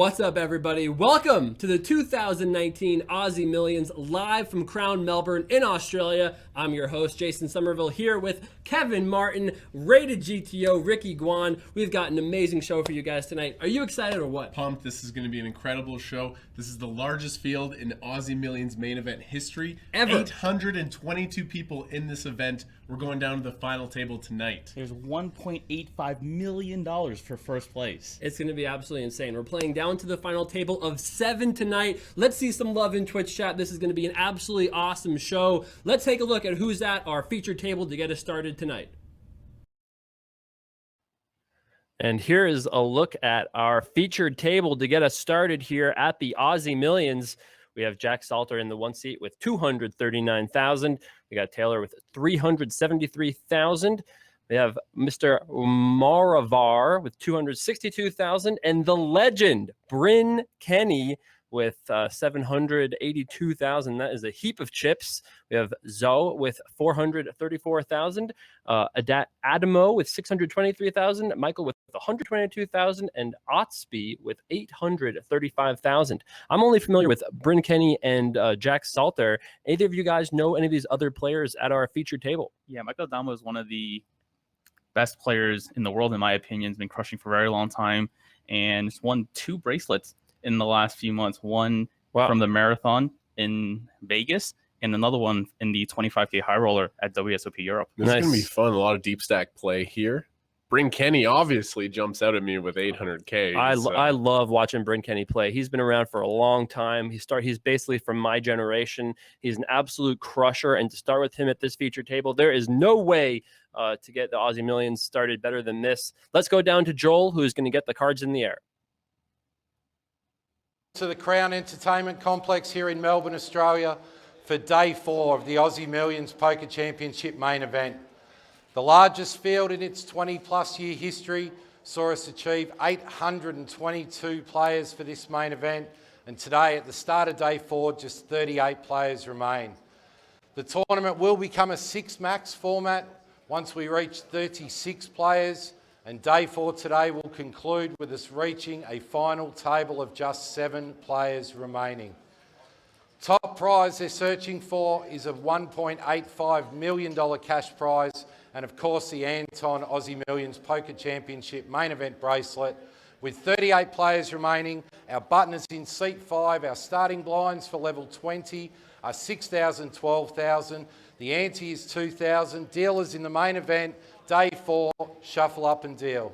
What's up, everybody? Welcome to the 2019 Aussie Millions live from Crown Melbourne in Australia. I'm your host, Jason Somerville, here with Kevin Martin, Rated GTO, Ricky Guan. We've got an amazing show for you guys tonight. Are you excited or what? Pumped. This is going to be an incredible show. This is the largest field in Aussie Millions main event history. Ever. 822 people in this event We're going down to the final table tonight. There's $1.85 million for first place. It's going to be absolutely insane. We're playing down to the final table of 7 tonight. Let's see some love in Twitch chat. This is going to be an absolutely awesome show. Let's take a look at who's at our featured table to get us started tonight. And here is a look at our featured table to get us started here at the Aussie Millions. We have Jack Salter in the 1 seat with 239,000. We got Taylor with 373,000. We have Mr. Maravar with 262,000, and the legend Bryn Kenny with 782,000. That is a heap of chips. We have Zoe with 434,000. Adamo with 623,000. Michael with 122,000, and Otsby with 835,000. I'm only familiar with Bryn Kenny and Jack Salter. Either of you guys know any of these other players at our featured table? Yeah, Michael Adamo is one of the best players in the world, in my opinion. He's been crushing for a very long time, and he's won 2 bracelets in the last few months. One from the marathon in Vegas, and another one in the 25K high roller at WSOP Europe. This is going to be fun. A lot of deep stack play here. Bryn Kenny obviously jumps out at me with 800K. I love watching Bryn Kenny play. He's been around for a long time. He's basically from my generation. He's an absolute crusher. And to start with him at this feature table, there is no way to get the Aussie Millions started better than this. Let's go down to Joel, who's going to get the cards in the air. To the Crown Entertainment Complex here in Melbourne, Australia for day 4 of the Aussie Millions Poker Championship main event. The largest field in its 20-plus year history saw us achieve 822 players for this main event, and today at the start of day 4, just 38 players remain. The tournament will become a 6-max format once we reach 36 players, and day 4 today will conclude with us reaching a final table of just 7 players remaining. Top prize they're searching for is a $1.85 million cash prize, and of course the Anton Aussie Millions Poker Championship main event bracelet. With 38 players remaining, our button is in seat 5. Our starting blinds for level 20 are 6,000, 12,000. The ante is 2,000. Dealers in the main event, day 4, shuffle up and deal.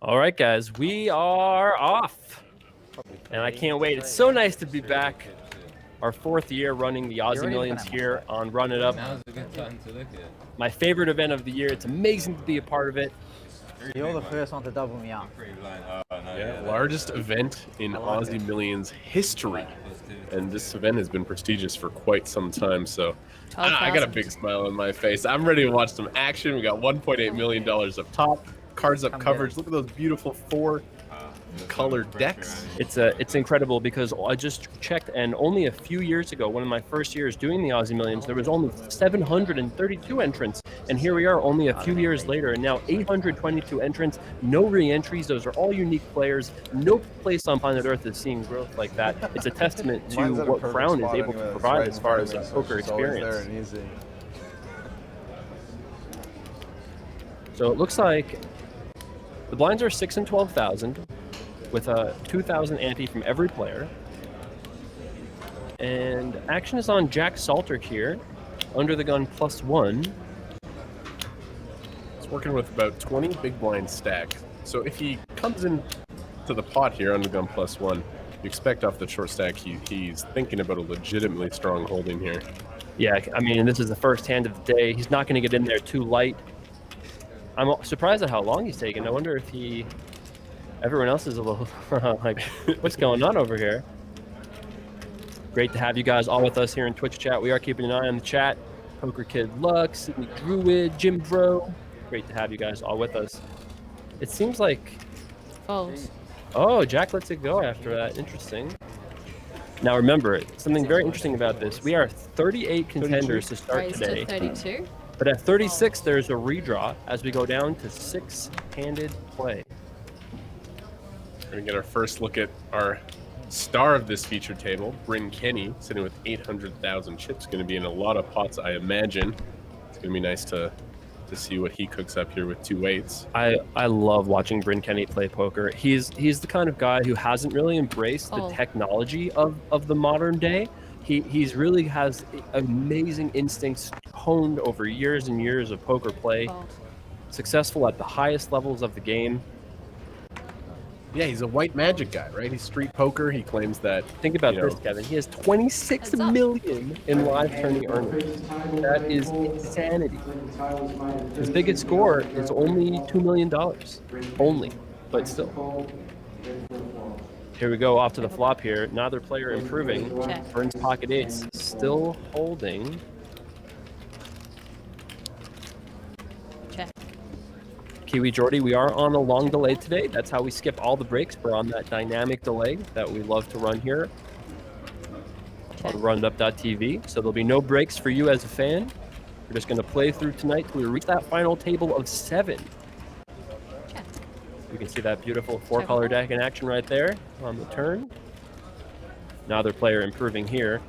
All right, guys, we are off. And I can't wait. It's so nice to be back. Our 4th year running the Aussie Millions here on Run It Up. Now's a good time to look at it. My favorite event of the year. It's amazing to be a part of it. You're the first one to double me up. Yeah, largest event in Aussie Millions history. And this event has been prestigious for quite some time, so I got a big smile on my face. I'm ready to watch some action. We got $1.8 million up top, cards up coverage. Look at those beautiful 4 colored decks. It's incredible because I just checked, and only a few years ago, one of my first years doing the Aussie Millions, there was only 732 entrants, and here we are only a few years later, and now 822 entrants, no re-entries. Those are all unique players. No place on planet Earth is seeing growth like that. It's a testament to what Crown is able to provide as far as a poker experience. So it looks like the blinds are 6 and 12,000. With a 2,000 ante from every player. And action is on Jack Salter here, under the gun +1. It's working with about 20 big blind stack. So if he comes in to the pot here under the gun +1, you expect off the short stack he's thinking about a legitimately strong holding here. Yeah, I mean, this is the first hand of the day. He's not going to get in there too light. I'm surprised at how long he's taking. I wonder if everyone else is a little like, what's going on over here? Great to have you guys all with us here in Twitch chat. We are keeping an eye on the chat. Poker Kid Lux, Sydney Druid, Jim Bro. Great to have you guys all with us. It seems like... Oh, Jack lets it go after that. Interesting. Now remember, something very interesting about this. We are 38 contenders to start today. 32. But at 36, there's a redraw as we go down to 6-handed play. We're going to get our first look at our star of this feature table, Bryn Kenny, sitting with 800,000 chips. Going to be in a lot of pots, I imagine. It's going to be nice to see what he cooks up here with 2 8s. I love watching Bryn Kenny play poker. He's the kind of guy who hasn't really embraced the technology of the modern day. He's really has amazing instincts honed over years and years of poker play. Successful at the highest levels of the game. Yeah, he's a white magic guy, right? He's street poker. He claims that. Think about this, Kevin. He has 26 million in live tourney earnings. That is insanity. His biggest score is only $2 million. Only, but still. Here we go, off to the flop here. Neither player improving. Check. Burns pocket eights, still holding. Check. Kiwi Jordy, we are on a long delay today. That's how we skip all the breaks. We're on that dynamic delay that we love to run here on runup.tv. So there'll be no breaks for you as a fan. We're just going to play through tonight till we reach that final table of 7. Check. You can see that beautiful 4-color deck in action right there on the turn. Another player improving here.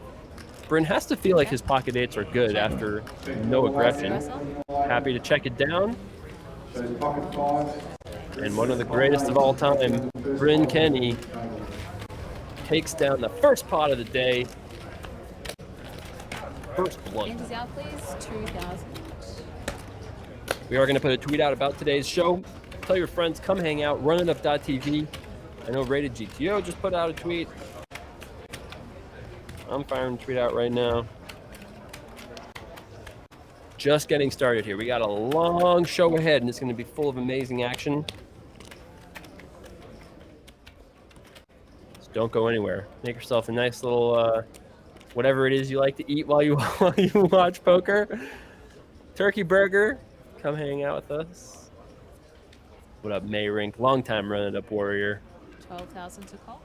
Bryn has to feel like his pocket eights are good after no aggression. Happy to check it down. And one of the greatest of all time, Bryn Kenny, takes down the first pot of the day. First blood. Hands out, please. 2,000. We are going to put a tweet out about today's show. Tell your friends, come hang out, runup.tv. I know Rated GTO just put out a tweet. I'm firing a tweet out right now. Just getting started here. We got a long show ahead, and it's going to be full of amazing action. So don't go anywhere. Make yourself a nice little, whatever it is you like to eat while you watch poker. Turkey burger. Come hang out with us. What up, Mayrink? Long-time running-up warrior. 12,000 to call.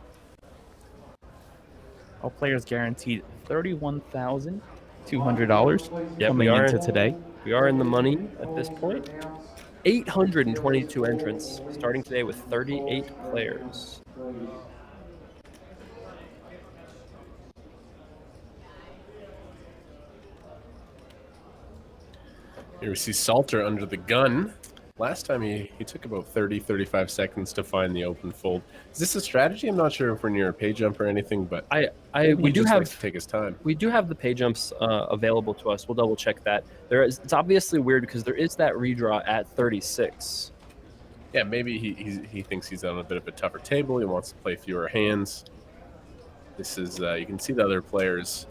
All players guaranteed $31,200 Yep, coming into today. We are in the money at this point. 822 entrants, starting today with 38 players. Here we see Salter under the gun. Last time he took about 35 seconds to find the open fold. Is this a strategy? I'm not sure if we're near a pay jump or anything, but we do have likes to take his time. We do have the pay jumps available to us. We'll double check that. It's obviously weird because there is that redraw at 36. Yeah, maybe he thinks he's on a bit of a tougher table. He wants to play fewer hands. This is you can see the other players.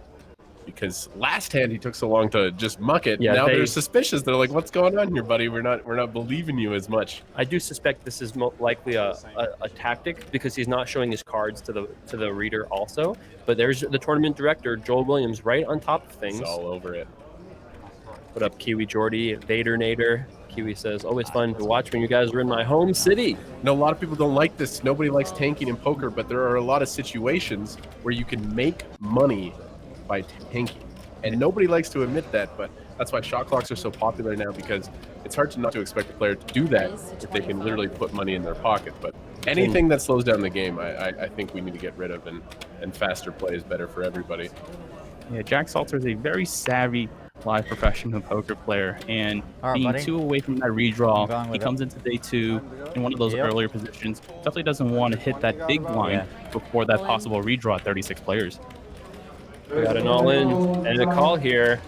Because last hand he took so long to just muck it. Yeah, now they're suspicious. They're like, "What's going on here, buddy? We're not believing you as much." I do suspect this is likely a tactic because he's not showing his cards to the reader also. But there's the tournament director, Joel Williams, right on top of things. He's all over it. What up, Kiwi Jordy, Vader Nader? Kiwi says, always fun to watch when you guys are in my home city. No, a lot of people don't like this. Nobody likes tanking in poker, but there are a lot of situations where you can make money by tanking, and nobody likes to admit that, but that's why shot clocks are so popular now, because it's hard not to expect a player to do that if they can literally put money in their pocket. But anything that slows down the game, I think we need to get rid of, and faster play is better for everybody. Yeah, Jack Salter is a very savvy live professional poker player, and being 2 away from that redraw, he comes into day 2 in one of those earlier positions. Definitely doesn't want to hit that big blind before that possible redraw at 36 players. We got an all-in and a call here.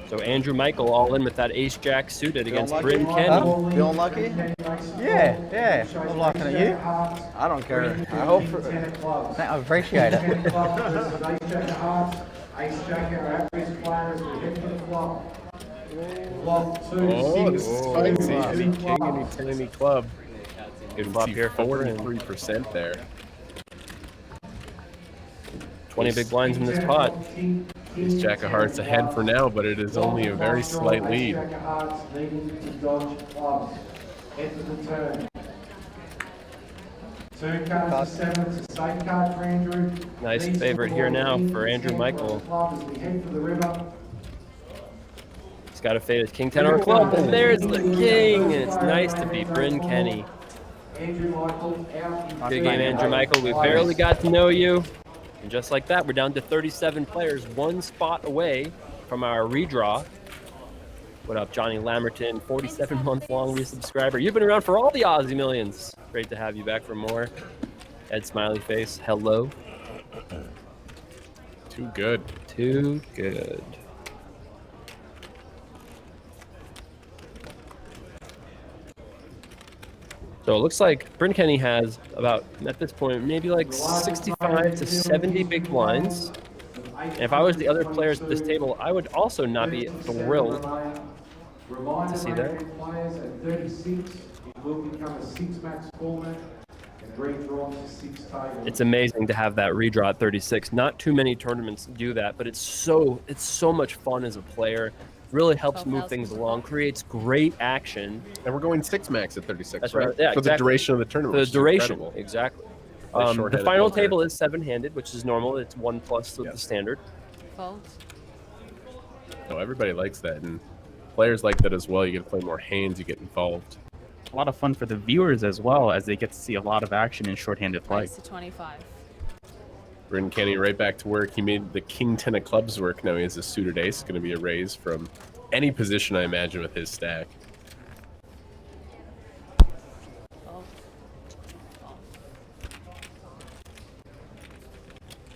So Andrew Michael all in with that ace-jack suited against Bryn Kenny. Feeling lucky? Yeah. I'm looking at you. I don't care. I hope for... I appreciate it. Oh, this is spicy. Any king, any 10, any club. Good flop here. 43% there. 20 big blinds in this pot. Ace Jack of Hearts ahead for now, but it is only a very slight lead. Nice favorite here now for Andrew Michael. He's got to fade his king 10 or club, and there's the king. And it's nice to beat Bryn Kenny. Good game, Andrew Michael. We barely got to know you. And just like that, we're down to 37 players, 1 spot away from our redraw. What up, Johnny Lamerton, 47-month-long resubscriber. You've been around for all the Aussie Millions. Great to have you back for more. Ed Smiley Face, hello. Too good. Too good. So it looks like Bryn Kenny has about, at this point, maybe like 65 to 70 big blinds. And if I was the other players at this table, I would also not be thrilled to see that. Players at 36, it will become a 6-max format and redrawn to 6 tables. It's amazing to have that redraw at 36. Not too many tournaments do that, but it's so much fun as a player. Really helps move things along, creates great action. And we're going 6-max at 36, That's right? right. Yeah, for the duration of the tournament. For the duration, exactly. The final poker. table is 7-handed, which is normal. It's 1 plus the standard. Fold. No, everybody likes that, and players like that as well. You get to play more hands, you get involved. A lot of fun for the viewers as well, as they get to see a lot of action in shorthanded play. Raise to 25. Bryn Kenny right back to work. He made the king 10 of clubs work. Now he has a suited ace. Going to be a raise from any position, I imagine, with his stack. Fold. Fold.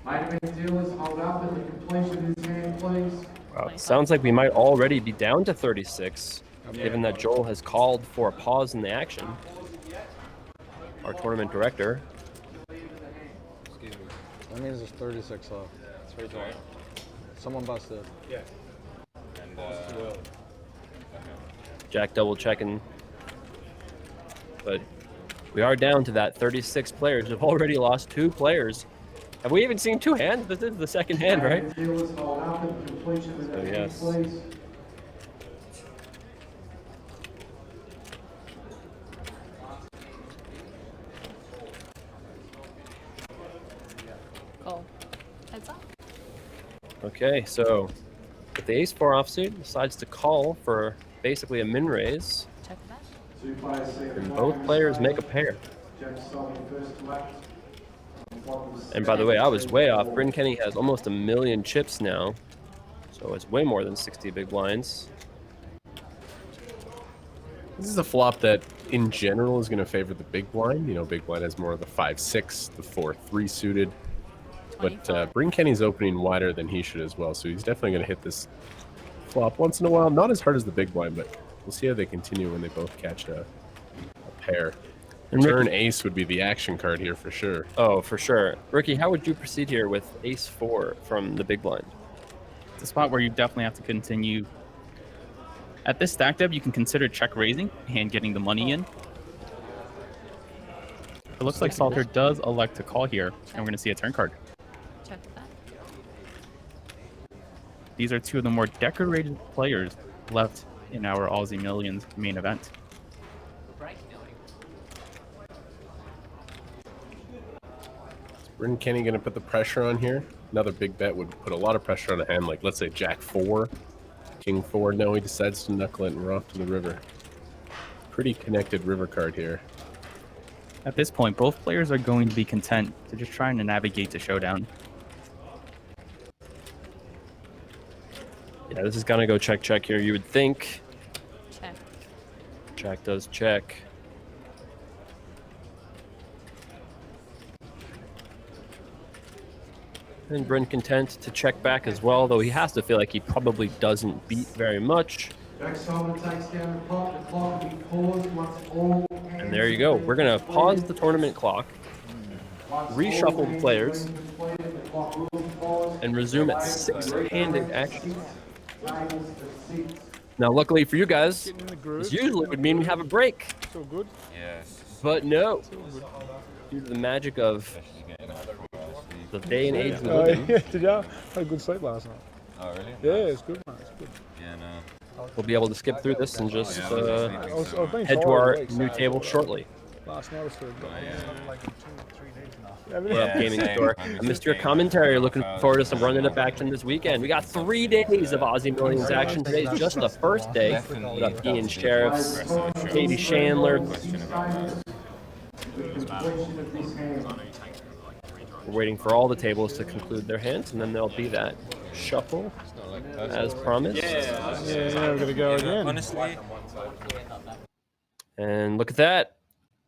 Main event dealers, hold up at the completion of this hand, please. Wow, it sounds like we might already be down to 36, given that Joel has called for a pause in the action. Our tournament director. That means there's 36 left. That's right. Someone busted. Yeah. And Jack double checking. But we are down to that 36 players. We've already lost 2 players. Have we even seen 2 hands? This is the second hand, right? Dealers, hold up at the completion of So, that hand, yes. please. Call. Heads up. Okay, so if the ace-4 offsuit decides to call for basically a min raise, Check that. 2 players see the and play both on players stage. make a pair. Jack Sullivan first to act. And by the way, I was way off. Bryn Kenny has almost 1 million chips now, so it's way more than 60 big blinds. This is a flop that, in general, is going to favor the big blind. You know, big blind has more of the 5-6, the 4-3 suited. But Bryn Kenny's opening wider than he should as well, so he's definitely going to hit this flop once in a while. Not as hard as the big blind, but we'll see how they continue when they both catch a pair. And Turn Ricky, ace would be the action card here for sure. oh, for sure. Ricky, how would you proceed here with ace-4 from the big blind? It's a spot where you definitely have to continue. At this stack depth, you can consider check raising and getting the money in. It looks like Salter does elect to call here, and we're going to see a turn card. Check that. These are 2 of the more decorated players left in our Aussie Millions main event. Bryn Kenny going to put the pressure on here. Another big bet would put a lot of pressure on a hand like, let's say, Jack 4, King 4. No, he decides to knuckle it and we're off to the river. Pretty connected river card here. At this point, both players are going to be content to just trying to navigate the showdown. Yeah, this is gonna go check here, you would think. Check. Jack does check. And Bryn content to check back as well, though he has to feel like he probably doesn't beat very much. Jack Sullivan takes down the clock. The clock will be paused once all hands And there you go. We're gonna pause the tournament clock, Once all reshuffle the hands players, have been completed, the clock will be paused. and resume at 6-handed action. Tables to 6. Now, luckily for you guys, this usually would mean we have a break, so good. Yes. but no. Due to the magic of the day and age we live in, Did you have a good sleep last night? Oh, really? Yeah, it's good, man. It's good. Yeah, no. we'll be able to skip through this and just I've been head to tired our all week, new so table shortly. Last night was good. Yeah. What up, Gaming Store? I missed your commentary. Looking forward to some running up action this weekend. We got 3 days of Aussie Millions action. Today's just the first day. What up, Ian Sheriffs, Katie Chandler. We're waiting for all the tables to conclude their hands, and then there'll be that shuffle as promised. Yeah, we're gonna go again. Honestly, And look at that.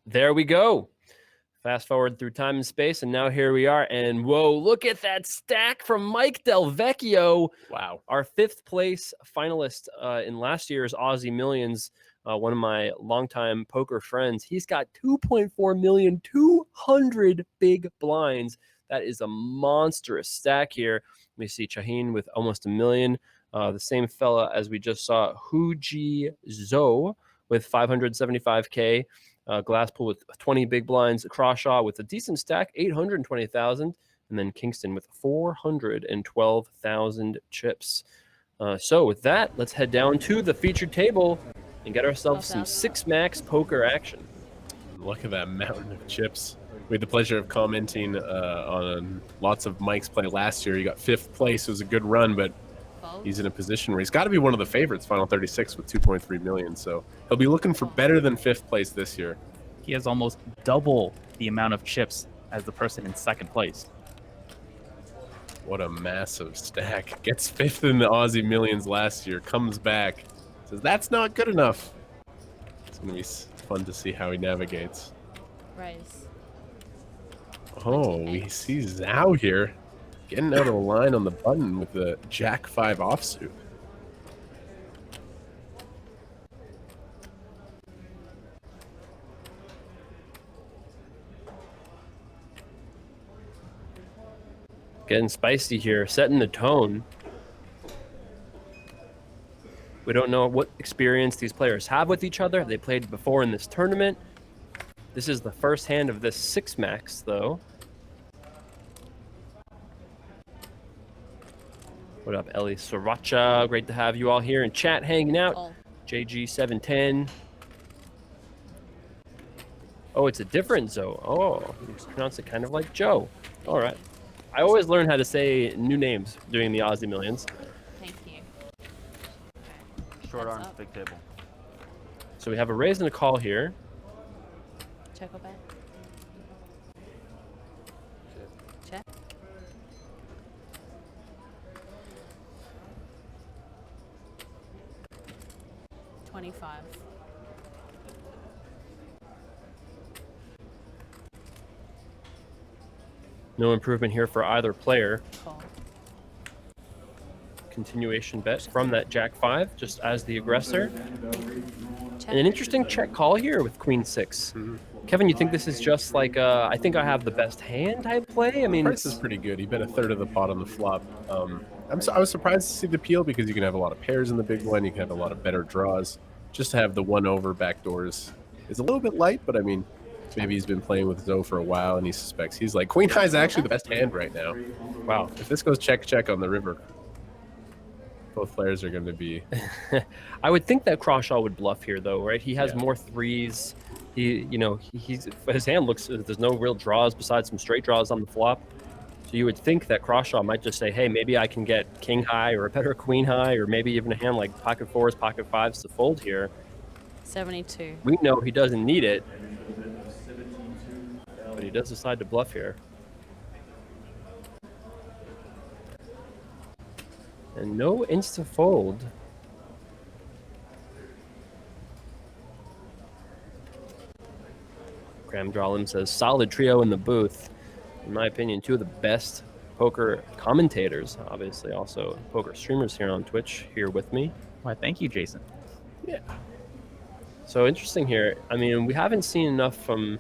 There we go. Fast forward through time and space, and now here we are. And whoa, look at that stack from Mike Del Vecchio. Wow. Our 5th place finalist in last year's Aussie Millions, one of my longtime poker friends. He's got 2.4 million, 200 big blinds. That is a monstrous stack here. We see Chaheen with almost 1 million. The same fella as we just saw, Huji Zhou with 575K. Glasspool with 20 big blinds. Crawshaw with a decent stack, 820,000. And then Kingston with 412,000 chips. So with that, let's head down to the featured table and get ourselves some 6-max poker action. Look at that mountain of chips. We had the pleasure of commenting on lots of Mike's play last year. He got 5th place. It was a good run, but he's in a position where he's got to be one of the favorites, final 36 with 2.3 million. So he'll be looking for better than 5th place this year. He has almost double the amount of chips as the person in 2nd place. What a massive stack. Gets 5th in the Aussie Millions last year, comes back, says that's not good enough. It's going to be fun to see how he navigates. Raise. Oh, we see Zhao here getting out of the line on the button with the Jack 5 offsuit. Getting spicy here, setting the tone. We don't know what experience these players have with each other. They played before in this tournament. This is the first hand of this 6-max, though. What up, Ellie Sriracha? Great to have you all here in chat hanging out. JG710. Oh, it's a different Zoe. Oh, you pronounce it kind of like Joe. All right. I always learn how to say new names during the Aussie Millions. Thank you. Short arms, big table. So we have a raise and a call here. Check or bet? Check. $25. No improvement here for either player. Call. Continuation bet from that Jack 5, just as the aggressor. Check. And an interesting check call here with Queen 6. Kevin, you think this is just like I think I have the best hand type play? I mean, Price is pretty good. He bet 1/3 of the pot on the flop. I was surprised to see the peel because you can have a lot of pairs in the big one. You can have a lot of better draws. Just to have the 1-over backdoors is a little bit light, but I mean, maybe he's been playing with Zoe for a while and he suspects he's like, Queen High is actually the best hand right now. Wow, if this goes check on the river, both players are going to be... I would think that Crawshaw would bluff here, though, right? He has Yeah. more threes. His hand looks, there's no real draws besides some straight draws on the flop. So you would think that Crawshaw might just say, hey, maybe I can get king high or a better queen high, or maybe even a hand like pocket 4s, pocket 5s to fold here. 72. We know he doesn't need it, but he does decide to bluff here. And no insta fold. Graham Drawlin says, solid trio in the booth. In my opinion, two of the best poker commentators, obviously also poker streamers here on Twitch, here with me. Why, thank you, Jason. Yeah. So interesting here. I mean, we haven't seen enough from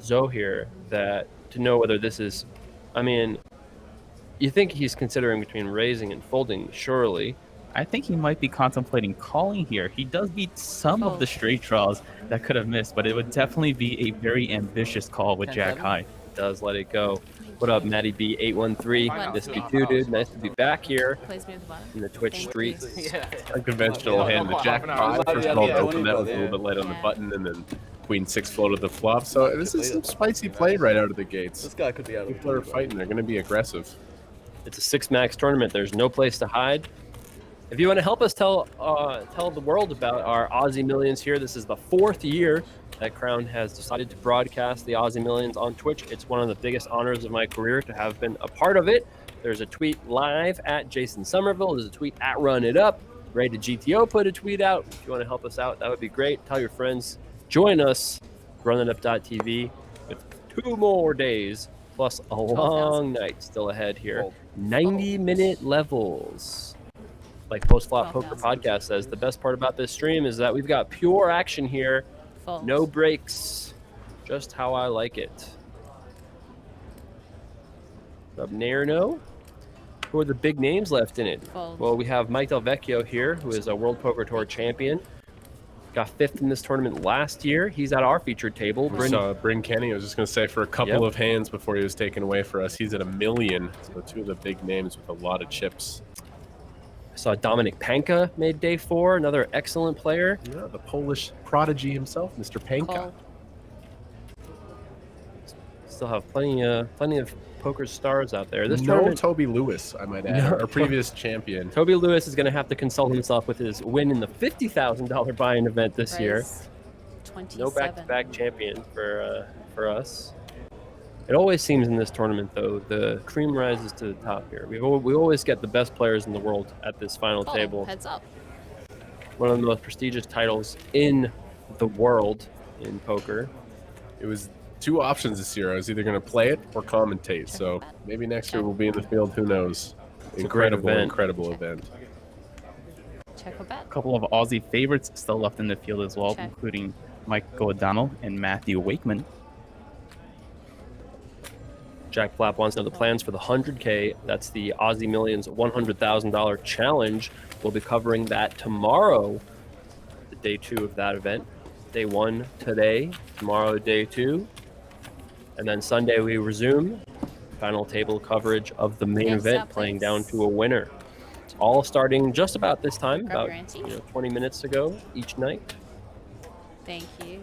Zoe here to know whether this is, I mean, you think he's considering between raising and folding, surely. I think he might be contemplating calling here. He does beat some of the straight draws that could have missed, but it would definitely be a very ambitious call with Jack High. Does let it go. What up, Matty B813? This be too, dude. Nice to be back here in the Twitch streets. Unconventional hand, the Jack 5 first of all opened that was a little bit light on the button, and then Queen 6 floated the flop. So this is some spicy play right out of the gates. This guy could be out of People are fighting. They're going to be aggressive. It's a 6-max tournament. There's no place to hide. If you want to help us tell the world about our Aussie Millions here, this is the 4th year that Crown has decided to broadcast the Aussie Millions on Twitch. It's one of the biggest honors of my career to have been a part of it. There's a tweet live at Jason Somerville. There's a tweet at Run It Up. Rated GTO put a tweet out. If you want to help us out, that would be great. Tell your friends. Join us, runitup.tv, with 2 more days, plus a long night still ahead here. 90-minute levels. Like Post-Flop Poker 12,000. Podcast says, the best part about this stream is that we've got pure action here. Fold. No breaks. Just how I like it. Up Nairno. Who are the big names left in it? Fold. Well, we have Mike Del Vecchio here, who is a World Poker Tour champion. Got 5th in this tournament last year. He's at our featured table. Bryn Kenny, I was just going to say, for a couple Yep. of hands before he was taken away for us, he's at $1 million. So 2 of the big names with a lot of chips. Saw Dominic Panka made day 4, another excellent player. Yeah, the Polish prodigy himself, Mr. Panka. Call. Still have plenty of poker stars out there. This No tournament, Toby Lewis, I might add, No. our previous champion. Toby Lewis is going to have to consult himself with his win in the $50,000 buy-in event this year. Raise. 27. No back-to-back champion for us. It always seems in this tournament, though, the cream rises to the top here. We always get the best players in the world at this final Call. table. Heads up. One of the most prestigious titles in the world in poker. It was 2 options this year. I was either going to play it or commentate. So maybe next year we'll be in the field. Who knows? It's a great event. Incredible event. Check or bet. A couple of Aussie favorites still left in the field as well, Check. including Mike O'Donnell and Matthew Wakeman. Jack Flap wants to know the plans for the 100K. That's the Aussie Millions $100,000 challenge. We'll be covering that tomorrow, the day 2 of that event. Day 1 today, tomorrow day 2. And then Sunday we resume final table coverage of the main Yes, event, up, playing please. down to a winner. All starting just about this time, Grab about your ante. 20 minutes ago each night. Thank you.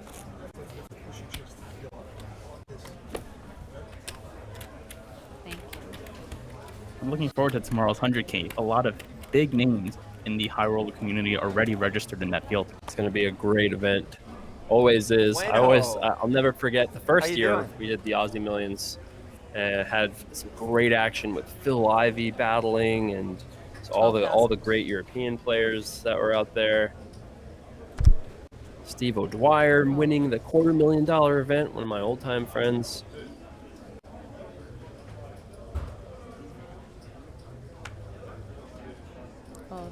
Thank you. I'm looking forward to tomorrow's 100K. A lot of big names in the high roller community are already registered in that field. It's going to be a great event. Always is. I'll never forget the first year we did the Aussie Millions. Had some great action with Phil Ivey battling, and all the great European players that were out there. Steve O'Dwyer winning the $250,000 event, one of my old-time friends. Fold.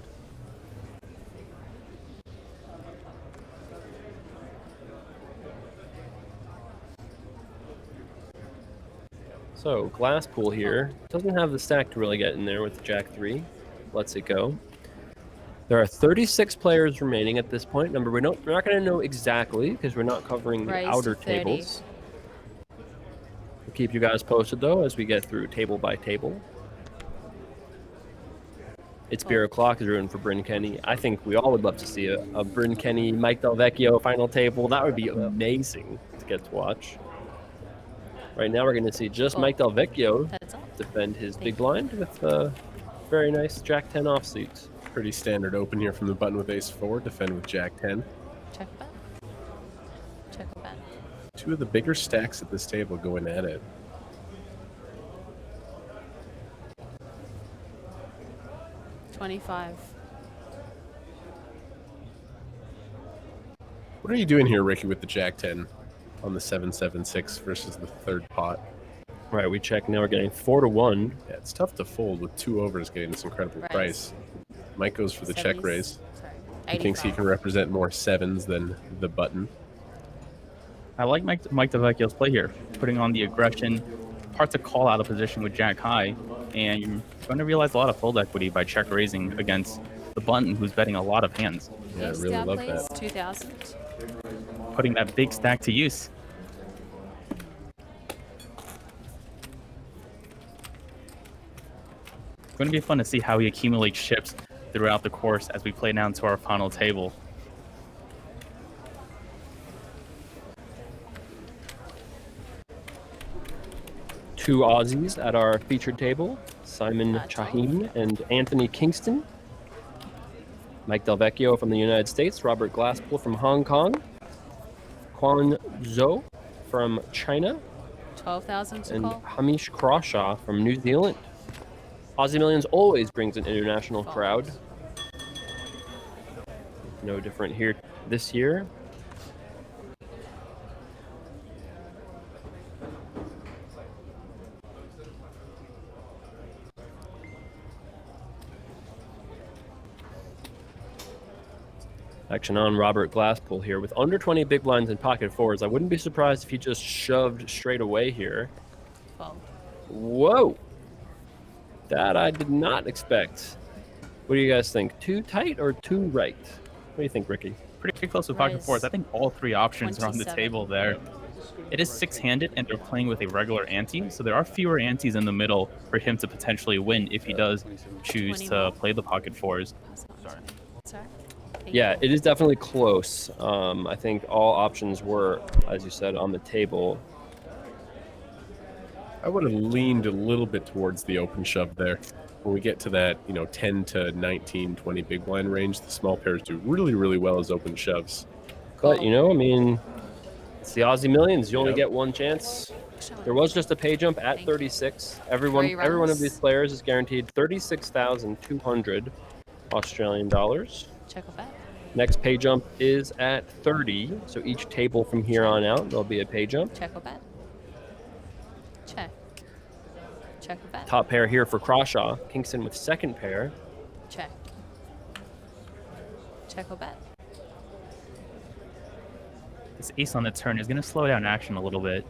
So glass pool here doesn't have the stack to really get in there with Jack 3. Lets it go. There are 36 players remaining at this point. We're not going to know exactly because we're not covering the Raise to outer 30. tables. We'll keep you guys posted though as we get through table by table. It's beer o'clock is ruined for Bryn Kenny. I think we all would love to see a Bryn Kenny, Mike Del Vecchio final table. That would be amazing to get to watch. Right now we're going to see just Mike Del Vecchio Heads up. defend his big blind with a very nice Jack 10 offsuit. Pretty standard open here from the button with ace 4, defend with Jack 10. Check or bet. Check or bet. 2 of the bigger stacks at this table going at it. $25. What are you doing here, Ricky, with the Jack 10 on the 7-7-6 versus the third pot? Right, we check now. We're getting 4-1. Yeah, it's tough to fold with 2 overs getting this incredible Raise. price. Mike goes for the check 70s. raise. Sorry. He thinks he 85. can represent more 7s than the button. I like Mike DeVecchio's play here, putting on the aggression, hard to call out of position with Jack high, and you're going to realize a lot of fold equity by check raising against the button, who's betting a lot of hands, Yeah, I Ace really down, love please. that. 2,000. putting that big stack to use. It's going to be fun to see how he accumulates chips throughout the course as we play down to our final table. Two Aussies at our featured table, Simon Chahine and Anthony Kingston. Mike Del Vecchio from the United States, Robert Glasspool from Hong Kong, Quan Zhou from China, 12,000 to and call. Hamish Crawshaw from New Zealand. Aussie Millions always brings an international crowd. No different here this year. Action on Robert Glasspool here with under 20 big blinds and pocket fours. I wouldn't be surprised if he just shoved straight away here. Fold. Whoa! That I did not expect. What do you guys think? Too tight or too right? What do you think, Ricky? Pretty close with pocket Raise. fours. I think all three options are on the 27. table there. It is six-handed, and they're playing with a regular ante, so there are fewer antes in the middle for him to potentially win if he does choose to play the pocket fours. Sorry. Yeah, it is definitely close. I think all options were, as you said, on the table. I would have leaned a little bit towards the open shove there. When we get to that, 10 to 19, 20 big blind range, the small pairs do really, really well as open shoves. But, I mean, it's the Aussie Millions. You only Yep. get one chance. There was just a pay jump at 36. Every one of rounds. these players is guaranteed 36,200 Australian dollars. Check or bet. Next pay jump is at 30. So each table from here on out, there'll be a pay jump. Check or bet. Check. Check or bet. Top pair here for Crawshaw. Kingston with second pair. Check. Check or bet. This ace on the turn is going to slow down action a little bit.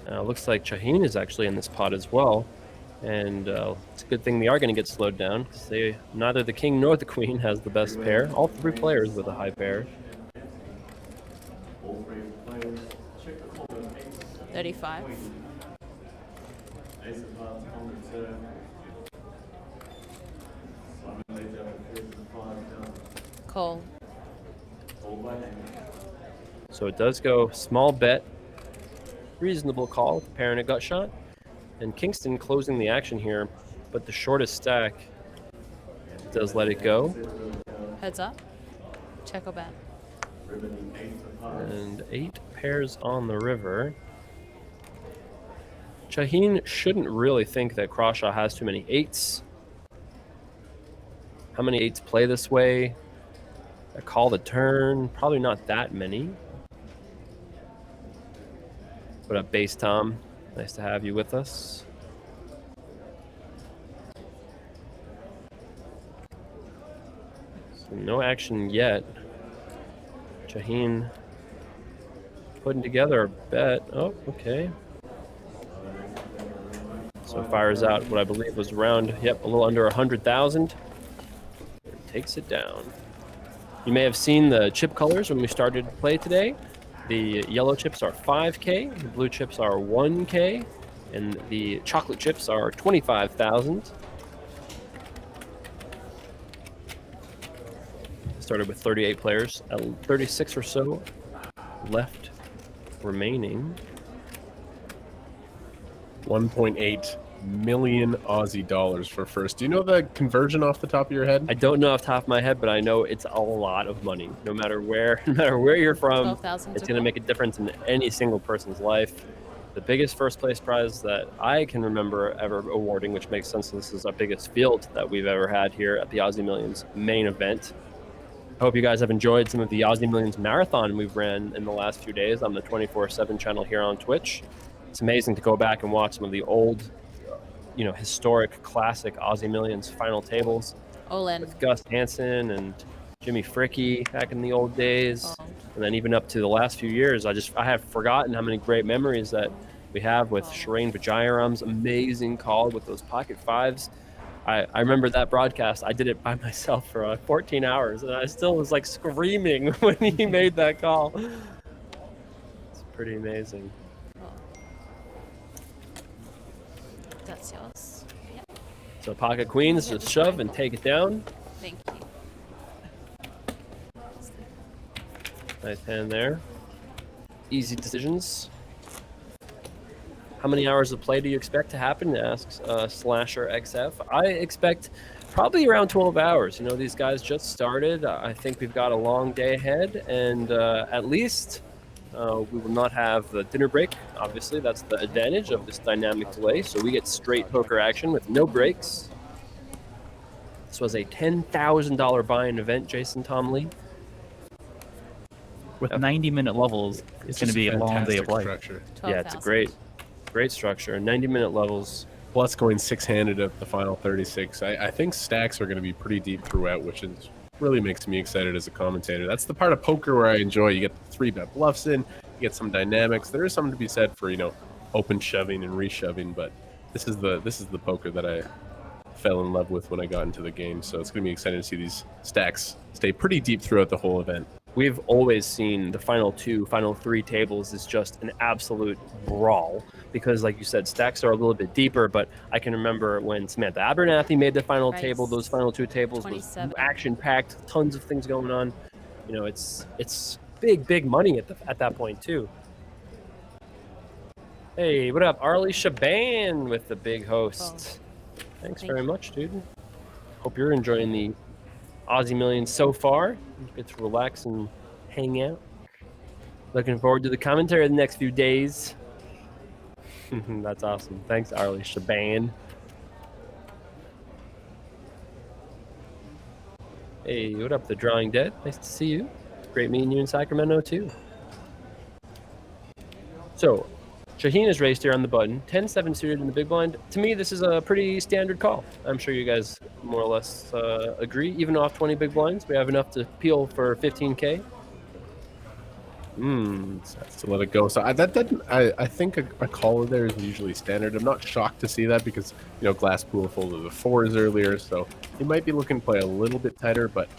Looks like Shaheen is actually in this pot as well. And it's a good thing they are going to get slowed down because neither the king nor the queen has the best pair. All three players with a high pair. 35. Call. So it does go small bet, reasonable call, pair and a gut shot. And Kingston closing the action here, but the shortest stack does let it go. Heads up. Check or bet. And 8 pairs on the river. Shaheen shouldn't really think that Crawshaw has too many 8s. How many 8s play this way? I call the turn. Probably not that many. What up, Bass Tom? Nice to have you with us. So no action yet. Shaheen putting together a bet. Oh, okay. So fires out what I believe was around, a little under 100,000. Takes it down. You may have seen the chip colors when we started play today. The yellow chips are 5K, the blue chips are 1K, and the chocolate chips are 25,000. Started with 38 players, 36 or so left remaining. 1.8 million Aussie dollars for first. Do you know the conversion off the top of your head? I don't know off the top of my head, but I know it's a lot of money. No matter where you're from, 12,000 it's going to make a difference in any single person's life. The biggest first place prize that I can remember ever awarding, which makes sense, this is our biggest field that we've ever had here at the Aussie Millions main event. I hope you guys have enjoyed some of the Aussie Millions marathon we've ran in the last few days on the 24/7 channel here on Twitch. It's amazing to go back and watch some of the old, historic, classic Aussie Millions final tables Olin. with Gus Hansen and Jimmy Fricke back in the old days, Oh. and then even up to the last few years. I have forgotten how many great memories that we have with Shireen Vajayaram's amazing call with those pocket fives. I remember that broadcast. I did it by myself for 14 hours, and I still was like screaming when he made that call. It's pretty amazing. That's yours. Yeah. So pocket queens, just shove and take it down. Thank you. Nice hand there. Easy decisions. How many hours of play do you expect to happen? Asks Slasher XF. I expect probably around 12 hours. These guys just started. I think we've got a long day ahead, and at least we will not have the dinner break. Obviously, that's the advantage of this dynamic delay. So we get straight poker action with no breaks. This was a $10,000 buy-in event, Jason Tomley. With 90-minute levels, it's going to be a long day of play. Structure. Yeah, it's a great structure. 90-minute levels. plus going six-handed at the final 36. I think stacks are going to be pretty deep throughout, which is really makes me excited as a commentator. That's the part of poker where I enjoy. You get the 3-bet bluffs in, you get some dynamics. There is something to be said for, open shoving and reshoving, but this is the poker that I fell in love with when I got into the game. So it's going to be exciting to see these stacks stay pretty deep throughout the whole event. We've always seen the final 3 tables is just an absolute brawl because, like you said, stacks are a little bit deeper. But I can remember when Samantha Abernathy made the final table, those final 2 tables was action-packed, tons of things going on. It's big money at that point too. Hey, what up, Arlie Shaban with the big host. Thanks very much, dude. Hope you're enjoying the Aussie Millions so far. Get to relax and hang out. Looking forward to the commentary the next few days. That's awesome. Thanks, Arlie Shaban. Hey, what up, The Drawing Dead? Nice to see you. Great meeting you in Sacramento, too. So, Shaheen is raised here on the button. 10-7 suited in the big blind. To me, this is a pretty standard call. I'm sure you guys more or less agree. Even off 20 big blinds, we have enough to peel for 15K. That's to let it go. So I think a call there is usually standard. I'm not shocked to see that because Glasspool folded the 4s earlier, so he might be looking to play a little bit tighter. But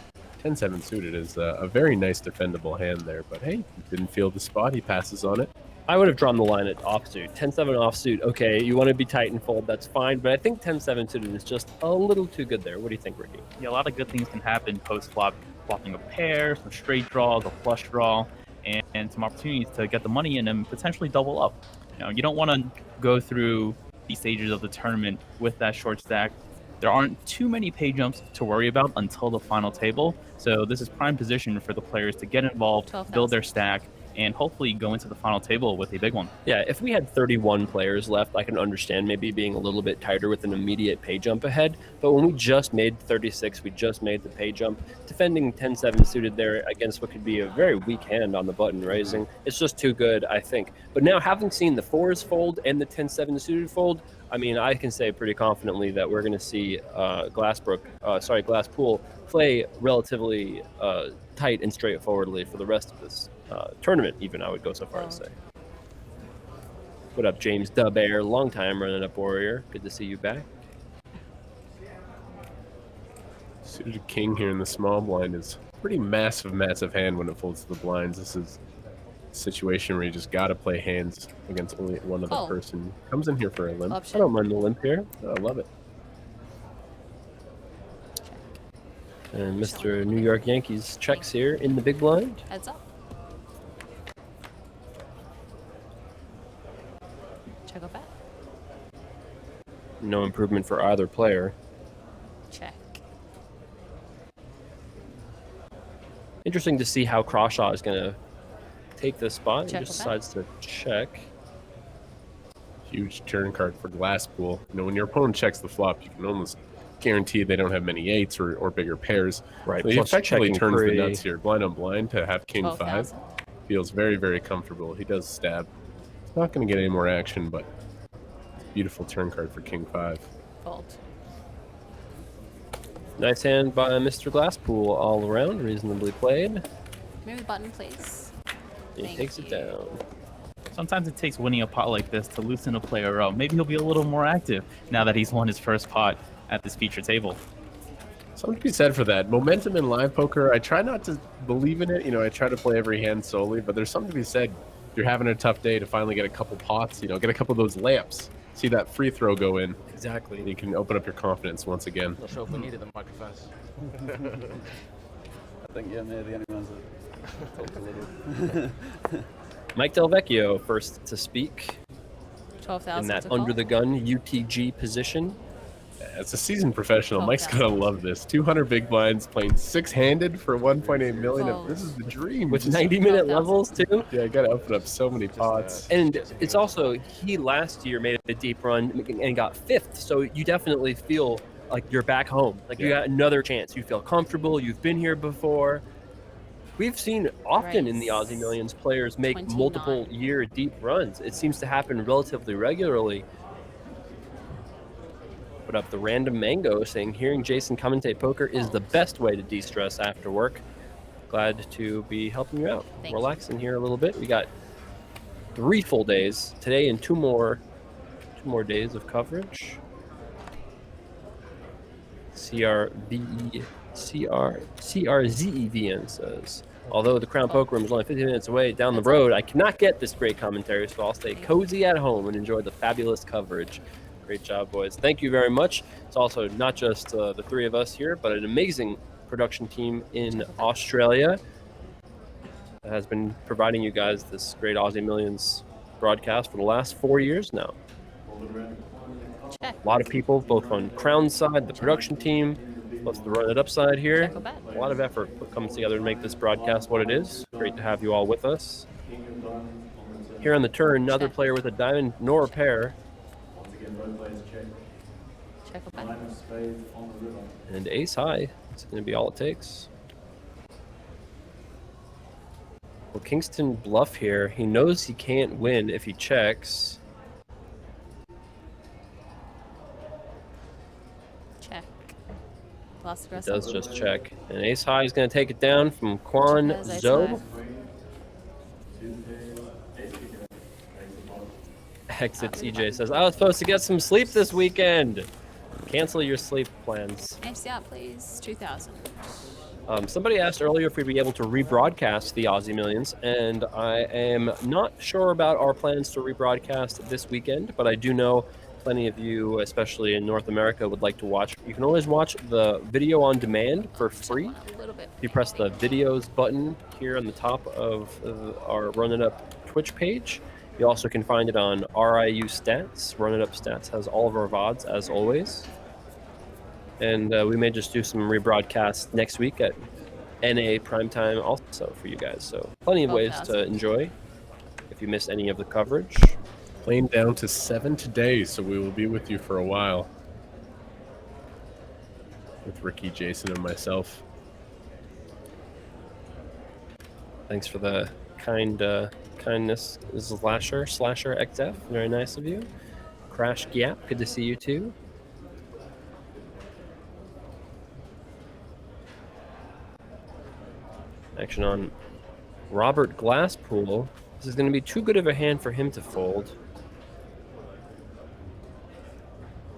10-7 suited is a very nice defendable hand there. But hey, he didn't feel the spot. He passes on it. I would have drawn the line at offsuit. 10-7 offsuit, okay, you want to be tight and fold, that's fine. But I think 10-7 suited is just a little too good there. What do you think, Ricky? Yeah, a lot of good things can happen post-flop. Flopping a pair, some straight draws, a flush draw, and some opportunities to get the money in and potentially double up. You don't want to go through these stages of the tournament with that short stack. There aren't too many pay jumps to worry about until the final table. So this is prime position for the players to get involved, build their stack, and hopefully go into the final table with a big one. Yeah, if we had 31 players left, I can understand maybe being a little bit tighter with an immediate pay jump ahead. But when we just made 36, we just made the pay jump, defending 10-7 suited there against what could be a very weak hand on the button raising, it's just too good, I think. But now having seen the 4s fold and the 10-7 suited fold, I mean, I can say pretty confidently that we're going to see Glasspool play relatively tight and straightforwardly for the rest of this tournament, even, I would go so far as to say. What up, James Dubair? Long time running up warrior. Good to see you back. Suited king here in the small blind is a pretty massive hand when it folds to the blinds. This is a situation where you just got to play hands against only one other person. Comes in here for a limp. I don't mind the limp here. I love it. And Mr. New York Yankees checks here in the big blind. Heads up. Check a bet. No improvement for either player. Check. Interesting to see how Crawshaw is going to take this spot. Check he just decides to check. Huge turn card for Glasspool. When your opponent checks the flop, you can almost guarantee they don't have many 8s or bigger pairs. Right. So he Plus effectively checking turns pre. the nuts here. Blind on blind to have king 5. 12,000. Feels very, very comfortable. He does stab. He's not going to get any more action, but beautiful turn card for king 5. Fold. Nice hand by Mr. Glasspool all around. Reasonably played. Move the button, please. He takes it down. Sometimes it takes winning a pot like this to loosen a player up. Maybe he'll be a little more active now that he's won his first pot at this feature table. Something to be said for that. Momentum in live poker, I try not to believe in it. I try to play every hand solely, but there's something to be said. You're having a tough day to finally get a couple pots, get a couple of those layups. See that free throw go in. Exactly. You can open up your confidence once again. Not sure if we needed the microphones. I think, yeah, they're the only ones that talk a little. Mike Del Vecchio first to speak 12,000. in that under the gun UTG position. As a seasoned professional, Mike's gotta love this. 200 big blinds, playing 6-handed for 1.8 million. This is the dream. With 90-minute levels too. Yeah, I gotta open up so many pots. And it's also, he last year made a deep run and got 5th. So you definitely feel like you're back home. Like you got another chance. You feel comfortable. You've been here before. We've seen often in the Aussie Millions players make 29. multiple-year deep runs. It seems to happen relatively regularly. put up the random mango saying hearing Jason commentate poker is the best way to de-stress after work. Glad to be helping you out. Thank Relaxing here a little bit. We got 3 full days today and 2 more days of coverage. CRZEVN says, although the Crown Poker Room is only 15 minutes away down the road, I cannot get this great commentary, so I'll stay cozy at home and enjoy the fabulous coverage. Great job, boys. Thank you very much. It's also not just the 3 of us here, but an amazing production team in Australia that has been providing you guys this great Aussie Millions broadcast for the last 4 years now. Check. A lot of people, both on Crown side, the production team, plus the Run It Up side here. A lot of effort comes together to make this broadcast what it is. Great to have you all with us. Here on the turn, another player with a diamond nor a pair. Check or bet. And ace high. It's going to be all it takes. Well, Kingston bluff here. He knows he can't win if he checks. Check. Last He does just check. And ace high is going to take it down from Quan Zhou. Exit CJ says, I was supposed to get some sleep this weekend. Cancel your sleep plans. MC out, please. 2,000. Somebody asked earlier if we'd be able to rebroadcast the Aussie Millions, and I am not sure about our plans to rebroadcast this weekend, but I do know plenty of you, especially in North America, would like to watch. You can always watch the video on demand for free. If you press the videos button here on the top of our Run It Up Twitch page. You also can find it on RIU Stats. Run It Up Stats has all of our VODs, as always. And we may just do some rebroadcasts next week at NA primetime also for you guys. So plenty of ways to enjoy if you missed any of the coverage. Playing down to 7 today, so we will be with you for a while. With Ricky, Jason, and myself. Thanks for the kindness, Slasher XF. Very nice of you. Crash Gap, good to see you too. Action on Robert Glasspool. This is going to be too good of a hand for him to fold.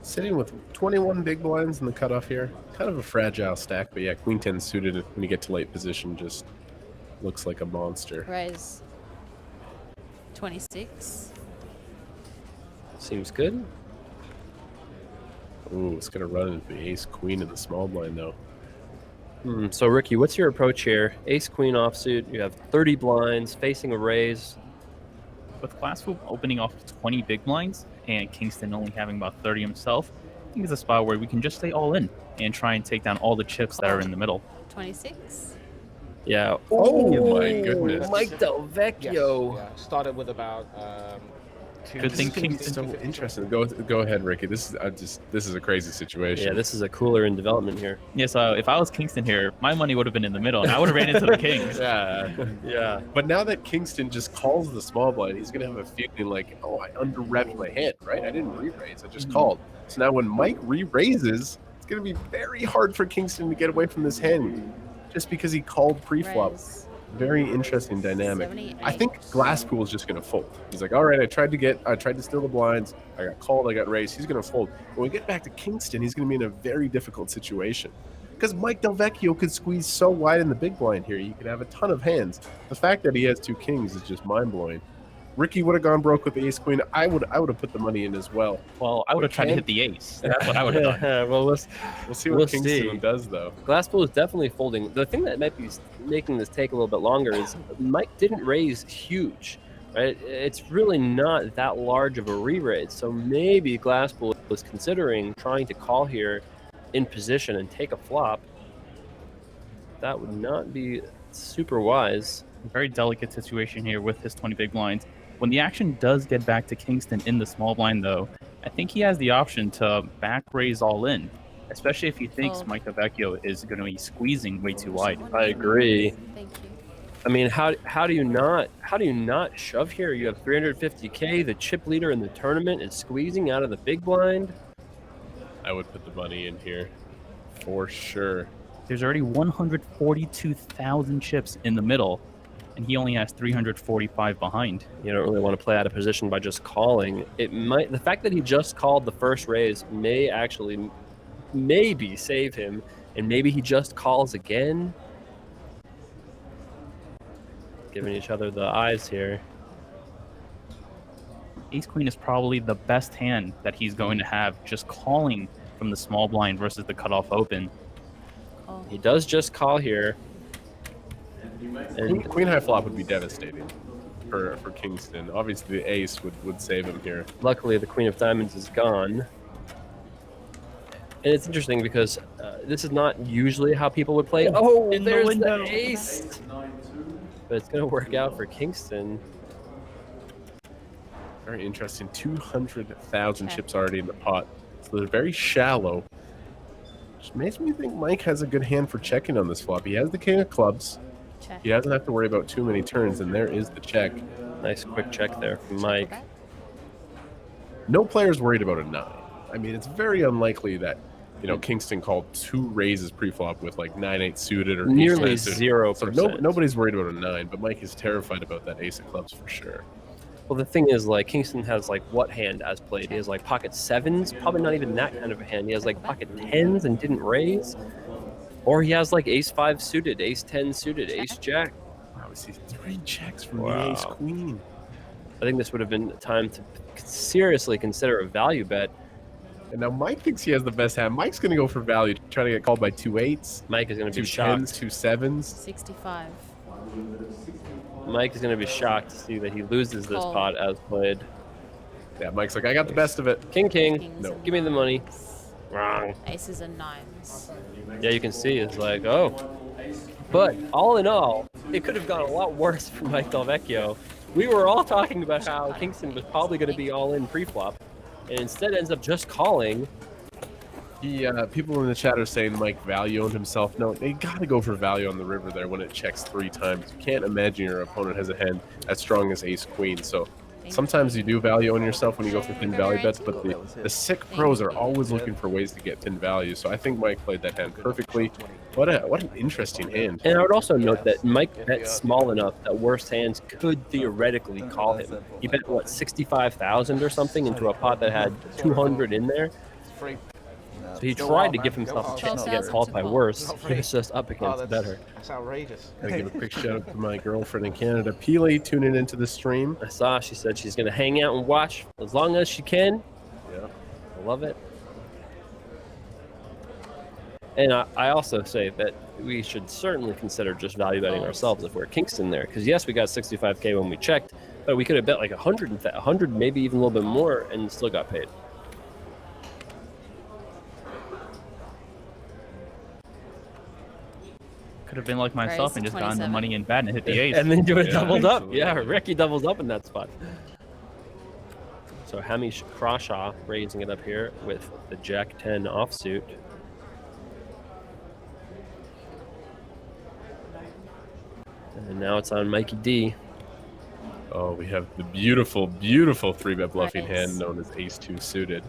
Sitting with 21 big blinds in the cutoff here. Kind of a fragile stack, but yeah, Queen 10 suited when you get to late position just looks like a monster. Raise 26. Seems good. Ooh, it's going to run into the ace queen in the small blind though. So Ricky, what's your approach here? Ace queen offsuit. You have 30 blinds facing a raise. With Glasspool opening off 20 big blinds and Kingston only having about 30 himself, I think it's a spot where we can just stay all in and try and take down all the chips that are in the middle. 26. Yeah. Oh my goodness. Mike Del Vecchio. Yeah. Started with about Good thing Kingston. So interesting. Go ahead, Ricky. This is a crazy situation. Yeah, this is a cooler in development here. Yeah, so if I was Kingston here, my money would have been in the middle, and I would have ran into the kings. Yeah. But now that Kingston just calls the small blind, he's gonna have a feeling like, oh, I under-repped my hand, right? I didn't re-raise, I just called. So now when Mike re-raises, it's gonna be very hard for Kingston to get away from this hand, just because he called pre-flop. Very interesting dynamic. 78. I think Glasspool is just going to fold. He's like, all right, I tried to steal the blinds. I got called. I got raised. He's going to fold. When we get back to Kingston, he's going to be in a very difficult situation because Mike Del Vecchio could squeeze so wide in the big blind here. You could have a ton of hands. The fact that he has 2 kings is just mind blowing. Ricky would have gone broke with the ace queen. I would have put the money in as well. Well, I would have tried to hit the ace. That's what I would have done. Well, we'll see what Kingston does, though. Glasspool is definitely folding. The thing that might be making this take a little bit longer is Mike didn't raise huge, right? It's really not that large of a re-raise. So maybe Glasspool was considering trying to call here in position and take a flop. That would not be super wise. Very delicate situation here with his 20 big blinds. When the action does get back to Kingston in the small blind, though, I think he has the option to back raise all in, especially if he thinks Mike Del Vecchio is going to be squeezing way too wide. I agree. Thank you. I mean, how do you not shove here? You have 350K. The chip leader in the tournament is squeezing out of the big blind. I would put the money in here for sure. There's already 142,000 chips in the middle, and he only has 345 behind. You don't really want to play out of position by just calling. The fact that he just called the first raise may actually maybe save him, and maybe he just calls again. Giving each other the eyes here. Ace Queen is probably the best hand that he's going to have, just calling from the small blind versus the cutoff open. He does just call here. And Queen high flop would be devastating for Kingston. Obviously, the ace would save him here. Luckily, the Queen of Diamonds is gone. And it's interesting because this is not usually how people would play. Oh, there's the ace! But it's going to work out for Kingston. Very interesting. 200,000 chips already in the pot. So they're very shallow. Which makes me think Mike has a good hand for checking on this flop. He has the king of clubs. Check. He doesn't have to worry about too many turns, and there is the check. Nice quick check there from Mike. No player's worried about a 9. I mean, it's very unlikely that, you know, Kingston called 2 raises pre-flop with like 9-8 suited or nearly 0%. So 0%. nobody's worried about a 9, but Mike is terrified about that ace of clubs for sure. Well, the thing is, like, Kingston has, like, what hand as played? He has, like, pocket 7s, probably not even that kind of a hand. He has, like, pocket 10s and didn't raise. Or he has, like, ace 5 suited, ace 10 suited, ace jack. Wow, we see 3 checks from the ace queen. I think this would have been time to seriously consider a value bet. And now Mike thinks he has the best hand. Mike's going to go for value, trying to get called by 2 8s. Mike is going to be 2 shocked. 10s, 2 7s. 65. Mike is going to be shocked to see that he loses this pot as played. Yeah, Mike's like, I got the best of it. King, Kings no, and give me the money. Wrong. Aces and 9s. Yeah, you can see it's like, oh. But all in all, it could have gone a lot worse for Mike Delvecchio. We were all talking about how Kingston was probably going to be all in pre-flop, and instead ends up just calling. People in the chat are saying Mike value owned himself. No, they got to go for value on the river there when it checks 3 times. You can't imagine your opponent has a hand as strong as ace queen. So sometimes you do value own yourself when you go for thin value bets, but the sick pros are always looking for ways to get thin value. So I think Mike played that hand perfectly. What an interesting hand. And I would also note that Mike bet small enough that worst hands could theoretically call him. He bet, what, 65,000 or something into a pot that had 200 in there? So he tried to give himself a chance to get called by worse. He was just up against better. That's outrageous. Gotta give a quick shout out to my girlfriend in Canada, Peely, tuning into the stream. I saw she said she's going to hang out and watch as long as she can. Yeah. I love it. And I also say that we should certainly consider just value betting ourselves if we're Kingston there. Because yes, we got 65K when we checked, but we could have bet like 100, maybe even a little bit more, and still got paid. Could have been like myself and just gotten the money in bad and hit the ace. And then do it doubled up. Yeah, Ricky doubles up in that spot. So Hamish Crawshaw raising it up here with the Jack 10 offsuit. And now it's on Mikey D. Oh, we have the beautiful, beautiful 3-bet bluffing hand known as ace-2 suited.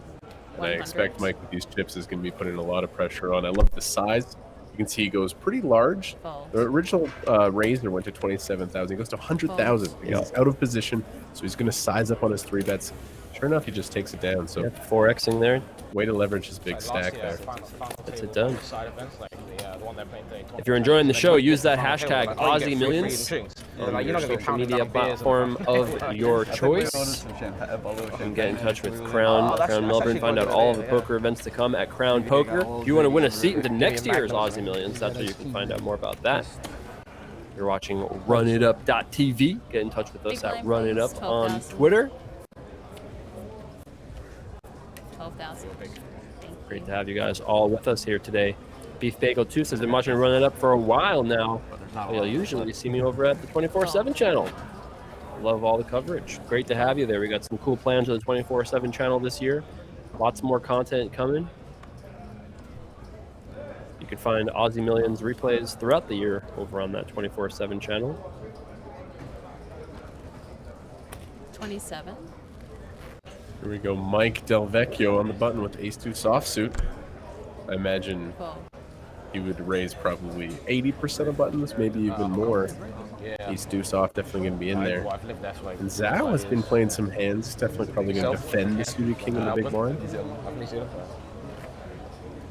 And I expect Mike with these chips is going to be putting a lot of pressure on. I love the size. You can see he goes pretty large. The original raiser went to 27,000. He goes to 100,000 because he's out of position. So he's going to size up on his 3-bets. Sure enough, he just takes it down. So 4xing there. Way to leverage his big stack there. That's it done. If you're enjoying the show, use that hashtag Aussie Millions on your social media platform of your choice. And get in touch with Crown Melbourne. Find out all of the poker events to come at Crown Poker. If you want to win a seat into next year's Aussie Millions, that's where you can find out more about that. You're watching runitup.tv. Get in touch with us at runitup on Twitter. 12,000. Great to have you guys all with us here today. Beef Bagel 2 says, been watching Run It Up for a while now. You'll usually see me over at the 24/7 channel. Love all the coverage. Great to have you there. We got some cool plans for the 24/7 channel this year. Lots more content coming. You can find Aussie Millions replays throughout the year over on that 24/7 channel. 27. Here we go, Mike Del Vecchio on the button with ace deuce offsuit. I imagine he would raise probably 80% of buttons, maybe even more. Ace deuce off definitely going to be in there. And Zhao has been playing some hands. He's definitely probably going to defend the suited king in the big blind.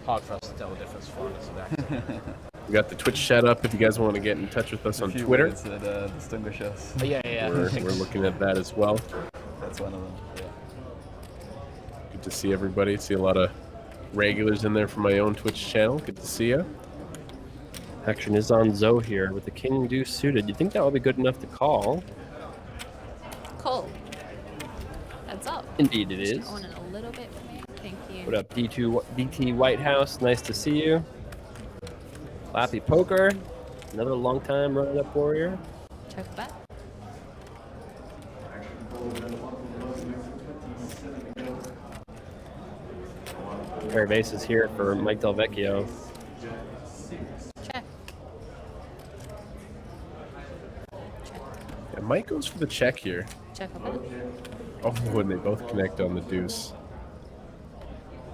Hard for us to tell the difference for us. We got the Twitch chat up if you guys want to get in touch with us on Twitter. Distinguish us. Yeah. We're looking at that as well. That's one of them. Yeah. Good to see everybody. See a lot of regulars in there from my own Twitch channel. Good to see you. Action is on Zoe here with the king deuce suited. You think that would be good enough to call? Call. Heads up. Indeed it is. Going in a little bit for me. Thank you. What up, DT White House? Nice to see you. Lappy Poker, another long time running up warrior. Check bet. Pair of aces here for Mike Del Vecchio. Check. Yeah, Mike goes for the check here. Check a bet. Oh, when they both connect on the deuce.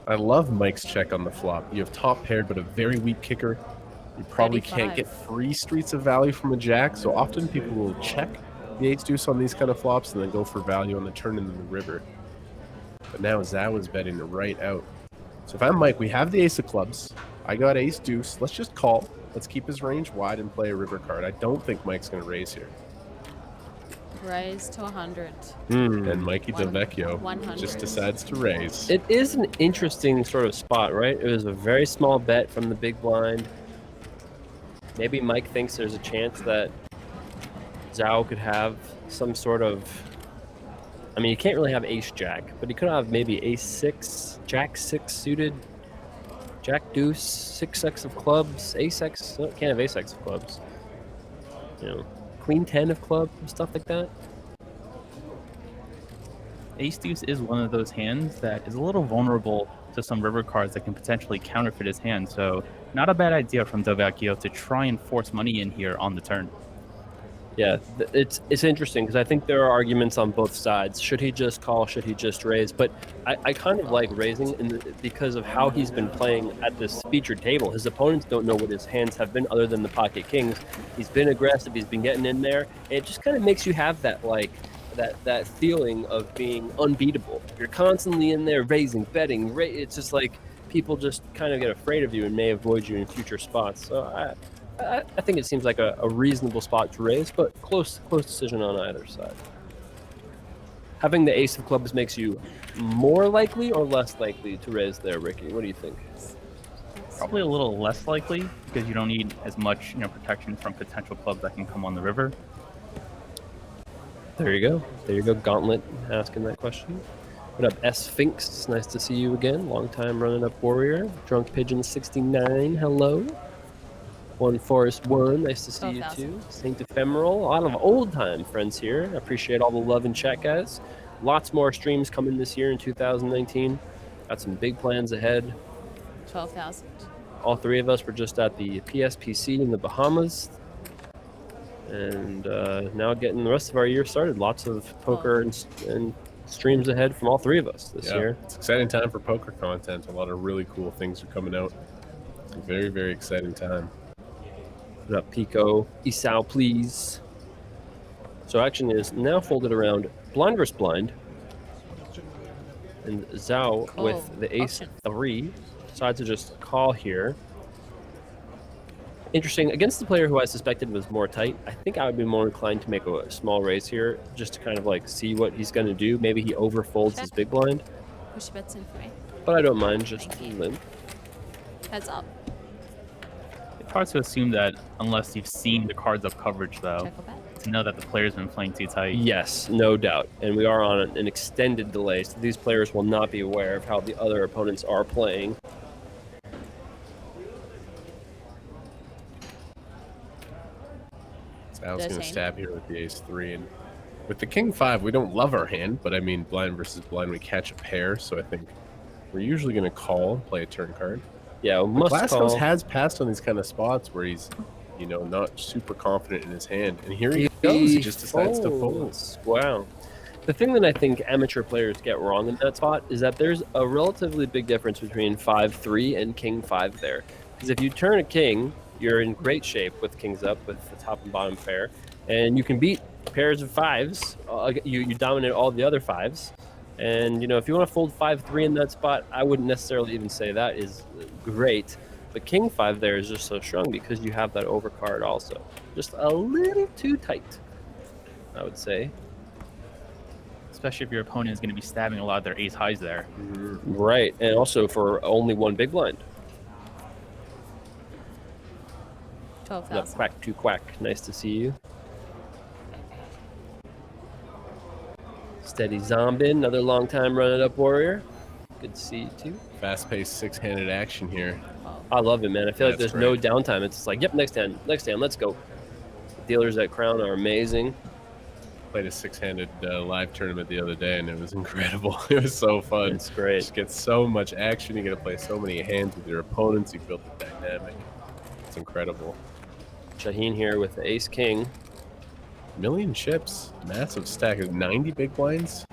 I love Mike's check on the flop. You have top paired, but a very weak kicker. You probably 35. can't get 3 streets of value from a jack, so often people will check the ace deuce on these kind of flops and then go for value on the turn into the river. But now Zhao is betting right out. So if I'm Mike, we have the ace of clubs. I got ace deuce. Let's just call. Let's keep his range wide and play a river card. I don't think Mike's going to raise here. Raise to 100. And Mikey Del Vecchio 100. just decides to raise. It is an interesting sort of spot, right? It was a very small bet from the big blind. Maybe Mike thinks there's a chance that Zhao could have some sort of... I mean, you can't really have ace-jack, but he could have maybe ace-6, jack-6 suited, jack-deuce, 6x of clubs, ace-x, no, can't have ace-x of clubs. You know, queen-10 of clubs, stuff like that. Ace deuce is one of those hands that is a little vulnerable to some river cards that can potentially counterfeit his hand. So not a bad idea from Del Vecchio to try and force money in here on the turn. Yeah, it's interesting because I think there are arguments on both sides. Should he just call? Should he just raise? But I kind of like raising because of how he's been playing at this featured table. His opponents don't know what his hands have been other than the pocket kings. He's been aggressive. He's been getting in there. And it just kind of makes you have that that feeling of being unbeatable. You're constantly in there raising, betting. It's just like people just kind of get afraid of you and may avoid you in future spots. So I think it seems like a reasonable spot to raise, but close decision on either side. Having the ace of clubs makes you more likely or less likely to raise there, Ricky? What do you think? Probably a little less likely because you don't need as much protection from potential clubs that can come on the river. There you go. Gauntlet asking that question. What up, S Sphinx? It's nice to see you again. Long time running up warrior. Drunk Pigeon 69. Hello. One Forest 1, nice to see you too. Saint Ephemeral, a lot of old time friends here. I appreciate all the love in chat, guys. Lots more streams coming this year in 2019. Got some big plans ahead. 12,000. All three of us were just at the PSPC in the Bahamas. And now getting the rest of our year started. Lots of poker and streams ahead from all three of us this year. It's an exciting time for poker content. A lot of really cool things are coming out. It's a very, very exciting time. What up, Pico? Isao, please. So action is now folded around blind versus blind. And Zhao with the ace 3 decides to just call here. Interesting. Against the player who I suspected was more tight, I think I would be more inclined to make a small raise here just to kind of like see what he's going to do. Maybe he overfolds his big blind. Push bets in for me. But I don't mind just limp. Heads up. It's hard to assume that unless you've seen the cards up coverage, though, to know that the player's been playing too tight. Yes, no doubt. And we are on an extended delay, so these players will not be aware of how the other opponents are playing. So I was going to stab here with the ace 3. And with the king 5, we don't love our hand, but I mean, blind versus blind, we catch a pair, so I think we're usually going to call and play a turn card. Yeah, Glasshouse has passed on these kind of spots where he's, not super confident in his hand. And here he goes. He just decides to fold. Wow. The thing that I think amateur players get wrong in that spot is that there's a relatively big difference between 5-3 and king 5 there. Because if you turn a king, you're in great shape with kings up, with the top and bottom pair, and you can beat pairs of 5s. You dominate all the other 5s. And, you know, if you want to fold 5-3 in that spot, I wouldn't necessarily even say that is great. But king 5 there is just so strong because you have that overcard also. Just a little too tight, I would say. Especially if your opponent is going to be stabbing a lot of their ace highs there. Right, and also for only one big blind. 12,000. Quack to quack. Nice to see you. Steady Zombin, another long time running up warrior. Good to see you too. Fast-paced six-handed action here. I love it, man. I feel like there's That's no great. downtime. It's just like, yep, next hand, let's go. The dealers at Crown are amazing. Played a six-handed live tournament the other day, and it was incredible. It was so fun. It's great. You just get so much action. You get to play so many hands with your opponents. You build the dynamic. It's incredible. Shaheen here with the ace king. Million chips, massive stack of 90 big blinds.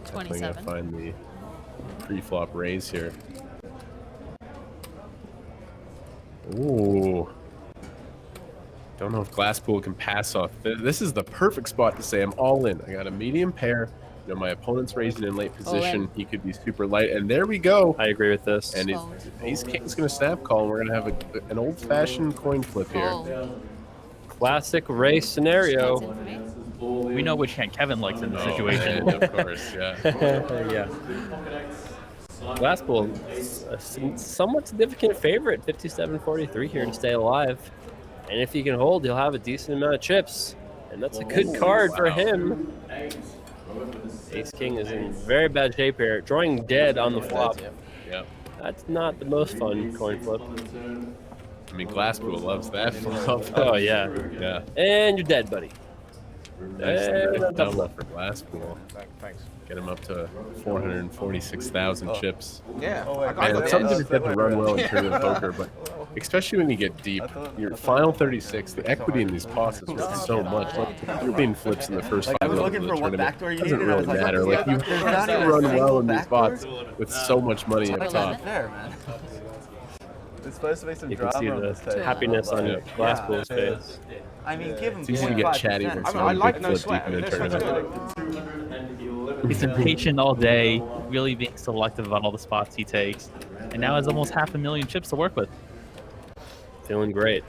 27. Definitely gotta find the pre-flop raise here. Ooh. Don't know if Glasspool can pass off. This is the perfect spot to say I'm all in. I got a medium pair. You know, my opponent's raising in late position. He could be super light, and there we go. I agree with this. And Ace King's gonna snap call, and we're gonna have an old-fashioned coin flip here. Classic race scenario. We know which hand Kevin likes in the situation. Of course, yeah. Yeah. Glasspool, a somewhat significant favorite, 57.43 here to stay alive. And if he can hold, he'll have a decent amount of chips. And that's a good card for him. Ace King is in very bad shape here. Drawing dead on the flop. Yep. That's not the most fun coin flip. I mean, Glasspool loves that flop. Oh, yeah. Yeah. And you're dead, buddy. Nice And double for Glasspool. Thanks. Get him up to 446,000 chips. Yeah. Man, it's something to get to run well in tournament poker, but especially when you get deep, your final 36, the equity in these pots is worth so much. Like, if you're being flips in the first 5 levels of the tournament, it doesn't really matter. Like, you have to run well in these spots with so much money up top. Fair, man. It's supposed to be some You can see drama on this the table. happiness on Yeah. Glasspool's face. I mean, give him It's easy to get chatty when 45%. someone like big no flip sweat. deep in a No sweat's tournament. He's been patient all day, really being selective about all the spots he takes, and now has almost 500,000 chips to work with. Feeling great.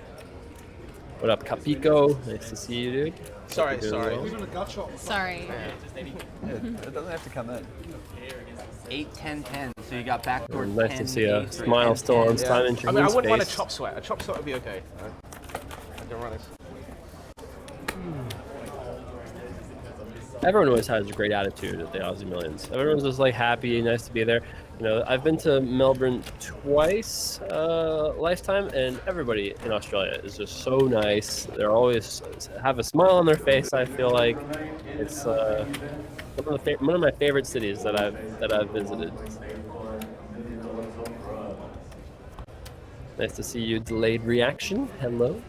What up, Capico? Nice to see you, dude. Sorry, Hope you're sorry. doing well. Sorry. It doesn't have to come in. 8, 10, 10. So you got backdoor 10. Nice to see a smile still on Simon I mean, I Shaheen's wouldn't want a face. chop sweat. A chop sweat would be okay. I can run it. Everyone always has a great attitude at the Aussie Millions. Everyone's just like happy, nice to be there. You know, I've been to Melbourne twice lifetime, and everybody in Australia is just so nice. They're always have a smile on their face. I feel like it's one of my favorite cities that I've visited. Nice to see you. Delayed reaction. Hello.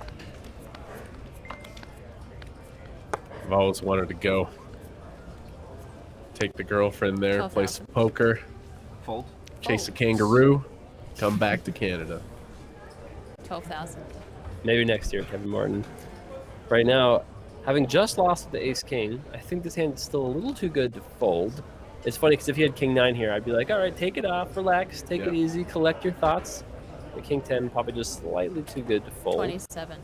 I've always wanted to go. Take the girlfriend there, play 12,000. some poker, Fold. chase a kangaroo, come back to Canada. 12,000. Maybe next year, Kevin Martin. Right now, having just lost to the Ace King, I think this hand is still a little too good to fold. It's funny because if he had King 9 here, I'd be like, all right, take it off, relax, take it easy, collect your thoughts. The King 10 probably just slightly too good to fold. 27.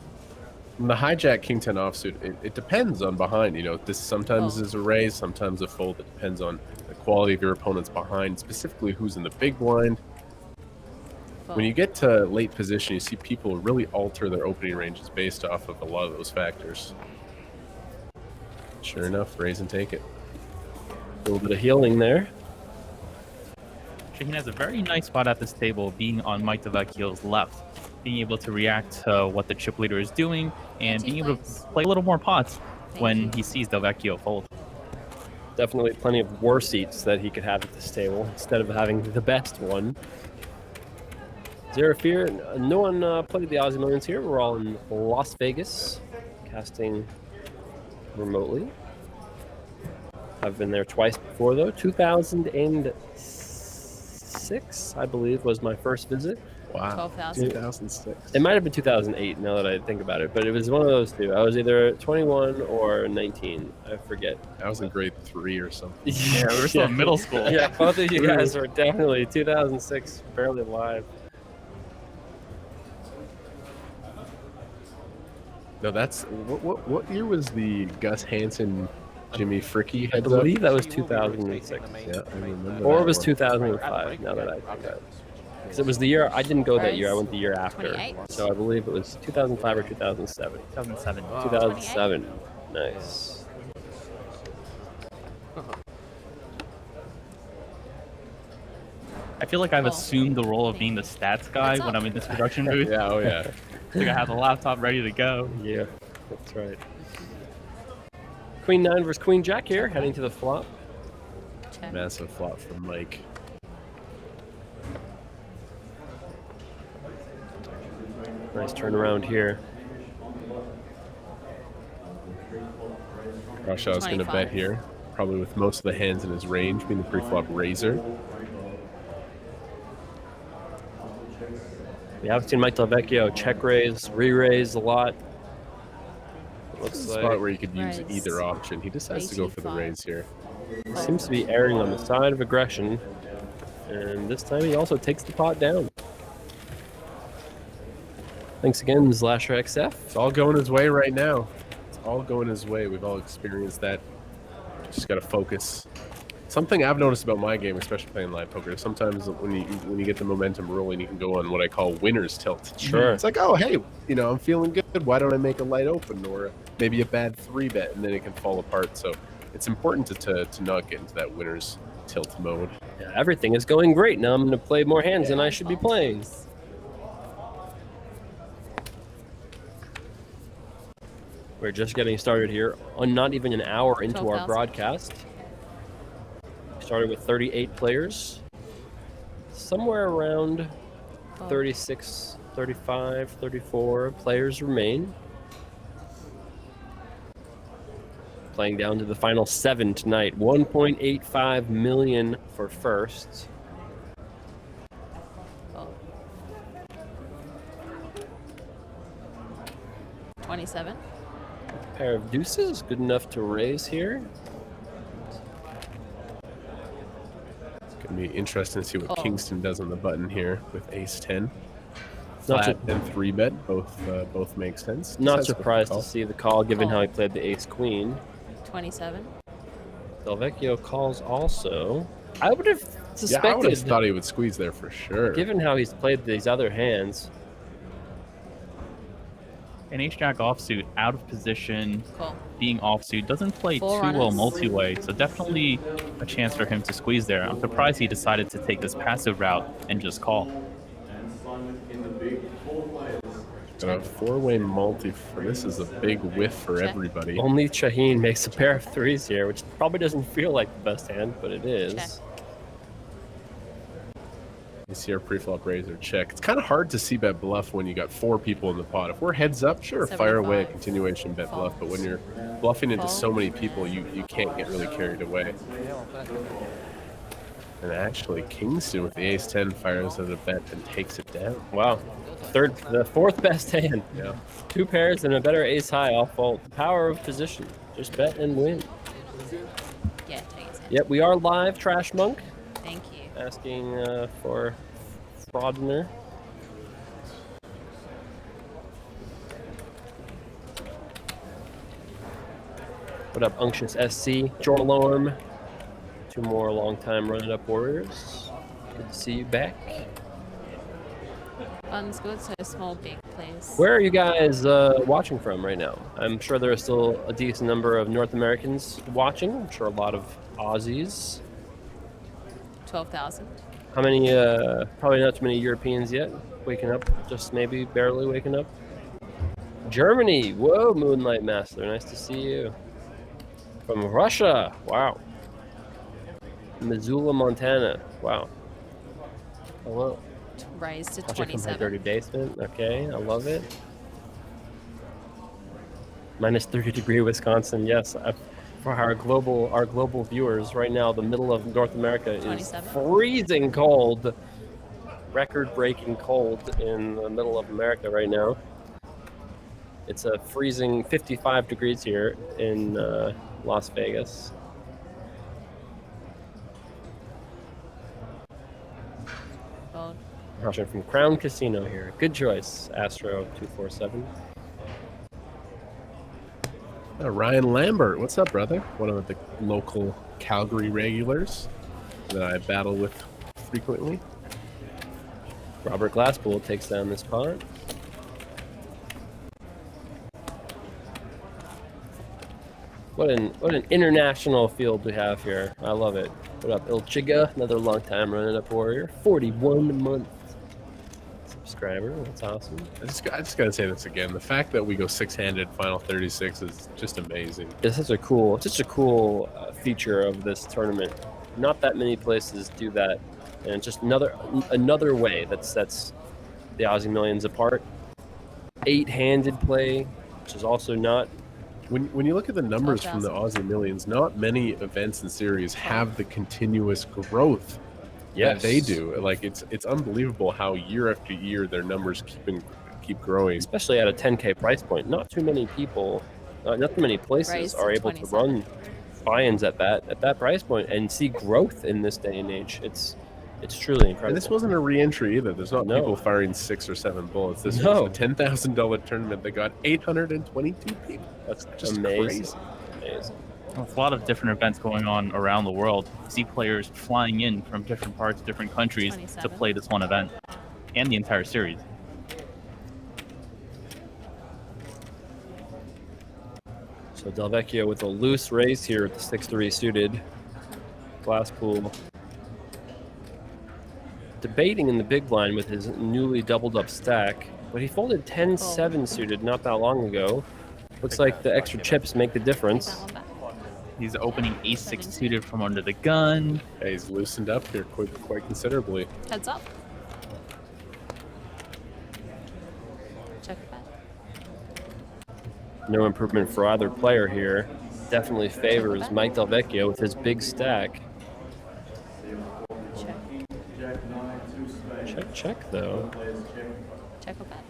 The hijack King 10 offsuit, it depends on behind. You know, this sometimes is a raise, sometimes a fold. It depends on the quality of your opponent's behind, specifically who's in the big blind. Fold. When you get to late position, you see people really alter their opening ranges based off of a lot of those factors. Sure enough, raise and take it. A little bit of healing there. Shaheen has a very nice spot at this table, being on Mike DeVecchio's left, being able to react to what the chip leader is doing, and being able to play a little more pots when he sees DeVecchio fold. Definitely plenty of war seats that he could have at this table instead of having the best one. Zero Fear. No one played the Aussie Millions here. We're all in Las Vegas, casting remotely. I've been there twice before, though. 2006, I believe, was my first visit. Wow. 12,000. 2006. It might have been 2008, now that I think about it, but it was one of those two. I was either 21 or 19. I forget. I was in grade 3 or something. Yeah, we were still in middle school. Yeah, both of you guys were definitely 2006, barely alive. No, that's what year was the Gus Hansen, Jimmy Fricky I heads up? believe that was 2006. Yeah, I remember. Or that it was one. 2005, now that I think about it. Because it was the year, I didn't go that year, I went the year after. 28. So I believe it was 2005 or 2007. 2007. 2007. Nice. I feel like I've Cool. assumed the role of being the stats guy What's when up? I'm in this production booth. Yeah, oh yeah. Like I have the laptop ready to go. Yeah, that's right. Queen 9 versus Queen Jack here, heading to the flop. Check. Massive flop from Mike. Nice turnaround here. Rashaw's going to 25. bet here, probably with most of the hands in his range, being the pre-flop razor. We haven't seen Mike Delvecchio check raise, re-raise a lot. It looks This is a like spot where you could use Raise. either option. He decides to go for the 85. raise here. he seems to be erring on the side of aggression. And this time he also takes the pot down. Thanks again, Slasher XF. It's all going his way right now. It's all going his way. We've all experienced that. Just got to focus. Something I've noticed about my game, especially playing live poker, sometimes when you get the momentum rolling, you can go on what I call winner's tilt. Sure. It's like, oh, hey, I'm feeling good. Why don't I make a light open or maybe a bad 3-bet, and then it can fall apart. So it's important to not get into that winner's tilt mode. Yeah, everything is going great. Now I'm going to play more hands than I should be playing. We're just getting started here. Not even an hour into our 12,000. broadcast. Started with 38 players. Somewhere around 36, 35, 34 players remain. Playing down to the final 7 tonight. 1.85 million for first. Oh. 27. Pair of deuces, good enough to raise here. It's going to be interesting to see what Oh. Kingston does on the button here with ace-10. Not Flat su- and 3-bet, both make sense. Not Decides to surprised call. to see the call, given how Call. he played the ace-queen. 27. Delvecchio calls also. I would have Yeah, suspected, I would have thought he would squeeze there for sure. given how he's played these other hands. An ace-jack offsuit, out of position, Cool. being offsuit, doesn't play Full too well runners. multi-way, so definitely a chance for him to squeeze there. I'm surprised he decided to take this passive route and just call. Got a 4-way multi. This is a big whiff for Check. everybody. Only Shaheen makes a pair of threes here, which probably doesn't feel like the best hand, but it is. Check. You see our pre-flop razor check. It's kind of hard to see bet bluff when you got 4 people in the pot. If we're heads up, sure, fire away a 75. continuation bet bluff. But when you're bluffing into so many people, you can't get really carried away. And actually, Kingston with the ace-10 fires at a bet and takes it down. Wow. The fourth best hand. Yeah. 2 pairs and a better ace high off fault. The power of position. Just bet and win. Yeah, take it. Yep, we are live, Trash Monk. Thank you. Asking for Fraudner. What up, Unctuous SC? Jorlorm. 2 more long-time run-it-up warriors. Good to see you back. Fun's good, so small, big, please. Where are you guys watching from right now? I'm sure there are still a decent number of North Americans watching. I'm sure a lot of Aussies. 12,000. How many, probably not too many Europeans yet. Waking up, just maybe barely waking up. Germany, whoa, Moonlight Master, nice to see you. From Russia, wow. Missoula, Montana, wow. Hello. Raised to Watching from my 27. dirty basement, okay, I love it. Minus 30 degree Wisconsin, yes. For our global viewers, right now the middle of North America is 27. freezing cold, record-breaking cold in the middle of America right now. It's a freezing 55 degrees here in Las Vegas. Well, Watching from Crown Casino here. Good choice, Astro 247. Ryan Lambert, what's up, brother? One of the local Calgary regulars that I battle with frequently. Robert Glasspool takes down this pot. What an international field we have here. I love it. What up, Ilchiga? Another long time running up warrior. 41 month subscriber. That's awesome. I just gotta say this again. The fact that we go 6-handed final 36 is just amazing. It's such a cool feature of this tournament. Not that many places do that, and just another way that sets the Aussie Millions apart. 8-handed play, which is also not. When you look at the numbers from the Aussie Millions, not many events and series have the continuous growth that they do. Like it's unbelievable how year after year their numbers keep growing. Especially at a 10K price point, not too many people, not too many places are able to run buy-ins at that price point and see growth in this day and age. It's truly incredible. And this wasn't a re-entry either. There's not people firing 6 or 7 bullets. This was a $10,000 tournament that got 822 people. That's just amazing. Amazing. Well, a lot of different events going on around the world. You see players flying in from different parts, different countries 27. to play this one event and the entire series. So Delvecchio with a loose raise here with the 6-3 suited. Glasspool debating in the big blind with his newly doubled up stack, but he folded 10-7 suited not that long ago. Looks like the extra chips make the difference. He's opening ace-6 suited from under the gun. Yeah, he's loosened up here quite considerably. Heads up. Check bet. No improvement for either player here. Definitely favors Mike Delvecchio with his big stack. Check though. Check bet.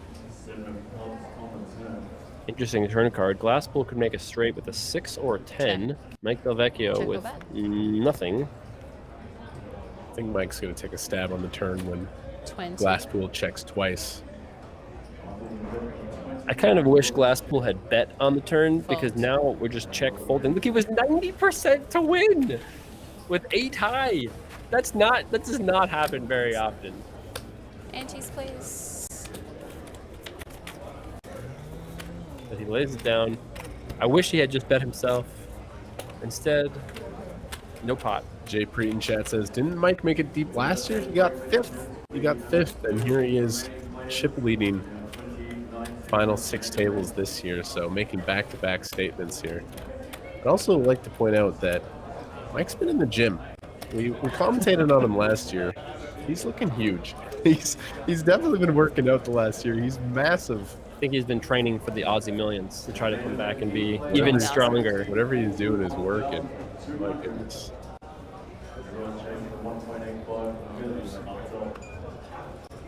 Interesting turn card. Glasspool could make a straight with a 6 or a 10. Check. Mike Delvecchio Check with nothing. I think Mike's going to take a stab on the turn when 20. Glasspool checks twice. I kind of wish Glasspool had bet on the turn because now we're just check folding. Look, he was 90% to win with 8 high. That does not happen very often. Antes, please. But he lays it down. I wish he had just bet himself. Instead, no pot. Jay Preet in chat says, didn't Mike make it deep last year? He got 5th. And here he is chip leading final 6 tables this year, so making back-to-back statements here. I'd also like to point out that Mike's been in the gym. We commentated on him last year. He's looking huge. He's definitely been working out the last year. He's massive. I think he's been training for the Aussie Millions to try to come back and be even stronger. Whatever he's doing is working. My goodness.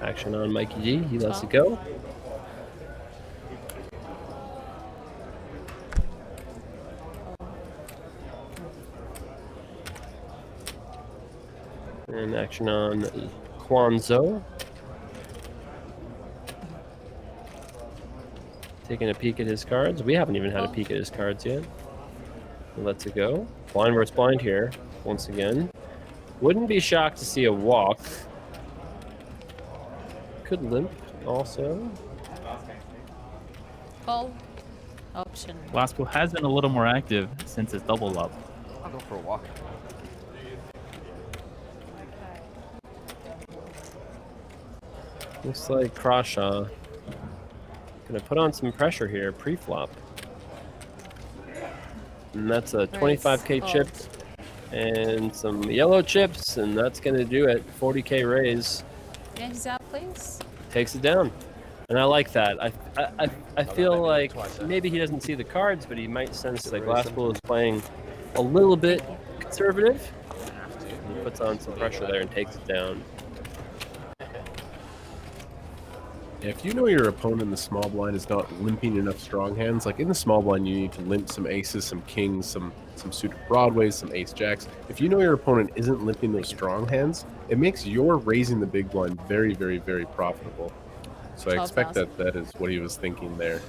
Action on Mikey G. He lets it go. And action on Kwanzo. Taking a peek at his cards. We haven't even had a peek at his cards yet. He lets it go. Blind versus blind here, once again. Wouldn't be shocked to see a walk. Could limp also. Call. Option. Glasspool has been a little more active since his double up. I'll go for a walk. Looks like Crawshaw gonna put on some pressure here, pre-flop. And that's a 25K chip and some yellow chips, and that's gonna do it. 40K raise. Yeah, he's out, please. Takes it down. And I like that. I feel like maybe he doesn't see the cards, but he might sense that Glasspool is playing a little bit conservative. He puts on some pressure there and takes it down. If you know your opponent in the small blind is not limping enough strong hands, like in the small blind, you need to limp some aces, some kings, some suited broadways, some ace jacks. If you know your opponent isn't limping those strong hands, it makes your raising the big blind very, very, very profitable. So I expect that is what he was thinking there.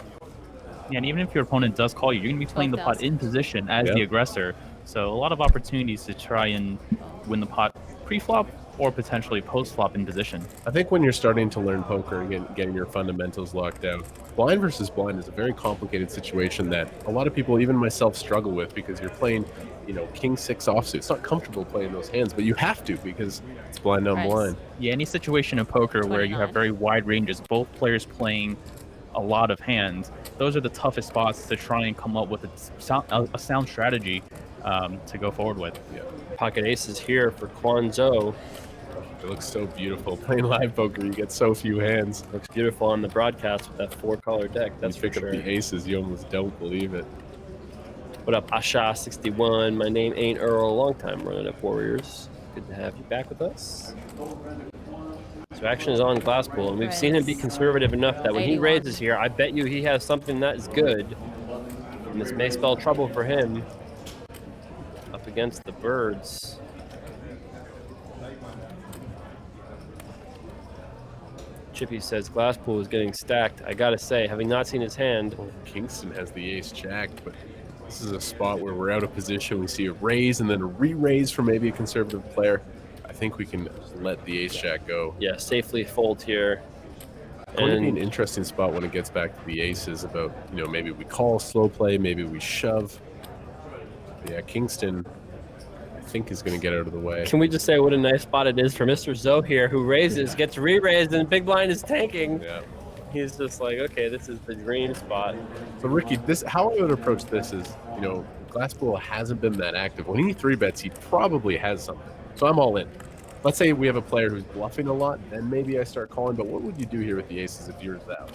Yeah, and even if your opponent does call you, you're going to be playing the pot in position as the aggressor. So a lot of opportunities to try and win the pot pre-flop or potentially post-flop in position. I think when you're starting to learn poker and getting your fundamentals locked down, blind versus blind is a very complicated situation that a lot of people, even myself, struggle with because you're playing, king six offsuit. It's not comfortable playing those hands, but you have to because it's blind on blind. Yeah, any situation in poker where you have very wide ranges, both players playing a lot of hands, those are the toughest spots to try and come up with a sound strategy to go forward with. Yeah. Pocket aces here for Quan Zhou. It looks so beautiful. Playing live poker, you get so few hands. Looks beautiful on the broadcast with that 4-color deck. That's for sure. Pick up the aces, you almost don't believe it. What up, Asha61? My name ain't Earl. Long time running up Warriors. Good to have you back with us. So action is on Glasspool, and we've seen him be conservative enough that when he raises here, I bet you he has something that is good. And this may spell trouble for him up against the birds. Chippy says Glasspool is getting stacked. I gotta say, having not seen his hand, Kingston has the ace jack, but this is a spot where we're out of position. We see a raise and then a re-raise from maybe a conservative player. I think we can let the ace jack go. Yeah, safely fold here. It's going to be an interesting spot when it gets back to the aces about, maybe we call slow play, maybe we shove. But yeah, Kingston, I think, is going to get out of the way. Can we just say what a nice spot it is for Mr. Zoe here, who raises, gets re-raised, and big blind is tanking. Yeah. He's just like, okay, this is the dream spot. So Ricky, how I would approach this is, Glasspool hasn't been that active. When he 3-bets, he probably has something. So I'm all in. Let's say we have a player who's bluffing a lot, then maybe I start calling. But what would you do here with the aces if yours out?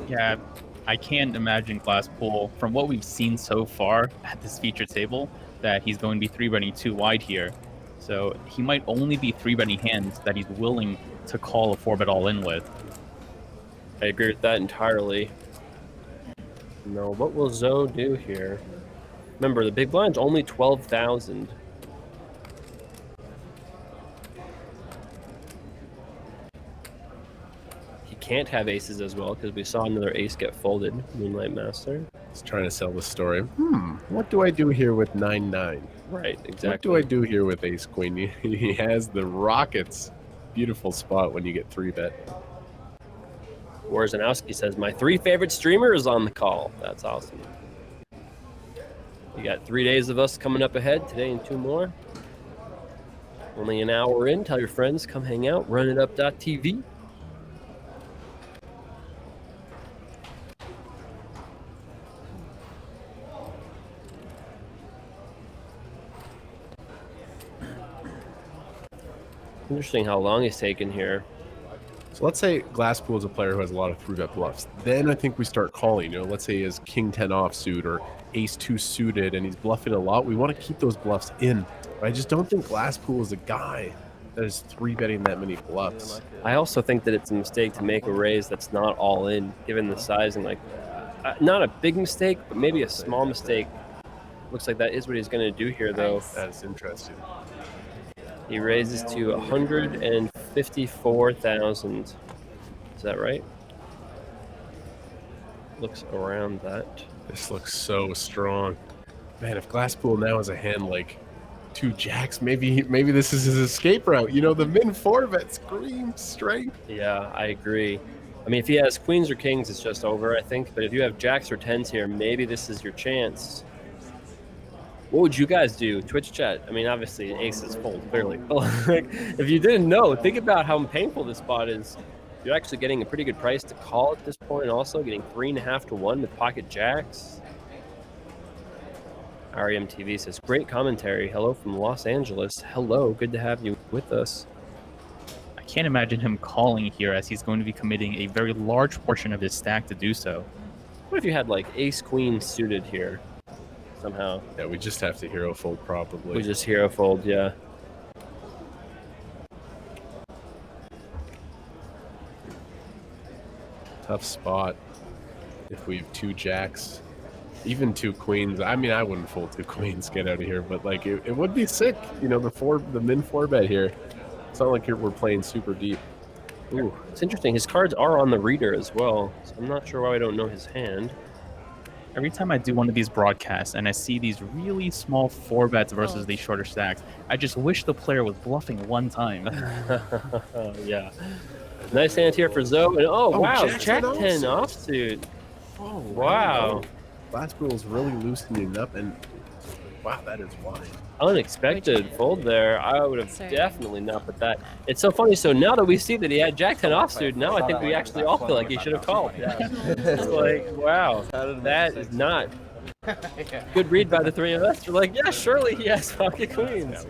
Yeah, I can't imagine Glasspool, from what we've seen so far at this feature table, that he's going to be 3-betting too wide here. So he might only be 3-betting hands that he's willing to call a 4-bet all-in with. I agree with that entirely. No, what will Zoe do here? Remember, the big blind's only 12,000. He can't have aces as well because we saw another ace get folded. Moonlight Master. He's trying to sell the story. What do I do here with 9-9? Right, exactly. What do I do here with ace queen? He has the rockets. Beautiful spot when you get 3-bet. Warzanowski says, my 3 favorite streamers on the call. That's awesome. You got 3 days of us coming up ahead, today and 2 more. Only an hour in. Tell your friends, come hang out. Runitup.tv. Interesting how long he's taken here. So let's say Glasspool is a player who has a lot of 3-bet bluffs. Then I think we start calling. Let's say he has king 10 offsuit or ace 2 suited and he's bluffing a lot. We want to keep those bluffs in. But I just don't think Glasspool is a guy that is 3-betting that many bluffs. I also think that it's a mistake to make a raise that's not all in, given the size and not a big mistake, but maybe a small mistake. Looks like that is what he's going to do here, though. That is interesting. He raises to 154,000. Is that right? Looks around that. This looks so strong. Man, if Glasspool now has a hand like 2 jacks, maybe this is his escape route. The min 4-bet screams strength. Yeah, I agree. I mean, if he has queens or kings, it's just over, I think. But if you have jacks or 10s here, maybe this is your chance. What would you guys do? Twitch chat. I mean, obviously, aces fold, clearly. If you didn't know, think about how painful this spot is. You're actually getting a pretty good price to call at this point, also getting 3.5 to 1 with pocket jacks. REM TV says, great commentary. Hello from Los Angeles. Hello, good to have you with us. I can't imagine him calling here as he's going to be committing a very large portion of his stack to do so. What if you had like ace queen suited here? somehow. Yeah, we just have to hero fold probably. We just hero fold, yeah. Tough spot if we have 2 jacks, even 2 queens. I mean, I wouldn't fold 2 queens, get out of here, but like it would be sick, you know, the min 4 bet here. It's not like we're playing super deep. Ooh, it's interesting. His cards are on the reader as well, so I'm not sure why we don't know his hand. Every time I do one of these broadcasts and I see these really small 4 bets versus these shorter stacks, I just wish the player was bluffing one time. Yeah. Nice hand here for Zoe. And wow, Jack 10 offsuit. Oh, wow. Glasspool's really loosening up, and wow, that is wide. Unexpected fold there. I would have definitely not put that. It's so funny. So now that we see that he had Jack 10 offsuit, now I think we actually all feel like he should have called. It's like, wow, that is not good read by the 3 of us. We're like, yeah, surely he has pocket queens.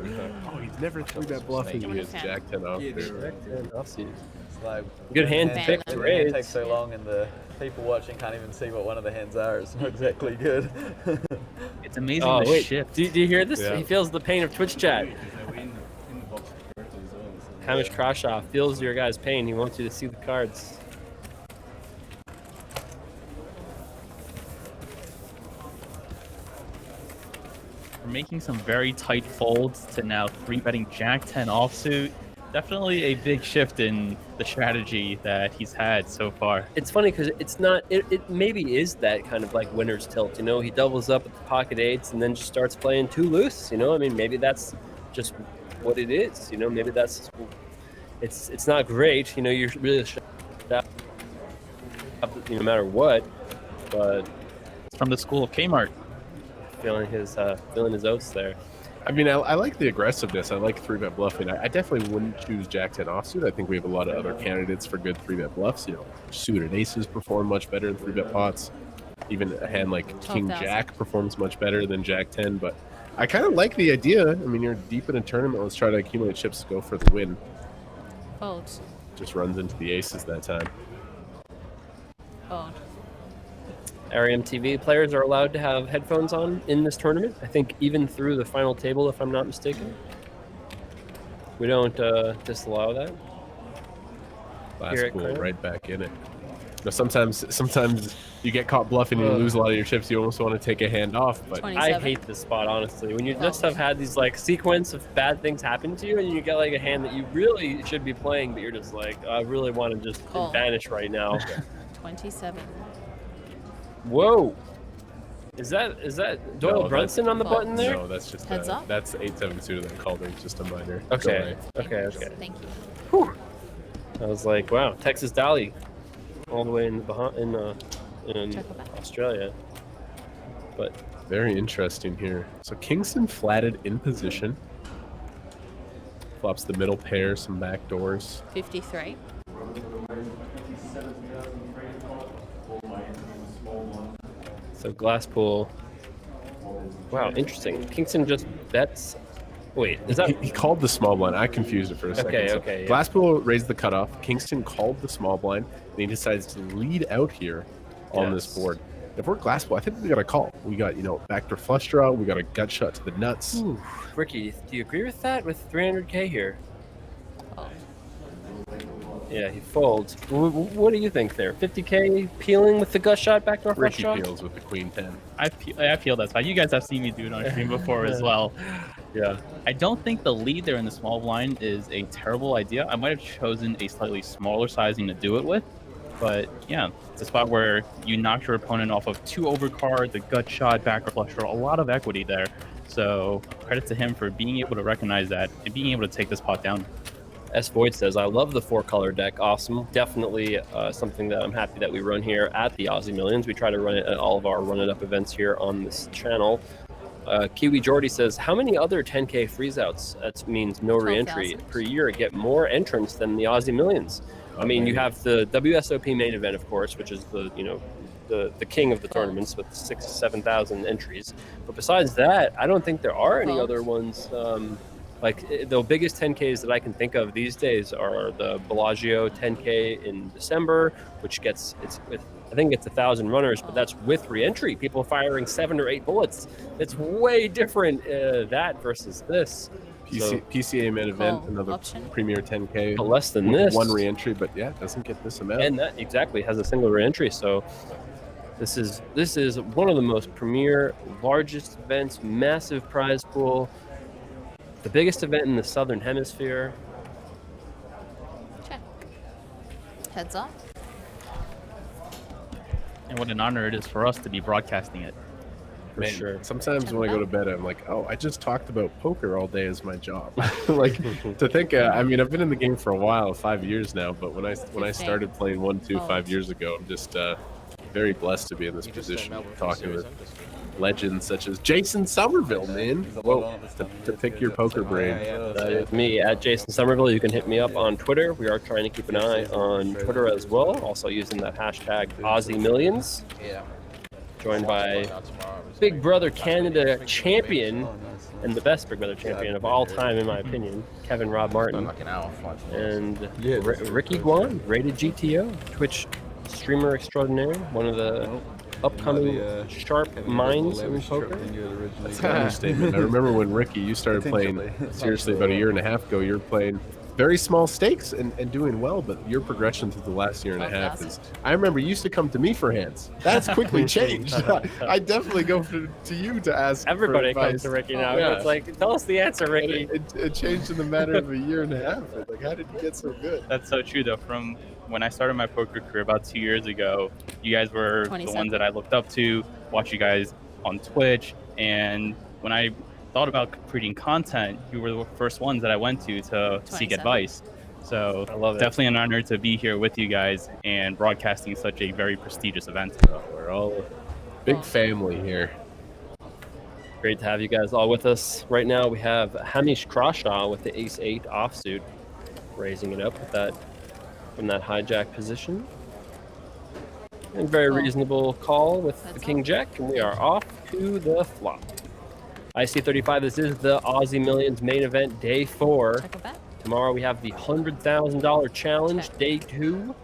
Oh, he's never threw that bluffing. He has Jack 10 offsuit. Jack 10 offsuit. Like, Good hand pick to raise. It takes so long, and the people watching can't even see what one of the hands are. It's not exactly good. It's amazing the shift. Do you hear this? Yeah. He feels the pain of Twitch chat. Hamish Krashoff feels your guys' pain. He wants you to see the cards. We're making some very tight folds to now 3-betting Jack 10 offsuit. Definitely a big shift in the strategy that he's had so far. It's funny because it's not. It maybe is that kind of like winner's tilt. You know, he doubles up at the pocket 8s and then just starts playing too loose. You know, I mean, maybe that's just what it is. You know, maybe that's. It's not great. You know, you're really that. No matter what, but it's from the school of Kmart. Feeling his oats there. I mean, I like the aggressiveness. I like 3-bet bluffing. I definitely wouldn't choose Jack 10 offsuit. I think we have a lot of other candidates for good 3-bet bluffs. You know, suited aces perform much better in 3-bet pots. Even a hand like King Jack performs much better than Jack 10. But I kind of like the idea. I mean, you're deep in a tournament. Let's try to accumulate chips to go for the win. Fold. Just runs into the aces that time. Fold. Arium TV players are allowed to have headphones on in this tournament. I think even through the final table, if I'm not mistaken. We don't disallow that. Last pool, right back in it. Now, sometimes you get caught bluffing and you lose a lot of your chips. You almost want to take a hand off, but 27. I hate this spot, honestly. When you just have had these like sequence of bad things happen to you, and you get like a hand that you really should be playing, but you're just like, I really want to just vanish right now. 27. Whoa! Is that Doyle Brunson on the button there? No, that's just Heads up. That's 8-7 suited that called. It's just a minor. Okay. Okay. Thank you. Whew. I was like, wow, Texas Dolly, all the way in Australia. But very interesting here. So Kingston flatted in position. Flops the middle pair, some back doors. 53. So Glasspool. Wow, interesting. Kingston just bets. Wait, is that he called the small blind? I confused it for a second. Okay, So okay. Glasspool raised the cutoff. Kingston called the small blind, and he decides to lead out here on this board. If we're Glasspool, I think we got a call. We got backdoor flush draw. We got a gut shot to the nuts. Ooh, Ricky, do you agree with that? With 300K here. Yeah, he folds. What do you think there? 50K peeling with the gut shot, backdoor flush Ricky draw? peels with the queen 10. I feel that's fine. You guys have seen me do it on stream before as well. Yeah. I don't think the lead there in the small blind is a terrible idea. I might have chosen a slightly smaller sizing to do it with. But yeah, it's a spot where you knock your opponent off of 2 overcard, the gut shot, backdoor flush draw, a lot of equity there. So credit to him for being able to recognize that and being able to take this pot down. S. Void says, I love the 4-color deck. Awesome. Definitely something that I'm happy that we run here at the Aussie Millions. We try to run it at all of our Run It Up events here on this channel. Kiwi Jordy says, how many other 10K freeze-outs, that means no re-entry, per year get more entrants than the Aussie Millions? I mean, you have the WSOP main event, of course, which is the king of the tournaments with 6,000-7,000 entries. But besides that, I don't think there are any other ones. Like the biggest 10Ks that I can think of these days are the Bellagio 10K in December, which gets it's with I think it's 1,000 runners, but that's with re-entry. People firing 7 or 8 bullets. It's way different, that versus this. PCA main event, another Premier 10K. But less than this. 1 re-entry, but yeah, it doesn't get this amount. And that exactly has a single re-entry. So this is one of the most premier, largest events, massive prize pool, the biggest event in the Southern Hemisphere. Check. Heads up. And what an honor it is for us to be broadcasting it. For sure. Sometimes when I go to bed, I'm like, oh, I just talked about poker all day as my job. Like, to think, I mean, I've been in the game for a while, 5 years now, but when I started playing 1-2 5 years ago, I'm just very blessed to be in this position, talking with legends such as Jason Somerville, man. Whoa, to pick your poker brain. That is me at Jason Somerville. You can hit me up on Twitter. We are trying to keep an eye on Twitter as well, also using that hashtag Aussie Millions. Yeah. Joined by Big Brother Canada champion and the best Big Brother champion of all time, in my opinion, Kevin Rob Martin. And Ricky Guan, rated GTO, Twitch streamer extraordinaire, one of the upcoming sharp minds in poker. That's an understatement. I remember when Ricky, you started playing seriously about a year and a half ago. You were playing very small stakes and doing well, but your progression through the last year and a half is. I remember you used to come to me for hands. That's quickly changed. I definitely go to you to ask. Everybody for advice. comes to Ricky now. Yeah. It's like, tell us the answer, Ricky. It changed in the matter of a year and a half. Like, how did you get so good? That's so true, though. From when I started my poker career about 2 years ago, you guys were the ones that I looked up to, watch you guys on Twitch, and when I thought about creating content, you were the first ones that I went to seek advice. So I love it. Definitely an honor to be here with you guys and broadcasting such a very prestigious event. We're all a big family here. Great to have you guys all with us. Right now we have Hamish Crawshaw with the ace-8 offsuit, raising it up with that from that hijack position. And very reasonable call with the king jack, and we are off to the flop. IC35, this is the Aussie Millions main event, day 4. Tomorrow we have the $100,000 challenge, day 2.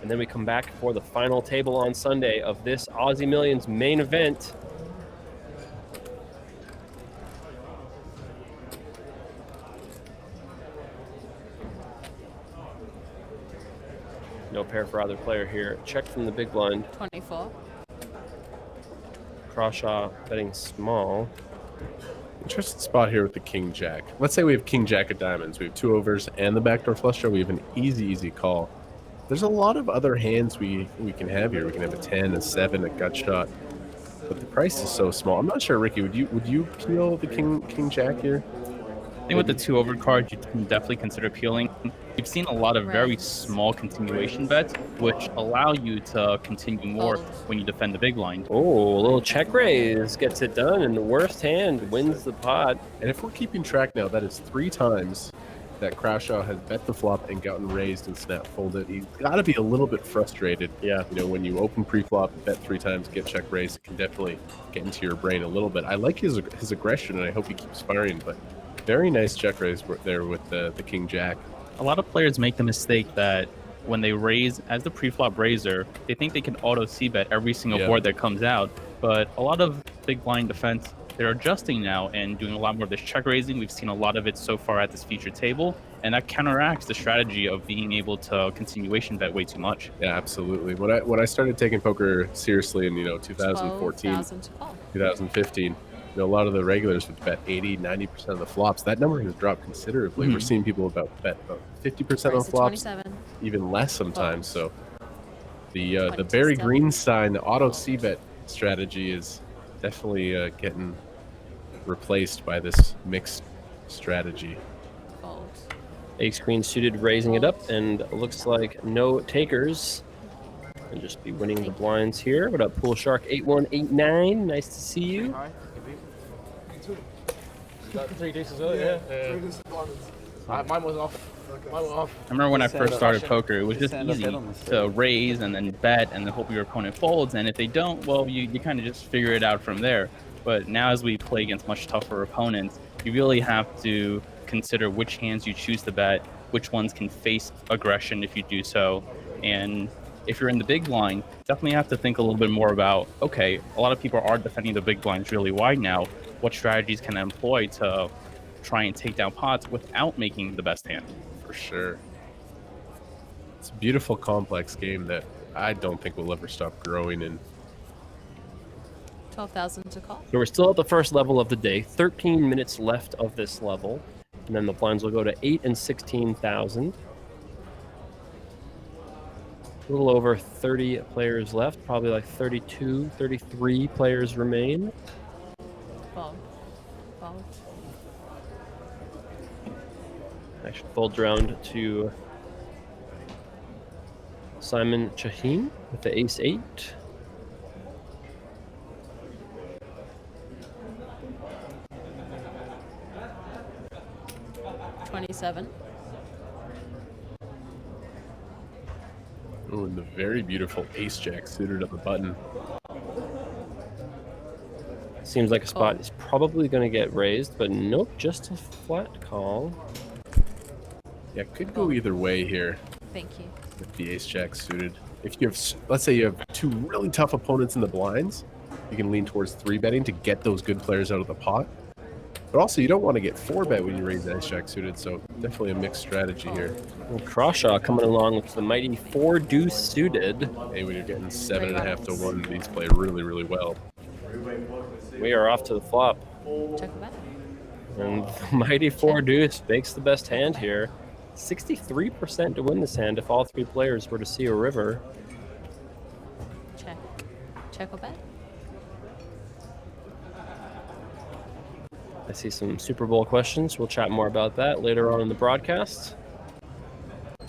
And then we come back for the final table on Sunday of this Aussie Millions main event. No pair for either player here. Check from the big blind. 24. Crawshaw betting small. Interesting spot here with the king jack. Let's say we have king jack of diamonds. We have 2 overs and the backdoor flush draw. We have an easy call. There's a lot of other hands we can have here. We can have a 10, a 7, a gut shot. But the price is so small. I'm not sure, Ricky, would you peel the king jack here? I think with the 2 over card, you can definitely consider peeling. We've seen a lot of very small continuation bets, which allow you to continue more when you defend the big line. Oh, a little check raise gets it done, and the worst hand wins the pot. And if we're keeping track now, that is 3 times that Crawshaw has bet the flop and gotten raised and snap folded. He's got to be a little bit frustrated. Yeah. You know, when you open pre-flop, bet 3 times, get check raised, it can definitely get into your brain a little bit. I like his aggression, and I hope he keeps firing, but very nice check raise there with the king jack. A lot of players make the mistake that when they raise as the pre-flop raiser, they think they can auto c-bet every single board that comes out. But a lot of big blind defense, they're adjusting now and doing a lot more of this check raising. We've seen a lot of it so far at this featured table, and that counteracts the strategy of being able to continuation bet way too much. Yeah, absolutely. When I started taking poker seriously in 2014, 2015. A lot of the regulars would bet 80-90% of the flops. That number has dropped considerably. We're seeing people bet about 50% on flops, even less sometimes. So the Barry Greenstein auto c-bet strategy is definitely getting replaced by this mixed strategy. Ace queen suited, raising it up, and it looks like no takers. And just be winning the blinds here. What up, Pool Shark 8189? Nice to see you. Got 3 deuces earlier, yeah. Mine was off. Mine was off. I remember when I first started poker, it was just easy to raise and then bet and then hope your opponent folds. And if they don't, well, you kind of just figure it out from there. But now as we play against much tougher opponents, you really have to consider which hands you choose to bet, which ones can face aggression if you do so. And if you're in the big blind, definitely have to think a little bit more about, okay, a lot of people are defending the big blinds really wide now. What strategies can I employ to try and take down pots without making the best hand? For sure. It's a beautiful, complex game that I don't think will ever stop growing in. 12,000 to call. So we're still at the first level of the day. 13 minutes left of this level. And then the blinds will go to 8 and 16,000. A little over 30 players left. Probably like 32, 33 players remain. Fold. Fold. I should fold around to Simon Chahim with the ace-8. $27. Oh, and the very beautiful ace-jack suited at the button. Seems like a spot is probably going to get raised, but nope, just a flat call. Yeah, could go either way here. Thank you. With the ace-jack suited. If you have, let's say you have two really tough opponents in the blinds, you can lean towards 3-betting to get those good players out of the pot. But also, you don't want to get 4-bet when you raise ace-jack suited, so definitely a mixed strategy here. And Crawshaw coming along with the mighty 4-deuce suited. Hey, when you're getting 7.5 to 1, these play really, really well. We are off to the flop. Check it back. And the mighty 4-deuce makes the best hand here. 63% to win this hand if all three players were to see a river. Check. Check or bet. I see some Super Bowl questions. We'll chat more about that later on in the broadcast.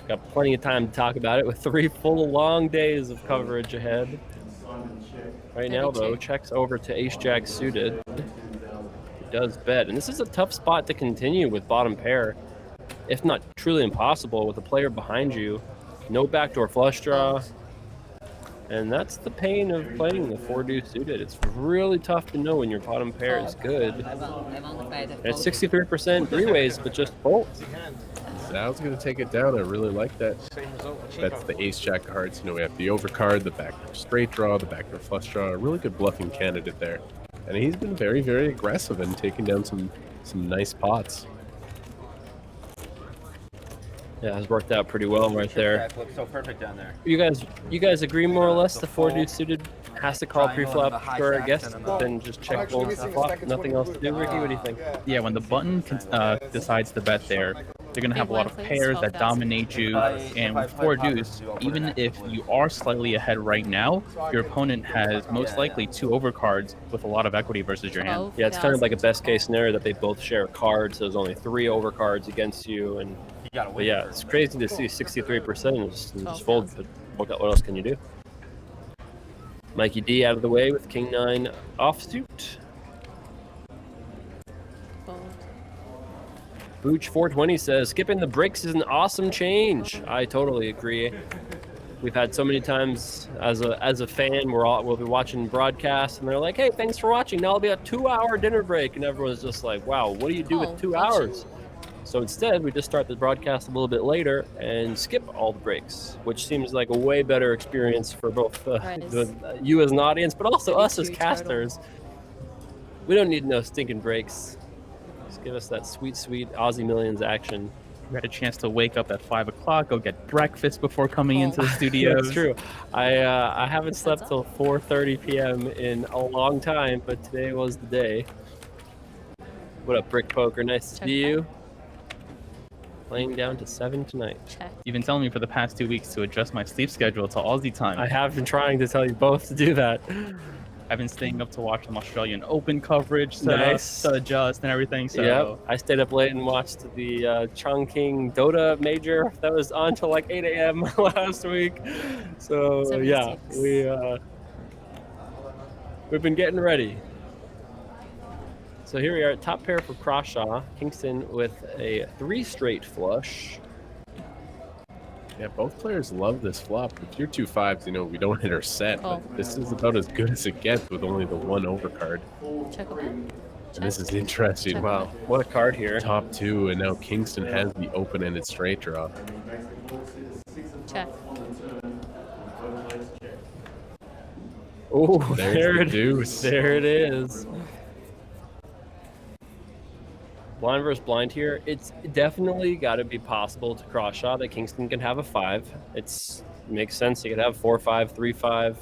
Got plenty of time to talk about it with 3 full long days of coverage ahead. Right now, though, checks over to ace-jack suited. He does bet, and this is a tough spot to continue with bottom pair, if not truly impossible, with a player behind you. No backdoor flush draw. And that's the pain of playing the 4-deuce suited. It's really tough to know when your bottom pair is good. And it's 63% three-ways, but just folds. Zhao's going to take it down. I really like that. That's the ace-jack cards. You know, we have the overcard, the backdoor straight draw, the backdoor flush draw. A really good bluffing candidate there. And he's been very, very aggressive in taking down some nice pots. Yeah, it's worked out pretty well right there. Looks so perfect down there. You guys agree more or less the 4-deuce suited has to call pre-flop sure, I guess, then just check fold flop. Nothing else to do, Ricky? What do you think? Yeah, when the button decides to bet there, they're going to have a lot of pairs that dominate you. And with 4-deuce, even if you are slightly ahead right now, your opponent has most likely 2 overcards with a lot of equity versus your hand. Yeah, it's kind of like a best case scenario that they both share a card, so there's only 3 overcards against you. And but yeah, it's crazy to see 63% and just fold, but what else can you do? Mikey D out of the way with King 9 offsuit. Booch 420 says, skipping the bricks is an awesome change. I totally agree. We've had so many times as a fan, we'll be watching broadcasts and they're like, hey, thanks for watching. Now it'll be a 2-hour dinner break. And everyone's just like, wow, what do you do with 2 hours? So instead, we just start the broadcast a little bit later and skip all the breaks, which seems like a way better experience for both you as an audience, but also us as casters. We don't need no stinking breaks. Just give us that sweet, sweet Aussie Millions action. You had a chance to wake up at 5 o'clock, go get breakfast before coming into the studio. That's true. I haven't slept till 4:30 p.m. in a long time, but today was the day. What up, Brick Poker? Nice to see you. Playing down to 7 tonight. You've been telling me for the past 2 weeks to adjust my sleep schedule to Aussie time. I have been trying to tell you both to do that. I've been staying up to watch some Australian Open coverage to adjust and everything. So yeah, I stayed up late and watched the Chongqing Dota Major that was on till like 8 a.m. last week. So yeah, we've been getting ready. So here we are at top pair for Crawshaw. Kingston with a 3 straight flush. Yeah, both players love this flop. With your 2 5s, you know, we don't hit our set, but this is about as good as it gets with only the 1 overcard. And this is interesting. Wow, what a card here. Top 2, and now Kingston has the open-ended straight draw. Check. Oh, There's the deuce. There it is. Blind versus blind here. It's definitely got to be possible to cross shot that Kingston can have a 5. It makes sense. He could have 4-5, 3-5,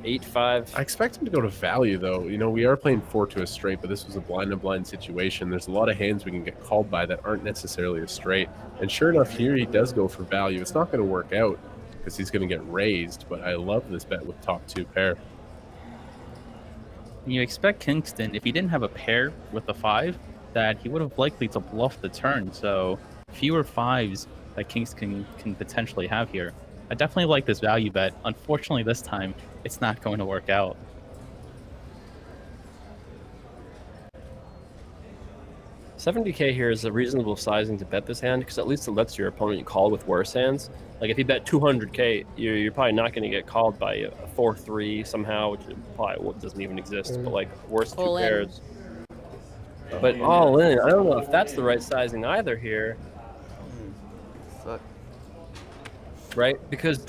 8-5. I expect him to go to value, though. We are playing 4 to a straight, but this was a blind-to-blind situation. There's a lot of hands we can get called by that aren't necessarily a straight. And sure enough, here he does go for value. It's not going to work out because he's going to get raised, but I love this bet with top 2 pair. You expect Kingston, if he didn't have a pair with the 5, that he would have likely to bluff the turn. So fewer 5s that Kingston can potentially have here. I definitely like this value bet. Unfortunately, this time, it's not going to work out. $70K here is a reasonable sizing to bet this hand because at least it lets your opponent call with worse hands. Like if you bet 200K, you're probably not going to get called by a 4-3 somehow, which probably doesn't even exist. But like worst 2 pairs. But all in, I don't know if that's the right sizing either here. Right? Because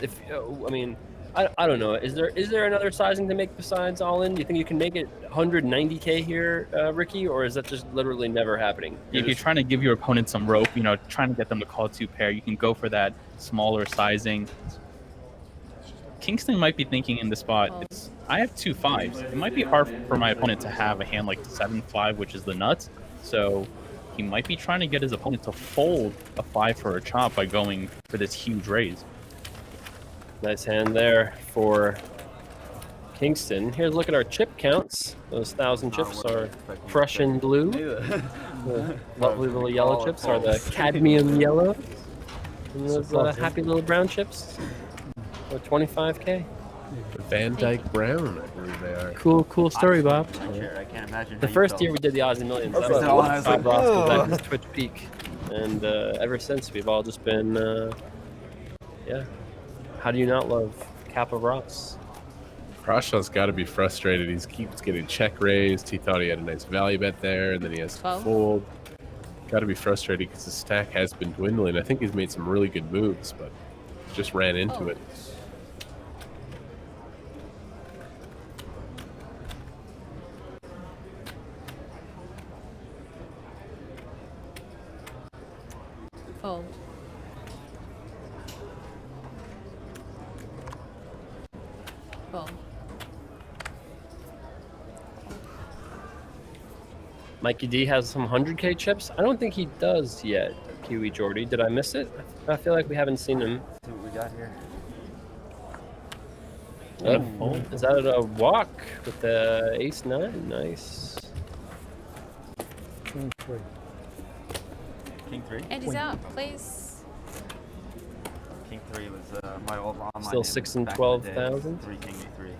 I don't know. Is there another sizing to make besides all in? Do you think you can make it 190K here, Ricky, or is that just literally never happening? If you're trying to give your opponent some rope, trying to get them to call 2 pair, you can go for that smaller sizing. Kingston might be thinking in the spot, I have 2 5s. It might be hard for my opponent to have a hand like 7-5, which is the nuts. So he might be trying to get his opponent to fold a 5 for a chop by going for this huge raise. Nice hand there for Kingston. Here's a look at our chip counts. Those 1,000 chips are Prussian blue. The lovely little yellow chips are the cadmium yellow. And those happy little brown chips are 25K. The Van Dyke Brown, I believe they are. Cool story, Bob. I can't imagine. The first year we did the Aussie Millions, that was Bob Ross at his Twitch peak. And ever since, we've all just been, how do you not love Kappa Ross? Krashaw's got to be frustrated. He keeps getting check raised. He thought he had a nice value bet there, and then he has to fold. Got to be frustrated because his stack has been dwindling. I think he's made some really good moves, but just ran into it. Fold. Fold. Mikey D has some 100K chips. I don't think he does yet, Kiwi Jordy. Did I miss it? I feel like we haven't seen him. See what we got here. Is that a walk with the ace-9? Nice. King 3. And he's out, please. King 3 was my old online. Still 6 and 12,000. 3 King E3.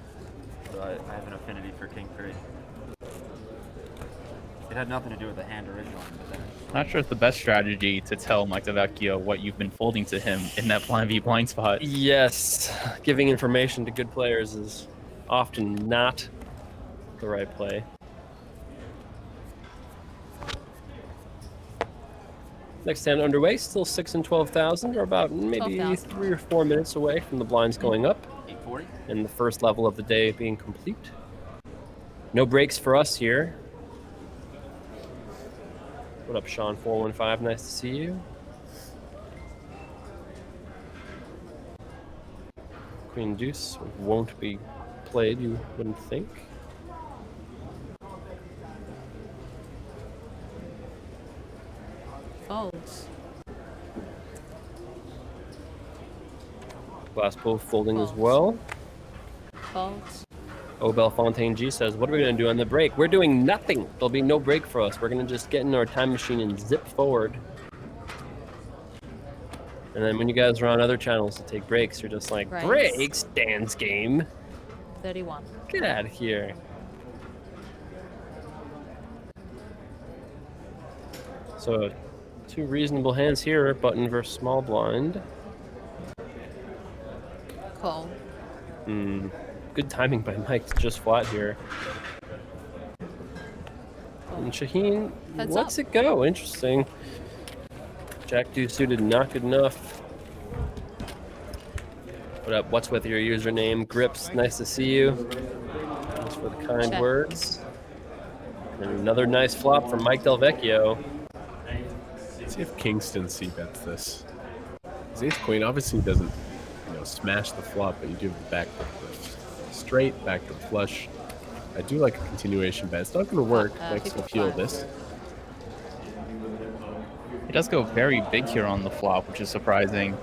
So I have an affinity for King 3. It had nothing to do with the hand originally, but then. Not sure it's the best strategy to tell Mike DeVecchio what you've been folding to him in that blind v blind spot. Yes, giving information to good players is often not the right play. Next hand underway, still 6 and 12,000. We're about maybe 12,000. 3 or 4 minutes away from the blinds going up 840. and the first level of the day being complete. No breaks for us here. What up, Sean 415? Nice to see you. Queen Deuce won't be played, you wouldn't think. Folds. Glass pull folding as well. Folds. Obel Fontaine G says, what are we going to do on the break? We're doing nothing. There'll be no break for us. We're going to just get in our time machine and zip forward. And then when you guys are on other channels to take breaks, you're just like, Right. breaks? Dan's game. 31. Get out of here. So, 2 reasonable hands here, button versus small blind. Call. Good timing by Mike to just flat here. And Shaheen Heads lets up. it go. Interesting. Jack deuce suited, not good enough. What up? What's with your username? Grips, nice to see you. Thanks for the kind Check. words. And another nice flop from Mike Del Vecchio. Let's see if Kingston c-bets this. His ace queen obviously doesn't, smash the flop, but you do have the backdoor straight, backdoor flush. I do like a continuation bet. It's not going to work. Mike's going to peel this. He does go very big here on the flop, which is surprising.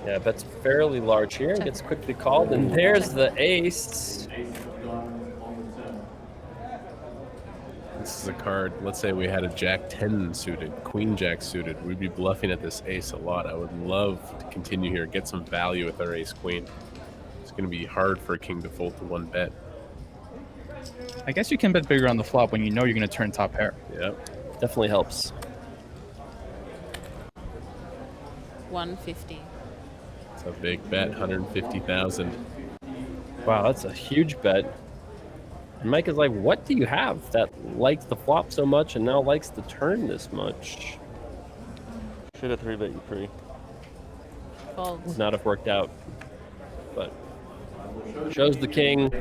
Yeah, bets fairly large here and gets quickly called. And there's the ace. This is a card, let's say we had a Jack 10 suited, Queen Jack suited. We'd be bluffing at this ace a lot. I would love to continue here, get some value with our ace queen. It's going to be hard for a king to fold to one bet. I guess you can bet bigger on the flop when you know you're going to turn top pair. Yep. Definitely helps. 150. It's a big bet, 150,000. Wow, that's a huge bet. And Mike is like, what do you have that likes the flop so much and now likes the turn this much? Should have 3-bet you pre. Fold. Would not have worked out. But shows the king.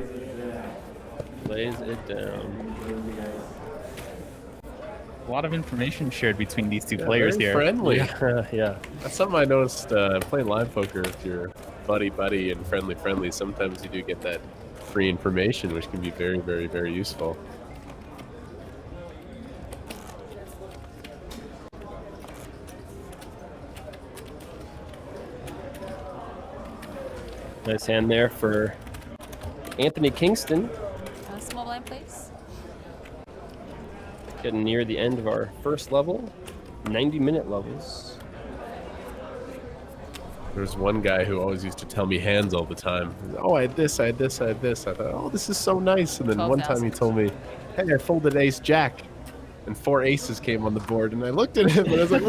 Lays it down. A lot of information shared between these two players very here. Friendly. Yeah. That's something I noticed playing live poker. If you're buddy and friendly, sometimes you do get that free information, which can be very, very, very useful. Nice hand there for Anthony Kingston. Small blind, please. Getting near the end of our first level, 90-minute levels. There's one guy who always used to tell me hands all the time. Oh, I had this, I had this, I had this. I thought, oh, this is so nice. And then one time he told me, hey, I folded ace jack. And 4 aces came on the board. And I looked at him and I was like,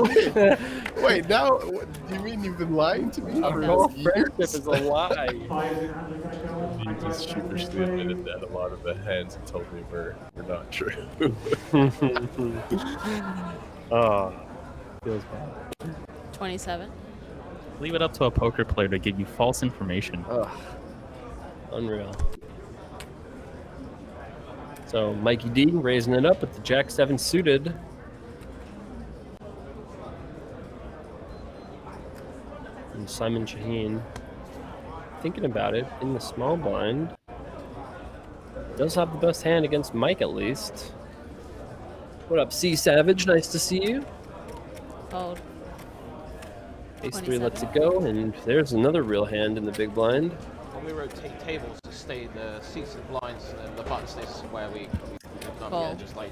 wait, now, do you mean you've been lying to me? Our whole friendship is a lie. He just sheepishly admitted that a lot of the hands he told me were not true. Oh, feels bad. 27. Leave it up to a poker player to give you false information. Ugh. Unreal. So Mikey D raising it up with the Jack 7 suited. And Simon Shaheen thinking about it in the small blind. Does have the best hand against Mike at least. What up, C Savage? Nice to see you. Fold. Ace 3 lets it go, and there's another real hand in the big blind. When we rotate tables to stay the seats and blinds, and the button stays where we've done. Fold. Yeah, just like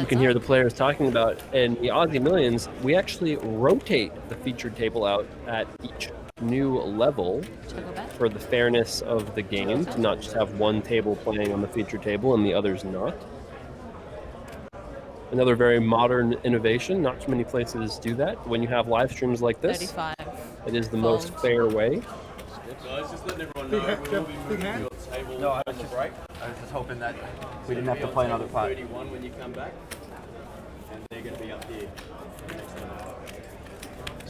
You can hear the players talking about, in the Aussie Millions, we actually rotate the featured table out at each new level for the fairness of the game, to not just have one table playing on the featured table and the others not. Another very modern innovation. Not too many places do that. When you have live streams like this, 35. it is the most fair way. Guys, just letting everyone know we'll be moving your table No, I on was the just- break. I was just hoping that So we didn't you'll have to be play on another table pot. 31 when you come back, and they're going to be up here.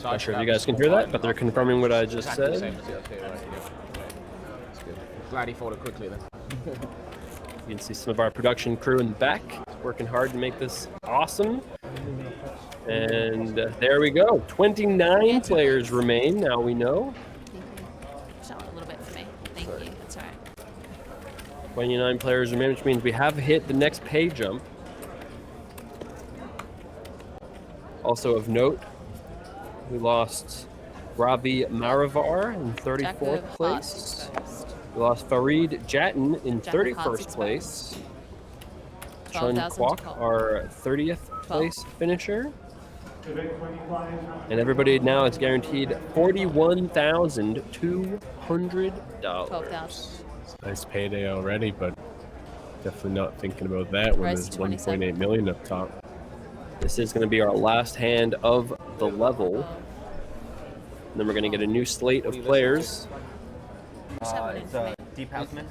Not sure if you guys can hear that, but they're confirming what I just said. Glad he folded quickly then. You can see some of our production crew in the back working hard to make this awesome. And there we go. 29 players remain, now we know. Just a little bit for me. Thank you. That's all right. 29 players remain, which means we have hit the next pay jump. Also of note, we lost Ravi Maravar in 34th place. We lost Farid Jatin in 31st place. Chun 12,000 Kwok, to call. our 30th place finisher. And everybody now is guaranteed $41,200. 12,000. Nice payday already, but definitely not thinking about that when Rise there's to 27. 1.8 million up top. This is going to be our last hand of the level. And then we're going to get a new slate of players. It's Deep Houseman.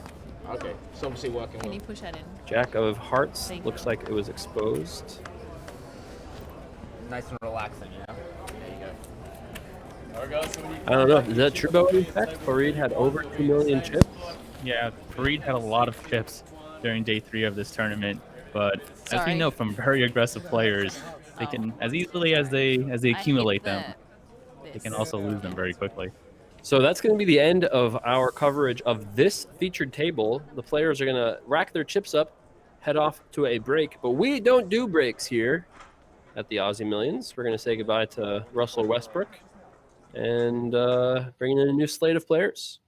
Okay, it's obviously working Can well. you push that in? Jack of Hearts Thank looks like it was exposed. Nice and relaxing, you know? There you go. I don't know. Is that true about what Fareed had over 2 million chips? Yeah, Fareed had a lot of chips during day 3 of this tournament, but as we know from very aggressive players, they can, as easily as they accumulate them, they can also lose them very quickly. So that's going to be the end of our coverage of this featured table. The players are going to rack their chips up, head off to a break, but we don't do breaks here at the Aussie Millions. We're going to say goodbye to Russell Westbrook and bring in a new slate of players.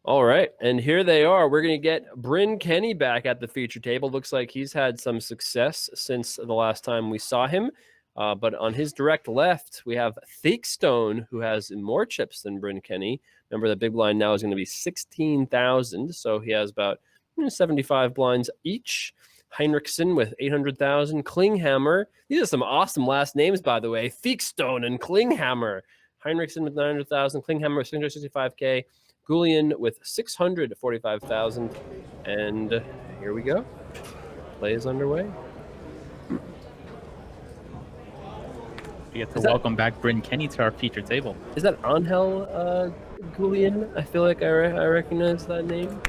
All right, and here they are. We're going to get Bryn Kenny back at the feature table. Looks like he's had some success since the last time we saw him. But on his direct left, we have Theakstone, who has more chips than Bryn Kenny. Remember, the big blind now is going to be 16,000, so he has about 75 blinds each. Heinrichsen with 800,000. Klinghammer. These are some awesome last names, by the way. Theakstone and Klinghammer. Heinrichsen with 900,000. Klinghammer with 665K. Goulian with 645,000. And here we go. Play is underway. We get to welcome back Bryn Kenny to our feature table. Is that Angel Goulian? I feel like I recognize that name.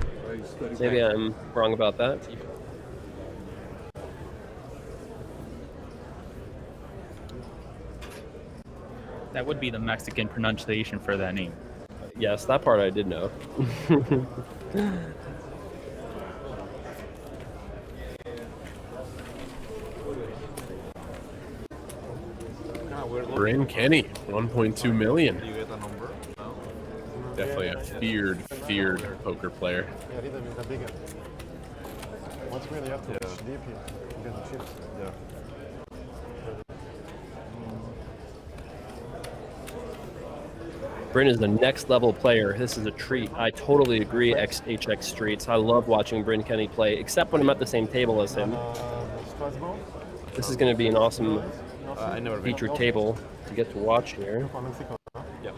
Maybe I'm wrong about that. That would be the Mexican pronunciation for that name. Yes, that part I did know. Bryn Kenny, 1.2 million. Definitely a feared poker player. What's really up to deep here? You get the chips. Yeah. Bryn is the next level player. This is a treat. I totally agree, HX Streets. I love watching Bryn Kenny play, except when I'm at the same table as him. This is going to be an awesome featured table to get to watch here. Yep.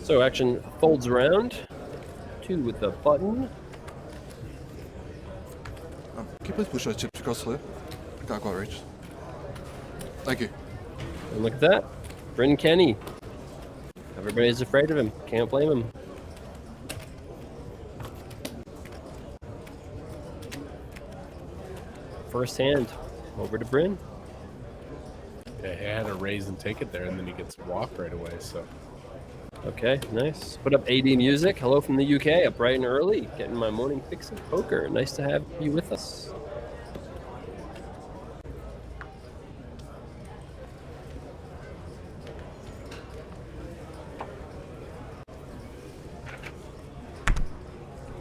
So action folds around. 2 with the button. Can you please push our chips across the lip? Can't quite reach. Thank you. And look at that. Bryn Kenny. Everybody's afraid of him. Can't blame him. First hand. Over to Bryn. Yeah, he had a raise and take it there, and then he gets walked right away, so... Okay, nice. Put up AD Music. Hello from the UK. Up bright and early. Getting my morning fix of poker. Nice to have you with us.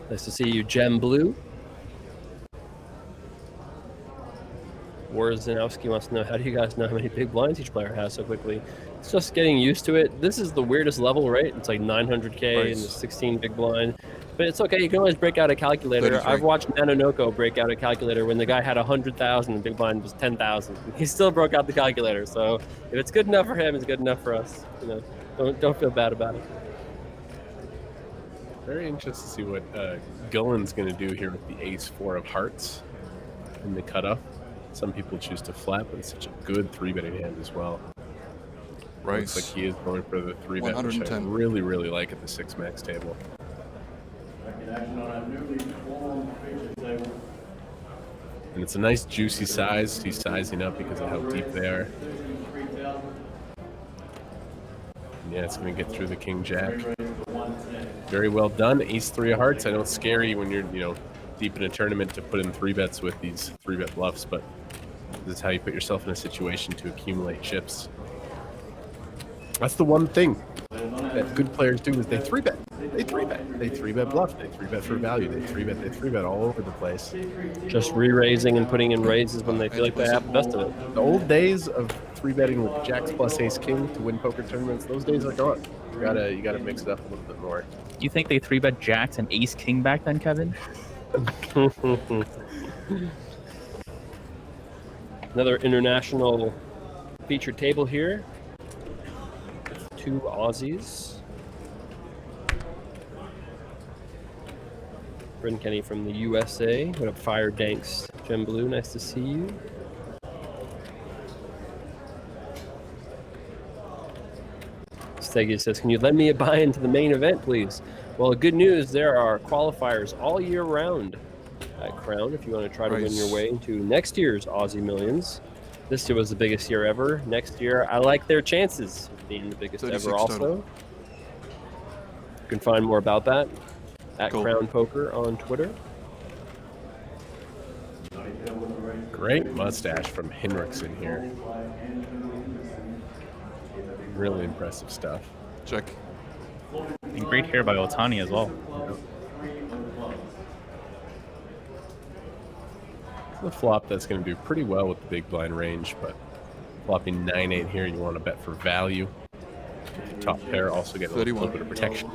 Nice to see you, Gem Blue. Warzanowski wants to know, how do you guys know how many big blinds each player has so quickly? It's just getting used to it. This is the weirdest level, right? It's like 900K and 16 big blind. But it's okay. You can always break out a calculator. I've watched Nanonoko break out a calculator when the guy had 100,000 and big blind was 10,000. He still broke out the calculator. So if it's good enough for him, it's good enough for us. You know, don't feel bad about it. Very interested to see what Gullen's going to do here with the ace-4 of hearts in the cutoff. Some people choose to flat, but it's such a good 3-betting hand as well. Right. Looks like he is going for the 3-bet, which I really, really like at the 6-max table. And it's a nice juicy size. He's sizing up because of how deep they are. And yeah, it's going to get through the king-jack. Very well done. Ace-3 of hearts. I know it's scary when you're, deep in a tournament to put in 3-bets with these 3-bet bluffs, but this is how you put yourself in a situation to accumulate chips. That's the one thing that good players do is they 3-bet. They 3-bet. They 3-bet bluff. They 3-bet for value. They 3-bet. They 3-bet all over the place. Just re-raising and putting in raises when they feel like they have the best of it. The old days of 3-betting with jacks plus ace king to win poker tournaments, those days are gone. You gotta mix it up a little bit more. Do you think they 3-bet jacks and ace king back then, Kevin? Another international featured table here. 2 Aussies. Bryn Kenny from the USA. What up, Fire Danks? Gem Blue, nice to see you. Stegi says, can you lend me a buy into the main event, please? Well, good news, there are qualifiers all year round at Crown if you want to try to win your way into next year's Aussie Millions. This year was the biggest year ever. Next year, I like their chances of being the biggest ever also. Total. You can find more about that at Crown Poker on Twitter. Great mustache from Henriksen here. Really impressive stuff. Check. And great hair by Otani as well. The flop that's going to do pretty well with the big blind range, but flopping 9-8 here, you want to bet for value. With the top pair, also get a little bit of protection.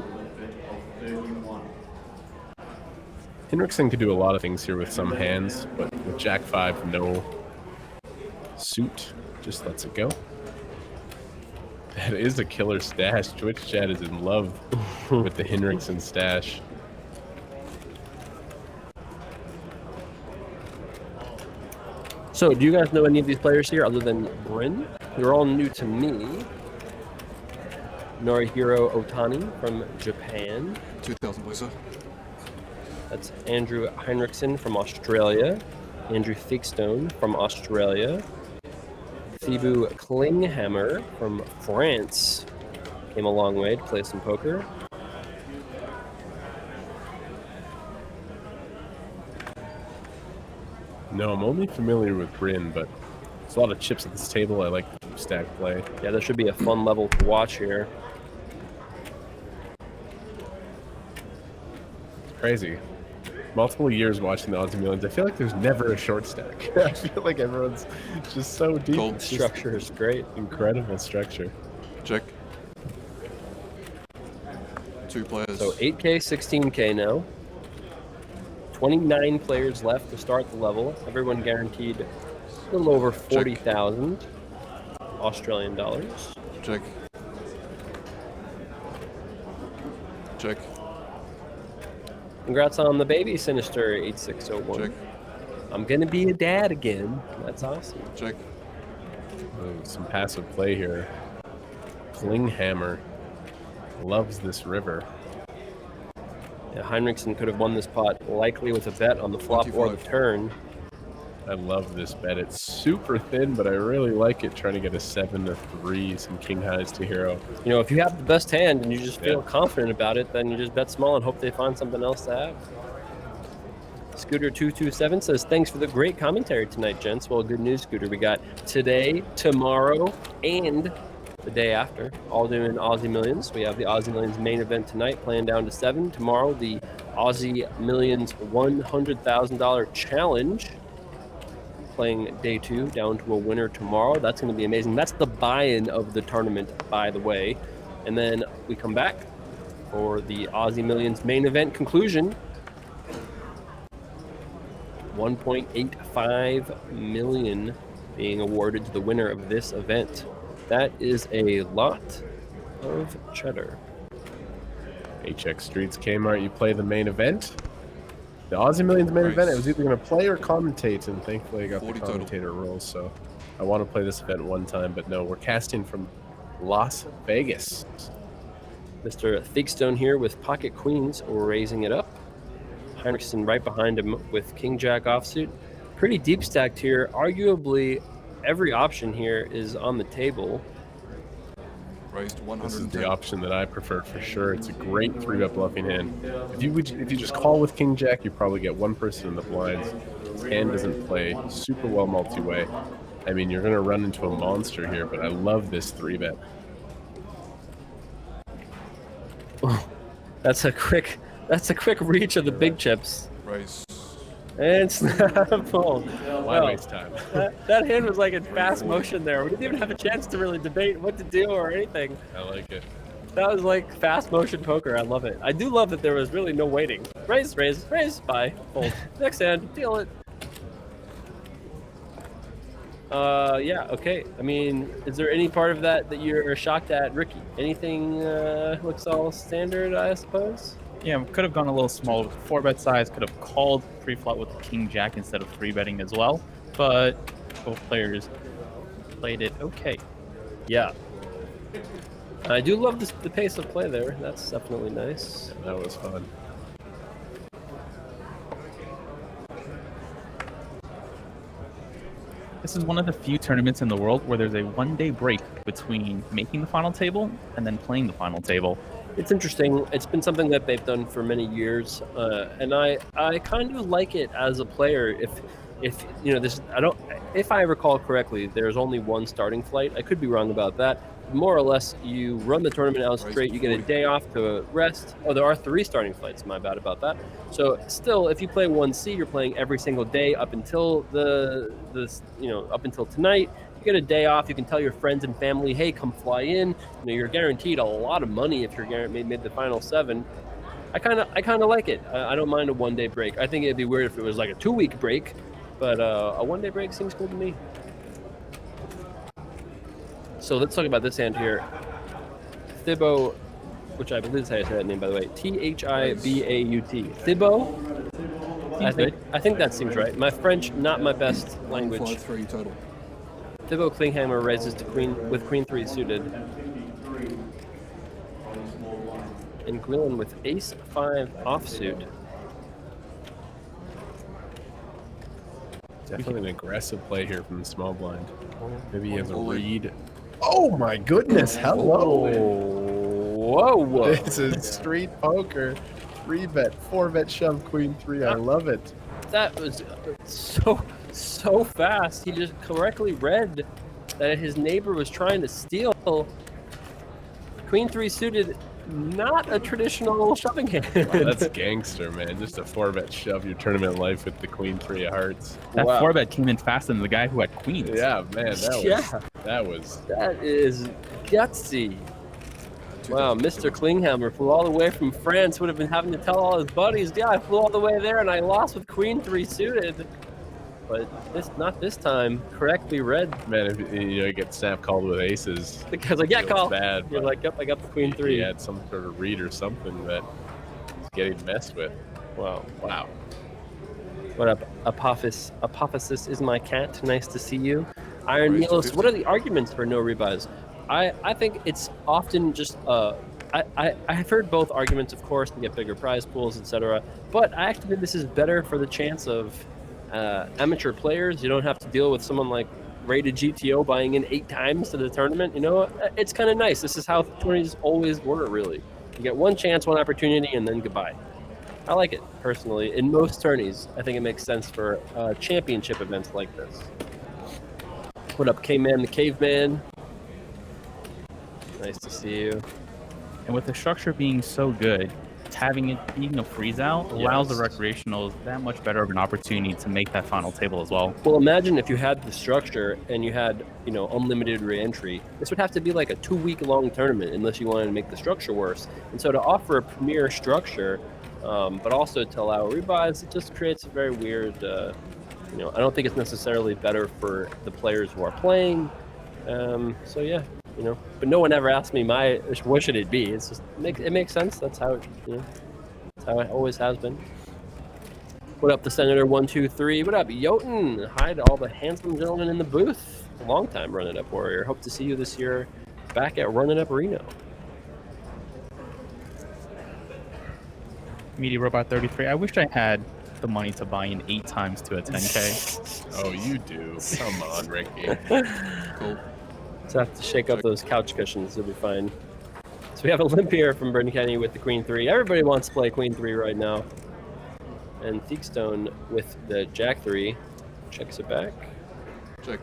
Henriksen could do a lot of things here with some hands, but with Jack 5, no suit, just lets it go. That is a killer stash. Twitch chat is in love with the Henriksen stash. So, do you guys know any of these players here other than Bryn? They're all new to me. Norihiro Otani from Japan. 2,000, please, sir. That's Andrew Heinrichsen from Australia. Andrew Thickstone from Australia. Thibaut Klinghammer from France. Came a long way to play some poker. No, I'm only familiar with Bryn, but there's a lot of chips at this table. I like the stack play. Yeah, there should be a fun level to watch here. Crazy. Multiple years watching the Aussie Millions. I feel like there's never a short stack. I feel like everyone's just so deep. Gold structure is great. Incredible structure. Check. 2 players. So 8K, 16K now. 29 players left to start the level. Everyone guaranteed a little over 40,000 Australian dollars. Check. Check. Congrats on the baby, Sinister 8601. Check. I'm gonna be a dad again. That's awesome. Check. Oh, some passive play here. Klinghammer loves this river. Yeah, Heinrichsen could have won this pot likely with a bet on the flop or the turn. I love this bet. It's super thin, but I really like it. Trying to get a 7 to 3, some king highs to hero. You know, if you have the best hand and you just feel confident about it, then you just bet small and hope they find something else to have. Scooter227 says, thanks for the great commentary tonight, gents. Well, good news, Scooter. We got today, tomorrow, and the day after, all doing Aussie Millions. We have the Aussie Millions main event tonight, playing down to 7. Tomorrow, the Aussie Millions $100,000 challenge, playing day 2, down to a winner tomorrow. That's going to be amazing. That's the buy-in of the tournament, by the way. And then we come back for the Aussie Millions main event conclusion. $1.85 million being awarded to the winner of this event. That is a lot of cheddar. HX Streets Kmart, you play the main event. The Aussie Millions main event, I was either going to play or commentate, and thankfully I got the commentator role, so I want to play this event one time, but no, we're casting from Las Vegas. Mr. Thickstone here with Pocket Queens raising it up. Heinrichsen right behind him with King Jack offsuit. Pretty deep stacked here. Arguably, every option here is on the table. Raised 110. This is the option that I prefer for sure. It's a great 3-bet bluffing hand. If you just call with King Jack, you probably get one person in the blinds. His hand doesn't play super well multi-way. I mean, you're going to run into a monster here, but I love this 3-bet. That's a quick reach of the big chips. Raise. And snap fold. Why waste time? That hand was like in fast motion there. We didn't even have a chance to really debate what to do or anything. I like it. That was like fast motion poker. I love it. I do love that there was really no waiting. Raise, raise, raise, buy, fold. Next hand, deal it. Yeah, okay. I mean, is there any part of that that you're shocked at, Ricky? Anything looks all standard, I suppose? Yeah, could have gone a little smaller with the 4-bet size. Could have called pre-flop with the king jack instead of 3-betting as well. But both players played it okay. Yeah. I do love the pace of play there. That's definitely nice. Yeah, that was fun. This is one of the few tournaments in the world where there's a 1-day break between making the final table and then playing the final table. It's interesting. It's been something that they've done for many years, and I kind of like it as a player. If you know this, if I recall correctly, there's only one starting flight. I could be wrong about that. More or less, you run the tournament out straight. You get a day off to rest. Oh, there are 3 starting flights. My bad about that. So still, if you play 1C, you're playing every single day up until up until tonight. You get a day off. You can tell your friends and family, hey, come fly in. You're guaranteed a lot of money if you're made the final 7. I kind of like it. I don't mind a 1-day break. I think it'd be weird if it was like a 2-week break, but a 1-day break seems cool to me. So let's talk about this hand here. Thibaut, which I believe is how you say that name, by the way. Thibaut. Thibaut. I think that seems right. My French, not my best language. 5-3 total. Thibaut Klinghammer raises to queen 3 suited. And Gwilyn with ace 5 offsuit. Definitely an aggressive play here from the small blind. Maybe he has a read. Oh my goodness! Hello. Whoa! This is street poker. 3-bet, 4-bet shove, queen 3. I love it. That was so fast. He just correctly read that his neighbor was trying to steal. Queen 3 suited, not a traditional shoving hand. Wow, that's gangster, man. Just a 4-bet shove your tournament life with the queen 3 of hearts. That 4-bet came in faster than the guy who had queens. Yeah, man, that is gutsy. Wow, Mr. Klinghammer flew all the way from France. Would have been having to tell all his buddies, yeah, I flew all the way there and I lost with queen 3 suited. But not this time. Correctly read. Man, if you get snap called with aces, because like, yeah, call. Bad. You're like, yep, I got the queen 3. He had some sort of read or something that he's getting messed with. Wow. What up, Apophysis is my cat. Nice to see you. Iron Needles, what are the arguments for no rebuys? I think it's often just I've heard both arguments, of course, to get bigger prize pools, etc. But I actually think this is better for the chance of amateur players. You don't have to deal with someone like rated GTO buying in 8 times to the tournament. It's kind of nice. This is how tourneys always were, really. You get one chance, one opportunity, and then goodbye. I like it, personally. In most tourneys, I think it makes sense for championship events like this. What up, K-Man the Caveman? Nice to see you. And with the structure being so good, having it being a freeze out allows the recreationals that much better of an opportunity to make that final table as well. Well, imagine if you had the structure and you had, unlimited re-entry. This would have to be like a 2-week-long tournament unless you wanted to make the structure worse. And so to offer a premier structure, but also to allow rebuys, it just creates a very weird, I don't think it's necessarily better for the players who are playing. So yeah, but no one ever asked me what should it be. It's just it makes sense. That's how that's how it always has been. What up, the Senator 123? What up, Jotun? Hi to all the handsome gentlemen in the booth. Long time Running Up Warrior. Hope to see you this year back at Running Up Reno. Media Robot 33. I wish I had the money to buy in 8 times to a 10K. Oh, you do. Come on, Ricky. Cool. So I have to shake up those couch cushions. It'll be fine. So we have a limp here from Bryn Kenny with the Queen 3. Everybody wants to play Queen 3 right now. And Theekstone with the Jack 3. Checks it back. Check.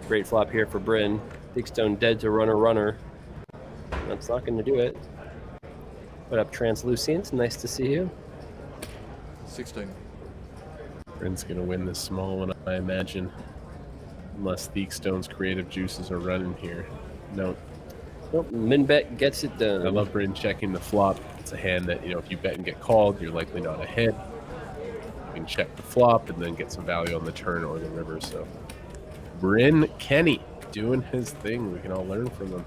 Great flop here for Bryn. Theekstone dead to runner. That's not going to do it. What up, Translucent? Nice to see you. 16. Bryn's going to win this small one, I imagine. Unless Theekstone's creative juices are running here. Nope. Minbet gets it done. I love Bryn checking the flop. It's a hand that, if you bet and get called, you're likely not ahead. You can check the flop and then get some value on the turn or the river. So Bryn Kenny doing his thing. We can all learn from him.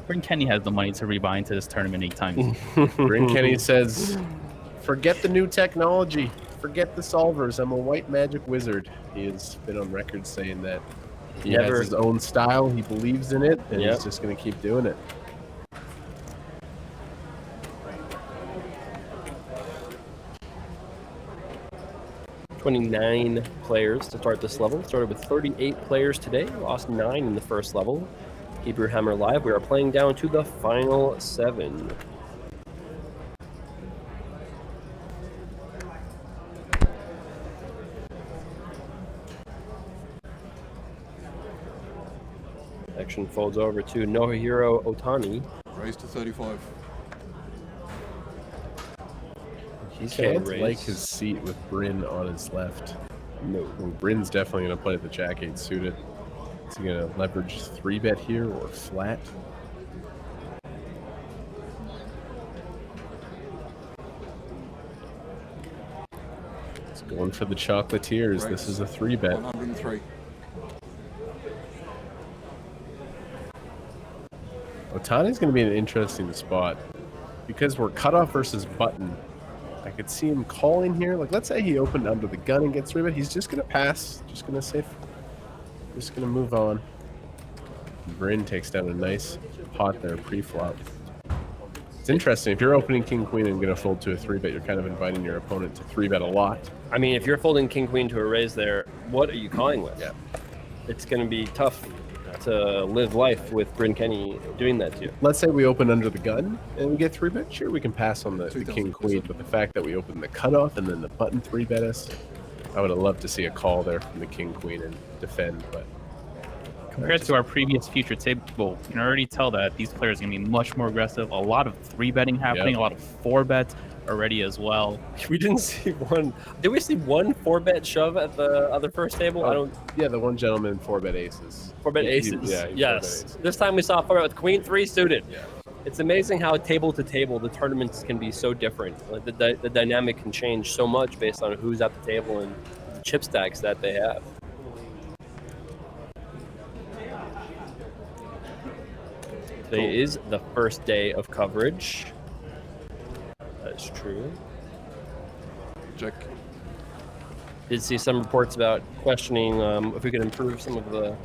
Bryn Kenny has the money to rebuy into this tournament 8 times. Bryn Kenny says, forget the new technology. Forget the solvers. I'm a white magic wizard. He has been on record saying that he has his own style. He believes in it, and he's just going to keep doing it. $29 players to start this level. Started with 38 players today. Lost 9 in the first level. Hebrew Hammer Live. We are playing down to the final 7. Action folds over to Nohiro Otani. Raised to 35. He can't like his seat with Bryn on his left. No, Bryn's definitely going to play the Jack-8 suited. Is he going to leverage 3-bet here or flat? He's going for the Chocolatiers. This is a 3-bet. 103. Otani's going to be an interesting spot because we're cutoff versus button. I could see him calling here. Like, let's say he opened under the gun and gets 3-bet. He's just going to pass. Just going to say, just going to move on. Bryn takes down a nice pot there pre-flop. It's interesting. If you're opening King Queen and going to fold to a 3-bet, you're kind of inviting your opponent to 3-bet a lot. I mean, if you're folding King Queen to a raise there, what are you calling with? Yeah. It's going to be tough to live life with Bryn Kenny doing that to you. Let's say we open under the gun and we get 3-bet. Sure, we can pass on the King Queen, but the fact that we open the cutoff and then the button 3-bet us, I would have loved to see a call there from the King Queen and defend. But compared to our previous future table, you can already tell that these players are going to be much more aggressive. A lot of 3-betting happening, a lot of 4-bets already as well. We didn't see one. Did we see one 4-bet shove at the other first table? I don't. Yeah, the one gentleman 4-bet aces. 4-bet aces. Yeah. Yes. 4-bet aces. This time we saw 4-bet with Queen 3 suited. Yeah. It's amazing how table to table the tournaments can be so different. Like the dynamic can change so much based on who's at the table and the chip stacks that they have. Today is the first day of coverage. That's true. Check. Did see some reports about questioning if we could improve some of the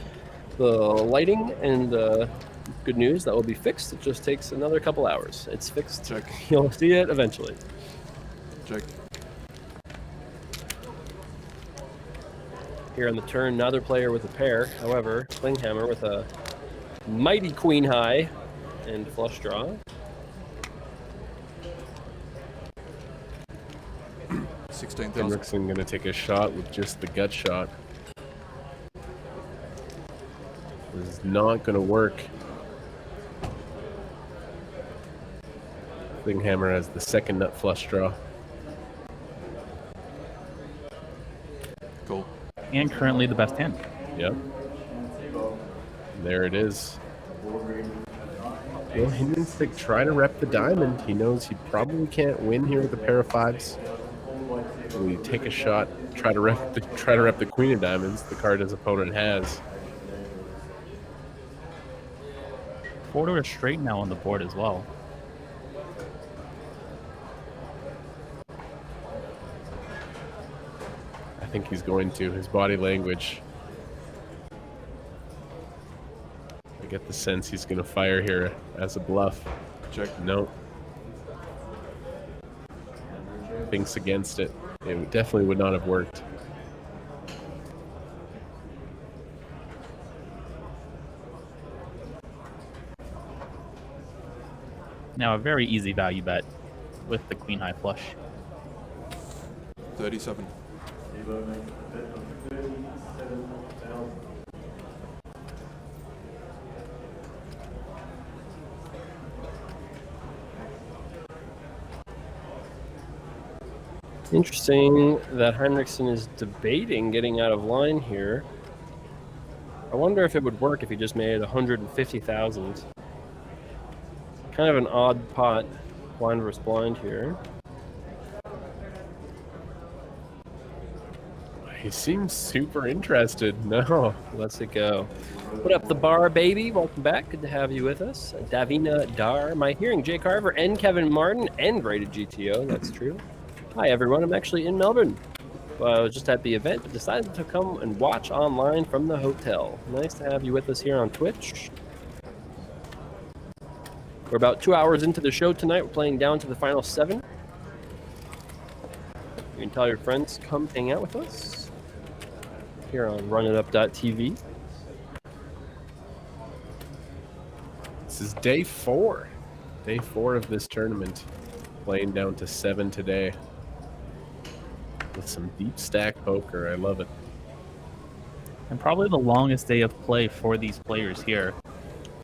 lighting, and good news, that will be fixed. It just takes another couple hours. It's fixed. Check. You'll see it eventually. Check. Here on the turn, another player with a pair. However, Klinghammer with a mighty queen high and flush draw. Henriksen going to take a shot with just the gut shot. This is not going to work. Klinghammer has the second nut flush draw. Cool. And currently the best hand. Yep. There it is. Well, he needs to try to rep the diamond. He knows he probably can't win here with a pair of 5s. Will he take a shot, try to rep the queen of diamonds, the card his opponent has? 4 to a straight now on the board as well. I think he's going to. His body language. I get the sense he's going to fire here as a bluff. Check. No. Thinks against it. It definitely would not have worked. Now a very easy value bet with the queen high flush. 37. Interesting that Henriksen is debating getting out of line here. I wonder if it would work if he just made 150,000. Kind of an odd pot, blind versus blind here. He seems super interested. No. Let's it go. What up, the bar, baby? Welcome back. Good to have you with us. Davina Dar, my hearing, Jay Carver, and Kevin Martin, and Graded GTO. That's true. Hi, everyone. I'm actually in Melbourne. I was just at the event, but decided to come and watch online from the hotel. Nice to have you with us here on Twitch. We're about 2 hours into the show tonight. We're playing down to the final 7. You can tell your friends, come hang out with us here on runitup.tv. This is day 4. Day 4 of this tournament. Playing down to 7 today. With some deep stack poker. I love it. And probably the longest day of play for these players here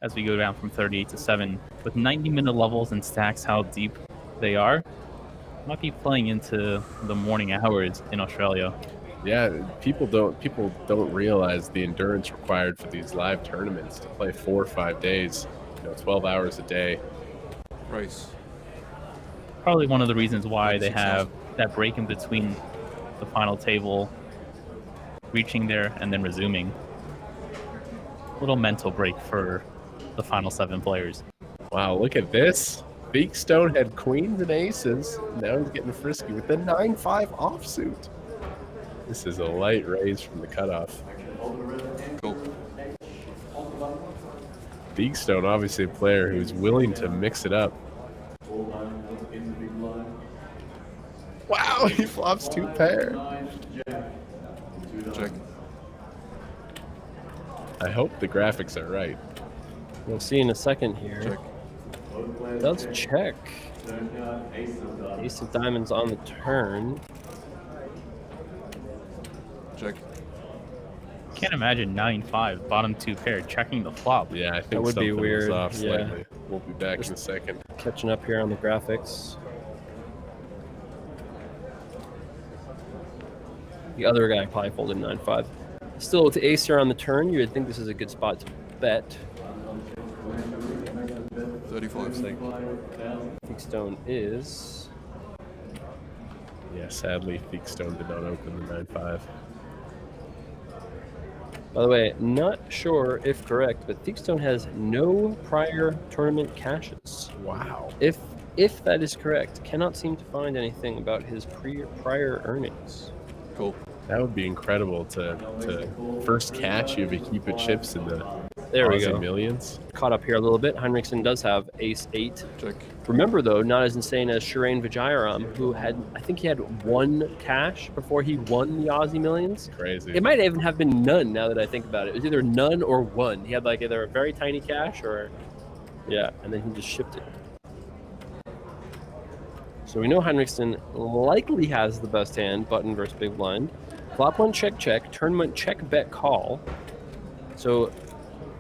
as we go down from 38 to 7. With 90-minute levels and stacks how deep they are, might be playing into the morning hours in Australia. Yeah, people don't realize the endurance required for these live tournaments to play 4 or 5 days, 12 hours a day. Race. Probably one of the reasons why they have that break in between the final table, reaching there and then resuming. Little mental break for the final 7 players. Wow, look at this. Beakstone had queens and aces. Now he's getting frisky with the 9-5 offsuit. This is a light raise from the cutoff. Cool. Beakstone, obviously a player who's willing to mix it up. Wow, he flops 2 pair. Check. I hope the graphics are right. We'll see in a second here. Check. Does check. Ace of diamonds on the turn. Check. Can't imagine 9-5 bottom 2 pair checking the flop. Yeah, I think That would be something was weird. off Yeah. slightly. We'll be back in a second. Catching up here on the graphics. The other guy probably folded 9-5. Still with the ace here on the turn, you would think this is a good spot to bet. 35. Beakstone is... Yeah, sadly, Beakstone did not open the 9-5. By the way, not sure if correct, but Beakstone has no prior tournament cashes. Wow. If that is correct, cannot seem to find anything about his prior earnings. Cool. That would be incredible to first catch you if you keep it chips in the There we Aussie go. Millions. Caught up here a little bit. Heinrichsen does have ace-8. Check. Remember, though, not as insane as Shireen Vijayaram, who had, I think he had 1 cash before he won the Aussie Millions. Crazy. It might even have been none now that I think about it. It was either none or 1. He had like either a very tiny cash or, yeah, and then he just shipped it. So we know Heinrichsen likely has the best hand, button versus big blind. Flop 1 check check, turn 1 check bet call. So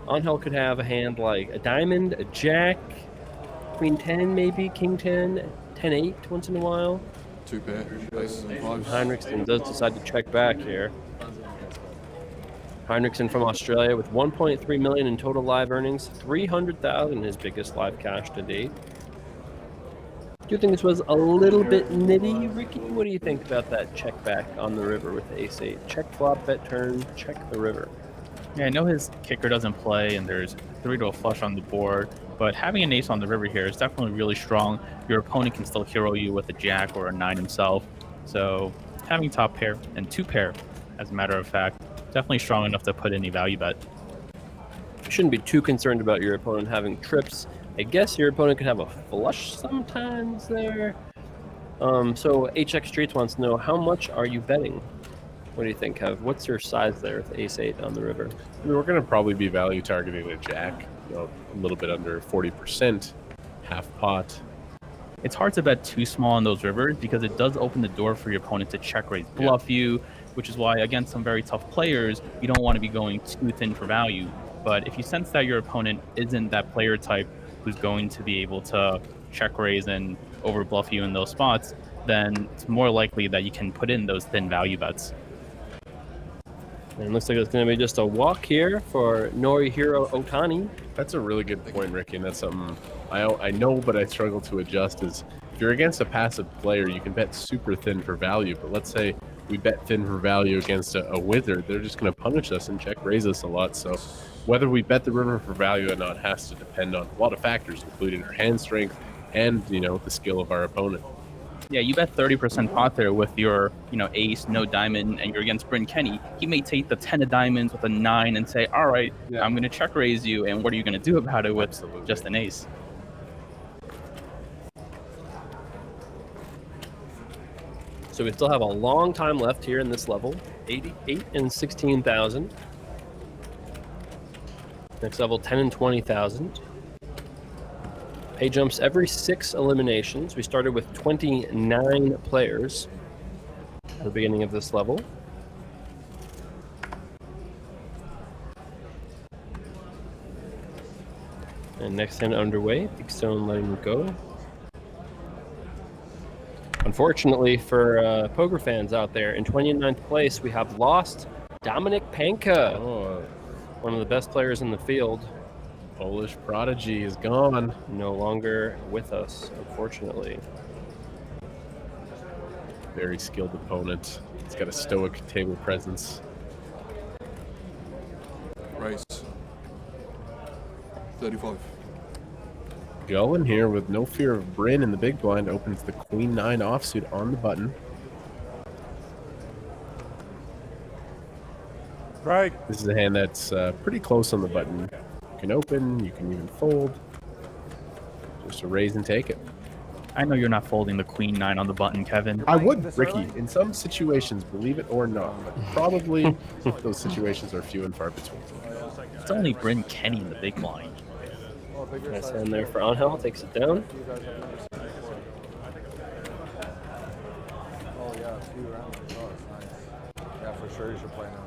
Angel could have a hand like a diamond, a jack, queen 10 maybe, king 10, 10-8 once in a while. 2 pair. Ace and 5. Heinrichsen does decide to check back here. Heinrichsen from Australia with 1.3 million in total live earnings, 300,000 his biggest live cash to date. Do you think this was a little bit nitty, Ricky? What do you think about that check back on the river with the ace-8? Check flop, bet turn, check the river. Yeah, I know his kicker doesn't play and there's 3 to a flush on the board, but having an ace on the river here is definitely really strong. Your opponent can still hero you with a jack or a 9 himself. So having top pair and 2 pair, as a matter of fact, definitely strong enough to put in a value bet. You shouldn't be too concerned about your opponent having trips. I guess your opponent could have a flush sometimes there. So HX Streets wants to know, how much are you betting? What do you think, Kev? What's your size there with ace-8 on the river? I mean, we're going to probably be value targeting a jack, a little bit under 40%, half pot. It's hard to bet too small on those rivers because it does open the door for your opponent to check raise bluff you, which is why, against some very tough players, you don't want to be going too thin for value. But if you sense that your opponent isn't that player type who's going to be able to check raise and over bluff you in those spots, then it's more likely that you can put in those thin value bets. And it looks like it's going to be just a walk here for Norihiro Otani. That's a really good point, Ricky, and that's something I know, but I struggle to adjust. Is if you're against a passive player, you can bet super thin for value. But let's say we bet thin for value against a wizard, they're just going to punish us and check raise us a lot. So whether we bet the river for value or not has to depend on a lot of factors, including our hand strength and, the skill of our opponent. Yeah, you bet 30% pot there with your, ace, no diamond, and you're against Bryn Kenny. He may take the 10 of diamonds with a 9 and say, all right, I'm going to check raise you, and what are you going to do about it with just an ace? So we still have a long time left here in this level. 88 and 16,000. Next level, 10 and 20,000. Pay jumps every 6 eliminations. We started with 29 players at the beginning of this level. And next hand underway, Big Stone letting go. Unfortunately for poker fans out there, in 29th place, we have lost Dominic Panka, one of the best players in the field. Polish prodigy is gone. No longer with us, unfortunately. Very skilled opponent. He's got a stoic table presence. Raise. 35. Going here with no fear of Bryn in the big blind, opens the Queen 9 offsuit on the button. Right. This is a hand that's pretty close on the button. You can open, you can even fold. Just a raise and take it. I know you're not folding the Queen 9 on the button, Kevin. I would, Ricky, in some situations, believe it or not, but probably those situations are few and far between. It's only Bryn Kenny in the big blind. Nice hand there for Angel, takes it down. Oh, yeah, a few rounds. Oh, it's nice. Yeah, for sure you should play now.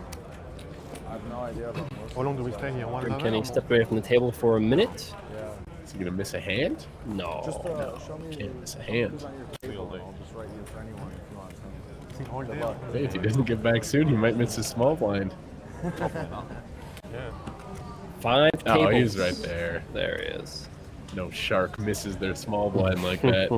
I have no idea about most. How long do we stay here? 1 Bryn hour? Kenny stepped away from the table for a minute. Yeah. Is he going to miss a hand? No. Just show me. Can't miss a hand. who's on your table, and I'll just write you for anyone if you want some. All day. Hey, if he doesn't get back soon, he might miss his small blind. Yeah. 5 tables. Oh, he's right there. There he is. No shark misses their small blind like that.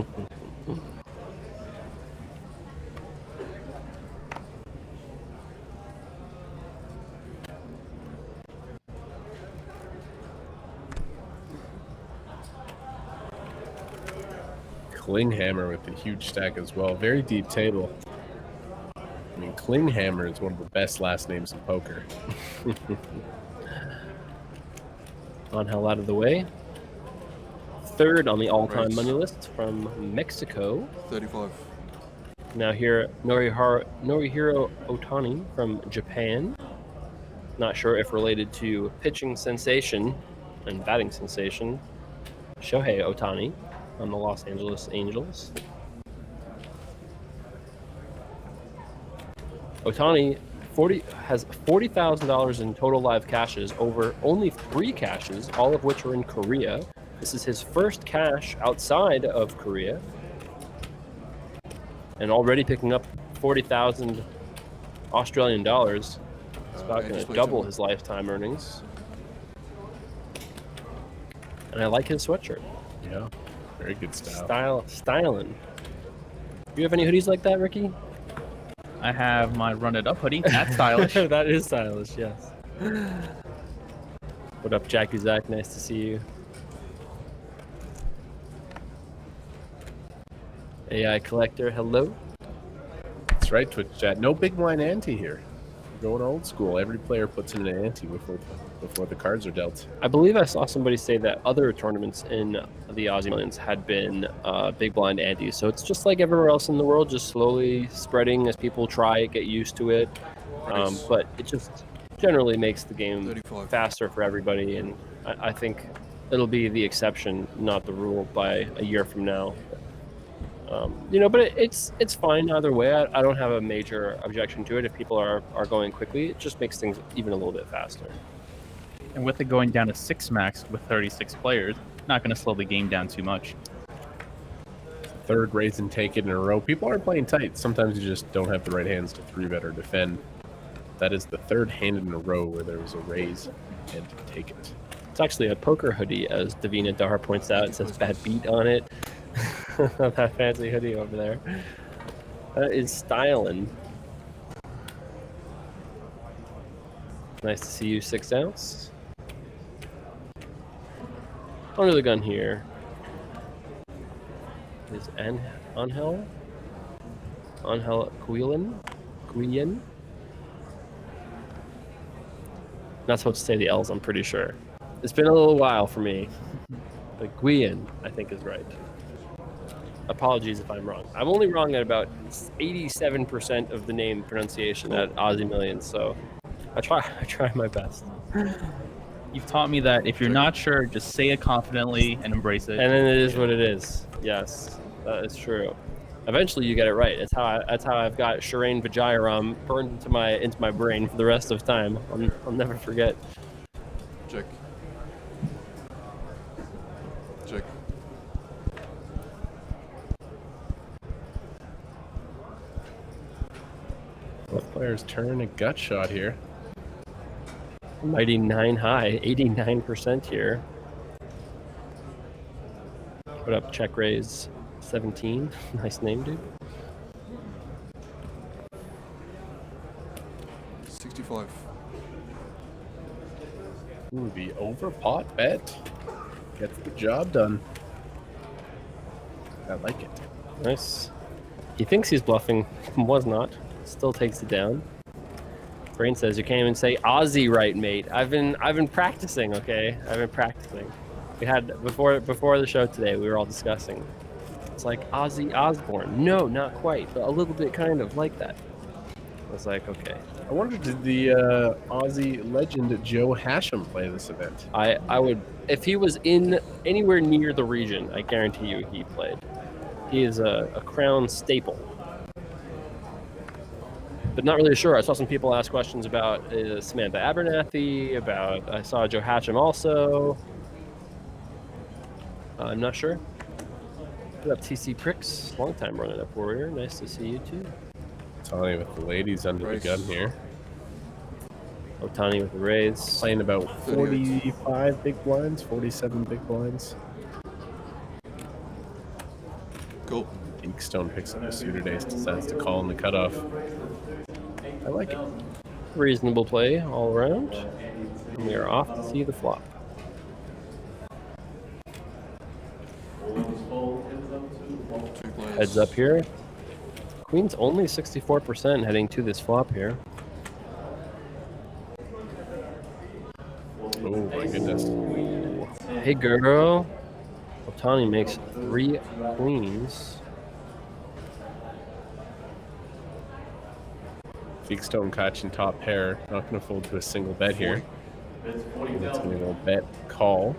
Klinghammer with a huge stack as well. Very deep table. I mean, Klinghammer is one of the best last names in poker. Angel out of the way. Third on the all-time Right. money list from Mexico. 35. Now here, Norihiro Otani from Japan. Not sure if related to pitching sensation and batting sensation Shohei Otani on the Los Angeles Angels. Otani has $40,000 in total live cashes over only 3 cashes, all of which are in Korea. This is his first cash outside of Korea. And already picking up 40,000 Australian dollars. It's about going to double his lifetime earnings. And I like his sweatshirt. Yeah, very good style. Styling. Do you have any hoodies like that, Ricky? I have my Run It Up hoodie. That's stylish. That is stylish, yes. What up, Jackie Zach? Nice to see you. AI Collector, hello. That's right, Twitch chat. No big blind ante here. We're going old school. Every player puts in an ante before the cards are dealt. I believe I saw somebody say that other tournaments in the Aussie Millions had been big blind antes. So it's just like everywhere else in the world, just slowly spreading as people try it, get used to it. But it just generally makes the game 35. faster for everybody. And I think it'll be the exception, not the rule, by a year from now. But it's fine either way. I don't have a major objection to it if people are going quickly. It just makes things even a little bit faster. And with it going down to 6 max with 36 players, not going to slow the game down too much. Third raise and take it in a row. People are playing tight. Sometimes you just don't have the right hands to 3-bet or defend. That is the third hand in a row where there was a raise and take it. It's actually a poker hoodie, as Davina Dar points out. It says "Bad Beat" on it. That fancy hoodie over there. That is styling. Nice to see you, 6 ounce. Under the gun here is Angel Guillen. Not supposed to say the L's, I'm pretty sure. It's been a little while for me, but Guillen, I think, is right. Apologies if I'm wrong. I'm only wrong at about 87% of the name pronunciation at Aussie Millions, so I try my best. You've taught me that if you're not sure, just say it confidently and embrace it. And then it is what it is. Yes, that is true. Eventually, you get it right. That's how I've got Shireen Vijayaram burned into my brain for the rest of time. I'll never forget. Check. Check. Both players turn a gut shot here. Mighty 9 high, 89% here. Put up check raise 17. Nice name, dude. 65. Ooh, the over pot bet gets the job done. I like it. Nice. He thinks he's bluffing, was not. Still takes it down. Brain says you can't even say Aussie right, mate. I've been practicing, okay? I've been practicing. We had before the show today, we were all discussing. It's like Ozzy Osbourne. No, not quite, but a little bit kind of like that. I was like, okay. I wonder, did the Aussie legend Joe Hashem play this event? I would, if he was in anywhere near the region, I guarantee you he played. He is a Crown staple. But not really sure. I saw some people ask questions about Samantha Abernathy, I saw Joe Hatcham also. I'm not sure. Put up TC Pricks, long-time running up warrior. Nice to see you too. Otani with the ladies under the gun here. Otani with the raise. Playing about 45 big blinds, 47 big blinds. Cool. Geekstone picks up the suited ace, decides to call in the cutoff. I like it. Reasonable play all around. And we are off to see the flop. Heads up here. Queen's only 64% heading to this flop here. Oh my goodness. Hey girl. Otani makes 3 queens. Geekstone catching top pair. Not going to fold to a single bet here. It's going to go bet call.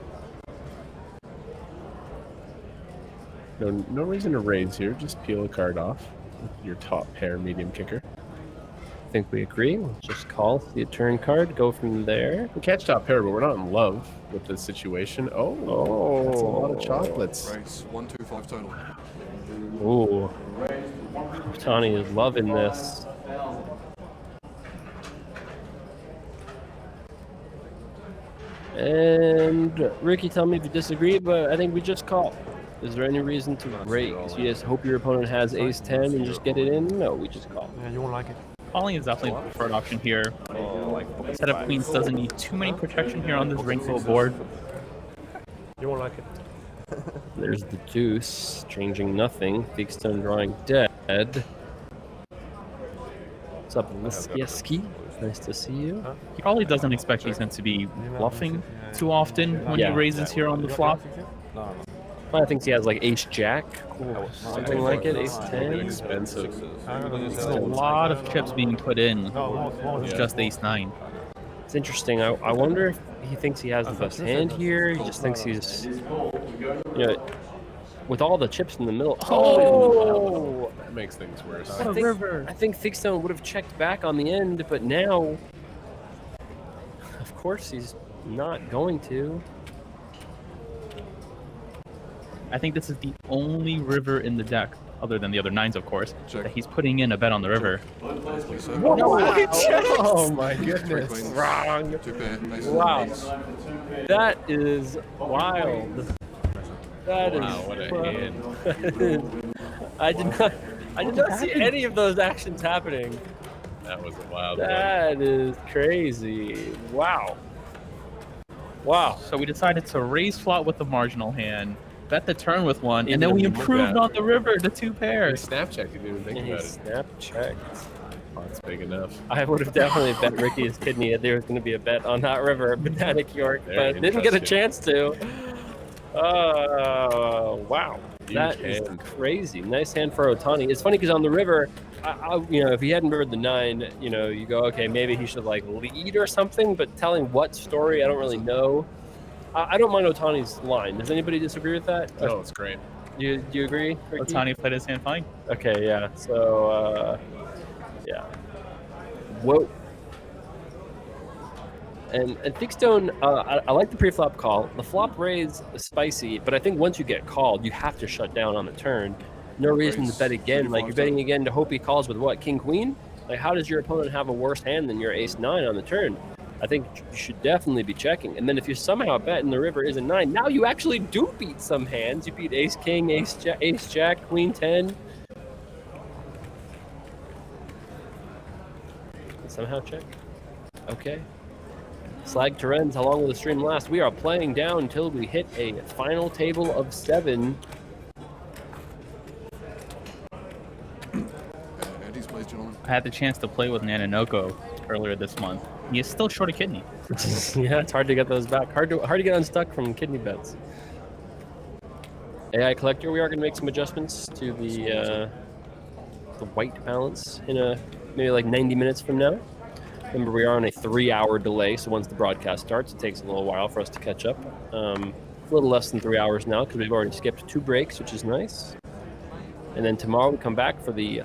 No reason to raise here. Just peel a card off with your top pair medium kicker. I think we agree. We'll just call, see a turn card, go from there. We catch top pair, but we're not in love with the situation. Oh, that's a lot of chocolates. Raise 125 total. Ooh. Otani is loving this. And Ricky, tell me if you disagree, but I think we just call. Is there any reason to raise? You just hope your opponent has ace 10 and just get it in? No, we just call. Yeah, you won't like it. Calling is definitely the preferred option here. Setup queens doesn't need too many protection here on this ring-full board. You won't like it. There's the deuce, changing nothing. Geekstone drawing dead. What's up, Liskieski? Nice to see you. He probably doesn't expect these men to be bluffing too often when he raises here on the flop. I think he has like ace jack, something like it, ace 10. Expensive. There's a lot of chips being put in with just ace 9. It's interesting. I wonder if he thinks he has the best hand here. He just thinks he's, with all the chips in the middle. Oh! That makes things worse. I think Geekstone would have checked back on the end, but now, of course, he's not going to. I think this is the only river in the deck, other than the other 9s, of course, that he's putting in a bet on the river. Oh my goodness. Wrong. Wow. That is wild. That is what a hand. I did not see any of those actions happening. That was a wild one. That is crazy. Wow. Wow. So we decided to raise flop with the marginal hand, bet the turn with one, and then we improved on the river to 2 He pairs. snap checked. He didn't even think And he about it. snap checked. Pot's big enough. I would have definitely bet Ricky's kidney if there was going to be a bet on that river, Botanic York, Very but didn't get a interesting. chance to. Wow. Huge That is hand. crazy. Nice hand for Otani. It's funny because on the river, if he hadn't rivered the 9, you go, okay, maybe he should like lead or something, but telling what story, I don't really know. I don't mind Otani's line. Does anybody disagree with that? No, it's great. Do you agree, Ricky? Otani played his hand fine. Okay, yeah. So, yeah. Whoa. And Thick Stone, I like the pre-flop call. The flop raise is spicy, but I think once you get called, you have to shut down on the turn. No reason to bet again. Like, you're betting again to hope he calls with what? King, queen? Like, how does your opponent have a worse hand than your ace 9 on the turn? I think you should definitely be checking. And then if you somehow bet and the river is a 9, now you actually do beat some hands. You beat ace king, ace jack, queen 10. Somehow check. Okay. Slag Terens, how long will the stream last? We are playing down until we hit a final table of 7. Andy's plays, gentlemen. I had the chance to play with Nanonoko earlier this month. He is still short a kidney. Yeah, it's hard to get those back. Hard to get unstuck from kidney bets. AI Collector, we are going to make some adjustments to the white balance in maybe like 90 minutes from now. Remember, we are on a 3-hour delay, so once the broadcast starts, it takes a little while for us to catch up. A little less than 3 hours now because we've already skipped 2 breaks, which is nice. And then tomorrow we come back for the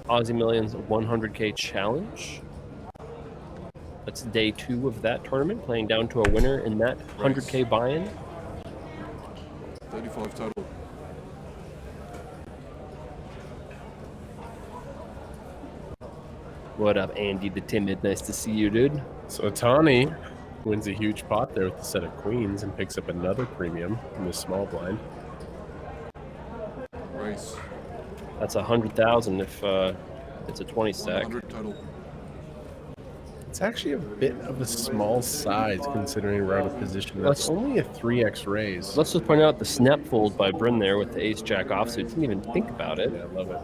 Aussie Millions 100K Challenge. That's day 2 of that tournament, playing down to a winner in that 100K buy-in. 35 total. What up, Andy the Timid? Nice to see you, dude. So Otani wins a huge pot there with the set of queens and picks up another premium in the small blind. Race. That's 100,000 if it's a 20 stack. 100 total. It's actually a bit of a small size considering we're out of position. That's only a 3x raise. Let's just point out the snap fold by Bryn there with the ace jack offsuit. Didn't even think about it. Yeah, I love it.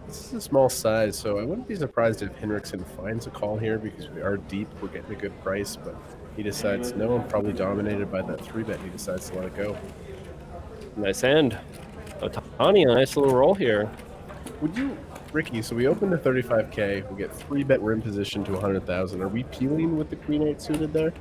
This is a small size, so I wouldn't be surprised if Henriksen finds a call here because we are deep. We're getting a good price, but he decides no. I'm probably dominated by that 3-bet. He decides to let it go. Nice hand. Otani, a nice little roll here. Would you, Ricky? So we open to 35K. We get 3-bet. We're in position to 100,000. Are we peeling with the queen 8 suited there?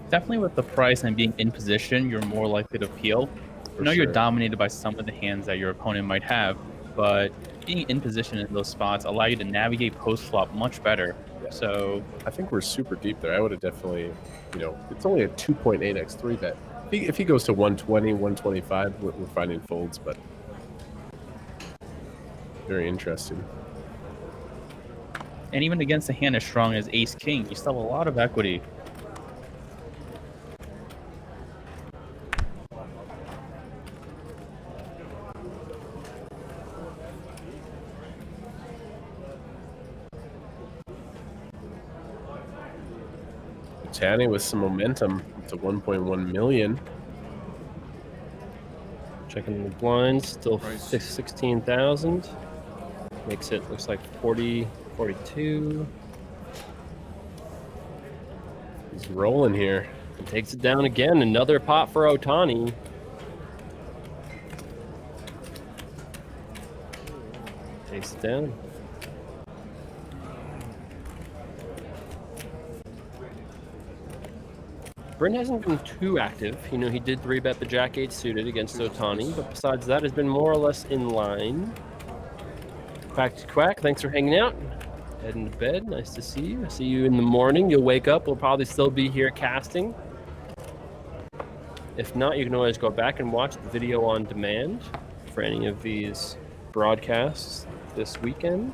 Definitely with the price and being in position, you're more likely to peel. I know you're dominated by some of the hands that your opponent might have, but being in position in those spots allow you to navigate post-flop much better. Yeah. So I think we're super deep there. I would have definitely, it's only a 2.8x 3-bet. If he goes to 120, 125, we're finding folds, but very interesting. and even against a hand as strong as ace-king, you still have a lot of equity. Tanny with some momentum to 1.1 million. Checking the blinds, still 16,000. Makes it, looks like 40, 42. He's rolling here. And takes it down again. Another pot for Otani. Takes it down. Bryn hasn't been too active. You know, he did 3-bet the Jack-8 suited against Otani, but besides that, has been more or less in line. Quack to Quack, thanks for hanging out. Heading to bed, nice to see you. See you in the morning. You'll wake up, we'll probably still be here casting. If not, you can always go back and watch the video on demand for any of these broadcasts this weekend.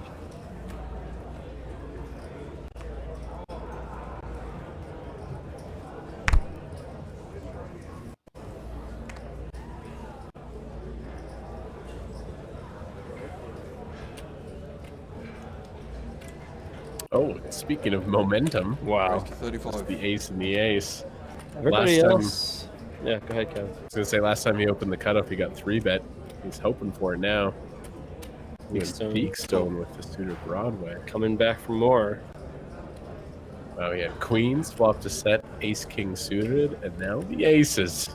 Oh, speaking of momentum. Wow. 35. The ace and the ace. Everybody Last time- else. Yeah, go ahead, Kev. I was going to say, last time he opened the cutoff, he got 3-bet. He's hoping for it now. Peakstone with the suited Broadway. Coming back for more. Wow, he had queens, flopped a set, ace king suited, and now the aces.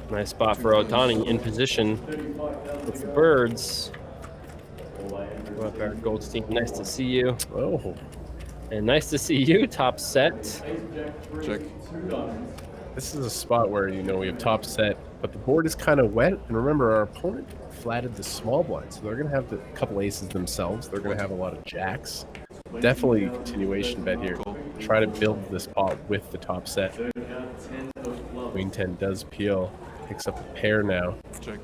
Nice spot for Otani in position with the birds. What up, Eric Goldstein? Nice to see you. Oh. And nice to see you, top set. Check. This is a spot where, we have top set, but the board is kind of wet. And remember, our opponent flatted the small blind, so they're going to have a couple aces themselves. They're going to have a lot of jacks. Definitely a continuation bet here. Try to build this pot with the top set. Queen 10 does peel. Picks up a pair now. Check.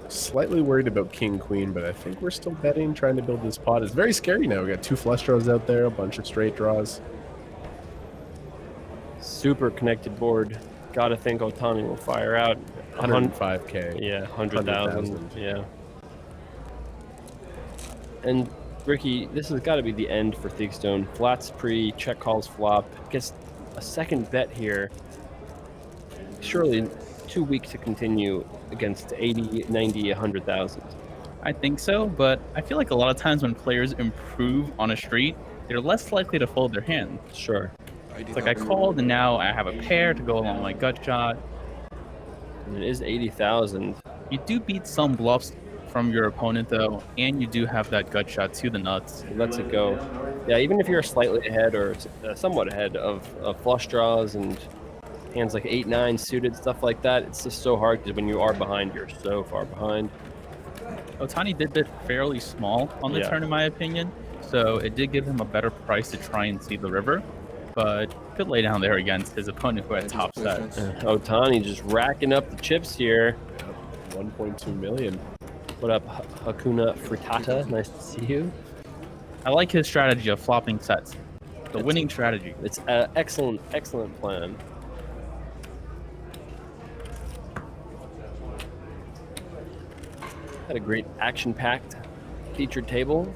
Slightly worried about king queen, but I think we're still betting, trying to build this pot. It's very scary now. We got 2 flush draws out there, a bunch of straight draws. Super connected board. Gotta think Otani will fire out. 105K. Yeah, 100,000. Yeah. And Ricky, this has got to be the end for Thigstone. Flats pre, check calls flop. Gets a second bet here. Surely too weak to continue against 80, 90, 100,000. I think so, but I feel like a lot of times when players improve on a street, they're less likely to fold their hand. Sure. It's like I called and now I have a pair to go along with my gut shot. And it is 80,000. You do beat some bluffs from your opponent though, and you do have that gut shot to the nuts. He lets it go. Yeah, even if you're slightly ahead or somewhat ahead of flush draws and hands like 8-9 suited, stuff like that, it's just so hard because when you are behind, you're so far behind. Otani did bid fairly small on the turn in my opinion, so it did give him a better price to try and see the river, but could lay down there against his opponent who had top set. Otani just racking up the chips here. 1.2 million. What up, Hakuna Frittata? Nice to see you. I like his strategy of flopping sets. The winning strategy. It's an excellent, excellent plan. Had a great action-packed featured table.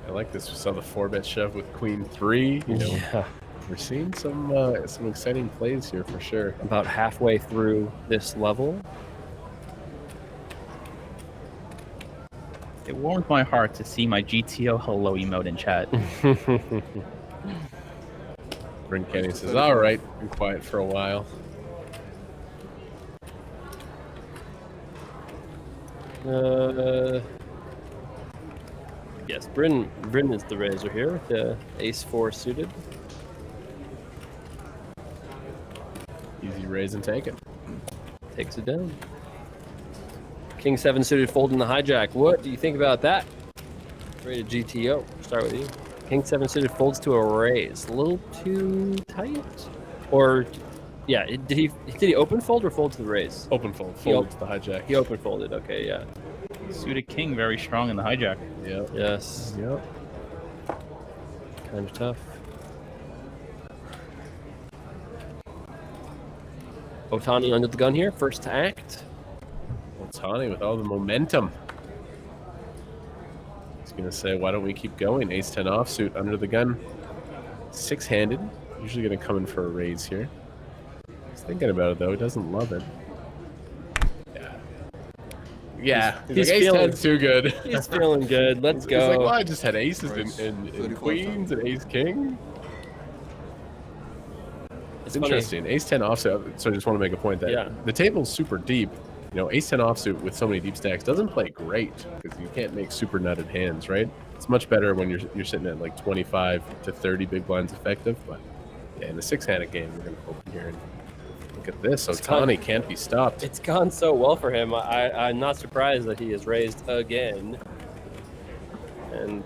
I like this. We saw the 4-bet shove with queen 3. Yeah. We're seeing some exciting plays here for sure. About halfway through this level. It warms my heart to see my GTO hello emote in chat. Brent Kenny says, all right, be quiet for a while. Yes, Bryn is the razor here with the ace-4 suited. Easy raise and take it. Takes it down. King 7 suited folding the hijack. What do you think about that? Rated GTO. Start with you. King 7 suited folds to a raise. A little too tight? Or, yeah, did he open fold or fold to the raise? Open fold. Fold to the hijack. He open folded. Okay, yeah. Suited king very strong in the hijack. Yep. Yes. Yep. Kind of tough. Otani under the gun here, first to act. Otani with all the momentum. He's going to say, why don't we keep going? Ace-10 offsuit under the gun. 6-handed. Usually going to come in for a raise here. He's thinking about it, though. He doesn't love it. Yeah. He's like, ace-10's too good. He's feeling good. Let's go. He's like, well, I just had aces and queens and ace-king. It's interesting. Ace-10 offsuit. So I just want to make a point that the table's super deep. Ace-10 offsuit with so many deep stacks doesn't play great because you can't make super nutted hands, right? It's much better when you're sitting at like 25 to 30 big blinds effective. But yeah, in the 6-handed game, we're going to open here and look at this. Otani can't be stopped. It's gone so well for him. I'm not surprised that he is raised again and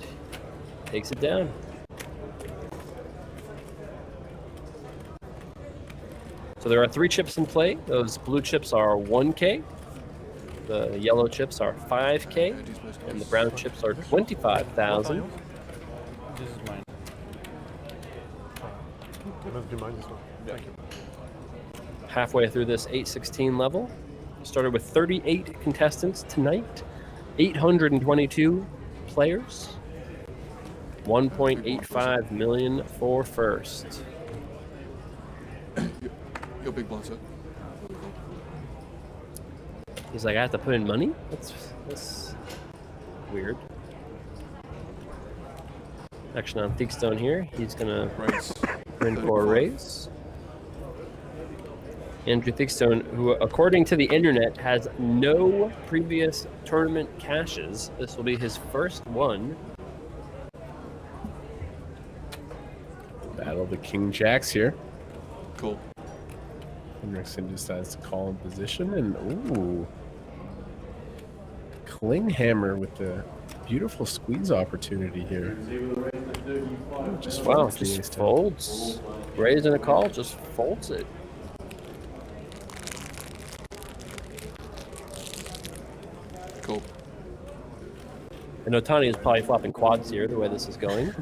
takes it down. So there are 3 chips in play. Those blue chips are 1K. The yellow chips are 5K. And the brown chips are 25,000. This is mine. Do you mind this one? Thank you. Halfway through this 8-16 level. Started with 38 contestants tonight, 822 players, 1.85 million for first. Your big blind, sir. He's like, I have to put in money? That's weird. Action on Thickstone here. He's gonna win for a raise. Andrew Thickstone, who according to the internet has no previous tournament cashes. This will be his first one. Battle the King Jacks here. Cool. Henriksen decides to call in position, and ooh, Klinghammer with the beautiful squeeze opportunity here. Just Wow, folds the just ace-10. folds. Raising a call, just folds it. Cool. And Otani is probably flopping quads here, the way this is going.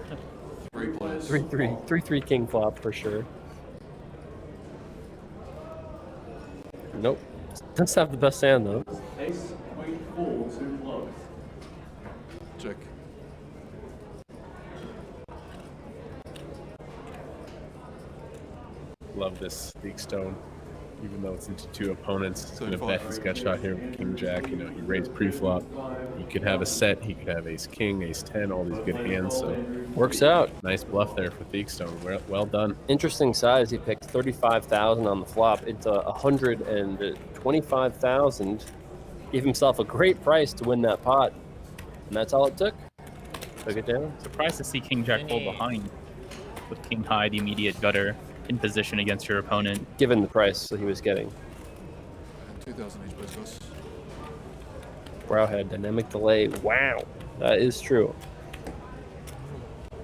3 players. 3-3. 3-3 king flop for sure. Nope. Doesn't have the best hand, though. Ace, queen, 4, 2 close. Check. Love this Thickstone. Even though it's into 2 opponents, he's going to 35. bet his gut shot here with King Jack. You know, he raised pre-flop. He could have a set. He could have Ace King, Ace 10, all these good hands. So Works out. nice bluff there for Thickstone. Well done. Interesting size. He picked 35,000 on the flop. It's 125,000. Gave himself a great price to win that pot, and that's all it took. Took it down. Surprised to see King Jack pull behind with King High, the immediate gutter, in position against your opponent. Given the price that he was getting. 2,000 each, please, guys. Browhead, dynamic delay. Wow, that is true.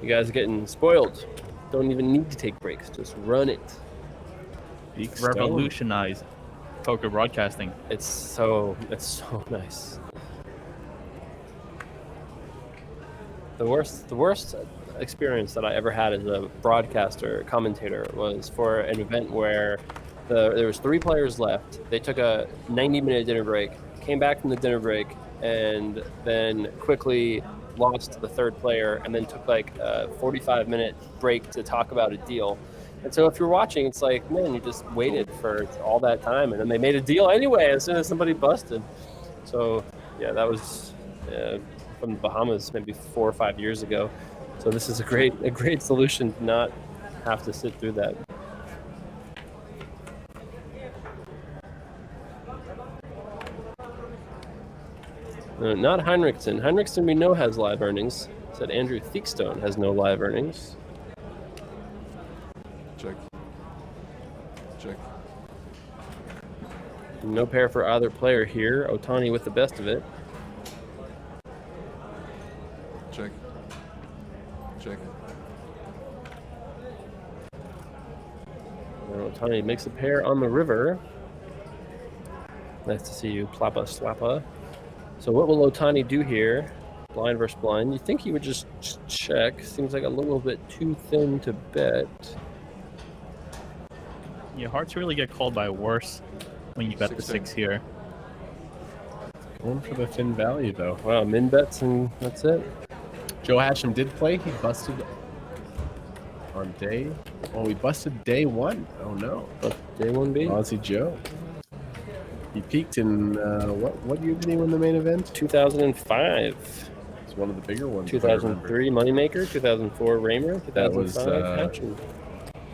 You guys are getting spoiled. Don't even need to take breaks. Just run it. Thickstone. Revolutionize poker broadcasting. It's so nice. The worst experience that I ever had as a broadcaster commentator was for an event where there was 3 players left. They took a 90-minute dinner break, came back from the dinner break, and then quickly lost to the 3rd player, and then took like a 45-minute break to talk about a deal. And so if you're watching, it's like, man, you just waited for all that time, and then they made a deal anyway as soon as somebody busted. So yeah, that was from the Bahamas maybe 4 or 5 years ago. So this is a great solution to not have to sit through that. Not Heinrichsen. Heinrichsen we know has live earnings. Said Andrew Thickstone has no live earnings. Check. Check. No pair for either player here. Otani with the best of it. Check. Check. And Otani makes a pair on the river. Nice to see you, Plappa Slappa. So what will Otani do here? Blind versus blind. You think he would just check. Seems like a little bit too thin to bet. Yeah, hard to really get called by worse when you bet the 6 here. Going for the thin value, though. Wow, min bets and that's it. Joe Hatcham did play. He busted on day. Oh, he busted day 1. Oh, no. Day 1B. Aussie Joe. He peaked in, what year did he win the main event? 2005. It's one of the bigger ones. 2003 Moneymaker, 2004 Raymer, 2005 Hatcham.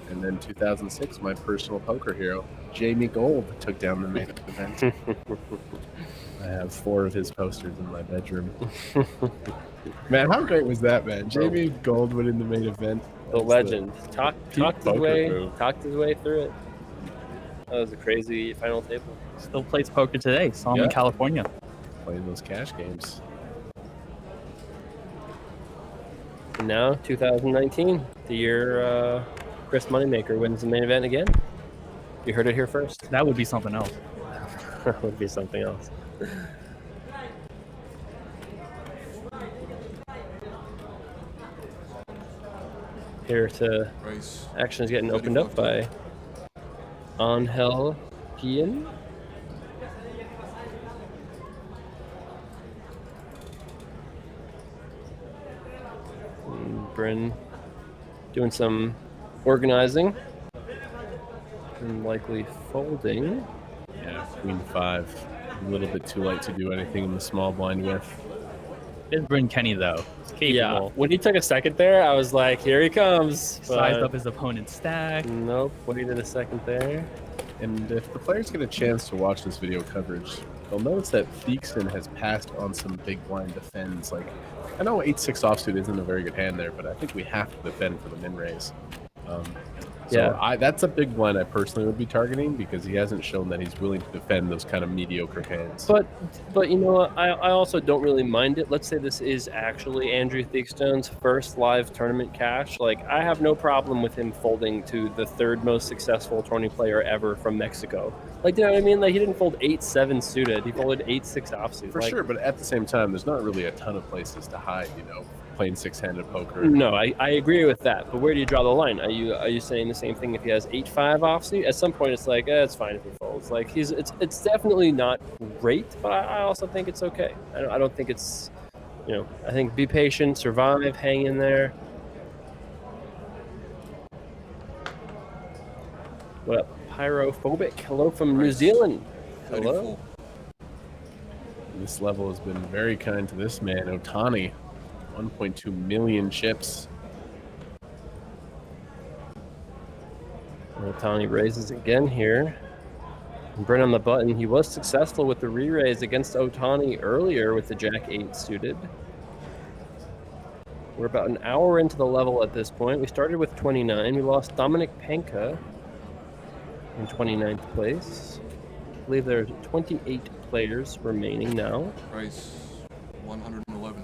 And then 2006, my personal poker hero, Jamie Gold, took down the main event. I have 4 of his posters in my bedroom. Man, how great was that, man? Jamie Gold winning the main event. The legend. Talked his way through it. That was a crazy final table. Still plays poker today. Saw him in California. Playing those cash games. And now, 2019, the year Chris Moneymaker wins the main event again. You heard it here first. That would be something else. That would be something else. Here to Race. action is getting opened up by Angel Guillen. Bryn doing some organizing and likely folding. Yeah, queen 5. A little bit too light to do anything in the small blind with. It's Bryn Kenny, though. It's capable. Yeah, when he took a second there, I was like, here he comes. Sized up his opponent's stack. Nope, waited a second there. And if the players get a chance to watch this video coverage, they'll notice that Theekson has passed on some big blind defends. Like, I know 8-6 offsuit isn't a very good hand there, but I think we have to defend for the min raise. That's a big blind I personally would be targeting because he hasn't shown that he's willing to defend those kind of mediocre hands. But you know what? I also don't really mind it. Let's say this is actually Andrew Theekstone's first live tournament cash. Like, I have no problem with him folding to the third most successful tourney player ever from Mexico. Like, you know what I mean? Like, he didn't fold 8-7 suited. He folded 8-6 offsuit. For sure, but at the same time, there's not really a ton of places to hide, you know, playing six-handed poker. No, I agree with that. But where do you draw the line? Are you saying the same thing if he has 8-5 offsuit? At some point, it's like, it's fine if he folds. Like, it's definitely not great, but I also think it's okay. I don't think it's, you know, I think be patient, survive, hang in there. What up, Pyrophobic? Hello from New Zealand. Hello. This level has been very kind to this man, Otani. 1.2 million chips. Otani raises again here. And Bryn on the button. He was successful with the re-raise against Otani earlier with the Jack-8 suited. We're about an hour into the level at this point. We started with 29. We lost Dominic Panka in 29th place. I believe there are 28 players remaining now. Price 111.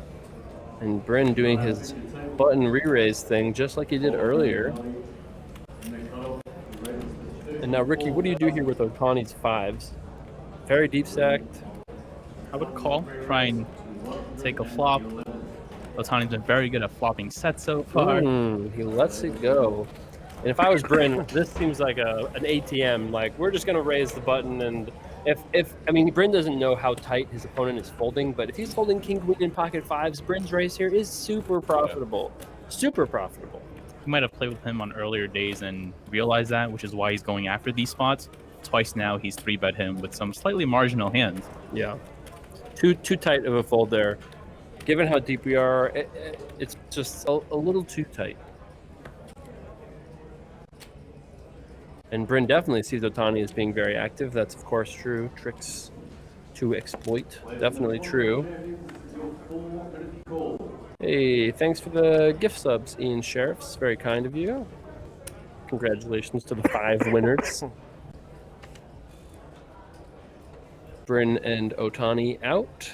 And Bryn doing his button re-raise thing just like he did earlier. And now, Ricky, what do you do here with Otani's 5s? Very deep stacked. I would call, try and take a flop. Otani's been very good at flopping sets so far. He lets it go. And if I was Bryn, this seems like an ATM. Like, we're just going to raise the button. And I mean, Bryn doesn't know how tight his opponent is folding, but if he's folding king, queen, and pocket 5s, Bryn's raise here is super profitable. Super profitable. He might have played with him on earlier days and realized that, which is why he's going after these spots. Twice now, he's 3-bet him with some slightly marginal hands. Yeah. Too tight of a fold there. Given how deep we are, it's just a little too tight. And Bryn definitely sees Otani as being very active. That's, of course, true. Tricks to exploit. Definitely true. Hey, thanks for the gift subs, Ian Sheriffs. Very kind of you. Congratulations to the 5 winners. Bryn and Otani out.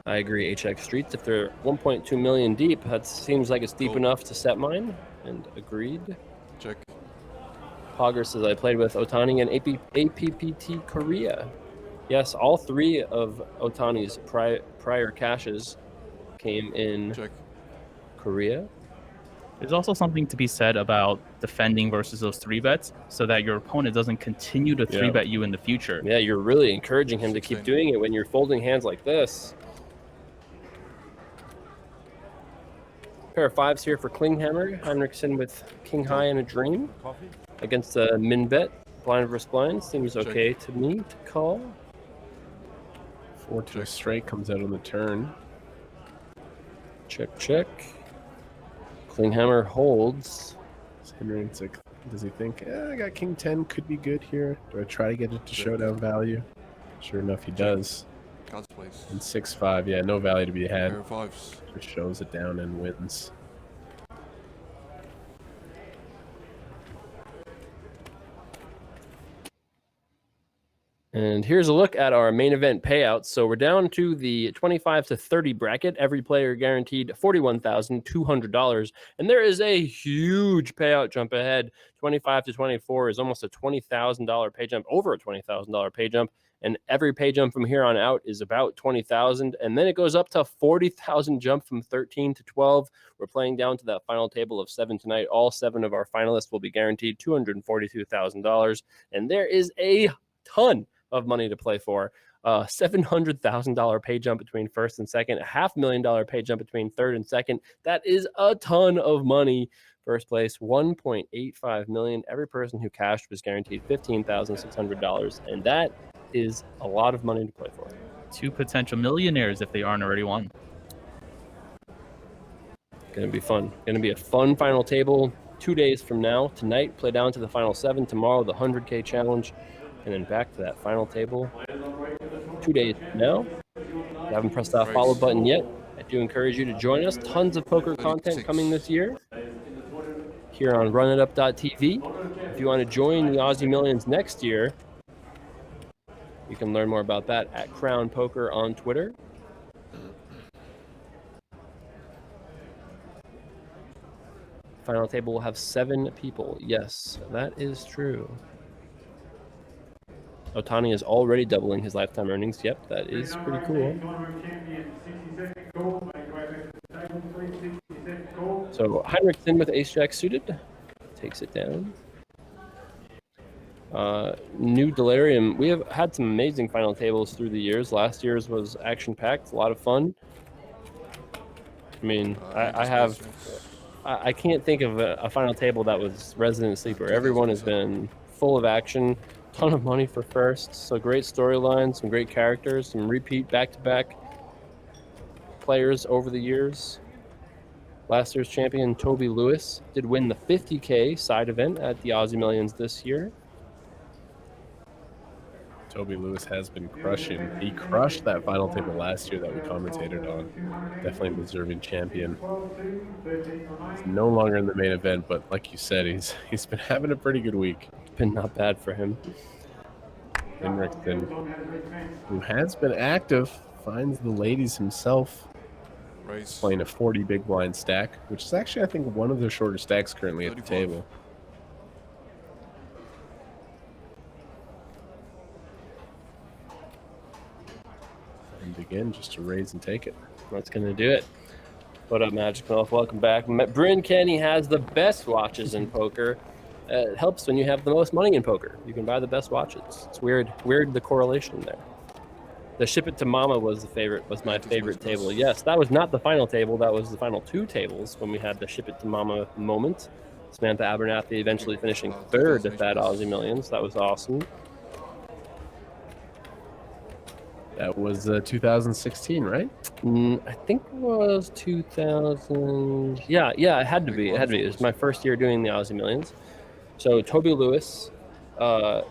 I agree, HX Streets. If they're 1.2 million deep, that seems like it's deep enough to set mine. And agreed. Check. Pogger says I played with Otani and APPT Korea. Yes, all 3 of Otani's prior caches came in Korea. There's also something to be said about defending versus those 3-bets so that your opponent doesn't continue to 3-bet you in the future. Yeah, you're really encouraging him to keep doing it when you're folding hands like this. Pair of 5s here for Klinghammer. Heinrichsen with King High and a Dream against a min bet. Blind versus blind seems okay to me to call. 4-2 straight comes out on the turn. Check, check. Klinghammer holds. Does he think, I got king 10, could be good here? Do I try to get it to showdown value? Sure enough, he does. God's place. And 6-5, yeah, no value to be had. Pair of 5s. Just shows it down and wins. And here's a look at our main event payouts. So we're down to the 25 to 30 bracket. Every player guaranteed $41,200. And there is a huge payout jump ahead. 25 to 24 is almost a $20,000 pay jump, over a $20,000 pay jump. And every pay jump from here on out is about 20,000. And then it goes up to 40,000 jump from 13 to 12. We're playing down to that final table of 7 tonight. All 7 of our finalists will be guaranteed $242,000. And there is a ton of money to play for. $700,000 pay jump between first and second, a $500,000 pay jump between third and second. That is a ton of money. First place, $1.85 million. Every person who cashed was guaranteed $15,600, and that is a lot of money to play for. 2 potential millionaires if they aren't already won. Going to be fun. Going to be a fun final table 2 days from now. Tonight, play down to the final 7. Tomorrow, the 100K challenge. And then back to that final table 2 days from now. If you haven't pressed that follow button yet, I do encourage you to join us. Tons of poker content coming this year here on runitup.tv. If you want to join the Aussie Millions next year, you can learn more about that at Crown Poker on Twitter. Final table will have 7 people. Yes, that is true. Otani is already doubling his lifetime earnings. Yep, that is pretty cool. So Heinrichsen with ace-jack suited. Takes it down. New Delirium. We have had some amazing final tables through the years. Last year's was action-packed, a lot of fun. I mean, I can't think of a final table that was resident sleeper. Everyone has been full of action, ton of money for first. So great storylines, some great characters, some repeat back-to-back players over the years. Last year's champion, Toby Lewis, did win the 50K side event at the Aussie Millions this year. Toby Lewis has been crushing. He crushed that final table last year that we commentated on. Definitely a deserving champion. He's no longer in the main event, but like you said, he's been having a pretty good week. It's been not bad for him. Henriksen, who has been active, finds the ladies himself. Playing a 40 big blind stack, which is actually, I think, one of the shorter stacks currently at the table. And again, just to raise and take it. That's going to do it. What up, Magic Mouth? Welcome back. Bryn Kenny has the best watches in poker. It helps when you have the most money in poker. You can buy the best watches. It's weird the correlation there. The Ship It to Mama was my favorite table. Yes, that was not the final table. That was the final 2 tables when we had the Ship It to Mama moment. Samantha Abernathy eventually finishing 3rd at that Aussie Millions. That was awesome. That was 2016, right? I think it was 2000. Yeah, it had to be. It was my first year doing the Aussie Millions. So Toby Lewis,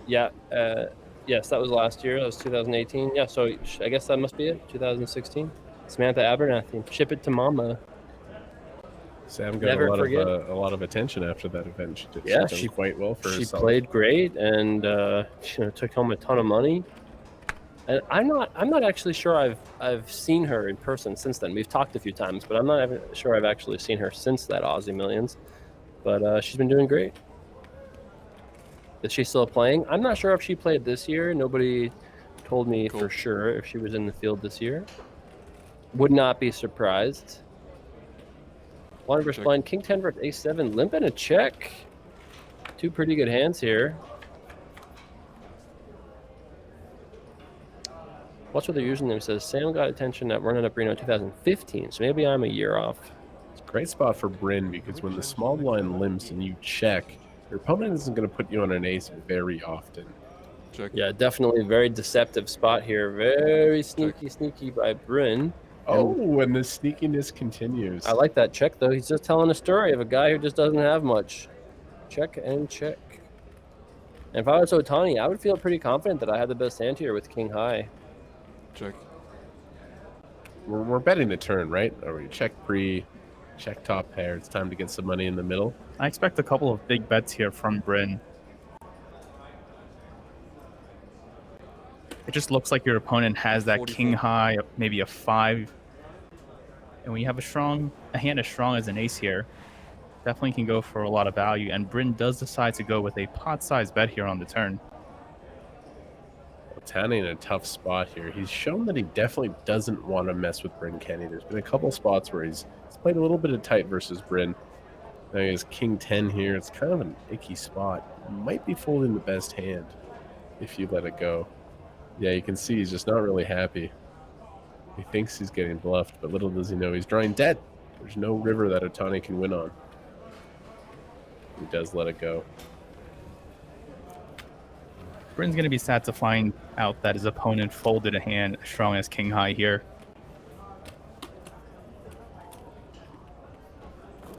yes, that was last year. That was 2018. Yeah, so I guess that must be it. 2016. Samantha Abernathy, Ship It to Mama. Sam got a lot of attention after that event. She did quite well for herself. She played great and took home a ton of money. And I'm not actually sure I've seen her in person since then. We've talked a few times, but I'm not sure I've actually seen her since that Aussie Millions. But she's been doing great. Is she still playing? I'm not sure if she played this year. Nobody told me for sure if she was in the field this year. Would not be surprised. Blind versus blind, King 10 versus Ace 7, limp and a check. 2 pretty good hands here. What's what their username says? Sam got attention at Running Up Reno 2015, so maybe I'm a year off. It's a great spot for Bryn because when the small blind limps and you check, your opponent isn't going to put you on an ace very often. Check. Yeah, definitely very deceptive spot here. Very sneaky by Bryn. And the sneakiness continues. I like that check, though. He's just telling a story of a guy who just doesn't have much. Check and check. And if I was Otani, I would feel pretty confident that I had the best hand here with King High. Check. We're betting the turn, right? Or we check pre, check top pair. It's time to get some money in the middle. I expect a couple of big bets here from Bryn. It just looks like your opponent has that 44. King high, maybe a 5. And when you have a hand as strong as an ace here, definitely can go for a lot of value. And Bryn does decide to go with a pot-sized bet here on the turn. Otani in a tough spot here. He's shown that he definitely doesn't want to mess with Bryn Kenny. There's been a couple spots where he's played a little bit of tight versus Bryn. Now he has King 10 here. It's kind of an icky spot. Might be folding the best hand if you let it go. Yeah, you can see he's just not really happy. He thinks he's getting bluffed, but little does he know he's drawing dead. There's no river that Otani can win on. He does let it go. Bryn's going to be sad to find out that his opponent folded a hand as strong as king high here.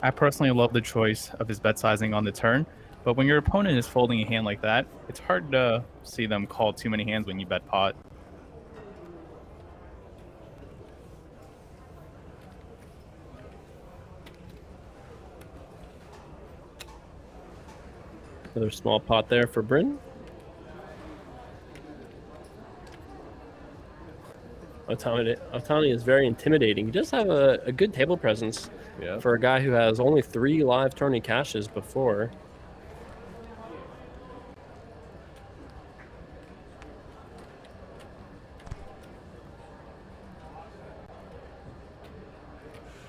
I personally love the choice of his bet sizing on the turn, but when your opponent is folding a hand like that, it's hard to see them call too many hands when you bet pot. Another small pot there for Bryn. Otani is very intimidating. He does have a good table presence for a guy who has only 3 live tourney cashes before.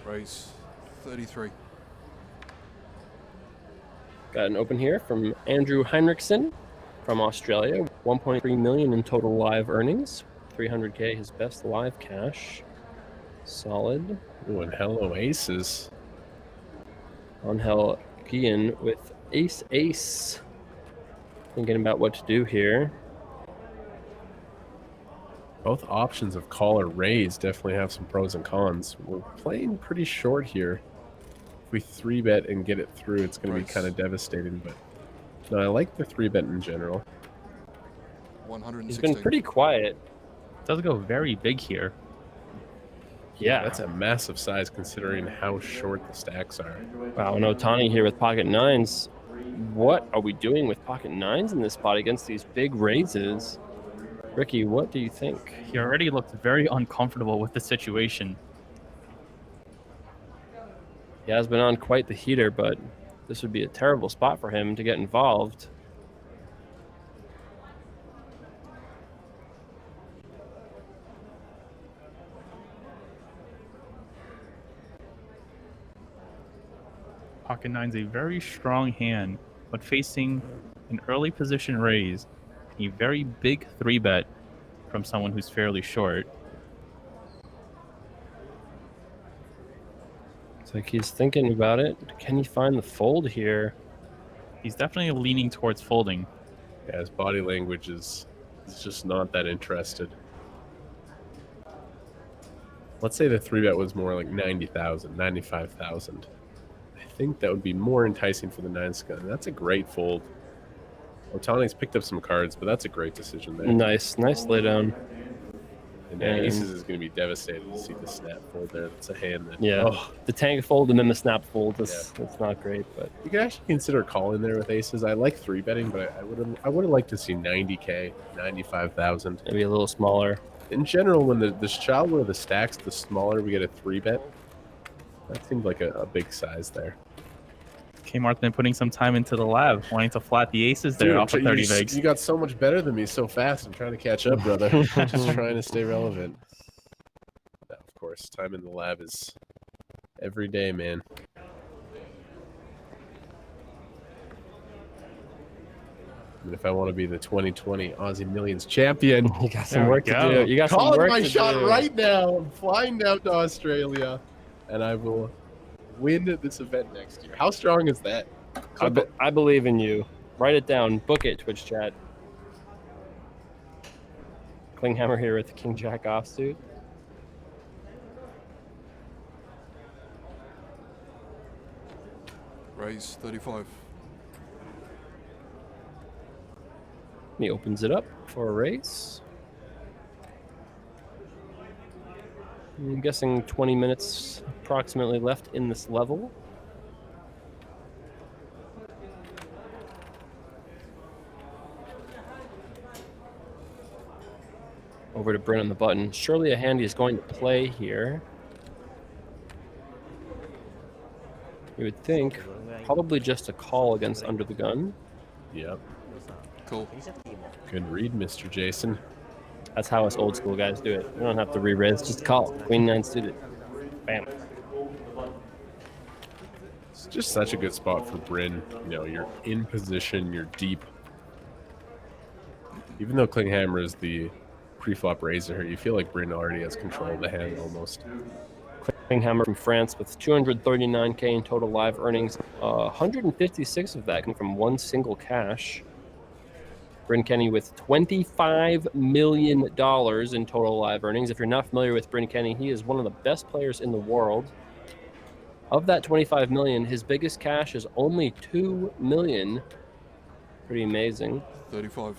Raise 33. Got an open here from Andrew Heinrichsen from Australia. 1.3 million in total live earnings. 300K his best live cash. Solid. Ooh, and hello aces. Angel Guillen with ace. Thinking about what to do here. Both options of call or raise definitely have some pros and cons. We're playing pretty short here. If we 3-bet and get it through, it's going to be kind of devastating. But no, I like the 3-bet in general. 160. He's been pretty quiet. Does go very big here. Yeah. That's a massive size considering how short the stacks are. Wow, and Otani here with pocket 9s. What are we doing with pocket 9s in this spot against these big raises? Ricky, what do you think? He already looked very uncomfortable with the situation. He has been on quite the heater, but this would be a terrible spot for him to get involved. Pocket 9's a very strong hand, but facing an early position raise, a very big 3-bet from someone who's fairly short. It's like he's thinking about it. Can he find the fold here? He's definitely leaning towards folding. Yeah, his body language is just not that interested. Let's say the 3-bet was more like 90,000, 95,000. I think that would be more enticing for the 9-scun. That's a great fold. Otani's picked up some cards, but that's a great decision there. Nice lay down. And aces is going to be devastated to see the snap fold there. That's a hand that... Yeah, the tank fold and then the snap fold. That's not great, but... You could actually consider calling there with aces. I like 3-betting, but I would have liked to see 90K, 95,000. Maybe a little smaller. In general, when the shallower of the stacks, the smaller we get a 3-bet. That seemed like a big size there. Kmart's been putting some time into the lab, wanting to flat the aces there off of 30 bigs. You got so much better than me so fast. I'm trying to catch up, brother. Just trying to stay relevant. Now, of course, time in the lab is every day, man. And if I want to be the 2020 Aussie Millions champion, you got some work to do. You got some calling work my to shot do. right now. I'm flying down to Australia, and I will win this event next year. How strong is that? I believe in you. Write it down. Book it, Twitch chat. Klinghammer here with the King Jack offsuit. Raise 35. He opens it up for a race. I'm guessing 20 minutes approximately left in this level. Over to Bryn on the button. Surely a hand he's going to play here. You would think probably just a call against under the gun. Yep. Cool. Good read, Mr. Jason. That's how us old school guys do it. We don't have to re-raise, just call. Queen 9 suited. Bam. It's just such a good spot for Bryn. You know, you're in position, you're deep. Even though Klinghammer is the pre-flop raiser, you feel like Bryn already has control of the hand almost. Klinghammer from France with 239K in total live earnings. 156 of that coming from one single cash. Bryn Kenny with $25 million in total live earnings. If you're not familiar with Bryn Kenny, he is one of the best players in the world. Of that 25 million, his biggest cash is only 2 million. Pretty amazing. 35.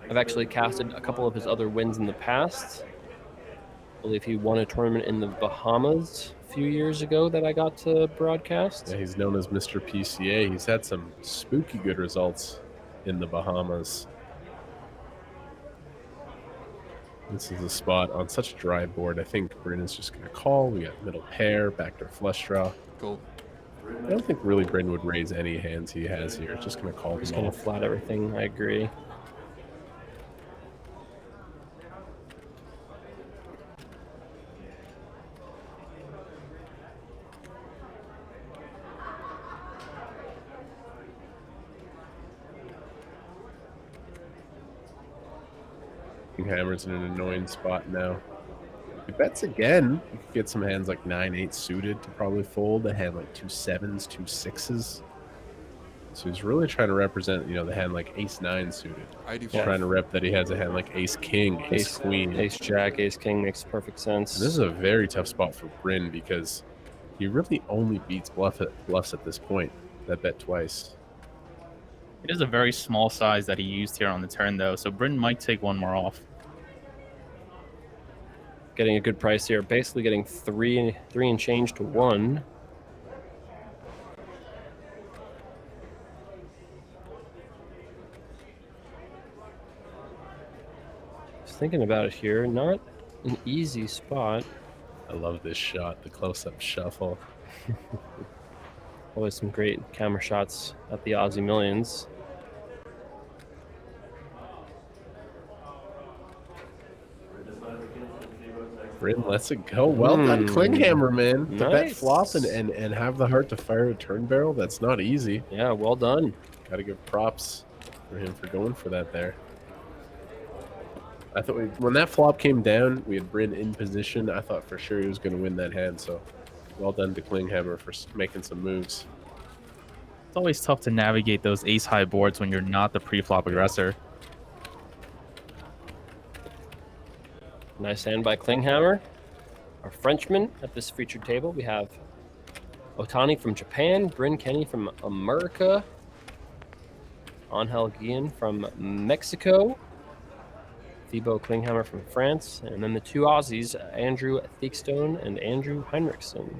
I've actually casted a couple of his other wins in the past. I believe he won a tournament in the Bahamas a few years ago that I got to broadcast. Yeah, he's known as Mr. PCA. He's had some spooky good results in the Bahamas. This is a spot on such a dry board. I think Bryn is just going to call. We got middle pair, backdoor flush draw. Cool. I don't think really Bryn would raise any hands he has here. Just going to call. He's going to flat everything. I agree. Hammer's in an annoying spot now. He bets again. You could get some hands like 9-8 suited to probably fold. A hand like 2 7s, 2 6s. So he's really trying to represent, the hand like Ace-9 suited. He's trying to rep that he has a hand like Ace-King, Ace-Queen. Ace-Jack, Ace-King makes perfect sense. And this is a very tough spot for Bryn because he really only beats bluffs at this point. That bet twice. It is a very small size that he used here on the turn, though, so Bryn might take one more off. Getting a good price here. Basically getting three and change to 1. Just thinking about it here. Not an easy spot. I love this shot, the close-up shuffle. Always some great camera shots at the Aussie Millions. Bryn lets it go. Well done, Klinghammer, man. To bet Nice. flop and have the heart to fire a turn barrel, that's not easy. Yeah, well done. Got to give props for him for going for that there. I thought when that flop came down, we had Bryn in position. I thought for sure he was going to win that hand, so well done to Klinghammer for making some moves. It's always tough to navigate those ace-high boards when you're not the pre-flop aggressor. Nice hand by Klinghammer. Our Frenchman at this featured table. We have Otani from Japan, Bryn Kenny from America, Angel Guillen from Mexico, Thibaut Klinghammer from France, and then the two Aussies, Andrew Theakstone and Andrew Heinrichsen.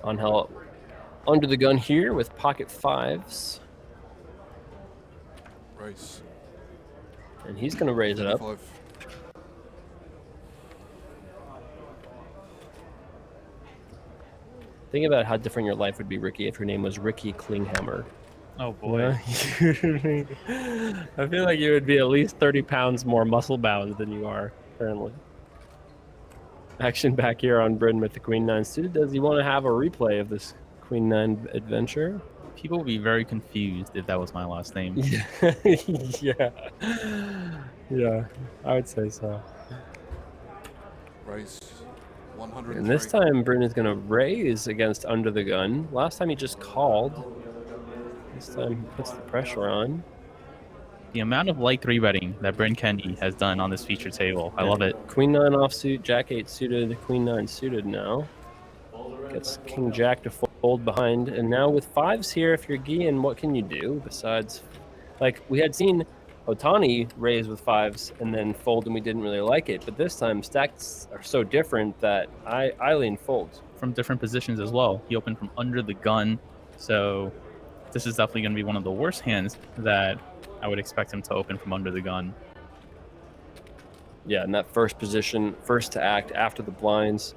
Angel under the gun here with pocket 5s. Raise. And he's going to raise it up. 25. Think about how different your life would be, Ricky, if your name was Ricky Klinghammer. Oh, boy. I feel like you would be at least 30 pounds more muscle-bound than you are currently. Action back here on Bryn with the Queen-9 suited. Does he want to have a replay of this Queen-9 adventure? People would be very confused if that was my last name. Yeah. Yeah, I would say so. Raise. 100. And this time, Bryn is going to raise against under the gun. Last time he just called. This time he puts the pressure on. The amount of light 3-betting that Bryn Kenny has done on this feature table, I love it. Queen-9 offsuit, Jack-8 suited, Queen-9 suited now. Gets King-Jack to fold behind. And now with 5s here, if you're Guillen, what can you do besides... Like, we had seen Otani raise with 5s and then fold, and we didn't really like it. But this time, stacks are so different that I lean folds. From different positions as well. He opened from under the gun, so this is definitely going to be one of the worst hands that I would expect him to open from under the gun. Yeah, in that first position, first to act after the blinds.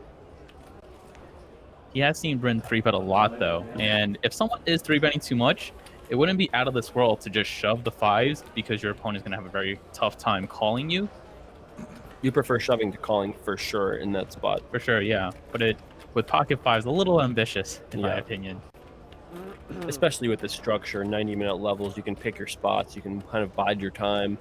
He has seen Bryn 3-bet a lot, though, and if someone is 3-betting too much, it wouldn't be out of this world to just shove the 5s because your opponent is going to have a very tough time calling you. You prefer shoving to calling for sure in that spot. For sure, yeah. But with pocket 5s, a little ambitious, in my opinion. especially with the structure, 90-minute levels. You can pick your spots. You can kind of bide your time.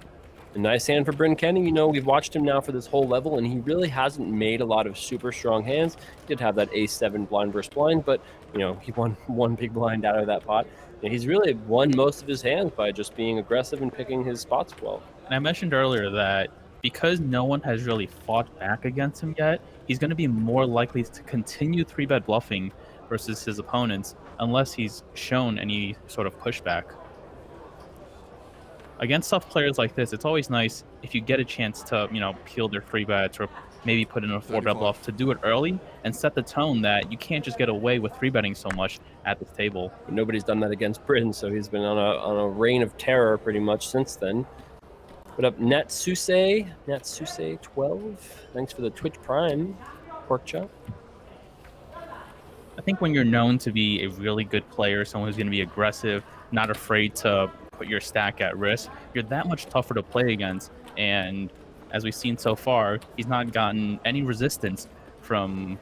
A nice hand for Bryn Kenny. You know, we've watched him now for this whole level, and he really hasn't made a lot of super strong hands. He did have that ace-7 blind versus blind, but, you know, he won one big blind out of that pot. And he's really won most of his hands by just being aggressive and picking his spots well. And I mentioned earlier that because no one has really fought back against him yet, he's going to be more likely to continue 3-bet bluffing versus his opponents unless he's shown any sort of pushback. Against tough players like this, it's always nice if you get a chance to, you know, peel their 3-bets or maybe put in a 4-bet bluff to do it early and set the tone that you can't just get away with 3-betting so much at this table. But nobody's done that against Bryn, so he's been on a reign of terror pretty much since then. Put up Natsuse12. Thanks for the Twitch Prime, pork chop. I think when you're known to be a really good player, someone who's going to be aggressive, not afraid to put your stack at risk, you're that much tougher to play against. And as we've seen so far, he's not gotten any resistance from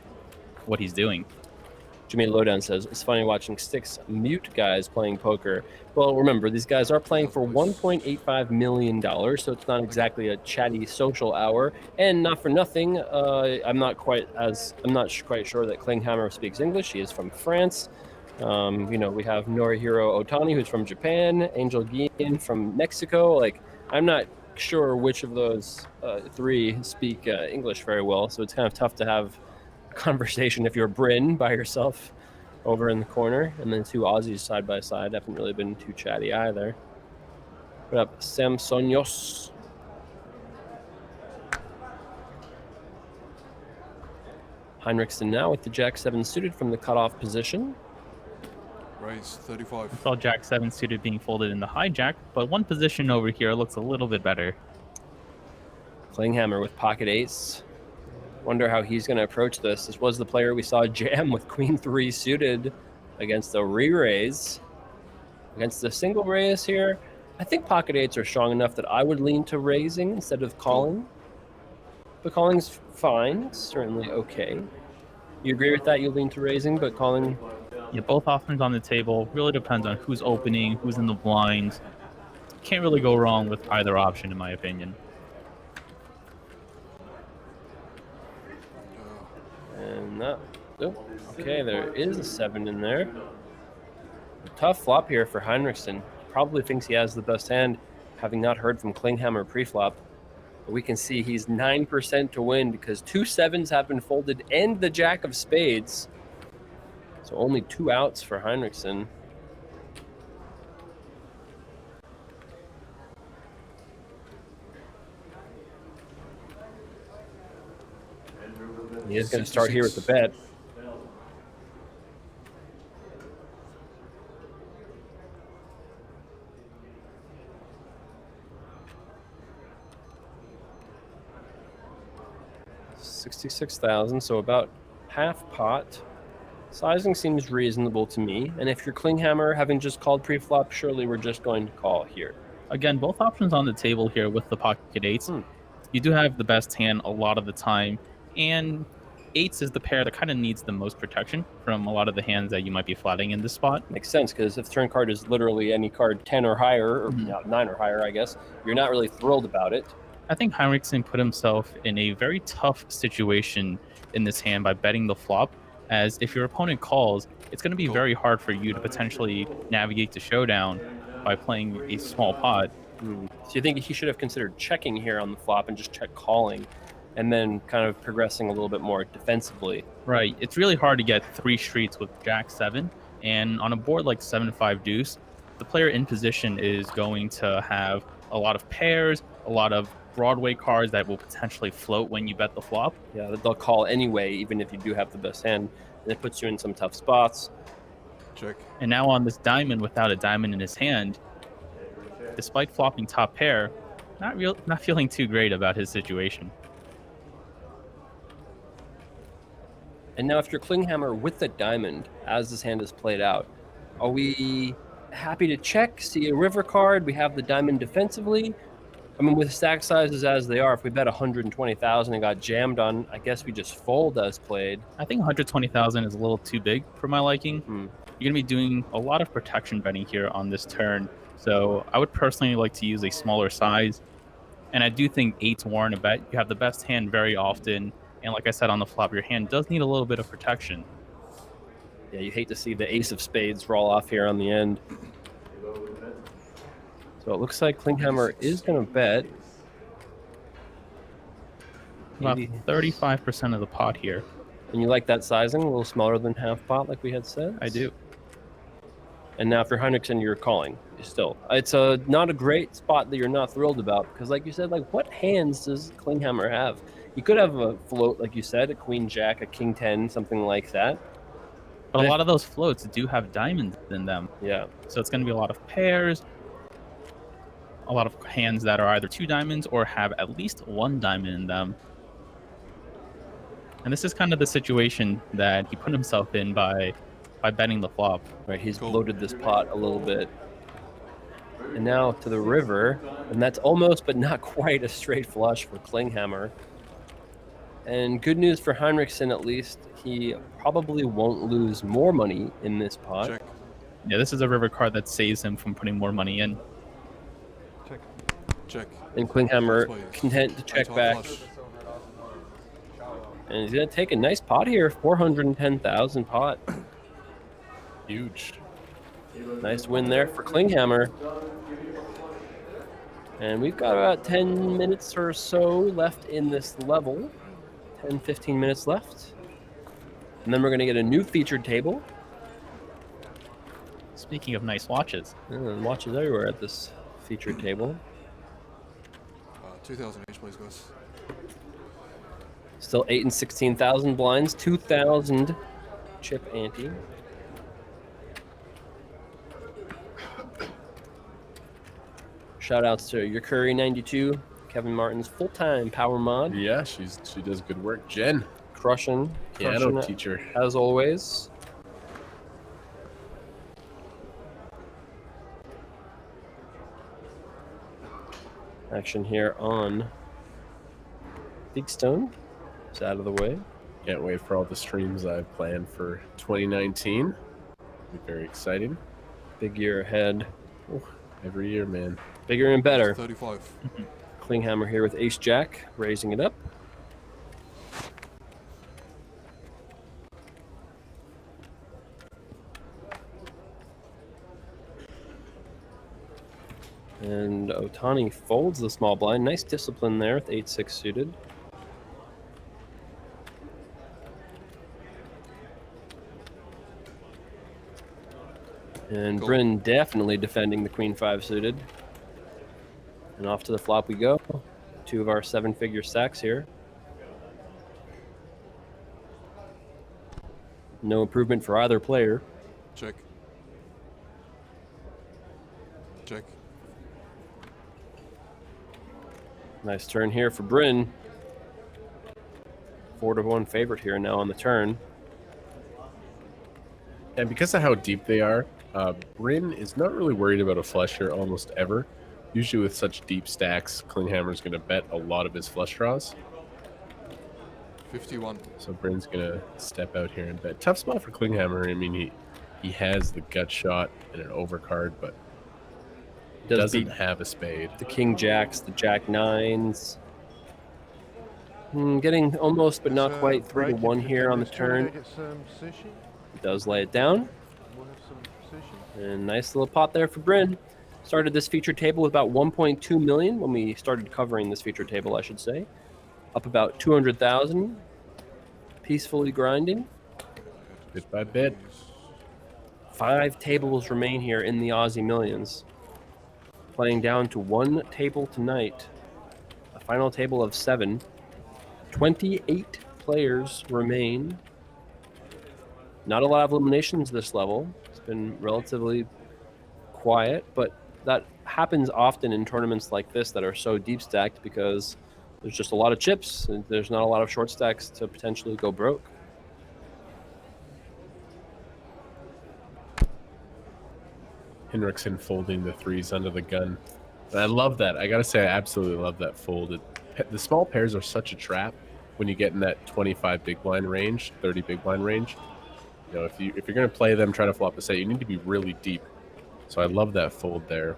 what he's doing. Jimmy Lowdown says, it's funny watching 6 mute guys playing poker. Well, remember, these guys are playing for $1.85 million, so it's not exactly a chatty social hour. And not for nothing, I'm not quite sure that Klinghammer speaks English. He is from France. You know, we have Norihiro Otani, who's from Japan, Angel Guillen from Mexico. Like, I'm not sure which of those 3 speak English very well, so it's kind of tough to have conversation if you're Bryn by yourself over in the corner, and then 2 Aussies side by side haven't really been too chatty either. Put up Samsonios. Heinrichsen now with the Jack-7 suited from the cutoff position. Raise 35. I saw Jack-7 suited being folded in the hijack, but one position over here looks a little bit better. Klinghammer with pocket ace. Wonder how he's going to approach this. This was the player we saw jam with Queen 3 suited against the re-raise. Against the single raise here, I think pocket eights are strong enough that I would lean to raising instead of calling. But calling's fine. It's certainly okay. You agree with that? You lean to raising, but calling... Yeah, both options on the table. Really depends on who's opening, who's in the blinds. Can't really go wrong with either option, in my opinion. And that, oh, okay, there is a 7 in there. A tough flop here for Heinrichsen. Probably thinks he has the best hand, having not heard from Klinghammer pre-flop. But we can see he's 9% to win because 2 7s have been folded and the Jack of Spades. So only 2 outs for Heinrichsen. He is going to start here with the bet. $66,000, so about half pot. Sizing seems reasonable to me. And if you're Klinghammer, having just called pre-flop, surely we're just going to call here. Again, both options on the table here with the pocket eights. You do have the best hand a lot of the time, and eights is the pair that kind of needs the most protection from a lot of the hands that you might be flatting in this spot. Makes sense, because if turn card is literally any card 10 or higher, or 9 or higher, I guess, you're not really thrilled about it. I think Heinrichsen put himself in a very tough situation in this hand by betting the flop, as if your opponent calls, it's going to be very hard for you to potentially navigate the showdown by playing a small pot. So you think he should have considered checking here on the flop and just check calling, and then kind of progressing a little bit more defensively. Right. It's really hard to get 3 streets with Jack-7, and on a board like 7-5 deuce, the player in position is going to have a lot of pairs, a lot of Broadway cards that will potentially float when you bet the flop. Yeah, they'll call anyway, even if you do have the best hand, and it puts you in some tough spots. Check. And now on this diamond without a diamond in his hand, despite flopping top pair, not feeling too great about his situation. And now if you're Klinghammer with the diamond, as this hand is played out, are we happy to check, see a river card, we have the diamond defensively? I mean, with stack sizes as they are, if we bet 120,000 and got jammed on, I guess we just fold as played. I think 120,000 is a little too big for my liking. you're going to be doing a lot of protection betting here on this turn. So I would personally like to use a smaller size. And I do think 8's warrant a bet. You have the best hand very often. And like I said on the flop, your hand does need a little bit of protection. Yeah, you hate to see the ace of spades roll off here on the end. So it looks like Klinghammer is going to bet. About 35% of the pot here. And you like that sizing, a little smaller than half pot like we had said? I do. And now for Henriksen, you're calling still. It's not a great spot that you're not thrilled about because, like you said, like what hands does Klinghammer have? You could have a float, like you said, a queen jack, a king 10, something like that. But a lot of those floats do have diamonds in them. Yeah. So it's going to be a lot of pairs, a lot of hands that are either 2 diamonds or have at least 1 diamond in them. And this is kind of the situation that he put himself in by betting the flop. Right, he's bloated this pot a little bit. And now to the river, and that's almost but not quite a straight flush for Klinghammer. And good news for Henriksen, at least, he probably won't lose more money in this pot. Check. Yeah, this is a river card that saves him from putting more money in. Check. Check. And Klinghammer content to check back. And he's going to take a nice pot here, 410,000 pot. Huge. Nice win there for Klinghammer. And we've got about 10 minutes or so left in this level. 10, 15 minutes left. And then we're going to get a new featured table. Speaking of nice watches. And watches everywhere at this featured table. 2,000 each, please, guys. Still 8 and 16,000 blinds, 2,000 chip ante. Shout outs to your Curry 92, Kevin Martin's full-time power mod. Yeah, she does good work. Jen, crushing piano teacher as always. Action here on Big Stone. It's out of the way. Can't wait for all the streams I've planned for 2019. Be very exciting. Big year ahead. Oh, every year, man. Bigger and better. 35. Klinghammer here with Ace Jack, raising it up. And Otani folds the small blind. Nice discipline there with 8-6 suited. And Bryn definitely defending the Queen 5 suited. And off to the flop we go. 2 of our 7-figure stacks here. No improvement for either player. Check. Check. Nice turn here for Bryn. 4-1 favorite here now on the turn. And because of how deep they are, Bryn is not really worried about a flush here almost ever. Usually with such deep stacks, Klinghammer's going to bet a lot of his flush draws. 51. So Bryn's going to step out here and bet. Tough spot for Klinghammer. I mean, he has the gut shot and an overcard, but doesn't have a spade. The King Jacks, the Jack 9s. Getting almost but not quite 3-1 here on the turn. Does lay it down. And nice little pot there for Bryn. Started this featured table with about 1.2 million when we started covering this featured table, I should say. Up about 200,000. Peacefully grinding. Bit by bit. 5 tables remain here in the Aussie Millions. Playing down to 1 table tonight. A final table of 7. 28 players remain. Not a lot of eliminations this level. It's been relatively quiet, but that happens often in tournaments like this that are so deep stacked because there's just a lot of chips and there's not a lot of short stacks to potentially go broke. Henriksen folding the 3s under the gun. And I love that. I gotta say, I absolutely love that fold. The small pairs are such a trap when you get in that 25 big blind range, 30 big blind range. You know, if you're going to play them trying to flop a set, you need to be really deep. So I love that fold there.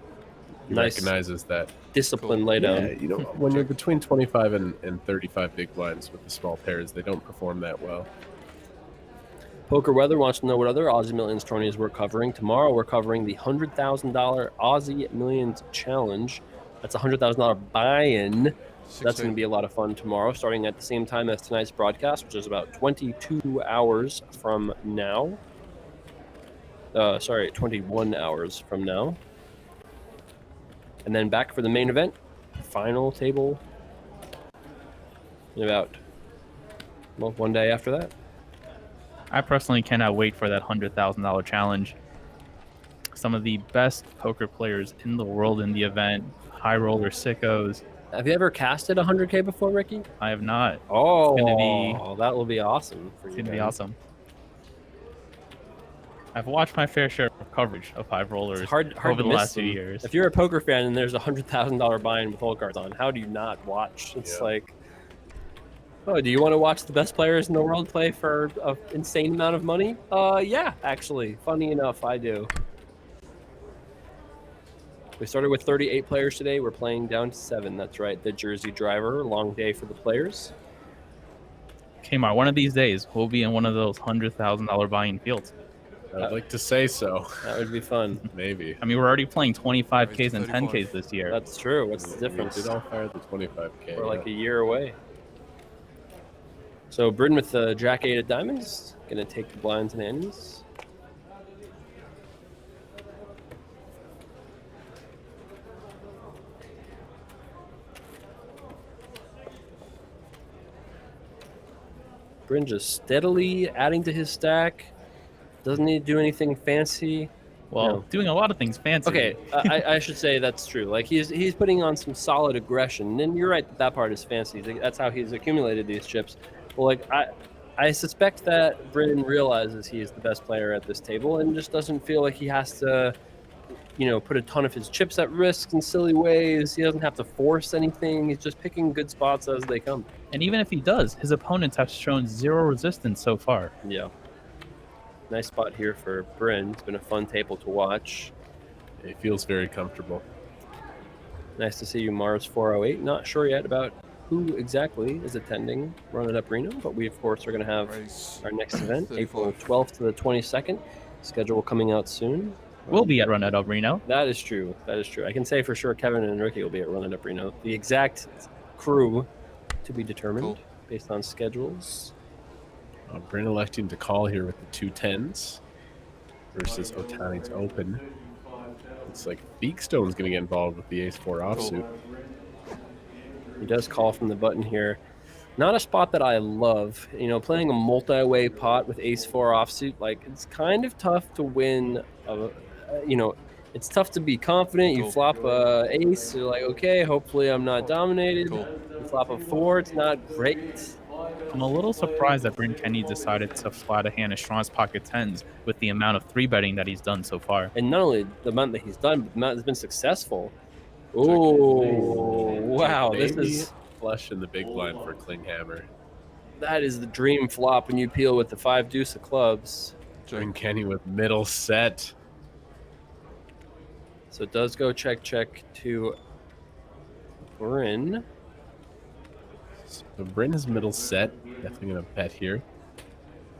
He Nice recognizes that discipline laydown. Yeah, you know, when you're between 25 and 35 big blinds with the small pairs, they don't perform that well. Poker Weather wants to know what other Aussie Millions tourneys we're covering. Tomorrow we're covering the $100,000 Aussie Millions Challenge. That's a $100,000 buy-in. So that's going to be a lot of fun tomorrow, starting at the same time as tonight's broadcast, which is about 22 hours from now. 21 hours from now. And then back for the main event, final table, in about, well, one day after that. I personally cannot wait for that $100,000 challenge. Some of the best poker players in the world in the event, high roller sickos. Have you ever casted 100K before, Ricky? I have not. Oh, it's gonna that will be awesome for you. It's going to be awesome. I've watched my fair share of coverage of high rollers hard over the last them. 2 years. If you're a poker fan and there's a $100,000 buy-in with hole cards on, how do you not watch? It's like, oh, do you want to watch the best players in the world play for an insane amount of money? Yeah, actually. Funny enough, I do. We started with 38 players today. We're playing down to 7. That's right. The Jersey Driver. Long day for the players. Kmart, one of these days, we'll be in one of those $100,000 buy-in fields. I'd like to say so. That would be fun. Maybe. I mean, we're already playing 25Ks and 10Ks this year. That's true. What's the difference? We did all fire the 25K. We're like a year away. So Bryn with the Jack 8 of diamonds. Going to take the blinds and ends. Bryn just steadily adding to his stack. Doesn't need to do anything fancy. Well, doing a lot of things fancy. Okay, I should say that's true. Like he's putting on some solid aggression, and you're right that part is fancy. That's how he's accumulated these chips. Well, like I suspect that Bryn realizes he is the best player at this table, and just doesn't feel like he has to, put a ton of his chips at risk in silly ways. He doesn't have to force anything. He's just picking good spots as they come. And even if he does, his opponents have shown zero resistance so far. Yeah. Nice spot here for Bryn. It's been a fun table to watch. It feels very comfortable. Nice to see you, Mars 408. Not sure yet about who exactly is attending Run It Up Reno, but we, of course, are going to have our next event, April 12th to the 22nd. Schedule coming out soon. We'll be at Run It Up Reno. That is true. That is true. I can say for sure Kevin and Ricky will be at Run It Up Reno. The exact crew to be determined based on schedules. Bryn electing to call here with the 2 10s versus Otani to open. It's like Beakstone's going to get involved with the ace-4 offsuit. He does call from the button here. Not a spot that I love. Playing a multi-way pot with ace-4 offsuit, like, it's kind of tough to win. It's tough to be confident. You flop a ace, you're like, okay, hopefully I'm not dominated. You flop a 4, it's not great. I'm a little surprised that Bryn Kenny decided to flat a hand as strong as pocket 10s with the amount of 3-betting that he's done so far. And not only the amount that he's done, but the amount that's been successful. Oh, wow. This is flush in the big blind for Klinghammer. That is the dream flop when you peel with the 5 deuce of clubs. Bryn Kenny with middle set. So it does go check to Bryn. So Bryn is middle set. Definitely going to bet here.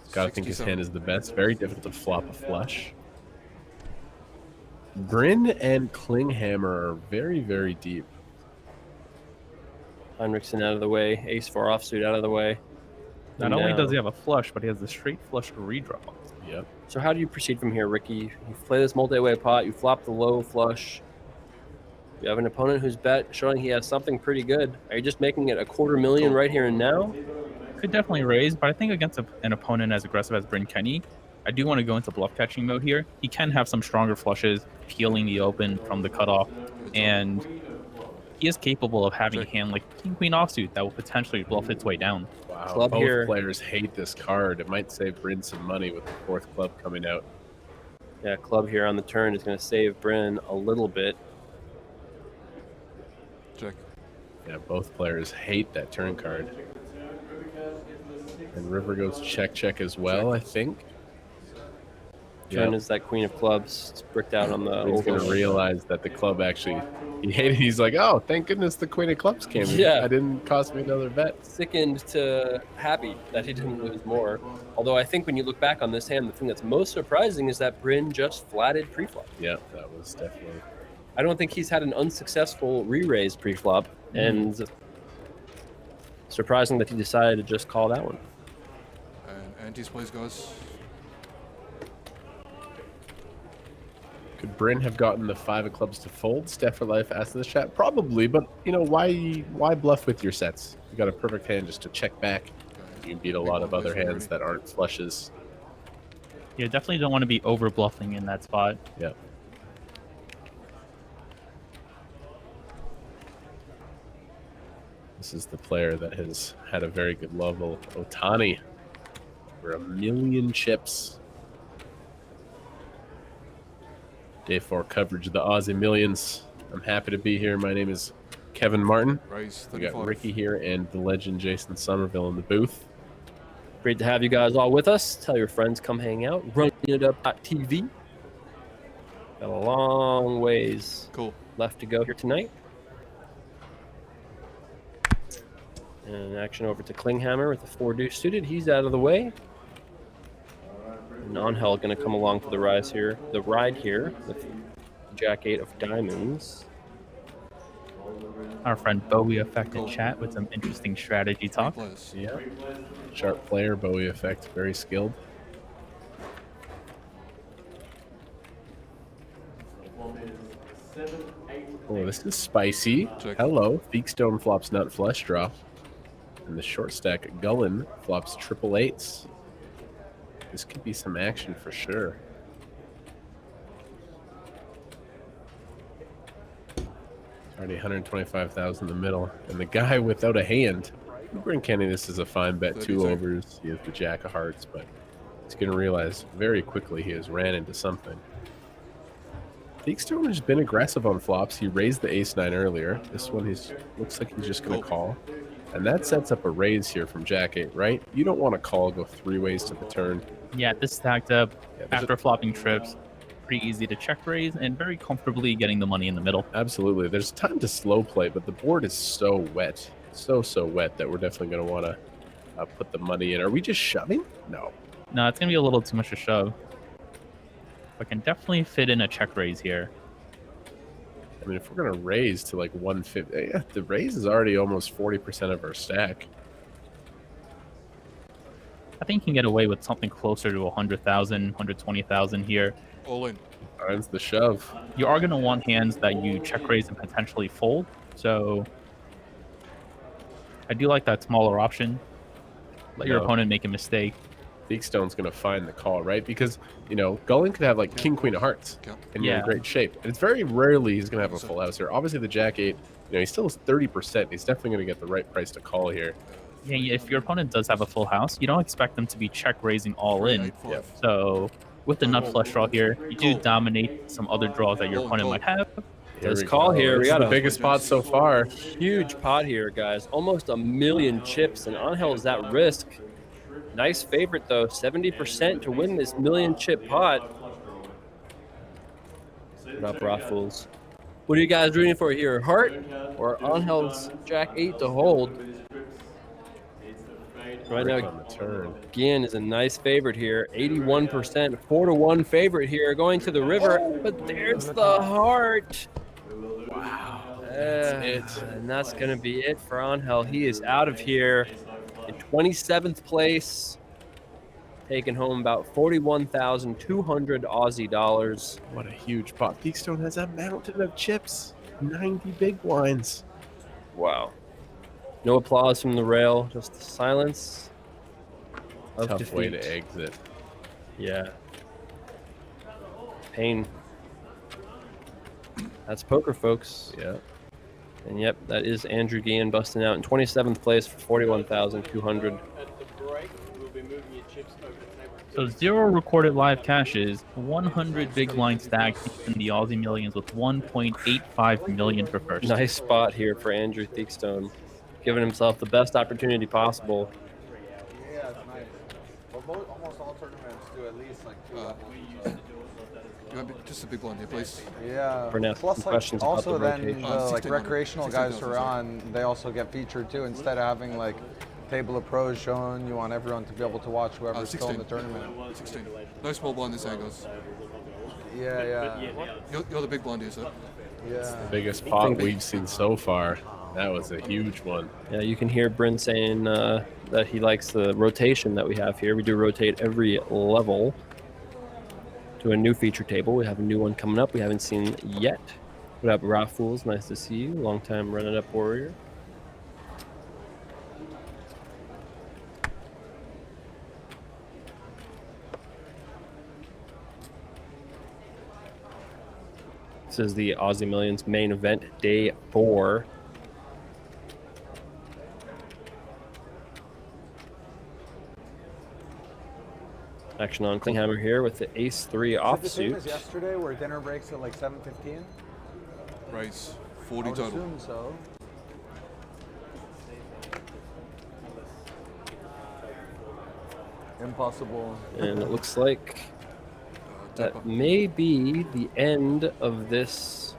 He's got to think his hand is the best. Very difficult to flop a flush. Bryn and Klinghammer are very, very deep. Heinrichsen out of the way. Ace-4 offsuit out of the way. Not only does he have a flush, but he has the straight flush redraw. Yep. So how do you proceed from here, Ricky? You play this multi-way pot. You flop the low flush. You have an opponent who's showing he has something pretty good. Are you just making it $250,000 right here and now? Could definitely raise, but I think against an opponent as aggressive as Bryn Kenny, I do want to go into bluff catching mode here. He can have some stronger flushes, peeling the open from the cutoff, and he is capable of having a hand like King Queen offsuit that will potentially bluff its way down. Wow, club both here. players hate this card. It might save Bryn some money with the 4th club coming out. Yeah, club here on the turn is going to save Bryn a little bit. Check. Yeah, both players hate that turn card. And river goes check as well, I think. turn is that queen of clubs. It's bricked out on the He's going to realize that the club actually, he hated. He's like, oh, thank goodness the queen of clubs came. Yeah. I didn't cost me another bet. Sickened to happy that he didn't lose more. Although I think when you look back on this hand, the thing that's most surprising is that Bryn just flatted preflop. Yeah, that was definitely. I don't think he's had an unsuccessful re-raise preflop, and surprising that he decided to just call that one. And Andy's plays, guys. Could Bryn have gotten the 5 of clubs to fold? Steph for life asked in the chat. Probably, but you know, why bluff with your sets? You got a perfect hand just to check back. You beat a lot of other hands that aren't flushes. You definitely don't want to be over bluffing in that spot. Yeah. This is the player that has had a very good level. Otani for 1 million chips. Day 4 coverage of the Aussie Millions. I'm happy to be here. My name is Kevin Martin. We got Ricky here and the legend Jason Somerville in the booth. Great to have you guys all with us. Tell your friends, come hang out. RunningItUp.tv. Got a long ways left to go here tonight. And action over to Klinghammer with the 4 deuce suited. He's out of the way. And Angel going to come along for the ride here with Jack 8 of diamonds. Our friend Bowie Effect in chat with some interesting strategy talk. Yeah. Sharp player, Bowie Effect, very skilled. Oh, this is spicy. Hello. Theekstone flops nut flush draw. And the short stack Gullen flops 888s. This could be some action for sure. Already 125,000 in the middle. And the guy without a hand. Bryn Kenny, this is a fine bet. 2 overs. He has the jack of hearts, but he's going to realize very quickly he has ran into something. Theekstone has been aggressive on flops. He raised the ace-9 earlier. This one looks like he's just going to call. And that sets up a raise here from Jack 8, right? You don't want to call, go 3 ways to the turn. Yeah, this stacked up after flopping trips. Pretty easy to check raise and very comfortably getting the money in the middle. Absolutely. There's time to slow play, but the board is so wet. So wet that we're definitely going to want to put the money in. Are we just shoving? No. No, it's going to be a little too much to shove. I can definitely fit in a check raise here. I mean, if we're going to raise to like 150, yeah, the raise is already almost 40% of our stack. I think you can get away with something closer to 100,000, 120,000 here. All in. Finds the shove. You are going to want hands that you check raise and potentially fold. So I do like that smaller option. Let your opponent make a mistake. Theekstone's going to find the call, right? Because, you know, Gullen could have like king, queen of hearts, and you're in great shape. And it's very rarely he's going to have a full house here. Obviously, the jack 8, you know, he still has 30%. He's definitely going to get the right price to call here. Yeah, if your opponent does have a full house, you don't expect them to be check raising all in. So with the nut flush draw here, you do dominate some other draws that your opponent might have. Let's call here. We got the biggest pot so far. Huge pot here, guys. Almost 1 million chips, and Angel is at risk. Nice favorite, though. 70% to win this 1 million chip pot. What up, Raffles? What are you guys rooting for here? Heart or Angel's Jack 8 to hold? Right now, on the turn. Gian is a nice favorite here. 81%, 4-1 favorite here, going to the river. But there's the heart. Wow. That's it. And that's going to be it for Angel. He is out of here in 27th place, taking home about 41,200 Aussie dollars. What a huge pot. Theekstone has a mountain of chips. 90 big blinds. Wow. No applause from the rail, just silence of Tough defeat. way to exit. Yeah. Pain. That's poker, folks. Yeah. And yep, that is Andrew Gian busting out in 27th place for 41,200. So 0 recorded live cashes, 100 big blind stacks in the Aussie Millions with 1.85 million for first. Nice spot here for Andrew Theekstone, giving himself the best opportunity possible. almost all tournaments do at least like 2 levels. Just a big blind here, please. Yeah. Plus, Plus, questions like, about also the then rotation. the like 1600. recreational guys who are 16,000, on, they also get featured too. Instead of having like table of pros shown, you want everyone to be able to watch whoever's still in the tournament. 16. No small blind this angles. Yeah. You're the big blind here, sir. Yeah. The biggest pot we've seen so far. That was a huge one. Yeah, you can hear Bryn saying that he likes the rotation that we have here. We do rotate every level to a new feature table. We have a new one coming up we haven't seen yet. What up, Raffles? Nice to see you. Long time running up warrior. This is the Aussie Millions main event, day 4. Action on Klinghammer here with the Ace-3 Is it the same offsuit. as yesterday, where dinner breaks at like 7:15? Raise I 40 would total. assume so. Impossible. And it looks like that may be the end of this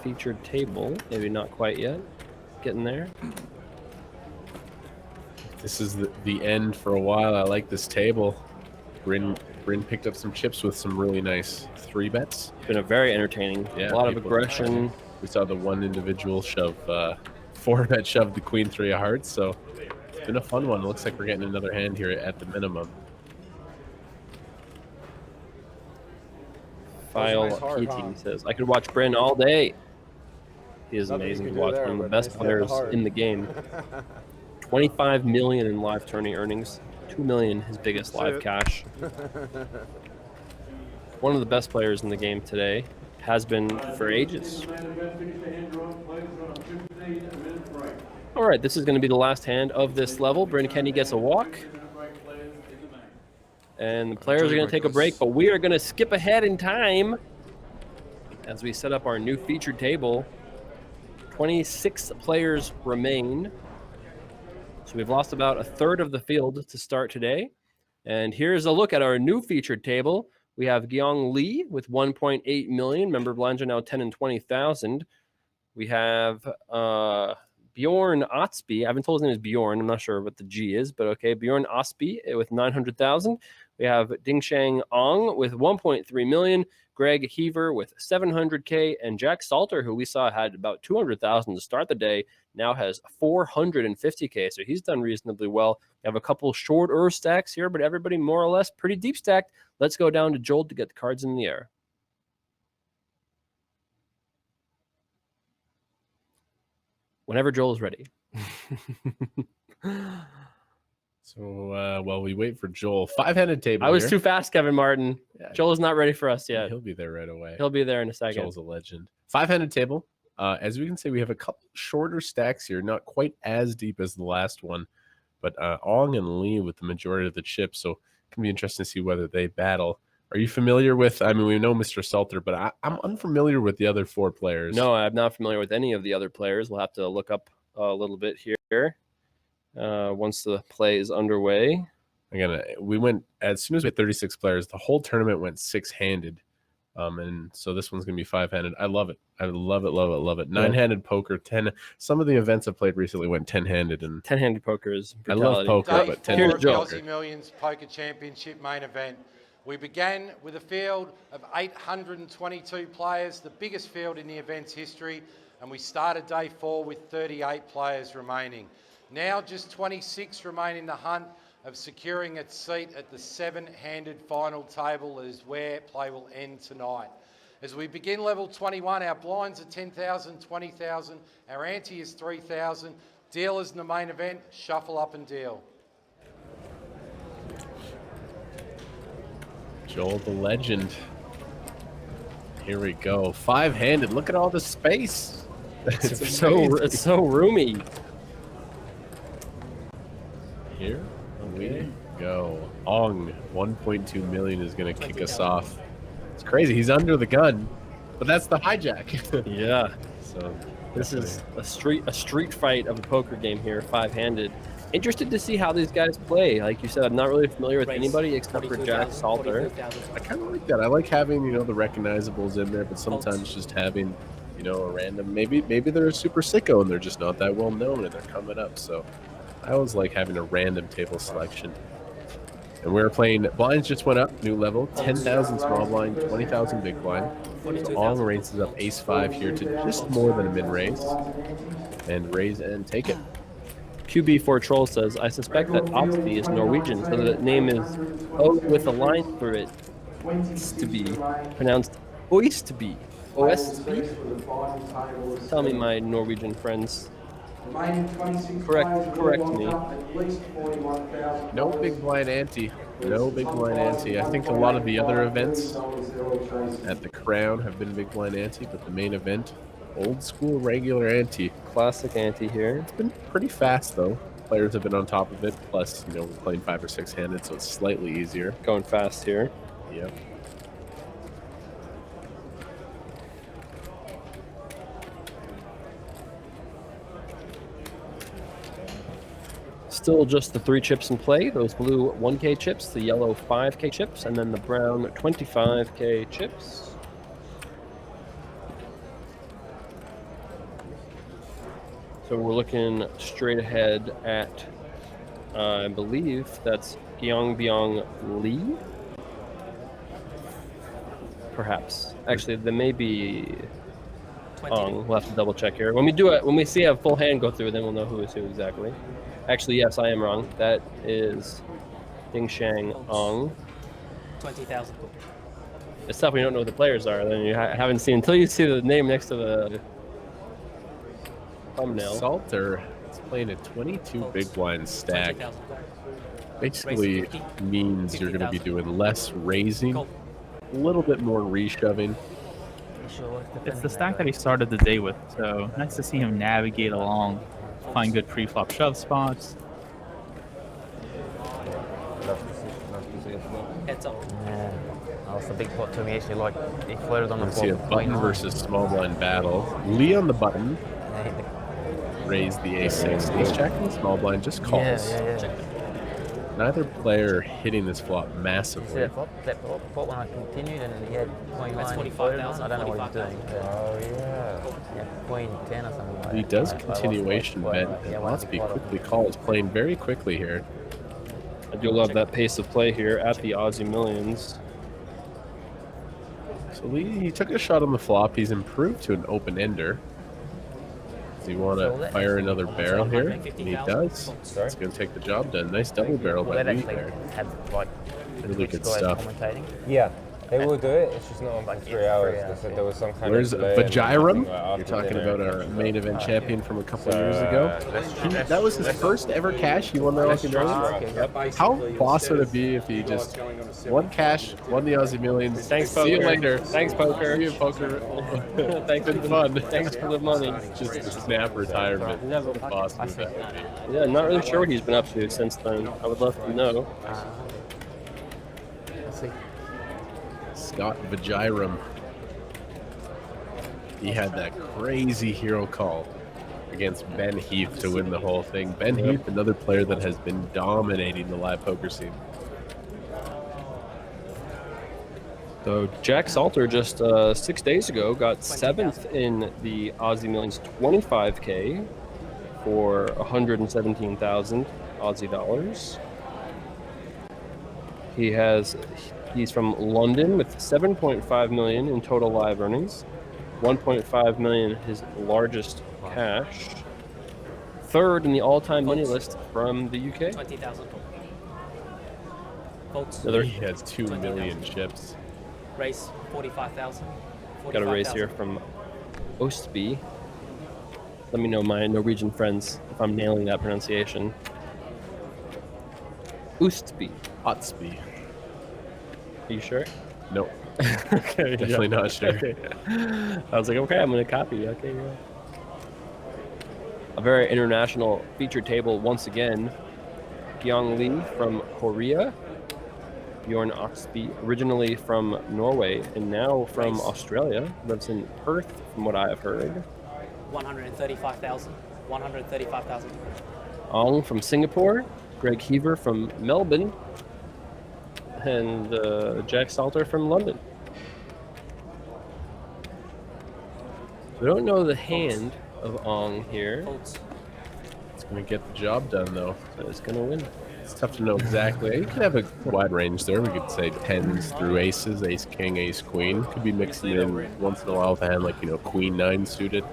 featured table. Maybe not quite yet. Getting there. This is the end for a while. I like this table. Bryn picked up some chips with some really nice 3 bets. Been a very entertaining. Yeah, a lot of people- aggression. We saw the one individual shove, 4-bet shove the queen 3 of hearts. So it's been a fun one. It looks like we're getting another hand here at the minimum. File nice heart, PT huh? says, I could watch Bryn all day. He is Nothing you amazing to can do watch. there, One of the but best nice to get the players heart. in the game. 25 million in live tourney earnings. 2 million his biggest live cash. One of the best players in the game today. Has been for ages. All right, this is going to be the last hand of this level. Bryn Kenny gets a walk. And the players are going to take a break, but we are going to skip ahead in time as we set up our new featured table. 26 players remain. So we've lost about a third of the field to start today. And here's a look at our new featured table. We have Gyong Lee with 1.8 million. Member blinds are now 10 and 20,000. We have Bjorn Otsby. I haven't told his name is Bjorn. I'm not sure what the G is, but okay. Bjorn Otsby with 900,000. We have Dingshang Ong with 1.3 million. Greg Heaver with 700K. And Jack Salter, who we saw had about 200,000 to start the day, now has 450K. So he's done reasonably well. We have a couple shorter stacks here, but everybody more or less pretty deep stacked. Let's go down to Joel to get the cards in the air. Whenever Joel is ready. So while we wait for Joel, 5-handed table. I was here. too fast, Kevin Martin. Yeah. Joel is not ready for us yet. He'll be there right away. He'll be there in a second. Joel's a legend. 5-handed table. As we can see, we have a couple shorter stacks here, not quite as deep as the last one, but Ong and Lee with the majority of the chips. So it can be interesting to see whether they battle. Are you familiar with? I mean, we know Mr. Salter, but I'm unfamiliar with the other 4 players. No, I'm not familiar with any of the other players. We'll have to look up a little bit here once the play is underway. Again, we went as soon as we had 36 players. The whole tournament went 6-handed, and so this one's gonna be 5-handed. I love it. I love it. Love it. Love it. 9-handed poker. 10. Some of the events I've played recently went 10-handed, and 10-handed poker is I brutality. love poker, Day but 4 10-handed of the poker. Aussie Millions Poker Championship main event. We began with a field of 822 players, the biggest field in the event's history, and we started day 4 with 38 players remaining. Now just 26 remain in the hunt of securing its seat at the 7-handed final table. That is where play will end tonight. As we begin level 21, our blinds are 10,000, 20,000. Our ante is 3,000. Dealers in the main event, shuffle up and deal. Joel the legend. Here we go. 5-handed. Look at all the space. It's so roomy. Here we go. Ong, 1.2 million is going to kick us off. It's crazy. He's under the gun, but that's the hijack. Yeah. So this is a street fight of a poker game here, 5-handed. Interested to see how these guys play. Like you said, I'm not really familiar with anybody except for Jack Salter. I kind of like that. I like having, the recognizables in there, but sometimes just having, a random, maybe they're a super sicko and they're just not that well known and they're coming up. So I always like having a random table selection. And we were playing, blinds just went up, new level, 10,000 small blind, 20,000 big blind. So Ong raises up ace-5 here to just more than a min-raise. And raise and take it. QB4 Troll says, I suspect that Aussie is Norwegian, so the name is O with a line through it. It's to be pronounced Oistby. OSB? Tell me, my Norwegian friends. Correct me. No big blind ante. No big blind ante. I think a lot of the other events at the Crown have been big blind ante, but the main event, old school regular ante. Classic ante here. It's been pretty fast though. Players have been on top of it. Plus, we're playing 5 or 6 handed, so it's slightly easier. Going fast here. Yep. Still just the 3 chips in play. Those blue 1K chips, the yellow 5K chips, and then the brown 25K chips. So we're looking straight ahead at, I believe that's Gyeongbyong Lee. Perhaps. Actually, there may be Ong. We'll have to double check here. When we do it, when we see a full hand go through, then we'll know who is who exactly. Actually, yes, I am wrong. That is Ding Shang Ong. 20,000. It's tough when you don't know who the players are. Then you haven't seen until you see the name next to the thumbnail. Salter is playing a 22 big blind stack. Basically means you're going to be doing less raising, a little bit more reshoving. It's the stack that he started the day with, so nice to see him navigate along, find good pre-flop shove spots. Heads up. Yeah, that was a big pot to me. Actually, like he floated on the Let's see a button versus small blind battle. Lee on the button. Raise the ace-6. Ace jack and small blind just calls. Yeah. Neither player hitting this flop massively. See that flop? That flop when I continued and he had queen 9 floated on. I don't know what he's doing. Oh yeah, queen 10 or something like that. He does continuation bet and Watsby quickly calls, playing very quickly here. I do love that pace of play here at the Aussie Millions. So Lee, he took a shot on the flop. He's improved to an open-ender. Does he want to fire another barrel here? And he does. It's going to take the job done. Nice double barrel by Lee there. Really good stuff. Yeah, they will do it. It's just not on for 3 hours. They said there was some kind Where's of delay. Vajiram? You're talking about our main event champion from a couple of years ago. That was his first ever cash. He won that Aussie Millions. How boss would it be if he just won cash, won the Aussie Millions? Thanks, See you poker. later. Thanks, poker. See you, poker. Thanks been fun. Thanks for the money. Just a snap retirement. What a boss move that would be. Yeah, not really sure what he's been up to since then. I would love to know. Let's see. Scott Vajiram. He had that crazy hero call against Ben Heath to win the whole thing. Ben Heath, another player that has been dominating the live poker scene. So Jack Salter just 6 days ago got 7th in the Aussie Millions 25K for 117,000 Aussie dollars. He's from London with 7.5 million in total live earnings, 1.5 million his largest cash. Third in the all-time money list from the UK. 20,000. He has 2 million chips. Race 45,000. Got a raise here from Ostby. Let me know, my Norwegian friends, if I'm nailing that pronunciation. Ostby. Otsby. Are you sure? Nope. Okay, Definitely not sure. Okay. I was like, okay, I'm going to copy. Okay, yeah. A very international featured table once again. Gyong Lee from Korea. Bjorn Oxby, originally from Norway and now from Australia. Lives in Perth, from what I have heard. 135,000. 135,000. Ong from Singapore, Greg Heaver from Melbourne, and Jack Salter from London. We don't know the hand of Ong here. It's going to get the job done, though. So it's going to win. It's tough to know exactly. You could have a wide range there. We could say 10s through aces, ace, king, ace, queen. Could be mixing in once in a while with a hand like, queen 9 suited.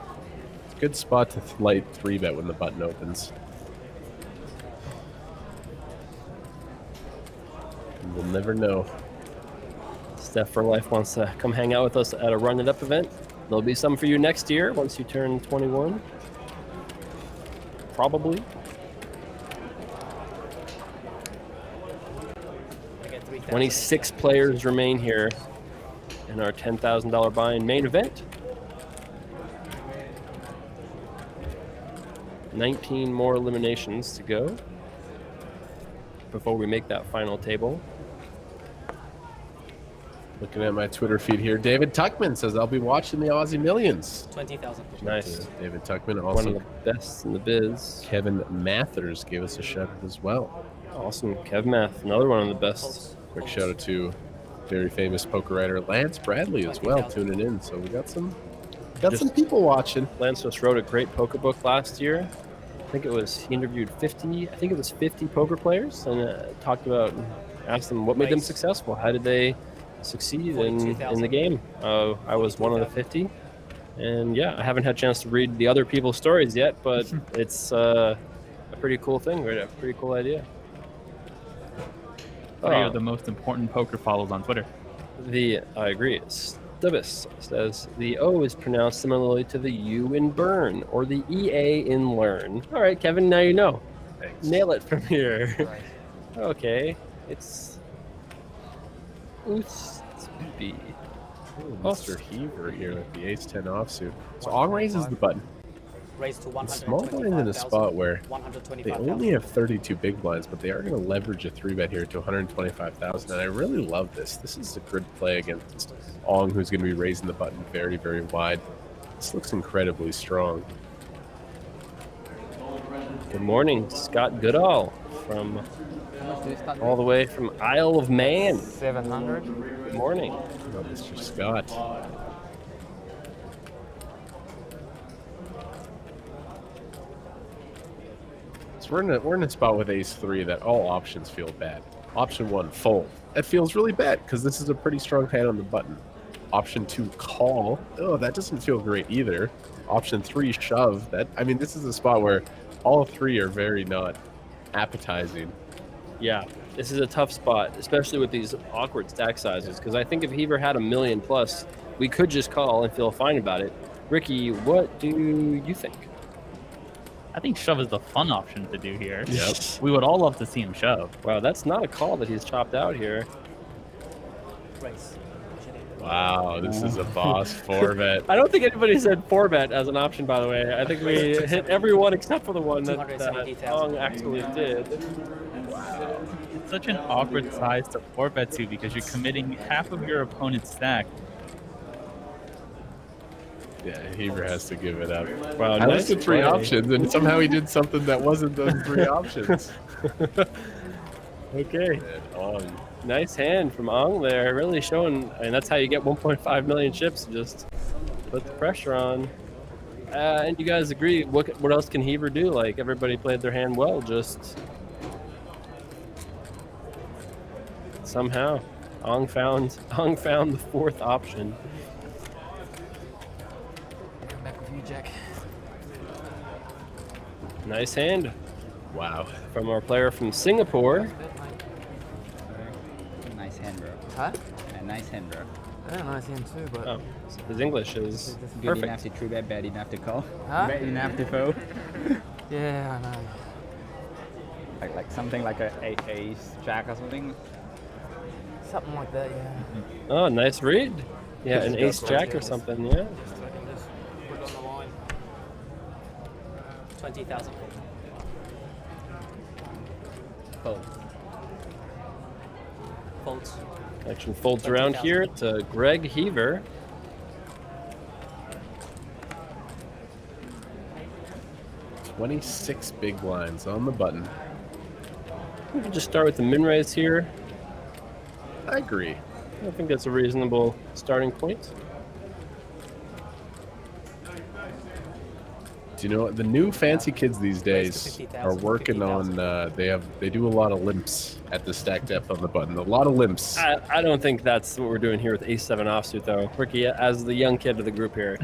It's a good spot to light 3-bet when the button opens. And we'll never know. Steph for Life wants to come hang out with us at a Run It Up event. There'll be some for you next year once you turn 21. Probably. 26 players remain here in our $10,000 buy-in main event. 19 more eliminations to go before we make that final table. Looking at my Twitter feed here, David Tuckman says, I'll be watching the Aussie Millions. 20,000. Nice. David Tuckman, One also of the best in the biz. Kevin Mathers gave us a shout out as well. Awesome. Kev Math, another one of the best. Quick shout out to very famous poker writer Lance Bradley as well, tuning in. So we got some people watching. Lance just wrote a great poker book last year. I think he interviewed 50 poker players and asked them what made them successful. How did they succeed in the game? I was one of the 50. And yeah, I haven't had a chance to read the other people's stories yet, but it's a pretty cool thing, right? A pretty cool idea. What are the most important poker follows on Twitter? I agree. Stubbis says the O is pronounced similarly to the U in burn or the EA in learn. All right, Kevin, now you know. Thanks. Nail it from here. Okay, it's Oostby. Mr. Heaver here with the ace-10 offsuit. So Ong raises the button. Raised to 125,000. Small blind in a spot where they 125,000. only have 32 big blinds, but they are going to leverage a 3-bet here to 125,000. And I really love this. This is a good play against Ong, who's going to be raising the button very, very wide. This looks incredibly strong. Good morning, Scott Goodall from all the way from Isle of Man. 700. Good morning. Oh, Mr. Scott. So we're in a spot with ace-3 that all options feel bad. Option 1, fold. That feels really bad because this is a pretty strong hand on the button. Option 2, call. Oh, that doesn't feel great either. Option 3, shove. This is a spot where all three are very not appetizing. Yeah, this is a tough spot, especially with these awkward stack sizes, because I think if Heaver had $1 million plus, we could just call and feel fine about it. Ricky, what do you think? I think shove is the fun option to do here. Yep. We would all love to see him shove. Wow, that's not a call that he's chopped out here. Raise. Wow, this is a boss 4-bet. I don't think anybody said 4-bet as an option, by the way. I think we hit everyone except for the one that Ong actually did. Wow. It's such an awkward size to 4-bet to because you're committing half of your opponent's stack. Yeah, Heaver has to give it up. Wow, I nice listed 3 play. options, and somehow he did something that wasn't those 3 options. Okay. And Ong. Nice hand from Ong there, really showing, and that's how you get 1.5 million chips, just put the pressure on. And you guys agree, what else can Heaver do? Like, everybody played their hand well, just somehow. Ong found the 4th option. Come back with you, Jack. Nice hand. Wow. From our player from Singapore. Nice hand, bro. Huh? A nice hand, bro. Yeah, nice hand too, but... Oh, his English is Good perfect. enough to true bet, bad enough to call. Huh? Bad enough to fold. Yeah, I know. Like something like a ace jack or something. Something like that, yeah. Oh, nice read. Yeah, an ace jack or something, yeah. Put it on the line. 20,000. Fold. Folds. Action folds around here to Greg Heaver. 26 big blinds on the button. We can just start with the min raise here. I agree. I think that's a reasonable starting point. Do you know what? The new fancy kids these days are working on, they do a lot of limps at the stack depth on the button. A lot of limps. I don't think that's what we're doing here with ace-7 offsuit, though. Ricky, as the young kid of the group here,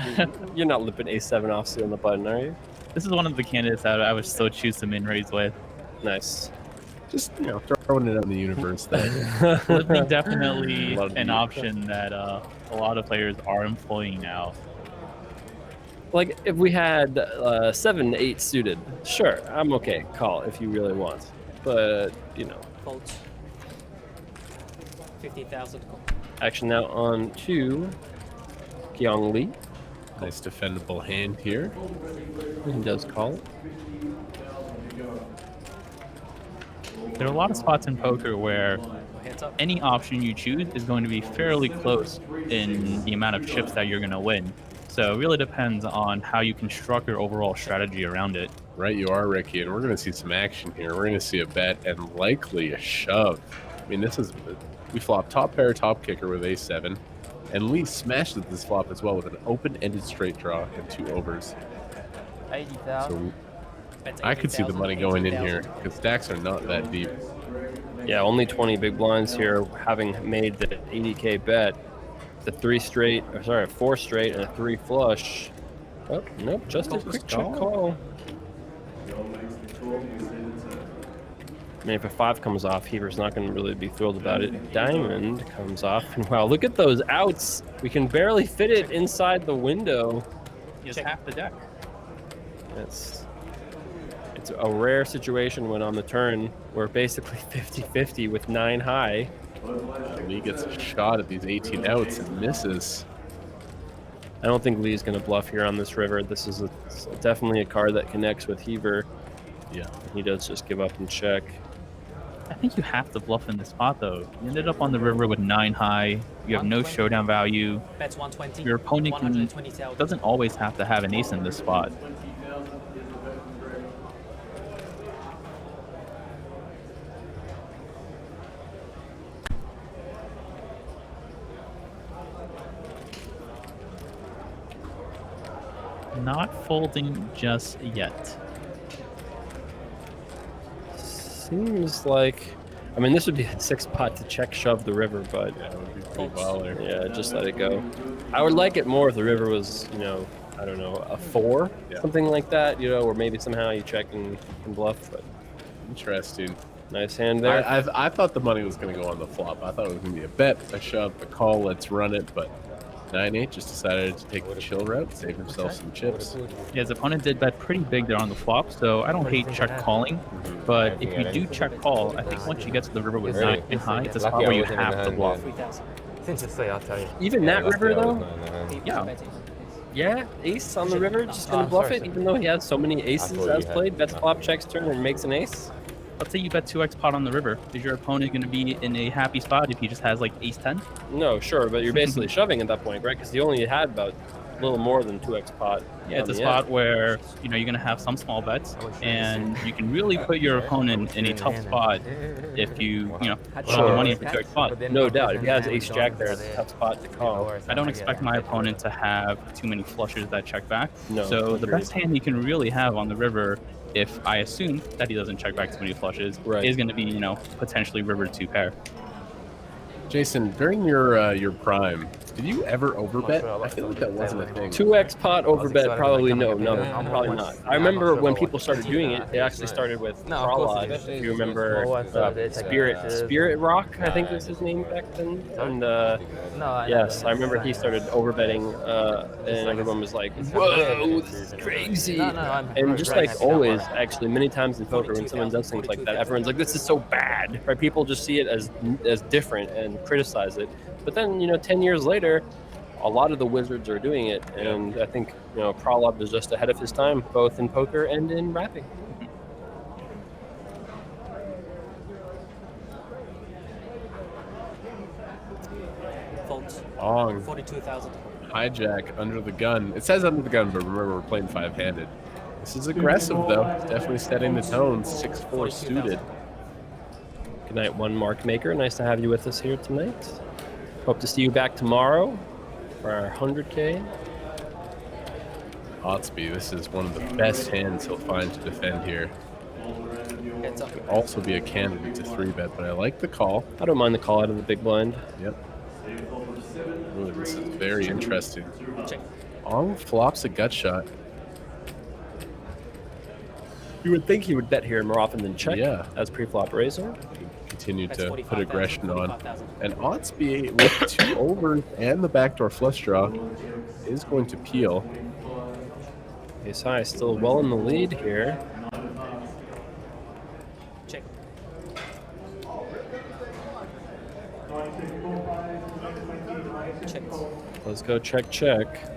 you're not limping ace-7 offsuit on the button, are you? This is one of the candidates that I would still choose to min raise with. Nice. Just, throwing it out in the universe there. Limping definitely an option that a lot of players are employing now. Like, if we had 7-8 suited, sure, I'm okay. Call if you really want. But, Fold. 50,000. Action now on to Kyung Lee. Nice defendable hand here. He does call it. There are a lot of spots in poker where any option you choose is going to be fairly close in the amount of chips that you're going to win. So it really depends on how you construct your overall strategy around it. Right, you are, Ricky, and we're going to see some action here. We're going to see a bet and likely a shove. I mean, we flop top pair, top kicker with ace-7, and Lee smashed at this flop as well with an open-ended straight draw and 2 overs. 80,000. So I could see the money going in here because stacks are not that deep. Yeah, only 20 big blinds here, having made the 80K bet. The 4 straight and a 3 flush. Oh, nope, just a quick check call. I mean, if a 5 comes off, Heaver's not going to really be thrilled about it. Diamond comes off, and wow, look at those outs. We can barely fit it inside the window. He has half the deck. It's a rare situation when on the turn we're basically 50-50 with 9 high. Lee gets a shot at these 18 outs and misses. I don't think Lee's going to bluff here on this river. This is definitely a card that connects with Heaver. Yeah. He does just give up and check. I think you have to bluff in this spot, though. You ended up on the river with 9 high. You have no showdown value. Bets 120. Your opponent doesn't always have to have an ace in this spot. Not folding just yet. Seems like, I mean, this would be a 6 pot to check shove the river, but yeah, it would be pretty well there. Yeah, just let it go. I would like it more if the river was, I don't know, a 4, something like that, or maybe somehow you check and bluff. But interesting. Nice hand there. I thought the money was going to go on the flop. I thought it was going to be a bet, a shove, a call, let's run it, but 9-8 just decided to take the chill route, save himself some chips. Yeah, his opponent did bet pretty big there on the flop, so I don't hate check calling. But if you do check call, I think once you get to the river with 9 high, it's a spot where you have to bluff. I'll tell you. Even that river, though? Yeah, ace on the river, just going to bluff it, even though he has so many aces as played. Bets flop, checks turn, and makes an ace. Let's say you bet 2x pot on the river. Is your opponent going to be in a happy spot if he just has like ace-10? No, sure, but you're basically shoving at that point, right? Because he only had about a little more than 2x pot. Yeah, it's a spot where you're going to have some small bets, and you can really put your opponent in a tough spot if you show the money for 2x pot. No doubt. If he has ace-jack there, it's a tough spot to call. I don't expect my opponent to have too many flushes that check back. No, so the best hand he can really have on the river, if I assume that he doesn't check back too many flushes, is going to be, potentially river 2 pair. Jason, during your prime, did you ever overbet? I feel like that wasn't a thing. 2x pot overbet, probably no, probably not. I remember when people started doing it, they actually started with Prolog. If you remember Spirit Rock, I think was his name back then. And yes, I remember he started overbetting, and everyone was like, "Whoa, this is crazy!" And just like always, actually, many times in poker, when someone does things like that, everyone's like, "This is so bad!" Right? People just see it as different and criticize it. But then, 10 years later, a lot of the wizards are doing it, and I think Prolog was just ahead of his time, both in poker and in rapping. Folds. Long. 42,000. Hijack under the gun. It says under the gun, but remember we're playing 5-handed. This is aggressive, though. It's definitely setting the tone. 6-4 suited. Good night, one Mark Maker. Nice to have you with us here tonight. Hope to see you back tomorrow for our 100K. Otsby, this is one of the best hands he'll find to defend here. Could also be a candidate to 3-bet, but I like the call. I don't mind the call out of the big blind. Yep. Ooh, this is very interesting. Ong flops a gut shot. You would think he would bet here more often than check. Yeah. As pre-flop raiser. Continue to put aggression on. And Otsby, with 2 overs and the backdoor flush draw, is going to peel. Ace high still well in the lead here. Check. Check. Let's go check, check.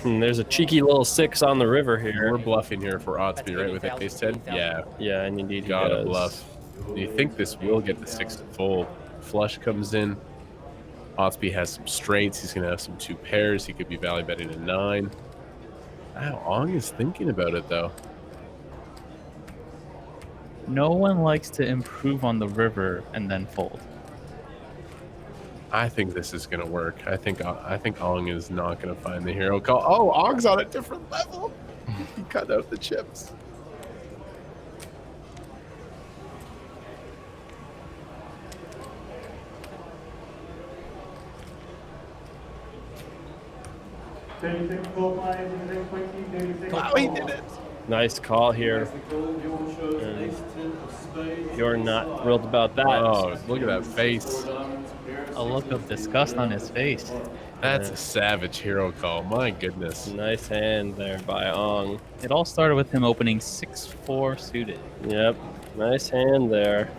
There's a cheeky little 6 on the river here. We're bluffing here for Otsby, right, with ace 10? Yeah. Yeah, and indeed he Gotta does. bluff. Do you think this will get the 6 to fold? Flush comes in. Otsby has some straights. He's going to have some 2 pairs. He could be value betting a 9. Wow, Ong is thinking about it, though. No one likes to improve on the river and then fold. I think this is going to work. I think Ong is not going to find the hero call. Oh, Ong's on a different level. He cut out the chips. Wow, he did it. Nice call here. And you're not thrilled about that. Oh, look at that face. A look of disgust on his face. That's a savage hero call. My goodness. Nice hand there by Ong. It all started with him opening 6-4 suited. Yep. Nice hand there.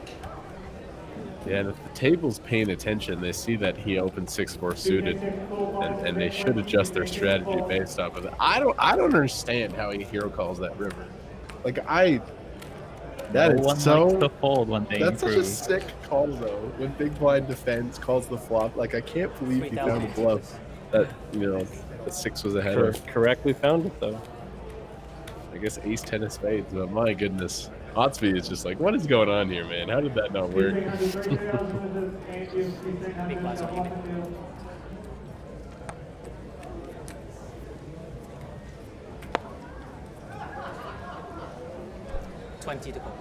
Yeah, and if the table's paying attention, they see that he opened 6-4 suited, and they should adjust their strategy based off of it. I don't understand how he hero calls that river. Like that no is one so likes to fold when they that's improve. such a sick call though. When big blind defends calls the flop, like I can't believe he found a bluff that the 6 was ahead of. Correctly found it though. I guess ace 10 of spades, but my goodness. Otsby is just like, what is going on here, man? How did that not work? Big blinds on you. 20 to go.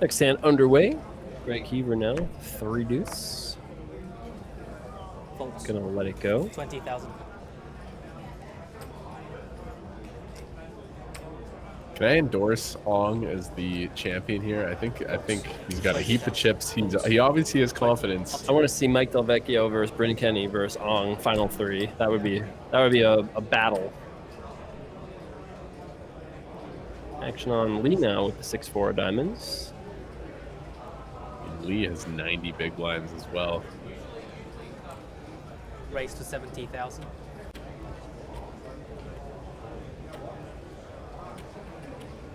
Next hand underway. Greg Heaver now. 3 deuce. Folds. Gonna let it go. 20,000. Can I endorse Ong as the champion here? I think he's got a heap of chips. He obviously has confidence. I want to see Mike Delvecchio versus Bryn Kenny versus Ong final 3. That would be a battle. Action on Lee now with the 6-4 diamonds. And Lee has 90 big blinds as well. Raise to 70,000.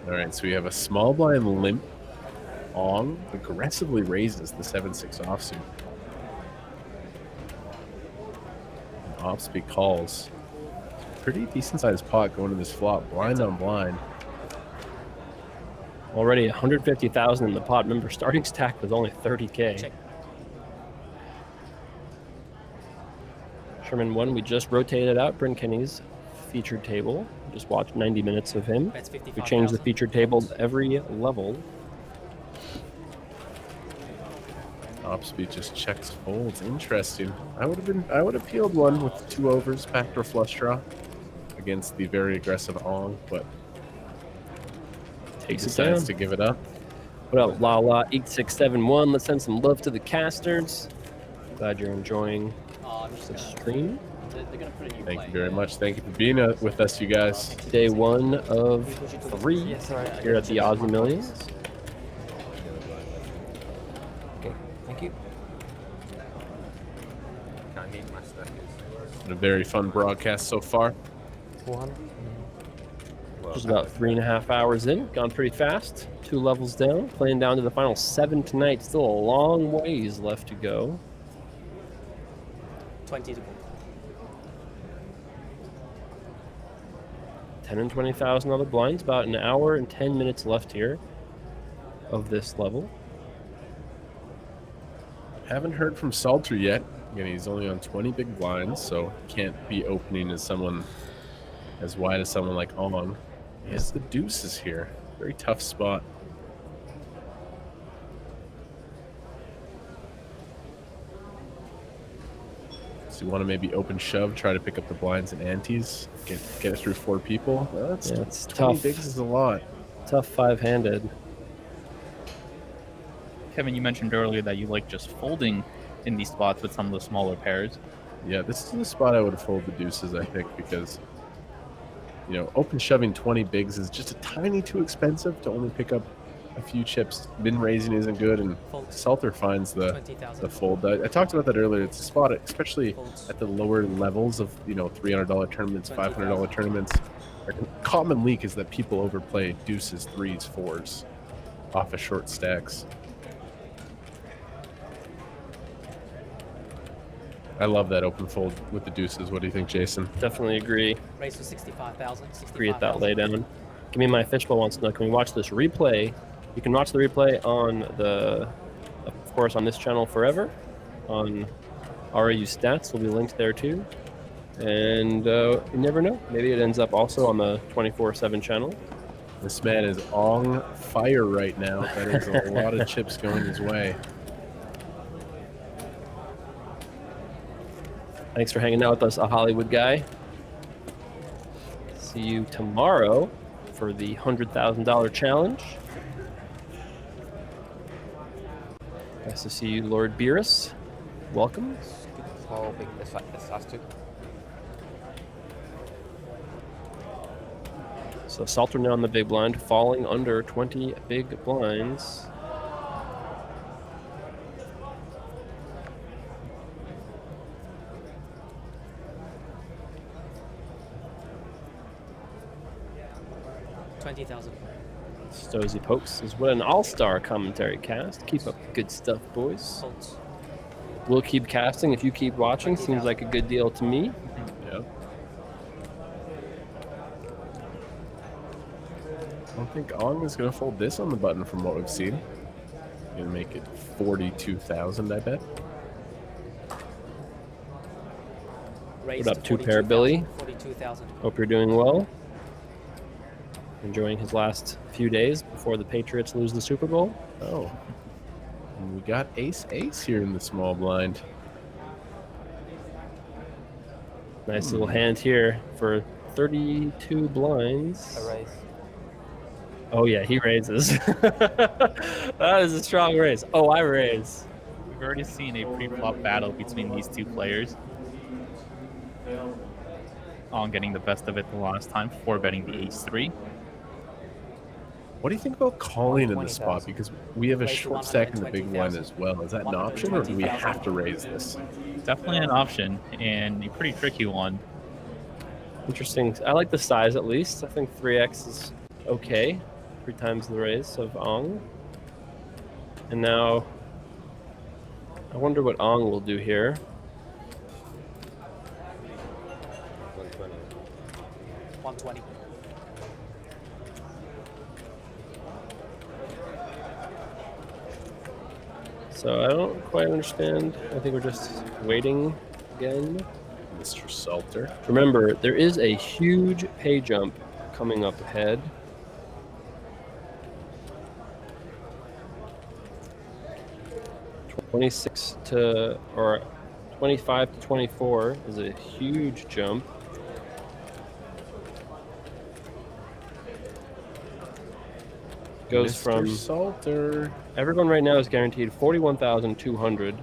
All right, so we have a small blind limp. Ong aggressively raises the 7-6 offsuit. Offspeed calls. Pretty decent sized pot going to this flop, blind on blind. Already 150,000 in the pot. Remember, starting stack was only 30K. Check. Sherman 1, we just rotated out Bryn Kenny's featured table. Just watched 90 minutes of him. That's 55,000. We changed the featured table every level. Offspeed just checks folds. Interesting. I would have peeled one with 2 overs, backdoor flush draw against the very aggressive Ong, but he decides to give it up. What up, Lala 8671? Let's send some love to the casters. Glad you're enjoying the stream. Thank you very much. Thank you for being with us, you guys. Day 1 of 3 here at the Aussie Millions. Okay, thank you. It's been a very fun broadcast so far. 400. Just about 3.5 hours in. Gone pretty fast. 2 levels down. Playing down to the final 7 tonight. Still a long ways left to go. 20 to go. 10 and 20,000 other blinds. About an hour and 10 minutes left here of this level. Haven't heard from Salter yet. Again, he's only on 20 big blinds, so can't be opening as wide as someone like Ong. He has the deuces here. Very tough spot. So you want to maybe open shove, try to pick up the blinds and antes, get it through 4 people. Well, It's 20 tough. bigs is a lot. Tough five-handed. Kevin, you mentioned earlier that you like just folding in these spots with some of the smaller pairs. Yeah, this is the spot I would fold the deuces, I think, because open shoving 20 bigs is just a tiny too expensive to only pick up a few chips. Min raising isn't good, and Salter finds the fold. I talked about that earlier. It's a spot, especially at the lower levels of $300 tournaments, $500 tournaments. A common leak is that people overplay deuces, threes, fours off of short stacks. I love that open fold with the deuces. What do you think, Jason? Definitely agree. Race for 65,000. Agree at that laydown. Give me my fishbowl wants to know, can we watch this replay? You can watch the replay on of course, on this channel forever. On RAU Stats will be linked there too. And you never know. Maybe it ends up also on the 24/7 channel. This man is on fire right now. That is a lot of chips going his way. Thanks for hanging out with us, a Hollywood guy. See you tomorrow for the $100,000 challenge. Nice to see you, Lord Beerus. Welcome. How big is us two? So Salter now on the big blind, falling under 20 big blinds. $20,000. Stozy Pokes is what an all-star commentary cast. Keep up the good stuff, boys. Folds. We'll keep casting if you keep watching. Seems like a good deal to me. Yeah. I don't think Ong is going to fold this on the button from what we've seen. Going to make it 42,000, I bet. Race What up, to two-pair Billy? 42,000. Hope you're doing well. Enjoying his last few days before the Patriots lose the Super Bowl. Oh. And we got ace-ace here in the small blind. Nice little hand here for 32 blinds. A raise. Oh yeah, he raises. That is a strong raise. Oh, I raise. We've already seen a pre-flop battle between these two players. On getting the best of it the last time, 4-betting the ace-3. What do you think about calling in the spot? Because we have a short stack in the big blind as well. Is that an option, or do we have to raise this? Definitely an option, and a pretty tricky one. Interesting. I like the size at least. I think 3x is okay. 3 times the raise of Ong. And now, I wonder what Ong will do here. 120. So I don't quite understand. I think we're just waiting again. Mr. Salter. Remember, there is a huge pay jump coming up ahead. $26 to, or 25 to 24 is a huge jump. Goes Mr. from Salter. Everyone right now is guaranteed 41,200.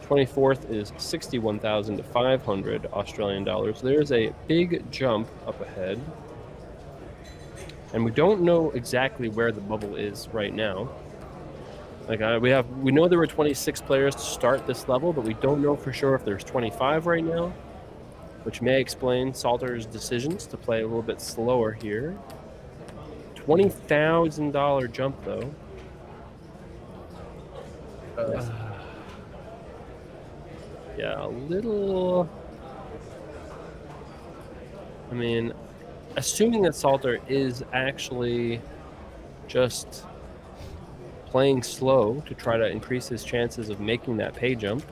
24th is 61,500 Australian dollars. There's a big jump up ahead. And we don't know exactly where the bubble is right now. Like we know there were 26 players to start this level, but we don't know for sure if there's 25 right now, which may explain Salter's decisions to play a little bit slower here. $20,000 jump though. Yeah, a little. I mean, assuming that Salter is actually just playing slow to try to increase his chances of making that pay jump.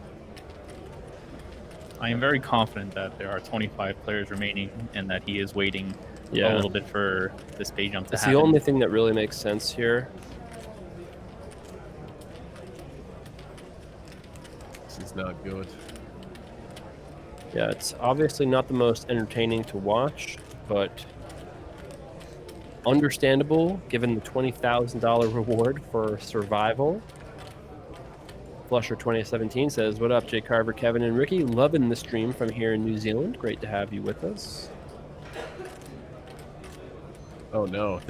I am very confident that there are 25 players remaining and that he is waiting a little bit for this pay jump to It's happen. the only thing that really makes sense here. This is not good. Yeah, it's obviously not the most entertaining to watch, but understandable given the $20,000 reward for survival. Flusher 2017 says, "What up, Jay Carver, Kevin, and Ricky? Loving the stream from here in New Zealand. Great to have you with us." Oh no,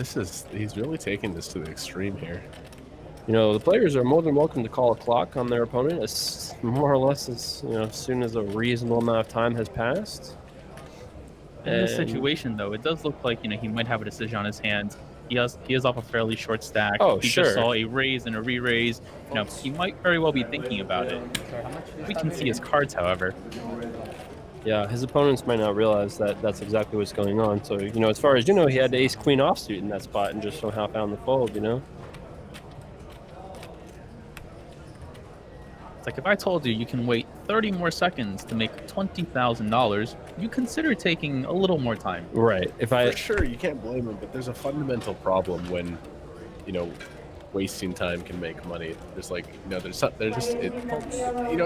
he's really taking this to the extreme here. You know, the players are more than welcome to call a clock on their opponent as more or less as soon as a reasonable amount of time has passed. In this situation, though, it does look like he might have a decision on his hands. He is off a fairly short stack. Oh, he sure. just saw a raise and a re-raise. He might very well be thinking about it. We can see his cards, however. Yeah, his opponents might not realize that that's exactly what's going on. So, as far as he had the ace-queen offsuit in that spot and just somehow found the fold, It's like if I told you can wait 30 more seconds to make $20,000, you consider taking a little more time. Right. For sure, you can't blame him, but there's a fundamental problem when, wasting time can make money. There's it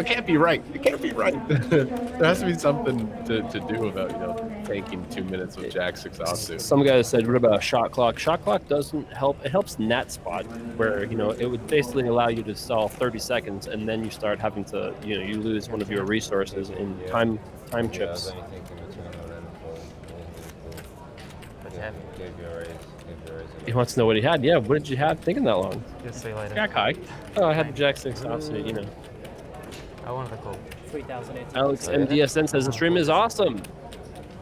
can't be right. It can't be right. There has to be something to do about, tanking 2 minutes with Jack 6 offsuit. Some guy said, what about a shot clock? Shot clock doesn't help. It helps in that spot where, it would basically allow you to stall 30 seconds and then you start having to, you lose one of your resources in time chips. He wants to know what he had. Yeah, what did you have thinking that long? Just see you later. Jack high. Oh, I had the Jack 6 offsuit, I wanted to call. 3,000. Alex MDSN says the stream is awesome.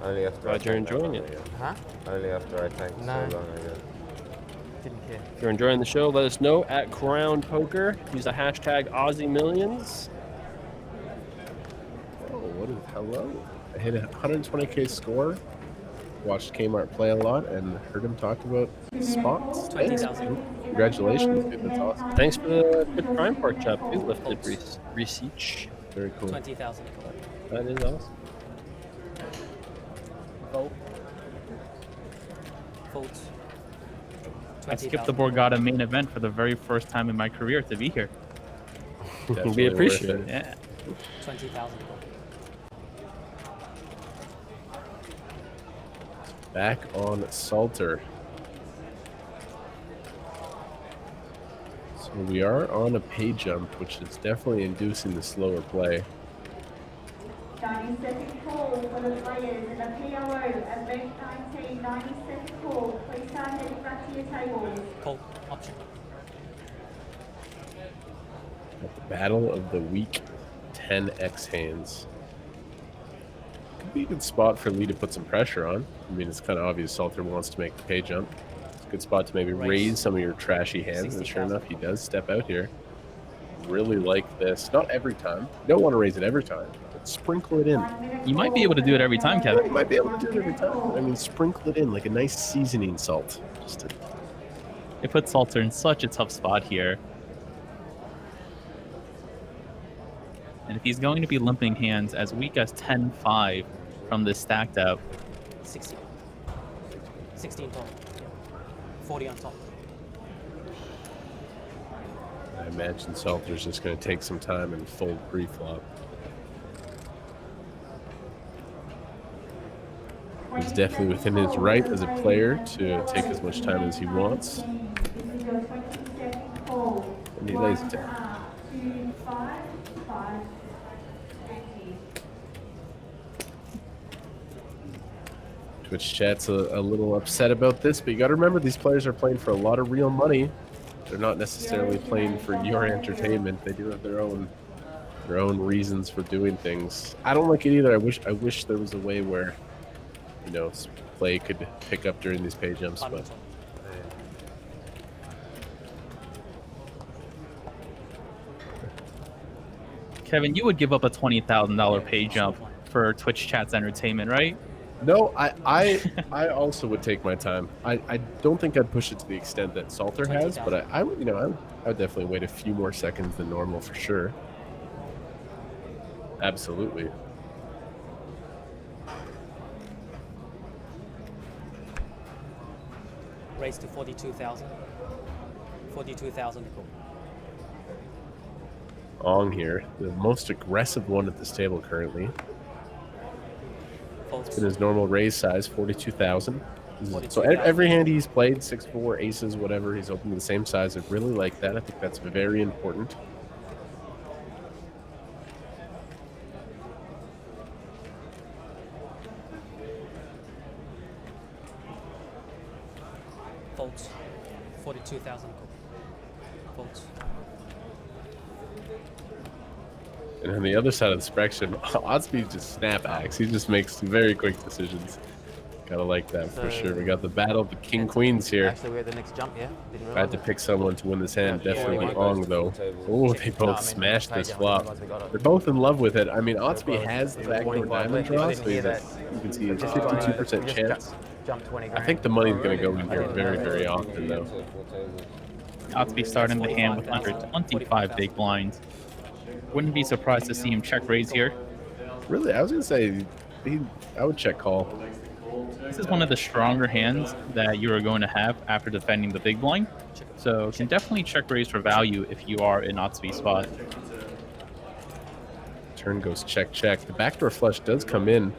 Only after Glad you're enjoying it. Huh? Only after I tanked so long ago. Didn't care. If you're enjoying the show, let us know at Crown Poker. Use the hashtag Aussie Millions. Oh, hello. I hit a 120K score. Watched Kmart play a lot and heard him talk about spots. 20,000. Congratulations, dude. That's awesome. Thanks for the good prime pork chop too. Lifted research. Very cool. 20,000. That is awesome. Vote. Votes. I skipped the Borgata main event for the very first time in my career to be here. We appreciate it. Yeah. 20,000. Back on Salter. So we are on a pay jump, which is definitely inducing the slower play. 90-second call for the players in the PRO at bench 19. 90-second call. Please start heading back to your tables. Call option. At the battle of the week, 10x hands. Could be a good spot for Lee to put some pressure on. I mean, it's kind of obvious Salter wants to make the pay jump. It's a good spot to maybe raise some of your trashy hands, and sure enough, he does step out here. Really like this. Not every time. You don't want to raise it every time, but sprinkle it in. You might be able to do it every time, Kevin. You might be able to do it every time. I mean, sprinkle it in like a nice seasoning salt. Just to... It puts Salter in such a tough spot here. And if he's going to be limping hands as weak as 10-5 from this stacked up. 16. 16 top. 40 on top. I imagine Salter's just going to take some time and fold pre-flop. He's definitely within his right as a player to take as much time as he wants. And he lays it down. Twitch chat's a little upset about this, but you got to remember these players are playing for a lot of real money. They're not necessarily playing for your entertainment. They do have their own reasons for doing things. I don't like it either. I wish there was a way where, play could pick up during these pay jumps, but Kevin, you would give up a $20,000 pay jump for Twitch chat's entertainment, right? No, I also would take my time. I don't think I'd push it to the extent that Salter has, but I would, I would definitely wait a few more seconds than normal for sure. Absolutely. Raise to 42,000. 42,000 to go. Ong here, the most aggressive one at this table currently. It's been his normal raise size, 42,000. So every hand he's played, 6-4, aces, whatever, he's opened to the same size. I really like that. I think that's very important. Folds. 42,000 folds. And on the other side of the spectrum, Aussie just snap acts. He just makes very quick decisions. Gotta like that for sure. We got the battle of the king queens here. Actually, we're at the next jump, yeah. I had to pick someone to win this hand. Definitely Ong though. Oh, they both smashed this flop. They're both in love with it. I mean, Otsby has the backdoor diamond draw, so you can see a 52% chance. I think the money's gonna go in here very, very often though. Otsby starting the hand with under 25 big blinds. Wouldn't be surprised to see him check raise here. Really, I was gonna say I would check call. This is one of the stronger hands that you are going to have after defending the big blind, so can definitely check raise for value if you are in Otsby's spot. Turn goes check check. The backdoor flush does come in,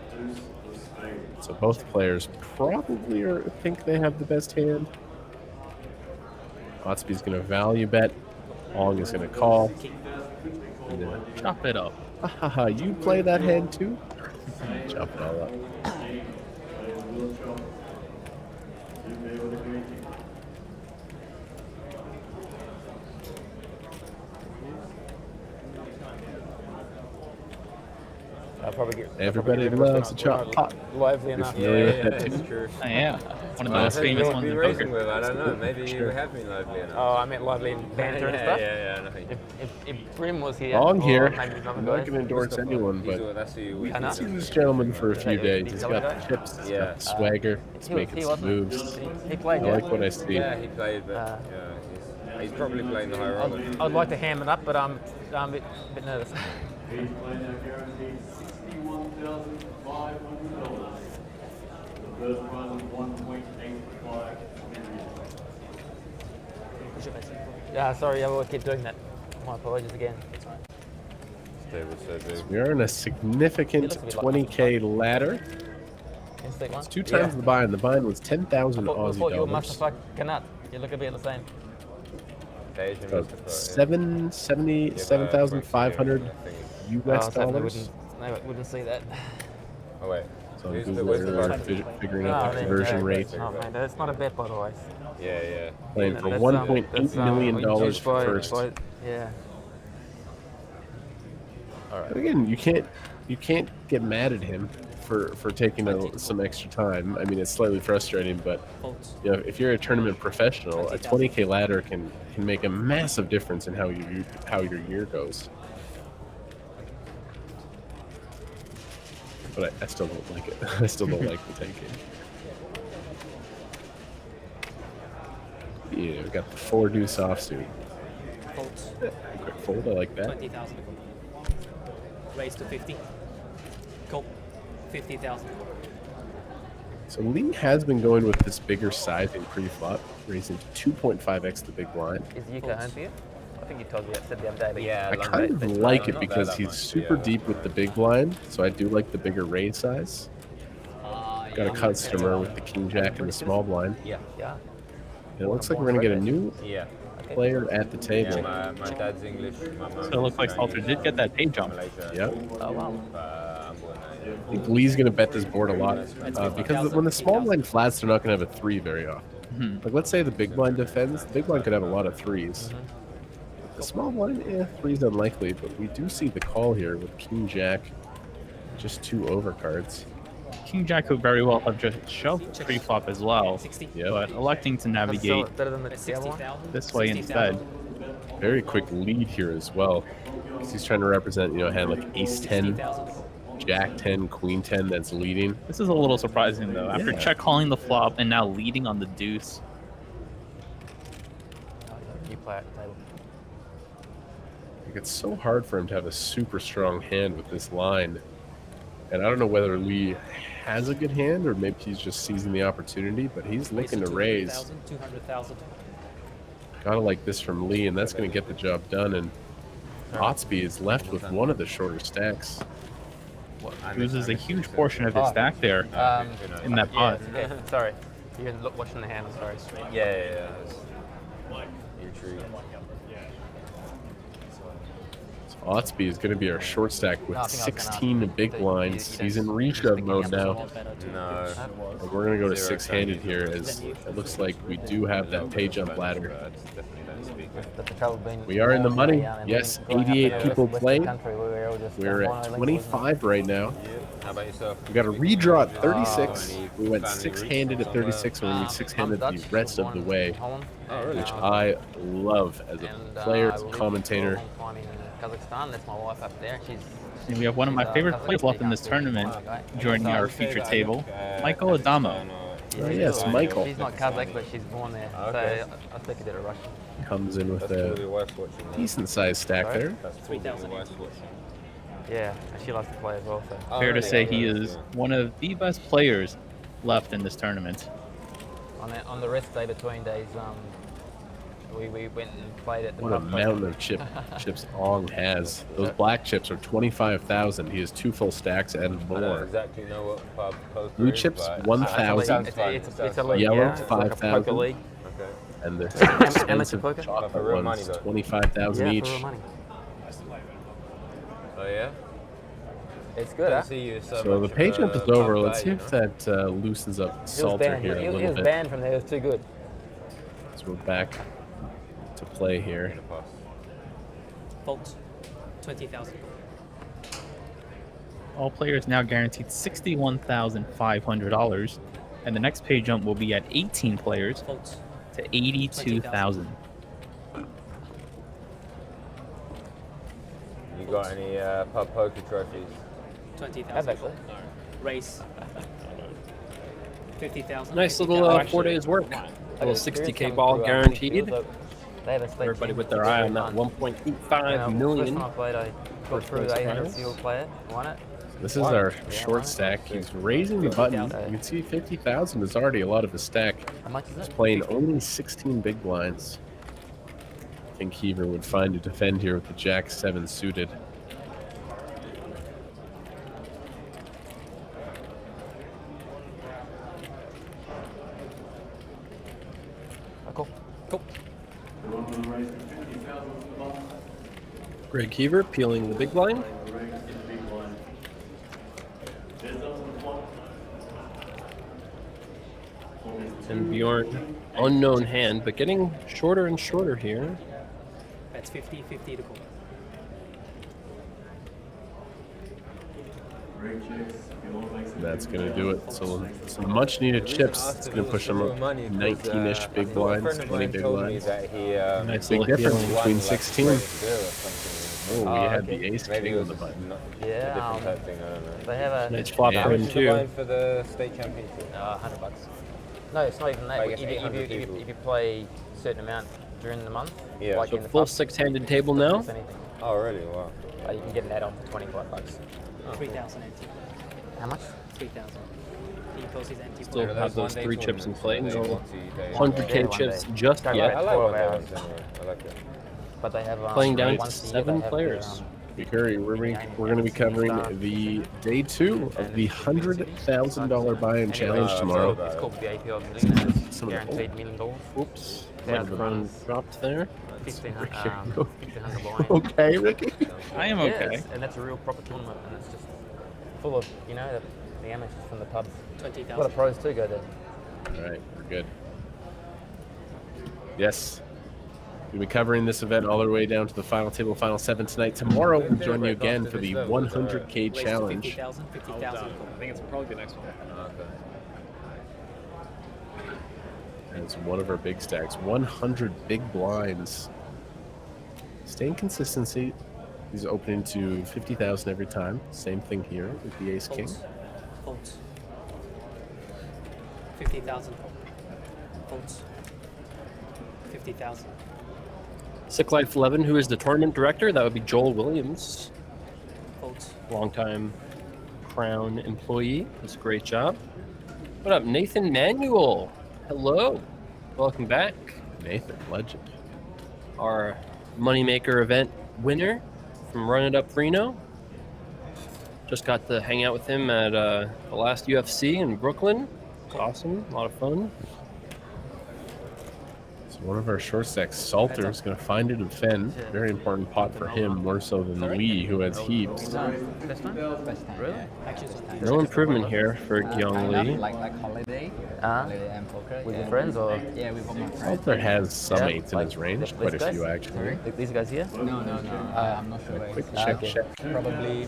so both players probably think they have the best hand. Otsby's gonna value bet. Ong is gonna call. Chop it up. You play that hand too? Chop it all up. I'll probably get. Everybody loves to chop pot. Lively enough. That's true. Yeah, one of the most famous ones in poker. I don't know. Maybe you have been lively enough. Oh, I meant lively in banter and stuff. Yeah, nothing. If Brim was here. Ong here. Maybe another I'm guy. not going to endorse anyone, but we can see this gentleman for a few days. He's got the chips, he's got the swagger, he's making some moves. He played. I like what I see. Yeah, he played, but he's probably playing the high roller. I'd like to ham it up, but I'm a bit nervous. Yeah, sorry, I will keep doing that. My apologies again. We are in a significant 20K ladder. It's 2 times the buy-in. The buy-in was 10,000 Aussie dollars. You must have cannot. You look a bit the same. 7,500 US dollars. I wouldn't see that. Oh wait. So Google are figuring out the conversion rate. Oh man, that's not a bet by the way. Yeah. Playing for $1.8 million for first. Yeah. All right. But again, you can't get mad at him for taking some extra time. I mean, it's slightly frustrating, but if you're a tournament professional, a 20K ladder can make a massive difference in how your year goes. But I still don't like it. I still don't like the taking. Yeah, we got the 4 deuce offsuit. Quick fold, I like that. 20,000. Raise to 50. Cool. 50,000. So Lee has been going with this bigger sizing pre-flop, raising to 2.5x the big blind. Is UK home for you? I think you told me that said the other day. But yeah, I kind of like it because he's super deep with the big blind, so I do like the bigger raise size. Got a customer with the king jack and the small blind. Yeah. And it looks like we're gonna get a new player at the table. Yeah, my dad's English. So it looks like Salter did get that pay jump. Yep. Oh wow. I think Lee's gonna bet this board a lot because when the small blind flats, they're not gonna have a 3 very often. Like let's say the big blind defends, the big blind could have a lot of 3s. The small blind, 3's unlikely, but we do see the call here with king jack, just 2 overcards. King Jack could very well have just shoved pre-flop as well, but electing to navigate this way instead. Very quick lead here as well. He's trying to represent, you know, a hand like Ace 10, Jack 10, Queen 10 that's leading. This is a little surprising, though. After check calling the flop and now leading on the deuce. You play at the table. It's so hard for him to have a super strong hand with this line. And I don't know whether Lee has a good hand or maybe he's just seizing the opportunity, but he's looking to raise. 200,000. Gotta like this from Lee, and that's going to get the job done. And Otsby is left with one of the shorter stacks. Loses a huge portion of his stack there in that pot. Yeah, okay. Sorry. You're watching the hand, sorry. Yeah. Your tree. Otsby is going to be our short stack with 16 big blinds. He's in reshove mode now. No. And we're going to go to six-handed here, as it looks like we do have that pay jump ladder. We are in the money. Yes, 88 people playing. We're at 25 right now. How about yourself? We got a redraw at 36. We went six-handed at 36. We're going to be six-handed the rest of the way, which I love as a player, as a commentator. Kazakhstan, that's my wife up there. And we have one of my favorite players left in this tournament joining our feature table, Michael Adamo. Oh, yes, Michael. She's not Kazakh, but she's born there, so I think a bit of Russian. Comes in with a decent-sized stack there. That's 3,000. Yeah, and she likes to play as well. So. Fair to say he is one of the best players left in this tournament. On the rest day between days, we went and played at the What a mountain of chips Ong has. Those black chips are 25,000. He has 2 full stacks and I don't more. exactly know what pub poker Blue is, chips but 1,000. It's a league, Yellow yeah. It's like a poker 5,000. league. Okay. And the Amateur expensive poker? chocolate For real money, ones, though. 25,000 Yeah, each. for real money. Oh yeah. It's good, huh? See you so So the much pay of jump a is over. pub Let's guy, see you if know? that loosens up He was Salter banned. here a He little was bit. banned from there. It was too good. So we're back to play here. Fault. 20,000. All players now guaranteed $61,500, and the next pay jump will be at 18 players Fault. to 82,000. You got any pub poker trophies? 20,000. Race. 50,000. Nice little 4 days work. A little 60K ball guaranteed. Everybody with their eye on that 1.85 million. First time I played, I got through the 800 field player, won it. This is our short stack. He's raising the button. You can see 50,000 is already a lot of his stack. How much is He's it? playing only 16 big blinds. I think Heaver would find a defend here with the Jack 7 suited. Cool. Cool. Greg Heaver peeling the big blind. And Bjorn, unknown hand, but getting shorter and shorter here. That's 50, 50 to call. That's going to do it. So some much needed chips. It's going to push them up 19-ish big blinds, 20 big blinds. Nice Big little difference healing. between 16. Oh, we had okay. the ace Maybe king it on was the button. Yeah, different type thing, I don't know. They have a Nice flop Yeah. for How him much is the too. line for the state championship? $100. No, it's not even that. I guess If 800 you people. play a certain amount during the month, Yeah. like So in the full pub, 6-handed table now. it's anything. Oh, really? Wow. You can get an add-on for $25. 3,000 empty. How much? 3,000. He goes his empty. Still Yeah, have those those one-day 3 chips in tournaments, play. they No want to- they- 100K one chips day. just Go yet. I like 12 one hours. days anyway. I like it. But they have Playing down to once a year 7 they have players. their, Be hurry. We're going to be covering the day 2 of the $100,000 buy-in challenge tomorrow. It's called the APL Millionaires. Some of the- Guaranteed $1 million. Oops. $1,000 Microphone dropped there. 1,500 blind. Okay, Ricky. I am Yeah, okay. and that's a real proper tournament, and it's just full of, the amateurs from the pubs. 20,000. A lot of pros too go there. All right, we're good. Yes. We'll be covering this event all the way down to the final table, final 7 tonight. Tomorrow, we'll join you again for the 100K Race to challenge. 50,000, 50,000. I think it's probably the next one. And it's one of our big stacks. 100 big blinds. Staying consistency. He's opening to 50,000 every time. Same thing here with the ace king. Folds. 50,000. Folds. 50,000. Sick Life 11, who is the tournament director? That would be Joel Williams. Folds. Longtime Crown employee. Does a great job. What up, Nathan Manuel? Hello. Welcome back. Nathan, legend. Our Moneymaker event winner from Run It Up Reno. Just got to hang out with him at the last UFC in Brooklyn. It's awesome. A lot of fun. So one of our short stacks, Salter, is going to find it and defend. Very important pot for him, more so than Lee, who has heaps. No improvement here for Gyong Lee. Like holiday? Holiday and poker. With your friends or? Yeah, with all my friends. Salter has some eights in his range, quite a few actually. These guys here? No. I'm not sure. Quick check. Probably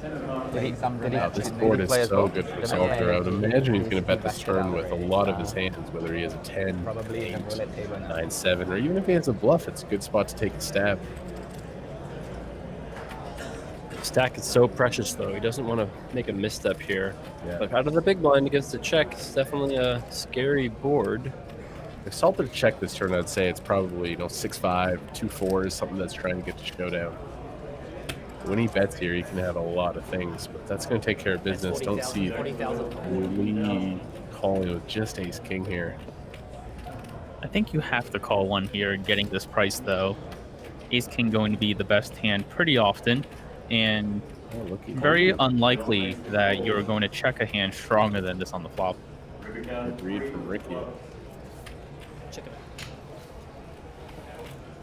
some. This board is so good for Salter. I would imagine he's going to bet this turn with a lot of his hands, whether he has a 10, 8, 9, 7, or even if he has a bluff, it's a good spot to take a stab. Stack is so precious, though. He doesn't want to make a misstep here. Yeah. But out of the big blind against the check, it's definitely a scary board. If Salter checked this turn, I'd say it's probably 6-5, 2-4 is something that's trying to get to showdown. When he bets here, he can have a lot of things, but that's going to take care of business. Don't see Lee calling with just ace king here. I think you have to call one here getting this price, though. Ace king going to be the best hand pretty often, and very unlikely that you're going to check a hand stronger than this on the flop. Good read from Ricky. Check it out.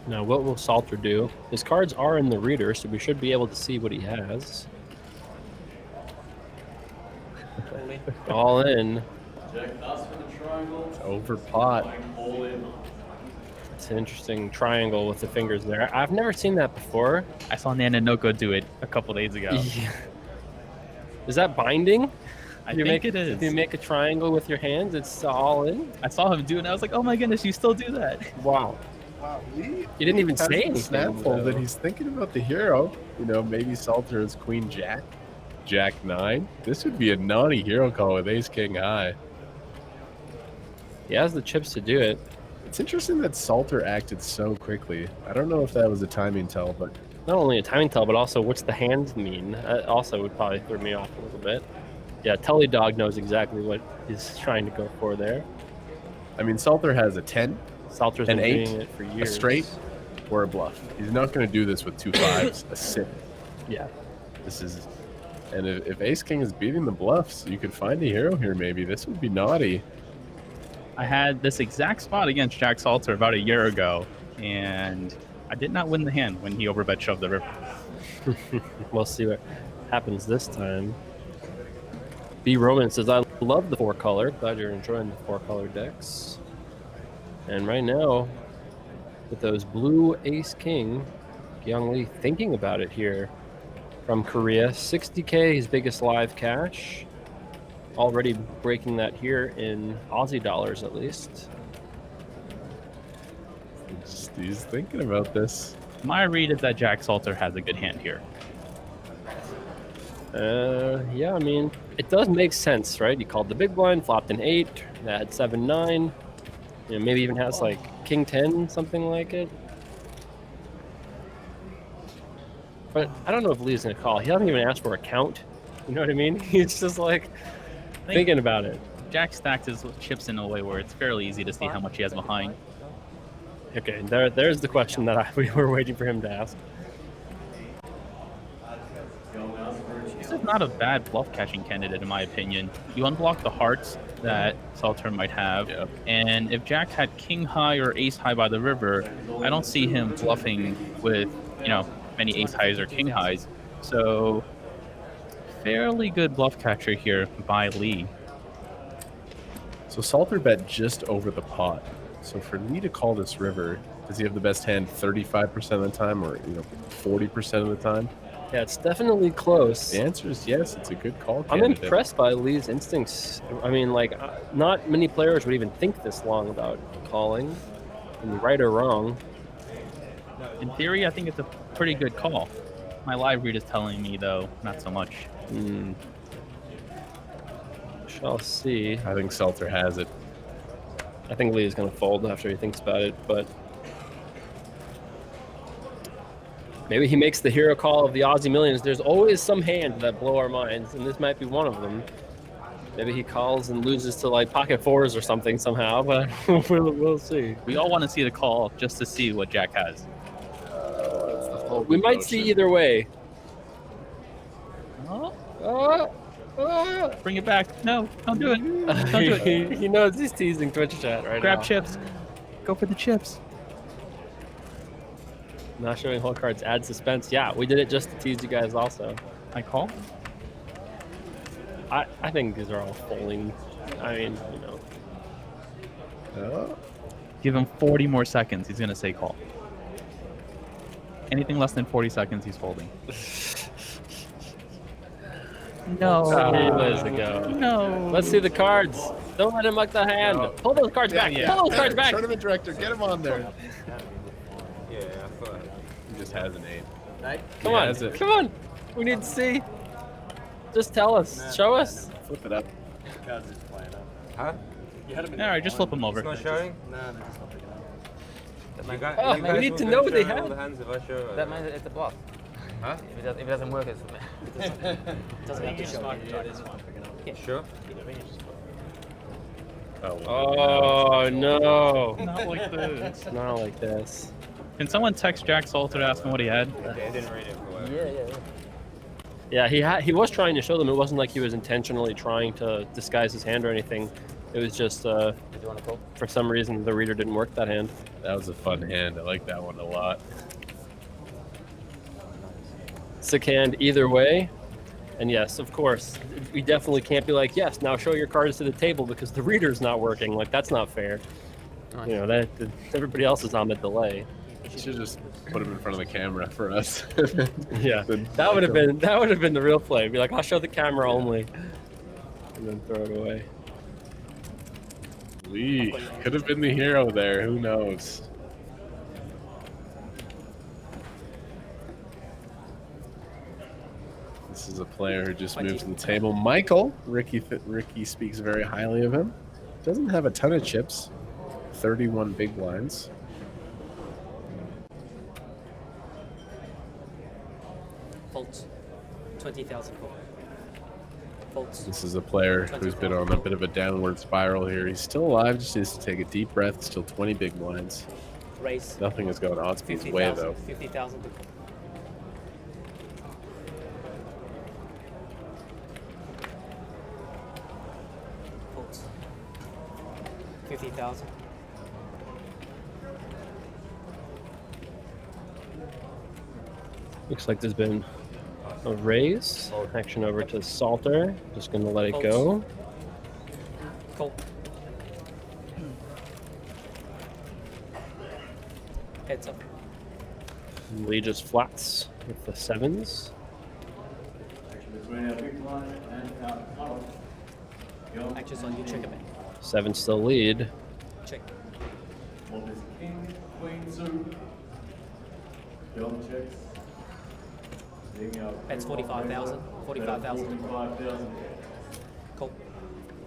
Now, what will Salter do? His cards are in the reader, so we should be able to see what he has. All in. Over pot. It's an interesting triangle with the fingers there. I've never seen that before. I saw Nanonoko do it a couple days ago. Yeah. Is that binding? I think it is. If you make a triangle with your hands, it's all in? I saw him do it, and I was like, oh my goodness, you still do that. Wow. Lee, you didn't even say anything. Snapful that he's thinking about the hero. Maybe Salter is Queen Jack, Jack 9. This would be a naughty hero call with Ace King high. He has the chips to do it. It's interesting that Salter acted so quickly. I don't know if that was a timing tell, but not only a timing tell, but also what's the hand mean? That also would probably throw me off a little bit. Yeah, Telly Dog knows exactly what he's trying to go for there. I mean, Salter has a 10, Salter's an been 8, doing it for years. a straight, or a bluff. He's not going to do this with 2 5s, a sit. Yeah. This is, and if Ace King is beating the bluffs, you could find a hero here maybe. This would be naughty. I had this exact spot against Jack Salter about a year ago, and I did not win the hand when he overbet shoved the river. We'll see what happens this time. B. Roman says, I love the 4-color. Glad you're enjoying the 4-color decks. And right now, with those blue Ace King, Gyong Lee thinking about it here from Korea. 60K, his biggest live cash. Already breaking that here in Aussie dollars, at least. He's thinking about this. My read is that Jack Salter has a good hand here. Yeah, I mean, it does make sense, right? He called the big blind, flopped an 8, had 7-9. Maybe even has like King 10, something like it. But I don't know if Lee's gonna call. He hasn't even asked for a count. You know what I mean? He's just like thinking about it. Jack stacked his chips in a way where it's fairly easy to see how much he has behind. Okay, there's the question that we were waiting for him to ask. This is not a bad bluff catching candidate, in my opinion. You unblock the hearts that Salter might have, and if Jack had king high or ace high by the river, I don't see him bluffing with many ace highs or king highs. So fairly good bluff catcher here by Lee. So Salter bet just over the pot. So for Lee to call this river, does he have the best hand 35% of the time, or 40% of the time? Yeah, it's definitely close. The answer is yes. It's a good call I'm candidate. impressed by Lee's instincts. I mean, not many players would even think this long about calling, right or wrong. In theory, I think it's a pretty good call. My live read is telling me, though, not so much. Shall see. I think Seltzer has it. I think Lee is going to fold after he thinks about it, but maybe he makes the hero call of the Aussie Millions. There's always some hand that blow our minds, and this might be one of them. Maybe he calls and loses to like pocket fours or something somehow, but we'll see. We all want to see the call just to see what Jack has. We might see either way. Bring it back. No, don't do it. Don't do it. He knows he's teasing Twitch chat right now. Grab chips. Go for the chips. Not showing whole cards adds suspense. Yeah, we did it just to tease you guys also. I call? I think these are all folding. I mean, Give him 40 more seconds. He's going to say call. Anything less than 40 seconds, he's folding. No. Let's go. No. Let's see the cards. Don't let him muck the hand. No. Pull those cards back. Pull those cards back. Tournament director, get him on there. Yeah, I thought. He just has an 8. Come on. Come on. We need to see. Just tell us. Show us. Flip it up. Huh? All right, just flip them over. It's not showing? No, they're just not picking up. We need to know what they have. That means it's a bluff. Huh? If it doesn't work, it's Doesn't have to show it. Yeah, it is fine picking up. Yeah. Sure. Oh no. Not like this. Not like this. Can someone text Jack Salter to ask him what he had? Okay, I didn't read it for a while. Yeah, he was trying to show them. It wasn't like he was intentionally trying to disguise his hand or anything. It was just Did you want to call? for some reason the reader didn't work that hand. That was a fun hand. I like that one a lot. Sick hand either way. And yes, of course, we definitely can't be like, yes, now show your cards to the table because the reader's not working. Like, that's not fair. Nice. You know, that everybody else is on the delay. You should just put him in front of the camera for us. Yeah, that would have been the real play. Be like, I'll show the camera only, and then throw it away. Lee could have been the hero there. Who knows? This is a player who just moved to the table. Michael, Ricky speaks very highly of him. Doesn't have a ton of chips. 31 big blinds. Folds. 20,000 folds. This is a player who's been on a bit of a downward spiral here. He's still alive, just needs to take a deep breath. Still 20 big blinds. Raise. Nothing is going Oddspeed's way, though. 50,000. Folds. 50,000. Looks like there's been a raise. Action over to Salter. Just gonna let it go. Cool. Heads up. Lee just flats with the sevens. Actions on you, check it back. Seven still lead. Check. That's 45,000. 45,000. Cool.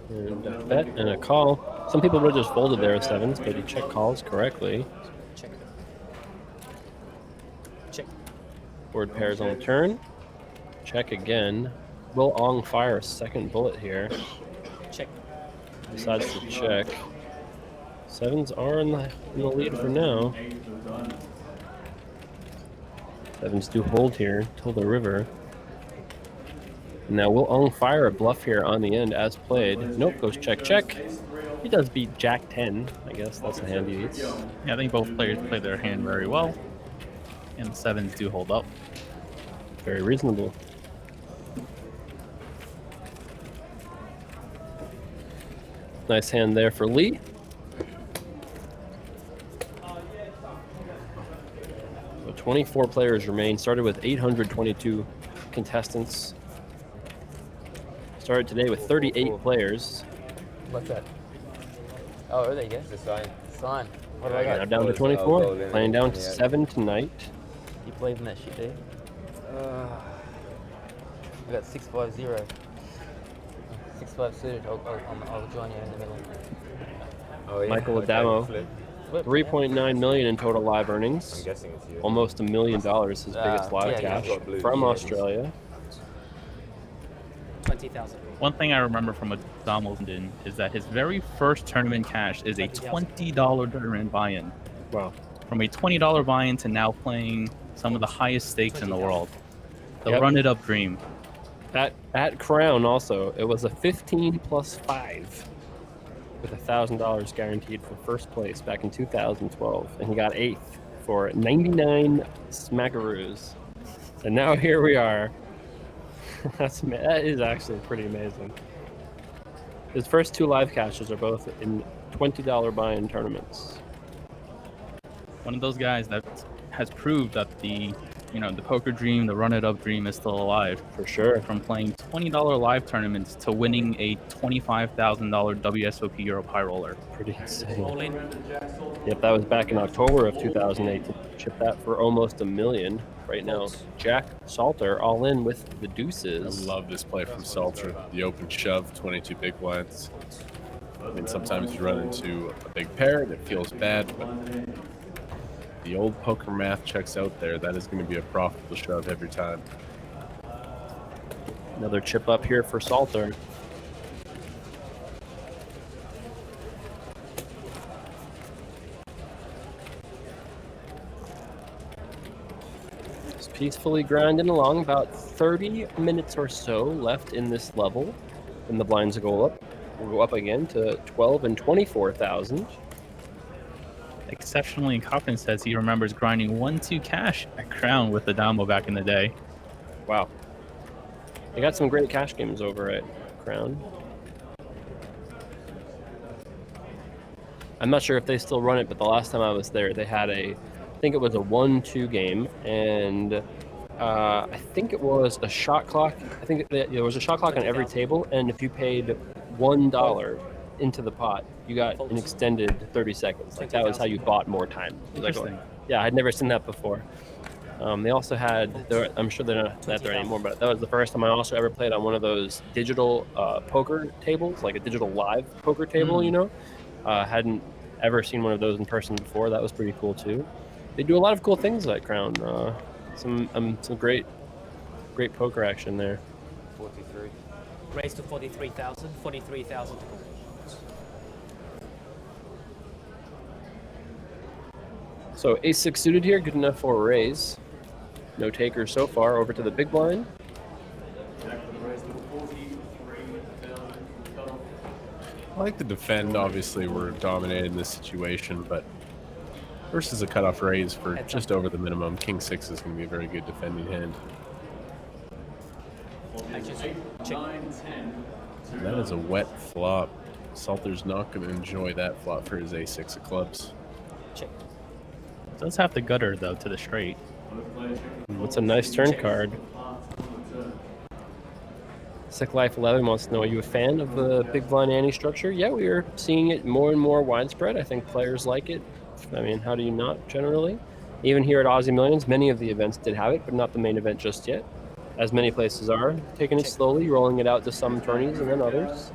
And a bet and a call. Some people would have just folded there at sevens, but he check calls correctly. Check. Check. Board pairs on the turn. Check again. Will Ong fire a second bullet here? Check. Decides to check. Sevens are in the lead for now. Sevens do hold here till the river. Now will Ong fire a bluff here on the end as played. Nope, goes check check. He does beat Jack 10. I guess that's the hand he eats. Yeah, I think both players play their hand very well. And the sevens do hold up. Very reasonable. Nice hand there for Lee. So 24 players remain. Started with 822 contestants. Started today with 38 players. What's that? Oh, there you go. It's a sign. Sign. What do I Now got? down to 24. Playing down to 7 tonight. You believe in that shit, do you? We got 650. 6-5 suited. I'll join you in the middle. Oh, yeah. Michael Okay, Adamo, flip. 3.9 million in total live earnings. I'm guessing it's you. Almost $1 million, his biggest live yeah, cash yeah. from Australia. 20,000. One thing I remember from Adamo is that his very first tournament cash is a $20 tournament buy-in. Wow. From a $20 buy-in to now playing some of the highest stakes in the world. The Yep. Run It Up dream. At Crown also, it was a 15 plus 5 with $1,000 guaranteed for first place back in 2012, and he got 8th for 99 smackaroos. And now here we are. That is actually pretty amazing. His first 2 live cashes are both in $20 buy-in tournaments. One of those guys that has proved that the poker dream, the Run It Up dream is still alive. For sure. From playing $20 live tournaments to winning a $25,000 WSOP Europe High Roller. Pretty insane. All in. Yep, that was back in October of 2018. Chipped that for almost $1 million. Right now, Jack Salter all in with the deuces. I love this play from Salter. The open shove, 22 big blinds. I mean, sometimes you run into a big pair and it feels bad, but the old poker math checks out there. That is going to be a profitable shove every time. Another chip up here for Salter. Just peacefully grinding along. About 30 minutes or so left in this level. And the blinds will go up. We'll go up again to 12 and 24,000. Exceptionally confident says he remembers grinding 1-2 cash at Crown with Adamo back in the day. Wow. They got some great cash games over at Crown. I'm not sure if they still run it, but the last time I was there, they had I think it was a 1-2 game, and I think it was a shot clock. I think there was a shot clock on every table, and if you paid $1 into the pot, you got an extended 30 seconds. Like that was how you bought more time. Interesting. Yeah, I'd never seen that before. They also had, I'm sure they're not that there anymore, but that was the first time I also ever played on one of those digital poker tables, like a digital live poker table, you know? Hadn't ever seen one of those in person before. That was pretty cool too. They do a lot of cool things at Crown. Some great poker action there. 43. Raised to 43,000. 43,000 to go. So ace-6 suited here, good enough for a raise. No takers so far. Over to the big blind. I like to defend. Obviously, we're dominating this situation, but versus a cutoff raise for just over the minimum, King 6 is going to be a very good defending hand. And that is a wet flop. Salter's not going to enjoy that flop for his A6 of clubs. Check. Does have the gutter though to the straight. What's a nice turn card? Sick Life 11 wants to know, are you a fan of the big blind ante structure? Yeah, we are seeing it more and more widespread. I think players like it. I mean, how do you not generally? Even here at Aussie Millions, many of the events did have it, but not the main event just yet. As many places are. Taking it slowly, rolling it out to some tourneys and then others.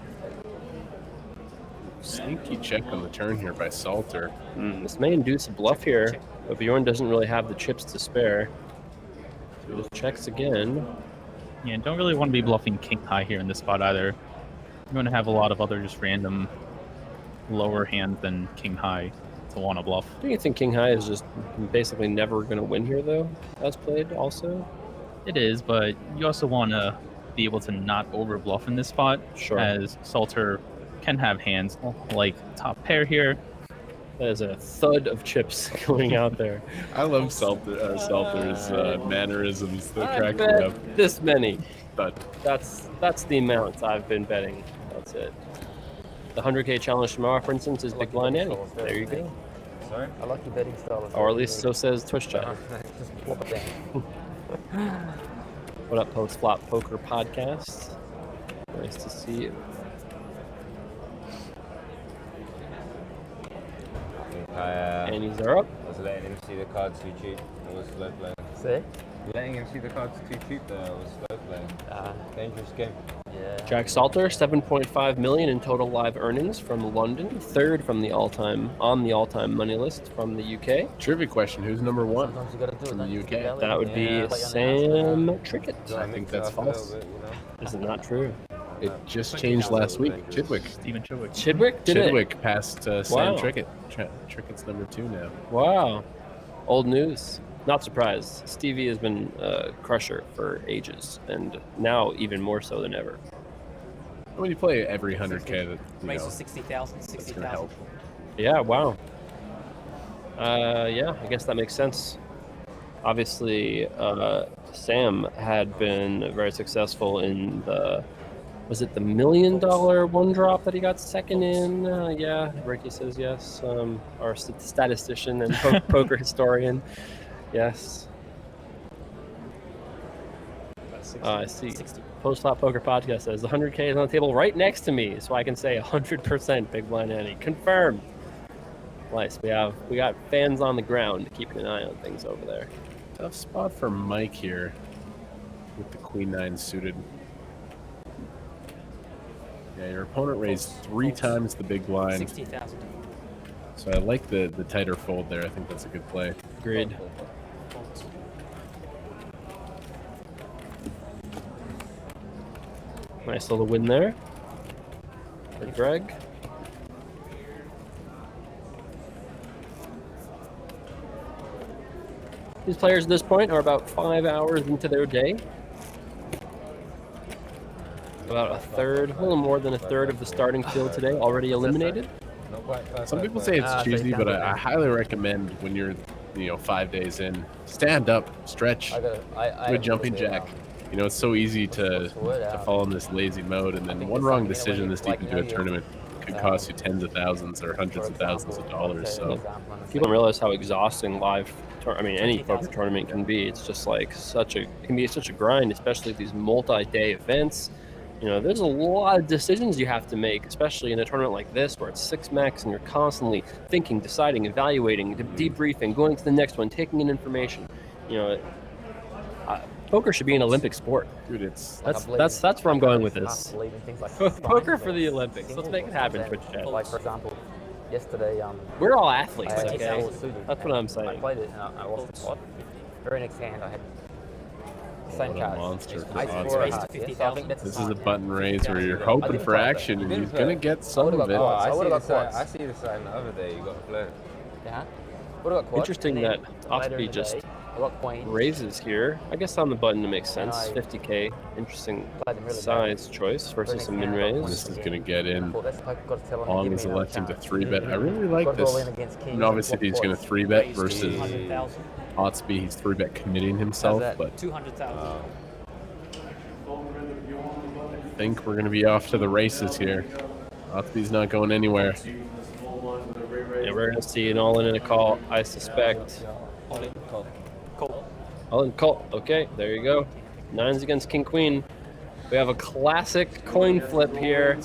Sneaky check on the turn here by Salter. This may induce a bluff here, but Bjorn doesn't really have the chips to spare. So he just checks again. Yeah, don't really want to be bluffing king high here in this spot either. You're going to have a lot of other just random lower hands than king high to want to bluff. Do you think king high is just basically never going to win here though, as played also? It is, but you also want to be able to not over bluff in this spot. Sure. As Salter can have hands like top pair here. That is a thud of chips going out there. I love Salter's mannerisms. They crack me up. This many. But that's the amount I've been betting. That's it. The 100K challenge tomorrow, for instance, is big blind ante. There you go. Sorry? I like your betting style. Or at least so says Twitch chat. Just plop it down. What up, Post Flop Poker Podcast? Nice to see you. I Annies are up. was letting him see the cards too cheap. I was left playing. See? Letting him see the cards too cheap there was slow play. Dangerous game. Yeah. Jack Salter, 7.5 million in total live earnings from London, third from the all-time money list from the UK. Trivia question: who's number one Sometimes you gotta do from it, the don't you? UK? That would be Yeah. Sam Trickett. I think that's false. This is not true. It just changed last week. Chidwick. Stephen Chidwick. Chidwick did it. Chidwick passed Sam Wow. Trickett. Trickett's number 2 now. Wow. Old news. Not surprised. Stevie has been a crusher for ages, and now even more so than ever. When you play every 100K, that Race for 60,000, that's gonna 60,000. help. Yeah, wow. Yeah, I guess that makes sense. Obviously, Sam had been very successful in was it the $1 million one drop that he got second in? Yeah, Ricky says yes. Our statistician and poker historian. Yes. I see. Post-flop poker podcast says the 100K is on the table right next to me, so I can say 100% big blind Annie. Confirmed. Nice. We got fans on the ground keeping an eye on things over there. Tough spot for Mike here with the Queen 9 suited. Yeah, your opponent raised 3 times the big blind. 60,000. So I like the tighter fold there. I think that's a good play. Agreed. Nice little win there for Greg. These players at this point are about 5 hours into their day. About a third, a little more than a third of the starting field today already eliminated. Some people say it's cheesy, but I highly recommend when you're 5 days in, stand up, stretch, do a jumping jack. It's so easy to fall in this lazy mode, and then one wrong decision this deep into a tournament could cost you tens of thousands or hundreds of thousands of dollars. So people don't realize how exhausting any poker tournament can be. It's just like it can be such a grind, especially these multi-day events. There's a lot of decisions you have to make, especially in a tournament like this where it's 6 max and you're constantly thinking, deciding, evaluating, debriefing, going to the next one, taking in information. Poker should be an Olympic sport. Dude, that's where I'm going with this. Poker for the Olympics. Let's make it happen, Twitch chat. Like, for example, yesterday, we're all athletes, okay? That's what I'm saying. I played it and I lost the pot. Very next hand, I had the same what a cards. monster for I odds. scored a card, yes, so I think that's This a is a sign. button raise where you're hoping for action, and he's going to get some of it. Oh, I see the sign the other day. You got to play. Yeah. What about quads? Interesting that Aussie just raises here. I guess on the button it makes sense. 50K. Interesting size choice versus a min raise. This is going to get in. Long is electing to 3-bet. I really like this. And obviously he's going to 3-bet versus Otsby. He's 3-bet committing himself, but 200,000. I think we're going to be off to the races here. Otsby's not going anywhere. Yeah, we're going to see an all-in and a call, I suspect. All-in call. Okay, there you go. 9s against King Queen. We have a classic coin flip here.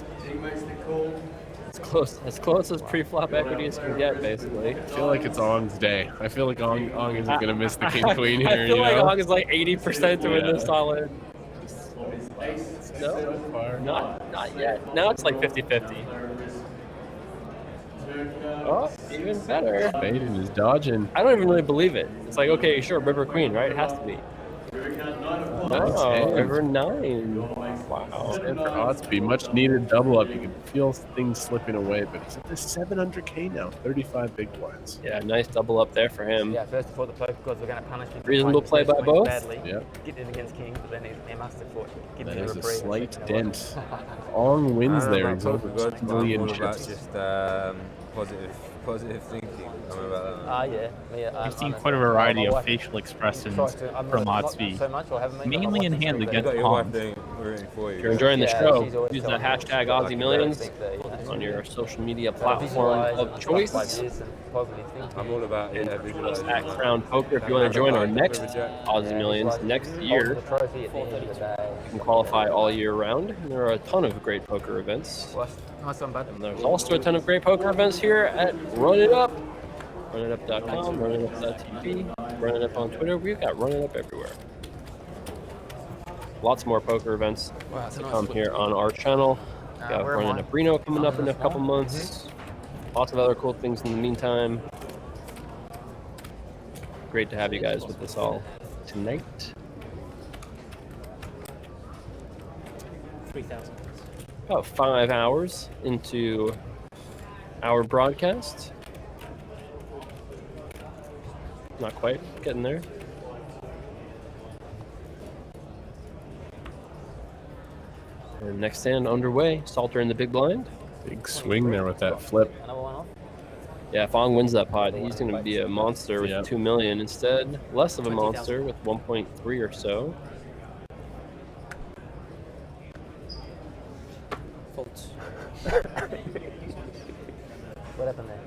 As close as pre-flop equities can get, basically. I feel like it's Ong's day. I feel like Ong isn't going to miss the King Queen here. I feel like Ong is like 80% to win this all-in. No, not yet. Now it's like 50-50. Oh, even better. Baden is dodging. I don't even really believe it. It's like, okay, sure, River Queen, right? It has to be. No, River 9. Wow. And for Otsby, much needed double up. You can feel things slipping away, but he's at the 700K now, 35 big blinds. Yeah, nice double up there for him. Yeah, first before the poker gods were going to punish him. Reasonable play by both. Yeah. Get it against King, but then he must have thought. That is a slight dent. Ong wins there. He's over 2 million chips. Just positive thinking. I've seen quite a variety of facial expressions from Otsby, mainly in hand against Ong. If you're enjoying the show, use the hashtag Aussie Millions on your social media platform of choice. I'm all about at Crown Poker. If you want to join our next Aussie Millions next year, you can qualify all year round. There are a ton of great poker events. And there's also a ton of great poker events here at Run It Up. RunItUp.com, RunItUp.tv, Run It Up on Twitter. We've got Run It Up everywhere. lots more poker events Wow, that's a to nice come flip. here on our channel. Got where am Vernon I? Abrino coming up in a this couple one? months. Lots of other cool things in the meantime. Great to have you guys with us all tonight. 3,000. About 5 hours into our broadcast. Not quite, getting there. And next stand underway. Salter in the big blind. Big swing there with that flip. Another one off? Yeah, if Ong wins that pot, he's going to be a monster with 2 million. Instead, less of a monster with 1.3 or so. Folds. What happened there?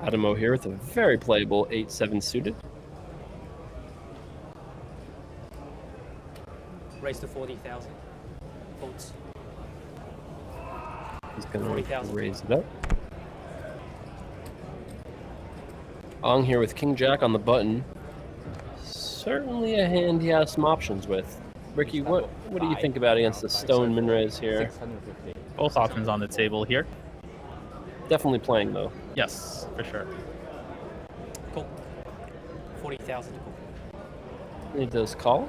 Adamo here with a very playable 8-7 suited. Raise to 40,000. Folds. He's going to 40,000. raise it up. Ong here with King Jack on the button. Certainly a hand he has some options with. Ricky, what do you think about against the Stone Minraise here? Both options on the table here. Definitely playing though. Yes, for sure. Cool. 40,000 to call. He does call.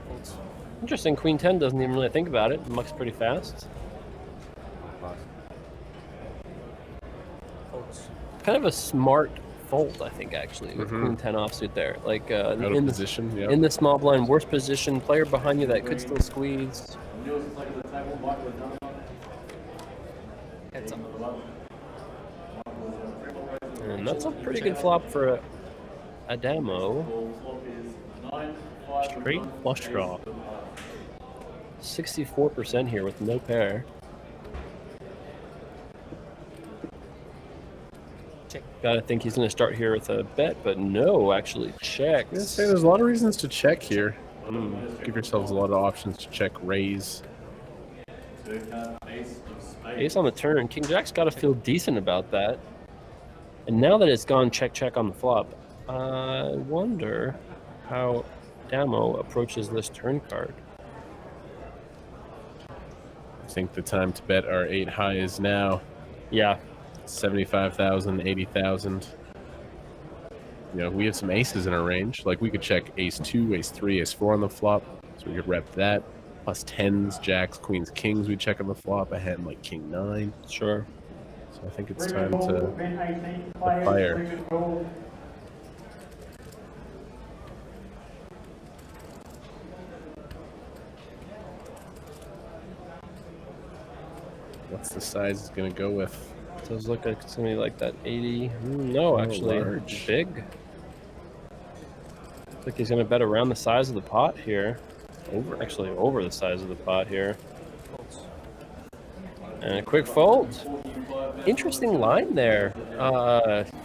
Folds. Interesting, Queen 10 doesn't even really think about it. Mucks pretty fast. Folds. Kind of a smart fold, I think, actually, with Queen 10 offsuit there. Like in position, yeah. in the small blind, worst position, player behind you that could still squeeze. Heads up. And that's a pretty good flop for Adamo. Straight flush draw. 64% here with no pair. Check. Gotta think he's gonna start here with a bet, but no, actually checks. I was gonna say there's a lot of reasons to check here. Give yourselves a lot of options to check raise. Ace on the turn. King Jack's got to feel decent about that. And now that it's gone check on the flop, I wonder how Damo approaches this turn card. I think the time to bet our 8 high is now. Yeah. 75,000, 80,000. You know, we have some aces in our range. Like we could check ace 2, ace 3, ace 4 on the flop. So we could rep that. Plus 10s, jacks, queens, kings we check on the flop. A hand like king 9. Sure. So I think it's time to fire. What's the size it's going to go with? Does look like it's going to be like that 80. No, actually, large. big. Looks like he's going to bet around the size of the pot here. Actually, over the size of the pot here. And a quick fold. Interesting line there.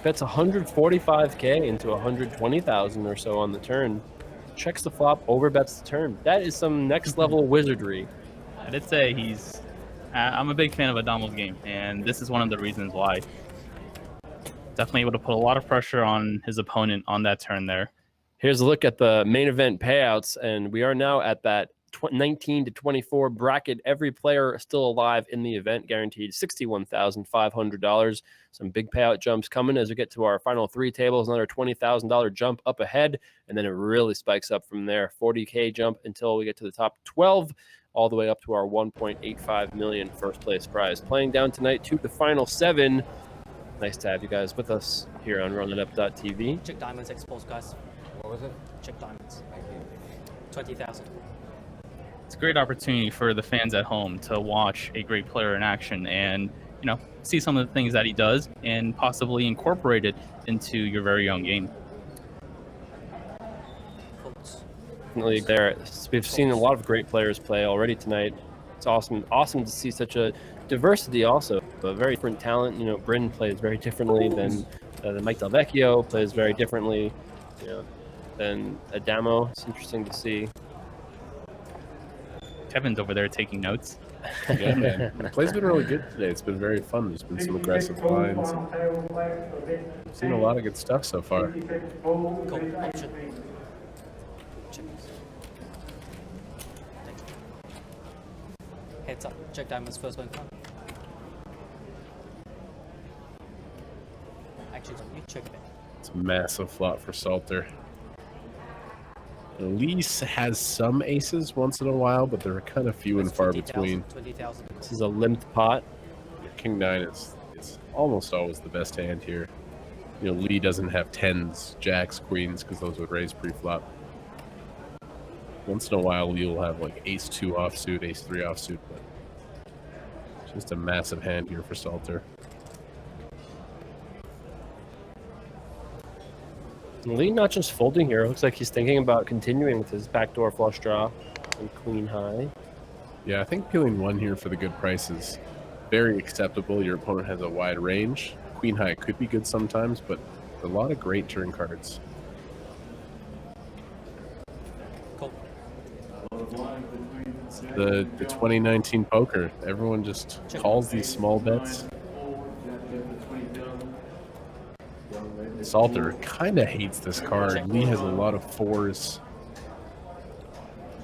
Bets 145K into 120,000 or so on the turn. Checks the flop, over bets the turn. That is some next level wizardry. I did say he's. I'm a big fan of Adamo's game, and this is one of the reasons why. Definitely able to put a lot of pressure on his opponent on that turn there. Here's a look at the main event payouts, and we are now at that 19 to 24 bracket. Every player still alive in the event guaranteed $61,500. Some big payout jumps coming as we get to our final 3 tables. Another $20,000 jump up ahead, and then it really spikes up from there. 40K jump until we get to the top 12, all the way up to our 1.85 million first place prize. Playing down tonight to the final 7. Nice to have you guys with us here on RunItUp.tv. Check diamonds, exposed, guys. What was it? Check diamonds. 20,000. It's a great opportunity for the fans at home to watch a great player in action and, you know, see some of the things that he does and possibly incorporate it into your very own game. Definitely there. We've seen a lot of great players play already tonight. It's awesome to see such a diversity also. A very different talent. You know, Bryn plays very differently than Mike Del Vecchio, plays very differently, you know, than Adamo. It's interesting to see. Kevin's over there taking notes. Yeah, man. The play's been really good today. It's been very fun. There's been some aggressive lines. I've seen a lot of good stuff so far. Cool. Option. Heads up. Check diamonds first one. Actually, you check it. It's a massive flop for Salter. Elise has some aces once in a while, but they're kind of few and far between. 20,000. This is a limped pot. King 9 is almost always the best hand here. You know, Lee doesn't have 10s, jacks, queens, because those would raise pre-flop. Once in a while, Lee will have like ace 2 offsuit, ace 3 offsuit, but it's just a massive hand here for Salter. Lee not just folding here. Looks like he's thinking about continuing with his backdoor flush draw and queen high. Yeah, I think peeling 1 here for the good price is very acceptable. Your opponent has a wide range. Queen high could be good sometimes, but a lot of great turn cards. Cool. The 2019 poker. Everyone just calls these small bets. Salter kind of hates this card. Lee has a lot of 4s.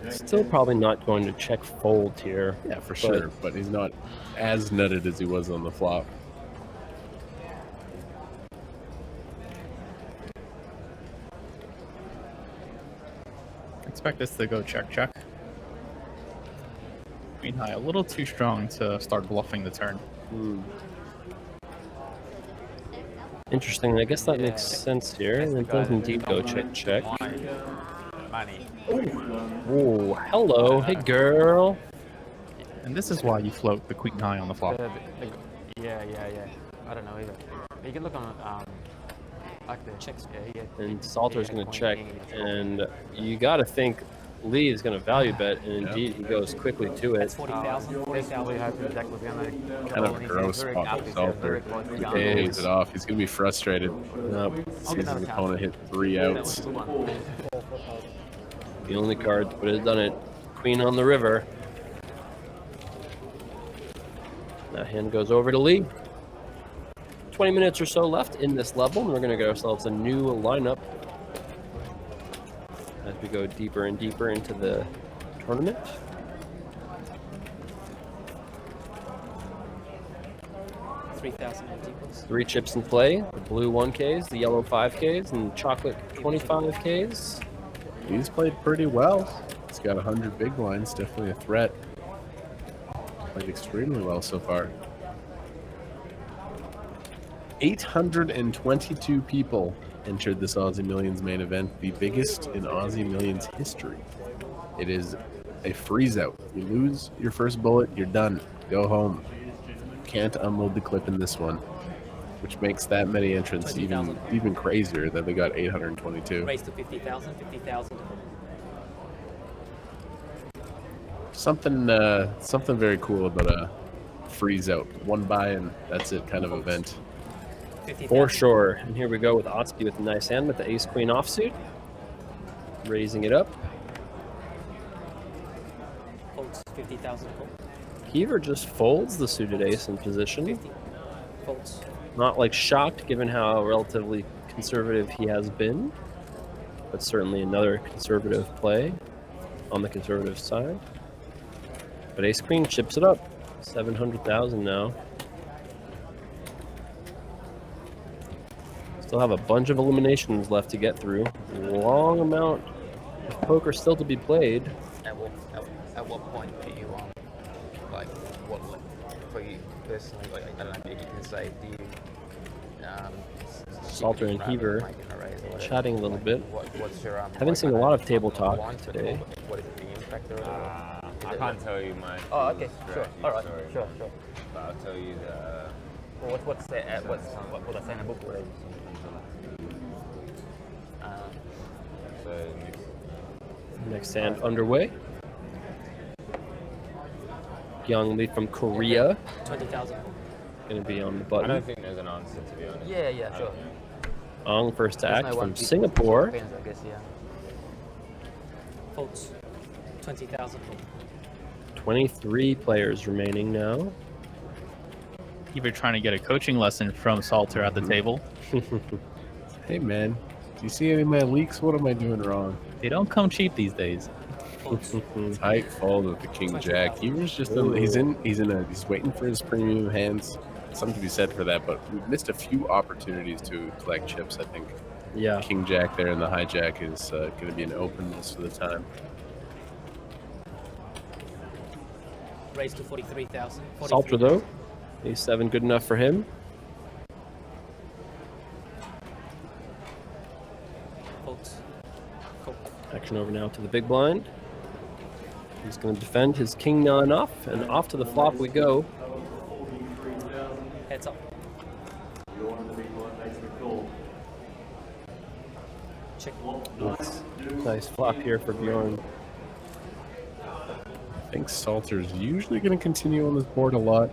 Still probably not going to check fold here. Yeah, for sure, but he's not as nutted as he was on the flop. Expect this to go check. Queen high, a little too strong to start bluffing the turn. Interesting. I guess that makes sense here. And it does indeed go check. Money. Oh, hello. Hey, girl. And this is why you float the queen high on the flop. Yeah. I don't know either. You can look on like the checks. Yeah. And Salter's going to check. And you got to think Lee is going to value bet. And indeed, he goes quickly to it. 40,000. 40,000. Kind of a gross spot for Salter. He pays it off. He's going to be frustrated. Sees his opponent hit 3 outs. The only card that would have done it. Queen on the river. That hand goes over to Lee. 20 minutes or so left in this level, and we're going to get ourselves a new lineup as we go deeper and deeper into the tournament. $3,000 3 chips in play, the blue 1Ks, the yellow 5Ks, and chocolate 25Ks. He's played pretty well. He's got 100 big blinds, definitely a threat. Played extremely well so far. 822 people entered this Aussie Millions main event, the biggest in Aussie Millions history. It is a freeze out. You lose your first bullet, you're done. Go home. Can't unload the clip in this one, which makes that many entrants even crazier that they got 822. Raise to 50,000. 50,000. Something very cool about a freeze out. One buy and that's it kind of event. For sure. And here we go with Aussie with a nice hand with the ace queen offsuit. Raising it up. Folds 50,000. Heaver just folds the suited ace in position. 50. Folds. Not like shocked given how relatively conservative he has been, but certainly another conservative play on the conservative side. But ace queen chips it up. 700,000 now. Still have a bunch of eliminations left to get through. Long amount of poker still to be played. At what point do you like what for you personally? Like I don't know, maybe you can say do you Salter and Heaver chatting a little bit. What's your haven't seen a lot of table talk today. What is the impact of it? I can't tell you my. Oh, okay, sure. All right, sure. But I'll tell you the. Well, what's I say in the book? Next hand underway. Young lead from Korea. 20,000. Going to be on the button. I don't think there's an answer, to be honest. Yeah, sure. Ong first to act from Singapore. I guess, yeah. Folds 20,000. 23 players remaining now. You've been trying to get a coaching lesson from Salter at the table. Hey, man. Do you see any of my leaks? What am I doing wrong? They don't come cheap these days. Tight fold with the king jack. He was just he's waiting for his premium hands. Something to be said for that, but we missed a few opportunities to collect chips. I think. Yeah. King jack there and the hijack is going to be an open most of the time. Raise to 43,000. Salter though, A7 good enough for him. Action over now to the big blind. He's going to defend his king 9 off, and off to the flop we go. Heads up. Check. Nice flop here for Bjorn. I think Salter's usually going to continue on this board a lot,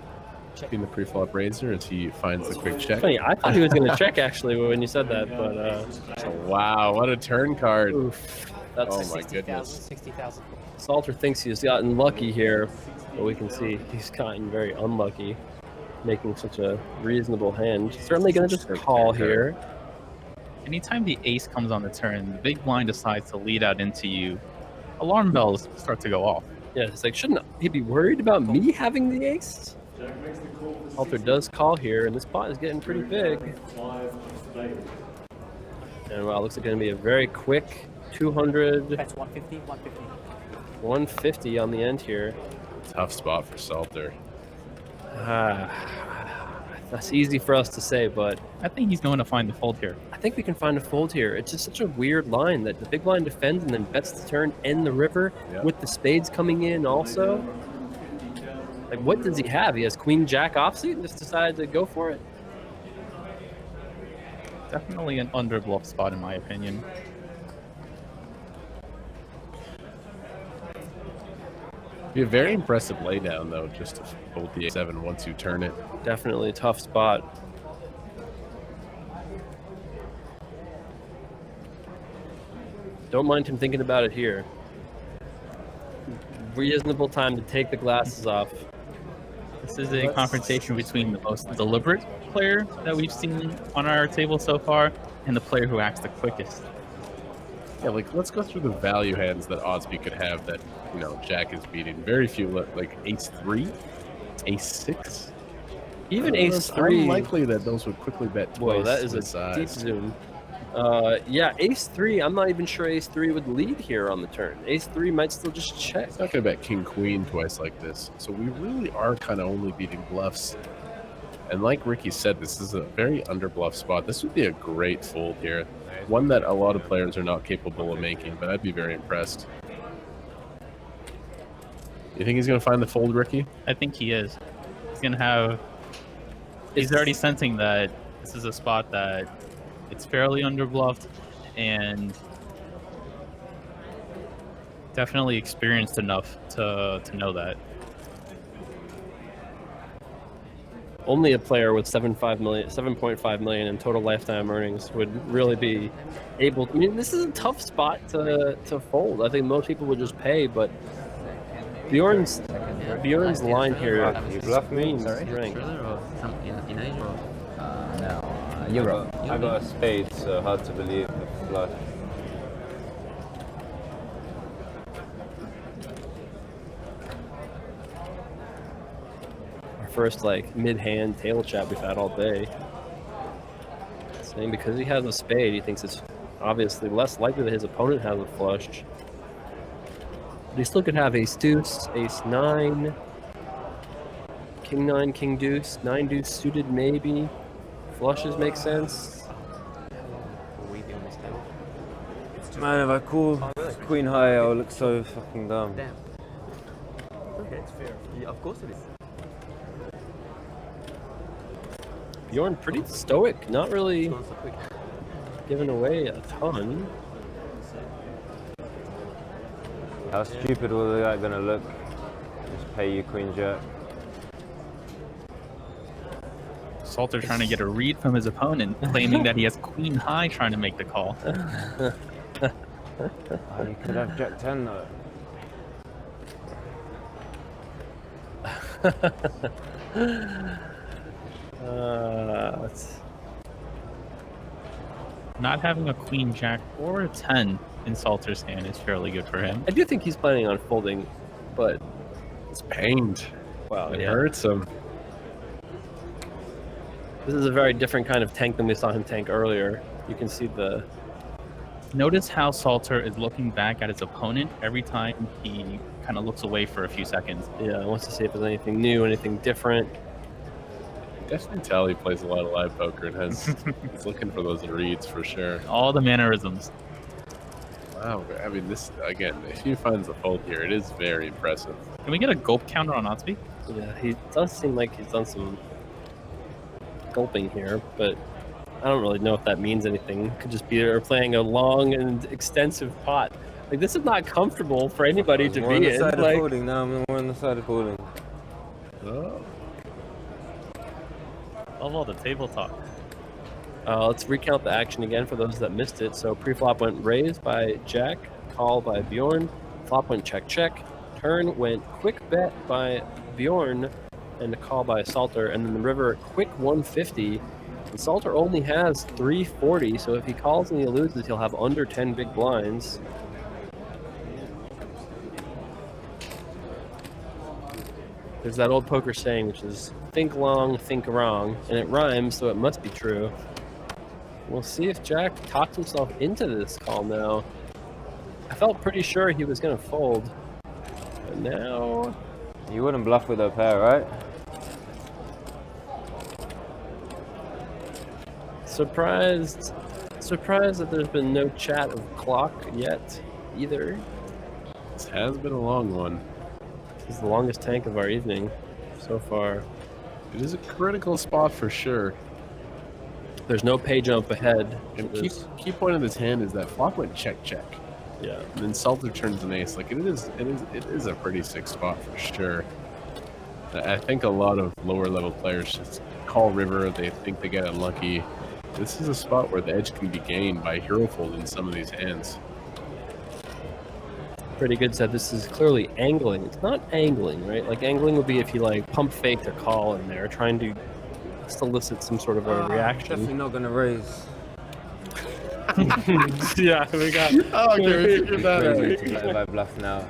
being the pre-flop raiser as he finds the quick check. Funny, I thought he was going to check actually when you said that, but wow, what a turn card! Oof. That's oh my goodness. 60,000. Salter thinks he's gotten lucky here, but we can see he's gotten very unlucky, making such a reasonable hand. Certainly going to just call here. Anytime the ace comes on the turn, the big blind decides to lead out into you, alarm bells start to go off. Yeah, it's like, shouldn't he be worried about me having the ace? Salter does call here, and this pot is getting pretty big. And wow, looks like going to be a very quick 200. That's 150, 150. 150 on the end here. Tough spot for Salter. That's easy for us to say, but I think he's going to find the fold here. I think we can find a fold here. It's just such a weird line that the big blind defends and then bets the turn and the river with the spades coming in also. Like, what does he have? He has queen jack offsuit and just decided to go for it. Definitely an underbluff spot in my opinion. Be a very impressive laydown though, just to hold the A7 once you turn it. Definitely a tough spot. Don't mind him thinking about it here. Reasonable time to take the glasses off. This is a confrontation between the most deliberate player that we've seen on our table so far and the player who acts the quickest. Yeah, like let's go through the value hands that Aussie could have that, you know, Jack is beating. Very few, like ace 3, ace 6. Even ace 3. Unlikely that those would quickly bet twice. Whoa, that is a size. deep zoom. Yeah, ace 3. I'm not even sure ace 3 would lead here on the turn. Ace 3 might still just check. It's not gonna bet king queen twice like this. So we really are kind of only beating bluffs. And like Ricky said, this is a very underbluff spot. This would be a great fold here. One that a lot of players are not capable of making, but I'd be very impressed. You think he's going to find the fold, Ricky? I think he is. He's going to have... He's already sensing that this is a spot that it's fairly underbluffed and definitely experienced enough to know that. Only a player with 7.5 million in total lifetime earnings would really be able to, I mean, this is a tough spot to fold. I think most people would just pay, but Bjorn's line here. You bluff me? Right. In Asia? No, Euro. I got a spade, so hard to believe the flush. First like mid-hand table chat we've had all day. Saying because he has a spade, he thinks it's obviously less likely that his opponent has a flush. But he still could have ace deuce, ace 9, king 9, king deuce, 9 deuce suited maybe. Flushes make sense. Man, if I call queen high, I'll look so fucking dumb. Damn. Okay, it's fair. Yeah, of course it is. Bjorn pretty stoic, not really giving away a ton. How stupid was that gonna look? Just pay you queen jack. Salter trying to get a read from his opponent, claiming that he has queen high trying to make the call. Oh, you could have jack 10 though. Not having a queen jack or a 10 in Salter's hand is fairly good for him. I do think he's planning on folding, but it's pained. Wow, it yeah. hurts him. This is a very different kind of tank than we saw him tank earlier. You can see the... Notice how Salter is looking back at his opponent every time he kind of looks away for a few seconds. Yeah, wants to see if there's anything new, anything different. Definitely tell he plays a lot of live poker and he's looking for those reads for sure. All the mannerisms. Wow, I mean, this, again, if he finds a fold here, it is very impressive. Can we get a gulp counter on Oddspeak? Yeah, he does seem like he's done some gulping here, but I don't really know if that means anything. Could just be they're playing a long and extensive pot. Like, this is not comfortable for anybody to be in. Like, folding. Now I'm more on the side of folding. Oh. Love all the table talk. Let's recount the action again for those that missed it. So pre-flop went raise by Jack, call by Bjorn, flop went check check, turn went quick bet by Bjorn, and a call by Salter, and then the river quick 150. And Salter only has 340, so if he calls and he loses, he'll have under 10 big blinds. There's that old poker saying, which is think long, think wrong, and it rhymes, so it must be true. We'll see if Jack talks himself into this call now. I felt pretty sure he was going to fold, but now... You wouldn't bluff with a pair, right? Surprised that there's been no chat of clock yet, either. This has been a long one. This is the longest tank of our evening so far. It is a critical spot for sure. There's no pay jump ahead. And key point of this hand is that flop went check check. Yeah. And then Salter turns an ace. Like it is a pretty sick spot for sure. I think a lot of lower level players just call river. They think they get unlucky. This is a spot where the edge can be gained by hero fold in some of these hands. Pretty good said this is clearly angling. It's not angling, right? Like angling would be if you like pump fake a call in there, trying to solicit some sort of a reaction. Definitely not gonna raise. Yeah, we got. Oh, okay, we figured that out. If I bluff now.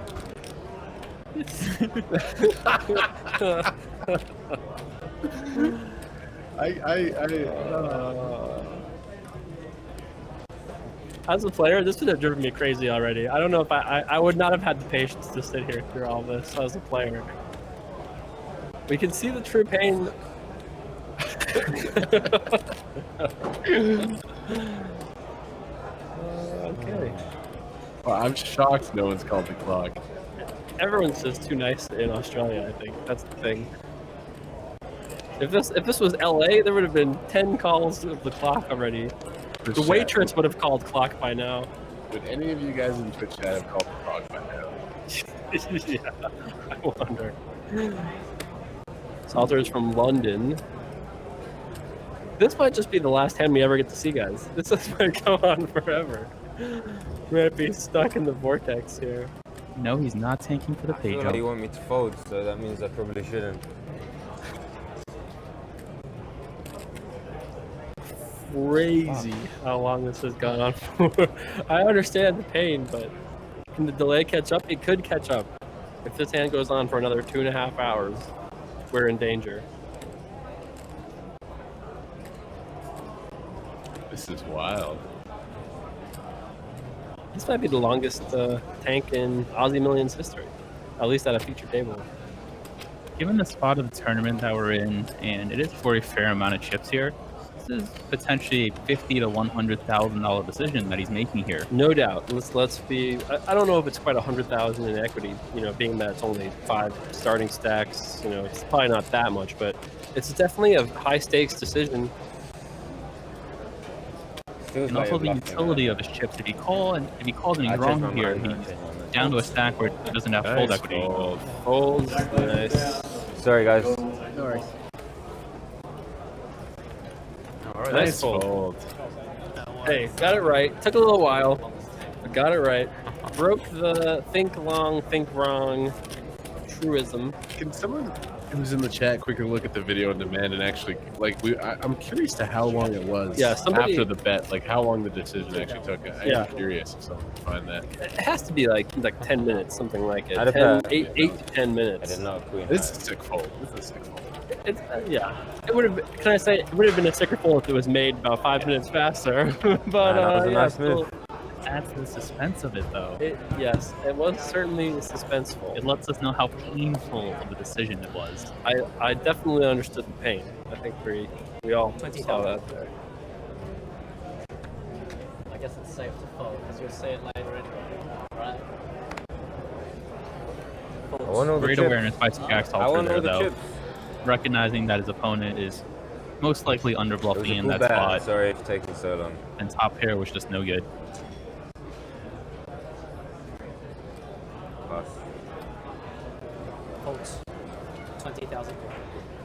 As a player, this would have driven me crazy already. I don't know if I would not have had the patience to sit here through all this as a player. We can see the true pain. Okay. Well, I'm shocked no one's called the clock. Everyone's just too nice in Australia, I think. That's the thing. If this was LA, there would have been 10 calls of the clock already. The waitress would have called clock by now. Would any of you guys in Twitch chat have called the clock by now? Yeah, I wonder. Salter's from London. This might just be the last hand we ever get to see, guys. This is might go on forever. We might be stuck in the vortex here. No, he's not tanking for the pay Like jump. you want me to fold, so that means I probably shouldn't. Crazy how long this has gone on for. I understand the pain, but can the delay catch up? It could catch up. If this hand goes on for another 2.5 hours, we're in danger. This is wild. This might be the longest tank in Aussie Millions history, at least at a feature table. Given the spot of the tournament that we're in, and it is for a fair amount of chips here, this is potentially a $50,000 to $100,000 decision that he's making here. No doubt. Let's be. I don't know if it's quite 100,000 in equity. You know, being that it's only 5 starting stacks. You know, it's probably not that much, but it's definitely a high stakes decision. And also the utility of his chips. If he calls and he's wrong here, he's down to a stack where he doesn't have fold equity. Folds, nice. Sorry, guys. No worries. All right, Nice fold. Hey, got it right. Took a little while, but got it right. Broke the think long, think wrong truism. Can someone who's in the chat quicker look at the video on demand and actually like I'm curious to how long it was after the bet, like how long the decision actually took. I'm curious if someone can find that. It has to be like 10 minutes, something like it. 8 to 10 minutes. I did not queen. This is a sick fold. This is a sick fold. It's, yeah, it would have. Can I say it would have been a sicker fold if it was made about 5 minutes faster? But that was a nice move. Adds to the suspense of it, though. Yes, it was certainly suspenseful. It lets us know how painful of a decision it was. I definitely understood the pain. I think we all saw that there. I guess it's safe to fold, because you'll see it later anyway, right? Great awareness by Jack Salter there, though. Recognizing that his opponent is most likely underbluffing in that spot. Sorry for taking so long. And top pair was just no good. Folds. 20,000.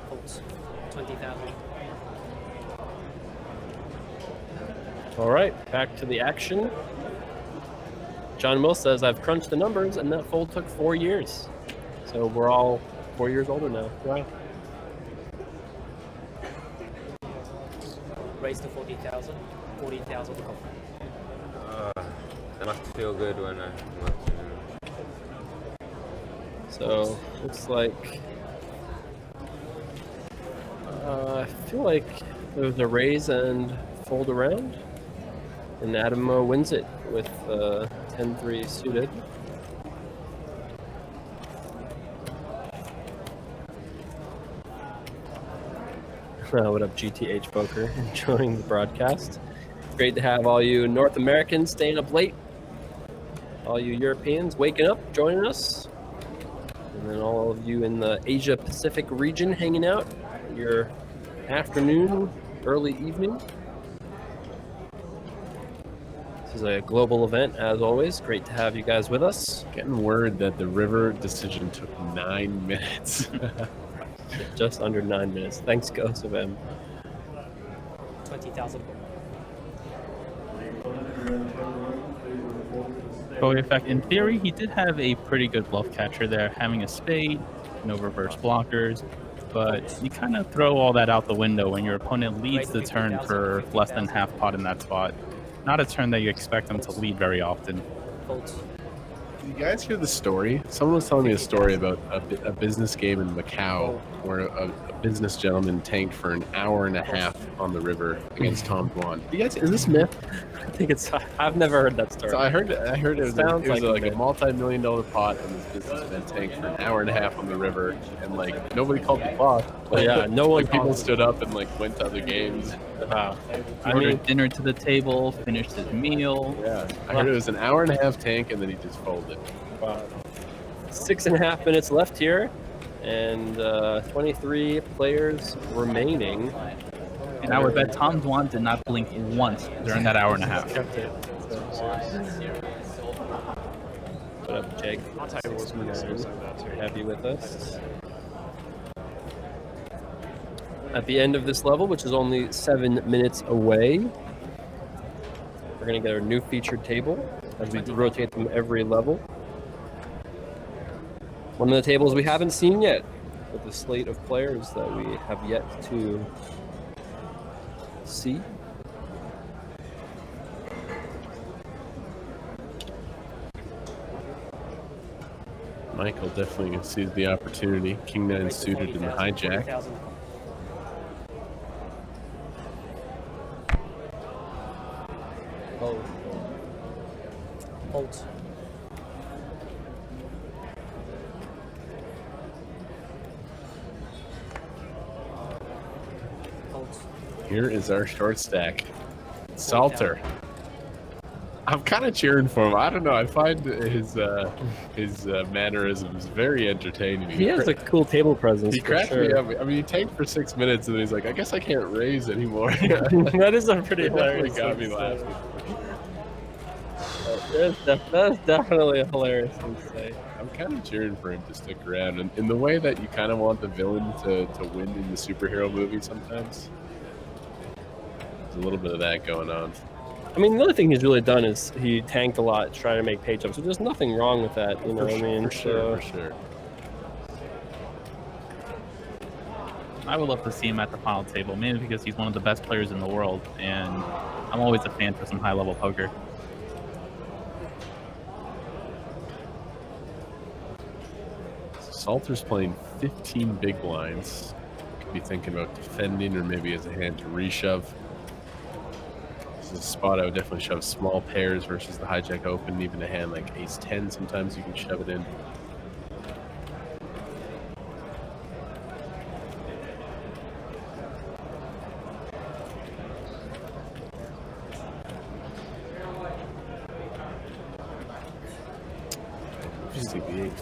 Folds. 20,000. All right, back to the action. John Will says, I've crunched the numbers, and that fold took 4 years. So we're all 4 years older now. Right. Raise to 40,000. 40,000 to go. It must feel good when I So looks like I feel like there was a raise and fold around, and Adam wins it with 10-3 suited. What up, GTH Poker? Enjoying the broadcast. Great to have all you North Americans staying up late. All you Europeans waking up, joining us. And then all of you in the Asia Pacific region hanging out. Your afternoon, early evening. This is a global event, as always. Great to have you guys with us. Getting word that the river decision took 9 minutes. Just under 9 minutes. Thanks, Ghost of M. 20,000. So, in fact, in theory, he did have a pretty good bluff catcher there, having a spade, no reverse blockers, but you kind of throw all that out the window when your opponent leads the turn for less than half pot in that spot. Not a turn that you expect them to lead very often. Did you guys hear the story? Someone was telling me a story about a business game in Macau where a business gentleman tanked for an hour and a half on the river against Tom Dwan. You guys, is this myth? I think it's. I've never heard that story. So I heard it was like a multi-million-dollar pot, and this businessman tanked for an hour and a half on the river, and like nobody called the clock. But yeah, no one. Like, people stood up and like went to other games. Wow. He ordered dinner to the table, finished his meal. Yeah, I heard it was an hour and a half tank, and then he just folded. Wow. 6.5 minutes left here, and 23 players remaining. And I would bet Tom Dwan did not blink once during that hour and a half. What up, Jake? Happy with us. At the end of this level, which is only 7 minutes away, we're going to get our new featured table as we rotate them every level. One of the tables we haven't seen yet, with the slate of players that we have yet to see. Michael definitely sees the opportunity. King 9 suited in the hijack. Folds. Here is our short stack. Salter. I'm kind of cheering for him. I don't know. I find his mannerisms very entertaining. He has a cool table presence. He cracked me up. I mean, he tanked for 6 minutes, and then he's like, "I guess I can't raise anymore." That is a pretty hilarious. Got me laughing. That's definitely a hilarious thing to say. I'm kind of cheering for him to stick around, and in the way that you kind of want the villain to win in the superhero movie sometimes. There's a little bit of that going on. I mean, the other thing he's really done is he tanked a lot to try to make pay jumps. So there's nothing wrong with that, you know what I mean? For sure. I would love to see him at the final table, mainly because he's one of the best players in the world, and I'm always a fan for some high-level poker. Salter's playing 15 big blinds. Could be thinking about defending or maybe as a hand to reshove. This is a spot I would definitely shove small pairs versus the hijack open. Even a hand like ace-10, sometimes you can shove it in.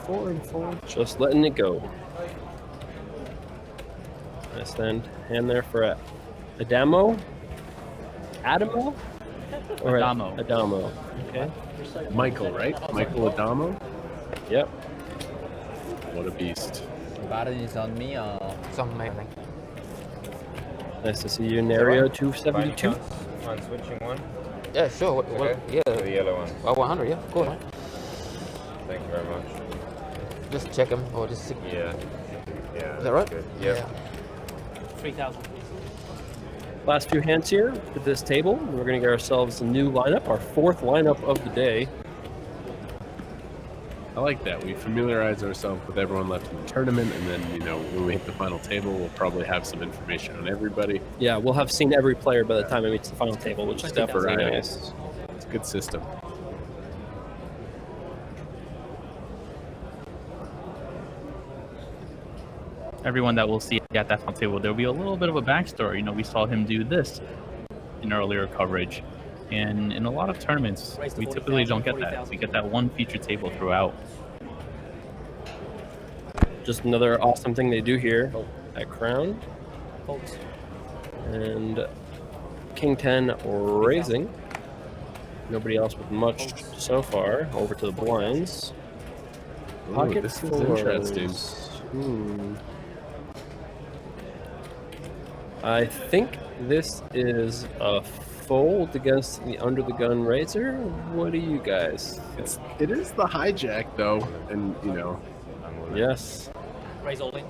Four and four. Just letting it go. Nice hand there for Adamo. Adamo? Or Adamo. Adamo. Okay. Michael, right? Michael Adamo? Yep. What a beast. Baron is on me or something, I think. Nice to see you, Nario 272. On switching one? Yeah, sure. Okay. Yeah. The yellow one. 100, yeah. Cool, man. Thank you very much. Just check him or just stick. Yeah. Yeah. Is that right? Good. Yep. Yeah. 3,000. Last few hands here at this table. We're going to get ourselves a new lineup, our fourth lineup of the day. I like that. We familiarize ourselves with everyone left in the tournament, and then, you know, when we hit the final table, we'll probably have some information on everybody. Yeah, we'll have seen every player by the time it meets the final table, which is definitely nice. It's a good system. Everyone that we'll see at that final table, there'll be a little bit of a backstory. You know, we saw him do this in earlier coverage. And in a lot of tournaments, we typically don't get that. We get that one feature table throughout. Just another awesome thing they do here at Crown. And King 10 raising. Nobody else with much so far. Over to the blinds. Ooh, this is interesting. I think this is a fold against the under the gun raiser. What do you guys? It is the hijack though, and you know. Yes. Raise all in.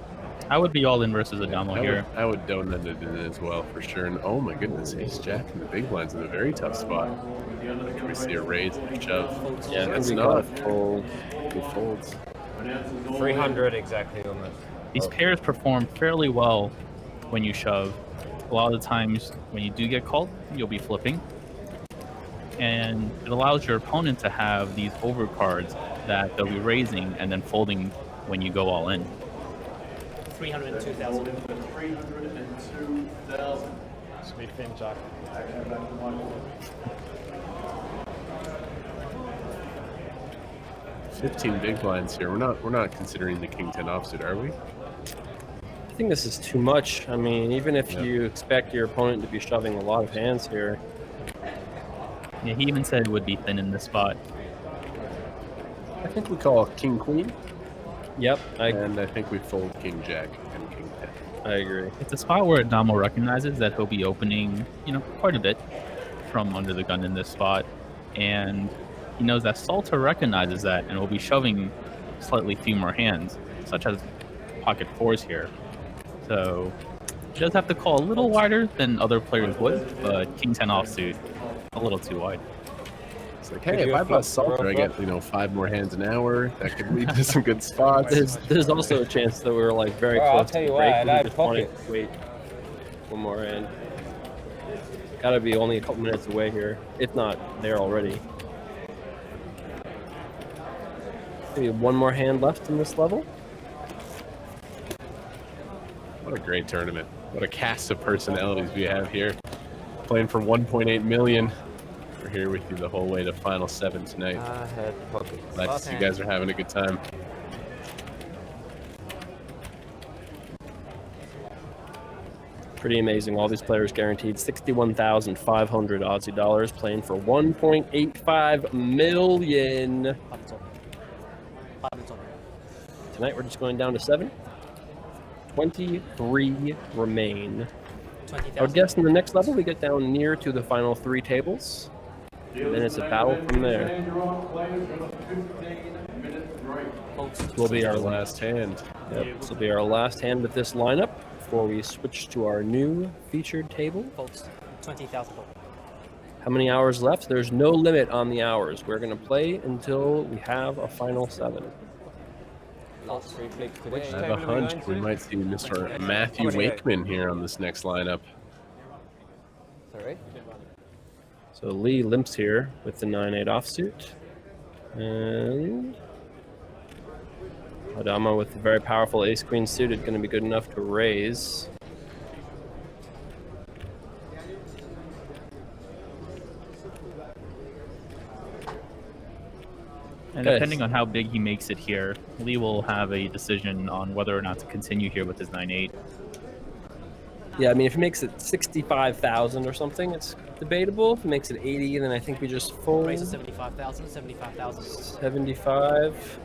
I would be all in versus Adamo here. I would donut it in as well for sure. And oh my goodness, ace jack and the big blinds in a very tough spot. Can we see a raise and a shove? Yeah, that's we not got a fold. He folds. 300 exactly on this. These pairs perform fairly well when you shove. A lot of the times when you do get called, you'll be flipping. And it allows your opponent to have these overcards that they'll be raising and then folding when you go all in. 302,000. 302,000. Sweet fin, Jack. 15 big blinds here. We're not considering the King 10 offsuit, are we? I think this is too much. I mean, even if you expect your opponent to be shoving a lot of hands here. Yeah, he even said it would be thin in this spot. I think we call King Queen. Yep. And I think we fold King Jack and King 10. I agree. It's a spot where Adamo recognizes that he'll be opening, you know, quite a bit from under the gun in this spot. And he knows that Salter recognizes that and will be shoving slightly few more hands, such as pocket fours here. So he does have to call a little wider than other players would, but King 10 offsuit, a little too wide. It's like, hey, if I bust Salter, I get, you know, 5 more hands an hour. That could lead to some good spots. There's also a chance that we're like very I'll close tell to you the break. what, We I just like wanna pockets. wait one more hand. Gotta be only a couple minutes away here, if not there already. Maybe one more hand left in this level. What a great tournament. What a cast of personalities we have here. Playing for 1.8 million. We're here with you the whole way to Final 7 tonight. I had pockets. Glad to see you guys are having a good time. Pretty amazing. All these players guaranteed 61,500 Aussie dollars, playing for 1.85 million. Tonight we're just going down to 7. 23 remain. I would guess in the next level we get down near to the final 3 tables. And then it's a battle from there. This will be our last hand. Yep, this will be our last hand with this lineup. before we switch to our new featured table. Folks, 20,000. How many hours left? There's no limit on the hours. We're going to play until we have a final 7. Last 3 clicks I today. have a hunch we might see Mr. Matthew Wakeman here on this next lineup. Sorry? So Lee limps here with the 9-8 offsuit. And Adama with the very powerful ace-queen suited, going to be good enough to raise. And depending on how big he makes it here, Lee will have a decision on whether or not to continue here with his 9-8. Yeah, I mean, if he makes it 65,000 or something, it's debatable. If he makes it 80, then I think we just fold. Raise to 75,000, 75,000. 75.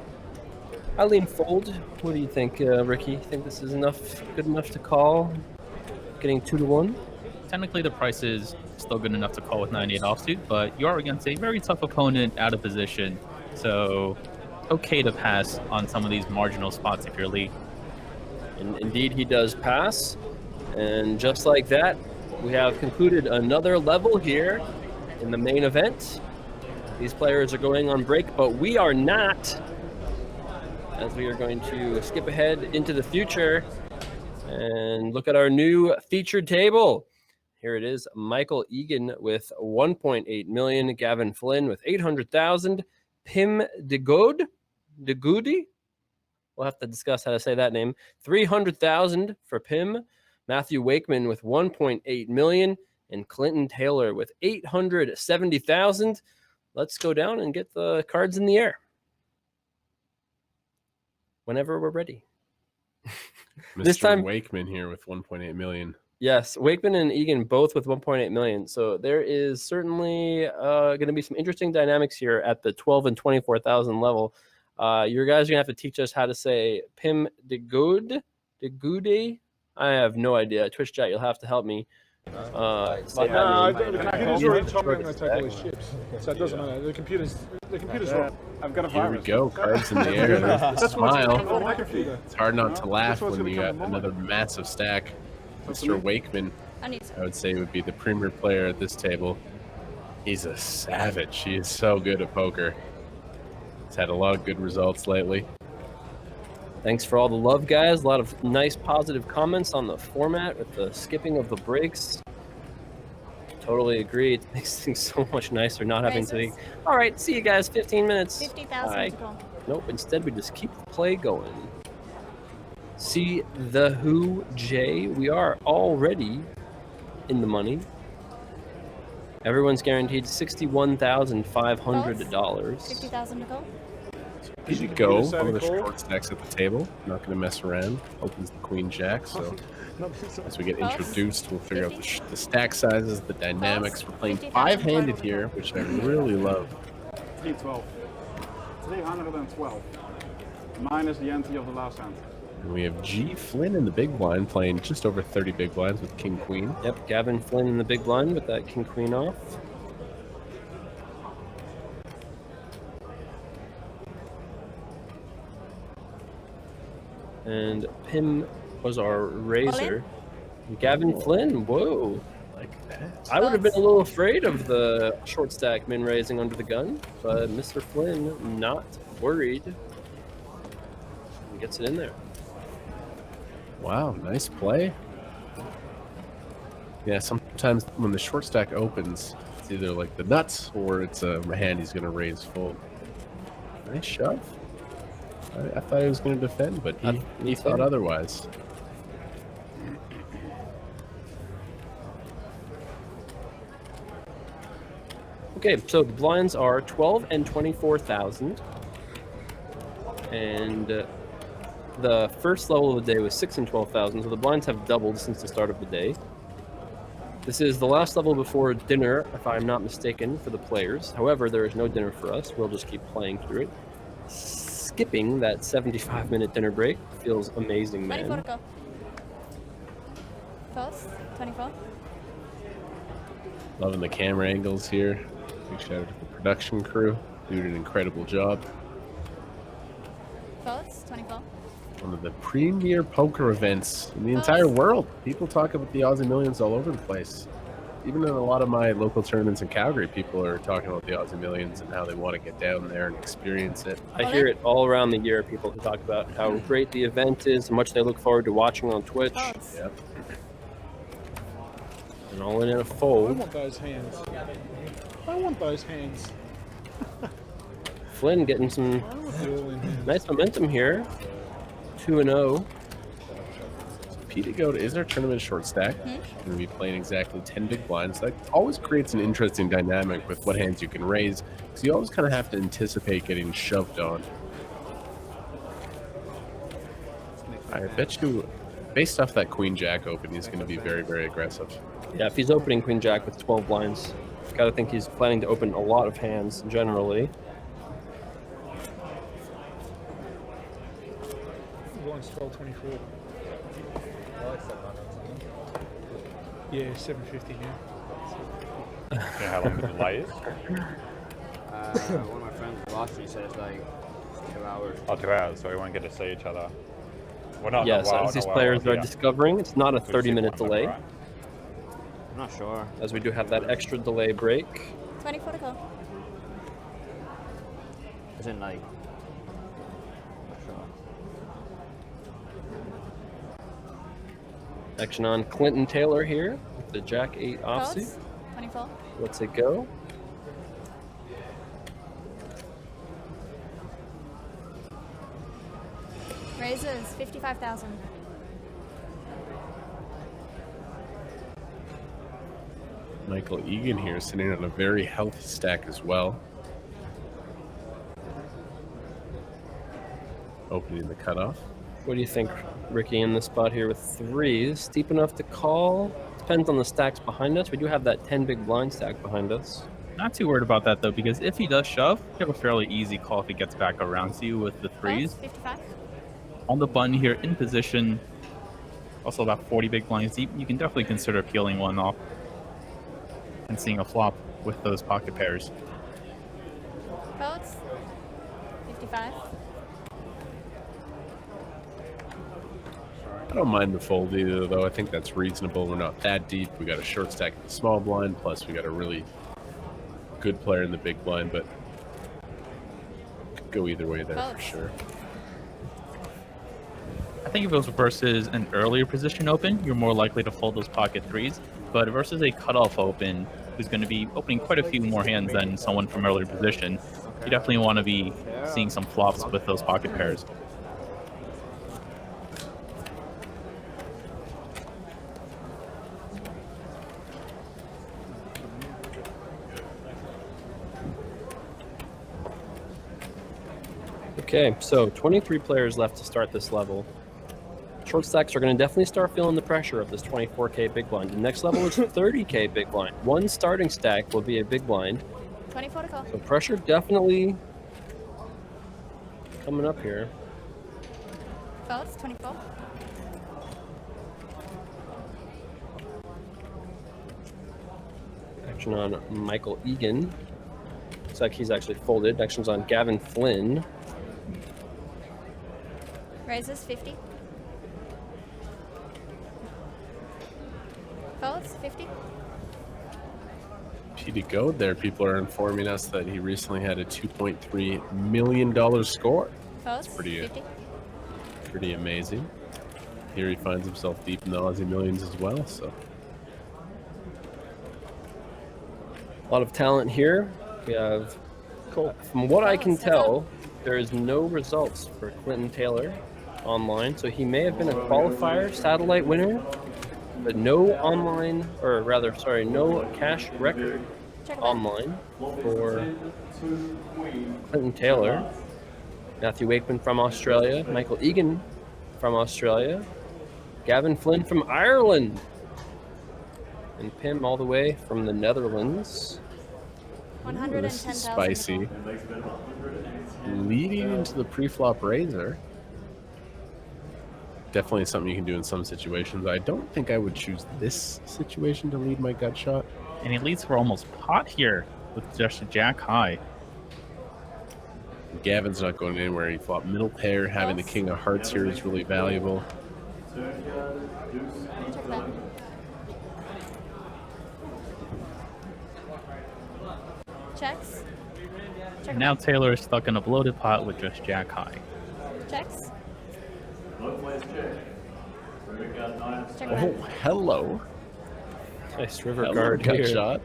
I lean fold. What do you think, Ricky? You think this is good enough to call? Getting 2-1? Technically, the price is still good enough to call with 9-8 offsuit, but you are against a very tough opponent out of position. So, okay to pass on some of these marginal spots if you're Lee. And indeed, he does pass. And just like that, we have concluded another level here in the main event. These players are going on break, but we are not, as we are going to skip ahead into the future and look at our new featured table. Here it is: Michael Egan with 1.8 million, Gavin Flynn with 800,000, Pim Degoudi, we'll have to discuss how to say that name, 300,000 for Pim, Matthew Wakeman with 1.8 million, and Clinton Taylor with 870,000. Let's go down and get the cards in the air whenever we're ready. Mr. This time, Wakeman here with 1.8 million. Yes, Wakeman and Egan both with 1.8 million. So there is certainly going to be some interesting dynamics here at the 12 and 24,000 level. You guys are going to have to teach us how to say Pim Degoudi. I have no idea. Twitch chat, you'll have to help me. The computer's already told me I'm going to take all these chips, so it doesn't matter. The computer's wrong. I've got a Here virus. we go, cards in the air. There's the smile. On my computer. It's hard not to laugh when you got another massive stack. Mr. Wakeman, I would say, would be the premier player at this table. He's a savage. He is so good at poker. He's had a lot of good results lately. Thanks for all the love, guys. A lot of nice positive comments on the format with the skipping of the breaks. Totally agree. It makes things so much nicer not having to... All right, see you guys, 15 minutes. 50,000 to go. Nope, instead we just keep the play going. See the Who J. We are already in the money. Everyone's guaranteed $61,500. 50,000 to go. Easy go on the short stacks at the table. Not going to mess around. Opens the queen jack. So as we get introduced, we'll figure out the stack sizes, the dynamics. We're playing 5-handed here, which I really love. 312. 312. Minus the ante of the last hand. And we have G. Flynn in the big blind playing just over 30 big blinds with King Queen. Yep, Gavin Flynn in the big blind with that King Queen off. And Pim was our raiser. Gavin Flynn, whoa. Like that. I would have been a little afraid of the short stack min raising under the gun, but Mr. Flynn not worried. He gets it in there. Wow, nice play. Yeah, sometimes when the short stack opens, it's either like the nuts or it's a hand he's going to raise full. Nice shove. I thought he was going to defend, but he thought otherwise. Okay, so the blinds are 12 and 24,000. And the first level of the day was 6 and 12,000, so the blinds have doubled since the start of the day. This is the last level before dinner, if I'm not mistaken, for the players. However, there is no dinner for us. We'll just keep playing through it. Skipping that 75-minute dinner break feels amazing, man. 24 to go. First, 24. Loving the camera angles here. Big shout out to the production crew. Doing an incredible job. First, 24. One of the premier poker events in the entire world. People talk about the Aussie Millions all over the place. Even in a lot of my local tournaments in Calgary, people are talking about the Aussie Millions and how they want to get down there and experience it. I hear it all around the year. People who talk about how great the event is, how much they look forward to watching on Twitch. Yep. And all in a I fold. want those hands. I want those hands. Flynn getting some nice momentum here. 2-0. Peter Goat is our tournament short stack. Going to be playing exactly 10 big blinds. That always creates an interesting dynamic with what hands you can raise, because you always kind of have to anticipate getting shoved on. I bet you, based off that Queen Jack open, he's going to be very, very aggressive. Yeah, if he's opening Queen Jack with 12 blinds, gotta think he's planning to open a lot of hands generally. Blinds 12.24. Yeah, 750 now. You know how long the delay is? One of my friends from Aussie said it's like 2 hours. Oh, 2 hours, so we won't get to see each other. Well, not Yes, as these players are discovering, it's not a 30-minute delay. I'm not sure. As we do have that extra delay break. 24 to go. As in like, not sure. Action on Clinton Taylor here with the Jack 8 offsuit. Codes, 24. Let's it go. Raises, 55,000. Michael Egan here sitting on a very healthy stack as well. Opening the cutoff. What do you think, Ricky, in this spot here with 3s? Steep enough to call? Depends on the stacks behind us. We do have that 10 big blind stack behind us. Not too worried about that, though, because if he does shove, you have a fairly easy call if he gets back around to you with the 3s. 55. On the button here, in position, also about 40 big blinds deep, you can definitely consider peeling one off and seeing a flop with those pocket pairs. Codes, 55. I don't mind the fold either, though. I think that's reasonable. We're not that deep. We got a short stack in the small blind, plus we got a really good player in the big blind, but could go either way there for sure. I think if it was versus an earlier position open, you're more likely to fold those pocket 3s. But versus a cutoff open, who's going to be opening quite a few more hands than someone from earlier position, you definitely want to be seeing some flops with those pocket pairs. Okay, so 23 players left to start this level. Short stacks are going to definitely start feeling the pressure of this 24K big blind. The next level is 30K big blind. One starting stack will be a big blind. 24 to go. So pressure definitely coming up here. Codes, 24. Action on Michael Egan. Looks like he's actually folded. Action's on Gavin Flynn. Raises, 50. Codes, 50. Petey Goad there. People are informing us that he recently had a $2.3 million score. Codes, That's pretty, 50. pretty amazing. Here he finds himself deep in the Aussie Millions as well. So A lot of talent here. We have, from what I can tell, there is no results for Clinton Taylor online. So he may have been a qualifier, satellite winner, but no online, or rather, sorry, no cash record online for Clinton Taylor. Matthew Wakeman from Australia, Michael Egan from Australia, Gavin Flynn from Ireland, and Pim all the way from the Netherlands. This is spicy. Leading into the pre-flop raiser. Definitely something you can do in some situations. I don't think I would choose this situation to lead my gut shot. And he leads for almost pot here with just a jack high. Gavin's not going anywhere. He flopped middle pair. Having the king of hearts here is really valuable. Checks. Now Taylor is stuck in a bloated pot with just jack high. Checks. Oh, hello. Nice river Hello, guard gut here. shot.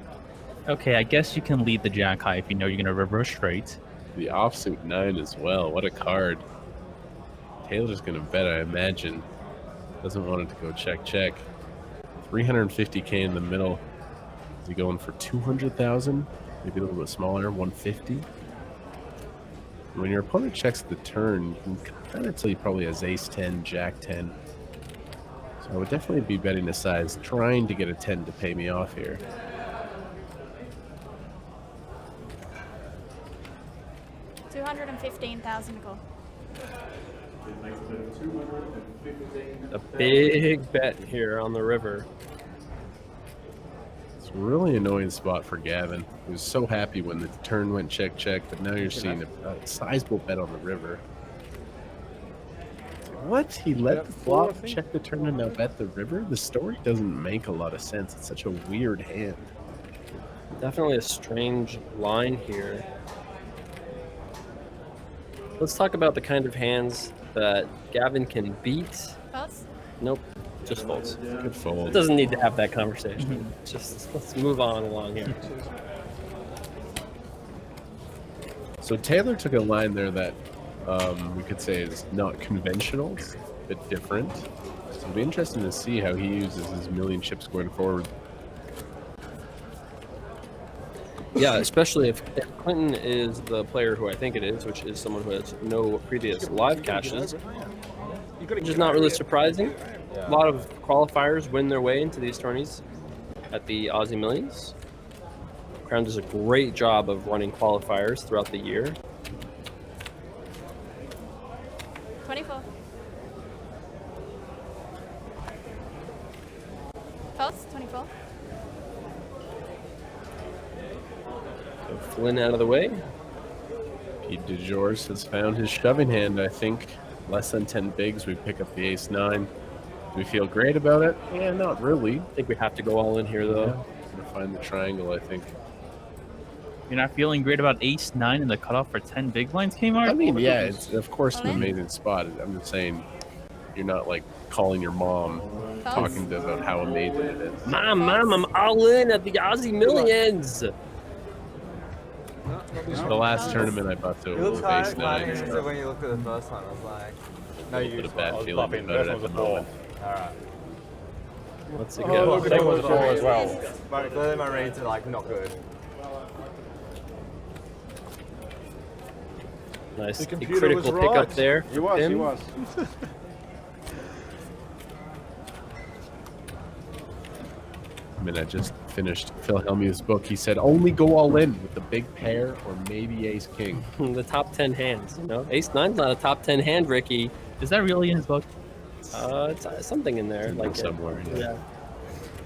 Okay, I guess you can lead the jack high if you know you're going to reverse straight. The offsuit 9 as well. What a card. Taylor's going to bet, I imagine. Doesn't want it to go check, check. 350K in the middle. Is he going for 200,000? Maybe a little bit smaller, 150. When your opponent checks the turn, you can kind of tell he probably has ace 10, jack 10. So I would definitely be betting a size, trying to get a 10 to pay me off here. $215,000 to go. A big bet here on the river. It's a really annoying spot for Gavin. He was so happy when the turn went check, check, but now you're seeing a sizable bet on the river. What? He let the flop check the turn and now bet the river? The story doesn't make a lot of sense. It's such a weird hand. Definitely a strange line here. Let's talk about the kind of hands that Gavin can beat. Folds? Nope, just folds. Good fold. It doesn't need to have that conversation. Just let's move on along here. So Taylor took a line there that we could say is not conventional, it's a bit different. So it'll be interesting to see how he uses his million chips going forward. Yeah, especially if Clinton is the player who I think it is, which is someone who has no previous live cashes, which is not really surprising. A lot of qualifiers win their way into these tourneys at the Aussie Millions. Crown does a great job of running qualifiers throughout the year. 24. Folds? 24. So Flynn out of the way. Pete DeJours has found his shoving hand, I think. Less than 10 bigs, we pick up the ace 9. Do we feel great about it? Yeah, not really. I think we have to go all in here, though. Yeah, gonna find the triangle, I think. You're not feeling great about ace 9 and the cutoff for 10 big blinds, Kmart? I mean, yeah, it's of course an amazing spot. I'm just saying, you're not like calling your mom, talking to about how amazing it is. Mom, I'm all in at the Aussie Millions. The last tournament I bought to was ace 9. So when you looked at the first one, I was like, no, you put a bad feeling about it at the moment. Alright. What's it Oh, go? same was 4 as well. But clearly my reads are like not good. Nice. The A computer critical was pickup right. there. He was, he Tim. was. I mean, I just finished Phil Hellmuth's book. He said only go all in with the big pair or maybe ace king. The top 10 hands, you know? Ace 9's not a top 10 hand, Ricky. Is that really in his book? It's something in there. Like somewhere, yeah.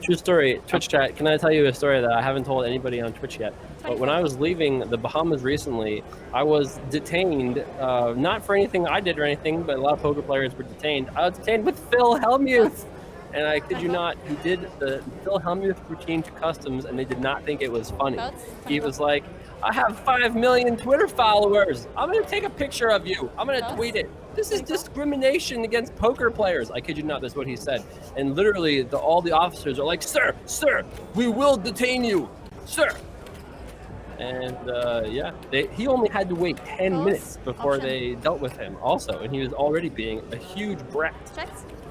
True story. Twitch chat. Can I tell you a story that I haven't told anybody on Twitch yet? But when I was leaving the Bahamas recently, I was detained, not for anything I did or anything, but a lot of poker players were detained. I was detained with Phil Hellmuth. And I kid you not, he did the Phil Hellmuth routine to customs, and they did not think it was funny. He was like, I have 5 million Twitter followers. I'm going to take a picture of you. I'm going to tweet it. This is discrimination against poker players. I kid you not, that's what he said. And literally, all the officers are like, sir, we will detain you, sir. And yeah, he only had to wait 10 minutes before they dealt with him also. And he was already being a huge brat.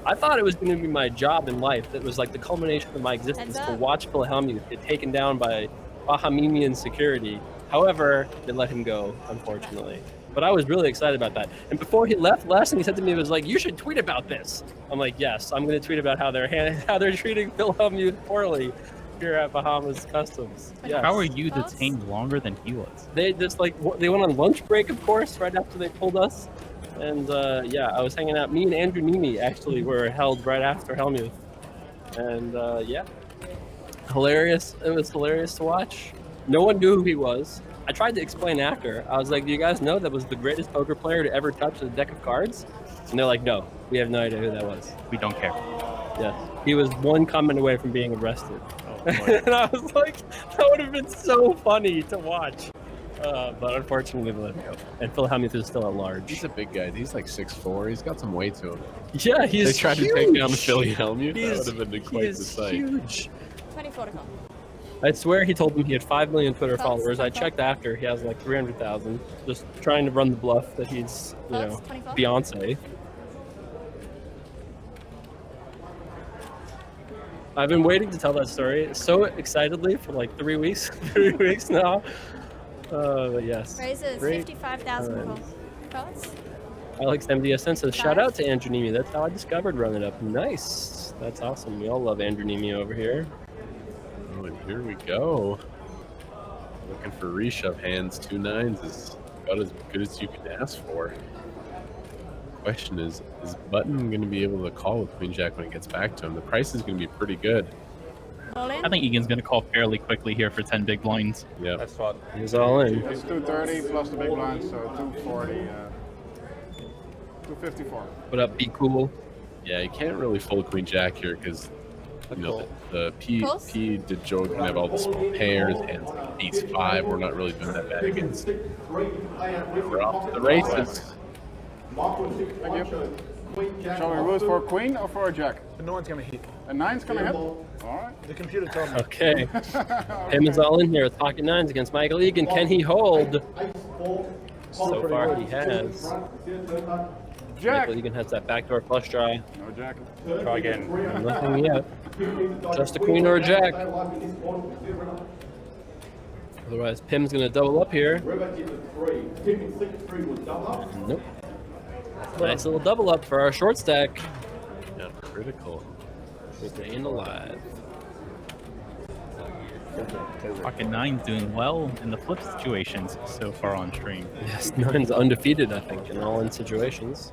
I thought it was going to be my job in life. That was like the culmination of my existence to watch Phil Hellmuth get taken down by Bahamian security. However, they let him go, unfortunately. But I was really excited about that. And before he left, last thing he said to me was like, "You should tweet about this." I'm like, "Yes, I'm going to tweet about how they're treating Phil Hellmuth poorly here at Bahamas Customs." Yes. How are you detained longer than he was? They just they went on lunch break, of course, right after they pulled us. And yeah, I was hanging out. Me and Andrew Nimi actually were held right after Hellmuth. And yeah, hilarious. It was hilarious to watch. No one knew who he was. I tried to explain after. I was like, do you guys know that was the greatest poker player to ever touch a deck of cards? And they're like, no, we have no idea who that was. We don't care. Yes. He was one comment away from being arrested. And I was like, that would have been so funny to watch. But unfortunately, they let him go. And Phil Hellmuth is still at large. He's a big guy. He's like 6'4". He's got some weight to him. Yeah, he's They tried huge. to take down Philly Hellmuth. That would have been quite the sight. Huge. 24 to call. I swear he told them he had 5 million Twitter Close, followers. I 24. checked after. He has like 300,000. Just trying to run the bluff that he's, you Close, know, 24. Beyonce. I've been waiting to tell that story so excitedly for like 3 weeks. 3 weeks now. But yes. Raises Great 55,000 times. calls. Alex MDSN says, shout out to Andrew Nemi. That's how I discovered Run It Up. Nice. That's awesome. We all love Andrew Nemi over here. Oh, and here we go. Looking for reshove hands. 2 9s is about as good as you can ask for. Question is Button going to be able to call with Queen Jack when it gets back to him? The price is going to be pretty good. I think Egan's going to call fairly quickly here for 10 big blinds. Yeah, That's what. He's all in. It's 230 plus the big blind, so 240. 254. What up, Be Cool? Yeah, you can't really fold Queen Jack here because you know the P did Joe can have all the small pairs and Ace 5. We're not really doing that bad against. We're off to the races. Thank you. Shall we root for a queen or for a jack? The 9's going to hit. A 9's going to hit? Alright. The computer told me. Okay. Him is all in here with pocket 9s against Michael Egan. Can he hold? So far, he has. Jack. Michael Egan has that backdoor flush draw. No jack. Try again. Nothing yet. Just a queen or a jack. Otherwise, Pim's going to double up here. Nope. Nice little double up for our short stack. Yeah, critical. Staying alive. Pocket 9's doing well in the flip situations so far on stream. Yes, 9's undefeated, I think, in all in situations.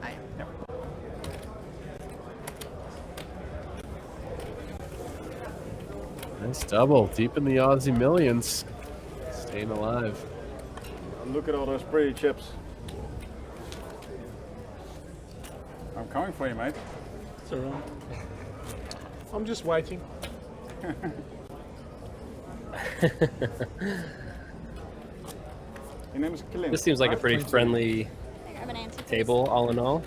Nice double. Deep in the Aussie millions. Staying alive. Look at all those pretty chips. I'm coming for you, mate. It's alright. I'm just waiting. Your name is Clint. This seems like a pretty friendly table, all in all.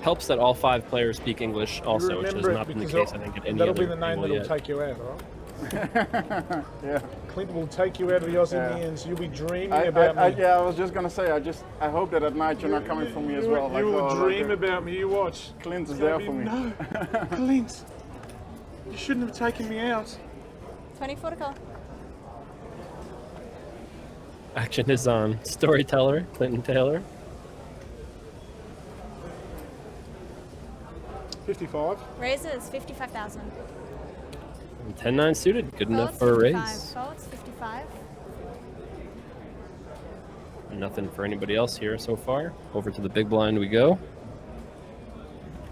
Helps that all 5 players speak English also, which has not been the case, I think, at any that'll other be the name table that'll yet. take you out, alright? Yeah. Clint will take you out of the Aussie Yeah. millions. You'll be dreaming about me. Yeah, I was just gonna say. I hope that at night you're not coming for me as well. You will like dream about me. You watch. Clint is It's there gonna for be- me. No, Clint. You shouldn't have taken me out. 24 to call. Action is on. Storyteller, Clinton Taylor. 55. Raises 55,000. 10-9 suited, good enough Folds, for a 55. raise. Folds 55. Nothing for anybody else here so far. Over to the big blind we go.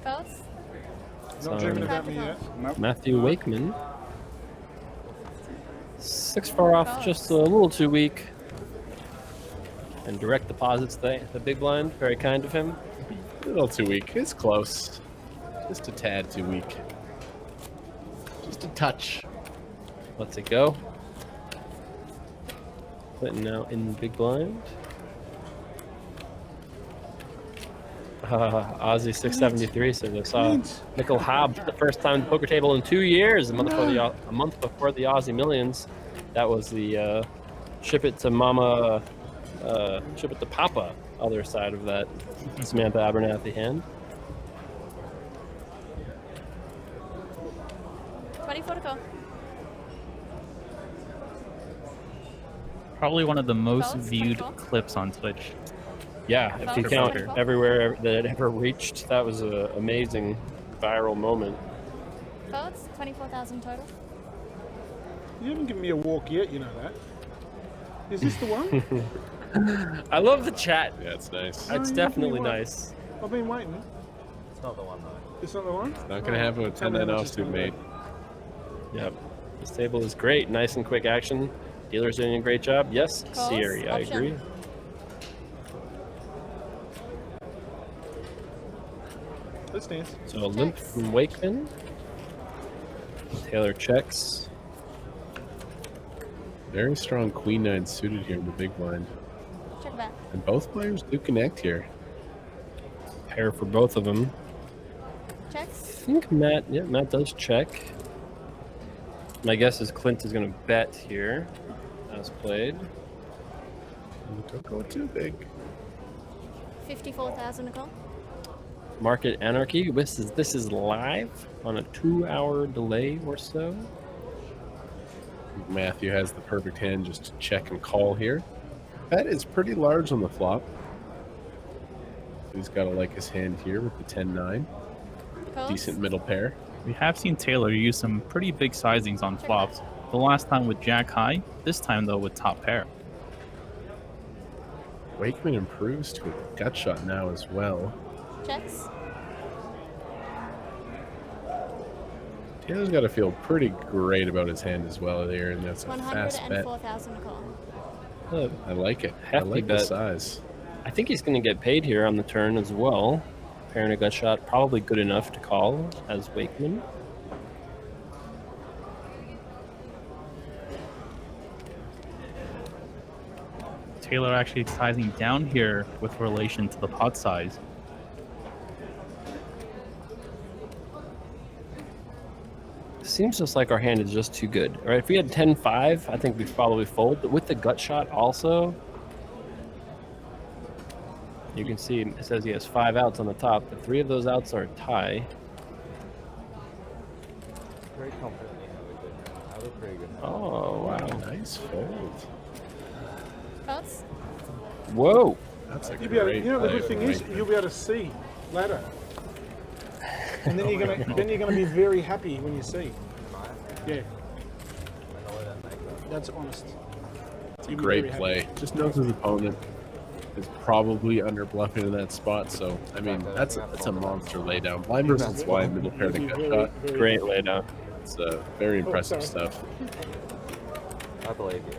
Folds. It's Not dreaming on about me yet. Nope. Matthew Wakeman. 6 far off, just a little too weak. And direct deposits the big blind, very kind of him. A little too weak. It's close. Just a tad too weak. Just a touch. Let's it go. Clinton now in big blind. Aussie 673 says I saw Nickel Hobbs the first time the poker table in 2 years. A month before the Aussie Millions. That was the ship it to Mama, ship it to Papa other side of that Samantha Abernathy hand. 24 to call. Probably one of the most Folds, viewed 24. clips on Twitch. Yeah, if you Folds, count 24. everywhere that it ever reached, that was an amazing viral moment. Folds 24,000 total. You haven't given me a walk yet, you know that. Is this the one? I love the chat. Yeah, it's nice. No, It's you definitely definitely won. nice. I've been waiting. It's not the one though. It's not the one? Not gonna happen with 10-9 offsuit, mate. Yep. This table is great. Nice and quick action. Dealer's doing a great job. Yes, Calls, Siri, I option. agree. Let's dance. So a limp from Wakeman. Taylor checks. Very strong queen nine suited here in the big blind. Check a bet. And both players do connect here. Pair for both of them. Checks. I think Matt does check. My guess is Clint is going to bet here, as played. Don't go too big. 54,000 a call. Market Anarchy. This is live on a 2-hour delay or so. Matthew has the perfect hand just to check and call here. Bet is pretty large on the flop. He's got to like his hand here with the 10-9. Decent middle pair. We have seen Taylor use some pretty big sizings on flops. The last time with Jack high, this time though with top pair. Wakeman improves to a gut shot now as well. Checks. Taylor's got to feel pretty great about his hand as well here, and that's a fast bet. 104,000 a call. I like it. I Hefty like bet. the size. I think he's going to get paid here on the turn as well. Pairing a gut shot, probably good enough to call as Wakeman. Taylor actually sizing down here with relation to the pot size. Seems just like our hand is just too good. All right, if we had 10-5, I think we'd probably fold. But with the gut shot also, you can see it says he has 5 outs on the top. The 3 of those outs are a tie. Very confident. I look pretty good. Oh, wow. Nice fold. Thoughts? Whoa. That's a You'll be able, great you know, the play good thing from is Wakeman. you'll be able to see ladder. And then you're gonna be very happy when you see. Yeah. That's honest. It's a great play. Just knows his opponent is probably under bluffing in that spot. So I mean, that's a monster laydown. Blind versus wide, middle pair to gut shot. Great laydown. It's very impressive stuff. I believe you.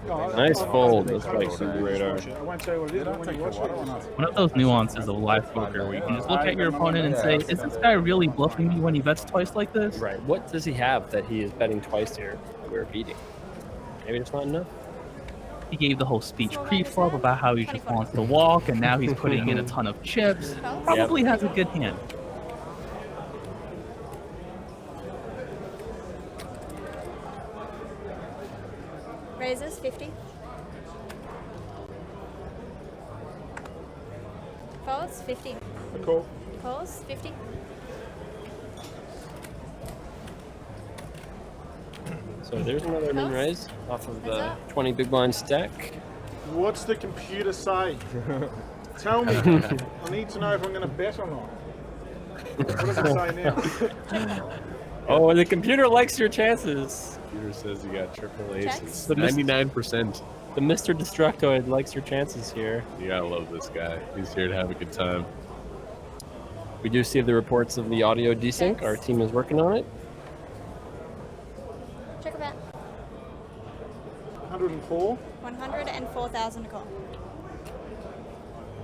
Nice fold. That's like super radar. I won't tell you what it is, but when you watch it, One of those nuances of live poker where you can just look at your opponent and say, is this guy really bluffing me when he bets twice like this? Right. What does he have that he is betting twice here that we're beating? Maybe it's not enough? He gave the whole speech pre-flop about how he just wants to walk, and now he's putting in a ton of chips. Probably has a good hand. Raises 50. Folds 50. Cool. Calls 50. So there's another min raise off of the 20 big blind stack. What's the computer say? Tell me. I need to know if I'm going to bet or not. What does it say now? Oh, and the computer likes your chances. Computer says you got triple aces. The 99%. The Mr. Destructoid likes your chances here. You gotta love this guy. He's here to have a good time. We do see the reports of the audio desync. Our team is working on it. Check a bet. 104. 104,000 a call.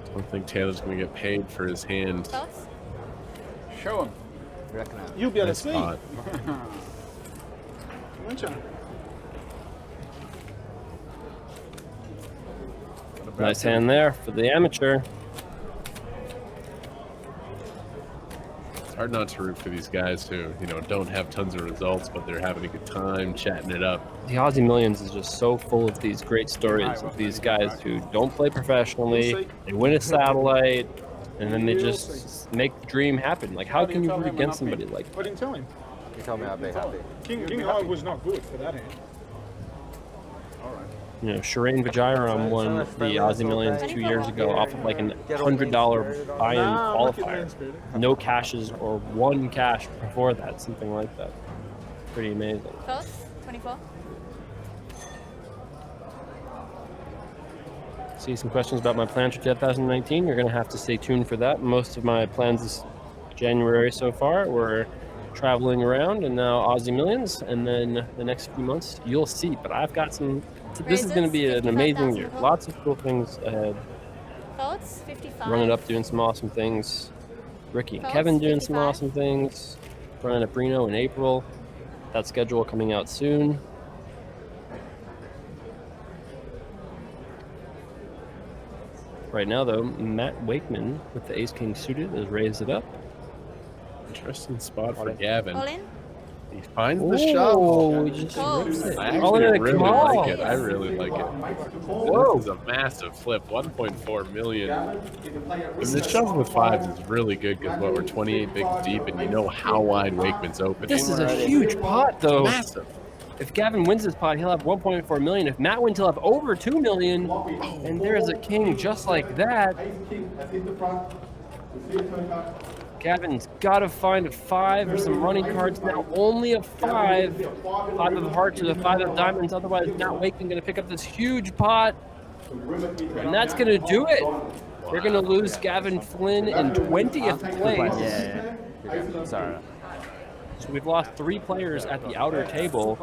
I don't think Taylor's gonna get paid for his hand. Thoughts? Show him. Reckon out. You'll be able to Nice see. spot. Won't you? Nice hand there for the amateur. It's hard not to root for these guys who, don't have tons of results, but they're having a good time, chatting it up. The Aussie Millions is just so full of these great stories of these guys who don't play professionally, they win a satellite, and then they just make the dream happen. Like, how can you root against somebody like I didn't tell him. You told me I'd be happy. King High was not good for that hand. Shireen Vijayram won the Aussie Millions 2 years ago off of like an $100 buy-in qualifier. No cashes or one cash before that, something like that. Pretty amazing. Thoughts? 24. See some questions about my plans for 2019. You're going to have to stay tuned for that. Most of my plans this January so far were traveling around, and now Aussie Millions, and then the next few months you'll see. But I've got some. This is going to be an amazing year. Lots of cool things ahead. Thoughts? 55. Running up, doing some awesome things. Ricky and Thoughts? Kevin doing 55. some awesome things. Running at Brino in April. That schedule coming out soon. Right now, though, Matt Wakeman with the Ace-King suited has raised it up. Interesting spot for Gavin. All in? He finds the shove. I actually really like it. I really like it. Whoa. This is a massive flip. 1.4 million. And the shove with 5s is really good because we're 28 bigs deep, and you know how wide Wakeman's open. This is a huge pot, though. Massive. If Gavin wins this pot, he'll have 1.4 million. If Matt wins, he'll have over 2 million. And there's a king just like that. Gavin's got to find a 5 or some running cards now. Only a 5. 5 of hearts or the 5 of diamonds. Otherwise, Matt Wakeman going to pick up this huge pot. And that's going to do it. They're going to lose Gavin Flynn in 20th place. Yeah. Sorry. So we've lost 3 players at the outer table.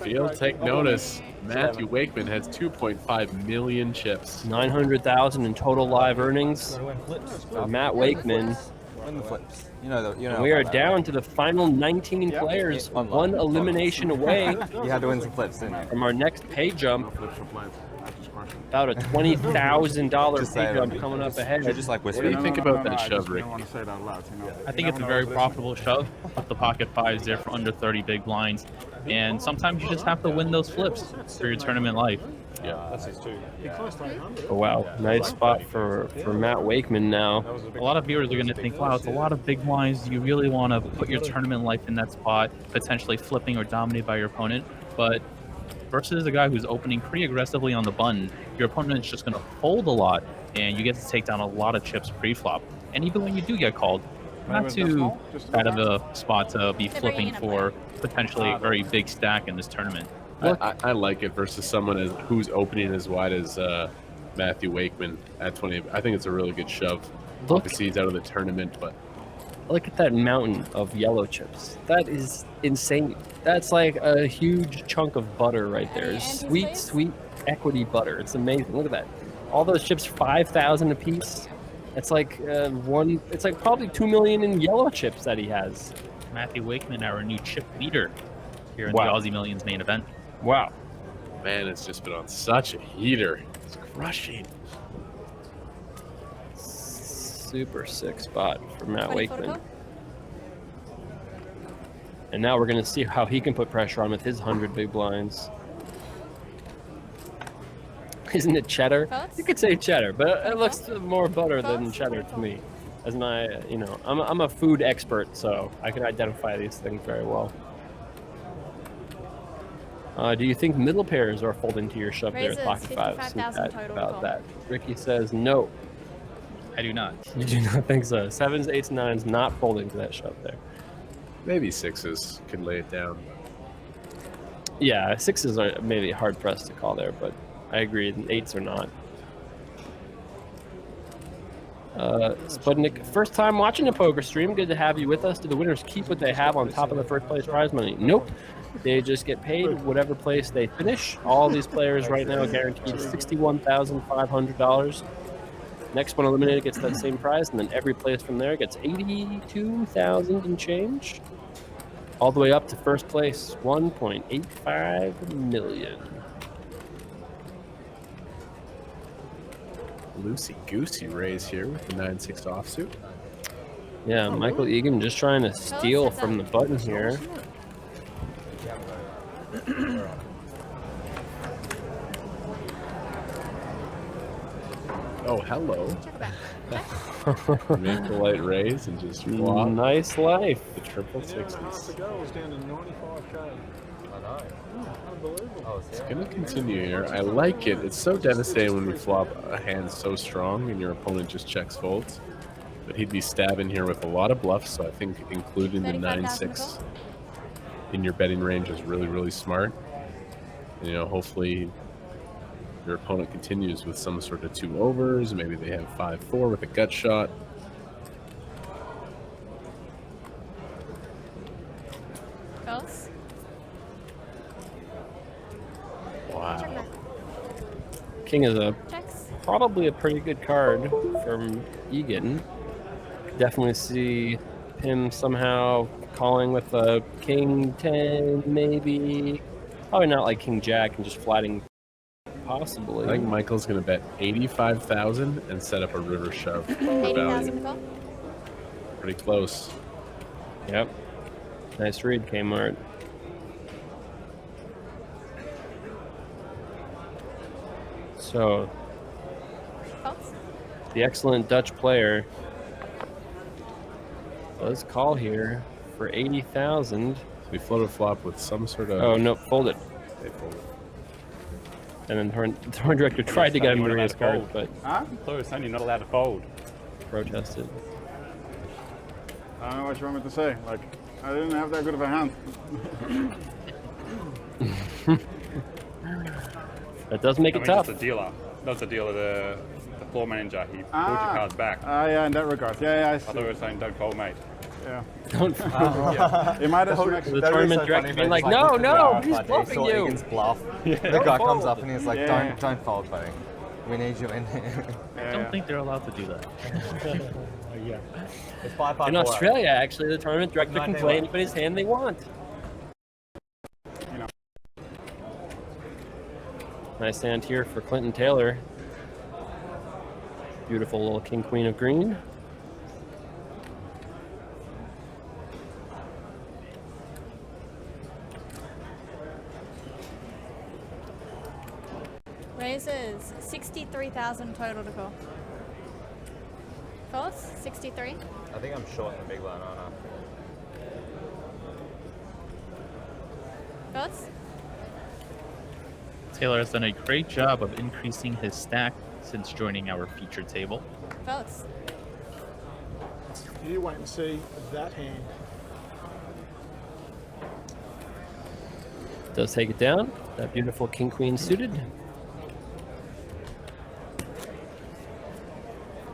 Field, take notice. Matthew Wakeman has 2.5 million chips. 900,000 in total live earnings. Matt Wakeman. Win the flips. You know. We are down to the final 19 players, one elimination away. You had to win some flips, didn't you? From our next pay jump. About a $20,000 pay jump coming up ahead. What do you think about that shove, Rick? I think it's a very profitable shove with the pocket 5s there for under 30 big blinds. And sometimes you just have to win those flips for your tournament life. Yeah, that's his too. Oh, wow. Nice spot for Matt Wakeman now. A lot of viewers are going to think, wow, it's a lot of big blinds. Do you really want to put your tournament life in that spot, potentially flipping or dominated by your opponent? But versus a guy who's opening pretty aggressively on the button, your opponent is just going to fold a lot, and you get to take down a lot of chips pre-flop. And even when you do get called, not too bad of a spot to be flipping for potentially a very big stack in this tournament. I like it versus someone who's opening as wide as Matthew Wakeman at 20. I think it's a really good shove. Obviously, he's out of the tournament, but look at that mountain of yellow chips. That is insane. That's like a huge chunk of butter right there. Sweet, sweet equity butter. It's amazing. Look at that. All those chips, 5,000 a piece. It's like It's like probably 2 million in yellow chips that he has. Matthew Wakeman, our new chip leader here in the Aussie Millions main event. Wow. Man, it's just been on such a heater. It's crushing. Super sick spot for Matt Wakeman. And now we're going to see how he can put pressure on with his 100 big blinds. Isn't it cheddar? You could say cheddar, but it looks more butter than cheddar to me. As my, I'm a food expert, so I can identify these things very well. Do you think middle pairs are folding to your shove there with pocket 5s? About that. Ricky says no. I do not. You do not think so? 7s, 8s, 9s not folding to that shove there. Maybe 6s can lay it down. Yeah, 6s are maybe hard pressed to call there, but I agree. 8s are not. Sputnik, first time watching a poker stream. Good to have you with us. Do the winners keep what they have on top of the first place prize money? Nope. They just get paid whatever place they finish. All these players right now are guaranteed $61,500. Next one eliminated gets that same prize, and then every place from there gets $82,000 and change. All the way up to first place, $1.85 million. Loosey-goosey raise here with the 9-6 offsuit. Yeah, Michael Egan just trying to steal from the button here. Oh, hello. Make the light raise and just flop. Nice life. The triple sixes. It's going to continue here. I like it. It's so devastating when you flop a hand so strong and your opponent just checks folds. But he'd be stabbing here with a lot of bluffs, so I think including the 9-6 in your betting range is really, really smart. And, hopefully your opponent continues with some sort of 2 overs. Maybe they have 5-4 with a gut shot. King is Checks. probably a pretty good card from Egan. Definitely see him somehow calling with a King 10, maybe. Probably not like King Jack and just flatting, possibly. I think Michael's going to bet 85,000 and set up a river shove. 80,000 to go. Pretty close. Yep. Nice read, Kmart. So, the excellent Dutch player does call here for 80,000. We float a flop with some sort of... Oh, no, folded. They folded. And then the tournament director tried to get him to raise cards, but... Huh? Close, and you're not allowed to fold. Protested. I don't know what you want me to say. Like, I didn't have that good of a hand. That does make it tough. That's a dealer. That's a dealer. The floor manager. He pulled your cards back. Yeah, in that regard. Yeah, I see. I thought you were saying don't fold, mate. Yeah. Don't fold. It might have some The tournament director being like, no, he's bluffing you. Egan's bluff. Yeah. The guy comes up and he's like, Yeah. don't fold, buddy. We need you in here. I don't think they're allowed to do that. Yeah. It's 5-5-4. In Australia, actually, the tournament director can play anybody's hand they want. Nice hand here for Clinton Taylor. Beautiful little king queen of green. Raises 63,000 total to call. Calls 63. I think I'm short in the big line, aren't I? Calls. Taylor has done a great job of increasing his stack since joining our feature table. Calls. You wait and see that hand. Does take it down. That beautiful king queen suited.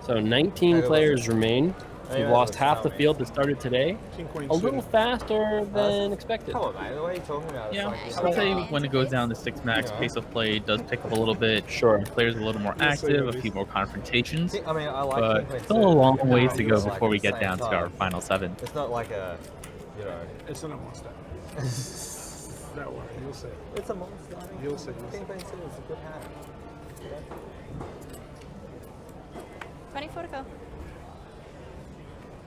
So 19 players remain. We've lost half the field that started today. A little faster than expected. Come on, mate. What are you talking about? Yeah, I would say when it goes down to 6 max, pace of play does pick up a little bit. Sure. Players are a little more active, a few more confrontations. I mean, I like but still a long ways to go before we get down to our final 7. It's not like a, you know. It's not a monster. Don't worry, you'll see. It's a monster. You'll see. King Queen Suited is a good hand. 24 to go.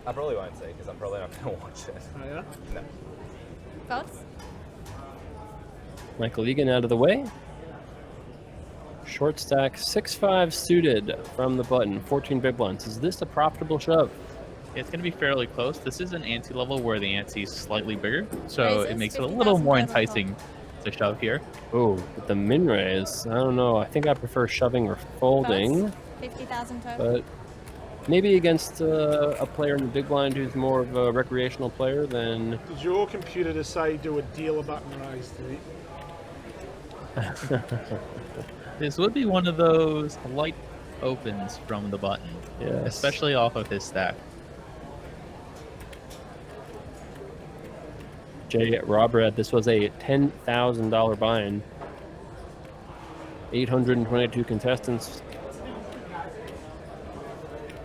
I probably won't see because I'm probably not going to watch it. Oh, yeah? No. Calls. Michael Egan out of the way. Short stack, 6-5 suited from the button, 14 big blinds. Is this a profitable shove? It's going to be fairly close. This is an ante level where the ante is slightly bigger, so Raises, it makes it a 50,000 little more total. enticing to shove here. Oh, with the min raise, I don't know. I think I prefer shoving or folding. 50,000 total. But maybe against a player in the big blind who's more of a recreational player than... Did your computer decide do a dealer button raise? This would be one of those light opens from the button, Yes. especially off of his stack. Jay Robred, this was a $10,000 buy-in. 822 contestants.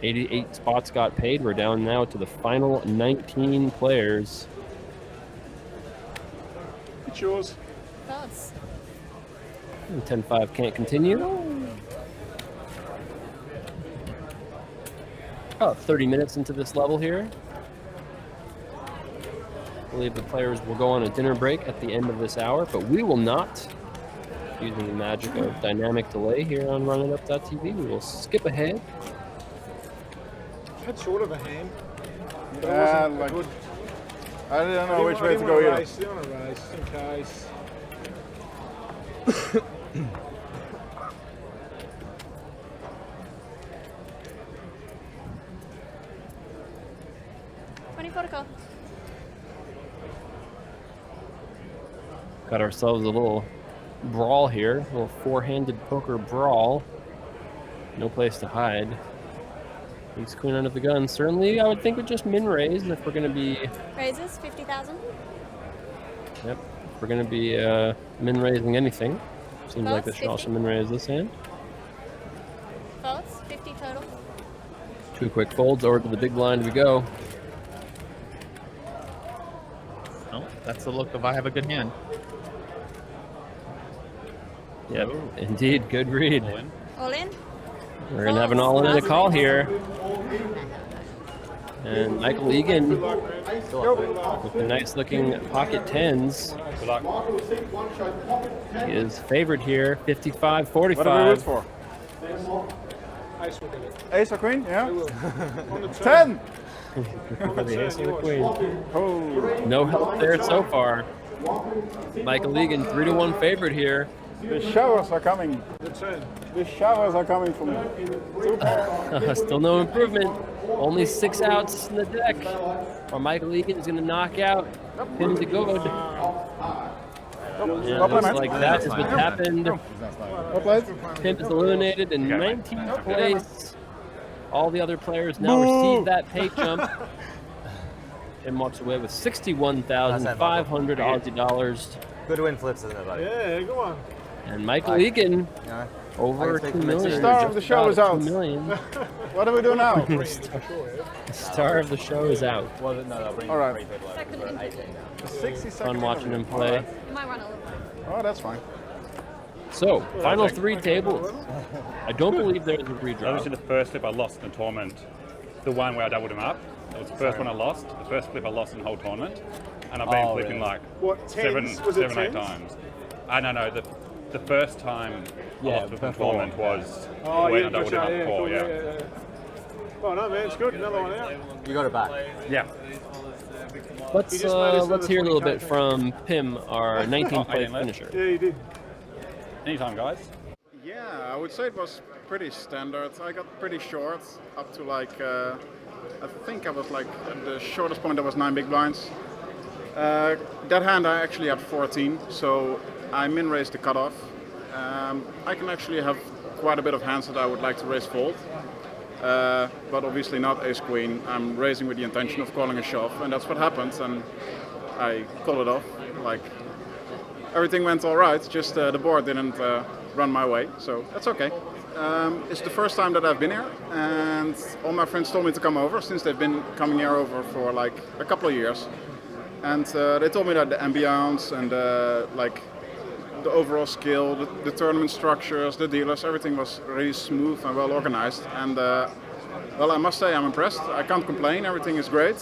88 spots got paid. We're down now to the final 19 players. It's yours. Calls. 10-5 can't continue. About 30 minutes into this level here. I believe the players will go on a dinner break at the end of this hour, but we will not. Using the magic of dynamic delay here on RunItUp.tv, we will skip ahead. Had sort of a hand. But it wasn't like, good. I didn't know which way to go either. I didn't want to raise in case. 24 to go. Got ourselves a little brawl here, a little four-handed poker brawl. No place to hide. Ace queen under the gun. Certainly, I would think would just min raise if we're going to be. Raises 50,000. Yep, if we're going to be min raising anything. Seems like Plus this should also min raise this hand. 50 total. 2 quick folds over to the big blind we go. Oh, that's the look of I have a good hand. Yep, indeed, good read. All in? We're going to have an all-in and a call here. And Michael Egan with the nice-looking pocket tens. He is favored here, 55-45. What are we root for? Ace or queen? Yeah. 10. For the ace and the queen. No help there so far. Michael Egan, 3-1 favorite here. The showers are coming. The showers are coming from Still no improvement. Only 6 outs in the deck. Or Michael Egan is going to knock out Pim to good. Yeah, looks like that is what happened. Pimp is eliminated in 19th place. All the other players now receive that pay jump. And walks away with 61,500 Aussie dollars. Good win flips, isn't it, buddy? Yeah, go on. And Michael Egan, over 2 million. The star of the show is out. 2 million. What do we do now? The star of the show is out. All right. Fun watching him play. Oh, that's fine. So, final 3 tables. I don't believe there's a redraw. That was the first flip I lost in the tournament. The one where I doubled him up. That was the first one I lost. The first flip I lost in the whole tournament. And I've been flipping like seven, 8 times. No. The first time I lost in the tournament was when I doubled him up before, yeah. Oh, no, man, it's good. Another one out. You got it back. Yeah. Let's hear a little bit from Pim, our 19th place finisher. Yeah, you did. Anytime, guys. Yeah, I would say it was pretty standard. I got pretty short, up to like, I think I was like, at the shortest point there was 9 big blinds. That hand I actually had 14, so I min-raised the cutoff. I can actually have quite a bit of hands that I would like to raise fold. But obviously not ace-queen. I'm raising with the intention of calling a shove, and that's what happened, and I called it off. Like, everything went all right, just the board didn't run my way, so that's okay. It's the first time that I've been here, and all my friends told me to come over, since they've been coming here over for like a couple of years. And they told me that the ambience and like the overall skill, the tournament structures, the dealers, everything was really smooth and well organized. And well, I must say I'm impressed. I can't complain. Everything is great.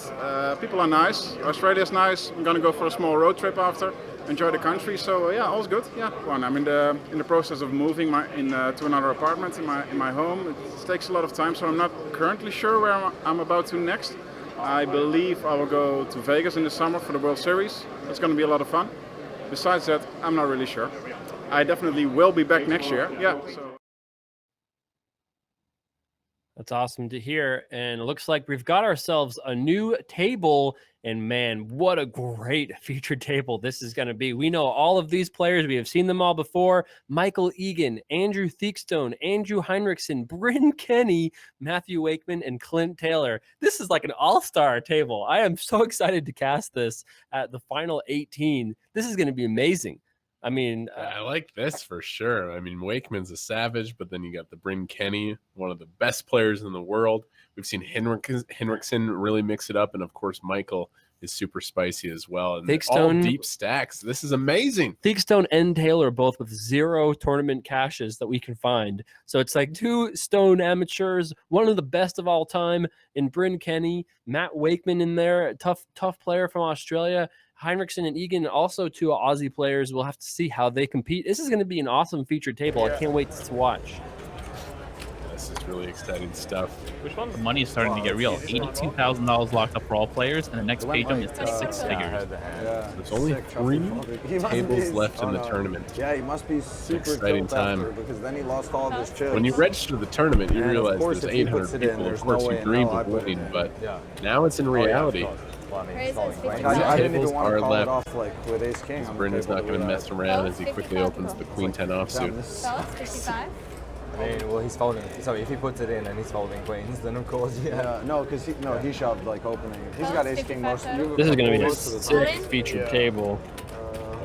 People are nice. Australia's nice. I'm gonna go for a small road trip after. Enjoy the country. So yeah, all's good. Yeah, well, I'm in the process of moving to another apartment in my home. It takes a lot of time, so I'm not currently sure where I'm about to next. I believe I will go to Vegas in the summer for the World Series. It's going to be a lot of fun. Besides that, I'm not really sure. I definitely will be back next year. Yeah. So. That's awesome to hear. And it looks like we've got ourselves a new table. And man, what a great featured table this is going to be. We know all of these players. We have seen them all before. Michael Egan, Andrew Theakstone, Andrew Heinrichsen, Bryn Kenny, Matthew Wakeman, and Clint Taylor. This is like an all-star table. I am so excited to cast this at the final 18. This is going to be amazing. I mean, I like this for sure. I mean, Wakeman's a savage, but then you got the Bryn Kenny, one of the best players in the world. We've seen Henriksen really mix it up, and of course, Michael is super spicy as well. And all deep stacks. This is amazing. Theakstone and Taylor both with 0 tournament caches that we can find. So it's like 2 Stone amateurs, one of the best of all time in Bryn Kenny, Matt Wakeman in there, tough player from Australia. Heinrichsen and Egan, also 2 Aussie players. We'll have to see how they compete. This is going to be an awesome featured table. I can't wait to watch. This is really exciting stuff. Which one? The money is starting to get real. $82,000 locked up for all players, and the next pay jump is to 6 figures. There's only 3 tables left in the tournament. Yeah, he must be super exciting time. because then he lost all of his chips. When you register the tournament, you realize there's 800 people. Of course, you dreamed of winning, but now it's in reality. I didn't even want to call it off like with Ace King. Bryn's not going to mess around as he quickly opens the Queen 10 offsuit. 55. I mean, well, he's folding. So if he puts it in and he's folding queens, then of course, yeah. No, because he shoved like opening. He's got Ace King most. This is going to be a sick featured table.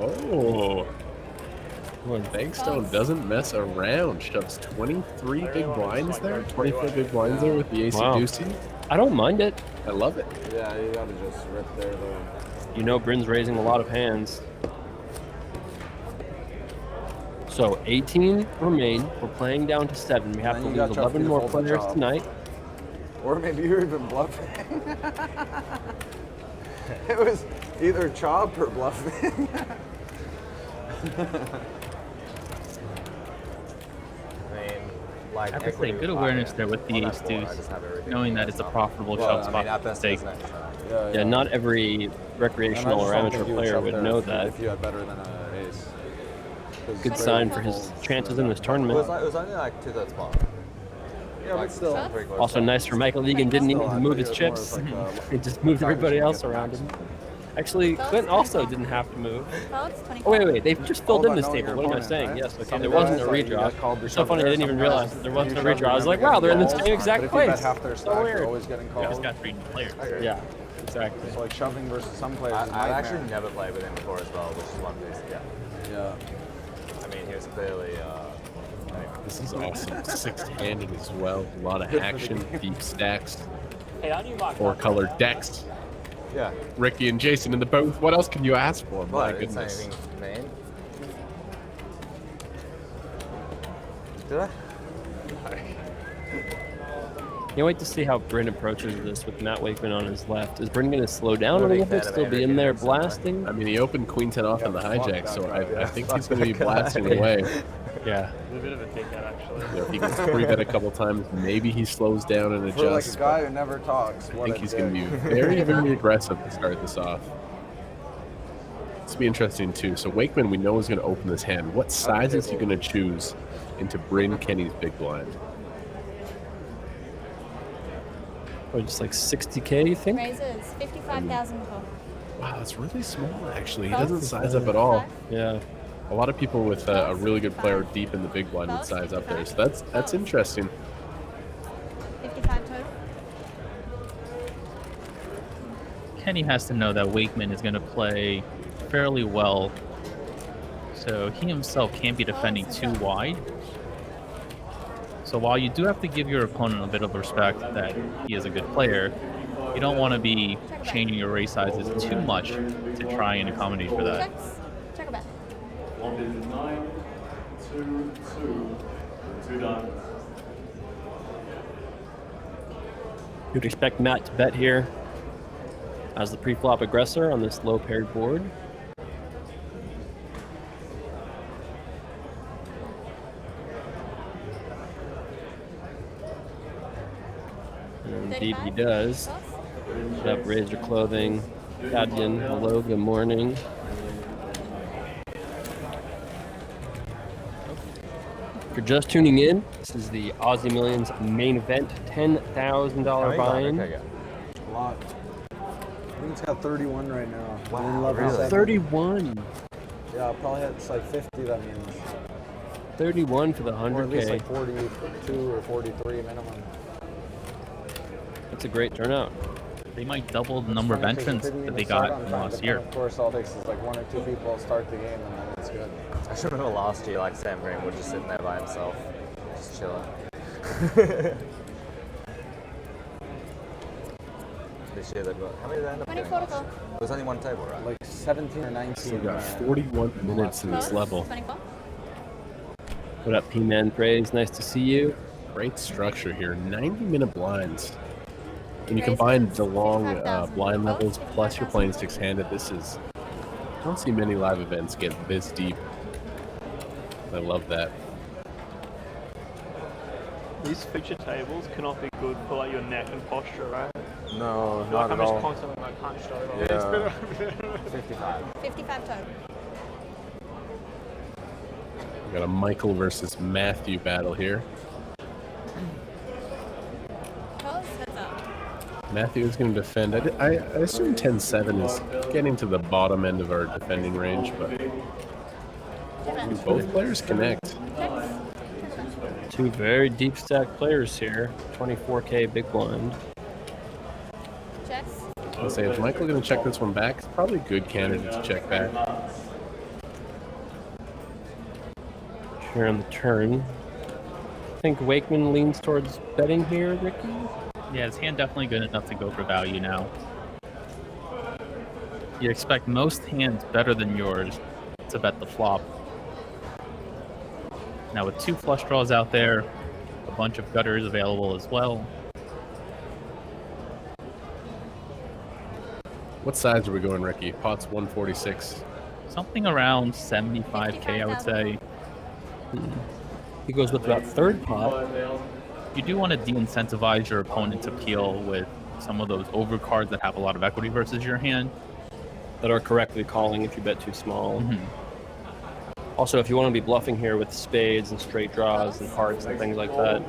Oh. Bankstone doesn't mess around. Shoves 23 big blinds there. 24 big blinds there with the AC Deucey. I don't mind it. I love it. Yeah, you gotta just rip there, though. You know Bryn's raising a lot of hands. So 18 remain. We're playing down to 7. We have to lose 11 more players tonight. Or maybe you're even bluffing. It was either chop or bluffing. Like Definitely good awareness there with the ace deuce, knowing that it's a profitable shove spot to take. Yeah, not every recreational or amateur player would know that. If you had better than an ace. Good sign for his chances in this tournament. It was only like 2/3 spot. Yeah, but still. Also nice for Michael Egan, didn't even move his chips. He just moved everybody else around him. Actually, Clint also didn't have to move. Oh, wait, they've just filled in this table. What am I saying? Yes, okay, there wasn't a redraw. It's so funny, I didn't even realize that there wasn't a redraw. I was like, wow, they're in the same exact place. So weird. Always getting called. You just got 3 new players. Yeah, exactly. So like shoving versus some players. I've actually never played with him before as well, which is one piece. Yeah. I mean, he was clearly. This is awesome. 6-handed as well. A lot of action, deep stacks, Hey, how do you mark 4-color decks. Yeah. Ricky and Jason in the booth. What else can you ask for? My It's goodness. anything main. Did I? Can't wait to see how Bryn approaches this with Matt Wakeman on his left. Is Bryn going to slow down a little bit, still be in there blasting? I mean, he opened Queen 10 off on the hijack, so I think he's going to be blasting away. Yeah. It's a bit of a take out, actually. You know, if he gets 3-bet a couple times, maybe he slows down and adjusts. For like a guy who never talks. I think he's going to be very, very aggressive to start this off. This will be interesting, too. So Wakeman, we know, is going to open this hand. What size is he going to choose into Bryn Kenny's big blind? Or just like 60K, you think? Raises 55,000 total. Wow, that's really small, actually. He doesn't size up at all. Yeah. A lot of people with a really good player deep in the big blind would size up there. So that's interesting. 55 total. Kenny has to know that Wakeman is going to play fairly well, so he himself can't be defending too wide. So while you do have to give your opponent a bit of respect that he is a good player, you don't want to be changing your raise sizes too much to try and accommodate for that. Check a bet. 9, 2, 2, 2 diamonds. You'd expect Matt to bet here as the pre-flop aggressor on this low paired board. And indeed he does. Put up, raise your clothing. Adrian, hello, good morning. If you're just tuning in, this is the Aussie Millions main event, $10,000 buy-in. A lot. I think it's got 31 right now. Wow, really? 31. Yeah, I'll probably hit it's like 50, that means. 31 for the 100K. Or at least like 42 or 43 minimum. That's a great turnout. They might double the number of entrants that they got from last year. Of course, all it takes is like 1 or 2 people start the game, and then it's good. I should remember last year, like Sam Green was just sitting there by himself, just chilling. This year they've got, how many did they end up getting? It was only one table, right? Like 17 or 19. So we got 41 minutes in this level. 24. What up, P-Man Praise? Nice to see you. Great structure here. 90-minute blinds. When you combine the long blind levels plus you're playing 6-handed, this is... I don't see many live events get this deep. I love that. These feature tables cannot be good for like your neck and posture, right? No, Like, not I'm at just all. constantly like hunched over. Yeah. 55. 55 total. We got a Michael versus Matthew battle here. Matthew is going to defend. I assume 10-7 is getting to the bottom end of our defending range, but both players connect. Two very deep stack players here. 24K big blind. Checks. I'll say, is Michael going to check this one back? It's probably a good candidate to check back. here on the turn. I think Wakeman leans towards betting here, Ricky. Yeah, his hand definitely good enough to go for value now. You expect most hands better than yours to bet the flop. Now with 2 flush draws out there, a bunch of gutters available as well. What size are we going, Ricky? Pot's 146. Something around 75K, I would say. He goes with about third pot. You do want to de-incentivize your opponent to peel with some of those overcards that have a lot of equity versus your hand. That are correctly calling if you bet too small. Mm-hmm. Also, if you want to be bluffing here with spades and straight draws and hearts and things like that,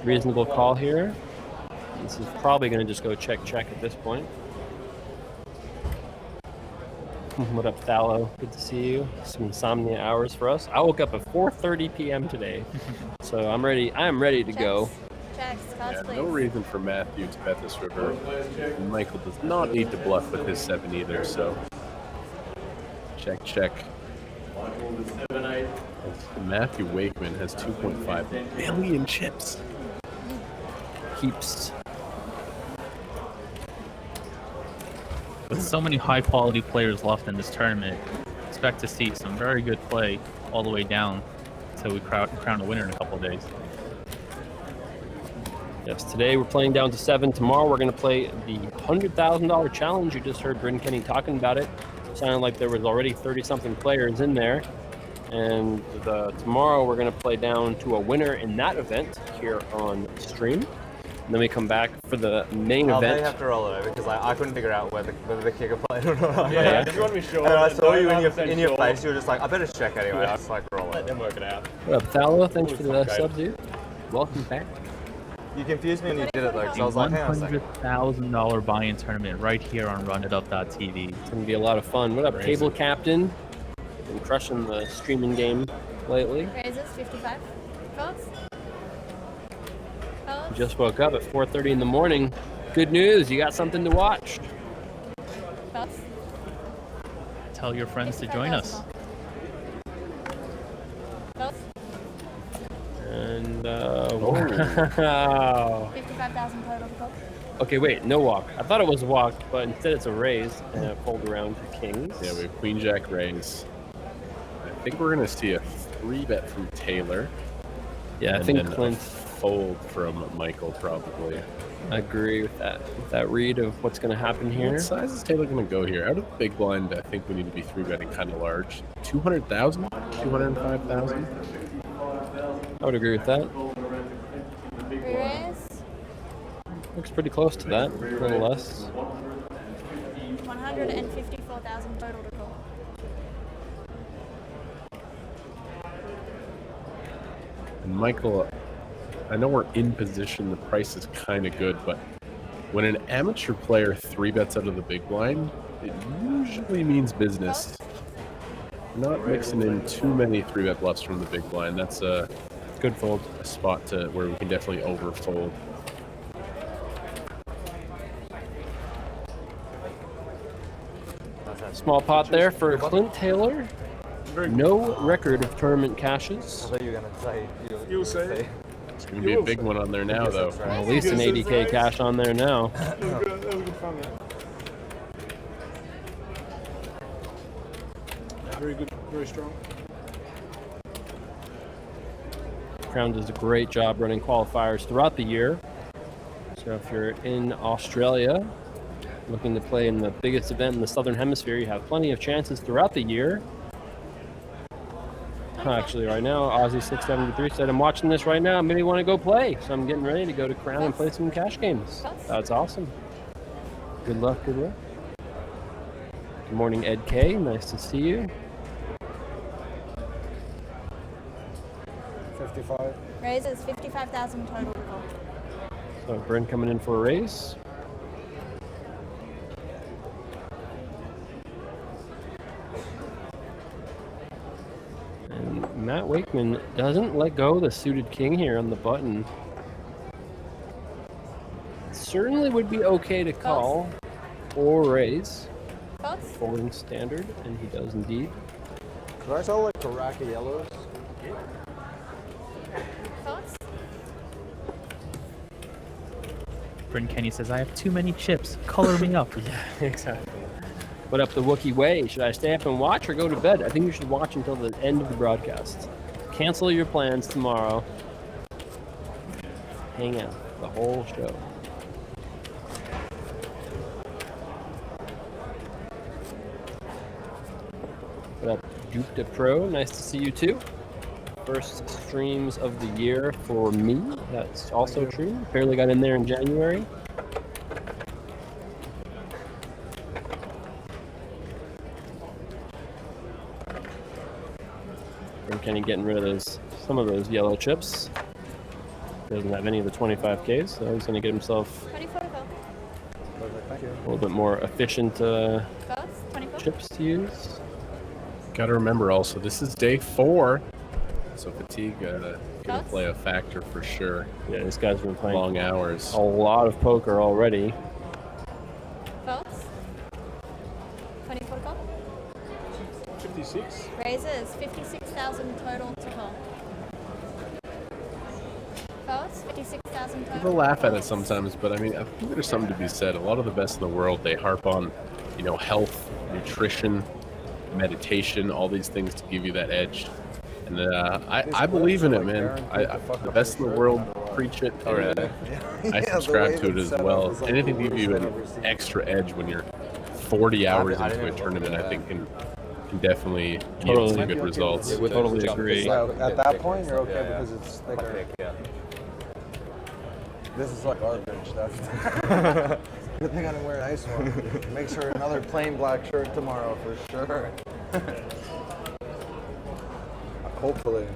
reasonable call here. This is probably going to just go check at this point. What up, Thallow? Good to see you. Some insomnia hours for us. I woke up at 4:30 p.m. today, so I'm ready. I am ready to go. Checks, Yeah, no reason for Matthew to bet this river. Michael does not need to bluff with his 7 either, so check. Matthew Wakeman has 2.5 million chips. Keeps. With so many high-quality players left in this tournament, expect to see some very good play all the way down until we crown a winner in a couple of days. Yes, today we're playing down to 7. Tomorrow we're going to play the $100,000 challenge. You just heard Bryn Kenny talking about it. Sounded like there was already 30-something players in there. And tomorrow we're going to play down to a winner in that event here on stream. And then we come back for the main event. They have to roll it over because I couldn't figure out whether the kicker played or not. Yeah. If you want to be sure. And I saw you in your face. You were just like, I better check anyway. I was like, roll it. Let them work it out. What up, Thallow? Thanks for the sub, dude. Welcome back. You confused me when you did it though, because I was like, hang on a second. $100,000 buy-in tournament right here on RunItUp.tv. It's going to be a lot of fun. What up, Crazy. Cable Captain? Been crushing the streaming game lately. Raises 55. Calls. Just woke up at 4:30 in the morning. Good news, you got something to watch. Calls. Tell your friends to join us. Calls. And wow. 55,000 total calls. Okay, wait, no walk. I thought it was walk, but instead it's a raise and a fold around to kings. Yeah, we have Queen Jack raise. I think we're gonna see a 3-bet from Taylor. Yeah, I and think then Clint a fold from Michael probably. I agree with that read of what's going to happen here. What size is Taylor going to go here? Out of big blind, I think we need to be 3-betting kind of large. 200,000? 205,000? I would agree with that. Raise. Looks pretty close to that, a little less. 154,000 total to call. And Michael, I know we're in position, the price is kind of good, but when an amateur player 3-bets out of the big blind, it usually means business. We're not mixing in too many 3-bet bluffs from the big blind. That's a good fold. A spot where we can definitely overfold. Small pot there for Clint Taylor. No record of tournament cashes. I thought you were going to say. You'll say. It's going to be a big one on there now, though. At least an 80K cash on there now. That was good fun, yeah. Very good, very strong. Crown does a great job running qualifiers throughout the year. So if you're in Australia, looking to play in the biggest event in the Southern Hemisphere, you have plenty of chances throughout the year. Actually, right now, Aussie 673 said, I'm watching this right now. Maybe want to go play. So I'm getting ready to go to Crown and play some cash games. That's awesome. Good luck, good luck. Good morning, Ed K. Nice to see you. 55. Raises 55,000 total to call. So Bryn coming in for a raise. And Matt Wakeman doesn't let go the suited king here on the button. Certainly would be okay to call or raise. Thoughts? Folding standard, and he does indeed. Could I sell like Karaka yellows? Thoughts? Bryn Kenny says, I have too many chips. Color me up. Yeah, exactly. What up the Wookiee way? Should I stay up and watch or go to bed? I think you should watch until the end of the broadcast. Cancel your plans tomorrow. Hang out the whole show. What up, Duke de Pro? Nice to see you too. First streams of the year for me. That's also true. Barely got in there in January. And Kenny getting rid of some of those yellow chips. Doesn't have any of the 25Ks, so he's going to get himself a little bit more efficient chips to use. Got to remember also, this is day 4, so fatigue going to play a factor for sure. Yeah, this guy's been playing long hours. A lot of poker already. Thoughts? 24 to call? 56. Raises, 56,000 total to call. Thoughts? 56,000 total. People laugh at it sometimes, but I mean, I think there's something to be said. A lot of the best in the world, they harp on, health, nutrition, meditation, all these things to give you that edge. And I believe in it, man. The best in the world preach it. I subscribe to it as well. Anything to give you an extra edge when you're 40 hours into a tournament, I think can definitely yield some good results. Totally agree. So at that point, you're okay because it's thicker. This is like garbage. That's good thing I didn't wear an ice one. Make sure another plain black shirt tomorrow for sure. Hopefully.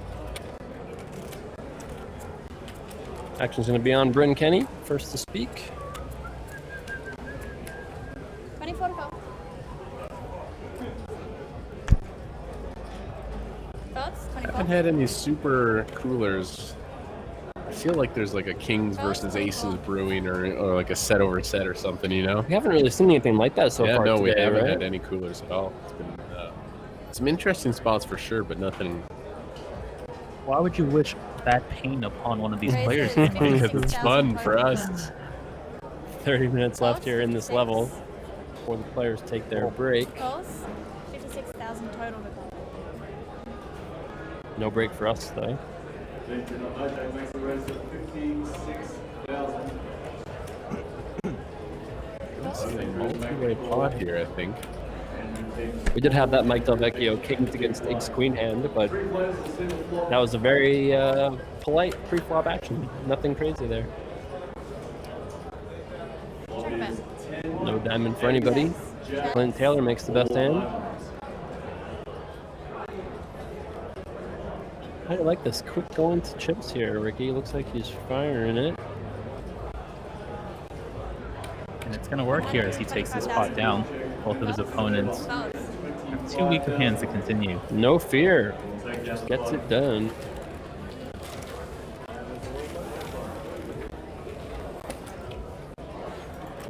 Action's going to be on Bryn Kenny, first to speak. 24 to call. Thoughts? 24? I haven't had any super coolers. I feel like there's like a Kings versus Aces brewing or like a set over set or something, We haven't really seen anything like that so far no, today, we haven't right? had any coolers at all. It's been some interesting spots for sure, but nothing. Why would you wish that pain upon one of these players? Because it's fun for us. 30 minutes left here in this level before the players take their break. Calls? 56,000 total to call. No break for us, though. Multi-way pot here, I think. We did have that Mike Del Vecchio Kings against Ace Queen hand, but that was a very polite pre-flop action. Nothing crazy there. No diamond for anybody. Clint Taylor makes the best hand. I like this quick going to chips here, Ricky. Looks like he's firing it. And it's going to work here as he takes this pot down. Both of his opponents have too weak of hands to continue. No fear. Just gets it done.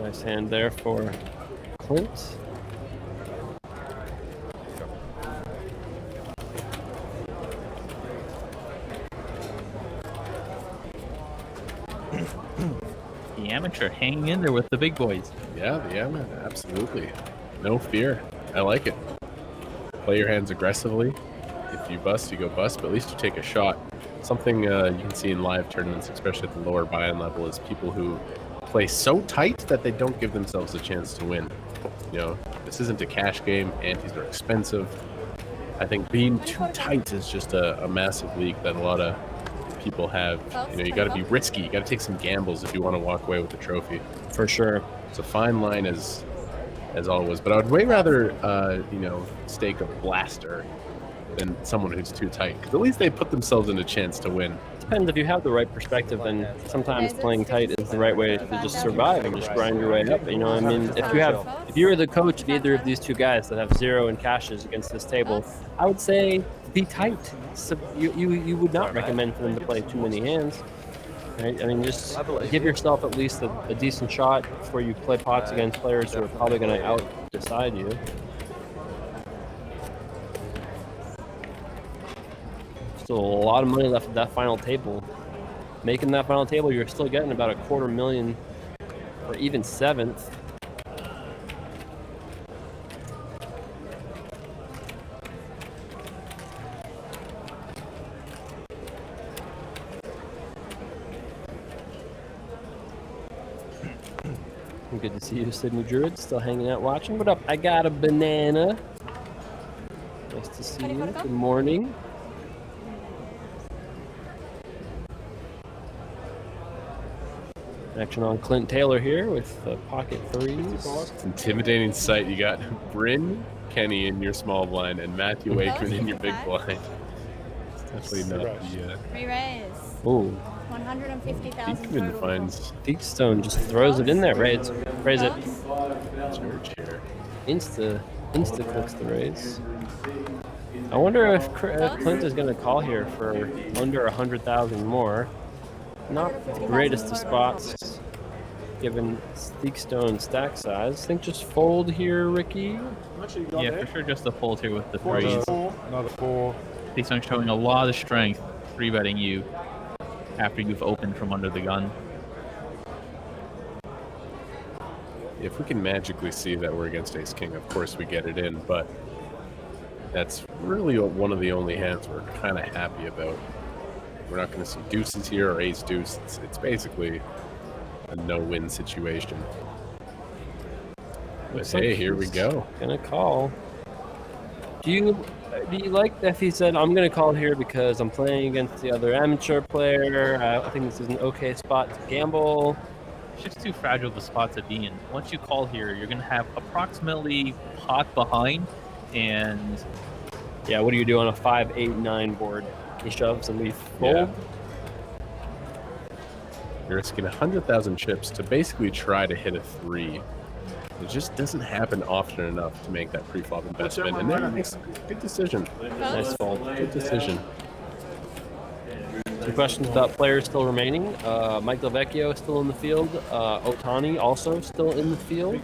Nice hand there for Clint. The amateur hanging in there with the big boys. Yeah, man, absolutely. No fear. I like it. Play your hands aggressively. If you bust, you go bust, but at least you take a shot. Something you can see in live tournaments, especially at the lower buy-in level, is people who play so tight that they don't give themselves a chance to win. This isn't a cash game. Antes are expensive. I think being too tight is just a massive leak that a lot of people have. You got to be risky. You got to take some gambles if you want to walk away with the trophy. For sure. It's a fine line as always, but I would way rather stake a blaster than someone who's too tight, because at least they put themselves in a chance to win. Depends. If you have the right perspective, then sometimes playing tight is the right way to just survive and just grind your way up. If you were the coach of either of these two guys that have 0 in cashes against this table, I would say be tight. So you would not recommend for them to play too many hands. Right? I mean, just give yourself at least a decent shot before you play pots against players who are probably going to out-decide you. still a lot of money left at that final table. Making that final table, you're still getting about $250,000 or even 7th. Good to see you, Sydney Druid, still hanging out watching. What up? I got a banana. Nice to see you. Good morning. Action on Clint Taylor here with the pocket threes. Intimidating sight. You got Bryn Kenny in your small blind and Matthew Wakeman in your big blind. It's definitely not the... Re-raise. Ooh. 150,000 Beekman total. finds... Beakstone just throws it in there. Raise it. Church here. Insta clicks the raise. I wonder if Clint is going to call here for under 100,000 more. Not the greatest of spots, given Beakstone's stack size. Think just fold here, Ricky. Yeah, for sure, just a fold here with the threes. Another 4. Beakstone showing a lot of strength, 3-betting you after you've opened from under the gun. If we can magically see that we're against Ace-King, of course we get it in, but that's really one of the only hands we're kind of happy about. We're not going to see deuces here or ace-deuce. It's basically a no-win situation. But hey, here we go. Gonna call. Do you like that he said, I'm gonna call here because I'm playing against the other amateur player? I think this is an okay spot to gamble. It's just too fragile of a spot to be in. Once you call here, you're going to have approximately pot behind, and... Yeah, what do you do on a 5, 8, 9 board? He shoves and we fold? Yeah. You're risking 100,000 chips to basically try to hit a 3. It just doesn't happen often enough to make that pre-flop investment, and then it makes a good decision. Nice fold. Good decision. Some questions about players still remaining. Mike Delvecchio is still in the field. Otani also still in the field.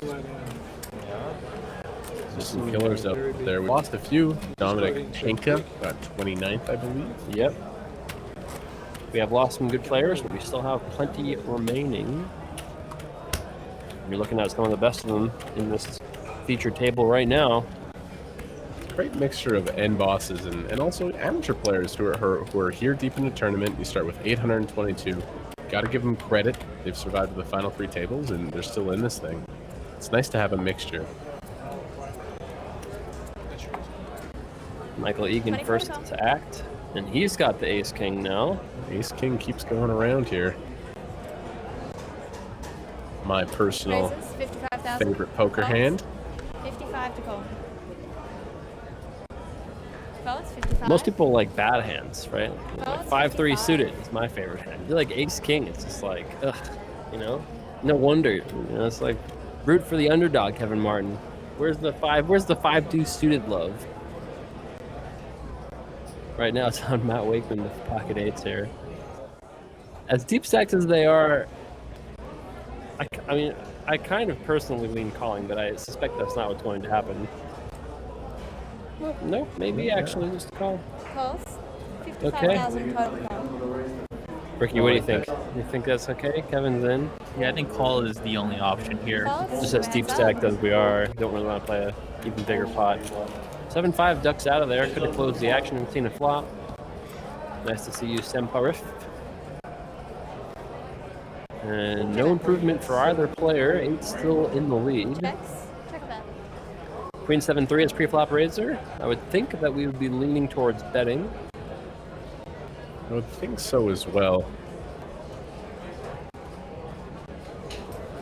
There's some killers out there. We lost a few. Dominic Henka got 29th, I believe. Yep. We have lost some good players, but we still have plenty remaining. You're looking at some of the best of them in this featured table right now. Great mixture of end bosses and also amateur players who are here deep in the tournament. You start with 822. Got to give them credit. They've survived the final 3 tables, and they're still in this thing. It's nice to have a mixture. Michael Egan first to act, and he's got the Ace-King now. Ace-King keeps going around here. My personal favorite poker hand. 55 to call. Folds, 55. Most people like bad hands, right? Like Folds, 5-3 suited is my favorite hand. You like Ace-King, it's just like, ugh, you know? No wonder, you know, it's like, root for the underdog, Kevin Martin. Where's the 5-2 suited love? Right now it's on Matt Wakeman with pocket 8s here. As deep stacked as they are, I mean, I kind of personally lean calling, but I suspect that's not what's going to happen. Well, no, maybe actually just call. Calls. 55,000 total call. Ricky, what do you think? You think that's okay? Kevin's in? Yeah, I think call is the only option here. Just as deep stacked as we are, don't really want to play an even bigger pot. 7-5 ducks out of there. Could have closed the action and seen a flop. Nice to see you, Semparif. And no improvement for either player. 8 still in the lead. Check a bet. Queen 7-3 is pre-flop raiser. I would think that we would be leaning towards betting. I would think so as well.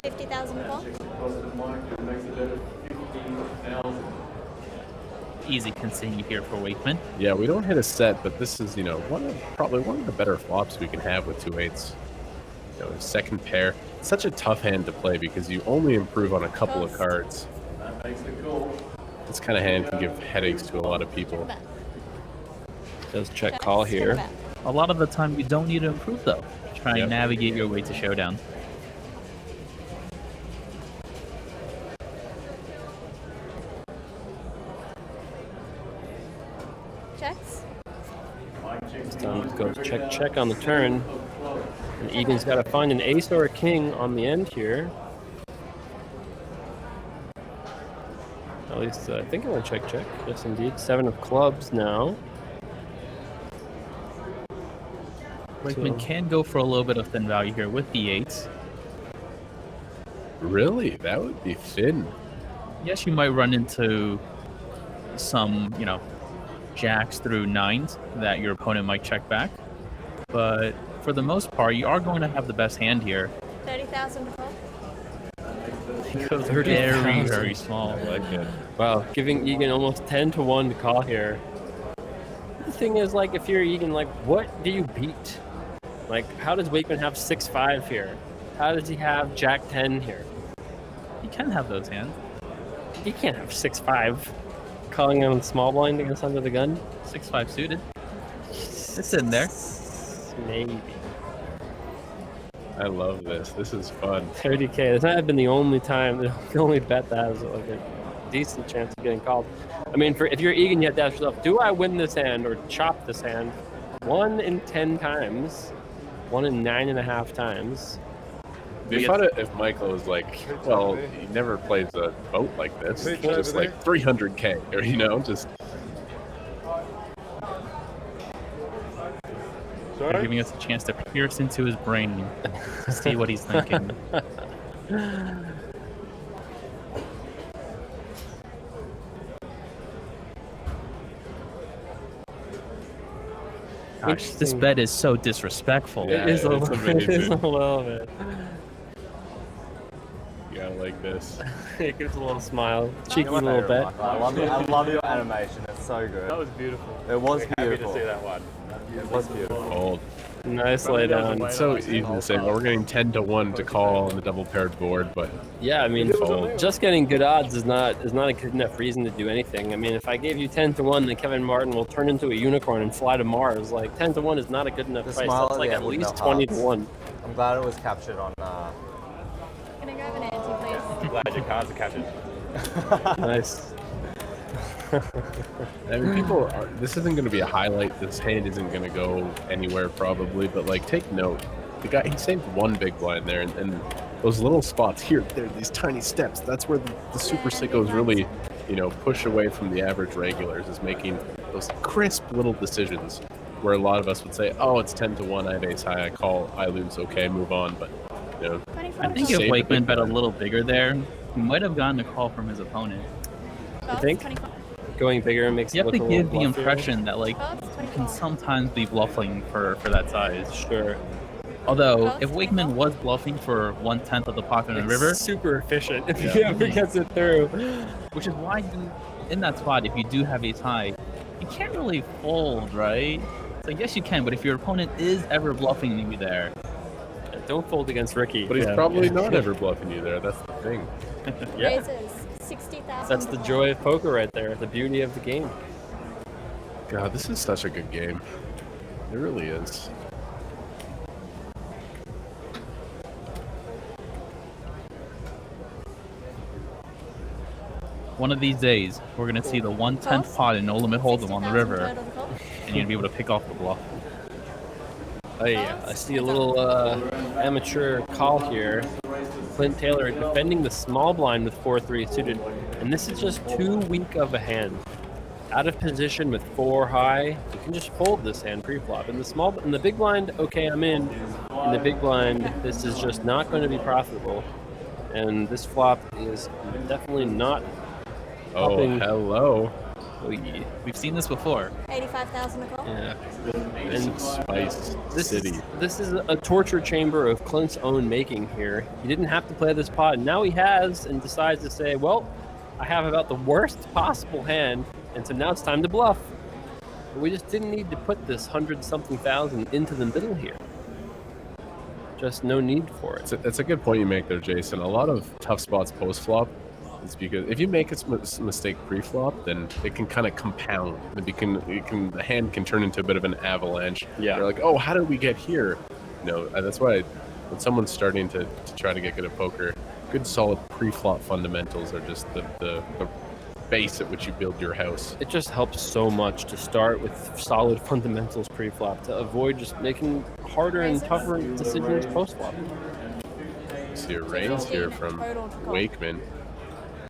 50,000 call. Easy continue here for Wakeman. Yeah, we don't hit a set, but this is, you know, probably one of the better flops we can have with 2 8s. You know, second pair. It's such a tough hand to play because you only improve on a couple of cards. This kind of hand can give headaches to a lot of people. Does check call here. A lot of the time you don't need to improve though. Try and navigate your way to showdown. Checks. It's time to go check on the turn. And Egan's got to find an ace or a king on the end here. At least I think I want to check. Yes, indeed. 7 of clubs now. Wakeman can go for a little bit of thin value here with the 8s. Really? That would be thin. Yes, you might run into some, jacks through 9s that your opponent might check back. But for the most part, you are going to have the best hand here. 30,000 to call. Very, very small. I like it. Wow, giving Egan almost 10 to 1 to call here. The thing is, like, if you're Egan, like, what do you beat? Like, how does Wakeman have 6-5 here? How does he have Jack 10 here? He can have those hands. He can't have 6-5. Calling on small blind against under the gun? 6-5 suited. It's in there. Maybe. I love this. This is fun. 30K. This might have been the only time, the only bet that has like a decent chance of getting called. I mean, if you're Egan, you have to ask yourself, do I win this hand or chop this hand? 1 in 10 times. 1 in 9.5 times. It'd be fun if Michael was like, well, he never plays a boat like this. It's just like 300K, or just. They're giving us a chance to pierce into his brain to see what he's thinking. Gosh, this bet is so disrespectful. It is a little bit. Yeah, like this. It gives a little smile. Cheeky little bet. I love your animation. It's so good. That was beautiful. It was Happy beautiful. to see that one. It was beautiful. Old. Nice lay down. It's so easy to say, well, we're getting 10 to 1 to call on the double paired board, but yeah, I mean, just getting good odds is not a good enough reason to do anything. I mean, if I gave you 10 to 1, then Kevin Martin will turn into a unicorn and fly to Mars. Like 10 to 1 is not a good enough price. That's like at least 20 to 1. I'm glad it was captured on. Can I grab an ante, please? I'm glad your cards are captured. Nice. I mean, this isn't going to be a highlight. This hand isn't going to go anywhere probably, but like, take note. The guy, he saved 1 big blind there, and those little spots here, these tiny steps, that's where the super sickos really, push away from the average regulars, is making those crisp little decisions where a lot of us would say, oh, it's 10 to 1, I have ace high, I call, I lose, okay, move on, but, I think if Wakeman bet a little bigger there, he might have gotten a call from his opponent. You think? Going bigger makes you it have look to a give little the fluffier. impression that you can sometimes be bluffing for that size. Sure. Although if Wakeman was bluffing for 1/10 of the pocket on the river, super efficient if he ever gets it through. Which is why in that spot, if you do have ace high, you can't really fold, right? So yes, you can, but if your opponent is ever bluffing you there, don't fold against Ricky. But he's probably not ever bluffing you there. That's the thing. Yeah. Raises 60,000. That's the joy of poker right there. The beauty of the game. God, this is such a good game. It really is. one of these days, we're going to see the 1/10 pot in No Limit Hold'em on the river, and you're going to be able to pick off the bluff. Oh yeah, I see a little amateur call here. Clint Taylor defending the small blind with 4-3 suited, and this is just too weak of a hand. Out of position with 4 high, you can just fold this hand pre-flop. In the big blind, okay, I'm in. In the big blind, this is just not going to be profitable, and this flop is definitely not. Oh, hello. We've seen this before. 85,000 a call. Yeah. And Spice City. This is a torture chamber of Clint's own making here. He didn't have to play this pot, and now he has, and decides to say, well, I have about the worst possible hand, and so now it's time to bluff. But we just didn't need to put this 100-something thousand into the middle here. Just no need for it. That's a good point you make there, Jason. A lot of tough spots post-flop is because if you make a mistake pre-flop, then it can kind of compound. The hand can turn into a bit of an avalanche. Yeah. You're like, oh, how did we get here? That's why when someone's starting to try to get good at poker, good solid pre-flop fundamentals are just the base at which you build your house. It just helps so much to start with solid fundamentals pre-flop to avoid just making harder and tougher decisions post-flop. See a raise here from Wakeman.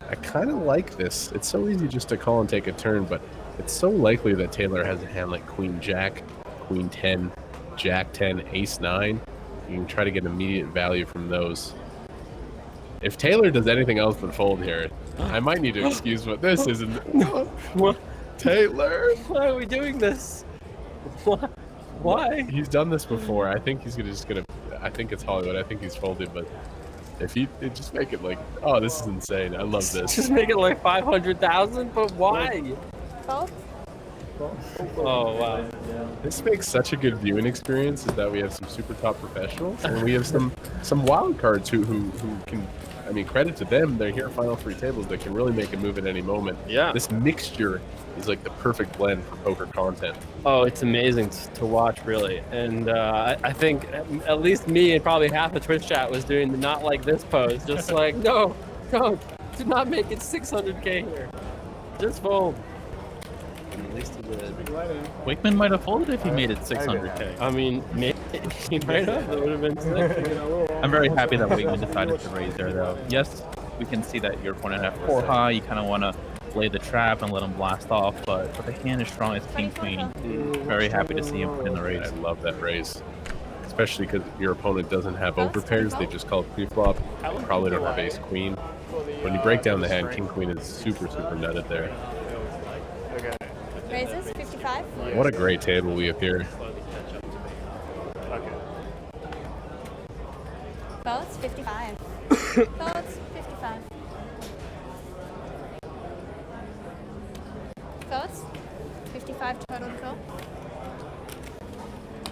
I kind of like this. It's so easy just to call and take a turn, but it's so likely that Taylor has a hand like Queen Jack, Queen 10, Jack 10, Ace 9. You can try to get immediate value from those. If Taylor does anything else but fold here, I might need to excuse what this is. What? Taylor? Why are we doing this? Why? He's done this before. I think he's just gonna. I think it's Hollywood. I think he's folded, but if he just make it like, oh, this is insane. I love this. Just make it like 500,000, but why? Both? Oh wow! This makes such a good viewing experience. Is that we have some super top professionals and we have some wild cards who can. I mean, credit to them. They're here final three tables. They can really make a move at any moment. Yeah. This mixture is like the perfect blend for poker content. Oh, it's amazing to watch, really. And I think at least me and probably half the Twitch chat was doing the not like this pose. Just like, no, do not make it 600K here. Just fold. At least he did. Wakeman might have folded if he made it 600K. I mean, maybe he might have. It would have been sick. I'm very happy that Wakeman decided to raise there, though. Yes, we can see that your opponent at 4 high. You kind of want to lay the trap and let him blast off, but the hand is strong as King Queen. Very happy to see him put in the raise. I love that raise, especially because your opponent doesn't have overpairs. They just call it pre-flop. Probably don't have Ace Queen. When you break down the hand, King Queen is super nutted there. Raises, 55. What a great table we have here. Votes, 55. Votes, 55. Votes, 55 total to call.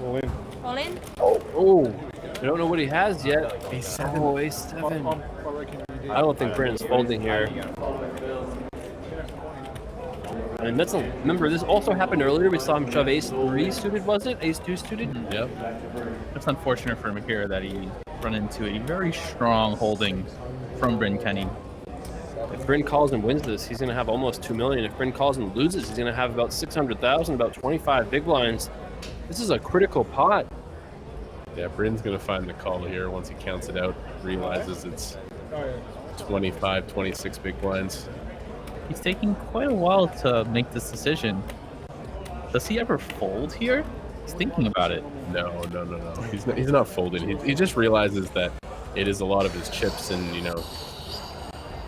All in. All in? Oh, I don't know what he has yet. A7. Oh, A7. I don't think Brandon's folding here. And that's remember, this also happened earlier. We saw him shove Ace 3 suited, was it? Ace 2 suited? Yep. It's unfortunate for him here that he run into a very strong holding from Bryn Kenny. If Bryn calls and wins this, he's going to have almost 2 million. If Bryn calls and loses, he's going to have about 600,000, about 25 big blinds. This is a critical pot. Yeah, Bryn's going to find the call here once he counts it out, realizes it's 25, 26 big blinds. He's taking quite a while to make this decision. Does he ever fold here? He's thinking about it. No. He's not folding. He just realizes that it is a lot of his chips, and you know,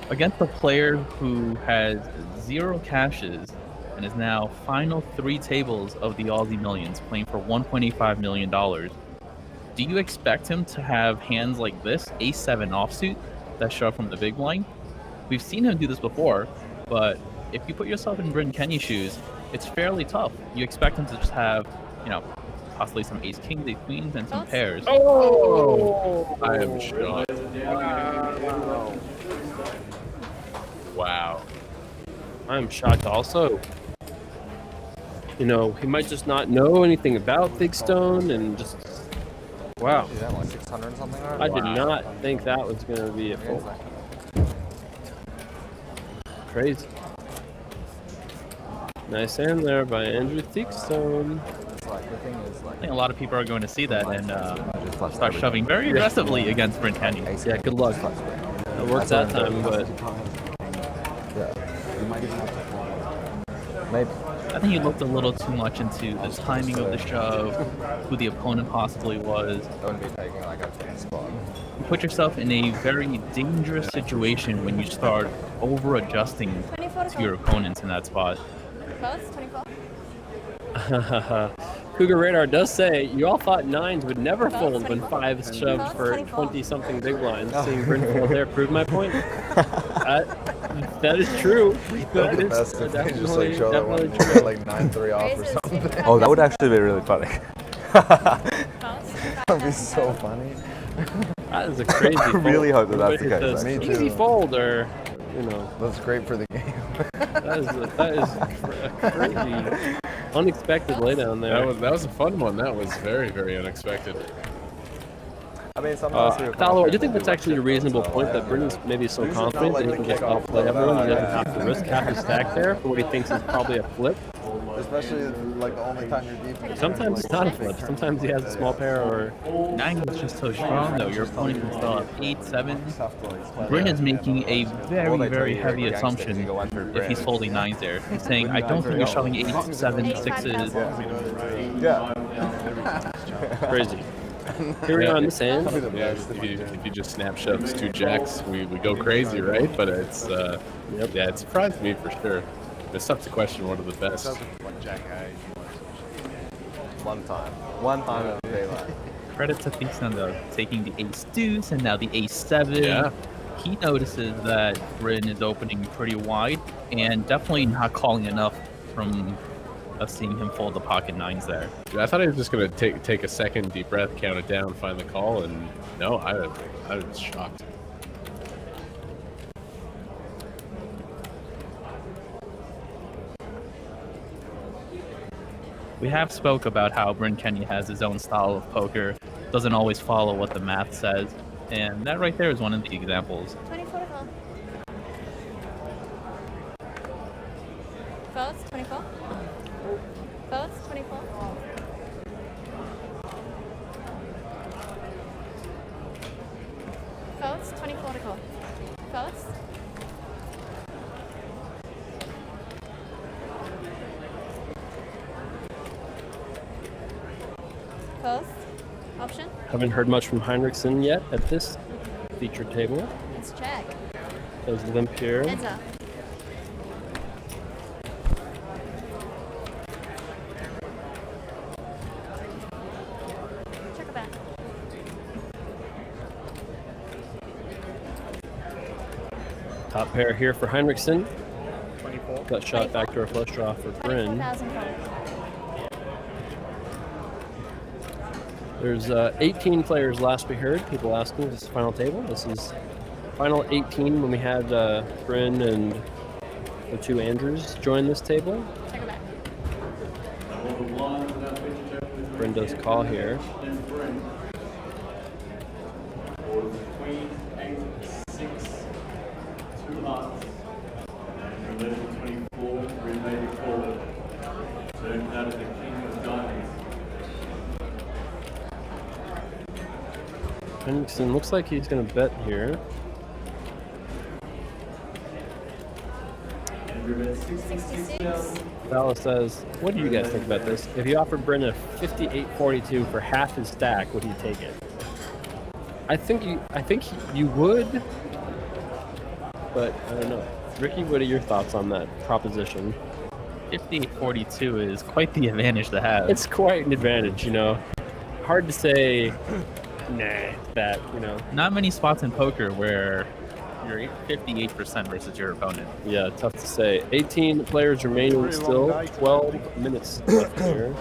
against a player who has 0 cashes and is now final 3 tables of the Aussie Millions, playing for $1.85 million. Do you expect him to have hands like this, Ace-7 offsuit, that show up from the big blind? We've seen him do this before, but if you put yourself in Bryn Kenny's shoes, it's fairly tough. You expect him to just have, you know, possibly some Ace Kings, Ace Queens, and some pairs. Oh! I am shocked. Wow. I'm shocked also. You know, he might just not know anything about Big Stone and just... Wow. Is that like 600 something? Or? I did not think that was going to be a fold. Crazy. Nice hand there by Andrew Theakstone. I think a lot of people are going to see that and start shoving very aggressively against Bryn Kenny. Yeah, good luck. It worked that time, but... Maybe. I think you looked a little too much into the timing of the shove, who the opponent possibly was. I wouldn't be taking like a spot. You put yourself in a very dangerous situation when you start over-adjusting to your opponents in that spot. Votes, 24. Cougar Radar does say, you all thought 9s would never fold when 5s shoved for 20-something big blinds. Seeing Bryn fold there proved my point. That is true. That is definitely true. Like 9-3 off or something. Oh, that would actually be really funny. That would be so funny. That is a crazy fold. I really hope that that's the case. Me too. Easy fold, or, you know. That's great for the game. that is a crazy, unexpected laydown there. That was a fun one. That was very, very unexpected. I mean, sometimes people come Thalo, up I do here think and that's actually a reasonable point that Brendan's maybe so confident that he can just outplay everyone. He doesn't have to risk half his stack there for what he thinks is probably a flip. Especially like the only time your defense. Sometimes it's not a flip. Sometimes he has a small pair or. 9 is just so strong though. Your opponent can still have 8-7. Bryn is making a very heavy assumption if he's folding 9s there. He's saying, I don't think you're showing 8s, 7s, 6s. Yeah. Crazy. Here we are on this hand. Yeah, if you just snap shoves 2 jacks, we go crazy, right? But it's yeah, it surprised me for sure. It's tough to question one of the best. One time in daylight. Credit to Thiessen though, taking the ace deuce and now the ace 7. Yeah. He notices that Bryn is opening pretty wide and definitely not calling enough from us seeing him fold the pocket 9s there. I thought he was just going to take a second, deep breath, count it down, find the call, and no, I was shocked. We have spoke about how Bryn Kenny has his own style of poker, doesn't always follow what the math says, and that right there is one of the examples. 24 to call. Folds, 24. Folds, 24. Folds, 24 to call. Folds. Folds. Option. Haven't heard much from Heinrichsen yet at this featured table. Let's check. There's limp here. Heads up. Check it back. Top pair here for Heinrichsen. 24. Gut shot backdoor flush draw for Bryn. 24,000 folds. There's 18 players last we heard. People asking, is this the final table? This is final 18 when we had Bryn and the 2 Andrews join this table. Check it back. Bryn does call here. Queen, 8, 6, 2 hearts, and 11, 24, Bryn made it forward. Turned out of the king of diamonds. Heinrichsen looks like he's going to bet here. Dallas says, what do you guys think about this? If you offered Bryn a 58.42 for half his stack, would he take it? I think you would, but I don't know. Ricky, what are your thoughts on that proposition? 58.42 is quite the advantage to have. It's quite an advantage, you know. Hard to say, nah, that, you know. Not many spots in poker where you're 58% versus your opponent. Yeah, tough to say. 18 players remaining still. 12 minutes left here.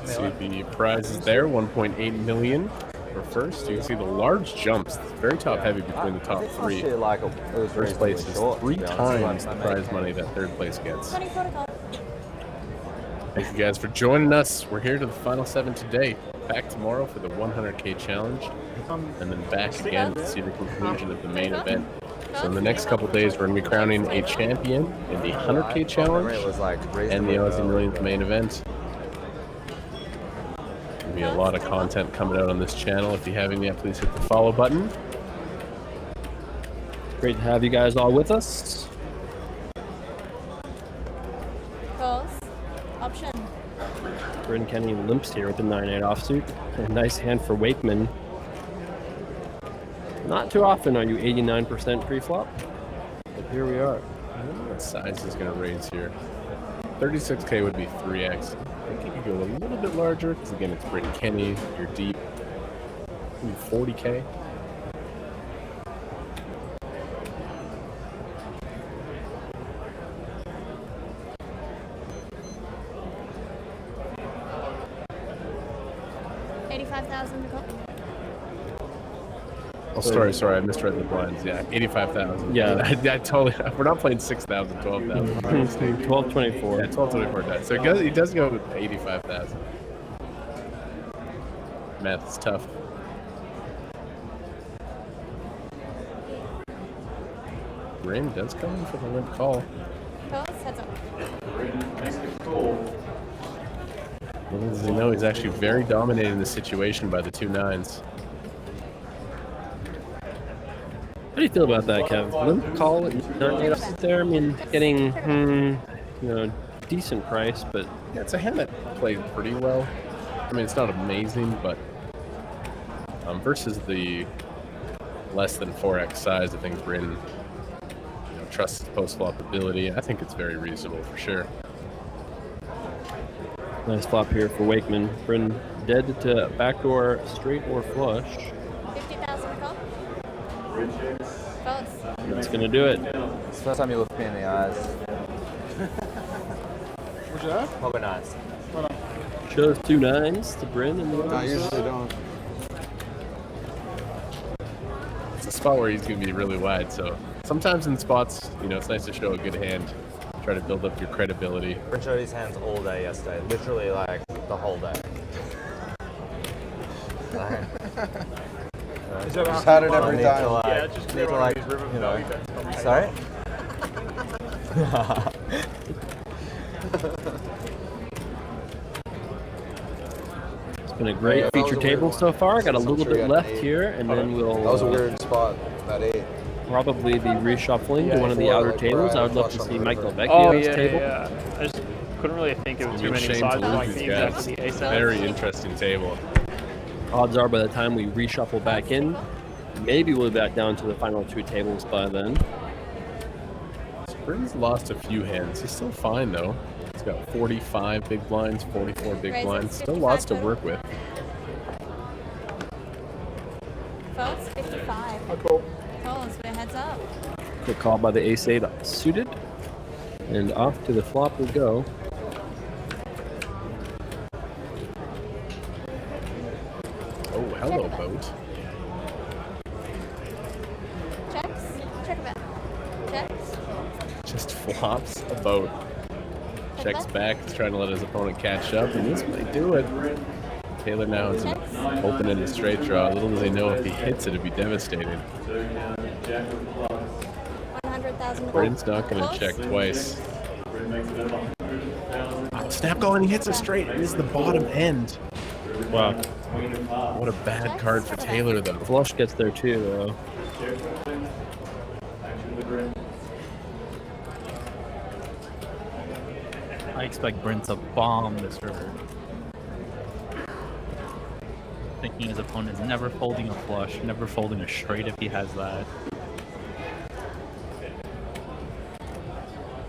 See the prizes there, 1.8 million for first. You can see the large jumps. It's very top heavy between the top 3. First place is 3 times the prize money that third place gets. Thank you guys for joining us. We're here to the final 7 today. Back tomorrow for the 100K challenge, and then back again to see the conclusion of the main event. So in the next couple days, we're going to be crowning a champion in the 100K challenge and the Aussie Millions main event. There'll be a lot of content coming out on this channel. If you haven't yet, please hit the follow button. Great to have you guys all with us. Calls. Option. Bryn Kenny limps here with the 9-8 offsuit. A nice hand for Wakeman. Not too often are you 89% pre-flop, but here we are. I don't know what size is going to raise here. 36K would be 3x. I think you could go a little bit larger, because again, it's Bryn Kenny, you're deep. Maybe 40K. Oh, sorry, I misread the blinds. Yeah, 85,000. Yeah. I totally. We're not playing 6,000, 12,000. 1224. Yeah, 1224 does. So he does go with 85,000. Math is tough. Bryn does come in for the limp call. Fellas, heads up. Little does he know he's actually very dominating the situation by the 2 9s. How do you feel about that, Kev? Limp call it there. I mean, getting decent price, but yeah, it's a hand that played pretty well. I mean, it's not amazing, but versus the less than 4x size, I think Bryn trusts his post-flop ability. I think it's very reasonable for sure. Nice flop here for Wakeman. Bryn dead to backdoor straight or flush. 50,000 call. Fellas. That's gonna do it. It's the first time you looked me in the eyes. What'd you have? Probably nice. Hold on. Shows 2 9s to Bryn in the I usually don't. It's a spot where he's going to be really wide, so sometimes in spots, it's nice to show a good hand, try to build up your credibility. Bryn showed his hands all day yesterday, literally like the whole day. Just had it every time. Yeah, just need to like, sorry? It's been a great feature table so far. Got a little bit left here, and then we'll... That was a weird spot, that 8. Probably be reshuffling to one of the outer tables. I would love to see Michael Vecchio's Oh, yeah, table. yeah. I just couldn't really think of too many Shame to sizes lose like these the guys. exact the ace. Very interesting table. Odds are by the time we reshuffle back in, maybe we'll be back down to the final 2 tables by then. Bryn's lost a few hands. He's still fine, though. He's got 45 big blinds, 44 big blinds. Still lots to work with. Fellas, 55. Oh, cool. Fellas, we're heads up. Quick call by the ace-8 suited. And off to the flop we go. Oh, hello, boat. Checks. Check a bet. Checks. Just flops a boat. Checks back, he's trying to let his opponent catch up, and this might do it. Taylor now is open-ended straight draw. Little does he know if he hits it, it'd be devastating. 100,000. Bryn's not going to check twice. Oh, snap call, and he hits a straight. It is the bottom end. Wow. What a bad card for Taylor, though. Flush gets there too, though. I expect Bryn to bomb this river. Thinking his opponent's never folding a flush, never folding a straight if he has that.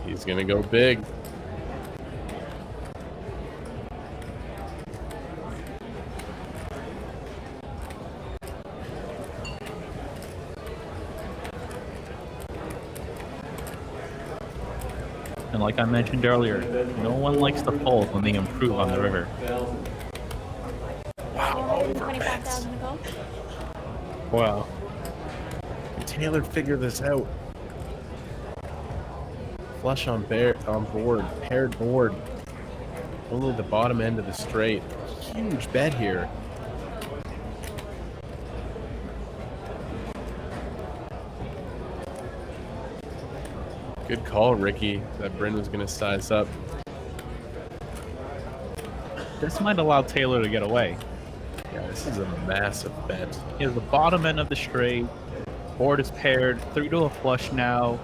He's going to go big. And like I mentioned earlier, no one likes to fold when they improve on the river. Wow, 25,000 to go. Wow. Can Taylor figure this out? Flush on board, paired board. Only the bottom end of the straight. Huge bet here. Good call, Ricky. That Bryn was going to size up. This might allow Taylor to get away. Yeah, this is a massive bet. He has the bottom end of the straight. Board is paired. 3 to a flush now.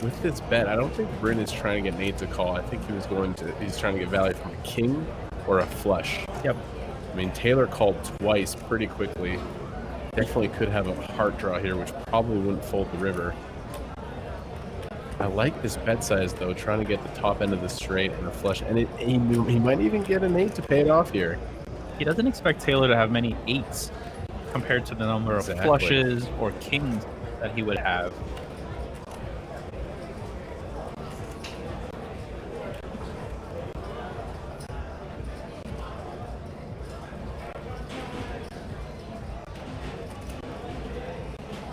With this bet, I don't think Bryn is trying to get Nate to call. I think he's trying to get value from a king or a flush. Yep. I mean, Taylor called twice pretty quickly. Definitely could have a heart draw here, which probably wouldn't fold the river. I like this bet size, though, trying to get the top end of the straight and a flush. And he might even get an 8 to pay it off here. He doesn't expect Taylor to have many 8s compared to the number of flushes or kings that he would have.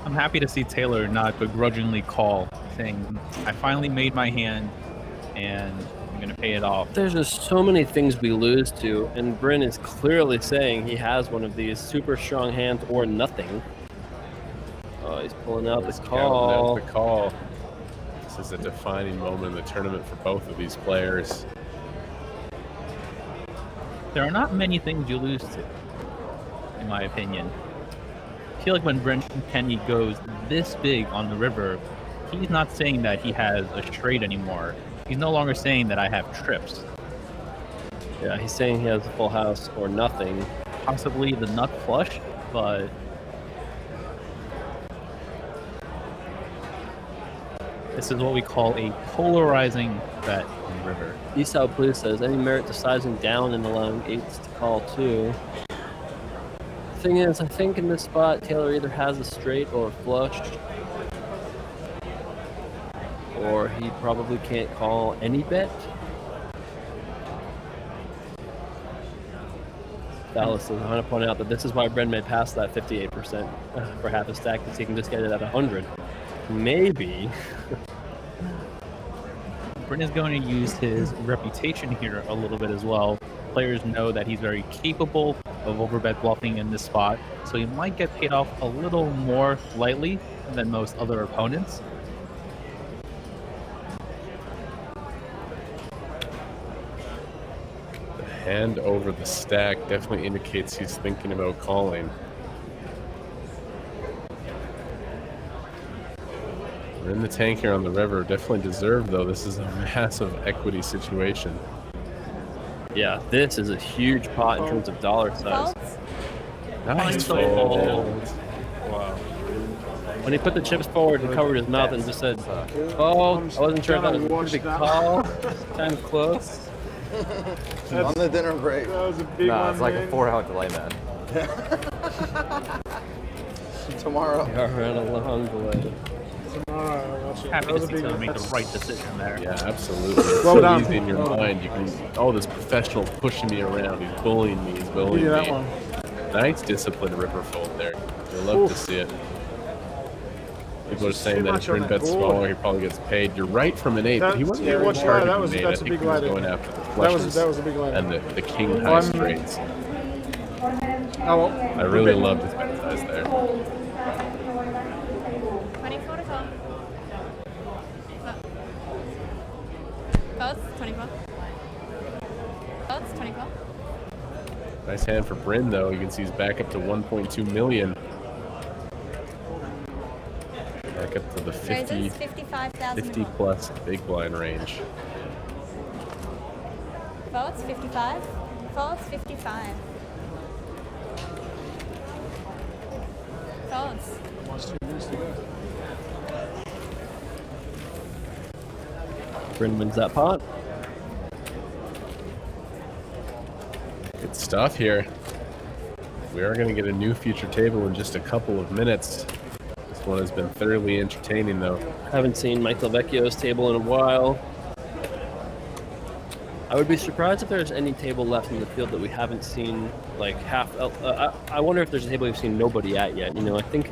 I'm happy to see Taylor not begrudgingly call, saying, I finally made my hand and I'm going to pay it off. There's just so many things we lose to, and Bryn is clearly saying he has one of these super strong hands or nothing. Oh, he's pulling out the Counting call. out the call. This is a defining moment in the tournament for both of these players. There are not many things you lose to, in my opinion. I feel like when Brendan Kenny goes this big on the river, he's not saying that he has a straight anymore. He's no longer saying that I have trips. Yeah, he's saying he has a full house or nothing. Possibly the nut flush, but this is what we call a polarizing bet on the river. Esau Blue says, any merit to sizing down and allowing eights to call too. The thing is, I think in this spot, Taylor either has a straight or a flush. Or he probably can't call any bet. Dallas says, I want to point out that this is why Bren may pass that 58% for half a stack, because he can just get it at 100. Maybe. Bren is going to use his reputation here a little bit as well. Players know that he's very capable of overbet bluffing in this spot, so he might get paid off a little more lightly than most other opponents. The hand over the stack definitely indicates he's thinking about calling. We're in the tank here on the river. Definitely deserved, though. This is a massive equity situation. Yeah, this is a huge pot in terms of dollar size. Nice fold. Wow. When he put the chips forward and covered his mouth and just said, "Oh, I wasn't sure if that was a pretty big call." Kind of close. On the dinner break. That was a big one, it's like man. a 4-hour delay, man. Tomorrow. We are on a long delay. Happy to see someone make the right decision there. Yeah, absolutely. It's Well so done. easy in your mind. You can, oh, this professional pushing me around. He's bullying me. He's bullying Yeah, me. that one. Nice disciplined river fold there. You'll love to see it. People are saying too that much if on Bryn that bets board. smaller, he probably gets paid. You're right from an 8, but he wasn't Yeah, very watch hard that. to That be was- made. that's I a think big he was lie going there. after the flushes That was a big lie. and the king high straights. Oh, I really loved his bet size there. 24 to call. Calls, 24. Calls, 24. Nice hand for Bryn, though. You can see he's back up to 1.2 million. Back up to the 50, Raises 55,000. 50 plus big blind range. Folds, 55. Folds, 55. Folds. Bryn wins that pot. Good stuff here. We are going to get a new feature table in just a couple of minutes. This one has been thoroughly entertaining, though. Haven't seen Michael Vecchio's table in a while. I would be surprised if there's any table left in the field that we haven't seen, like half. I wonder if there's a table we've seen nobody at yet. You know, I think,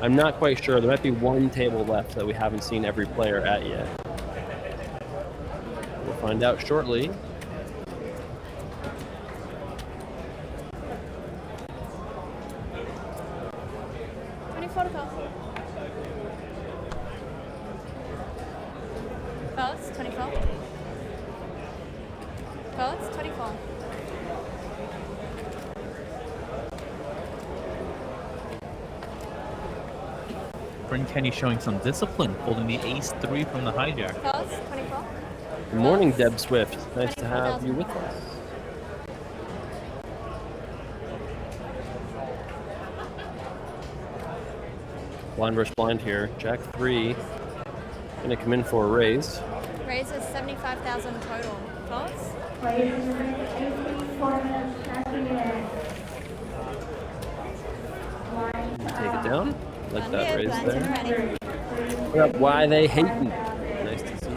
I'm not quite sure. There might be one table left that we haven't seen every player at yet. We'll find out shortly. Folds, 24. Folds, 24. Bryn Kenny showing some discipline, holding the ace-3 from the hijack. Folds, 24. Good morning, Deb Swift. Nice to have you with us. Blind versus blind here. Jack 3. Gonna come in for a raise. Raises 75,000 total. Folds? Take it down. Like that raise Blinds there. are ready. What up? Why they hating? Nice to see you.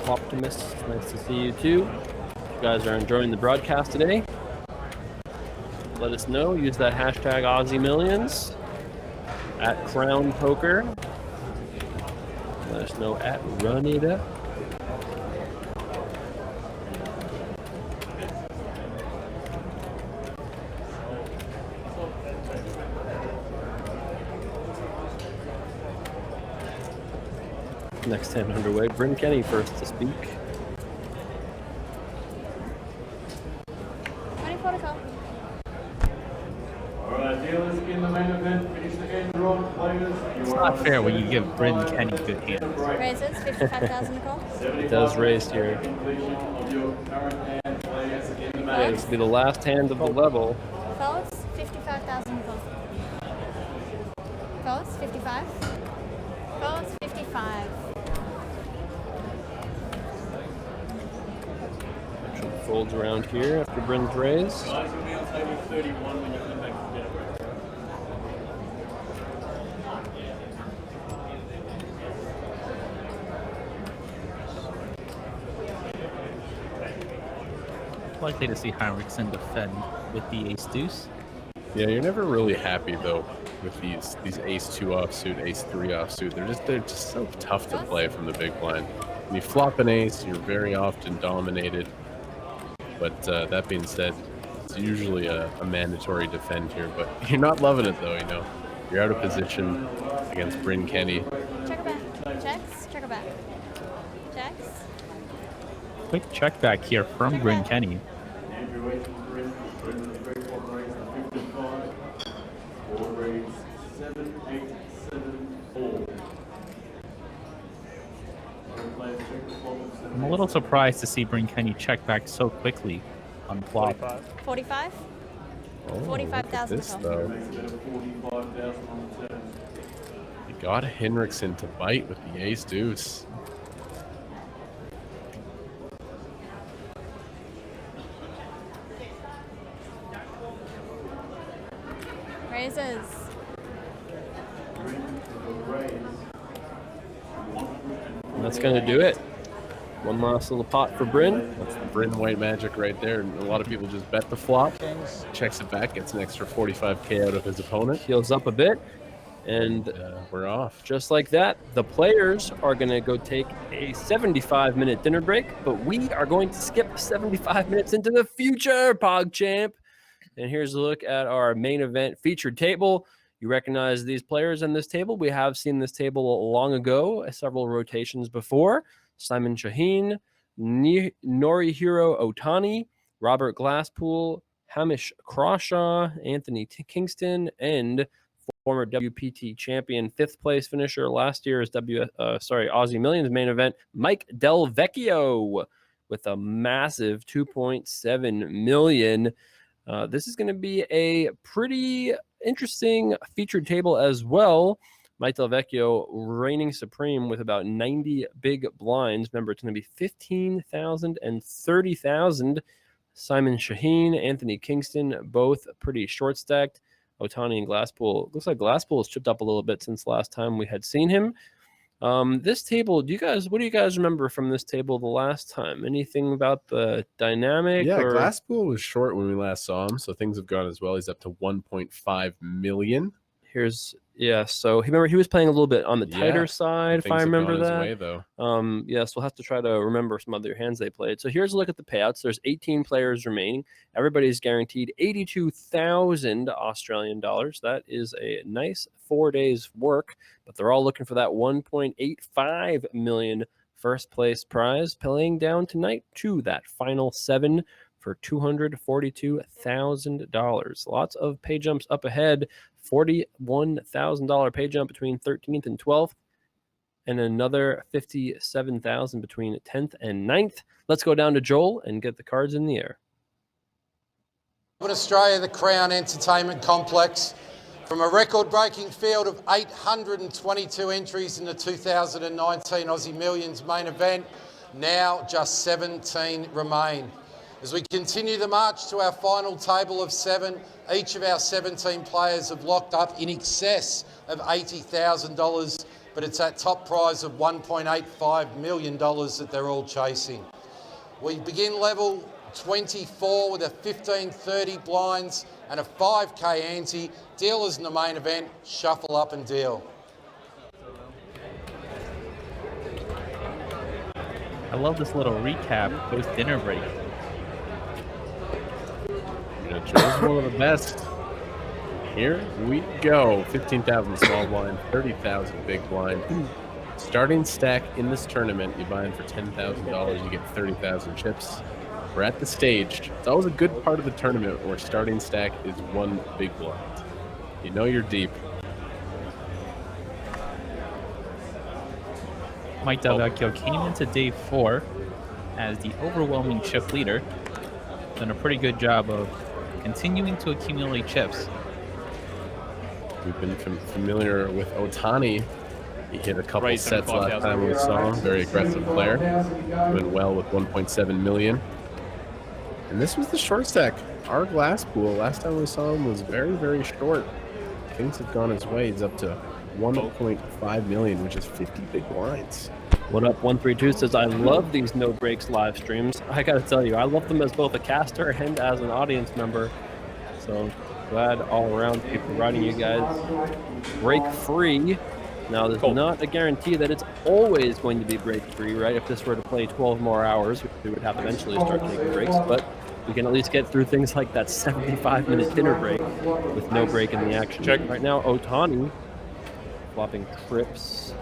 Optimist. Nice to see you too. If you guys are enjoying the broadcast today, let us know. Use that hashtag Aussie Millions at Crown Poker. Let us know at Run It Up. Next hand underway. Bryn Kenny first to speak. 24 to call. Alright, dealers in the main event, finish the end draw, players. It's not fair when you give Bryn Kenny good hands. Raises, 55,000 to call. It does raise here. Yeah, this will be the last hand of the level. Folds, 55,000 to call. Folds, 55. Folds, 55. Folds around here after Bryn's raise. Guys, you'll be on table 31 when you come back to dinner. Likely to see Henriksen defend with the ace-deuce. Yeah, you're never really happy though with these ace-2 offsuit, ace-3 offsuit. They're just so tough to play from the big blind. When you flop an ace, you're very often dominated. But that being said, it's usually a mandatory defend here. But you're not loving it though, you know. You're out of position against Bryn Kenny. Check her back. Checks, check her back. Checks. Quick check back here from Bryn Kenny. I'm a little surprised to see Bryn Kenny check back so quickly on flop. 45? Oh, 45,000 this though. You got Henriksen to bite with the ace-deuce. Raises. And that's going to do it. One last little pot for Bryn. That's the Bryn white magic right there. And a lot of people just bet the flop. Checks it back, gets an extra 45K out of his opponent. Heals up a bit. And we're off. Just like that, the players are going to go take a 75-minute dinner break, but we are going to skip 75 minutes into the future, PogChamp. And here's a look at our main event featured table. You recognize these players in this table. We have seen this table long ago, several rotations before. Simon Shaheen, Norihiro Otani, Robert Glasspool, Hamish Crawshaw, Anthony Kingston, and former WPT champion, fifth place finisher last year's Aussie Millions main event, Mike Del Vecchio, with a massive 2.7 million. This is going to be a pretty interesting featured table as well. Mike Del Vecchio reigning supreme with about 90 big blinds. Remember, it's going to be 15,000 and 30,000. Simon Shaheen, Anthony Kingston, both pretty short stacked. Otani and Glasspool. Looks like Glasspool has chipped up a little bit since last time we had seen him. This table, what do you guys remember from this table the last time? Anything about the dynamic? Yeah, Glasspool was short when we last saw him, so things have gone as well. He's up to 1.5 million. So he was playing a little bit on the tighter side, if I remember that. Way, though. Yes, we'll have to try to remember some other hands they played. So here's a look at the payouts. There's 18 players remaining. Everybody's guaranteed 82,000 Australian dollars. That is a nice 4 days work, but they're all looking for that 1.85 million first place prize, playing down tonight to that final 7 for $242,000. Lots of pay jumps up ahead. $41,000 pay jump between 13th and 12th, and another $57,000 between 10th and 9th. Let's go down to Joel and get the cards in the air. In Australia, the Crown Entertainment Complex. From a record-breaking field of 822 entries in the 2019 Aussie Millions main event, now just 17 remain. As we continue the march to our final table of 7, each of our 17 players have locked up in excess of $80,000, but it's that top prize of $1.85 million that they're all chasing. We begin level 24 with a 15-30 blinds and a 5K ante. Dealers in the main event, shuffle up and deal. I love this little recap post-dinner break. Joe's one of the best. Here we go. 15,000 small blind, 30,000 big blind. Starting stack in this tournament, you buy in for $10,000, you get 30,000 chips. We're at the stage. It's always a good part of the tournament where starting stack is one big blind. You know you're deep. Mike Delvecchio came into day 4 as the overwhelming chip leader. Done a pretty good job of continuing to accumulate chips. We've been familiar with Otani. He hit a couple sets last time we saw him. Very aggressive player. Doing well with 1.7 million. And this was the short stack. Our glass pool, last time we saw him, was very, very short. Things have gone his way. He's up to 1.5 million, which is 50 big blinds. What up, 132 says, I love these no breaks live streams. I gotta tell you, I love them as both a caster and as an audience member. So glad all around to be providing you guys break free. Now, there's not a guarantee that it's always going to be break free, right? If this were to play 12 more hours, we would have to eventually start taking breaks, but we can at least get through things like that 75-minute dinner break with no break in the action. Check. Right now, Otani flopping trips.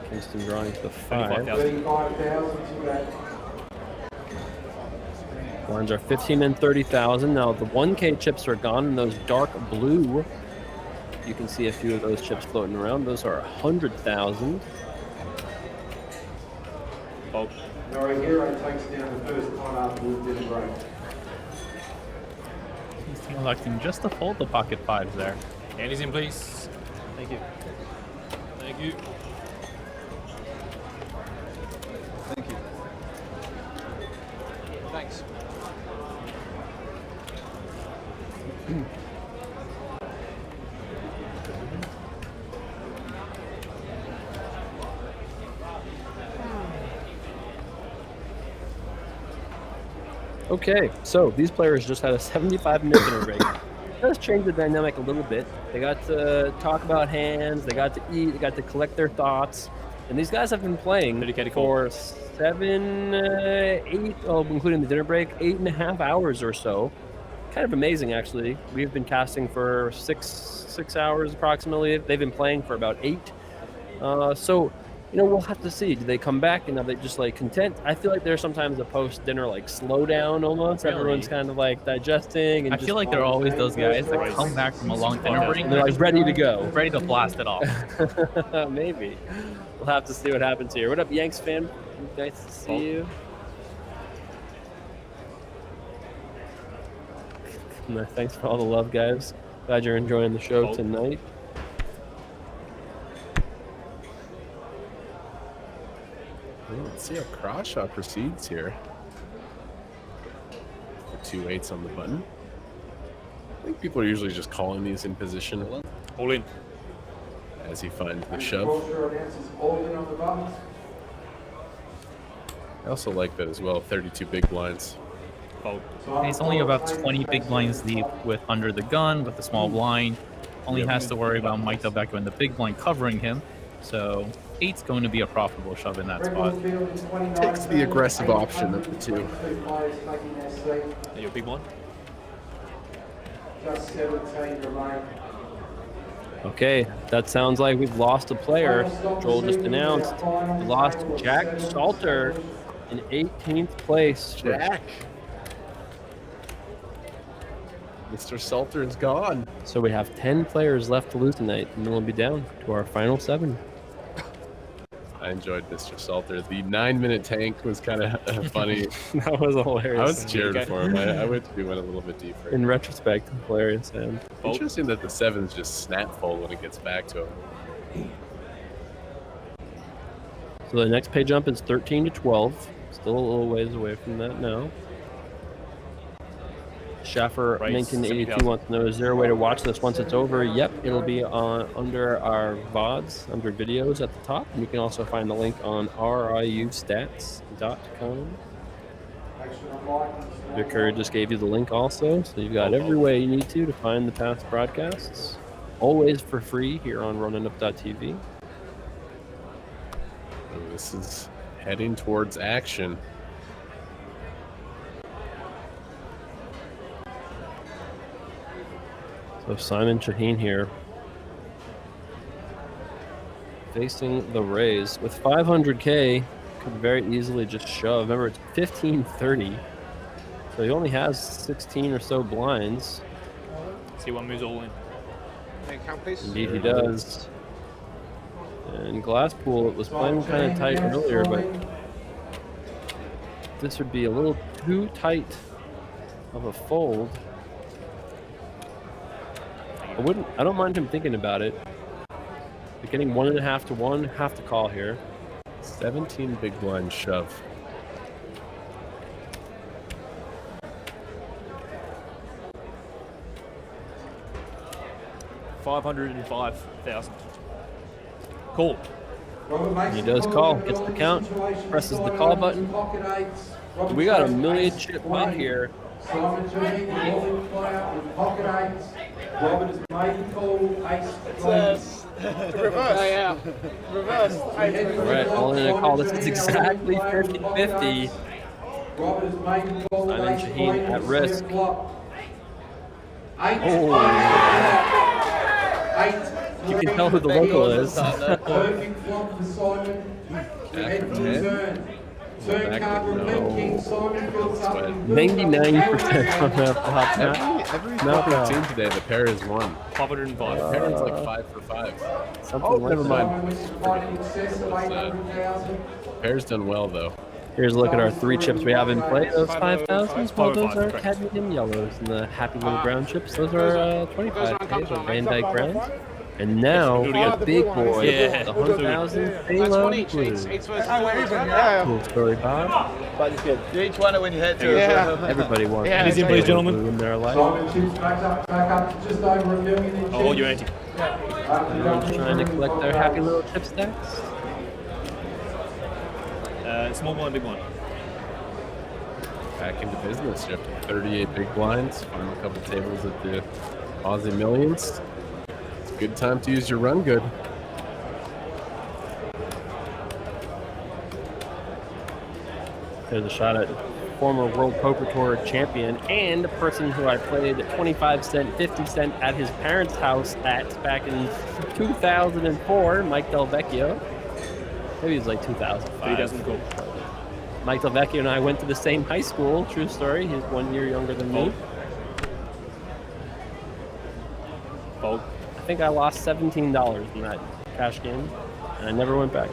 Kingston drawing to the 5. Blinds are 15 and 30,000. Now the 1K chips are gone, and those dark blue, you can see a few of those chips floating around. Those are 100,000. No, Hero takes down the first pot after the dinner break. He's electing just to fold the pocket 5s there. Candies in, please. Thank you. Thank you. Thank you. Thanks. Okay, so these players just had a 75-minute dinner break. Does change the dynamic a little bit. They got to talk about hands, they got to eat, they got to collect their thoughts, and these guys have been playing for 7, 8, including the dinner break, 8.5 hours or so. Kind of amazing, actually. We've been casting for six hours approximately. They've been playing for about 8. So, you know, we'll have to see. Do they come back and are they just like content? I feel like there's sometimes a post-dinner like slowdown almost. Really? Everyone's kind of like digesting. And I feel like there are always those guys that come back from a long dinner break. They're like ready to go. Ready to blast it off. Maybe. We'll have to see what happens here. What up, Yanks fan? Nice to see you. Thanks for all the love, guys. Glad you're enjoying the show tonight. Let's see how Crawshaw proceeds here. 2 8s on the button. I think people are usually just calling these in position. All in. As he finds the shove. I also like that as well, 32 big blinds. He's only about 20 big blinds deep with under the gun, with the small blind. Only has to worry about Mike Delvecchio and the big blind covering him. So 8's going to be a profitable shove in that spot. Takes the aggressive option of the 2. Are you a big one? Just 17 remain. Okay, that sounds like we've lost a player. Joel just announced we lost Jack Salter in 18th place. Jack. Mr. Salter is gone. So we have 10 players left to lose tonight, and then we'll be down to our final 7. I enjoyed Mr. Salter. The 9-minute tank was kind of funny. That was hilarious. I was cheering for him. I wish we went a little bit deeper. In retrospect, hilarious. And interesting that the 7s just snap fold when it gets back to him. So the next pay jump is 13 to 12. Still a little ways away from that now. Schaffer 1982 wants to know, is there a way to watch this once it's over? Yep, it'll be on under our VODs, under videos at the top. And you can also find the link on riustats.com. Victor just gave you the link also, so you've got every way you need to find the past broadcasts. Always for free here on runingup.tv. This is heading towards action. So Simon Shaheen here. facing the raise. With 500K, could very easily just shove. Remember, it's 1530. So he only has 16 or so blinds. See one moves all in. Indeed he does. And Glasspool, it was playing kind of tight earlier, but this would be a little too tight of a fold. I don't mind him thinking about it. But getting 1.5 to 1, have to call here. 17 big blind shove. $505,000. Cool. He does call, gets the count, presses the call button. We got a million chip pot here. Simon Jimmy, rolling player with pocket eights. Robert has made the call, ace Reverse. Yeah. Reverse. All right, all in a call. This is exactly 50-50. Robert has made the call, Simon ace Shaheen at risk. You can tell who the local is. Perfect flop for Simon. Head to turn. Turn card repeat, King Simon fills up. 99% on that flop. Every fucking team today, the pair has won. 505. The pair is like 5 for 5. Something like never mind. Pair's done well though. Here's a look at our 3 chips we have in play. Those 5,000s, well, those are cadmium yellows, and the happy little brown chips, those are 25K, the Van Dyke browns. And now, the big boy, the 100,000 Halo Blue. Cool story, Bob. But it's good. You each want it when you hit to Everybody wants Easy, please, gentlemen. Blue in their life. Simon chips back up just over $1 million in chips. Oh, you're anti. Everyone's trying to collect their happy little chip stacks. Small blind, big one. Back into business. You have 38 big blinds. Final couple tables at the Aussie Millions. It's a good time to use your run good. There's a shot at former World Poker Tour champion and a person who I played 25 cent, 50 cent at his parents' house at back in 2004, Mike Del Vecchio. Maybe it was like 2005. He doesn't go. Mike Del Vecchio and I went to the same high school. True story. He's 1 year younger than me. Fold. I think I lost $17 in that cash game, and I never went back.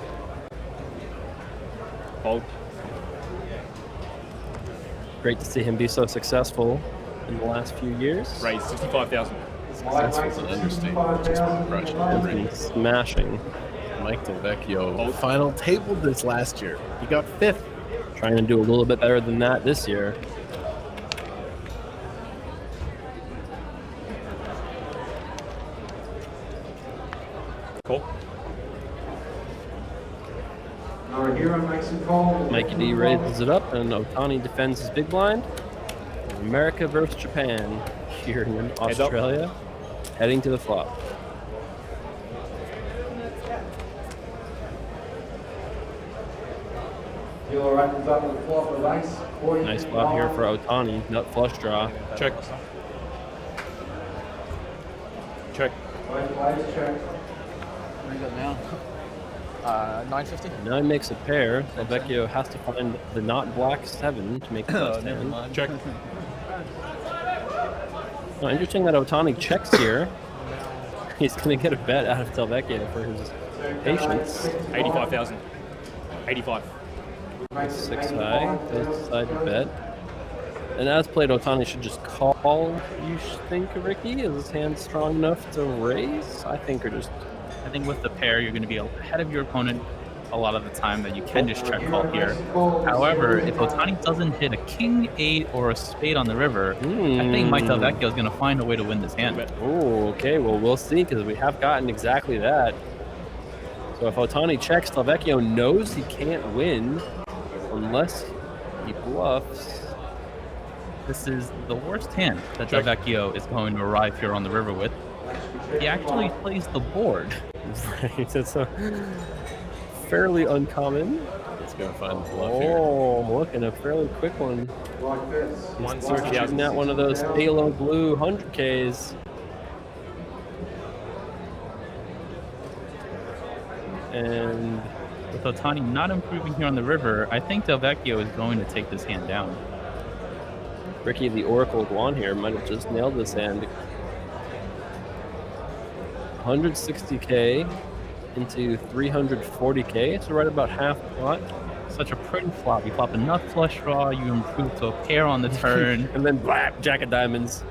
Fold. Great to see him be so successful in the last few years. Raise 65,000. Successful is an understatement. Just been crushing Been smashing. Mike Del Vecchio final tabled this last year. He got 5th. Trying to do a little bit better than that this year. Cool. Hero makes a call. Mikey D raises it up, and Otani defends his big blind. America versus Japan here in Australia, heading to the flop. Dealer opens up with a flop of ace. Nice flop here for Otani. Nut flush draw. Check. Check. Both players check. What do you got now? 950. Now he makes a pair. Del Vecchio has to find the not black 7 to make the best hand. Check. Oh, interesting that Otani checks here. He's going to get a bet out of Del Vecchio for his patience. 85,000. 85. 6 high. Does decide to bet. And as played, Otani should just call, you think, Ricky? Is his hand strong enough to raise? I think with the pair, you're going to be ahead of your opponent a lot of the time that you can just check call here. However, if Otani doesn't hit a king, 8, or a spade on the river, I think Mike Del Vecchio is going to find a way to win this hand. Oh, okay. Well, we'll see, because we have gotten exactly that. So if Otani checks, Del Vecchio knows he can't win unless he bluffs. This is the worst hand that Del Vecchio is going to arrive here on the river with. He actually plays the board. Right, that's a fairly uncommon. He's going to find the bluff here. Oh, look, and a fairly quick one. One shooting at one of those Halo Blue 100Ks. And with Otani not improving here on the river, I think Del Vecchio is going to take this hand down. Ricky, the Oracle Guan here, might have just nailed this hand. 160K into 340K, so right about half pot. Such a pretty flop. You flop a nut flush draw, you improve to a pair on the turn. And then blap, Jack of Diamonds.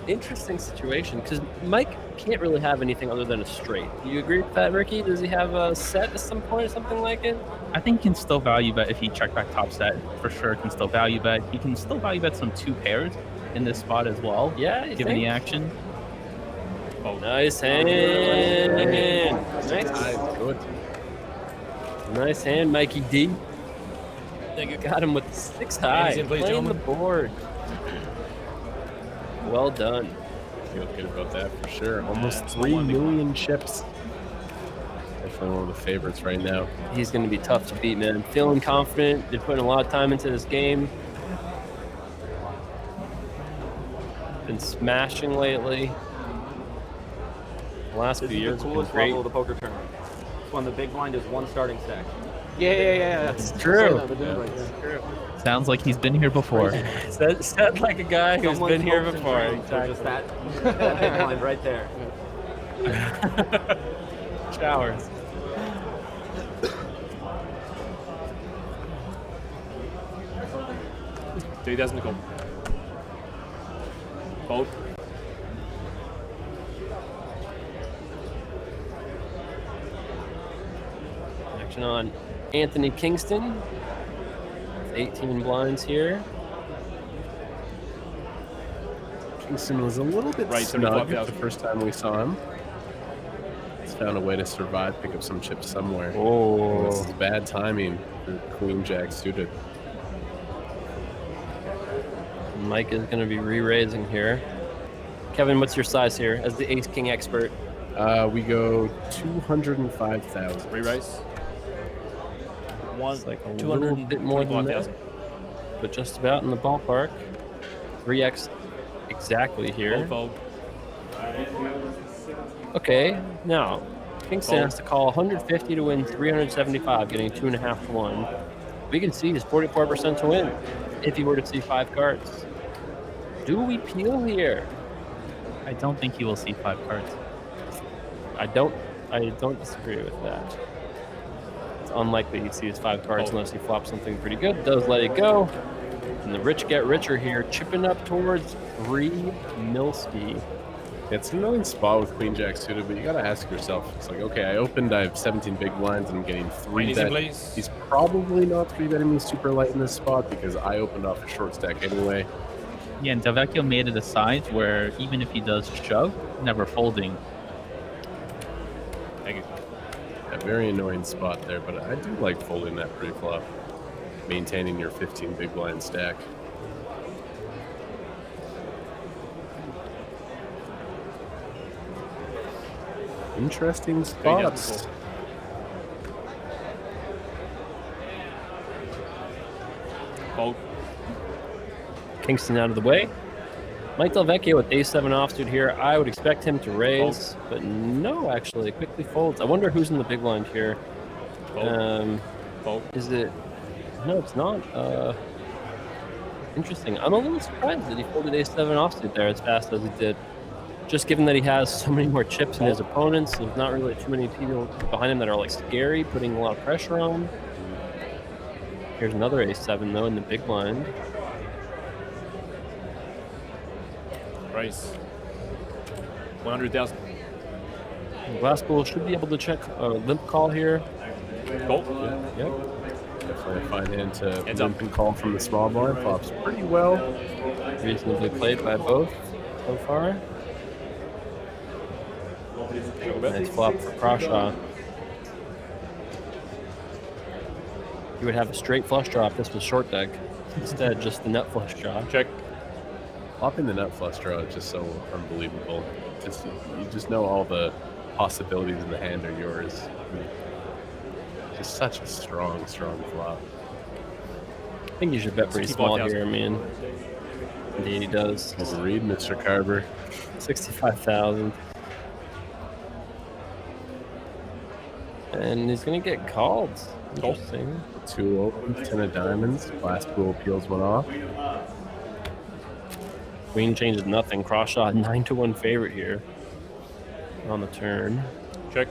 Interesting situation, because Mike can't really have anything other than a straight. Do you agree with that, Ricky? Does he have a set at some point or something like it? I think he can still value bet if he check back top set. For sure, can still value bet. He can still value bet some 2 pairs in this spot as well. Yeah, given the action. Oh, nice hand. Nice. Good. Nice hand, Mikey D. I think you got him with the 6 high. Playing the board. Well done. Feel good about that for sure. Almost 3 million chips. Definitely one of the favorites right now. He's going to be tough to beat, man. Feeling confident. They're putting a lot of time into this game. Been smashing lately. The last few years the have been coolest great. level of the poker tournament. It's when the big blind is 1 starting stack. Yeah. That's true. Sounds like he's been here before. Said like a guy who's Someone's been here hopes and before. dreams are just that big blind right there. Showers. $2,000 to call. Fold. Action on Anthony Kingston. 18 blinds here. Kingston was a little bit Right, snug 35,000. the first time we saw him. He's found a way to survive, pick up some chips somewhere. Oh. This is bad timing for Queen Jack suited. Mike is going to be re-raising here. Kevin, what's your size here as the Ace King expert? We go 205,000. Re-raise. It's like a little bit more than that, but just about in the ballpark. 3x exactly here. Fold. Okay, now Kingston Fold. has to call 150 to win 375, getting 2.5 to 1. We can see he's 44% to win if he were to see 5 cards. Do we peel here? I don't think he will see 5 cards. I don't disagree with that. It's unlikely he sees 5 cards unless he flops something pretty good. Does let it go. And the rich get richer here, chipping up towards 3 Milski. It's an annoying spot with Queen Jack suited, but you gotta ask yourself, it's like, okay, I have 17 big blinds and I'm getting 3 bet. He's probably not 3 betting me super light in this spot because I opened off a short stack anyway. Yeah, and Del Vecchio made it a size where even if he does shove, never folding. A very annoying spot there, but I do like folding that pre-flop, maintaining your 15 big blind stack. Interesting spots. Fold. Kingston out of the way. Mike Del Vecchio with ace-7 offsuit here. I would expect him to raise, but no, actually, quickly folds. I wonder who's in the big blind here. Fold. Is it? No, it's not. Interesting. I'm a little surprised that he folded ace-7 offsuit there as fast as he did. Just given that he has so many more chips than his opponents, there's not really too many people behind him that are like scary, putting a lot of pressure on. Here's another ace-7 though in the big blind. Raise. 100,000. Glasspool should be able to check a limp call here. Call. Yep. Definitely a fine hand to Heads limp and call from the small blind. Flops pretty well. Reasonably played by both so far. Nice flop for Crawshaw. He would have a straight flush draw if this was short deck. Instead, just the nut flush draw. Check. Flopping the nut flush draw is just so unbelievable. You just know all the possibilities in the hand are yours. Just such a strong flop. I think you should bet pretty small here, man. Indeed, he does. Agreed, Mr. Carver. 65,000. And he's going to get called. Interesting. 2 opens, 10 of diamonds. Last pool peels one off. Queen changes nothing. Cross shot 9-1 favorite here on the turn. Check.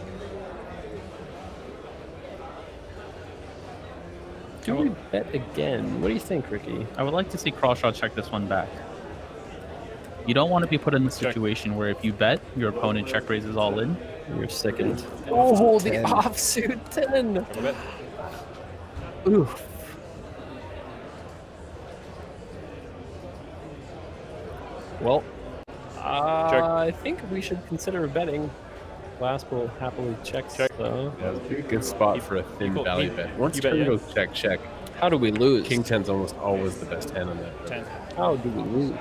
Do we bet again? What do you think, Ricky? I would like to see Crawshaw check this one back. You don't want to be put in the situation where if you bet, your opponent check raises all in. You're sickened. Oh, the offsuit 10. Oof. Well, I think we should consider betting. Last will happily check. Though. Yeah, it's a good spot for a thin value bet. Once turn goes check, check. How do we lose? King 10's almost always the best hand on that. 10. How do we lose?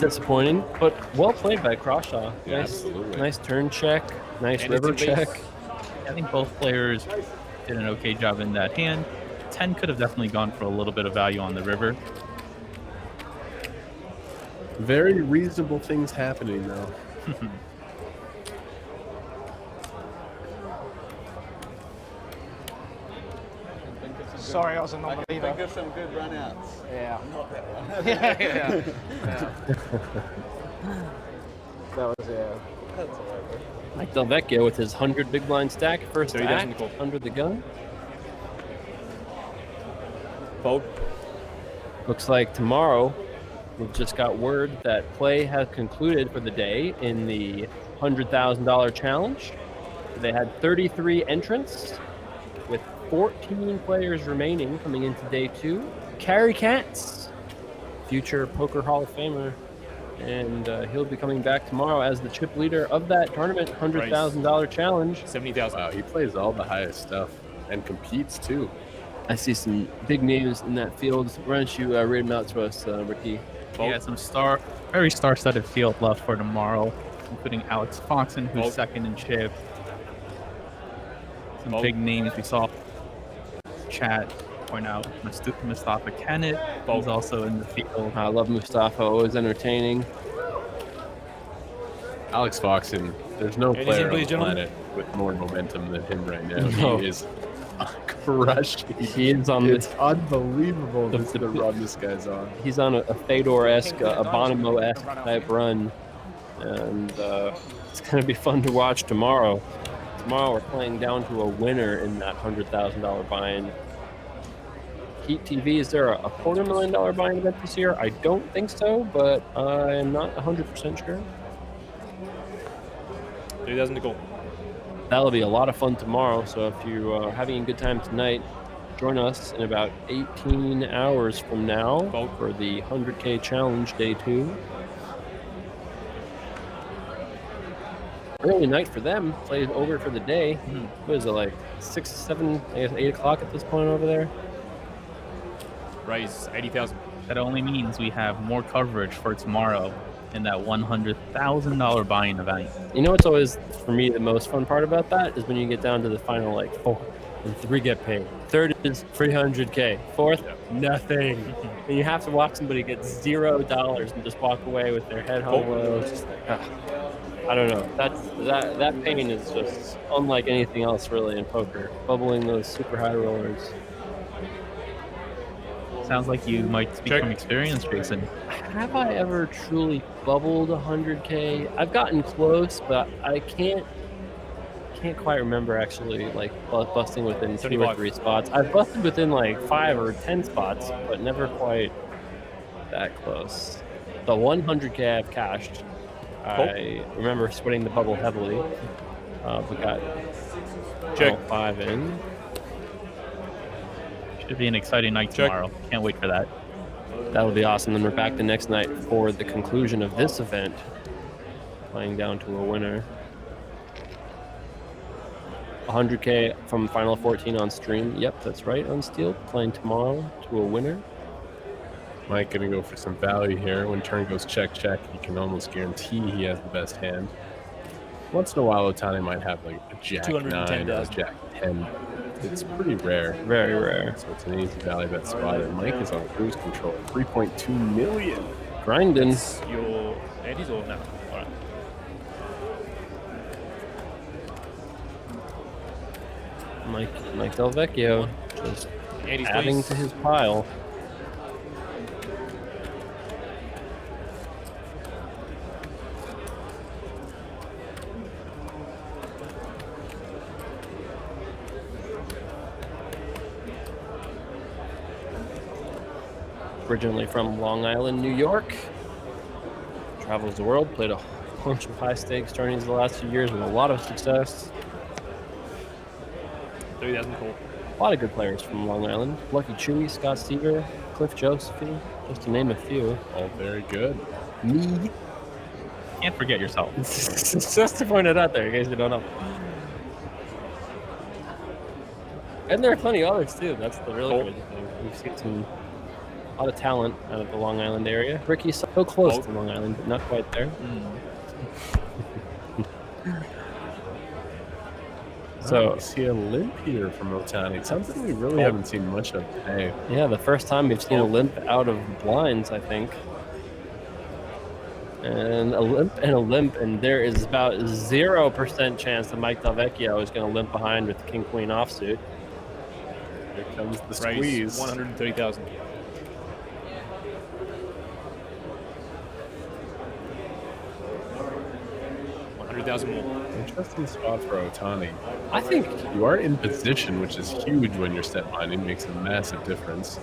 Disappointing, but well played by Crawshaw. Yeah, nice, absolutely. Nice turn check, nice river check. I think both players did an okay job in that hand. 10 could have definitely gone for a little bit of value on the river. Very reasonable things happening now. Sorry, I was a non-believer. I can think of some good runouts. Yeah. Not that one. yeah. That was, That's all right, bro. Mike Del Vecchio with his 100 big blind stack. First act under the gun. Fold. Looks like tomorrow we've just got word that play has concluded for the day in the $100,000 challenge. They had 33 entrants with 14 players remaining coming into day 2. Carrie Katz, future Poker Hall of Famer, and he'll be coming back tomorrow as the chip leader of that tournament, $100,000 challenge. 70,000. Wow, he plays all the highest stuff and competes too. I see some big names in that field. Why don't you read them out to us, Ricky? Yeah, some very star-studded field left for tomorrow, including Alex Foxen, who's second in chip. Some big names we saw. Chat point out Mustafa Kennett, who's also in the field. I love Mustafa, always entertaining. Alex Foxen, there's no player on the planet with more momentum than him right now. No. He is crushing. He is on It's this. unbelievable the run this guy's on. He's on a Fedor-esque, a Bonomo-esque type run, and it's going to be fun to watch tomorrow. Tomorrow we're playing down to a winner in that $100,000 buy-in. Heat TV, is there a $250,000 buy-in event this year? I don't think so, but I'm not 100% sure. 3,000 to go. That'll be a lot of fun tomorrow, so if you're having a good time tonight, join us in about 18 hours from now for the 100K challenge day 2. Early night for them, played over for the day. What is it, like 6, 7, I guess 8 o'clock at this point over there? Raise 80,000. That only means we have more coverage for tomorrow in that $100,000 buy-in event. You know what's always, for me, the most fun part about that is when you get down to the final, like, 4 and 3 get paid. Third is 300K. Fourth, nothing. And you have to watch somebody get $0 and just walk away with their head hung low. It's just like, I don't know. That pain is just unlike anything else really in poker. Bubbling those super high rollers. Sounds like you might speak from experience, Jason. Have I ever truly bubbled 100K? I've gotten close, but I can't quite remember actually like busting within 2 or 3 spots. I've busted within like 5 or 10 spots, but never quite that close. The 100K I've cashed. I remember sweating the bubble heavily. We got 5 in. Should be an exciting night tomorrow. Can't wait for that. That'll be awesome. Then we're back the next night for the conclusion of this event. Playing down to a winner. 100K from Final 14 on stream. Yep, that's right, on Steel. Playing tomorrow to a winner. Mike gonna go for some value here. When turn goes check, check, you can almost guarantee he has the best hand. Once in a while, Otani might have like a jack 9 or a jack 10. It's pretty rare. Very rare. So it's an easy value bet spot. And Mike is on cruise control. 3.2 million. Grinding. Your eddies or no? All right. Mike Del Vecchio just adding to his pile. Originally from Long Island, New York. Travels the world, played a bunch of high stakes tourneys the last few years with a lot of success. 3,000 cool. A lot of good players from Long Island. Lucky Chewy, Scott Seager, Cliff Josephine, just to name a few. All very good. Me. Can't forget yourself. Just to point it out there, in case you don't know. And there are plenty of others too. That's the really crazy thing. We've seen a lot of talent out of the Long Island area. Ricky's so close to Long Island, but not quite there. So we see a limp here from Otani. Something we really haven't seen much of today. Yeah, the first time we've seen a limp out of blinds, I think. And a limp, and there is about 0% chance that Mike Del Vecchio is going to limp behind with the King-Queen offsuit. Here comes the Raise squeeze. 130,000. More. Interesting spot for Otani. I think you are in position, which is huge when you're set binding. Makes a massive difference.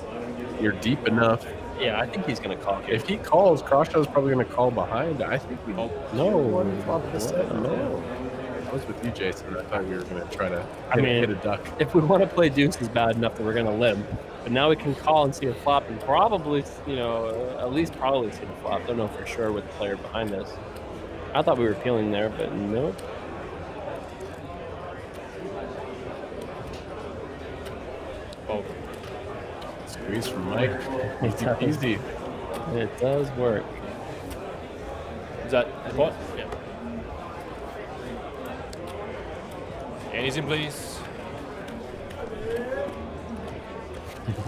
You're deep enough. Yeah, I think he's going to call. If he calls, Crosshow's probably going to call behind. I think we No. I was with you, Jason. I thought we were going to try to hit a duck. If we want to play deuces bad enough that we're going to limp, but now we can call and see a flop and probably, at least probably see the flop. Don't know for sure with the player behind us. I thought we were peeling there, but nope. Oh. Squeeze from Mike. Easy. It does work. Is that the pot? Yeah. And he's in, please.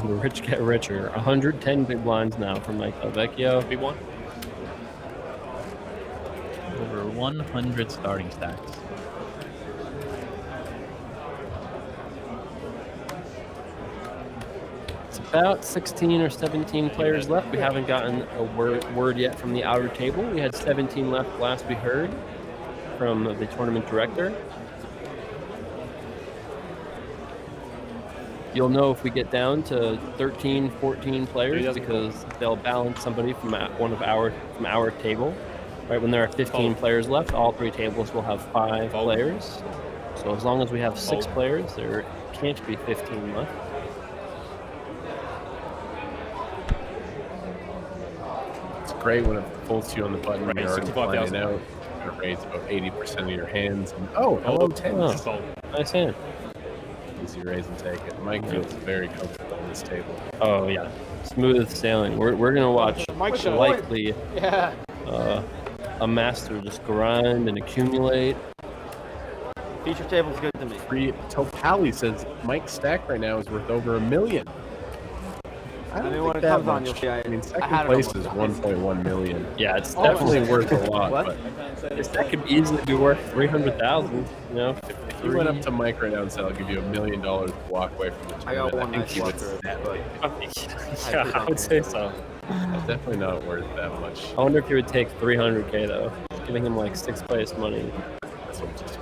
The rich get richer. 110 big blinds now from Mike Del Vecchio. Big one. Over 100 starting stacks. It's about 16 or 17 players left. We haven't gotten a word yet from the outer table. We had 17 left last we heard from the tournament director. You'll know if we get down to 13, 14 players because they'll balance somebody from our table. Right, when there are 15 players left, all three tables will have 5 players. So as long as we have 6 players, there can't be 15 left. It's great when it pulls you on the button when you're already 65,000. playing out. It raise about 80% of your hands. And, hello, 10. Oh, nice hand. Easy raise and take it. Mike feels very comfortable on this table. Oh, yeah. Smooth sailing. We're going to watch likely a master just grind and accumulate. Feature table's good to me. Topali says Mike's stack right now is worth over $1 million. I mean, don't when think it that comes on, much. you'll see. I mean, second place is 1.1 million. Yeah, it's definitely worth a lot. What? But that could easily be worth 300,000. You know, if you went up to Mike right now and said, "I'll give you $1 million to walk away from the tournament," I think he would yeah, I would say so. It's definitely not worth that much. I wonder if he would take 300K though, giving him like 6th place money. That's what just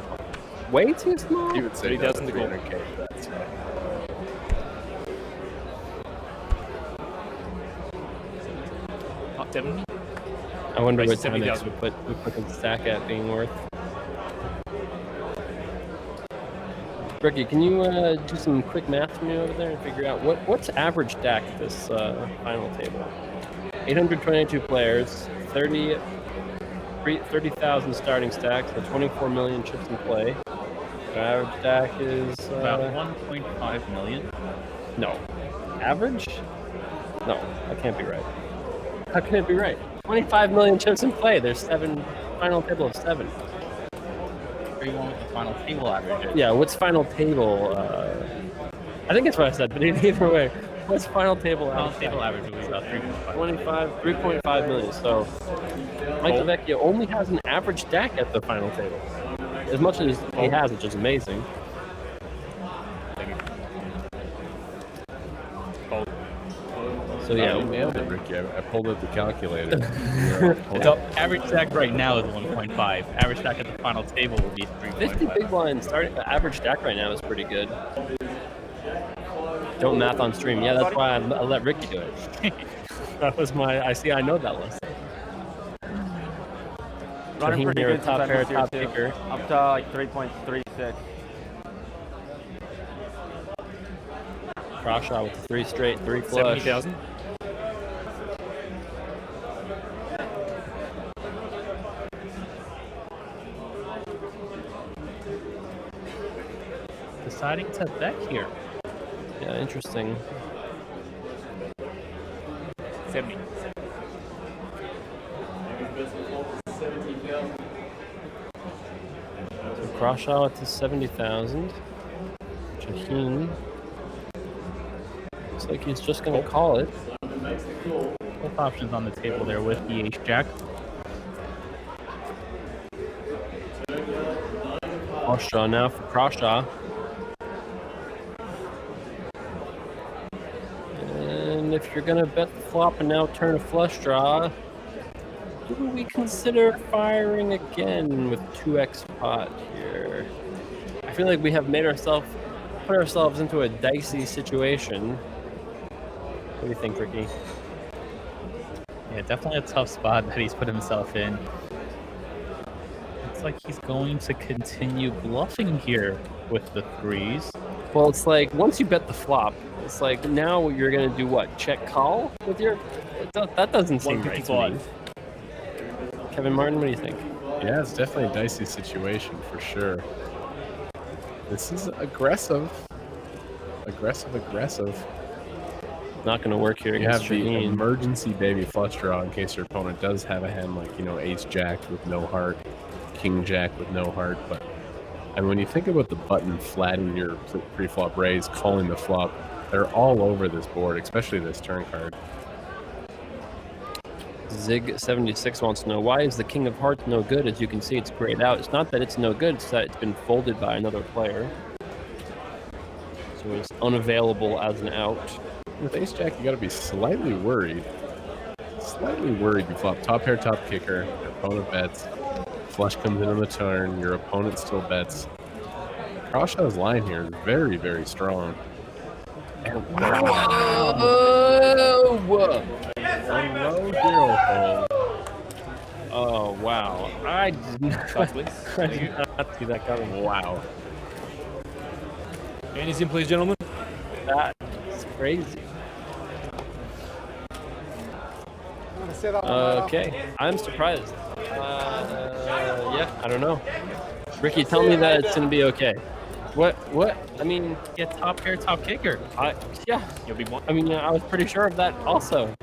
way too small. He would say he doesn't 300K for that. So. Top 70. I wonder what 70,000 we put his stack at being worth. Ricky, can you do some quick math for me over there and figure out what's average stack at this final table? 822 players, 30,000 starting stacks, so 24 million chips in play. The average stack is about 1.5 million. No, average? No, that can't be right. How can it be right? 25 million chips in play. There's 7 final table of 7. What do you want with the final table average? Yeah, what's final table? I think it's what I said, but either way, what's final table average? Final table average was about 3.5 million. So Mike Del Vecchio only has an average stack at the final table. As much as he has, which is amazing. So yeah, you nailed it, Ricky. I pulled up the calculator. So average stack right now is 1.5. Average stack at the final table will be 50 3.5. big blinds starting. The average stack right now is pretty good. Don't math on stream. Yeah, that's why I let Ricky do it. That was my. I know that list. Running pretty good top since pair, I've been top here too. kicker. Up to like 3.36. Cross shot with 3 straight, 3 flush. 70,000. Deciding to bet here. Yeah, interesting. 70. So cross shot to 70,000. Shaheen. Looks like he's just going to call it. Both options on the table there with the ace-jack. Cross draw now for cross draw. And if you're going to bet the flop and now turn a flush draw, do we consider firing again with 2x pot here? I feel like we have put ourselves into a dicey situation. What do you think, Ricky? Yeah, definitely a tough spot that he's put himself in. Looks like he's going to continue bluffing here with the threes. Well, it's like once you bet the flop, it's like now you're going to do what? Check call with your... That doesn't seem right to me. Kevin Martin, what do you think? Yeah, it's definitely a dicey situation for sure. This is aggressive. Aggressive. Not going to work here You against have the Shaheen. emergency baby flush draw in case your opponent does have a hand like, ace jack with no heart, king jack with no heart. And when you think about the button flattening your pre-flop raise, calling the flop, they're all over this board, especially this turn card. Zig76 wants to know, why is the king of hearts no good? As you can see, it's grayed out. It's not that it's no good, it's that it's been folded by another player. So it's unavailable as an out. With ace jack, you got to be slightly worried. You flop top pair, top kicker, your opponent bets. Flush comes in on the turn, your opponent still bets. Krashaw's line here is very, very strong. And Oh, wow. I did not see that coming. Wow. Andy's in, please, gentlemen. That's crazy. Okay, I'm surprised. Yeah, I don't know. Ricky, tell me that it's gonna be okay. What? I mean, get top pair, top kicker. Yeah. You'll be one. I mean, I was pretty sure of that also.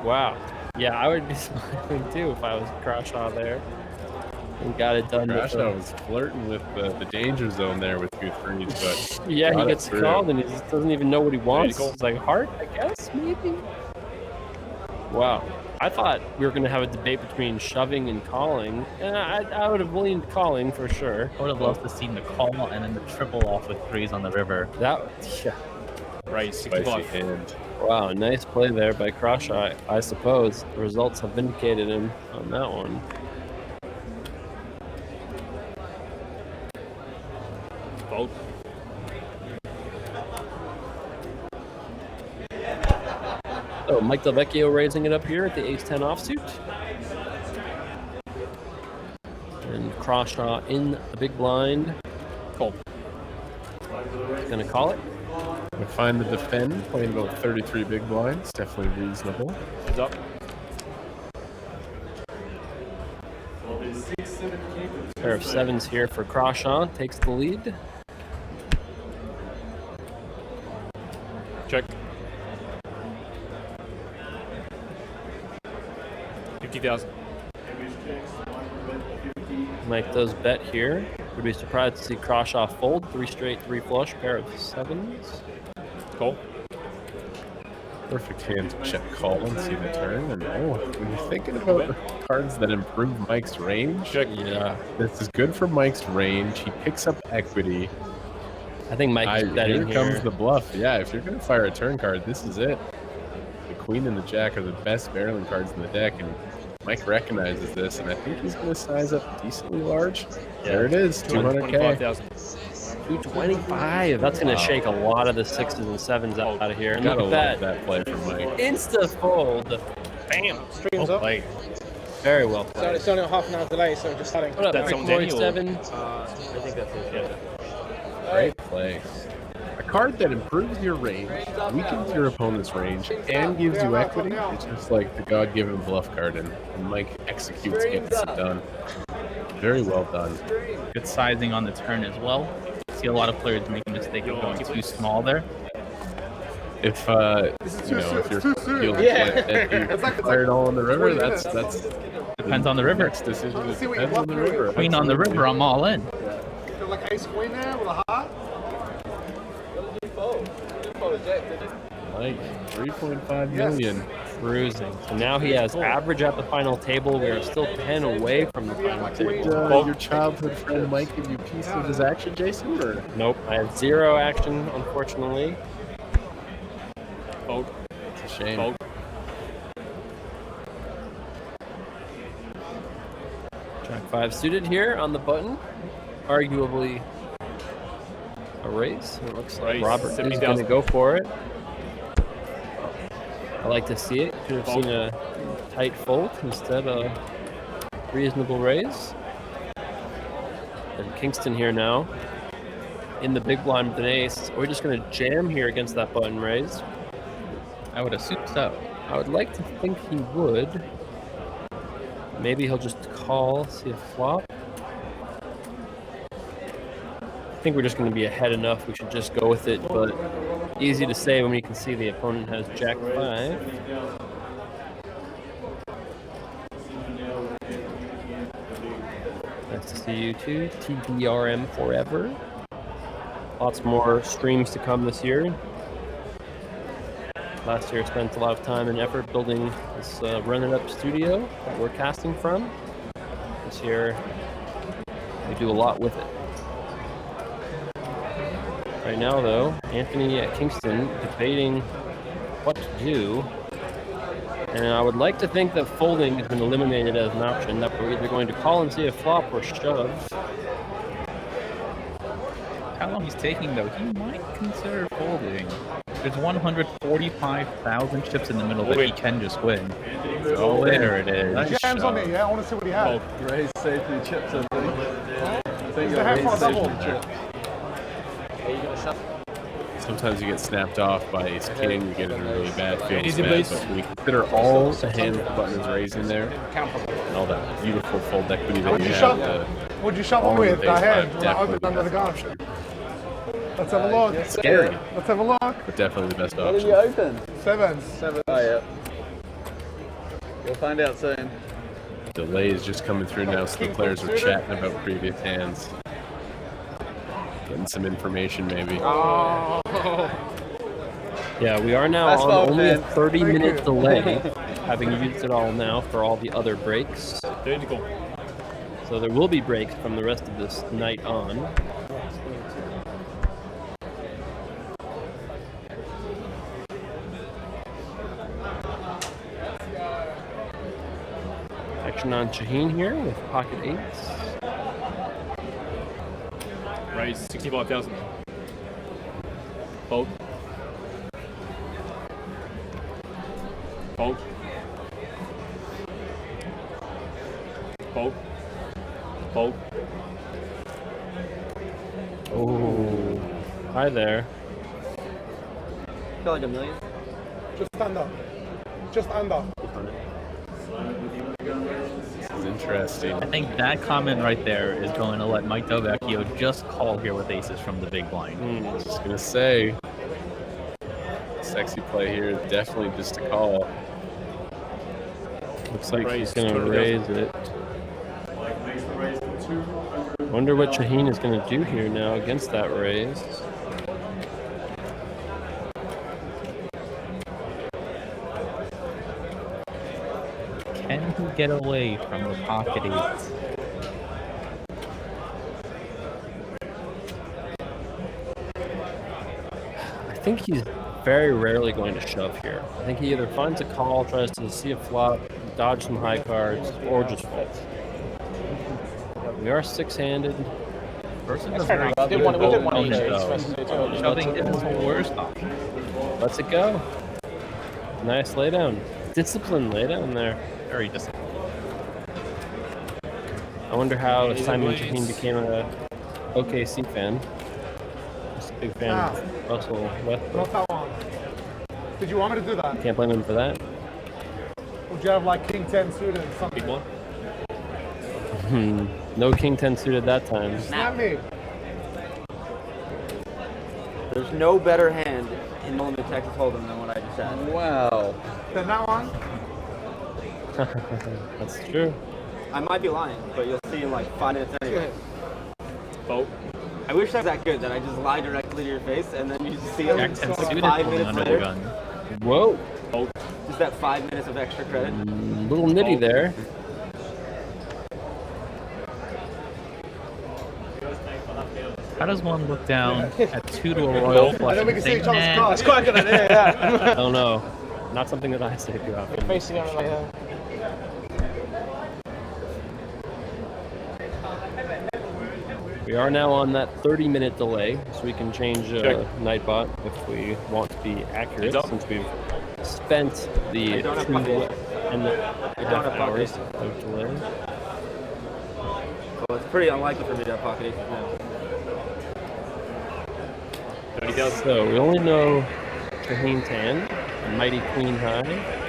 Wow. Yeah, I would be smiling too if I was Crashaw there. And got it done. Crashaw was flirting with the danger zone there with 2 threes, but yeah, he gets called and he just doesn't even know what he wants. It's like heart, I guess, maybe. Wow. I thought we were going to have a debate between shoving and calling, and I would have leaned calling for sure. I would have loved to see the call and then the triple off with threes on the river. Yeah. Right, 65 hand. Wow, nice play there by Crashaw. I suppose the results have vindicated him on that one. Fold. Oh, Mike Del Vecchio raising it up here at the ace-10 offsuit. And Crashaw in the big blind. Call. Gonna call it. We find the defend, playing about 33 big blinds. Definitely reasonable. Heads up. Pair of sevens here for Crashaw. Takes the lead. Check. 50,000. Mike does bet here. Would be surprised to see Crashaw fold. 3 straight, 3 flush, pair of sevens. Call. Perfect hand to check call and see the turn. And when you're thinking about cards that improve Mike's range, yeah, this is good for Mike's range. He picks up equity. I think Mike's betting here. Here comes the bluff. Yeah, if you're going to fire a turn card, this is it. queen and the jack are the best barreling cards in the deck, and Mike recognizes this, and I think he's going to size up decently large. Yeah. There it is, 200K. 225. That's going to shake a lot of the 6s and 7s out of here. And Gotta look at love that play from Mike. Insta fold. Bam. Streams up. Play. Very well played. So it's only a half an hour delay, so just starting. What up, That's on Floyd Daniel. 7? I think that's it. Yeah. Great play. A card that improves your range, weakens your opponent's range, and gives you equity. It's just like the God-given bluff card, and Mike executes, gets it done. Very well done. Good sizing on the turn as well. See a lot of players making a mistake of going too small there. If if you're feeling like fired all on the river, that's depends on the river. Decision depends on the river. Queen on the river, I'm all in. Like ace queen there with a heart. Like 3.5 million. Cruising. So now he has average at the final table. We are still 10 away from the final table. Your childhood friend Mike give you a piece of his action, Jason? Or? Nope, I have 0 action, unfortunately. Fold. It's a shame. Fold. Jack 5 suited here on the button. Arguably a raise. It looks like Raise, Robert is 70,000. going to go for it. I like to see it. Could have seen a tight fold instead of reasonable raise. And Kingston here now in the big blind with an ace. We're just going to jam here against that button raise. I would assume so. I would like to think he would. Maybe he'll just call, see a flop. I think we're just going to be ahead enough. We should just go with it, but easy to say when you can see the opponent has Jack 5. Nice to see you too. TBRM forever. Lots more streams to come this year. Last year, spent a lot of time and effort building this run-it-up studio that we're casting from. This year, we do a lot with it. Right now, though, Anthony at Kingston debating what to do. And I would like to think that folding has been eliminated as an option, that we're either going to call and see a flop or shove. How long he's taking, though, he might consider folding. There's 145,000 chips in the middle that he can just win. Oh, there it is. Nice jams on it, yeah? I want to see what he has. Raise safely chips, I think. I think Is the half for a double? Sometimes you get snapped off by ace king, you get in a really bad field Easy, smash, please. but when you consider all the hands the button is raising there, and all that beautiful fold equity that Would you you have, shove? Would you shove him with the head when I opened under the gun? Let's have a look. It's scary, Let's have a look. but definitely the best What did option. you open? Sevens. Oh, yeah. We'll find out soon. Delay is just coming through now, so the players are chatting about previous hands. Getting some information, maybe. Oh. Yeah, we are now That's on well, only a man. 30-minute delay, having used it all now for all the other breaks. Vertical. So there will be breaks from the rest of this night on. Action on Shaheen here with pocket eights. Raise 65,000. Fold. Fold. Fold. Fold. Oh, hi there. Feel like a million. Just under. Just under. This is interesting. I think that comment right there is going to let Mike Delvecchio just call here with aces from the big blind. I was just gonna say, sexy play here is definitely just a call. Looks like he's going to raise it. Wonder what Shaheen is going to do here now against that raise. Can he get away from the pocket eights? I think he's very rarely going to shove here. I think he either finds a call, tries to see a flop, dodge some high cards, or just folds. We are six-handed. Person That's is fair very enough. We did one on each. show. Shoving is the worst option. Lets it go. Nice laydown. Disciplined laydown there. Very disciplined. I wonder how Simon Shaheen became a OKC fan. Just a big fan of Russell Westbrook. Not that one. Did you want me to do that? Can't blame him for that. Would you have like King 10 suited and something? Big one. No King 10 suited that time. Not me. There's no better hand in the Texas Hold'em than what I just had. Wow. Then that one? That's true. I might be lying, but you'll see in like 5 minutes anyway. Vote. I wish I was that good that I just lie directly to your face and then you just see it Jack like 10 suited 5 holding minutes under the later. gun. Whoa. Vote. Just that 5 minutes of extra credit. Little nitty there. How does one look down at 2 to a royal flush? And then we can see each other's "Nah." cards. That's quite a good idea, yeah. I don't know. Not something that I say too often. Facing on like We are now on that 30-minute delay, so we can change Nightbot if we want to be accurate, since we've spent the 2.5 hours of delay. Well, it's pretty unlikely for me to have pocket aces now. So we only know Shaheen Tan, and Mighty Queen High.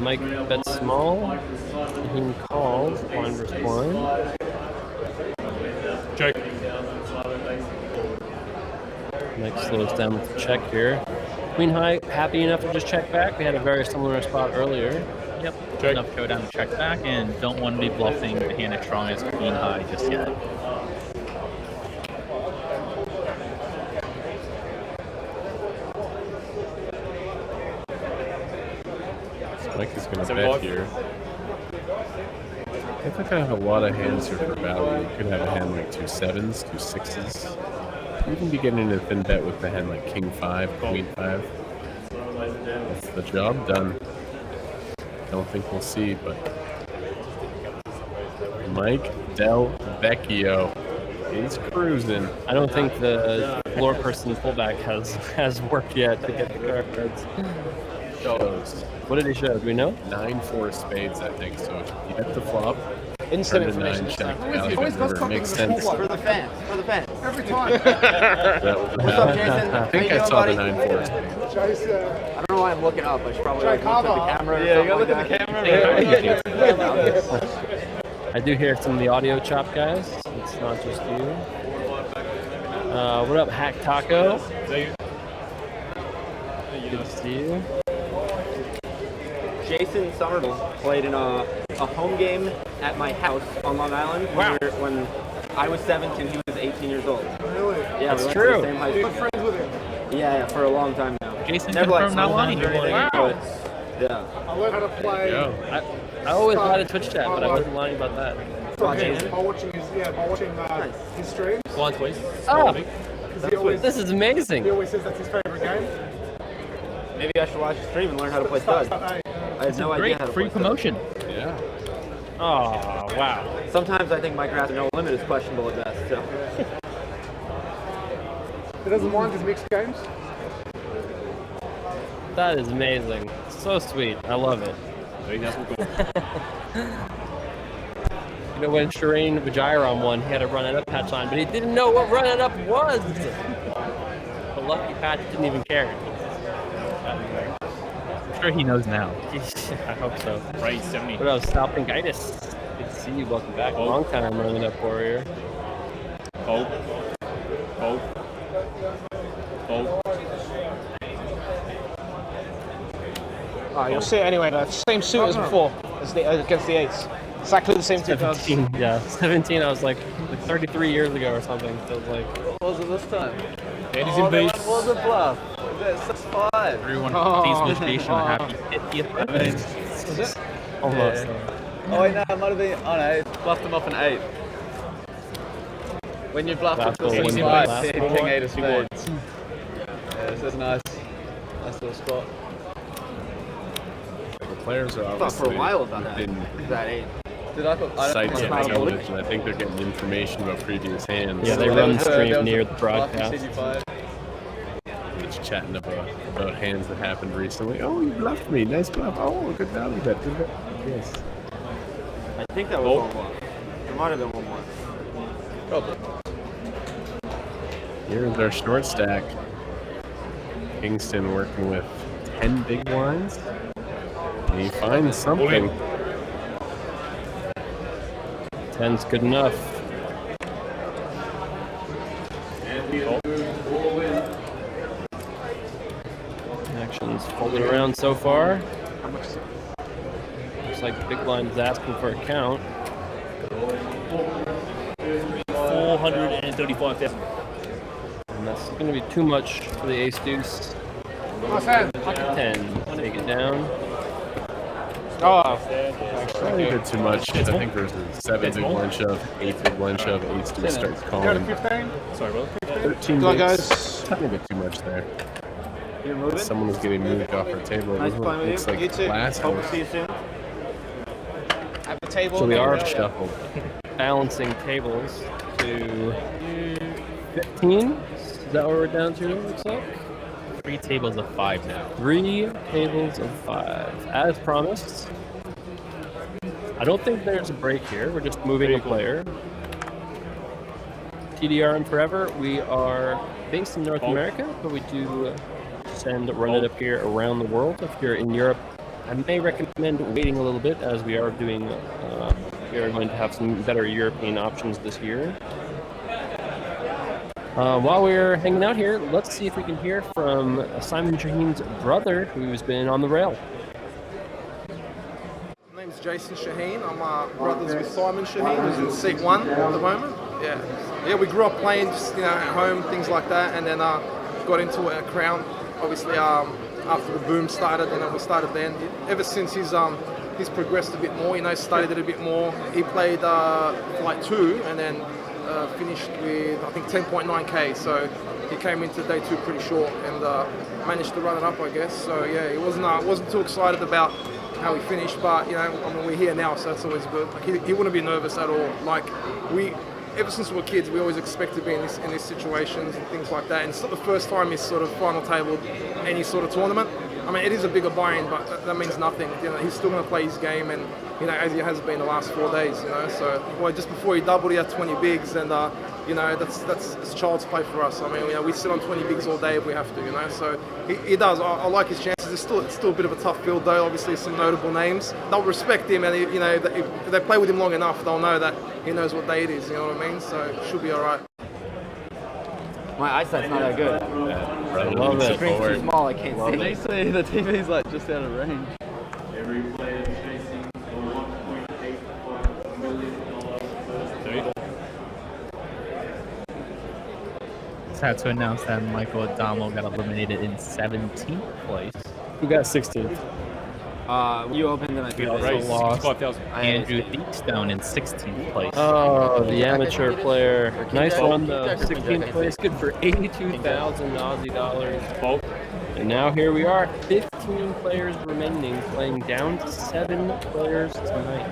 Mike bets small. Shaheen calls. Blind versus blind. Check. Mike slows down with the check here. Queen High happy enough to just check back. We had a very similar spot earlier. Yep. Enough showdown to check back, and don't want to be bluffing the hand as strong as Queen High just yet. Mike is going to bet here. I think I have a lot of hands here for value. You could have a hand like 2 7s, 2 6s. You can be getting a thin bet with the hand like King 5, Queen 5. That's the job done. Don't think we'll see, but Mike Del Vecchio is cruising. I don't think the floor person pullback has worked yet to get the cards. Shows. What did he show? Do we know? 9-4 spades, I think. So you bet the flop. Instant turn to information 9 check. this time. Always river. Makes sense. For the fans. For the fans. Every time. What's up, Jason? I think I saw the 9-4 spade. Jason. I don't know why I'm looking up. I should probably like, look at the camera. Yeah, you gotta look at the camera. I do hear some of the audio chop, guys. It's not just you. What up, Hack Taco? Good to see you. Jason Somerville played in a home game at my house on Long Island when I was 17, he was 18 years old. Really? Yeah, That's we went true. to the same high You're school. friends with him? Yeah, for a long time now. Jason Never like confirmed not lying. or anything, Wow. but yeah. I learned how to play. I always lied at Twitch chat, but I wasn't lying about that. By watching his his streams. One twice. Oh, Because he always, this is amazing. he always says that's his favorite game. Maybe I should watch the stream and learn how to play stud. I have no idea how to Free play promotion. Yeah. Oh, wow. stud. Sometimes I think my grasp no limit is questionable at best. So. He doesn't mind his mixed games. That is amazing. So sweet. I love it. You know, when Shireen Vijayram won, he had a run-it-up patch on, but he didn't know what run-it-up was. The lucky patch didn't even care. I'm sure he knows now. I hope so. Right, 70. What else? Salpingitis. Good to see you. Welcome back. Long time run-it-up warrior. Fold. Fold. Fold. You'll see it anyway. The same suit as before, as against the eights. Exactly the same two cards. 17, yeah. 17, I was like 33 years ago or something. So it was like... What was it this time? Daddy's in base. What was it bluff? Was it 6-5? Everyone, please wish Jason a happy 50th birthday. Almost. Almost. Yeah. Oh wait, no, it might have been. Oh no, bluffed him off an 8. When you bluff Last with one, the last 5, hit one. king 8 of spades. Yeah, this is nice. Nice little spot. The players are I thought obviously for a while about within that 8. Did I thought sight I of don't television. I think they're getting information about previous hands. Yeah, they run the stream near the broadcast. Just chatting about hands that happened recently. Oh, you bluffed me. Nice bluff. Oh, good value bet. Good bet. Yes. I think that was 1-1. It might have been 1-1. Probably. Here's our short stack. Kingston working with 10 big blinds. He finds something. 10's good enough. Action's folded around so far. Looks like the big blind is asking for a count. 435,000. And that's going to be too much for the ace deuce. Pocket 10. Take it down. Oh, Probably a bit too much. I think there's a 7 big blind shove, 8 big blind shove, ace deuce starts calling. 15. Sorry, brother. 13 Go, bigs. guys. Tiny bit too much there. You're moving? Someone was getting moved off our table. Nice It playing with looks you. like You too. last Hope to one. see you soon. At the table. So we are Shuffled. balancing tables to 15. Is that what we're down to, it looks like? 3 tables of 5 now. 3 tables of 5. As promised. I don't think there's a break here. We're just moving a player. TDR and Forever, we are based in North America, but we do run it up here around the world. If you're in Europe, I may recommend waiting a little bit, as we are doing. We are going to have some better European options this year. While we're hanging out here, let's see if we can hear from Simon Shaheen's brother, who's been on the rail. My name's Jason Shaheen. I'm brothers with Simon Shaheen, who's in seat 1 at the moment. Yeah, we grew up playing just at home, things like that, and then got into a Crown. Obviously, after the boom started, we started then. Ever since he's progressed a bit more, studied it a bit more. He played Flight 2 and then finished with I think 10.9k. So he came into day 2 pretty short and managed to run it up, I guess. So yeah, he wasn't too excited about how he finished, but we're here now, so that's always good. Like he wouldn't be nervous at all. Like ever since we were kids, we always expect to be in these situations and things like that. And it's not the first time he's sort of final tabled any sort of tournament. I mean, it is a bigger buy-in, but that means nothing. He's still going to play his game, and as he has been the last 4 days. So just before he doubled, he had 20 bigs, and that's child's play for us. I mean, we sit on 20 bigs all day if we have to. So he does. I like his chances. It's still a bit of a tough field, though. Obviously, some notable names. They'll respect him, and if they play with him long enough, they'll know that he knows what day it is. You know what I mean? So it should be all right. My eyesight's not that good. I love it. The screen's too small, I can't see. They say the TV's like just out of range. Every player chasing a $1.85 million Just had to announce that Michael Adamo got eliminated in 17th place. Who got 16th? You opened and I We also lost Andrew Deepstone in 16th place. Oh, the amateur player. Nice one, though. 16th place, good for 82,000 Aussie dollars. And now here we are, 15 players remaining, playing down to 7 players tonight.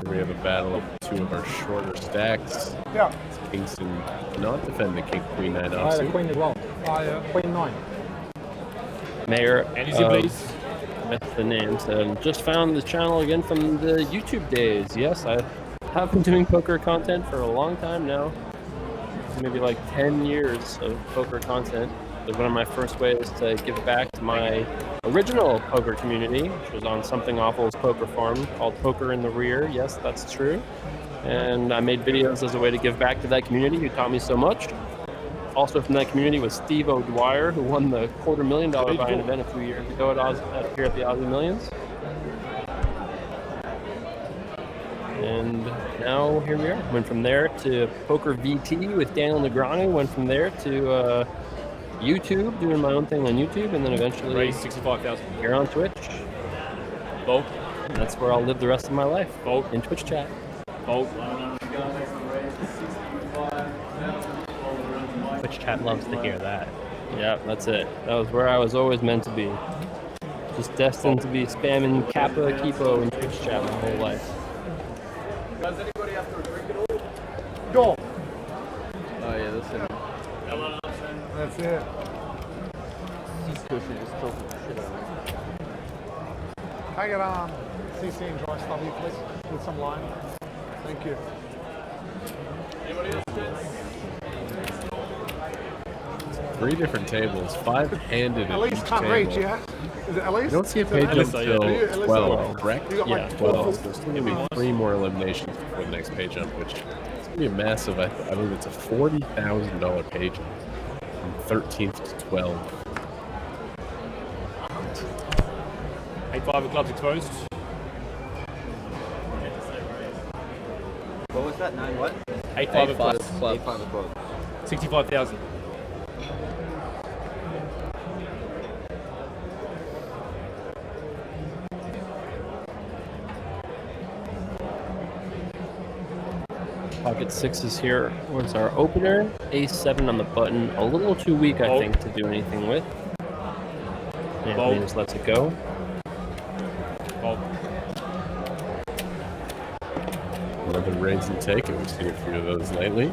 We have a battle of 2 of our shorter stacks. Yeah. Kingston not defend the king queen 9 I had a offsuit. queen as well. Queen 9. Mayor missed the names. Just found the channel again from the YouTube days. Yes, I have been doing poker content for a long time now. Maybe like 10 years of poker content. It was one of my first ways to give back to my original poker community, which was on Something Awful's poker forum called Poker in the Rear. Yes, that's true. And I made videos as a way to give back to that community who taught me so much. Also from that community was Steve O'Dwyer, who won the $250,000 buy-in event a few years ago here at the Aussie Millions. And now here we are. Went from there to Poker VT with Daniel Negreanu. Went from there to YouTube, doing my own thing on YouTube, and then eventually Raise 65,000. here on Twitch. Fold. And that's where I'll live the rest of my life. Fold. In Twitch chat. Fold. Twitch chat loves to hear that. Yeah, that's it. That was where I was always meant to be. Just destined to be spamming Kappa Kipo in Twitch chat my whole life. Does anybody have to drink it all? Go. Oh yeah, this is. That's it. Can I get CC and dry stubby, please, with some lime? Thank you. Anybody else? 3 different tables, 5-handed At at least each can't table. reach, yeah? Is it at least? You don't see a Is page it at least? until At least 12, correct? You got like 12. There's going to be 3 more eliminations before the next page jump, which is going to be a massive, I believe it's a $40,000 page jump from 13th to 12th. 8-5 of clubs exposed. What was that? 9 what? 8-5 of clubs. 8-5 of clubs. 65,000. Pocket 6 is here. What's our opener? Ace-7 on the button. A little too weak, I think, to do anything with. Anthony just lets it go. Another raise and take it. We've seen a few of those lately.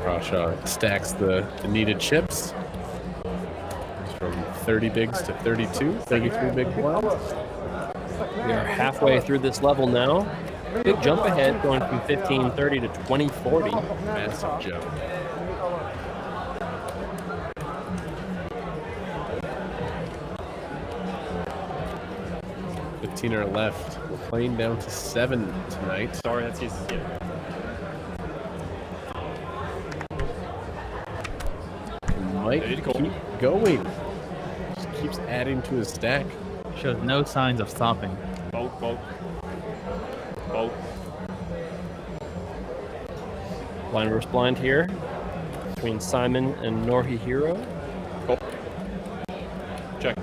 Rasha stacks the needed chips. From 30 bigs to 32, 33 big blinds. We are halfway through this level now. Big jump ahead, going from 1530 to 2040. Massive jump. Are left. We're playing down to 7 tonight. Sorry, that's his. Yeah. Mike keep going. Just keeps adding to his stack. Shows no signs of stopping. Bolt, bolt. Bolt. Blind versus blind here between Simon and Norihiro. Cool. Check.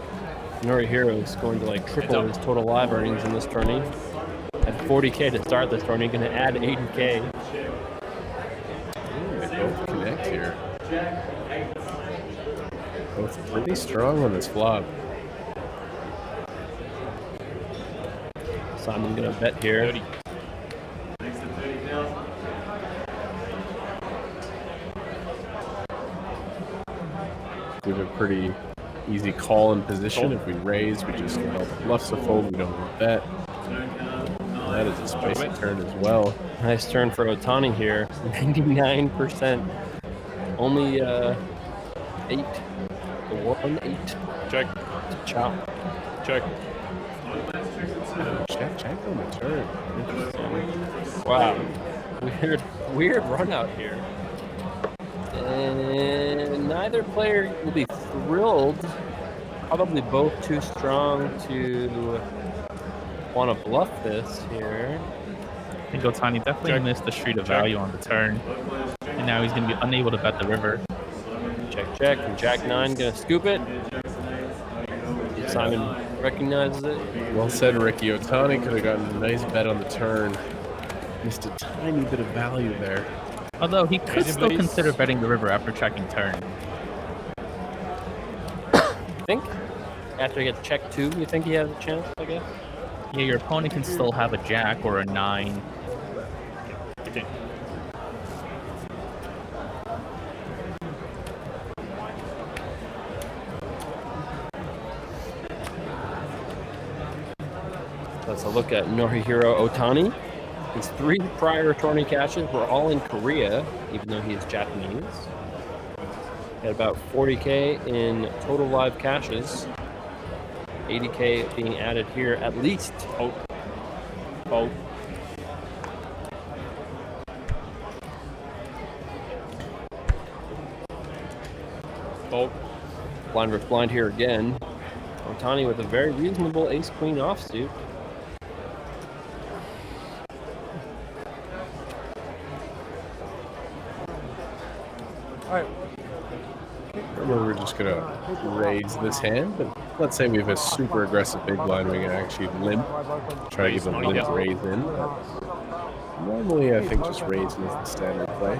Norihiro is going to like triple his total live earnings in this tourney. At 40k to start this tourney, going to add 80k. They both connect here. Both pretty strong on this flop. Simon going to bet here. 30. We have a pretty easy call in position. If we raise, we just help bluffs a fold. We don't want that. That is a spicy turn as well. Nice turn for Otani here. 99%. Only 8. The 1-8. Check. Chop. Check. Check on the turn. Wow. Weird run out here. And neither player will be thrilled. Probably both too strong to want to bluff this here. I think Otani definitely missed the street of value on the turn. And now he's going to be unable to bet the river. Check, and Jack 9 going to scoop it. Simon recognizes it. Well said, Ricky. Otani could have gotten a nice bet on the turn. Missed a tiny bit of value there. Although he could still consider betting the river after checking turn. I think after he gets check 2, you think he has a chance, I guess? Yeah, your opponent can still have a jack or a 9. Okay. Let's look at Norihiro Otani. His 3 prior tourney cashes were all in Korea, even though he is Japanese. He had about 40k in total live cashes. 80k being added here at least. Hold. Hold. Fold. Blind versus blind here again. Otani with a very reasonable ace-queen offsuit. just going to raise this hand. But let's say we have a super aggressive big blind. We can actually limp, try to give a limp raise in. Normally, I think just raising is the standard play.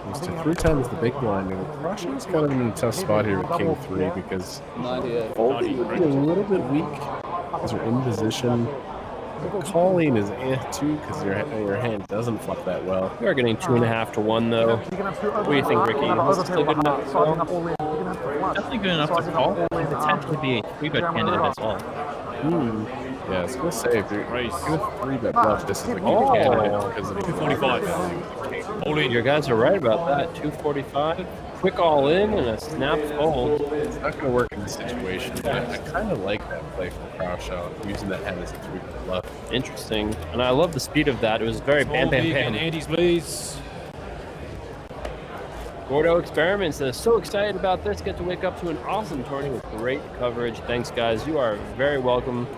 Comes to 3 times the big blind, and Russia's kind of in a tough spot here with King 3 because folding would be a little bit weak because you're in position. Calling is too because your hand doesn't flop that well. We are getting 2.5 to 1 though. What do you think, Ricky? Is this still good enough to call? Definitely good enough to call. And potentially be a 3-bet candidate as well. Yeah, I was going to say, if you're going to 3-bet bluff, this is a good candidate because of 245. All in. Your guys are right about that. 245. Quick all in and a snap fold. It's not going to work in this situation, but I kind of like that play from Crouchshot, using that hand as a 3-bet bluff. Interesting. And I love the speed of that. It was very bam, bam, bam. Andy's, please. Gordo Experiments is so excited about this. Get to wake up to an awesome tourney with great coverage. Thanks, guys. You are very welcome.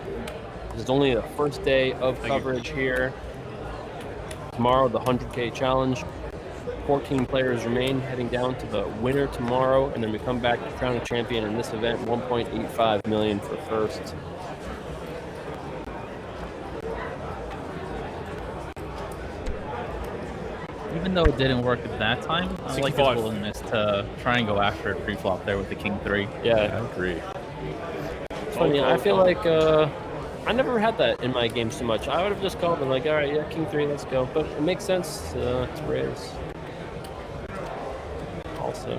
This is only the first day of coverage here. Tomorrow, the 100K challenge. 14 players remain, heading down to the winner tomorrow, and then we come back to crown a champion in this event. 1.85 million for first. Even though it didn't work at that time, I like his willingness to try and go after it pre-flop there with the King 3. Yeah, I agree. It's funny, I feel like I never had that in my game so much. I would have just called and like, all right, yeah, King 3, let's go. But it makes sense to raise. Also,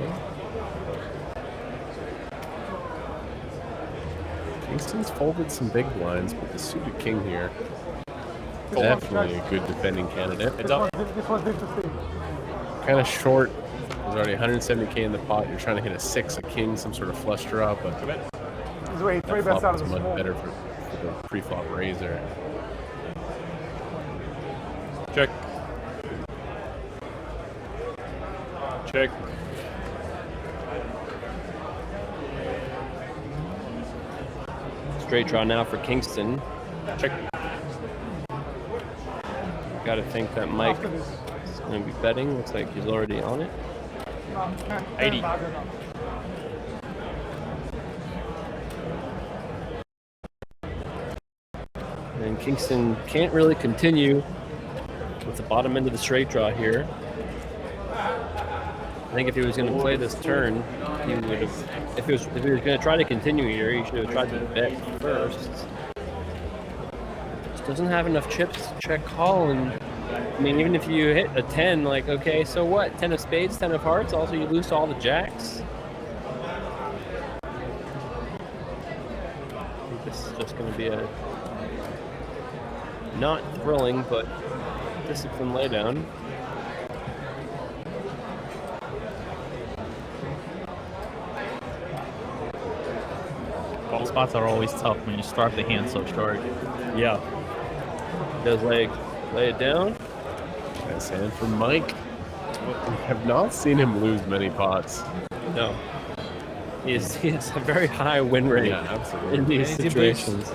Kingston's folded some big blinds, but the suited king here, definitely a good defending candidate. It's up. Kind of short. There's already 170K in the pot. You're trying to hit a 6, a king, some sort of flush draw, but that flop is much better for the pre-flop raiser. Check. Check. straight draw now for Kingston. Check. Got to think that Mike is going to be betting. Looks like he's already on it. 80. And Kingston can't really continue with the bottom end of the straight draw here. I think if he was going to play this turn, he would have. If he was going to try to continue here, he should have tried to bet first. Just doesn't have enough chips to check call, and I mean, even if you hit a 10, like, okay, so what? 10 of spades, 10 of hearts. Also, you lose to all the jacks. I think this is just going to be a not thrilling, but disciplined laydown. Ball spots are always tough when you start the hand so short. Yeah. Does lay it down. Nice hand from Mike. We have not seen him lose many pots. No. He has a very high win rate in these situations.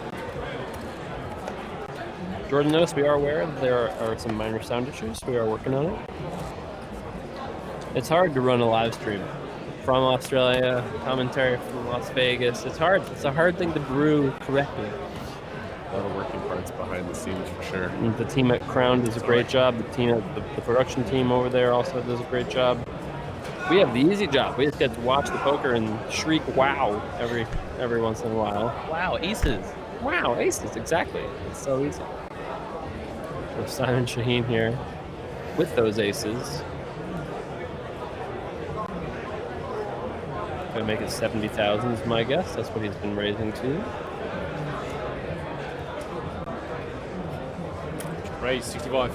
Jordan knows we are aware that there are some minor sound issues. We are working on it. It's hard to run a live stream from Australia, commentary from Las Vegas. It's hard. It's a hard thing to brew correctly. A lot of working parts behind the scenes for sure. And the team at Crown does a great job. The production team over there also does a great job. We have the easy job. We just get to watch the poker and shriek "wow" every once in a while. Wow, aces! Wow, aces! Exactly. It's so easy. So Simon Shaheen here with those aces. Gonna make it 70,000 is my guess. That's what he's been raising to. Raise 65.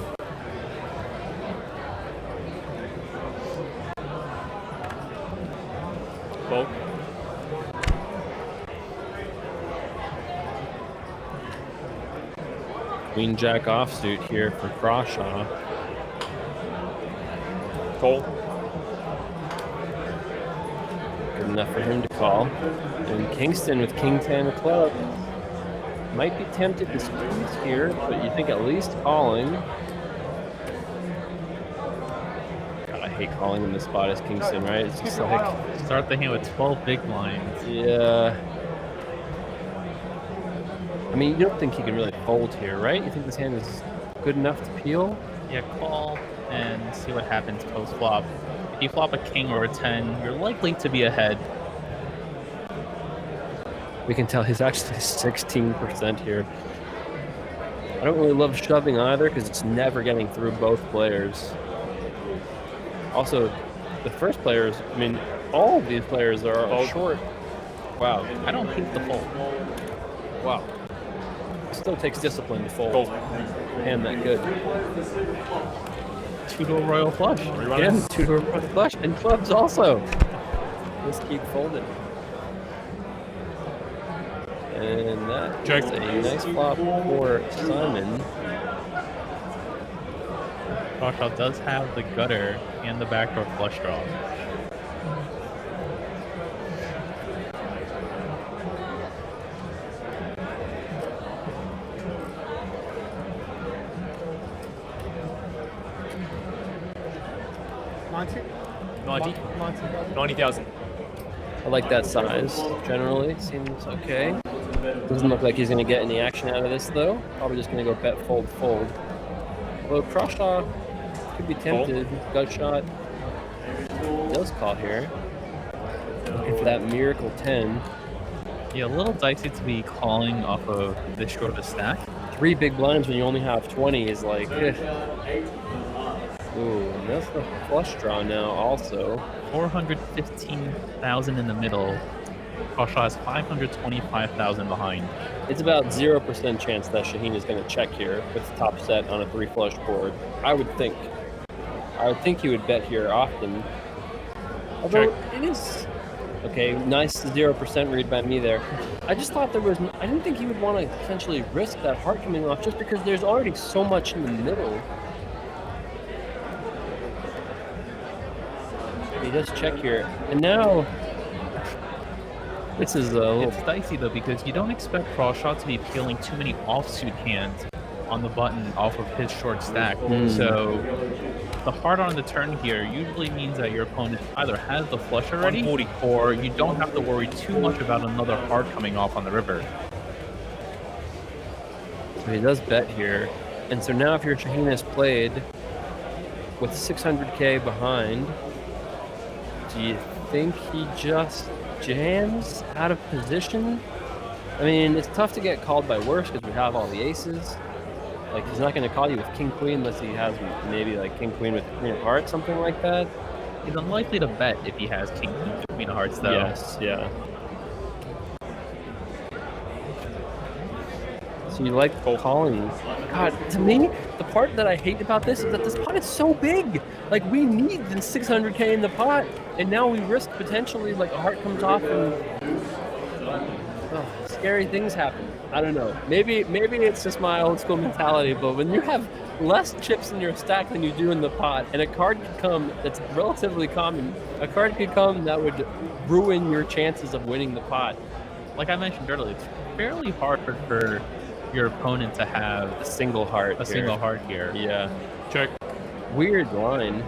Fold. Queen Jack offsuit here for Crawshaw. Call. Good enough for him to call. And Kingston with King 10 of club. Might be tempted to squeeze here, but you think at least calling. Gotta hate calling him the spot as Kingston, right? It's just like start the hand with 12 big blinds. Yeah. I mean, you don't think he can really fold here, right? You think this hand is good enough to peel? Yeah, call and see what happens post flop. If you flop a king or a 10, you're likely to be ahead. We can tell he's actually 16% here. I don't really love shoving either because it's never getting through both players. Also, the first players, I mean, all of these players are short. Wow. I don't hate the fold. Wow. It still takes discipline to fold. Hand that good. Two-door royal flush. Again, two-door royal flush. And clubs also. Just keep folding. And that is a nice flop for Simon. Crawshaw does have the gutter and the backdoor flush draw. $90,000. I like that size, generally. It seems okay. Doesn't look like he's going to get any action out of this, though. Probably just going to go bet, fold, fold. Although Crawshaw could be tempted. Gut shot. Does call here. Looking for that miracle 10. Yeah, a little dicey to be calling off of this short of a stack. 3 big blinds when you only have 20 is like, eh. Ooh, and that's the flush draw now also. 415,000 in the middle. Crawshaw has 525,000 behind. It's about 0% chance that Shaheen is going to check here with the top set on a 3 flush board. I would think he would bet here often. Although it is okay, nice 0% read by me there. I just thought I didn't think he would want to potentially risk that heart coming off just because there's already so much in the middle. He does check here, and now this is a little... It's dicey though because you don't expect Crawshaw to be peeling too many offsuit hands on the button off of his short stack. So the heart on the turn here usually means that your opponent either has the flush already or you don't have to worry too much about another heart coming off on the river. So he does bet here, and so now if your Shaheen has played with 600k behind, do you think he just jams out of position? I mean, it's tough to get called by worse because we have all the aces. Like, he's not going to call you with king queen unless he has maybe like king queen with queen of hearts, something like that. He's unlikely to bet if he has king queen with queen of hearts, though. Yes, yeah. So you like calling. God, to me, the part that I hate about this is that this pot is so big. Like, we need the 600k in the pot, and now we risk potentially like a heart comes off and scary things happen. I don't know. Maybe it's just my old school mentality, but when you have less chips in your stack than you do in the pot, and a card could come that's relatively common, a card could come that would ruin your chances of winning the pot. Like I mentioned earlier, it's fairly hard for your opponent to have a single heart here. Yeah. Check. Weird line.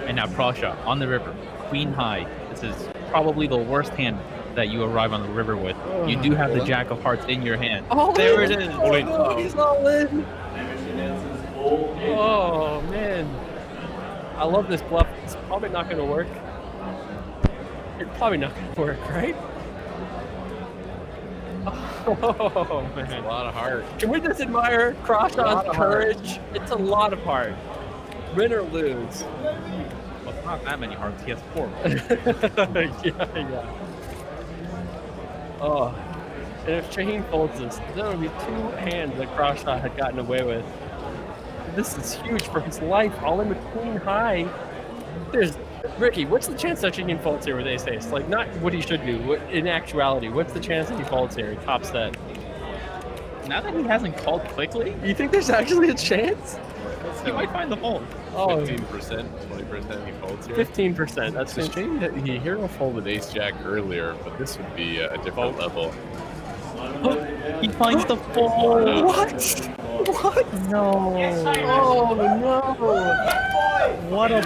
And now Crawshaw on the river. Queen high. This is probably the worst hand that you arrive on the river with. You do have the jack of hearts in your hand. Oh, there it is. Oh, no, he's all in. Oh, man. I love this bluff. It's probably not going to work. It's probably not going to work, right? Oh, man. That's a lot of heart. Can we just admire Crawshaw's courage? It's a lot of heart. Win or lose. Well, it's not that many hearts. He has 4. Yeah. Oh. And if Shaheen folds this, there would be 2 hands that Crawshaw had gotten away with. This is huge for his life. All in with queen high. There's Ricky, what's the chance that Shaheen folds here with ace-ace? Like, not what he should do. In actuality, what's the chance that he folds here? Top set. Now that he hasn't called quickly, you think there's actually a chance? He might find the fold. 15%, 20% he folds here. 15%. That's a shame that he hero folded ace jack earlier, but this would be a different level. He finds the fold. What? What? No. Oh no! What a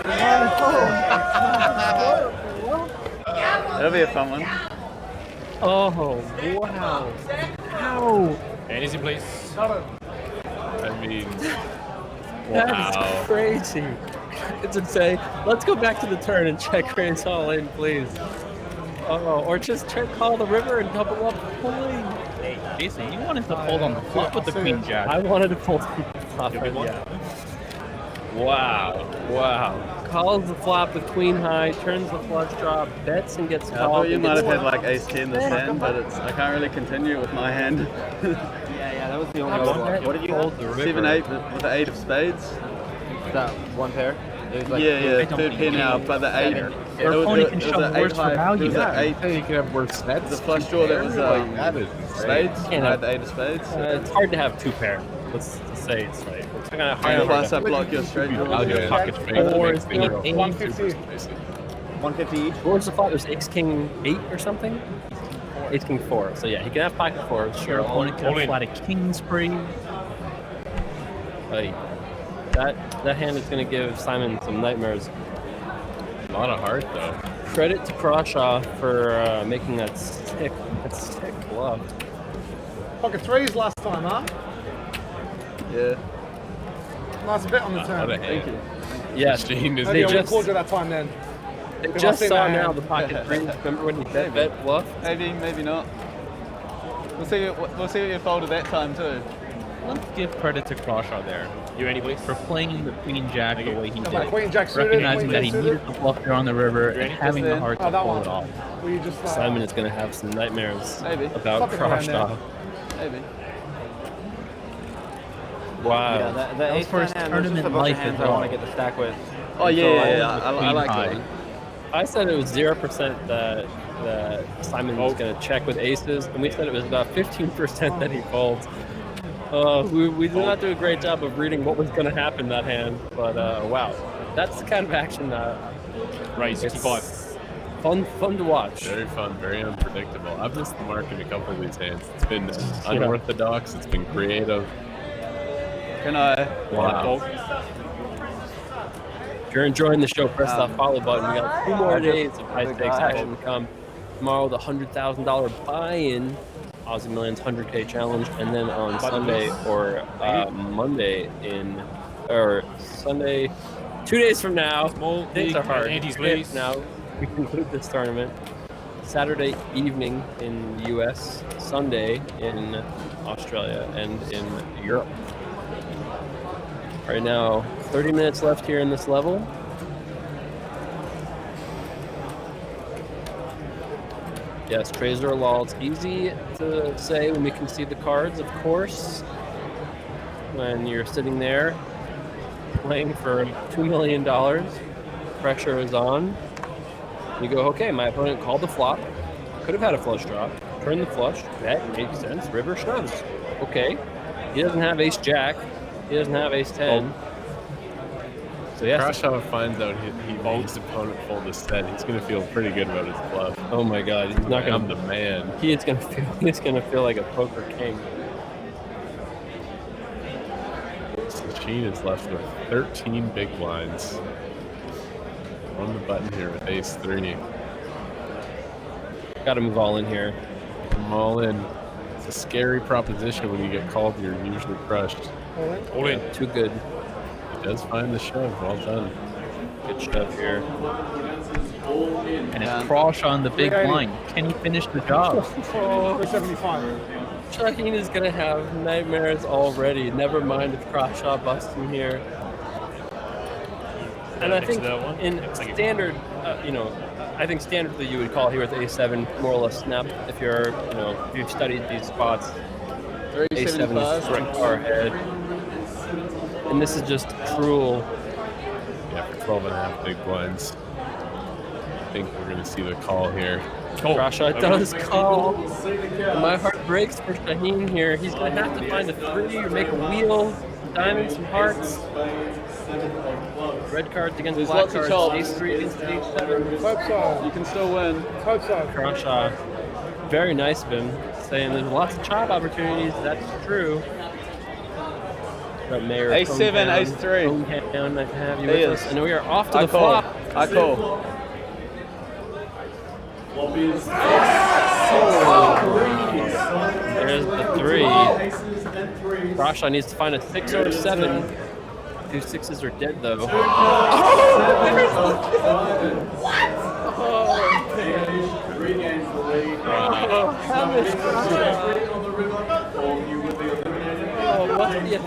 That'll be a fun one. Oh wow! How? And easy, please. I mean, That wow. is crazy. It's insane. Let's go back to the turn and check raise all in, please. Oh, or just call the river and double up the coin. Hey, Jason, you wanted to fold on the flop with the queen jack. I wanted to fold on the flop. Yeah. Wow. Wow. Calls the flop with queen high, turns the flush draw, bets and gets I called. thought you and might gets have had called. like ace 10 this hand, but I can't really continue with my hand. Yeah, that was the only What did you have? 7-8 with the 8 of spades. That one pair? It was like Yeah, third pair now, but the 8. Your opponent can shove worse for value. It was an 8. You can have worse sets. The flush draw that was that is spades. You can't I have- had the 8 of spades. It's hard to have two pair. Let's say it's right. It's kind of hard. And plus I block your straight draws. I'll get pocket Or face. it's still ace. 150 each. What was the flop? It was ace king 8 or something? Ace king 4. So yeah, he can have pocket 4s. Your opponent can have flat a king spree. Buddy, that hand is going to give Simon some nightmares. A lot of heart though. Credit to Crawshaw for making that sick bluff. Pocket threes last time, huh? Yeah. Nice bet on the turn. Thank you. Yes, Gene is Maybe I would have just- called you that time then. they If I just seen saw that now hand. the pocket threes. Remember when he bet bluff? Maybe not. We'll see what you folded that time too. Let's give credit to Crawshaw there. You ready, please? For playing the queen jack the way he Come did. on, queen jack suited, Recognizing queen that he jack needed suited. the bluff there on the river and having the heart to that pull one. it off. Were you just Simon is going to have some nightmares Maybe. about Fucking around Crawshaw. Maybe. Wow. Yeah, the was ace for his 10 hand, there's just a tournament bunch life of hands as I want to well. get the stack with. Oh And so yeah. I Queen like high. it. I said it was 0% that Simon was going to check with aces, and we said it was about 15% that he folds. We did not do a great job of reading what was going to happen that hand, but wow, that's the kind of action Raise 65. fun to watch. Very fun, very unpredictable. I've missed the mark in a couple of these hands. It's been unorthodox. It's been creative. Can I? Wow. If you're enjoying the show, press that follow button. We got 2 more days of high stakes action to come. Tomorrow, the $100,000 buy-in Aussie Millions 100K challenge, and then on Sunday or Monday Sunday, 2 days from now. Things are hard. Andes, 2 days please. from now, we conclude this tournament. Saturday evening in the U.S., Sunday in Australia and in Europe. Right now, 30 minutes left here in this level. Yes, trays or lull. It's easy to say when we can see the cards, of course. When you're sitting there playing for $2 million, pressure is on. You go, okay, my opponent called the flop, could have had a flush draw, turned the flush, that makes sense, river shoves. Okay, he doesn't have ace jack, he doesn't have ace 10. So yes, Crawshaw finds out he made his opponent fold his set. He's going to feel pretty good about his bluff. oh my god, he's not I'm gonna the man. he's gonna feel like a poker king. Sheen is left with 13 big blinds. On the button here with ace 3. Gotta move all in here. I'm all in. It's a scary proposition when you get called, you're usually crushed. All in. Too good. He does find the shove. Well done. Good shove here. And it's Crawshaw on the big blind. Can he finish the job? 375. Shaheen is gonna have nightmares already. Never mind if Crawshaw busts him here. And I think in standard, I think standardly you would call here with A7 more or less snap. If if you've studied these spots, A7 is straight far ahead. And this is just cruel. Yeah, for 12 and a half big blinds. I think we're going to see the call here. Crawshaw does call. And my heart breaks for Shaheen here. He's going to have to find a 3 or make a wheel, some diamonds, some hearts. Red cards against There's black lots of cards. chops. Ace 3 against ace 7. Hope so. You can still win. Hope so. Crawshaw, very nice of him, saying there's lots of chop opportunities. That's true. Mayor Ace-7, Hometown. Ace-3. Hometown, nice to have you He with is. us. And we are off to I the call. flop. I call. There's the 3. Rasha needs to find a 6 or a 7. 2 6s are dead though. Regains the lead. Must be a 3.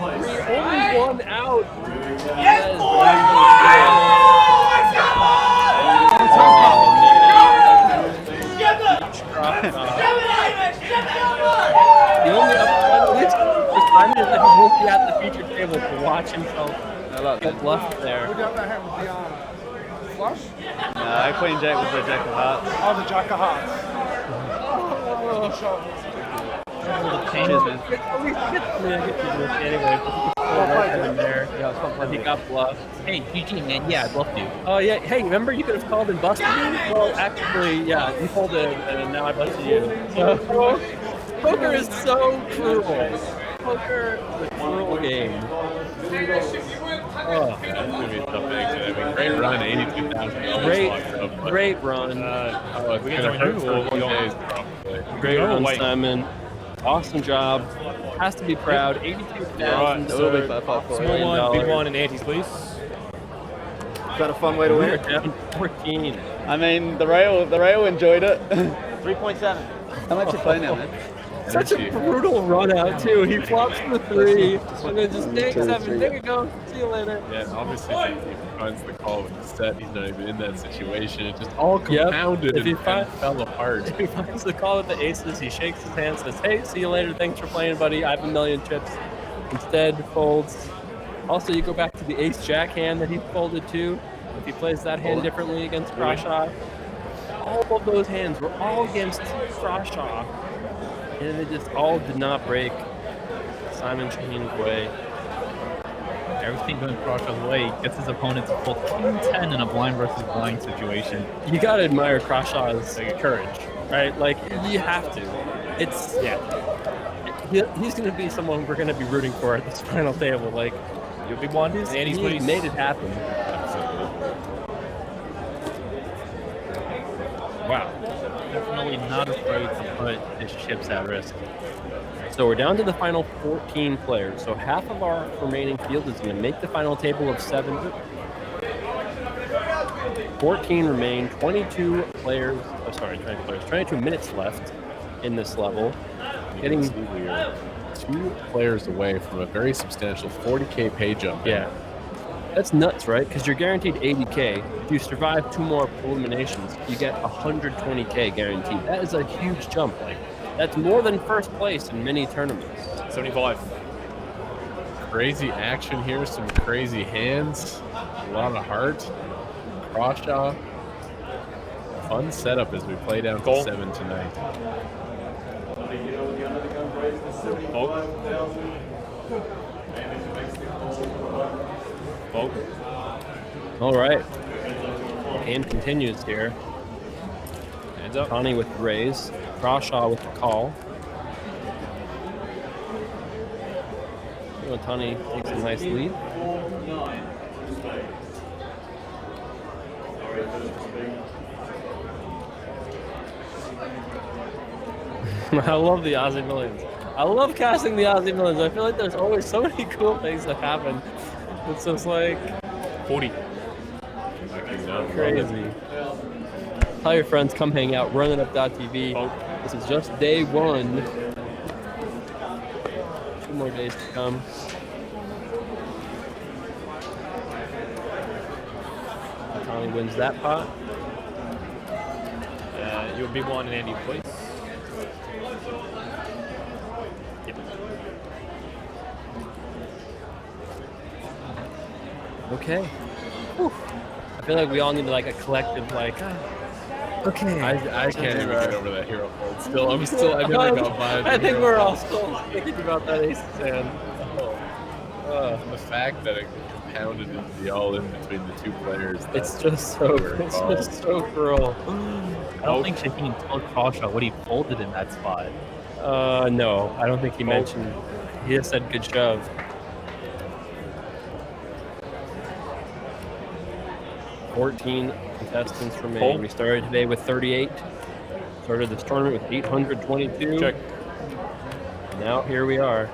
Only 1 out. The only upside of this for Simon is that he won't be at the feature table to watch himself get bluffed there. Who got that hand with the flush? No, Queen Jack was the Jack of Hearts. Oh, the Jack of Hearts. Cheers, man. Anyway, he got bluffed. Hey, GG, man. Yeah, I bluffed you. Oh, yeah. Hey, remember you could have called and busted me? Well, actually, yeah, you folded and now I busted you. So, poker is so cruel. Poker is a cruel game. Oh, that's gonna be a tough exit. I mean, great run, $82,000. Great run. It's gonna hurt for 1 day, probably. Great run, Simon. Awesome job. Has to be proud. 82,000. Small one, big one, and antes, please. Is that a fun way to win? We're down 14. I mean, the rail enjoyed it. 3.7. How much you play now, man? Such a brutal run out too. He flops the 3 and then just takes 7. There you go. See you later. Yeah, obviously if he finds the call with the set, he's not even in that situation. It just all compounded and fell apart. If he finds the call with the aces, he shakes his hand, says, "Hey, see you later. Thanks for playing, buddy. I have 1,000,000 chips." Instead, folds. Also, you go back to the ace-jack hand that he folded to. If he plays that hand differently against Krashaw, all of those hands were all against Krashaw. And it just all did not break Simon Shaheen's way. Everything going Krashaw's way gets his opponent to fold King-10 in a blind versus blind situation. You gotta admire Krashaw's courage, right? Like, you have to. It's, he's gonna be someone we're gonna be rooting for at this final table. Like, you'll be one. He made it happen. Wow. Definitely not afraid to put his chips at risk. So we're down to the final 14 players. So half of our remaining field is going to make the final table of 7. 14 remain. 22 players. Oh, sorry, 20 players. 22 minutes left in this level. Getting 2 players away from a very substantial 40K pay jump. Yeah. That's nuts, right? Because you're guaranteed 80K. If you survive 2 more eliminations, you get 120K guaranteed. That is a huge jump. Like, that's more than first place in many tournaments. 75. Crazy action here, some crazy hands, a lot of heart. Krashaw. Fun setup as we play down to 7 tonight. All right. Hand continues here. Hands up. Connie with the raise. Krashaw with the call. Tani takes a nice lead. I love the Aussie Millions. I love casting the Aussie Millions. I feel like there's always so many cool things that happen. It's just like 40. Crazy. Tell your friends, come hang out. RunItUp.tv. This is just day 1. 2 more days to come. Tommy wins that pot. You'll be one and Andy, please. Okay. Whew. I feel like we all need like a collective okay. I can't even get over that hero fold. I've never got by. I think we're all still thinking about that ace hand. The fact that it compounded into the all-in between the 2 players. It's just so cruel. I don't think Shaheen told Krashaw what he folded in that spot. No, I don't think he mentioned. He just said good shove. 14 contestants remain. Fold. We started today with 38. Started this tournament with 822. Check. Now here we are.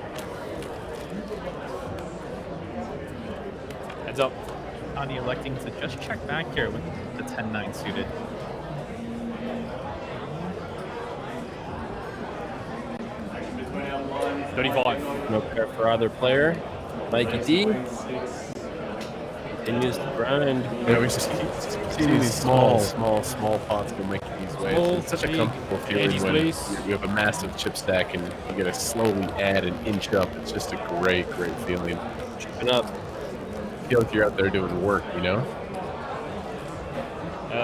Heads up. Tony electing to just check back here with the 10-9 suited. $35. No pair for either player. Mikey D continues to grind. Yeah, we just keep seeing these small pots go make these ways. It's such a comfortable feeling when you have a massive chip stack and you get to slowly add and inch up. It's just a great feeling. Chipping up. I feel like you're out there doing work, you know?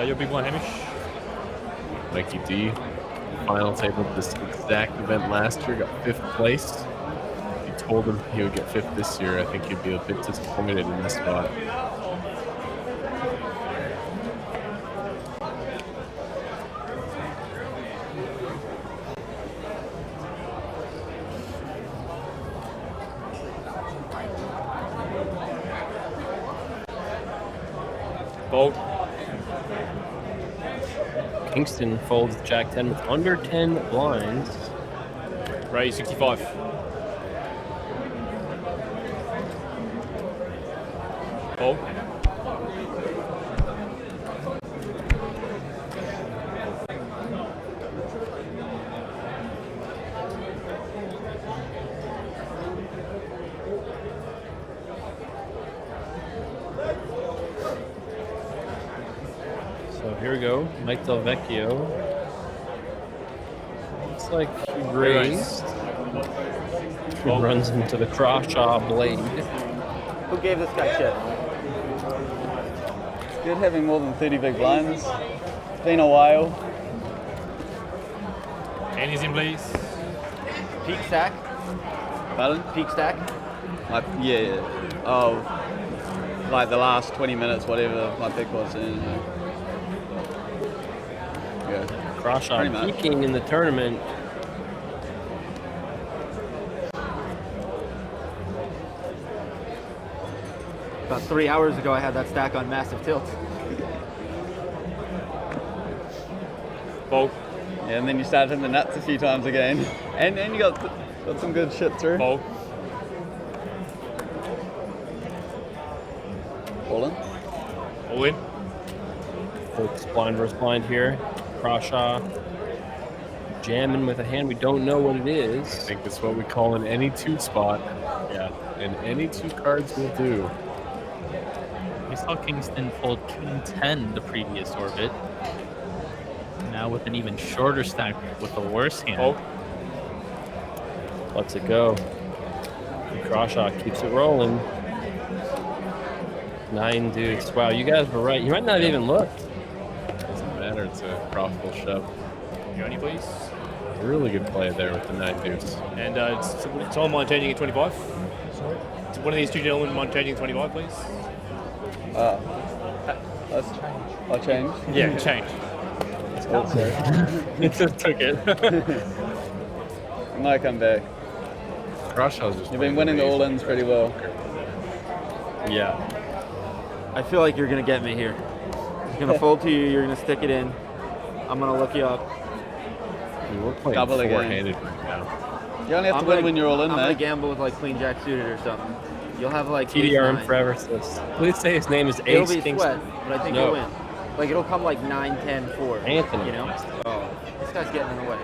Your big one, Hamish. Mikey D, final table of this exact event last year, got 5th place. If you told him he would get 5th this year, I think he'd be a bit disappointed in this spot. Fold. Kingston folds Jack 10 with under 10 blinds. Raise 65. Fold. So here we go. Mike Del Vecchio. Looks like he raised. He runs into the Crawshaw blade. Who gave this guy shit? It's good having more than 30 big blinds. It's been a while. Andy's in, please. Peak stack? Pardon? Peak stack? Yeah. Oh, like the last 20 minutes, whatever my pick was in. Yeah. Crawshaw peaking in the tournament. About 3 hours ago, I had that stack on massive tilt. Fold. Yeah, and then you started hitting the nuts a few times again. And you got some good shit through. Fold. All in? All in. Folks blind versus blind here. Crawshaw jamming with a hand we don't know what it is. I think it's what we call an any 2 spot. Yeah. And any 2 cards will do. We saw Kingston fold King 10 the previous orbit. Now with an even shorter stack with a worse hand. Oh. Lets it go. And Crawshaw keeps it rolling. 9 deuce. Wow, you guys were right. You might not even look. Doesn't matter. It's a profitable shove. Yoni, please. Really good play there with the 9 deuce. And someone mind changing at 25? One of these two gentlemen mind changing at 25, please? I'll change. Yeah, change. Oh, sorry. It just took it. I might come back. Crawshaw's just You've been winning the all-ins pretty well. Yeah. I feel like you're going to get me here. It's going to fold to you, you're going to stick it in. I'm going to look you up. We're playing Double again. four-handed right now. You only have to win when you're all in, I'm mate. going to gamble with like queen jack suited or something. You'll have like TDR him ace-9. forever says. Please say his name is It'll Ace be Kingston. sweat, but I think No. you'll win. Like it'll come like 9, 10, 4. Anthony. You know? Oh, this guy's getting in the way.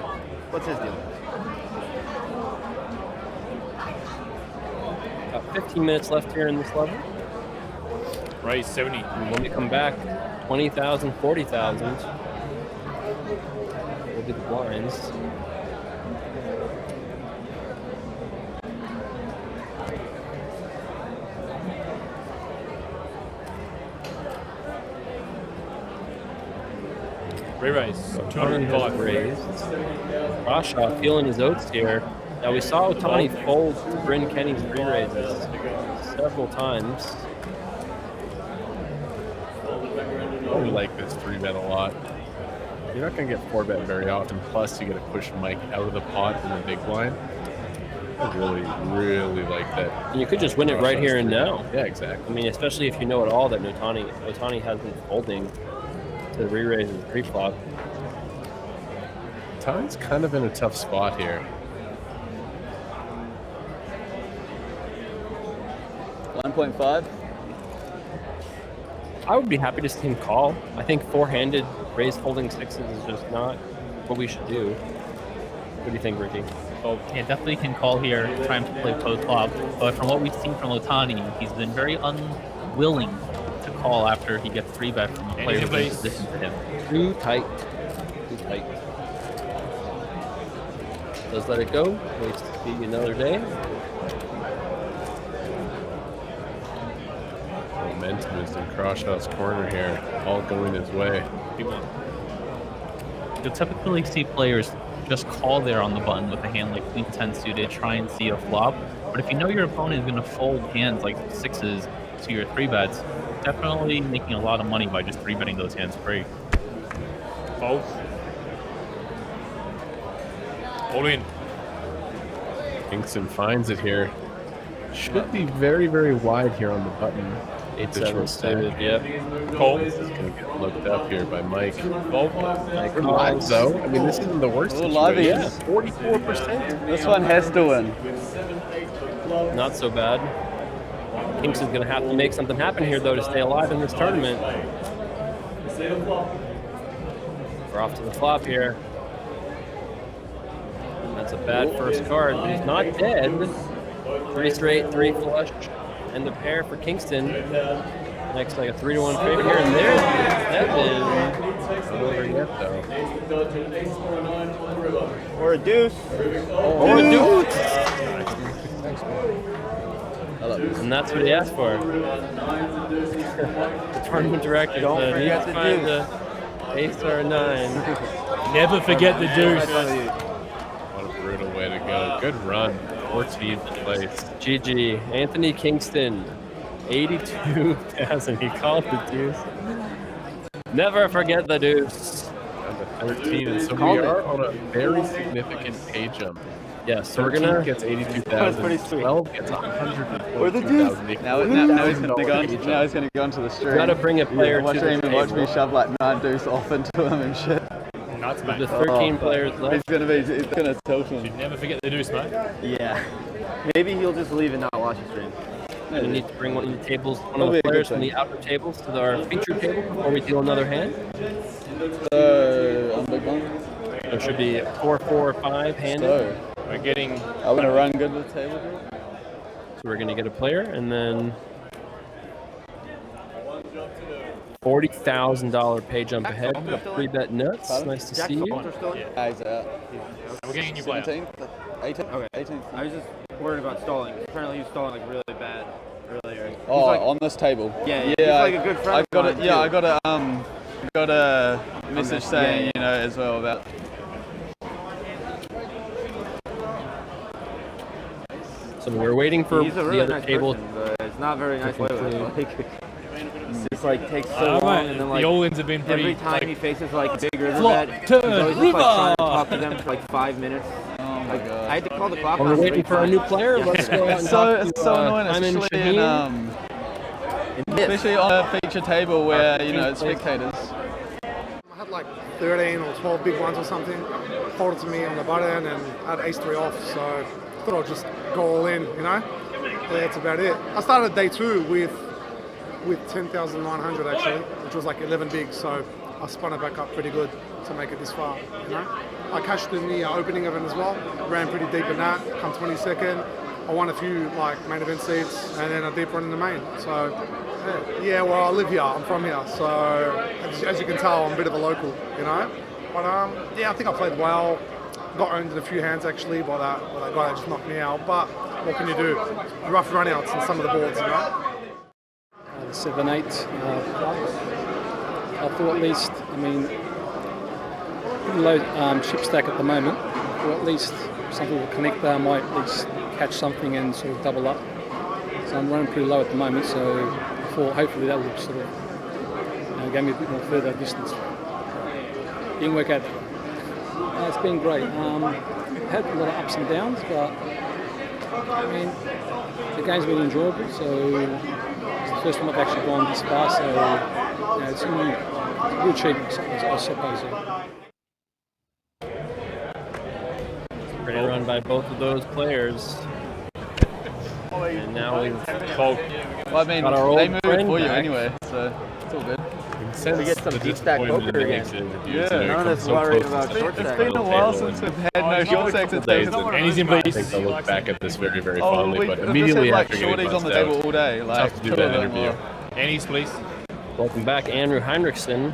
What's his deal? About 15 minutes left here in this level. Raise 70. And when we come back, 20,000, 40,000. We'll do the blinds. Re-raise. 205 raised. Crawshaw feeling his oats here. Now we saw Otani fold Bryn Kenny's re-raises several times. I really like this 3-bet a lot. You're not going to get 4-bet very often. Plus, you get to push Mike out of the pot in the big blind. I really, really like that. And you could just win it right here and now. Yeah, exactly. I mean, especially if you know at all that Otani has been folding to re-raise his pre-flop. Otani's kind of in a tough spot here. 1.5. I would be happy to see him call. I think four-handed raise folding sixes is just not what we should do. What do you think, Ricky? Oh, yeah, definitely can call here, trying to play post flop. But from what we've seen from Otani, he's been very unwilling to call after he gets 3-bet from players in position to him. Too tight. Too tight. Does let it go. Waits to be another day. Momentum is in Crawshaw's corner here, all going his way. You'll typically see players just call there on the button with a hand like Queen 10 suited, try and see a flop. But if you know your opponent is going to fold hands like sixes to your 3-bets, definitely making a lot of money by just 3-betting those hands free. Fold. All in. Kingston finds it here. Should be very, very wide here on the button. 8-7 suited, yep. Cole. This is going to get looked up here by Mike. Fold. We're live, though. I mean, this isn't the worst situation. Yeah, 44%. This one has to win. Not so bad. Kingston's going to have to make something happen here, though, to stay alive in this tournament. We're off to the flop here. That's a bad first card, but he's not dead. 3 straight, 3 flush, and the pair for Kingston. Next, like a 3-1 favorite here, and there's the 7. Not over yet, though. Or a deuce. Or a deuce. And that's what he asked for. The tournament director said, "Need to find the ace or a 9." Never forget the deuce. What a brutal way to go. Good run. 14th place. GG. Anthony Kingston, 82,000. He called the deuce. Never forget the deuce. Down to 13, and so we are on a very significant pay jump. Yes, so we're 13 gonna gets 82,000. That's pretty sweet. 12 gets 142,000. Or the deuce. Now he's going to go onto the stream. Gotta bring a player watch to the him and watch table. me shove like 9 deuce off into him and shit. Nuts, mate. The 13 players left. He's gonna tilt him. Should never forget the deuce, mate. Yeah. Maybe he'll just leave and not watch the stream. We need to bring one of the tables, one of the players from the outer tables to our featured table before we deal another hand. On big one. There should be 4, 4, 5 handed. So, we're getting. I'm gonna run good with the table group. So we're gonna get a player and then $40,000 pay jump ahead. The 3-bet nuts. Nice to see you. Yeah, he's out. We're getting a new player. 17, 18. Okay. 18. I was just worried about stalling. Apparently he was stalling like really bad earlier. Oh, like, on this table. Yeah, he's like a good friend. I got of it. mine, Yeah, too. I got a message saying, yeah. you know, as well about. So we're waiting for He's a really the other nice table. person, but it's not very nice way. Like, it's like takes so Right. long, and then like The All-ins have been pretty. every time he faces like a big river Flop, bed, turn, he's always just, river. like trying to talk to them for like 5 minutes. Oh my Like, god. I had to call the clock. While we're waiting for a new player, let's go out and talk It's to so annoying, Simon especially Shaheen. especially on a feature table where you know it's spectators. I had like 13 or 12 big ones or something. Folded to me on the button and I had ace 3 off, so I thought I'd just go all in, you know? Yeah, that's about it. I started day 2 with 10,900 actually, which was like 11 big, so I spun it back up pretty good to make it this far, you know? I cashed in the opening event as well, ran pretty deep in that, come 22nd. I won a few like main event seats and then a deep run in the main. So yeah, well I live here, I'm from here, so as you can tell I'm a bit of a local, you know. But yeah, I think I played well. Got owned in a few hands actually by that guy that just knocked me out. But what can you do? Rough runouts on some of the boards, you know. 7-8. I thought at least, I mean, pretty low chip stack at the moment. I thought at least something will connect there. I might at least catch something and sort of double up. So I'm running pretty low at the moment. So I thought hopefully that will sort of give me a bit more further distance. Didn't work out. It's been great. had a lot of ups and downs, but I mean, the game's been enjoyable. So it's the first time I've actually gone this far. So it's a good achievement, I suppose. Great run by both of those players. And now we've well, I mean, got our old they moved friend for you back. anyway, so it's all good. We get some deep stack poker again. Yeah, None of this worried about short It's stack. been a while since we've had no short stacks at days. table. And he's in place. I think I'll look back at this very, very Oh, fondly, we but just immediately had, like, after getting shorties on the buzzed table out, all day. Like, tough to do two that of them interview. were- Annie's, please. Welcome back, Andrew Heinrichsen.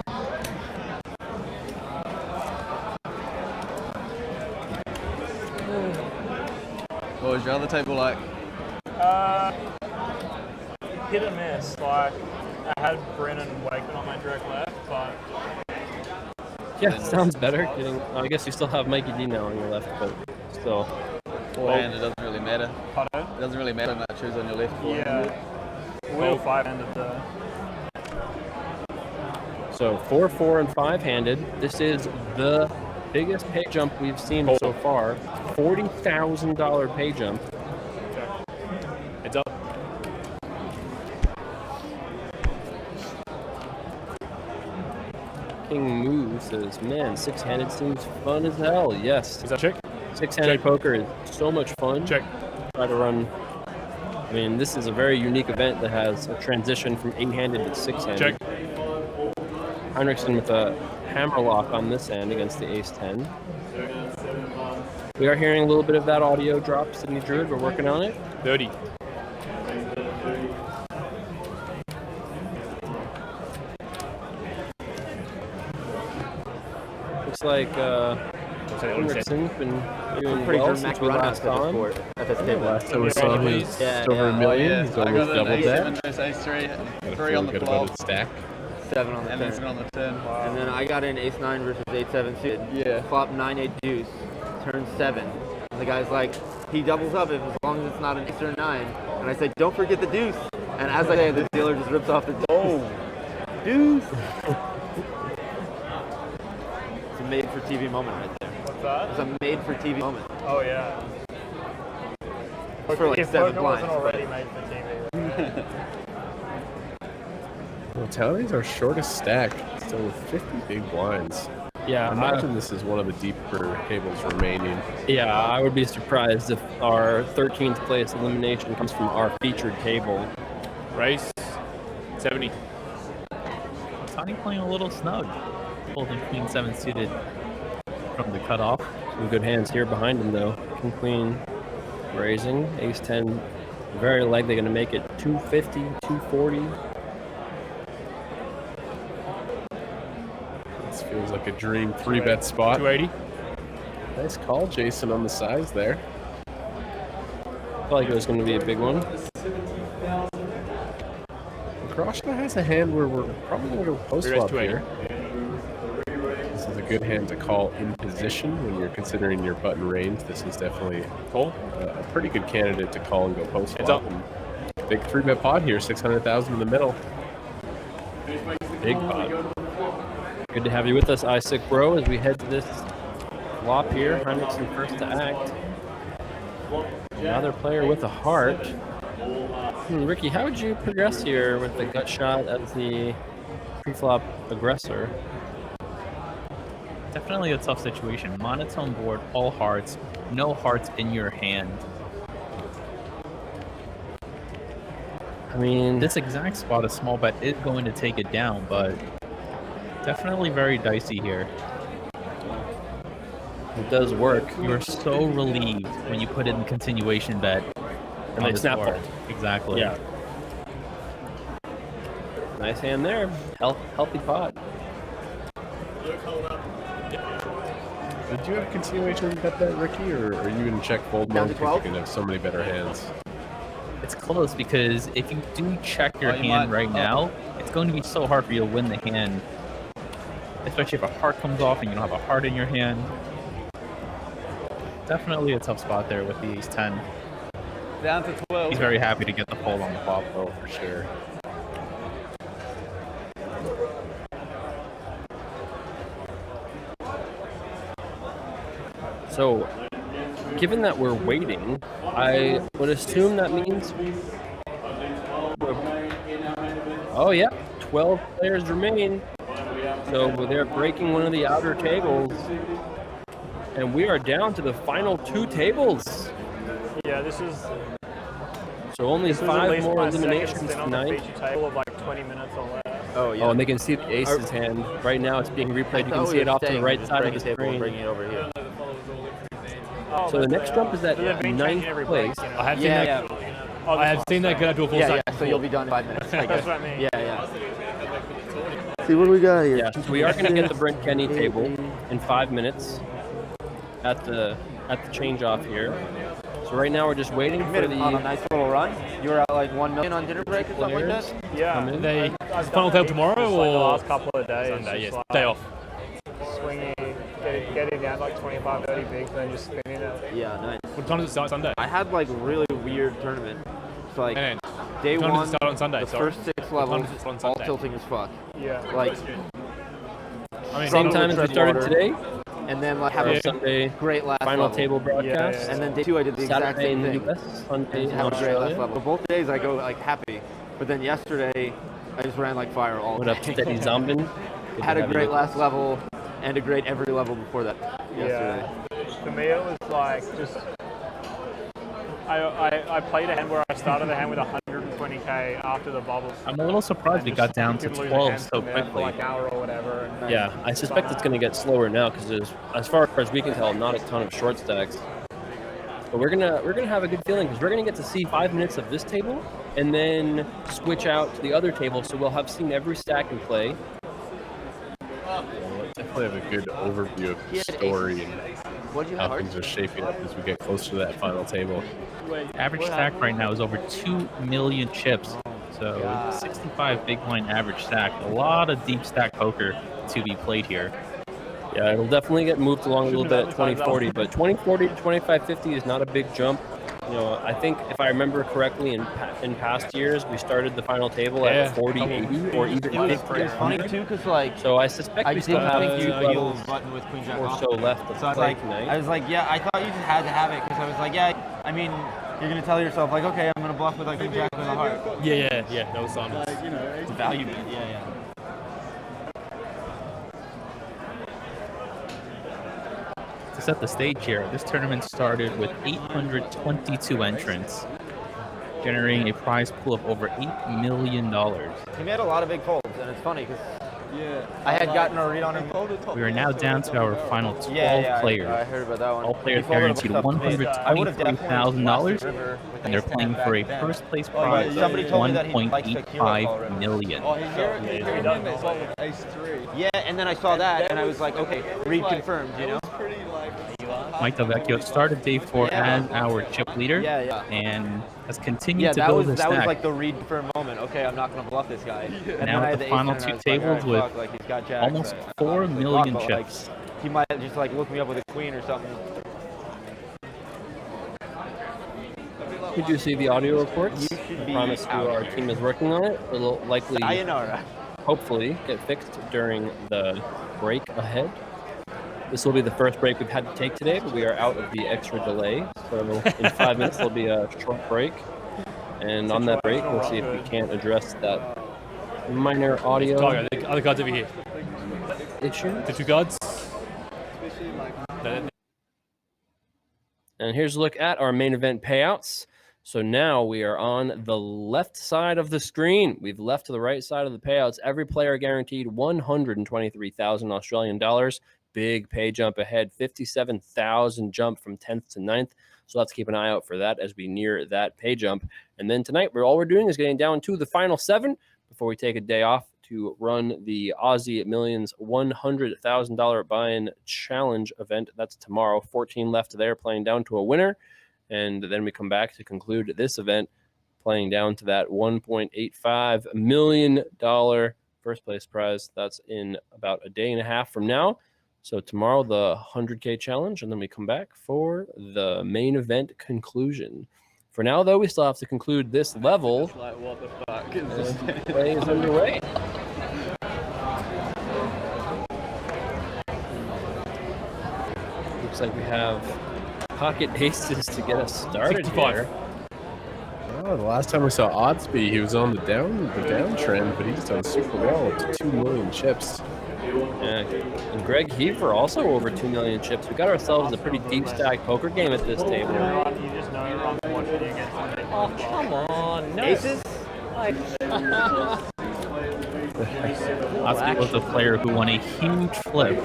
What was your other table like? Hit and miss. Like, I had Brennan Wakeman on my direct left, but Yeah, sounds better. I guess you still have Mikey D now on your left, but still. Forehand, it doesn't really matter. Pardon? It doesn't really matter much who's on your left forehand. yeah, wheel 5 ended the. So 4, 4, and 5-handed. This is the biggest pay jump we've seen so far. $40,000 pay jump. Heads up. King Moo says, man, 6-handed seems fun as hell. Yes. Is that check? 6-handed poker is so much fun. Check. Try to run. I mean, this is a very unique event that has a transition from 8-handed to 6-handed. Check. Heinrichsen with a hammerlock on this end against the ace-10. We are hearing a little bit of that audio drop, Sydney Druid. We're working on it. 30. Looks like Heinrichsen's been doing Pretty well since dramatic we run last saw him. at this Yeah, table. last time we saw him, he's just over $1 million. He's I almost got an doubled that. ace 7, ace 3, Gotta 3 feel on the good flop, about its stack. 7 on the and 10. then 7 on the 10. And then I got in ace 9 versus 8-7 suited. Yeah. Flop 9-8 deuce, turn 7. And the guy's like, he doubles up as long as it's not an ace or a 9. And I said, don't forget the deuce. And as I say, the dealer just rips off the deuce. Oh, Deuce. It's a made for TV moment right there. What's that? It's a made for TV moment. Oh yeah. For like if 7 poker blinds. wasn't already made for TV. Well, Tony's our shortest stack, still with 50 big blinds. Yeah, I imagine this is one of the deeper tables remaining. Yeah, I would be surprised if our 13th place elimination comes from our featured table. Race 70. Tony playing a little snug. Holding Queen 7 suited from the cutoff. Some good hands here behind him, though. King Queen raising. Ace 10, very likely going to make it 250, 240. This feels like a dream 3-bet spot. 280. Nice call, Jason, on the size there. Felt like it was going to be a big one. Kroshka has a hand where we're probably going to go post flop here. This is a good hand to call in position when you're considering your button range. This is definitely a pretty good candidate to call and go post flop. Big 3-bet pot here, 600,000 in the middle. Big pot. Good to have you with us, iSick Bro, as we head to this flop here. Heinrichsen first to act. Another player with a heart. Ricky, how would you progress here with the gut shot as the pre-flop aggressor? Definitely a tough situation. Monotone board, all hearts, no hearts in your hand. I mean, this exact spot, a small bet is going to take it down, but definitely very dicey here. It does work. You're so relieved when you put in continuation bet. And they snap fold. Exactly. Yeah. Nice hand there. Healthy pot. Did you have continuation bet that, Ricky, or are you in check fold mode because you can have so many better hands? It's close because if you do check your you hand might- right now, it's going to be so hard for you to win the hand. Especially if a heart comes off and you don't have a heart in your hand. Definitely a tough spot there with the ace-10. Down to 12. He's very happy to get the fold on the flop, though, for sure. So, given that we're waiting, I would assume that means... Oh, yeah. 12 players remain. So they're breaking one of the outer tables. And we are down to the final 2 tables. Yeah, this is... So only 5 more eliminations on tonight. the feature table of like 20 minutes or less. Oh, yeah. Oh, and they can see the ace's hand. Right now it's being replayed. You can see it off to the right side of the screen. Bringing it over here. So the next jump is at 9th place. I have seen that. Oh, I have seen that get up to a full Yeah, stack. so you'll be done in 5 minutes. I guess. That's what I mean. Yeah. See what do we got here? Yeah, so we are going to get the Brent Kenny table in 5 minutes at the change off here. So right now we're just waiting for the... On a nice little run. You were at like 1 million on dinner break or something like that? Yeah. They final table tomorrow Just or like the last couple of days? Sunday? Yes, like day off. Swinging, getting down like 25, 30 bigs, and then just spinning it. Yeah, nice. What time does it start Sunday? I had like a really weird tournament. It's like day what time one, does it start on Sunday? the Sorry. first 6 What time levels, does it start on all Sunday? tilting as fuck. Yeah. Like, Same time as we started today. And then like have a Sunday great last final level. table broadcast. And then day 2 I did the exact Saturday same in thing. the US, Sunday in Have a great last Australia. level. Both days I go like happy, but then yesterday I just ran like fire all What day. up, Steady Zombin? I had a great last level and a great every level before that yesterday. For me, it was like just I played a hand where I started the hand with 120k after the bubble. I'm a little surprised we got down to 12 so For quickly. like an hour or whatever. And Yeah, I suspect it's going to get slower now because as far as we can tell, not a ton of short stacks. But we're gonna have a good feeling because we're gonna get to see 5 minutes of this table and then switch out to the other table, so we'll have seen every stack in play. We'll definitely have a good overview of the story and how things are shaping up as we get closer to that final table. Average stack right now is over 2 million chips. So 65 big blind average stack. A lot of deep stack poker to be played here. Yeah, it'll definitely get moved along a little bit at 2040, but 2040 to 2550 is not a big jump. You know, I think if I remember correctly, in past years, we started the final table at 40-80 or even 50. It's funny too, because like, so I suspect we still have a few levels button with Queen Jack or off. so left to So I was play like, tonight. I thought you just had to have it because I was like, yeah, I mean, you're gonna tell yourself like, okay, I'm gonna bluff with like Queen Jack with a heart. Yeah. No sign. It's a value bid. Yeah. To set the stage here, this tournament started with 822 entrants, generating a prize pool of over $8 million. He made a lot of big folds, and it's funny because I had gotten a read on him. We are now down to our final 12 players. I heard about that one. All players He folded a guaranteed bunch of stuff to me. $123,000, and they're playing for a first place prize of $1.85 million. Yeah, and then I saw that, and I was like, okay, read confirmed, you know? Mike Delvecchio started day 4 as our chip leader, and has continued to that build was his stack. that was like the read confirmed moment. Okay, I'm not gonna bluff this guy. And Now then I at had the ace final and I 2 was tables like, all right, with fuck, like, he's got jacks, almost but- 4 million but, like, chips. he might just like look me up with a queen or something. Did you see the audio reports? You should I be promise you out our here. team is working on it. It'll likely, Sayonara. hopefully, get fixed during the break ahead. This will be the first break we've had to take today, but we are out of the extra delay. So in 5 minutes, there'll be a short break. And on that break, we'll see if we can't address that minor audio The other cards over here. issue. The 2 cards. And here's a look at our main event payouts. So now we are on the left side of the screen. We've left to the right side of the payouts. Every player guaranteed 123,000 Australian dollars. Big pay jump ahead, 57,000 jump from 10th to 9th. So let's keep an eye out for that as we near that pay jump. And then tonight, all we're doing is getting down to the final 7 before we take a day off to run the Aussie Millions $100,000 buy-in challenge event. That's tomorrow. 14 left there, playing down to a winner. And then we come back to conclude this event, playing down to that $1.85 million first place prize. That's in about a day and a half from now. So tomorrow, the 100K challenge, and then we come back for the main event conclusion. For now, though, we still have to conclude this level. Like, what the fuck? And play is underway. Looks like we have pocket aces to get us started 65. here. Oh, the last time we saw Oddsby, he was on the downtrend, but he's done super well up to 2 million chips. Yeah, and Greg Heaver also over 2 million chips. We got ourselves a pretty deep stack poker game at this table. You just know I'm watching you against somebody. Oh, come on. No. Aces? Aussie was a player who won a huge flip.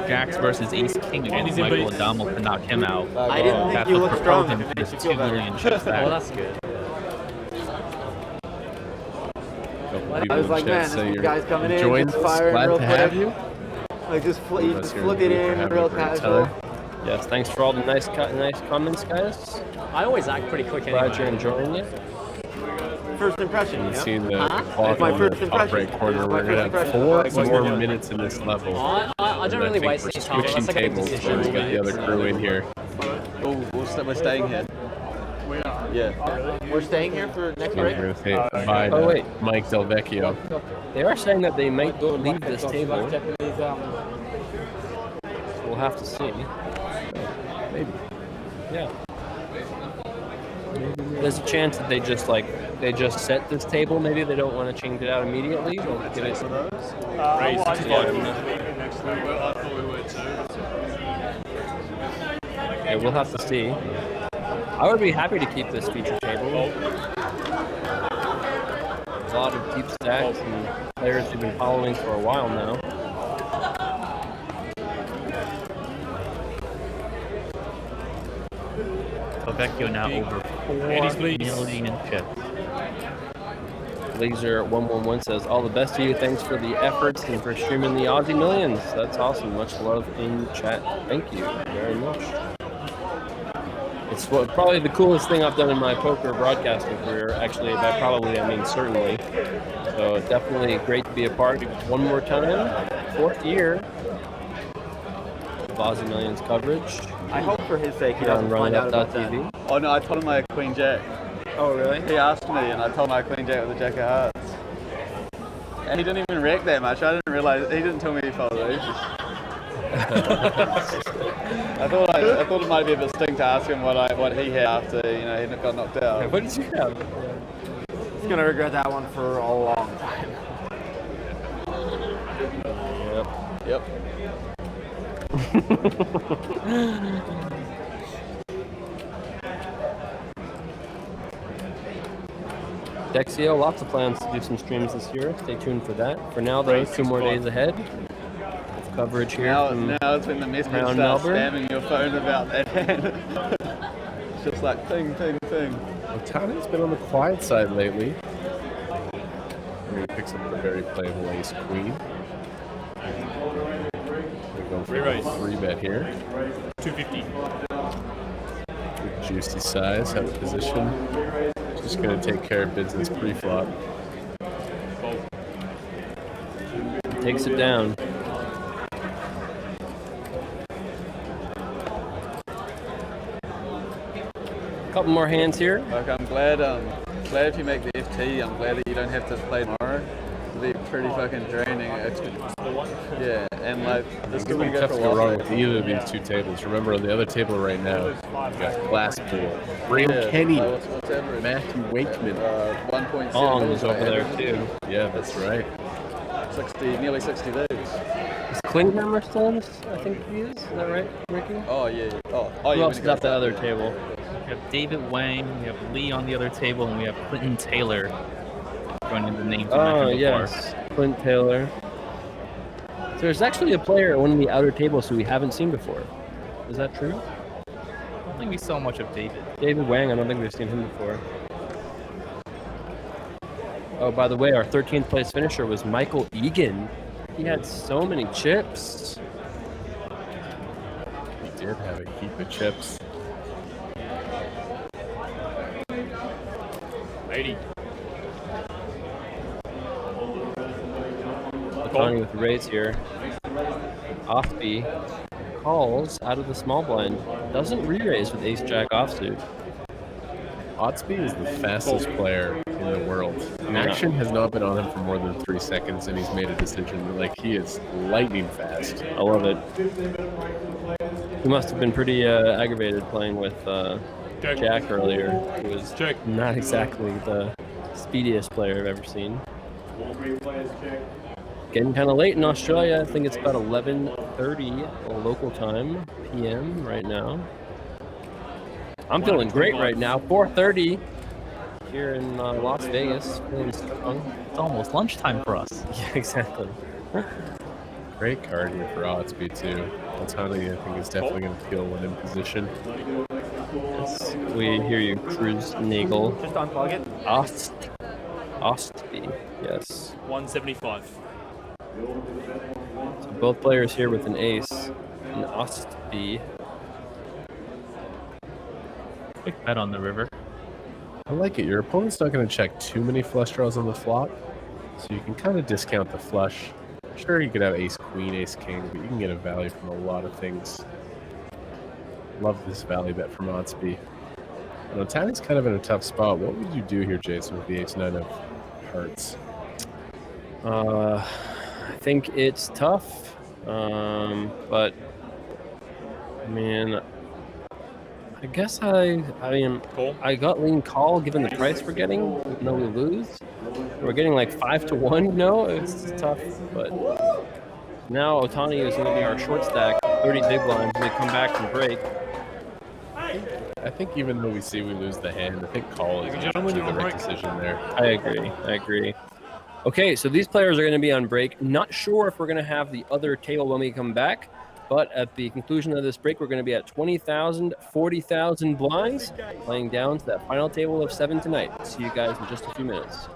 Jacks versus Ace King against Michael Adamo to knock him out. I didn't think you looked strong. Him for his 2 million chips back. Well, that's good. I was like, man, this guy's coming in, joined just firing glad real to quick. have you. Like just All of us here flick it for in having real a great casual. time. Yes, thanks for all the nice comments, guys. I always act pretty quick anyway. Glad you're enjoying it. First impression, You've you know? seen the Huh? clock My on first the top right impression. corner. My We're going to first have impression. 4 more minutes in this level. I don't And really I think waste we're any time. switching That's like a big tables decision. before we get the other crew in here. Oh, we're staying here. Yeah. We're staying here for next So break? we're going to say bye Oh, to wait. Mike Del Vecchio. They are saying that they might leave this table. We'll have to see. Maybe. Yeah. There's a chance that they just set this table. Maybe they don't want to change it out immediately. They'll give it some. Yeah, we'll have to see. I would be happy to keep this feature table. There's a lot of deep stacks and players who've been following for a while now. Vecchio now over 4 million chips. Laser111 says, all the best to you. Thanks for the efforts and for streaming the Aussie Millions. That's awesome. Much love in chat. Thank you very much. It's probably the coolest thing I've done in my poker broadcasting career. Actually, by probably, I mean certainly. So definitely great to be a part one more time. 4th year of Aussie Millions coverage. I hope for his sake he doesn't find out about that. Oh no, I told him I had Queen Jack. Oh really? He asked me and I told him I had Queen Jack with the Jack of Hearts. And he didn't even react that much. I didn't realize, he didn't tell me he folded. I thought it might be a bit sting to ask him what he had after he got knocked out. What did you have? He's gonna regret that one for a long time. Yep. Dexio, lots of plans to do some streams this year. Stay tuned for that. For now, though, 2 more days ahead. Coverage here. Now it's when the messages around start Melbourne. spamming your phone about that hand. It's just like ping, ping, ping. Otani's been on the quiet side lately. He picks up the very playable ace queen. We're going for a 3-bet here. 250. Good juicy size, out of position. Just going to take care of business pre-flop. Takes it down. Couple more hands here. Like I'm glad if you make the FT, I'm glad that you don't have to play tomorrow. It'll be pretty fucking draining. Yeah, and like this It's could going be to be good tough for to go wrong Waffle. with either of these 2 tables. Remember, on the other table right now, you've got Glasspool, Graham Kenny, what's average? Matthew Wakeman. 1.7. Ong is over there too. Yeah, that's right. 60, nearly 60 leagues. Is Klinghammer still in this? I think he is. Is that right, Ricky? Oh yeah. Oh Who yeah. else is at the other table? We have David Wang, we have Lee on the other table, and we have Clinton Taylor joining the names you Oh, mentioned before. yes. Clint Taylor. So there's actually a player at one of the outer tables who we haven't seen before. Is that true? I don't think we saw much of David. David Wang, I don't think we've seen him before. Oh, by the way, our 13th place finisher was Michael Egan. He had so many chips. He did have a heap of chips. 80. Connie with the raise here. Offbeat calls out of the small blind. Doesn't re-raise with ace-jack offsuit. Otsby is the fastest player in the world. Action has not been on him for more than 3 seconds, and he's made a decision. Like, he is lightning fast. I love it. He must have been pretty aggravated playing with Jack earlier. He was not exactly the speediest player I've ever seen. Getting kind of late in Australia. I think it's about 11:30 local time, PM right now. I'm feeling great right now. 4:30 here in Las Vegas. Feeling strong. It's almost lunchtime for us. Yeah, exactly. Great card here for Osby too. Otani, I think, is definitely going to feel when in position. Yes, we hear you, Cruz Nagel. Just unplug it. Ostby, yes. 175. So both players here with an ace. An Ostby. Quick bet on the river. I like it. Your opponent's not going to check too many flush draws on the flop, so you can kind of discount the flush. Sure, you could have ace queen, ace king, but you can get a value from a lot of things. Love this value bet from Otsby. And Otani's kind of in a tough spot. What would you do here, Jason, with the ace-9 of hearts? I think it's tough, but I mean, I guess I got lean call given the price we're getting, even though we lose. We're getting like 5-1, you know? It's tough, but now Otani is going to be our short stack, 30 big blinds when we come back from break. I think even though we see we lose the hand, I think call is the right decision there. I agree. Okay, so these players are going to be on break. Not sure if we're going to have the other table when we come back, but at the conclusion of this break, we're going to be at 20,000, 40,000 blinds, playing down to that final table of 7 tonight. See you guys in just a few minutes.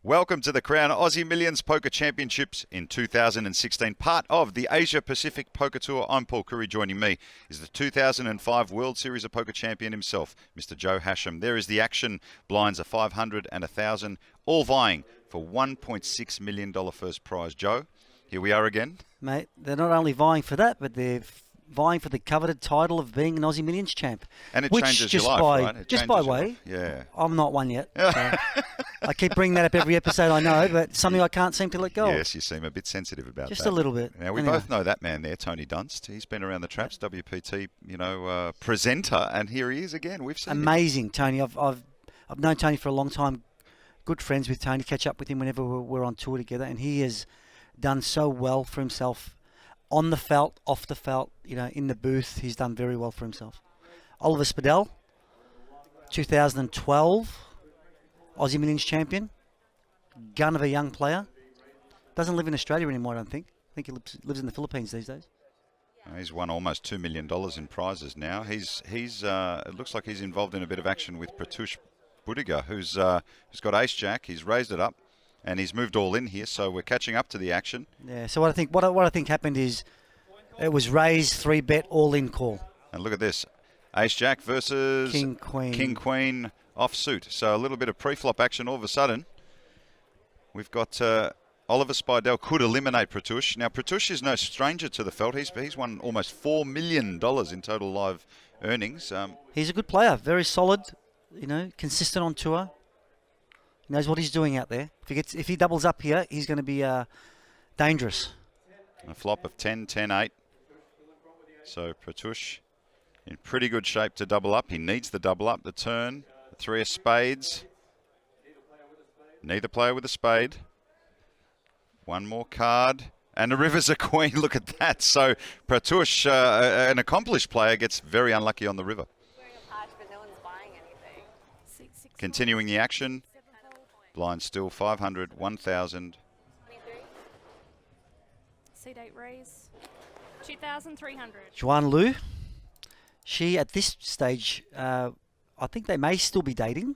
Welcome to the Crown Aussie Millions Poker Championships in 2016, part of the Asia Pacific Poker Tour. I'm Paul Curry. Joining me is the 2005 World Series of Poker champion himself, Mr. Joe Hasham. There is the action. Blinds are 500 and 1,000, all vying for $1.6 million first prize. Joe, here we are again. Mate, they're not only vying for that, but they're vying for the coveted title of being an Aussie Millions champ. And it which changes just your life, by, right? It just changes by your way, life. Yeah. I'm not one yet. So I keep bringing that up every episode, I know, but something I can't seem to let go of. Yes, you seem a bit sensitive about Just that. a little bit. Now, we Anyway. both know that man there, Tony Dunst. He's been around the traps, WPT, presenter, and here he is again. We've seen him. Amazing, Tony. I've known Tony for a long time. Good friends with Tony. Catch up with him whenever we're on tour together, and he has done so well for himself on the felt, off the felt. In the booth, he's done very well for himself. Oliver Spadell, 2012 Aussie Millions champion. Gun of a young player. Doesn't live in Australia anymore, I don't think. I think he lives in the Philippines these days. He's won almost $2 million in prizes now. It looks like he's involved in a bit of action with Pratush Budiga, who's got ace jack. He's raised it up, and he's moved all in here. So we're catching up to the action. Yeah. So what I think happened is it was raised 3-bet all in call. And look at this, ace jack versus King Queen offsuit. So a little bit of pre-flop action all of a sudden. We've got Oliver Spidell could eliminate Pratush. Now Pratush is no stranger to the felt. He's won almost $4 million in total live earnings. He's a good player, very solid. Consistent on tour. He knows what he's doing out there. If he doubles up here, he's going to be dangerous. A flop of 10, 10, 8. So Pratush in pretty good shape to double up. He needs the double up, the turn, the 3 of spades. Neither player with a spade. One more card. And the river's a queen. Look at that. So Pratush, an accomplished player, gets very unlucky on the river. Continuing the action. Blind still 500, 1,000. Seat 8 raise. 2,300. Juan Lu, she at this stage, I think they may still be dating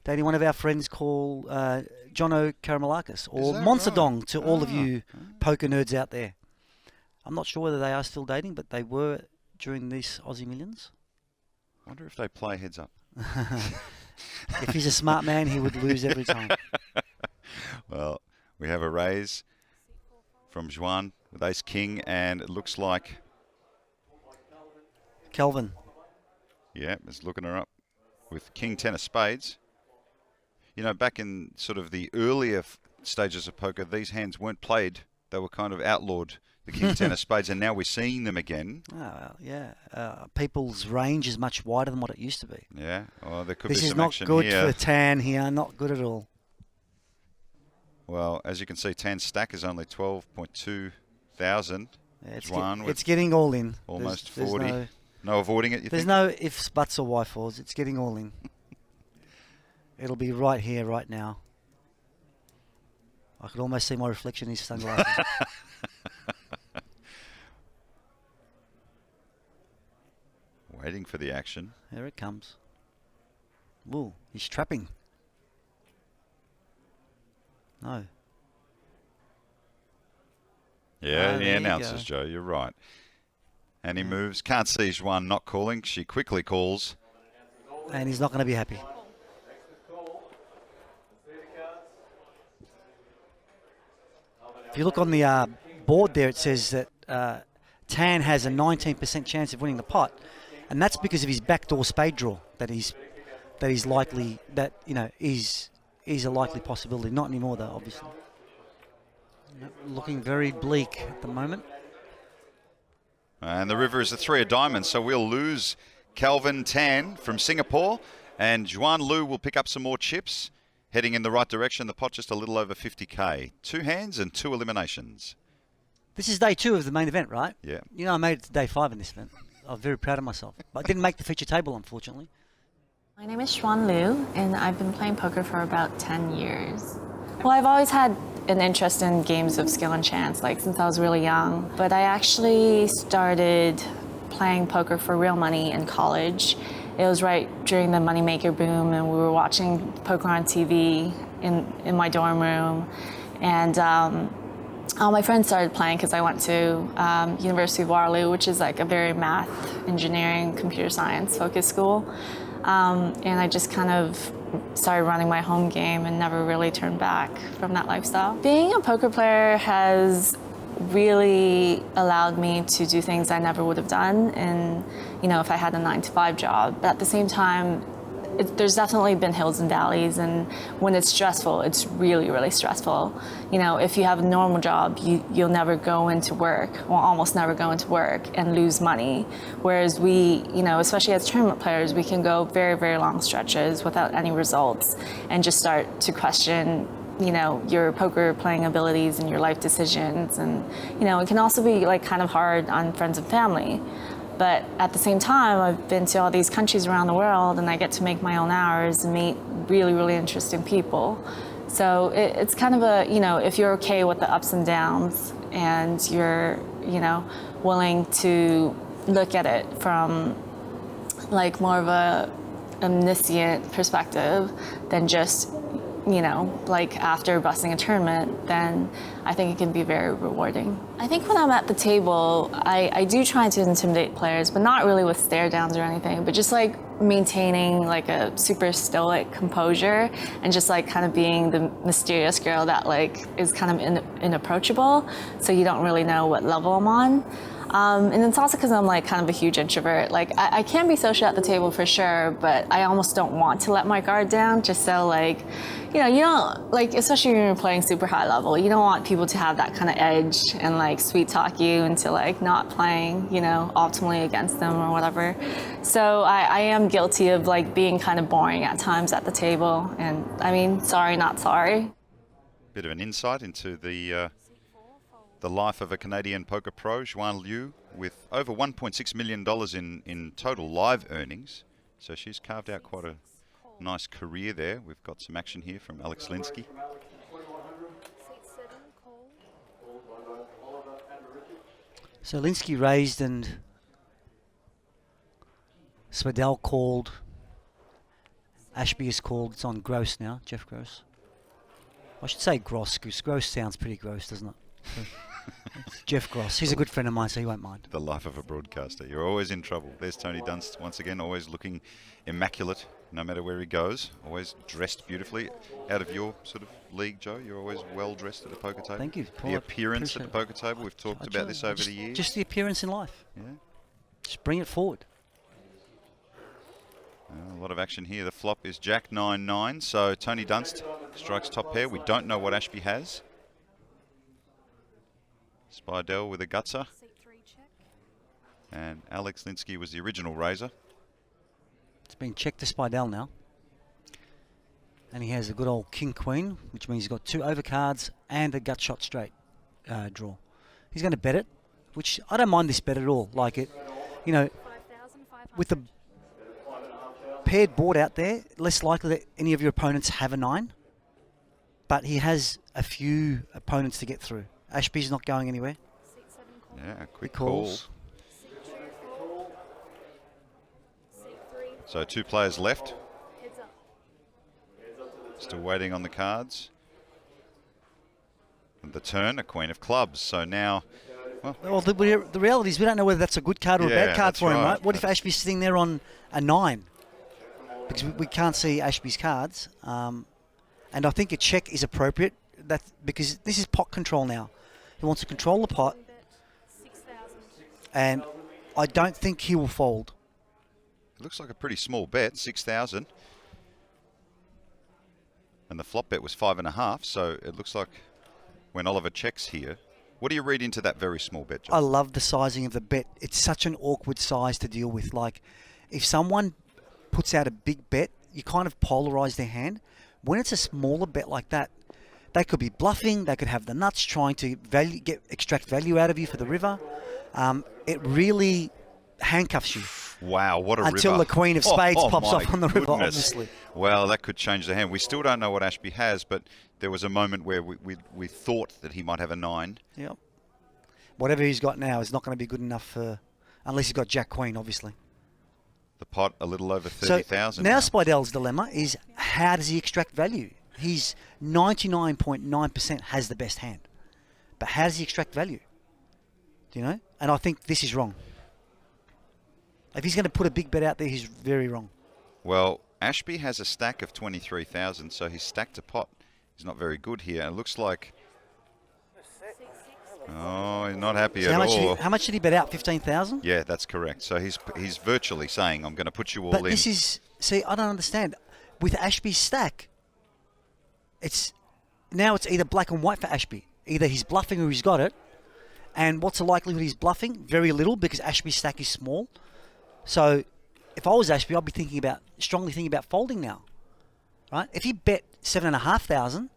one of our friends called Jono Karamalakis, or Monster Dong to all of you poker nerds out there. I'm not sure whether they are still dating, but they were during these Aussie Millions. I wonder if they play heads up. If he's a smart man, he would lose every time. Well, we have a raise from Juan with ace king, and it looks like Kelvin. Yeah, is looking her up with king 10 of spades. You know, back in sort of the earlier stages of poker, these hands weren't played. They were kind of outlawed, the king 10 of spades, and now we're seeing them again. Oh, well, yeah. People's range is much wider than what it used to be. Yeah, well, there could this be is some not action good here. for Tan here, not good at all. Well, as you can see, Tan's stack is only 12.2 thousand. Yeah, it's getting all in. Almost there's 40. No avoiding it, you There's think? no ifs, buts, or why-fors. It's getting all in. It'll be right here, right now. I could almost see my reflection in his sunglasses. Waiting for the action. There it comes. Ooh, he's trapping. No. Yeah, there he you announces, go. Joe. You're right. And he moves. Can't see Juan not calling. She quickly calls. And he's not going to be happy. If you look on the board there, it says that Tan has a 19% chance of winning the pot, and that's because of his backdoor spade draw. That is likely. That is a likely possibility. Not anymore, though, obviously. Looking very bleak at the moment. And the river is the 3 of diamonds, so we'll lose Calvin Tan from Singapore, and Juan Liu will pick up some more chips, heading in the right direction. The pot just a little over 50k. 2 hands and 2 eliminations. This is day 2 of the main event, right? Yeah. You know, I made it to day 5 in this event. I'm very proud of myself. But I didn't make the feature table, unfortunately. My name is Xuan Liu, and I've been playing poker for about 10 years. Well, I've always had an interest in games of skill and chance, like since I was really young. But I actually started playing poker for real money in college. It was right during the moneymaker boom, and we were watching poker on TV in my dorm room. And all my friends started playing because I went to University of Waterloo, which is like a very math, engineering, computer science focused school. And I just kind of started running my home game and never really turned back from that lifestyle. Being a poker player has really allowed me to do things I never would have done, and if I had a 9-to-5 job. But at the same time, there's definitely been hills and valleys, and when it's stressful, it's really, really stressful. If you have a normal job, you'll never go into work, or almost never go into work and lose money. Whereas we, especially as tournament players, we can go very, very long stretches without any results and just start to question your poker playing abilities and your life decisions. And, it can also be like kind of hard on friends and family. But at the same time, I've been to all these countries around the world, and I get to make my own hours and meet really, really interesting people. So it's kind of a, if you're okay with the ups and downs and you're, willing to look at it from like more of a omniscient perspective than just, like after busting a tournament, then I think it can be very rewarding. I think when I'm at the table, I do try to intimidate players, but not really with stare downs or anything, but just like maintaining like a super stoic composure and just like kind of being the mysterious girl that like is kind of inapproachable, so you don't really know what level I'm on. And it's also because I'm like kind of a huge introvert. Like I can be social at the table for sure, but I almost don't want to let my guard down, just so like, you don't, like, especially when you're playing super high level, you don't want people to have that kind of edge and like sweet talk you into like not playing, optimally against them or whatever. So I am guilty of like being kind of boring at times at the table. And I mean, sorry, not sorry. Bit of an insight into the life of a Canadian poker pro, Juan Liu, with over $1.6 million in total live earnings. So she's carved out quite a nice career there. We've got some action here from Alex Linsky. So Linsky raised and Swadell called. Ashby is called. It's on Gross now, Jeff Gross. I should say Gross, because Gross sounds pretty gross, doesn't it? It's Jeff Gross. He's a good friend of mine, so he won't mind. The life of a broadcaster. You're always in trouble. There's Tony Dunst once again, always looking immaculate, no matter where he goes. Always dressed beautifully. Out of your sort of league, Joe, you're always well dressed at the poker table. Thank you, Paul. The appearance at the Appreciate poker table. We've talked about this over the years. Just the appearance in life. Yeah. Just bring it forward. A lot of action here. The flop is Jack 9-9. So Tony Dunst strikes top pair. We don't know what Ashby has. Spidell with a gutser. And Alex Linsky was the original raiser. It's been checked to Spidell now. And he has a good old king-queen, which means he's got 2 overcards and a gut shot straight draw. He's going to bet it, which I don't mind this bet at all. Like it, you know, with the paired board out there, less likely that any of your opponents have a 9. But he has a few opponents to get through. Ashby's not going anywhere. Yeah, a quick He calls. call. So 2 players left. Still waiting on the cards. And the turn, a queen of clubs. So now, well, the reality is we don't know whether that's a good card or a bad card for him, right? What if Ashby's sitting there on a 9? Because we can't see Ashby's cards. And I think a check is appropriate. Because this is pot control now. He wants to control the pot. And I don't think he will fold. it looks like a pretty small bet, 6,000. And the flop bet was 5.5. So it looks like when Oliver checks here, what do you read into that very small bet, John? I love the sizing of the bet. It's such an awkward size to deal with. Like, if someone puts out a big bet, you kind of polarize their hand. When it's a smaller bet like that, they could be bluffing. They could have the nuts trying to extract value out of you for the river. It really handcuffs you. Wow, what a river. Until the queen of spades pops my off on the river, goodness. obviously. Well, that could change the hand. We still don't know what Ashby has, but there was a moment where we thought that he might have a 9. Yep. Whatever he's got now is not going to be good enough for, unless he's got Jack Queen, obviously. The pot a little over 30,000. Now Spidell's dilemma is, how does he extract value? He's 99.9% has the best hand. But how does he extract value? Do you know? And I think this is wrong. If he's going to put a big bet out there, he's very wrong. Well, Ashby has a stack of 23,000, so his stack to pot is not very good here. It looks like... Oh, he's not happy So at all. how much did he bet out? 15,000? Yeah, that's correct. So he's virtually saying, I'm going to put you all in. But this is... See, I don't understand. With Ashby's stack, now it's either black and white for Ashby. Either he's bluffing or he's got it. And what's the likelihood he's bluffing? Very little, because Ashby's stack is small. So if I was Ashby, I'd be strongly thinking about folding now. Right? If he bet 7,500,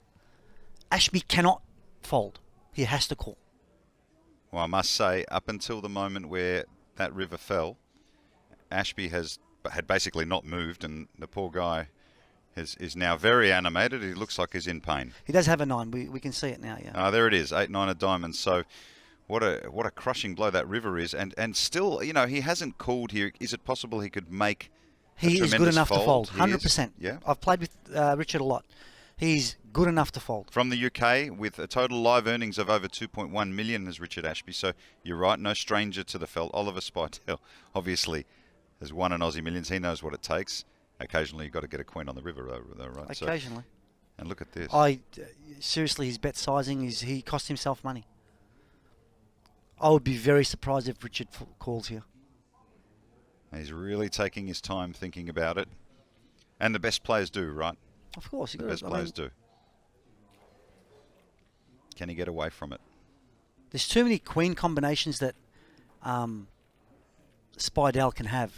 Ashby cannot fold. He has to call. Well, I must say, up until the moment where that river fell, Ashby had basically not moved, and the poor guy is now very animated. He looks like he's in pain. He does have a 9. We can see it now, yeah. There it is, 8-9 of diamonds. So what a crushing blow that river is. And still, you know, he hasn't called here. Is it possible he could make He is good enough to fold, He 100%. is? Yeah. I've played with Richard a lot. He's good enough to fold. From the UK, with a total live earnings of over 2.1 million, is Richard Ashby. So you're right, no stranger to the felt. Oliver Spidell, obviously, has won an Aussie Millions. He knows what it takes. Occasionally, you've got to get a queen on the river, though, right? Occasionally. And look at this. Seriously, his bet sizing he cost himself money. I would be very surprised if Richard calls here. He's really taking his time thinking about it. And the best players do, right? Of course. The best players do. Can he get away from it? There's too many queen combinations that Spidell can have.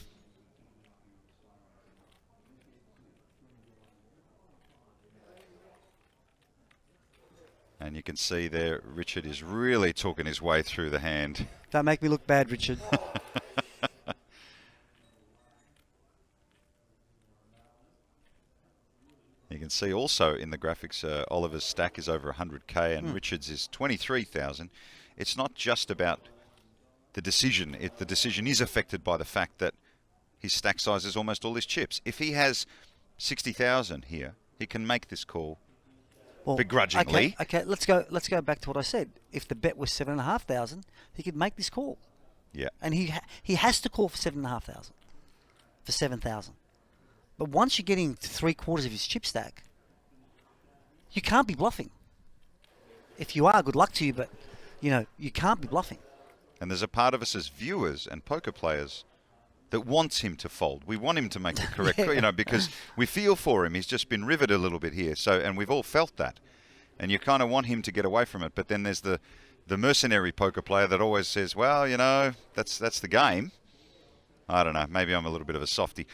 And you can see there, Richard is really talking his way through the hand. Don't make me look bad, Richard. You can see also in the graphics, Oliver's stack is over 100k and Hmm. Richard's is 23,000. It's not just about the decision. The decision is affected by the fact that his stack size is almost all his chips. If he has 60,000 here, he can make this call Well, begrudgingly. Okay. Let's go back to what I said. If the bet was 7,500, he could make this call. Yeah. And he has to call for 7,500, for 7,000. But once you're getting to 3/4 of his chip stack, you can't be bluffing. If you are, good luck to you, but you can't be bluffing. And there's a part of us as viewers and poker players that wants him to fold. We want him to make the correct call, because we feel for him. He's just been riveted a little bit here. So, and we've all felt that. And you kind of want him to get away from it. But then there's the mercenary poker player that always says, well, that's the game. I don't know. Maybe I'm a little bit of a softie.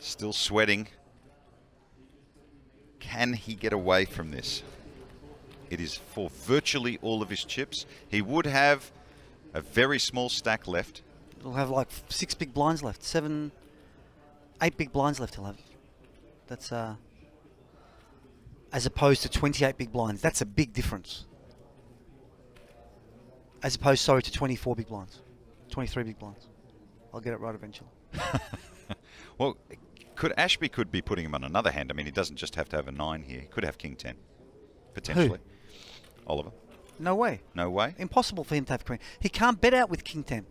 Still sweating. Can he get away from this? It is for virtually all of his chips. He would have a very small stack left. He'll have like 6 big blinds left. 8 big blinds left he'll have. That's as opposed to 28 big blinds. That's a big difference. As opposed, to 24 big blinds. 23 big blinds. I'll get it right eventually. Well, Ashby could be putting him on another hand. I mean, he doesn't just have to have a 9 here. He could have King 10, potentially. Who? Oliver. No way. No way? Impossible for him to have Queen. He can't bet out with King 10.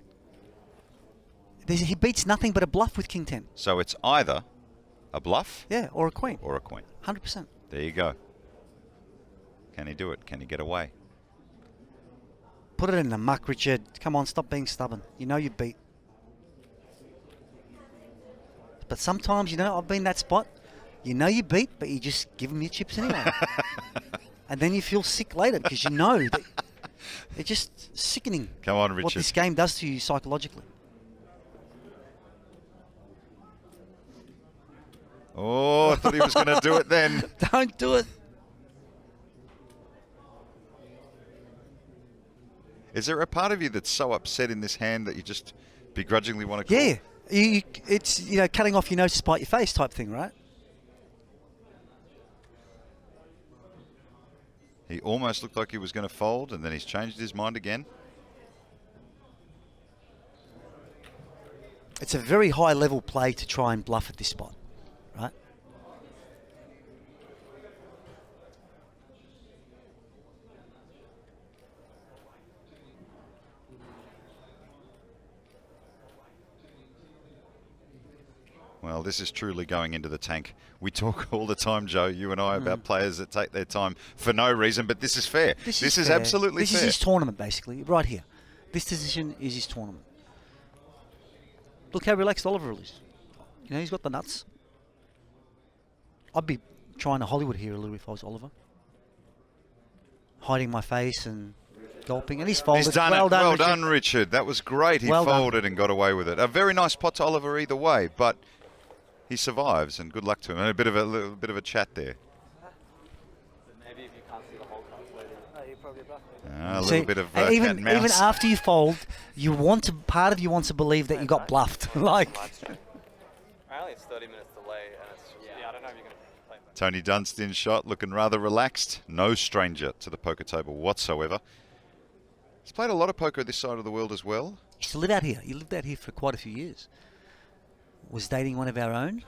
He beats nothing but a bluff with King 10. So it's either a bluff. Yeah, or a queen. Or a queen. 100%. There you go. Can he do it? Can he get away? Put it in the muck, Richard. Come on, stop being stubborn. You know you beat. But sometimes, I've been that spot. You know you beat, but you just give them your chips anyway. And then you feel sick later because that it's just sickening. Come on, Richard. What this game does to you psychologically. Oh, I thought he was going to do it then. Don't do it. Is there a part of you that's so upset in this hand that you just begrudgingly want to call? Yeah. It's, cutting off your nose to spite your face type thing, right? He almost looked like he was going to fold, and then he's changed his mind again. It's a very high-level play to try and bluff at this spot, right? Well, this is truly going into the tank. We talk all the time, Joe, you and I, about players that take their time for no reason, but this is fair. This is fair. absolutely fair. This is his tournament, basically, right here. This decision is his tournament. Look how relaxed Oliver is. He's got the nuts. I'd be trying to Hollywood here a little if I was Oliver. Hiding my face and gulping. And he's folded. He's done well it. done, Well Richard. done, Richard. That was great. He Well done. folded and got away with it. A very nice pot to Oliver either way, but he survives, and good luck to him. And a little bit of a chat there. Maybe if you can't see the whole cards later. No, you're probably A little bit of and cat and mouse. even after you fold, part of you wants to believe that you got bluffed. Like, Apparently it's 30 minutes delay, and it's I don't know if you're going to play back. Tony Dunstan's shot looking rather relaxed. No stranger to the poker table whatsoever. He's played a lot of poker this side of the world as well. he used to live out here. He lived out here for quite a few years. Was dating one of our own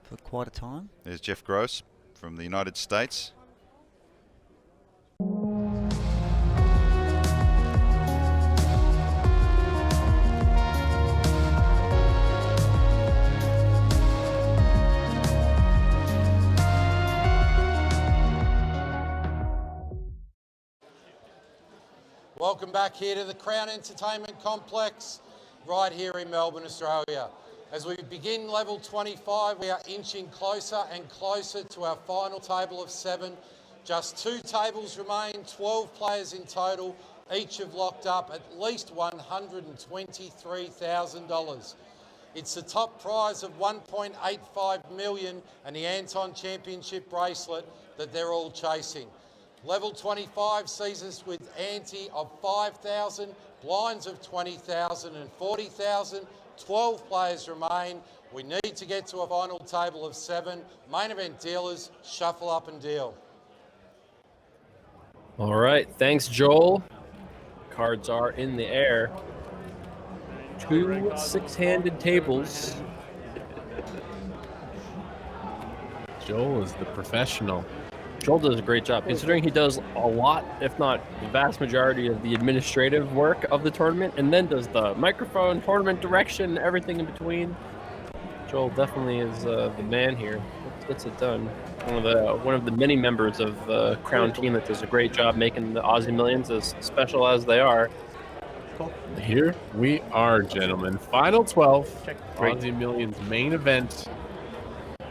for quite a time. There's Jeff Gross from the United States. Welcome back here to the Crown Entertainment Complex, right here in Melbourne, Australia. As we begin level 25, we are inching closer and closer to our final table of 7. Just 2 tables remain, 12 players in total. Each have locked up at least $123,000. It's the top prize of $1.85 million and the Anton Championship bracelet that they're all chasing. Level 25 sees us with ante of 5,000, blinds of 20,000 and 40,000. 12 players remain. We need to get to a final table of 7. Main event dealers, shuffle up and deal. All right, thanks, Joel. Cards are in the air. 2 6-handed tables. Joel is the professional. Joel does a great job, considering he does a lot, if not the vast majority of the administrative work of the tournament, and then does the microphone, tournament direction, everything in between. Joel definitely is the man here. Gets it done. One of the many members of the Crown team that does a great job making the Aussie Millions as special as they are. Here we are, gentlemen. Final 12. Aussie Millions main event.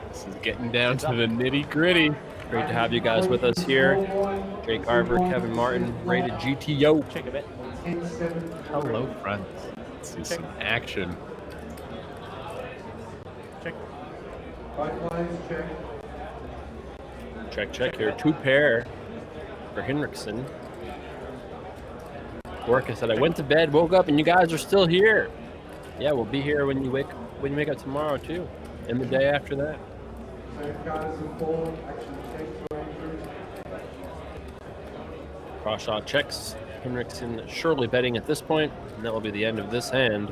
This is getting down to the nitty-gritty. Great to have you guys with us here. Jake Carver, Kevin Martin, rated GTO. Check a bit. Hello, friends. Let's see some action. Check. Check here. 2 pair for Henriksen. Orca said, I went to bed, woke up, and you guys are still here. Yeah, we'll be here when you wake up tomorrow too, and the day after that. Cross shot checks. Henriksen surely betting at this point, and that will be the end of this hand.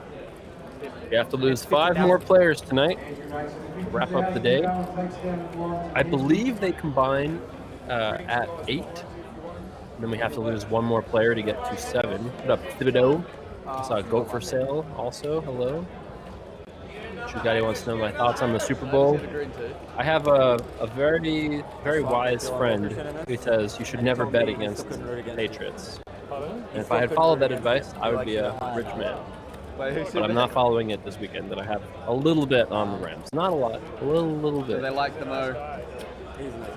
You have to lose 5 more players tonight to wrap up the day. I believe they combine at 8. And then we have to lose 1 more player to get to 7. What up, Thibodeau? I saw a goat for sale also. Hello. Shugati wants to know my thoughts on the Super Bowl. I have a very, very wise friend who says you should never bet against the Patriots. And if I had followed that advice, I would be a rich man. But I'm not following it this weekend, and I have a little bit on the Rams. Not a lot, a little bit. They like the Mo.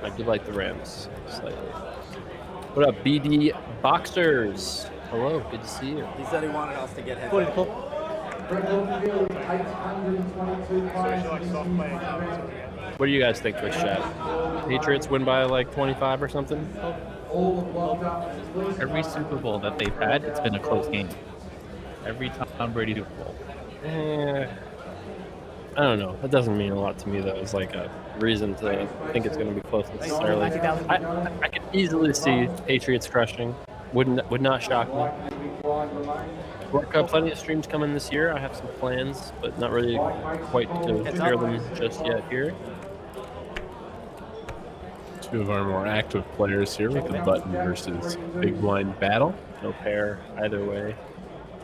I do like the Rams slightly. What up, BD Boxers? Hello, good to see you. He said he wanted us to get him. What do you guys think, Twitch chat? Patriots win by like 25 or something? Every Super Bowl that they've had, it's been a close game. Every Tom Brady Super Bowl. I don't know. That doesn't mean a lot to me, though. It's like a reason to think it's going to be close necessarily. I could easily see Patriots crushing. Would not shock me. Work plenty of streams coming this year. I have some plans, but not really quite to share them just yet here. 2 of our more active players here with the button versus big blind battle. No pair either way,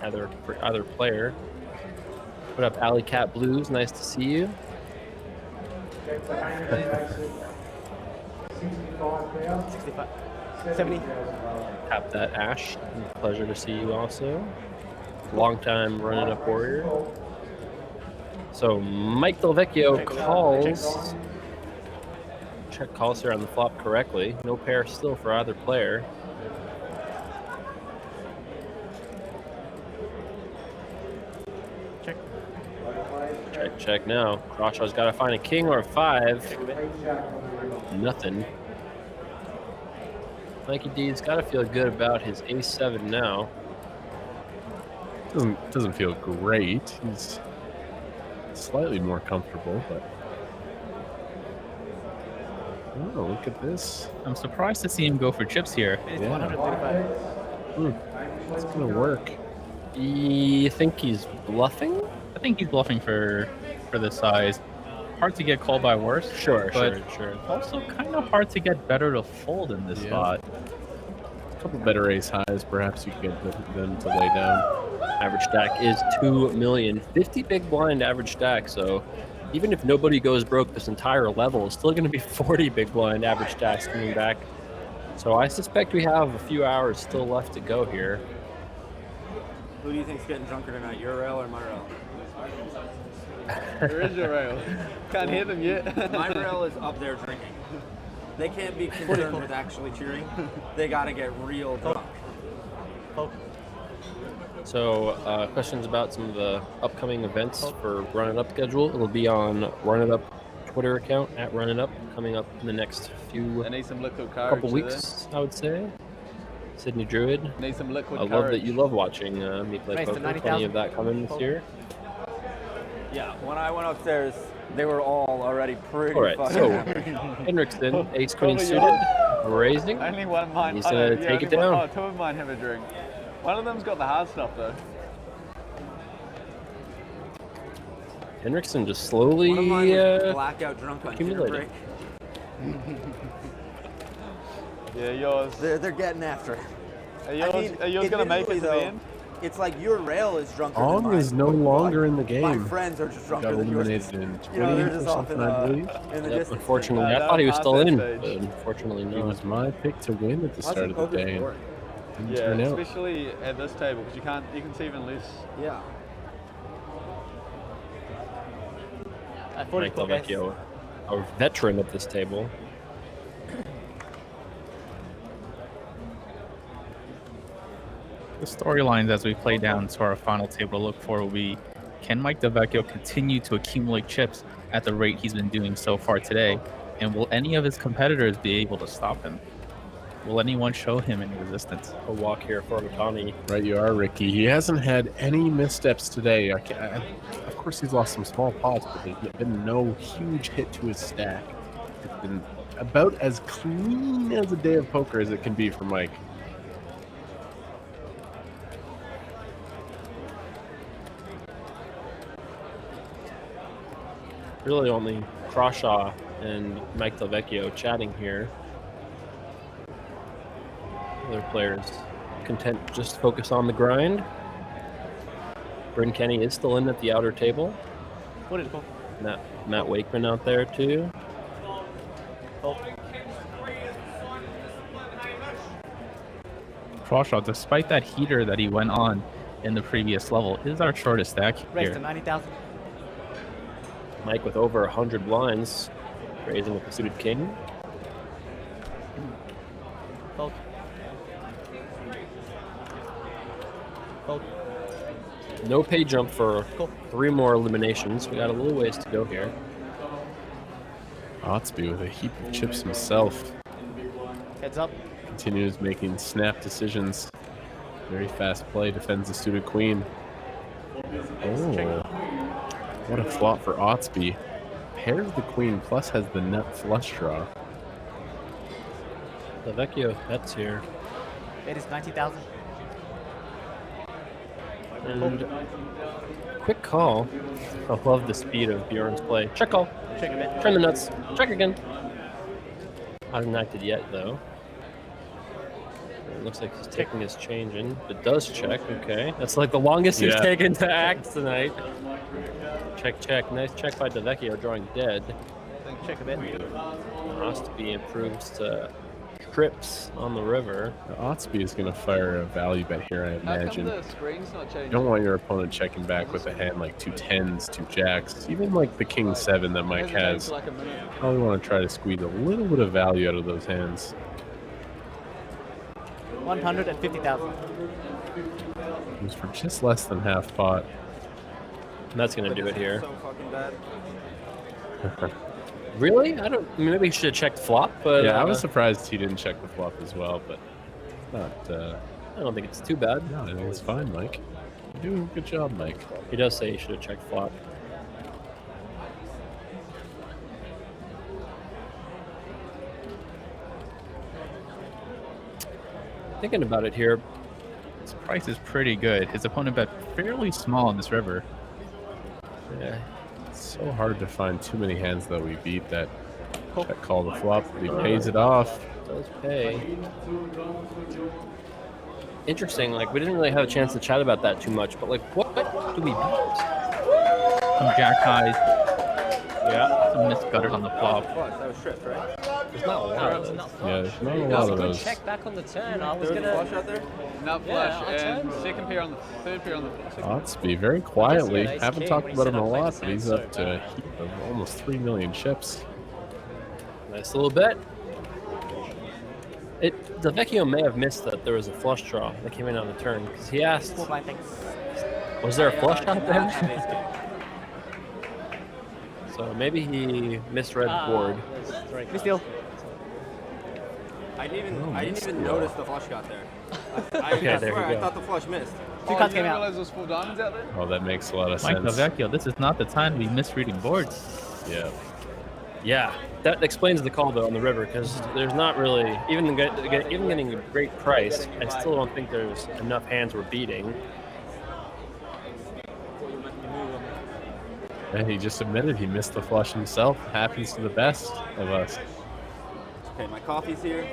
either player. What up, Alley Cat Blues? Nice to see you. 65, 70. Tap that, Ash. Pleasure to see you also. Long time running up warrior. So Mike Delvecchio calls. Check calls here on the flop correctly. No pair still for either player. Check now. Crawshaw's got to find a king or a 5. Nothing. Mikey D's got to feel good about his ace-7 now. Doesn't feel great. He's slightly more comfortable, but oh, look at this. I'm surprised to see him go for chips here. Yeah. It's gonna work. You think he's bluffing? I think he's bluffing for the size. Hard to get called by worse. Sure. Also kind of hard to get better to fold in this spot. A couple better ace highs, perhaps you could get them to lay down. Average stack is 2 million. 50 big blind average stack, so even if nobody goes broke this entire level, it's still going to be 40 big blind average stacks coming back. So I suspect we have a few hours still left to go here. Who do you think's getting drunker tonight, your rail or my rail? There is your rail. Can't hear them yet. My rail is up there drinking. They can't be concerned with actually cheering. They got to get real drunk. So questions about some of the upcoming events for Run It Up schedule. It'll be on Run It Up Twitter account at Run It Up coming up in the next few I need some liquid courage couple weeks, I would say. Sydney Druid. Need some liquid I love that you love watching me play poker. Plenty of that coming this year. Yeah, when I went upstairs, they were all already pretty All right, fucking so happy. Henriksen, ace queen suited, raising. Only one of mine. He's gonna take it down. 2 of mine have a drink. One of them's got the hard stuff though. Henriksen just slowly One of mine was blackout drunk on dinner accumulating. break. Yeah, yours. They're getting after it. Are yours going to make it to the end? It's like your rail is drunker than Ong mine. is no longer in the My game. friends are just drunker Got than yours. eliminated in 20 You know, they're or just off something, in, I believe. in the Yep, distance. unfortunately, I thought he was still in, but unfortunately It not. was my pick to win at the start of the day. Didn't Yeah, turn out. especially at this table because you can see even less. Yeah. Mike Delvecchio, a veteran at this table. The storylines as we play down to our final table to look for will be, can Mike Delvecchio continue to accumulate chips at the rate he's been doing so far today? And will any of his competitors be able to stop him? Will anyone show him any resistance? A walk here for Otani. Right, you are, Ricky. He hasn't had any missteps today. Of course, he's lost some small pots, but there's been no huge hit to his stack. It's been about as clean as a day of poker as it can be for Mike. Really only Crawshaw and Mike Delvecchio chatting here. Other players content just to focus on the grind. Bryn Kenny is still in at the outer table. What is it called? Matt Wakeman out there too. Crawshaw, despite that heater that he went on in the previous level, is our shortest stack Raised to here. 90,000. Mike with over 100 blinds, raising with the suited king. Fold. Fold. No pay jump for 3 more eliminations. We got a little ways to go here. Otsby with a heap of chips himself. Heads up. Continues making snap decisions. Very fast play, defends the suited queen. Oh, what a flop for Otsby. Pairs the queen, plus has the nut flush draw. Delvecchio bets here. It is 90,000. And quick call. I love the speed of Bjorn's play. Check call. Check a bit. Turn the nuts. Check again. Hasn't acted yet, though. It looks like he's taking his change in. It does check. Okay. That's like the longest he's taken to act tonight. Check, check. Nice check by Delvecchio, drawing dead. Check a bit. Otsby improves to trips on the river. Otsby is going to fire a value bet here, I How imagine. come the screen's not changing? You don't want your opponent checking back with a hand like 2 10s, 2 jacks, even like the king 7 that Mike has. Like a minute. Probably want to try to squeeze a little bit of value out of those hands. 150,000. It was for just less than half pot. And that's going to do it here. So fucking bad. Really? I don't. Maybe he should have checked flop, but Yeah, I was surprised he didn't check the flop as well, but not. I don't think it's too bad. No, I think it's fine, Mike. You're doing a good job, Mike. He does say he should have checked flop. Thinking about it here, His price is pretty good. His opponent bet fairly small in this river. yeah, It's so hard to find too many hands that we beat that check call the flop, but he pays it off. does pay. Interesting. Like we didn't really have a chance to chat about that too much, but like, what do we beat? Some jack highs, Yeah, some missed gutters on the flop. That was tripped, right? there's not a lot of those. Yeah, there's not a That lot was a of good those. check back on the turn. I was Third gonna. flush out there? Nut Yeah, flush on and turn. second pair on the third pair on the second. Otsby, very quietly. Ace Haven't king talked when he about said him a I played lot, this but hand he's so up to a bad. heap of almost 3 million chips. Nice little bet. The Vecchio may have missed that there was a flush draw that came in on the turn because he asked, Four blind things. was there a flush out there? So maybe he misread the board. We steal. I didn't Oh, even notice the flush got there. I Okay, there swear, you go. I thought the flush missed. Two Oh, cards you came didn't out. realize there was 4 diamonds out there? Oh, that makes a lot of Mike sense. Delvecchio, this is not the time to be misreading boards. Yeah. Yeah, that explains the call though on the river because there's not really even getting a great price. I still don't think there's enough hands we're beating. And he just admitted he missed the flush himself. Happens to the best of us. Okay, my coffee's here.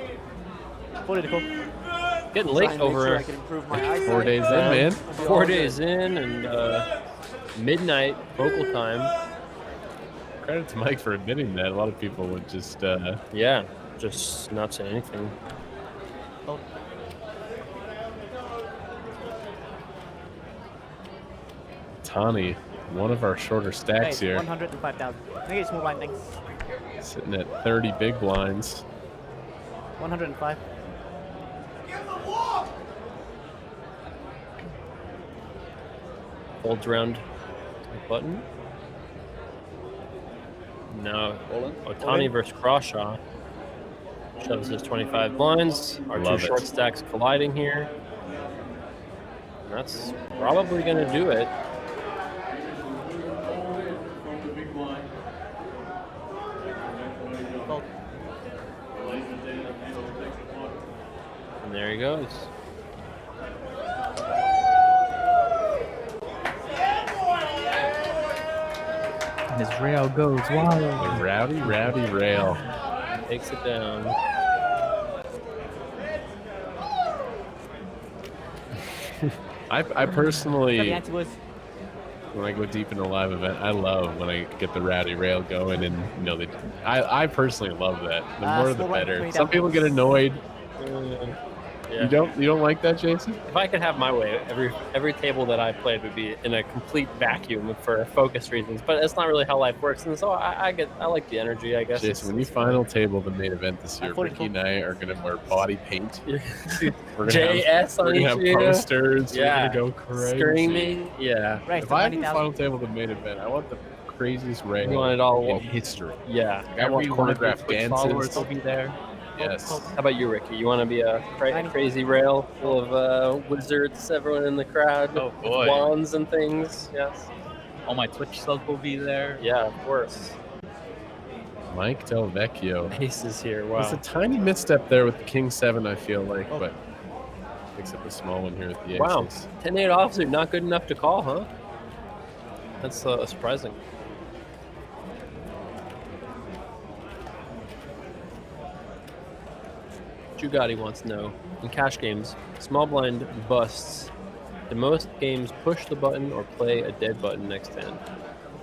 Political. Getting Try late and make over sure I can improve my eyesight. 4 days in, man. 4 days in, and midnight local time. Credit to Mike for admitting that. A lot of people would just yeah, just not say anything. Tani, one of our shorter stacks here, 105,000. Make it small blind, thanks. sitting at 30 big blinds. 105. Folds around the button. Now, Otani versus Crawshaw. Shoves his 25 blinds. Our Love two it. short stacks colliding here. And that's probably going to do it. And there he goes. And his rail goes wild. The rowdy rail. Takes it down. I personally, Got the boys. when I go deep in a live event, I love when I get the rowdy rail going, and I personally love that. The more the small blind, better. 20 Some people get annoyed. Yeah. You don't like that, Jason? If I could have my way, every table that I played would be in a complete vacuum for focus reasons. But that's not really how life works, and so I like the energy, I guess. Jason, when you final table the main event this year, Ricky and I are gonna wear body paint. We're gonna JS we're on gonna have each posters. Yeah. We're gonna go crazy. Screaming. Yeah. Right, If I have a final table the main event, I want the craziest rail You want it all in history. Yeah. I want Every one of your choreographed Twitch dances. followers will be there. Yes. How about you, Ricky? You want to be a crazy rail full of wizards, everyone in the crowd, Oh, boy. with wands and things? Yes. All my Twitch subs will be there. Yeah, of course. Mike Del Vecchio. Ace is here. Wow. There's a tiny misstep there with the King 7, I feel like, but picks up a small one here with the aces. Wow. 10-8 offsuit, not good enough to call, huh? That's surprising. Jugati wants to know, in cash games, small blind busts. Do most games push the button or play a dead button next hand?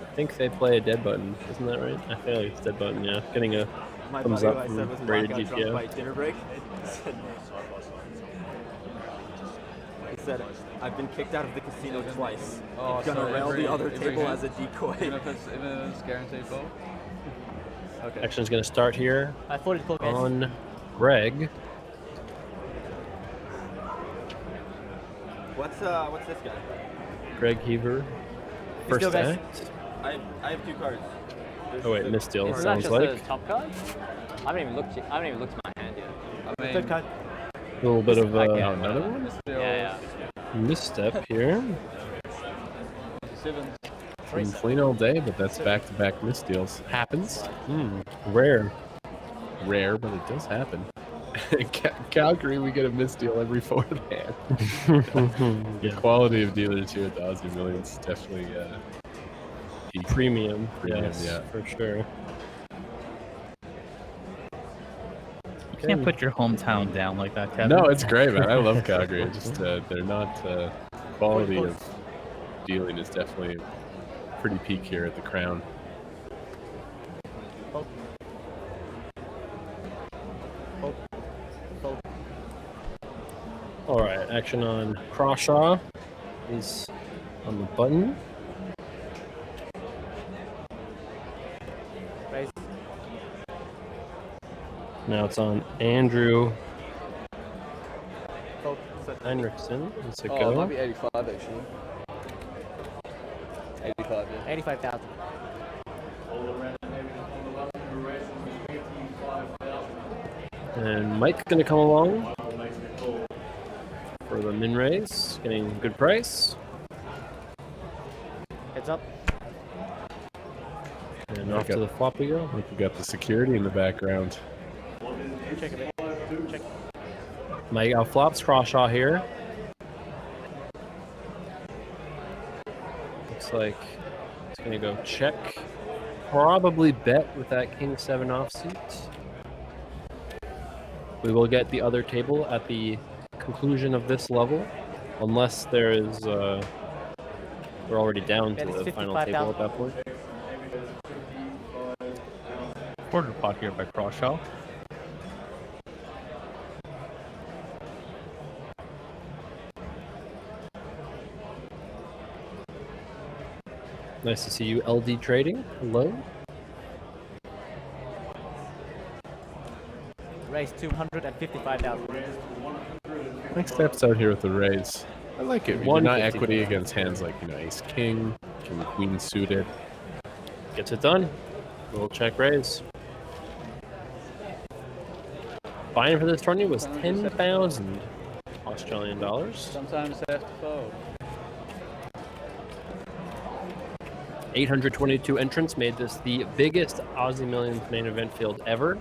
I think they play a dead button, isn't that right? I feel like it's dead button, yeah. Getting a My thumbs buddy who up I said was from Rated black got drunk by GPO. dinner break. He said, I've been kicked out of the casino twice. Oh, I'm gonna so rail every- the other every table hand? as a decoy. Even if it's guaranteed fold? Okay. Action's going to start here I thought it's called guys. on Greg. What's this guy? Greg Heaver. First still guys. act. I have 2 cards. Oh wait, misdeal, Isn't that sounds just like. the top card? I haven't even looked at my hand yet. I mean, Third card. A little bit of Another one? Yeah. misstep here. Sevens. Been clean all day, but that's back-to-back misdeals. Happens. Rare. Rare, but it does happen. In Calgary, we get a misdeal every 4th hand. The quality of dealers here at the Aussie Millions is definitely Premium, Premium, yes, yeah. for sure. You can't put your hometown down like that, Kevin. No, it's great, man. I love Calgary. It's just they're not quality of dealing is definitely pretty peak here at the Crown. All right, action on Crawshaw. He's on the button. Raise. Now it's on Andrew Fold. Henriksen. It's a Oh, it go. might be 85 actually. 85, yeah. 85,000. And Mike's going to come along for the min raise, getting a good price. Heads up. And off to the flop we go. We got the security in the background. Check a bit. Check. Mike outflops Crawshaw here. Looks like he's Gonna go check. Probably bet with that king 7 offsuit. We will get the other table at the conclusion of this level, unless there is. We're already down to the final table at that point. Quarter pot here by Crawshaw. Nice to see you, LD Trading. Hello. Raise 255,000. Mike steps out here with the raise. I like it. One not equity against hands like ace king, king queen suited. Gets it done. We'll check raise. Buying for this tourney was 10,000 Australian dollars. Sometimes have to fold. 822 entrants made this the biggest Aussie Millions main event field ever.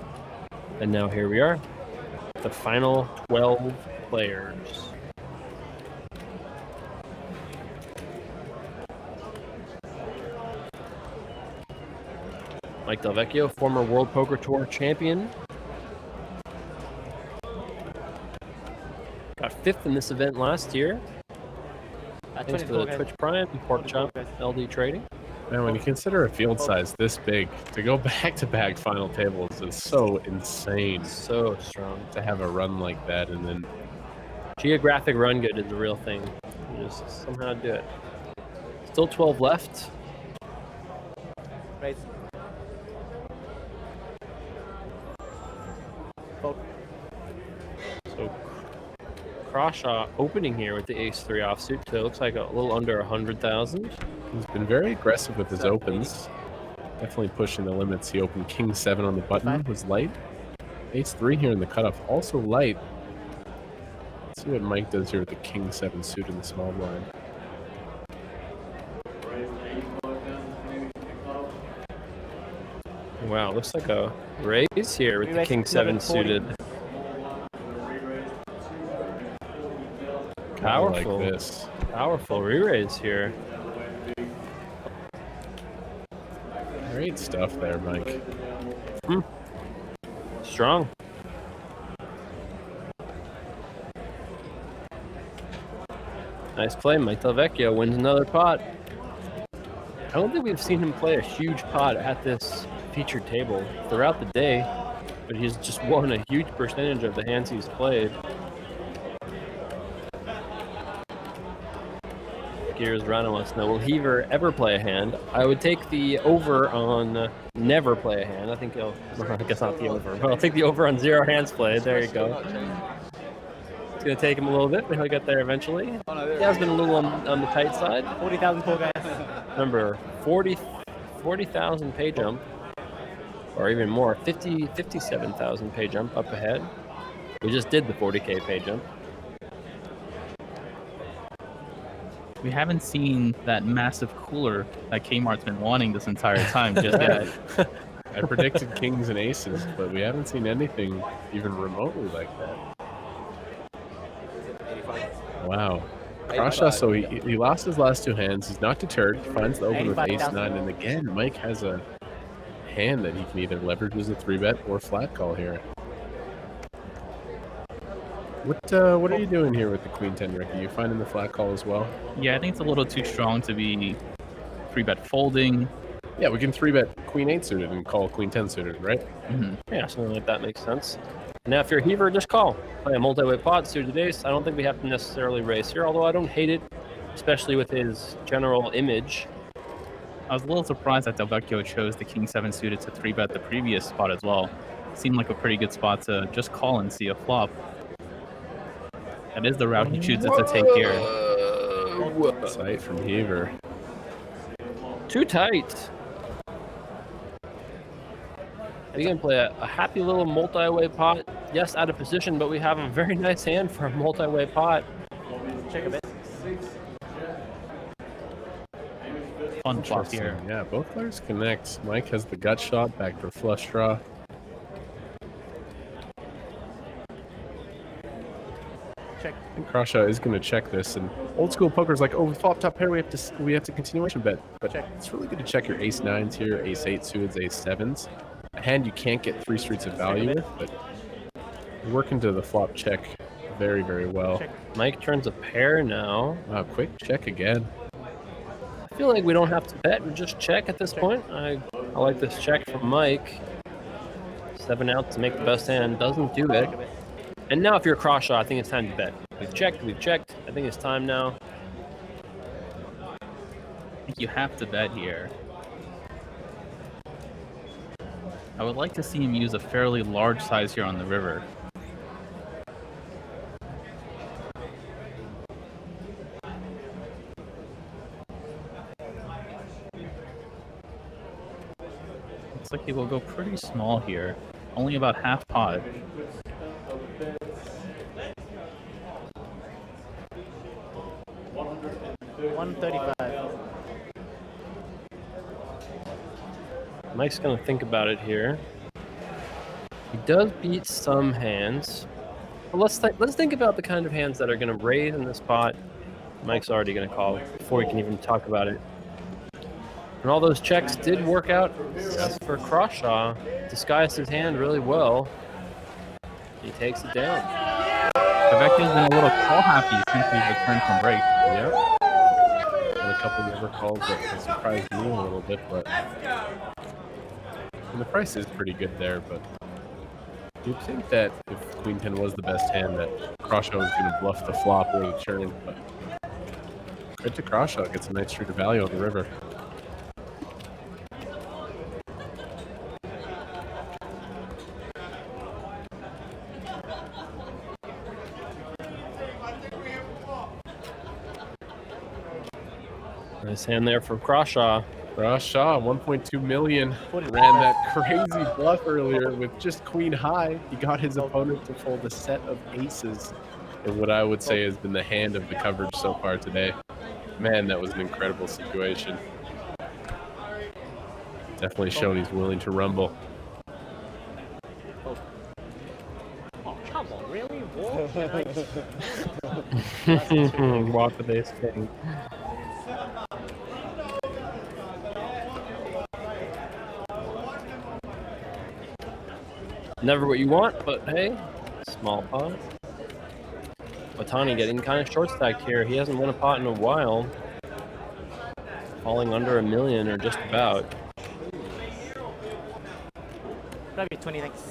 And now here we are, the final 12 players. Mike Delvecchio, former World Poker Tour champion. Got 5th in this event last year. Thanks to the Twitch Prime, Pork Chop, LD Trading. Man, when you consider a field size this big, to go back-to-back final tables is so insane. So strong. To have a run like that and then... Geographic run good is the real thing. You just somehow do it. Still 12 left. Raise. So Crawshaw opening here with the ace-3 offsuit, so it looks like a little under 100,000. He's been very aggressive with his opens. Definitely pushing the limits. He opened king 7 on the button, was light. Ace-3 here in the cutoff, also light. Let's see what Mike does here with the king 7 suit in the small blind. Wow, looks like a raise here with the king 7 suited. Powerful. Like this. Powerful re-raise here. Great stuff there, Mike. Strong. Nice play. Mike Delvecchio wins another pot. I don't think we've seen him play a huge pot at this featured table throughout the day, but he's just won a huge percentage of the hands he's played. Gears Rana wants to know, will Heaver ever play a hand? I would take the over on never play a hand. I think he'll, I guess not the over, but I'll take the over on 0 hands played. There you go. It's going to take him a little bit, but he'll get there eventually. He has been a little on the tight side. 40,000 full gas. Remember, 40,000 pay jump, or even more, 57,000 pay jump up ahead. We just did the 40K pay jump. We haven't seen that massive cooler that Kmart's been wanting this entire time just yet. I predicted kings and aces, but we haven't seen anything even remotely like that. Wow. Crawshaw, so he lost his last 2 hands. He's not deterred. He finds the open with ace-9. And again, Mike has a hand that he can either leverage as a 3-bet or flat call here. What are you doing here with the queen 10, Ricky? You finding the flat call as well? Yeah, I think it's a little too strong to be 3-bet folding. Yeah, we can 3-bet queen 8 suited and call queen 10 suited, right? Yeah, something like that makes sense. Now, if you're a Heaver, just call. Play a multi-way pot, suited ace. I don't think we have to necessarily raise here, although I don't hate it, especially with his general image. I was a little surprised that Delvecchio chose the king 7 suited to 3-bet the previous spot as well. Seemed like a pretty good spot to just call and see a flop. That is the route he chooses to take here. Sight from Heaver. Too tight. Are you going to play a happy little multi-way pot? Yes, out of position, but we have a very nice hand for a multi-way pot. Check a bit. Fun flop here. Yeah, both players connect. Mike has the gut shot, backdoor flush draw. Check. I think Crawshaw is going to check this, and old school poker's like, oh, flop top pair, we have to continuation bet. But it's really good to check your ace nines here, ace eight suited, ace sevens. A hand you can't get 3 streets of value with, but you're working to the flop check very, very well. Mike turns a pair now. Wow, quick check again. I feel like we don't have to bet. We just check at this point. I like this check from Mike. 7 out to make the best hand. Doesn't do it. And now if you're a Crawshaw, I think it's time to bet. We've checked. I think it's time now. I think you have to bet here. I would like to see him use a fairly large size here on the river. Looks like he will go pretty small here. Only about half pot. $135. Mike's going to think about it here. He does beat some hands. But let's think about the kind of hands that are going to raise in this pot. Mike's already going to call before we can even talk about it. And all those checks did work out for Crawshaw. Disguised his hand really well. He takes it down. Vivek's been a little call happy since he's returned from break. Yep. And a couple of other calls that have surprised me a little bit, but and the price is pretty good there. But you'd think that if Queen 10 was the best hand, that Crawshaw was going to bluff the flop or the turn. But right to Crawshaw, gets a nice street of value on the river. Nice hand there from Crawshaw. Crawshaw, 1.2 million. Ran that crazy bluff earlier with just queen high. He got his opponent to fold a set of aces in what I would say has been the hand of the coverage so far today. Man, that was an incredible situation. Definitely shown he's willing to rumble. Oh, come on, really? Walk with ace king. Never what you want, but hey, small pot. Otani getting kind of short stacked here. He hasn't won a pot in a while. Falling under $1 million or just about. Probably 20 next.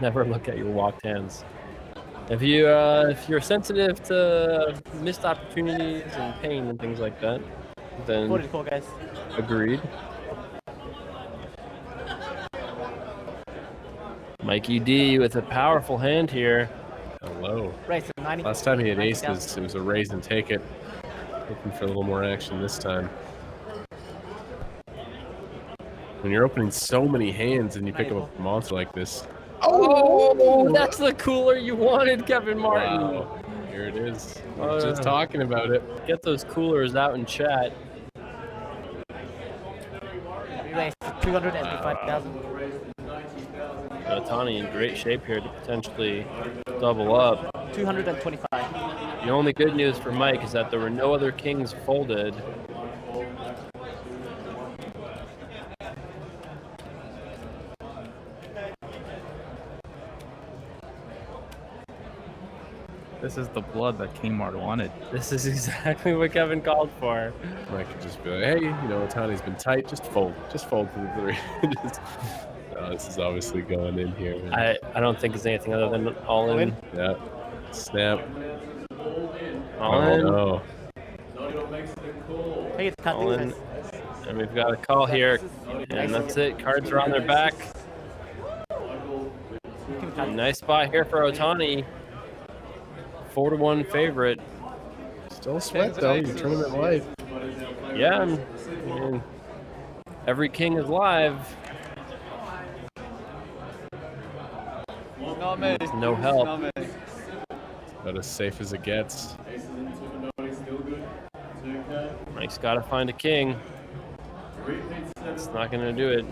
Never look at your walked hands. If you're sensitive to missed opportunities and pain and things like that, then Cool, guys. Agreed. Mikey D with a powerful hand here. Hello. Right, so 90. Last time he had aces, it was a raise and take it. Looking for a little more action this time. When you're opening so many hands and you pick up a monster like this. Oh, that's the cooler you wanted, Kevin Martin. Wow. Here it is. Just talking about it. Get those coolers out in chat. Raised 285,000. Otani in great shape here to potentially double up. 225. The only good news for Mike is that there were no other kings folded. This is the blood that Kmart wanted. This is exactly what Kevin called for. Mike could just be like, hey, you know, Otani's been tight. Just fold. Just fold to the 3. This is obviously going in here. Man. I don't think it's anything other than all in. Yeah. Snap. All in. No. All in. And we've got a call here. And that's it. Cards are on their back. Nice spot here for Otani. 4-1 favorite. Still sweat though. Your tournament life. Yeah. I mean, every king is live. Not me. There's no help. Not me. About as safe as it gets. Mike's got to find a king. It's not going to do it.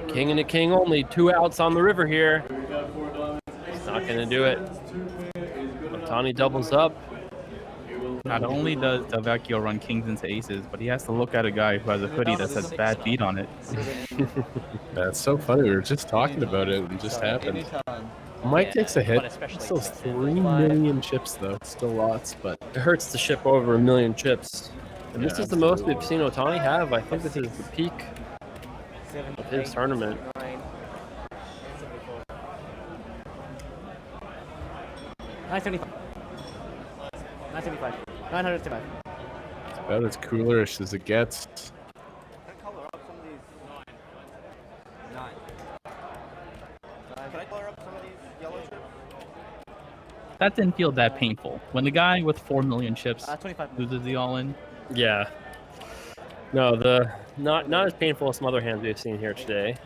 King and a king only. 2 outs on the river here. It's not going to do it. Otani doubles up. Not only does Delvecchio run kings into aces, but he has to look at a guy who has a hoodie that says bad beat on it. That's so funny. We were just talking about it. It just happened. Mike takes a hit. Still 3 million chips, though. Still lots, but it hurts to ship over 1 million chips. And this Yeah, is the most we've seen Otani have. I think this is the peak of his tournament. 975. 975. 975. it's about as coolerish as it gets. That didn't feel that painful. When the guy with 4 million chips 25 loses the all-in. Yeah. No, not as painful as some other hands we've seen here today.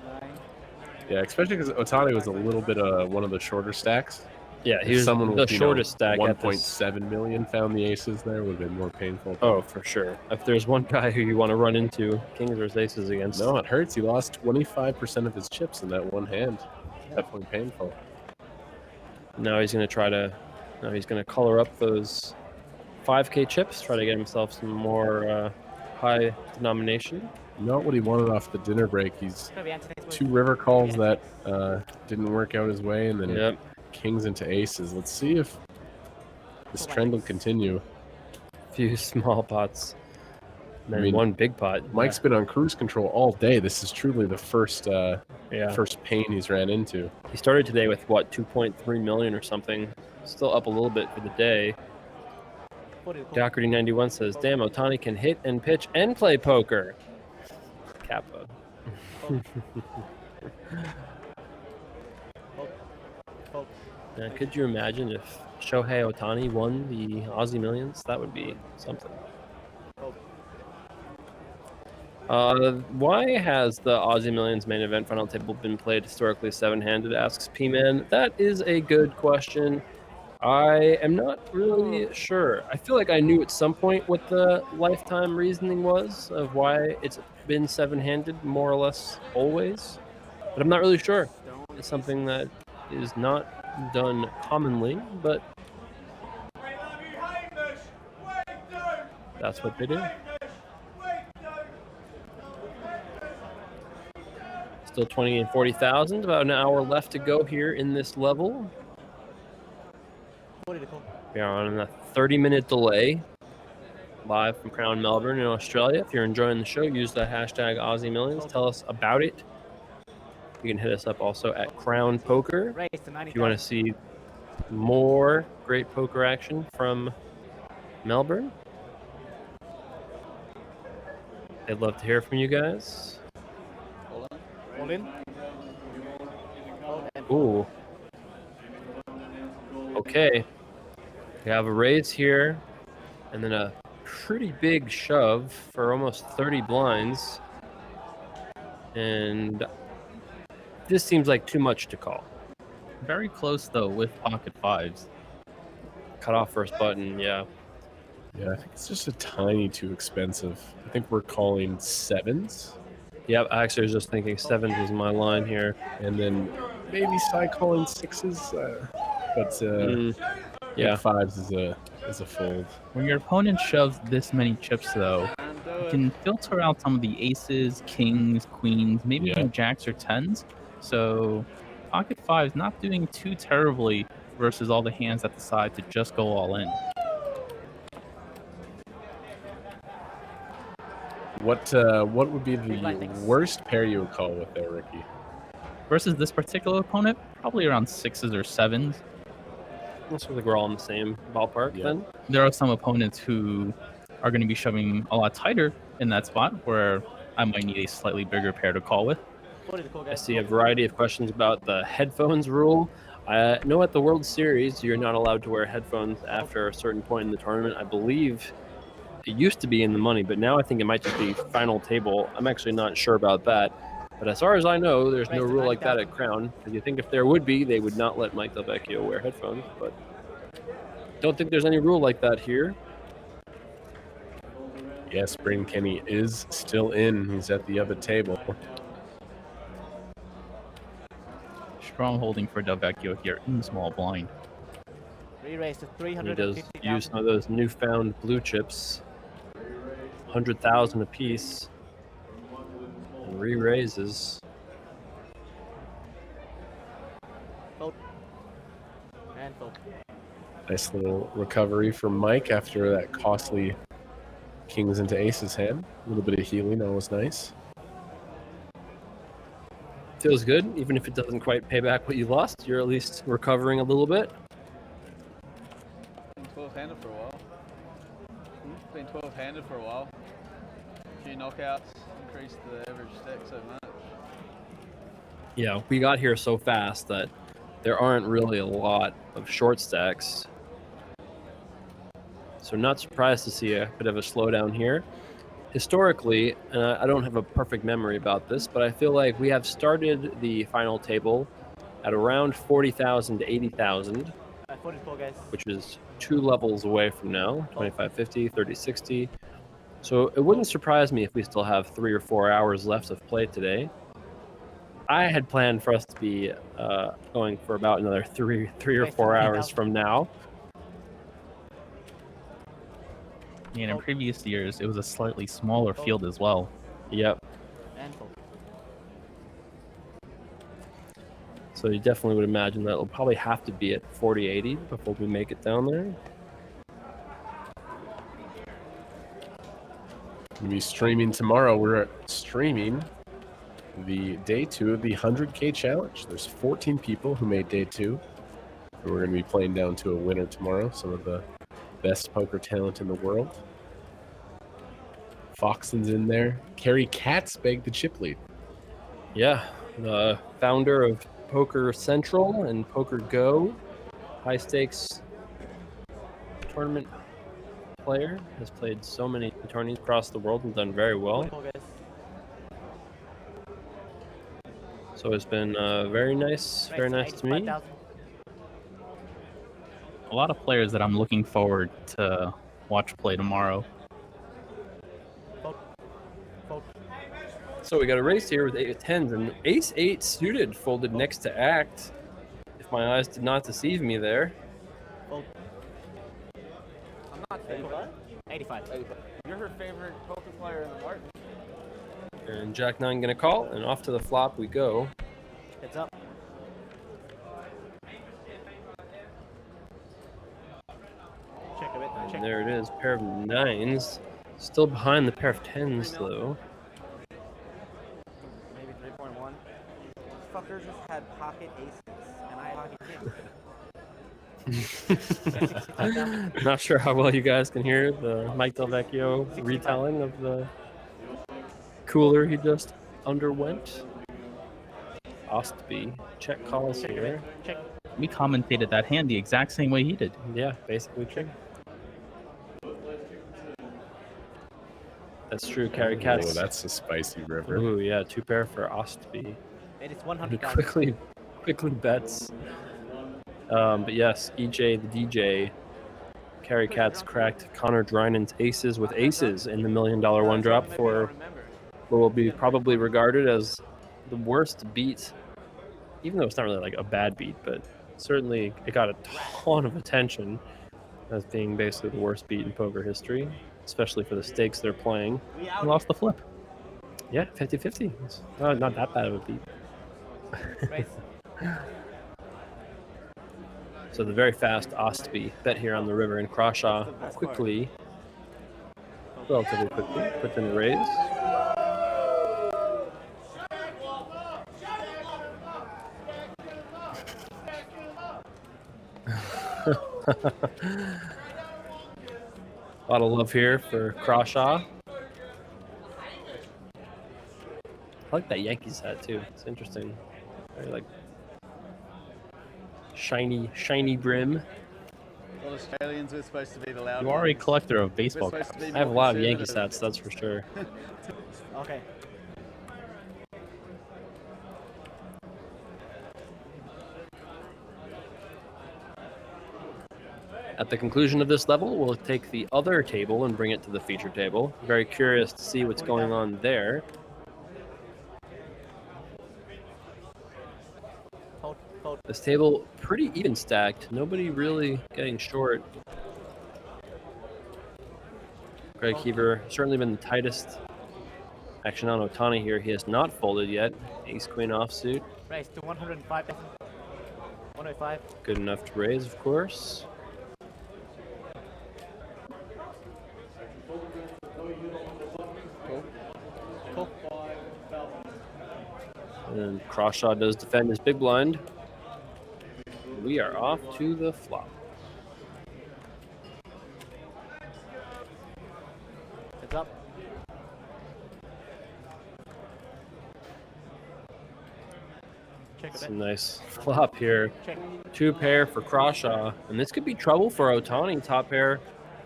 Yeah, especially because Otani was a little bit one of the shorter stacks. Yeah, he If was someone the with, shortest stack at this. 1.7 million found the aces there would have been more painful. Oh, for sure. If there's one guy who you want to run into kings versus aces against. No, it hurts. He lost 25% of his chips in that one hand. Definitely painful. Now he's going to try to. Now he's going to color up those 5K chips. Try to get himself some more high denomination. Not what he wanted off the dinner break. He's 2 river calls that didn't work out his way, and then kings into aces. Let's see if this trend will continue. A few small pots. And then one big pot. Mike's been on cruise control all day. This is truly the first pain he's ran into. He started today with what, 2.3 million or something. Still up a little bit for the day. Doherty91 says, "Damn, Otani can hit and pitch and play poker." Kappa. Now, could you imagine if Shohei Otani won the Aussie Millions? That would be something. Why has the Aussie Millions main event final table been played historically 7-handed, asks P-Man. That is a good question. I am not really sure. I feel like I knew at some point what the lifetime reasoning was of why it's been 7-handed, more or less always. But I'm not really sure. It's something that is not done commonly, but that's what they do. Still 20 and 40,000. About an hour left to go here in this level. We are on a 30-minute delay. Live from Crown Melbourne in Australia. If you're enjoying the show, use the hashtag Aussie Millions. Tell us about it. You can hit us up also at Crown Poker. If you want to see more great poker action from Melbourne. I'd love to hear from you guys. All in. Ooh. Okay. We have a raise here, and then a pretty big shove for almost 30 blinds. And this seems like too much to call. Very close, though, with pocket fives. Cut off first button, yeah. Yeah, I think it's just a tiny too expensive. I think we're calling sevens. Yep, I actually was just thinking sevens was my line here. And then maybe side calling sixes, but yeah, fives is a fold. When your opponent shoves this many chips, though, you can filter out some of the aces, kings, queens, maybe even jacks or tens. So pocket fives not doing too terribly versus all the hands that decide to just go all in. What would be the worst pair you would call with there, Ricky? Versus this particular opponent, probably around sixes or sevens. Looks like we're all in the same ballpark then. There are some opponents who are going to be shoving a lot tighter in that spot where I might need a slightly bigger pair to call with. I see a variety of questions about the headphones rule. I know at the World Series, you're not allowed to wear headphones after a certain point in the tournament. I believe it used to be in the money, but now I think it might just be final table. I'm actually not sure about that. But as far as I know, there's no rule like that at Crown. Because you think if there would be, they would not let Mike Delvecchio wear headphones. But don't think there's any rule like that here. Yes, Brain Kenny is still in. He's at the other table. Strong holding for Delvecchio here in the small blind. Re-raise to He does 350,000. use some of those newfound blue chips, 100,000 apiece, and re-raises. Fold. And fold. Nice little recovery from Mike after that costly kings into aces hand. A little bit of healing, always nice. Feels good, even if it doesn't quite pay back what you lost. You're at least recovering a little bit. Been 12-handed for a while. Been 12-handed for a while. A few knockouts, increased the average stack so much. Yeah, we got here so fast that there aren't really a lot of short stacks. So not surprised to see a bit of a slowdown here. Historically, and I don't have a perfect memory about this, but I feel like we have started the final table at around 40,000 to 80,000, 44 guys. which is 2 levels away from now, 2550, 3060. So it wouldn't surprise me if we still have 3 or 4 hours left of play today. I had planned for us to be going for about another three or 4 hours from now. And in previous years, it was a slightly smaller field as well. Yep. And fold. So you definitely would imagine that it'll probably have to be at 4080 before we make it down there. We'll be streaming tomorrow. We're streaming the day 2 of the 100K challenge. There's 14 people who made day 2. And we're going to be playing down to a winner tomorrow. Some of the best poker talent in the world. Foxton's in there. Kerry Katz begged the chip lead. Yeah, the founder of Poker Central and Poker Go, high stakes tournament player, has played so many tourneys across the world and done very well. So it's been very nice to meet. A lot of players that I'm looking forward to watch play tomorrow. So we got a race here with 8 of 10s, and Ace 8 suited folded next to Act, if my eyes did not deceive me there. Fold. I'm not favorite. 85. You're her favorite poker player in the market. And Jack 9 gonna call, and off to the flop we go. Heads up. Check a bit. And there it is, pair of 9s. Still behind the pair of 10s though. Maybe 3.1. Fucker just had pocket aces, and I had pocket kings. Not sure how well you guys can hear the Mike Delvecchio retelling of the cooler he just underwent. Ostby, check calls here. Check. We commentated that hand the exact same way he did. Yeah, basically true. That's true, Carry Cats. Oh, that's a spicy river. Ooh, yeah, 2 pair for Ostby. It is He 100,000. quickly bets. But yes, EJ the DJ, Carry Cats cracked Connor Drynan's aces with aces in the $1 million one drop for what will be probably regarded as the worst beat, even though it's not really like a bad beat, but certainly it got a ton of attention as being basically the worst beat in poker history, especially for the stakes they're playing. He lost the flip. Yeah, 50-50. It's not that bad of a beat. So the very fast Ostby bet here on the river in Crawshaw relatively quickly, puts in a raise. A lot of love here for Crawshaw. I like that Yankees hat too. It's interesting. Very like shiny brim. All Australians were supposed to be the loud You are a ones. collector of baseball We're supposed cards. to be I have a more lot of Yankees conservative. hats, that's for sure. Okay. At the conclusion of this level, we'll take the other table and bring it to the feature table. Very curious to see what's going on there. This table, pretty even stacked. Nobody really getting short. Greg Heaver certainly been the tightest action on Otani here. He has not folded yet. Ace Queen offsuit. Raise to 105. 105. Good enough to raise, of course. Cool. And Crawshaw does defend his big blind. We are off to the flop. Heads up. Check It's a a bit. nice flop here. Check. 2 pair for Crawshaw. And this could be trouble for Otani. Top pair,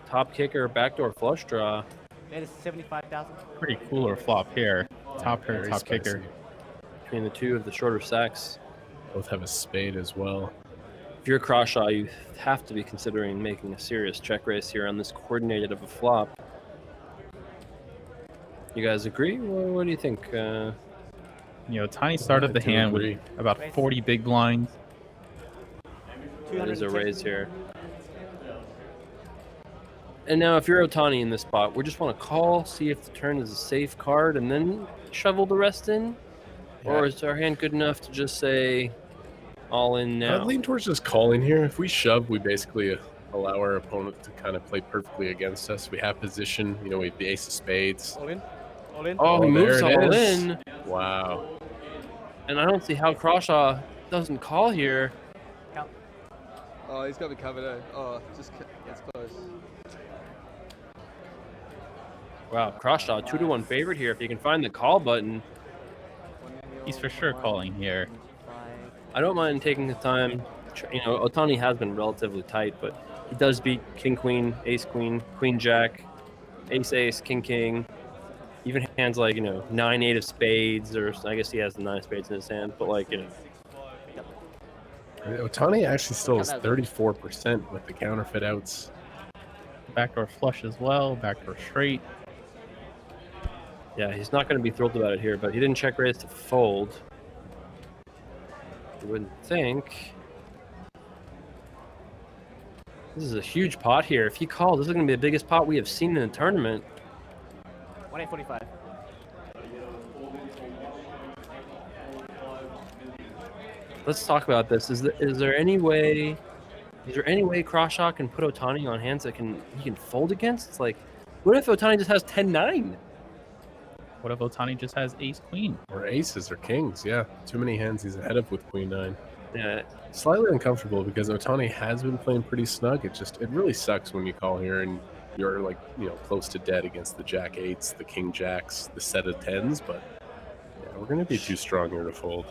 top kicker, backdoor flush draw. That is 75,000. Pretty cooler flop here. Top pair, Very top spicy. kicker. Between the two of the shorter stacks. Both have a spade as well. If you're Crawshaw, you have to be considering making a serious check raise here on this coordinated of a flop. You guys agree? What do you think? Tiny started the I do hand agree. with about 40 big blinds. That is a raise here. And now if you're Otani in this spot, we just want to call, see if the turn is a safe card, and then shovel the rest in? Or is our hand good enough to just say, all in now? I'd lean towards just calling here. If we shove, we basically allow our opponent to kind of play perfectly against us. We have position. We have the ace of spades. All in. All in. Oh, he moves there it all is. in. Wow. And I don't see how Crawshaw doesn't call here. Count. Oh, he's got me covered. Oh, it's close. Wow, Crawshaw 2-1 favorite here. If you can find the call button, He's for sure calling here. I don't mind taking the time. Otani has been relatively tight, but he does beat King Queen, Ace Queen, Queen Jack, Ace Ace, King King. Even hands like 9-8 of spades, or I guess he has the 9 of spades in his hand, but Otani actually still has 34% with the counterfeit outs. Backdoor flush as well, backdoor straight. Yeah, he's not going to be thrilled about it here, but he didn't check raise to fold. You wouldn't think. This is a huge pot here. If he calls, this is going to be the biggest pot we have seen in the tournament. 1845. Let's talk about this. Is there any way Crawshaw can put Otani on hands that he can fold against? It's like, what if Otani just has 10-9? What if Otani just has ace queen? Or aces or kings, yeah. Too many hands he's ahead of with queen 9. Yeah. Slightly uncomfortable because Otani has been playing pretty snug. It really sucks when you call here and you're close to dead against the jack 8s, the king jacks, the set of 10s, but yeah, we're going to be too strong here to fold.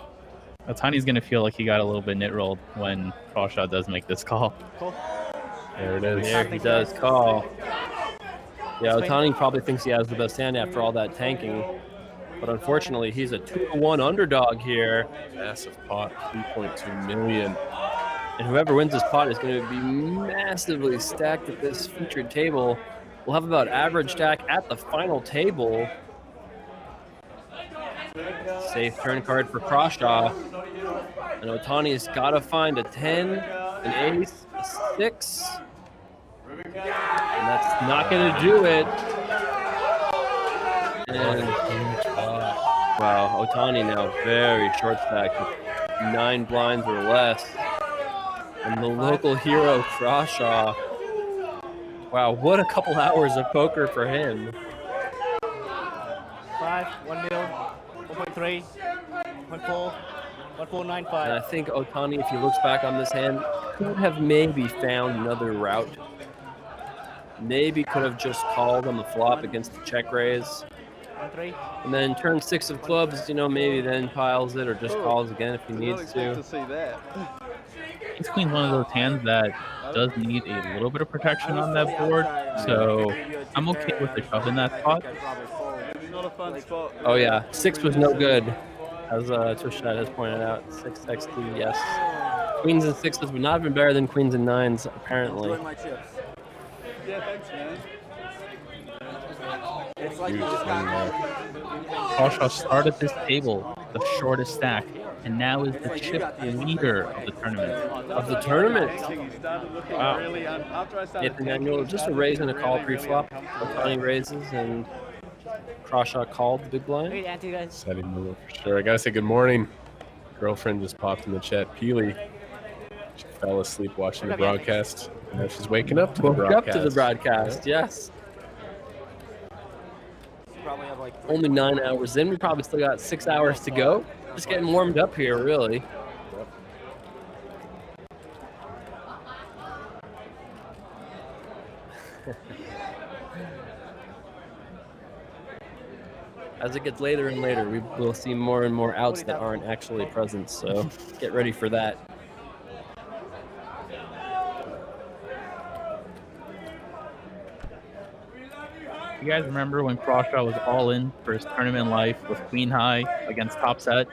Otani's going to feel like he got a little bit nit rolled when Crawshaw does make this call. Cool. There it is. There he does call. Yeah, Otani probably thinks he has the best hand after all that tanking. But unfortunately, he's a 2-1 underdog here. Massive pot, 3.2 million. And whoever wins this pot is going to be massively stacked at this featured table. We'll have about average stack at the final table. Safe turn card for Crawshaw. And Otani's got to find a 10, an ace, a 6. And that's not going to do it. And wow, Otani now very short stacked with 9 blinds or less. And the local hero, Crawshaw. Wow, what a couple hours of poker for him. 5, 1 mil, 1.3, 1.4, 1.495. And I think Otani, if he looks back on this hand, could have maybe found another route. Maybe could have just called on the flop against the check raise. 1-3. And then turn 6 of clubs, maybe then piles it or just calls again if he needs to. see that. Ace queen's one of those hands that does need a little bit of protection on that board, so I'm okay with the shove in that spot. Not a fun spot. Oh yeah, 6 was no good, as Twishchat has pointed out. 6 XD, yes. Queens and sixes would not have been better than queens and nines, apparently. Enjoy my chips. Yeah, thanks, man. It's like you Huge just swing there. Crawshaw started this table the shortest stack, and now is the chip leader of the tournament. Wow. Nathan Manuel, just a raise and a call pre-flop. Otani raises and Crawshaw called the big blind. Hey, Auntie, guys. Exciting move for sure. I gotta say good morning. Girlfriend just popped in the chat. Peely. She fell asleep watching the broadcast. And now she's waking up to the broadcast. Woke up to the broadcast, yes. probably have like Only 9 hours in. We probably still got 6 hours to go. Just getting warmed up here, really. As it gets later and later, we will see more and more outs that aren't actually present, so get ready for that. You guys remember when Crawshaw was all in for his tournament life with Queen High against Top Set?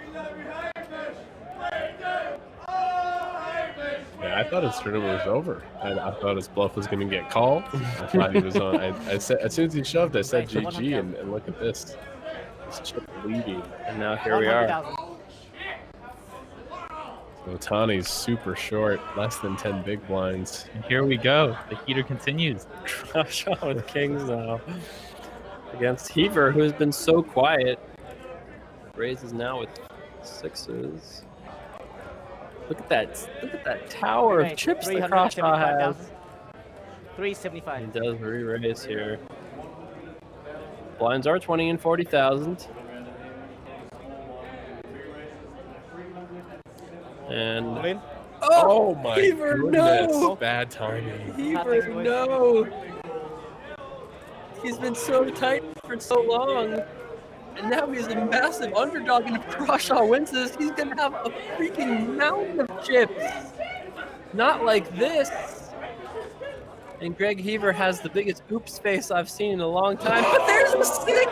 Yeah, I thought his tournament was over. I thought his bluff was going to get called. I thought he was on. I said as soon as he shoved, I said GG, and look at this. This chip leading, and now here we are. So Otani's super short, less than 10 big blinds. And here we go. The heater continues. Crawshaw with kings now against Heaver, who has been so quiet. Raises now with sixes. Look at that! Look at that tower of chips that Crawshaw has. 375. He does re-raise here. Blinds are 20 and 40,000. And oh my Heaver, goodness! no! Bad timing. Heaver, no! He's been so tight for so long, and now he's a massive underdog. And if Crawshaw wins this, he's gonna have a freaking mountain of chips. Not like this. And Greg Heaver has the biggest oops face I've seen in a long time. But there's a six!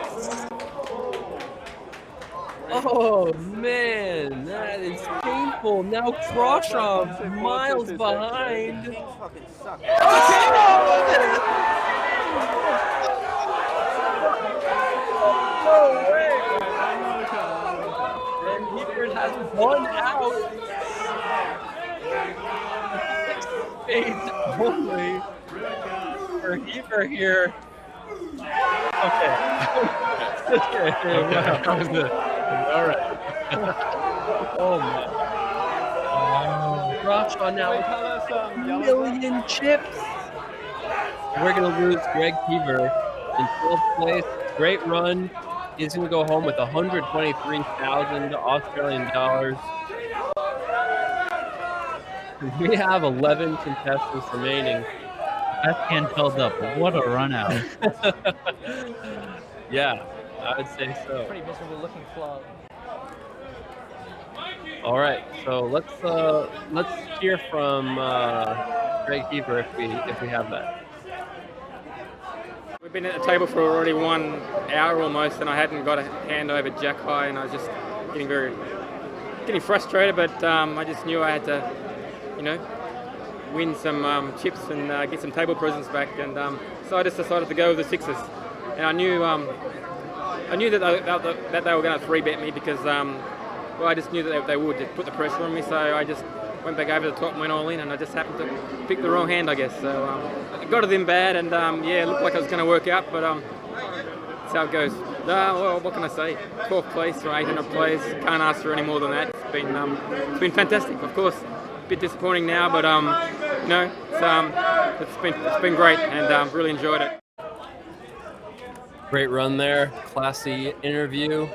Oh man, that is painful. Now Crawshaw miles behind. No way! And Heaver has one out. Six spades only for Heaver here. Okay. All right. Oh my. Crawshaw now with 1 million chips. We're going to lose Greg Heaver in 12th place. Great run. He's going to go home with 123,000 Australian dollars. We have 11 contestants remaining. Backhand held up. What a run out. Yeah, I would say so. Pretty miserable looking flop. All right, so let's hear from Greg Heaver if we have that. We've been at the table for already 1 hour almost, and I hadn't got a hand over Jack High, and I was just getting frustrated. But I just knew I had to, win some chips and get some table presence back, and so I just decided to go with the sixes. And I knew that they were going to 3-bet me because I just knew that they would put the pressure on me. So I just went back over the top and went all in, and I just happened to pick the wrong hand, I guess. So I got it in bad, and it looked like it was going to work out, but that's how it goes. Well, what can I say? 12th place or 800 players. Can't ask for any more than that. It's been fantastic. Of course, a bit disappointing now, but it's been great, and really enjoyed it. Great run there, classy interview,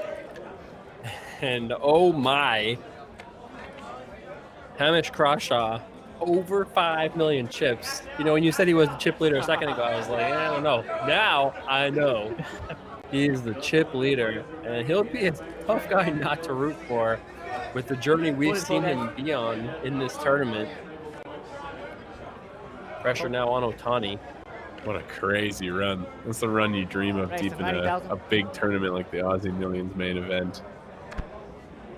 and oh my, Hamish Crawshaw, over 5 million chips. When you said he was the chip leader a second ago, I was like, I don't know. Now I know. He's the chip leader, and he'll be a tough guy not to root for with the journey we've seen him be on in this tournament. Pressure now on Otani. What a crazy run. That's the run you dream of deep in a big tournament like the Aussie Millions main event.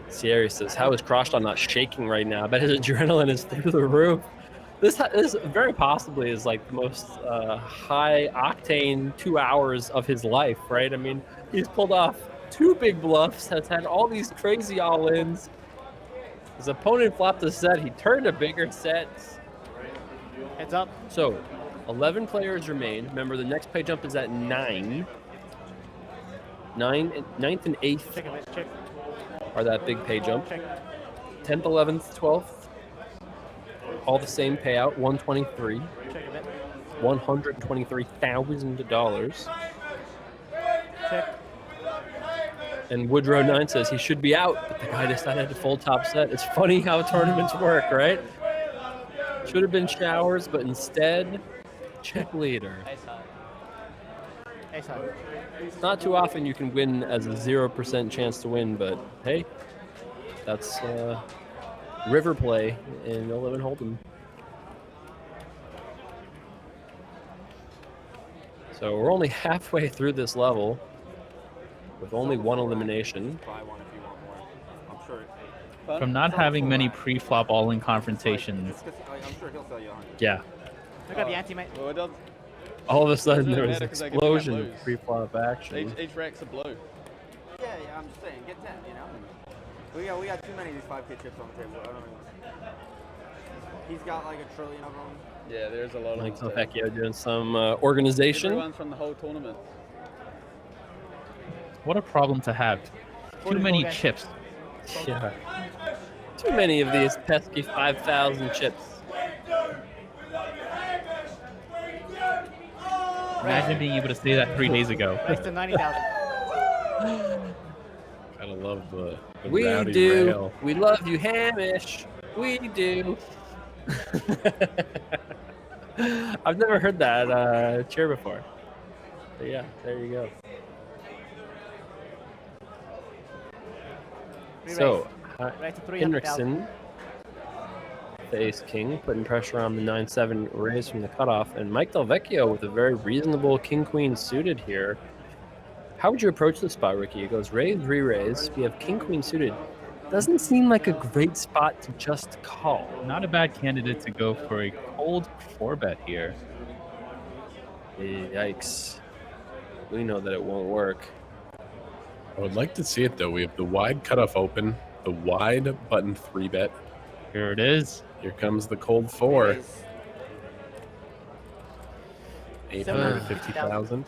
Sierra says, how is Croshaw not shaking right now? I bet his adrenaline is through the roof. This very possibly is like the most high octane 2 hours of his life, right? I mean, he's pulled off 2 big bluffs, has had all these crazy all-ins. His opponent flopped a set. He turned a bigger set. Heads up. So, 11 players remain. Remember, the next pay jump is at 9. 9th and 8th Check. are that big pay jump. 10th, 11th, 12th. All the same payout, 123. $123,000. Check. And Woodrow 9 says he should be out, but the guy decided to fold top set. It's funny how tournaments work, right? Should have been showers, but instead, check leader. Ace high. It's not too often you can win as a 0% chance to win, but hey, that's river play in 11 Hold'em. So we're only halfway through this level with only 1 elimination. From not having many pre-flop all-in confrontations. Yeah. Look at the ante, mate. Well, it does. All of a sudden, there was matter an 'cause they can explosion lose. of pre-flop action. Each rack's a blue. Yeah, I'm just saying, get 10, you know? We got too many of these 5K chips on the table. I don't know. He's got like 1 trillion of them. Yeah, there's a lot Mike of them. Vecchio doing some organization. Everyone from the whole tournament. What a problem to have. Too many chips. Yeah. Too many of these pesky 5,000 chips. Imagine being able to say that 3 days ago. Race to 90,000. Gotta love the We rowdy do. rail. We love you, Hamish. We do. I've never heard that cheer before. But yeah, there you go. So, Henriksen, the ace king, putting pressure on the 9-7 raise from the cutoff, and Mike Del Vecchio with a very reasonable king-queen suited here. How would you approach this spot, Ricky? It goes raise, re-raise. We have king-queen suited. Doesn't seem like a great spot to just call. Not a bad candidate to go for a cold 4-bet here. Yikes. We know that it won't work. I would like to see it though. We have the wide cutoff open, the wide button 3-bet. Here it is. Here comes the cold 4. 850,000.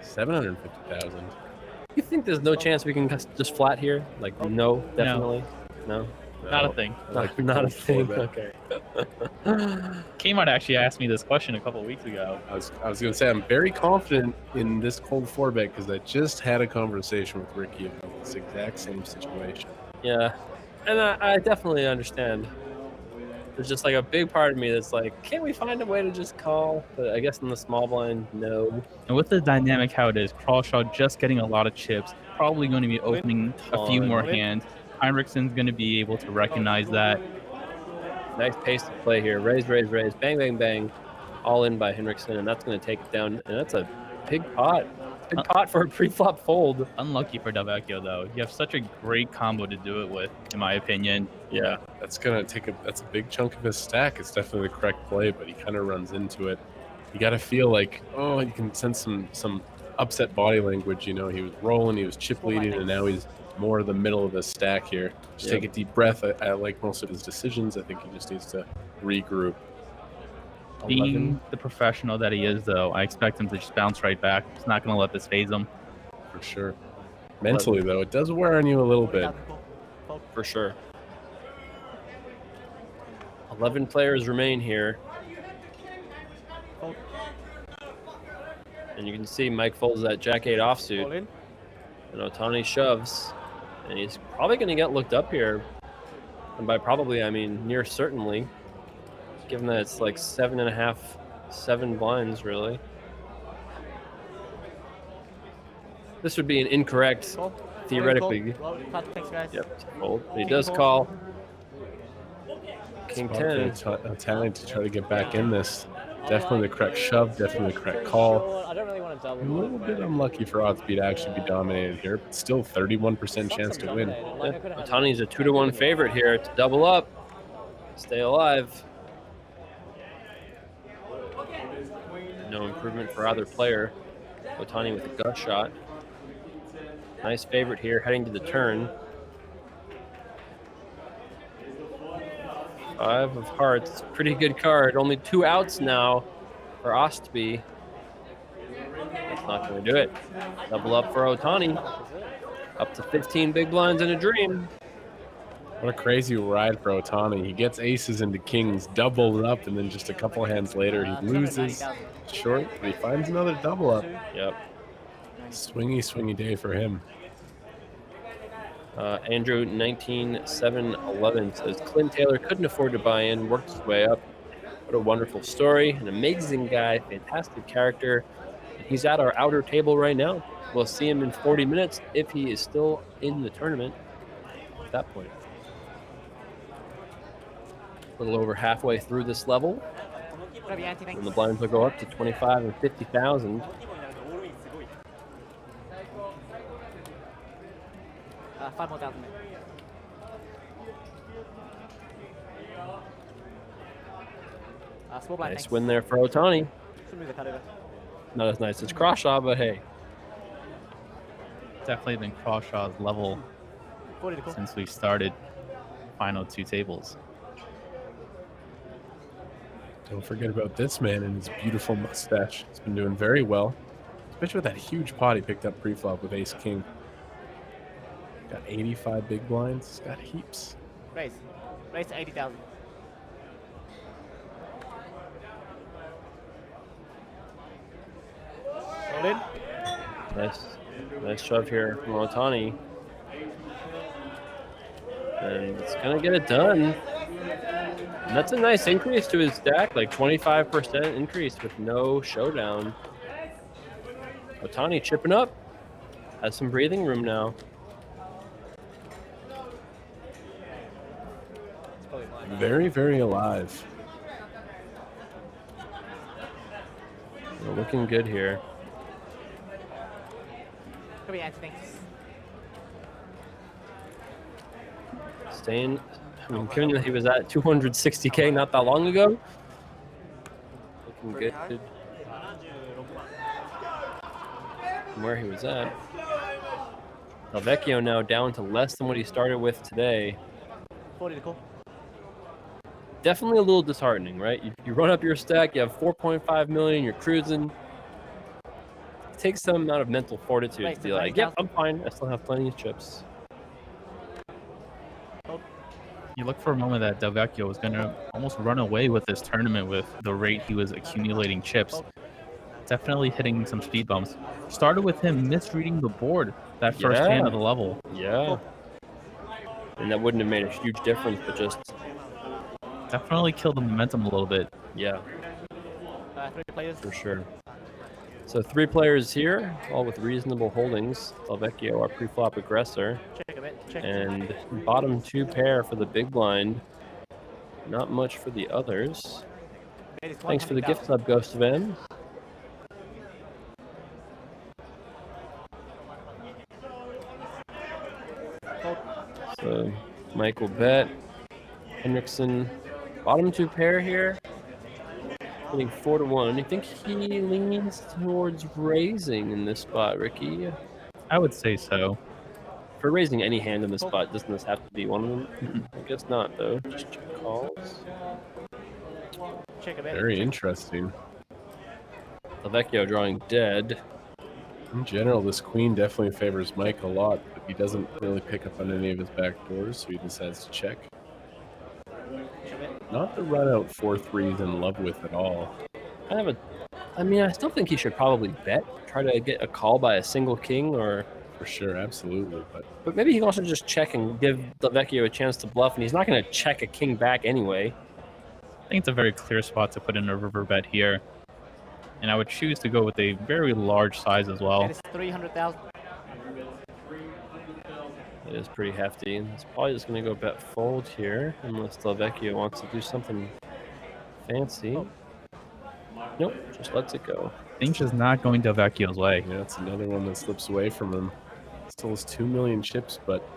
750,000. You think there's no chance we can just flat here? Like, no, definitely? No? Not a thing. Not a thing, okay. Kmart actually asked me this question a couple of weeks ago. I was going to say, I'm very confident in this cold 4-bet because I just had a conversation with Ricky about this exact same situation. Yeah, and I definitely understand. There's just like a big part of me that's like, can't we find a way to just call? But I guess in the small blind, no. And with the dynamic how it is, Crawshaw just getting a lot of chips, probably going to be opening a few more hands. Heinrichsen's going to be able to recognize that. Nice pace to play here. Raise, raise, raise. Bang, bang, bang. All in by Henriksen, and that's going to take it down. And that's a big pot. Big pot for a pre-flop fold. Unlucky for Del Vecchio, though. You have such a great combo to do it with, in my opinion. Yeah, that's a big chunk of his stack. It's definitely the correct play, but he kind of runs into it. You got to feel like, oh, you can sense some upset body language. You know, he was rolling, he was chip leading, and now he's more the middle of the stack here. Just take a deep breath. I like most of his decisions. I think he just needs to regroup. Being the professional that he is, though, I expect him to just bounce right back. He's not going to let this phase him. For sure. Mentally, though, it does wear on you a little bit. For sure. 11 players remain here. And you can see Mike folds that Jack-8 offsuit. And Otani shoves. And he's probably going to get looked up here. And by probably, I mean near certainly. Given that it's like 7.5, 7 blinds, really. This would be an incorrect, theoretically. Yep, fold. But he does call. King 10. Italian to try to get back in this. Definitely the correct shove, definitely the correct call. I don't really want to double. A little bit unlucky for Oddspeed to actually be dominated here, but still 31% chance to win. Yeah. Otani's a 2-1 favorite here to double up, stay alive. No improvement for either player. Otani with a gut shot. Nice favorite here, heading to the turn. 5 of hearts, pretty good card. Only 2 outs now for Ostby. That's not going to do it. Double up for Otani. Up to 15 big blinds in a dream. What a crazy ride for Otani. He gets aces into kings, doubles up, and then just a couple hands later, he loses short, but he finds another double up. Yep. Swingy day for him. Andrew 19711 says Clint Taylor couldn't afford to buy in, worked his way up. What a wonderful story, an amazing guy, fantastic character. He's at our outer table right now. We'll see him in 40 minutes if he is still in the tournament at that point. A little over halfway through this level. And the blinds will go up to 25 and 50,000. 5 more thousand. Small blind. Nice win there for Otani. Should move the cut over. Not as nice as Crawshaw, but hey. Definitely been Crawshaw's level since we started final 2 tables. Don't forget about this man and his beautiful mustache. He's been doing very well, especially with that huge pot he picked up pre-flop with ace king. Got 85 big blinds. He's got heaps. Raise to 80,000. Hold in. Nice shove here from Otani. And it's going to get it done. And that's a nice increase to his stack, like 25% increase with no showdown. Otani chipping up. Has some breathing room now. Very, very alive. We're looking good here. Come here, thanks. Staying, I mean, given that he was at 260K not that long ago. Looking good. From where he was at. Delvecchio now down to less than what he started with today. 40 to call. Definitely a little disheartening, right? You run up your stack, you have 4.5 million, you're cruising. It takes some amount of mental fortitude to be like, yep, I'm fine. I still have plenty of chips. You look for a moment that Delvecchio was going to almost run away with this tournament with the rate he was accumulating chips. Definitely hitting some speed bumps. Started with him misreading the board that first hand of the level. Yeah. And that wouldn't have made a huge difference, but just definitely killed the momentum a little bit. Yeah. 3 players. For sure. So 3 players here, all with reasonable holdings. Delvecchio, our pre-flop aggressor. Check a bit. Check. And bottom 2 pair for the big blind. Not much for the others. Thanks for the gift sub, Ghost of M. So Michael bet. Hendrickson, bottom 2 pair here. Getting 4 to 1. You think he leans towards raising in this spot, Ricky? I would say so. For raising any hand in this spot, doesn't this have to be one of them? I guess not, though. Just check calls. Check a bit. Very interesting. Delvecchio drawing dead. In general, this queen definitely favors Mike a lot, but he doesn't really pick up on any of his back doors, so he decides to check. Not the run out 4-3 he's in love with at all. I mean, I still think he should probably bet. Try to get a call by a single king or... For sure, absolutely. But maybe he can also just check and give Delvecchio a chance to bluff, and he's not going to check a king back anyway. I think it's a very clear spot to put in a river bet here. And I would choose to go with a very large size as well. It is 300,000. It is pretty hefty. It's probably just going to go bet fold here, unless Delvecchio wants to do something fancy. Nope, just lets it go. Things just not going Delvecchio's way. Yeah, it's another one that slips away from him. Still has 2 million chips, but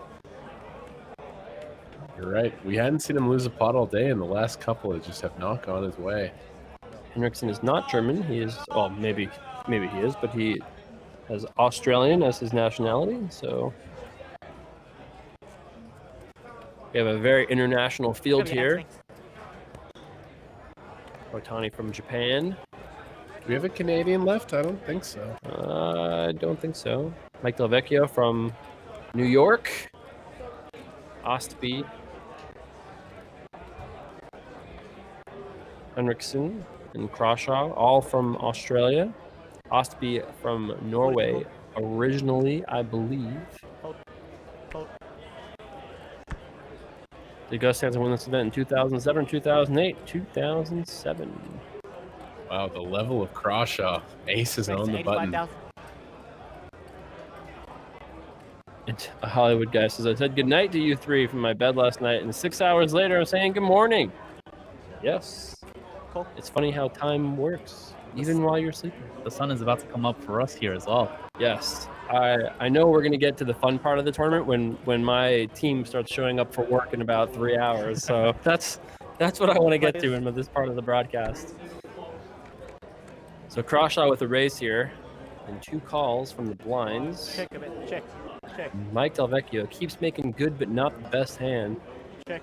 you're right. We hadn't seen him lose a pot all day, and the last couple just have not gone his way. Henriksen is not German. He is, well, maybe he is, but he has Australian as his nationality. So we have a very international field here. Otani from Japan. Do we have a Canadian left? I don't think so. I don't think so. Mike Delvecchio from New York. Ostby. Henriksen and Crawshaw, all from Australia. Ostby from Norway, originally, I believe. Did Gus Hansen win this event in 2007, 2008? 2007. Wow, the level of Crawshaw. Aces on the button. And a Hollywood guy says, I said goodnight to you three from my bed last night, and 6 hours later I'm saying good morning. Yes. Cool. It's funny how time works, even while you're sleeping. The sun is about to come up for us here as well. Yes. I know we're going to get to the fun part of the tournament when my team starts showing up for work in about 3 hours. So that's what I want to get to in this part of the broadcast. So Crawshaw with a raise here, and 2 calls from the blinds. Check a bit. Check. Mike Delvecchio keeps making good but not the best hand. Check.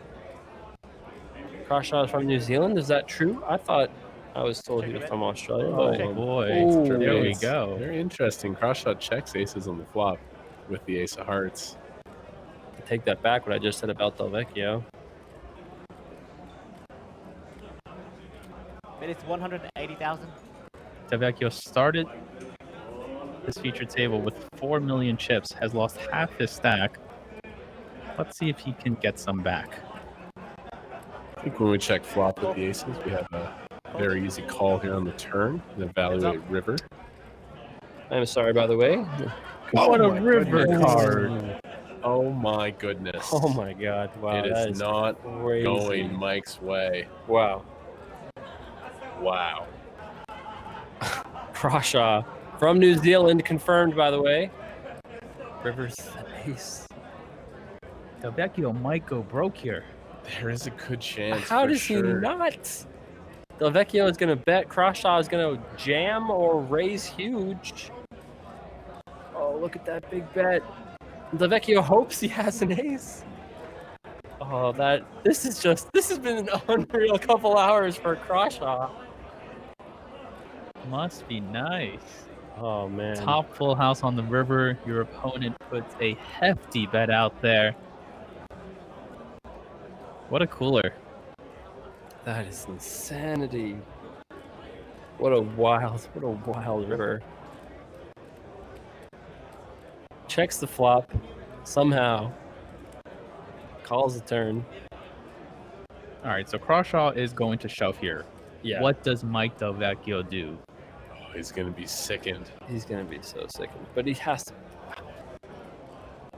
Crawshaw is from New Zealand. Is that true? I thought I was told he was from Australia. Oh, boy. Ooh, There we go. Very interesting. Crawshaw checks aces on the flop with the ace of hearts. I take that back, what I just said about Delvecchio. But it's 180,000. Delvecchio started his featured table with 4 million chips, has lost half his stack. Let's see if he can get some back. I think when we check flop with the aces, we have a very easy call here on the turn and evaluate river. I'm sorry, by the way. What a my river goodness. card. Oh my goodness. Oh my god. Wow. It that is not crazy. going Mike's way. Wow. Wow. Crawshaw from New Zealand, confirmed, by the way. River's an ace. Delvecchio might go broke here. There is a good chance. How for does sure. he not? Delvecchio is going to bet. Crawshaw is going to jam or raise huge. Oh, look at that big bet. Delvecchio hopes he has an ace. Oh, this has been an unreal couple hours for Crawshaw. Must be nice. Oh, man. Top full house on the river. Your opponent puts a hefty bet out there. What a cooler. That is insanity. What a wild river. Checks the flop somehow. Calls the turn. All right, so Crawshaw is going to shove here. Yeah. What does Mike Delvecchio do? Oh, he's going to be sickened. He's going to be so sickened. But he has to.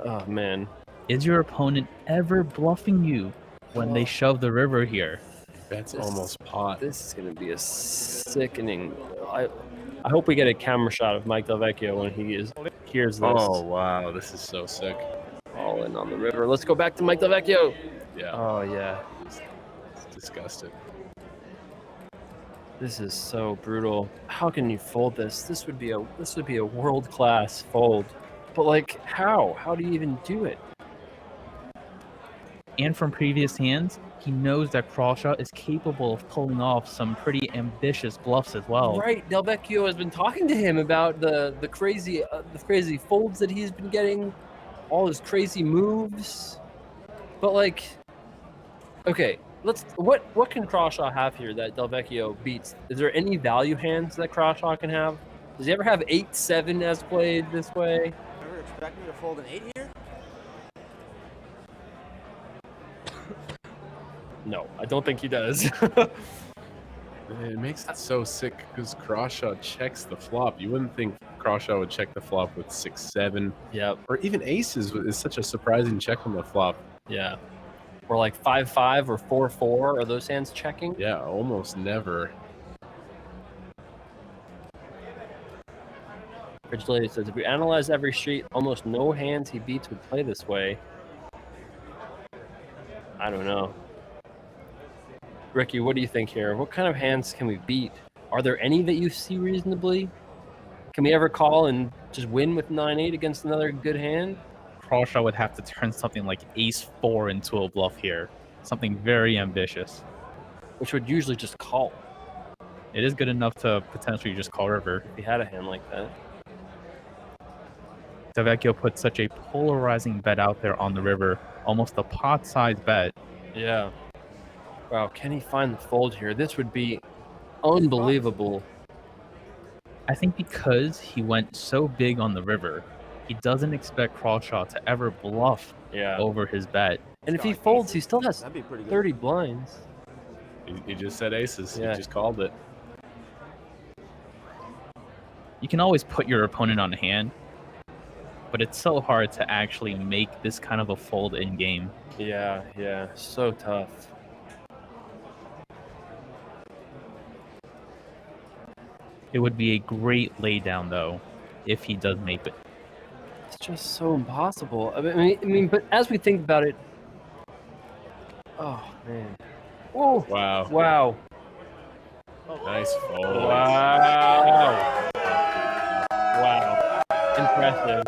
Oh, man. Is your opponent ever bluffing you when they shove the river here? That's almost pot. This is going to be a sickening. I hope we get a camera shot of Mike Delvecchio when he hears this. Oh, wow. This is so sick. All in on the river. Let's go back to Mike Delvecchio. Yeah. Oh, yeah. It's disgusted. This is so brutal. How can you fold this? This would be a world-class fold. But like, how? How do you even do it? And from previous hands, he knows that Crawshaw is capable of pulling off some pretty ambitious bluffs as well. Right, Delvecchio has been talking to him about the crazy folds that he's been getting, all his crazy moves. But like, okay, what can Crawshaw have here that Delvecchio beats? Is there any value hands that Crawshaw can have? Does he ever have 8-7 as played this way? Ever expect me to fold an 8 here? No, I don't think he does. It makes it so sick because Crawshaw checks the flop. You wouldn't think Crawshaw would check the flop with 6-7. Yeah. Or even aces is such a surprising check on the flop. Yeah. Or like 5-5 or 4-4. Are those hands checking? Yeah, almost never. Frigilady says, if we analyze every street, almost no hands he beats would play this way. I don't know. Ricky, what do you think here? What kind of hands can we beat? Are there any that you see reasonably? Can we ever call and just win with 9-8 against another good hand? Crawshaw would have to turn something like ace-4 into a bluff here. Something very ambitious. Which would usually just call. It is good enough to potentially just call river. If he had a hand like that. Delvecchio put such a polarizing bet out there on the river. Almost a pot-sized bet. Yeah. Wow, can he find the fold here? This would be unbelievable. I think because he went so big on the river, he doesn't expect Crawshaw to ever bluff over his bet. And if he folds, he still has 30 blinds. He just said aces. He just called it. You can always put your opponent on a hand, but it's so hard to actually make this kind of a fold in game. Yeah, so tough. It would be a great laydown, though, if he does make it. It's just so impossible. I mean, but as we think about it, oh man, oh wow, nice fold. Wow, impressive,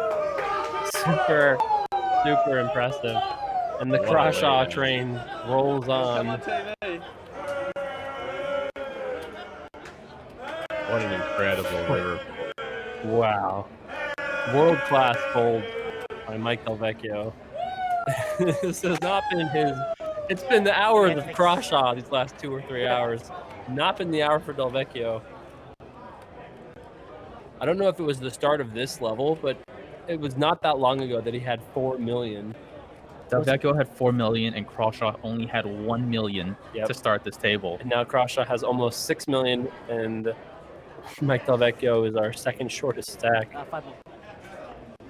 super impressive, and the Crawshaw train rolls on. What an incredible river. Wow. World-class fold by Mike Delvecchio. This has not been it's been the hours of Crawshaw these last 2 or 3 hours. Not been the hour for Delvecchio. I don't know if it was the start of this level, but it was not that long ago that he had 4 million. Delvecchio had 4 million and Crawshaw only had 1 million to start this table. And now Crawshaw has almost 6 million, and Mike Delvecchio is our second shortest stack.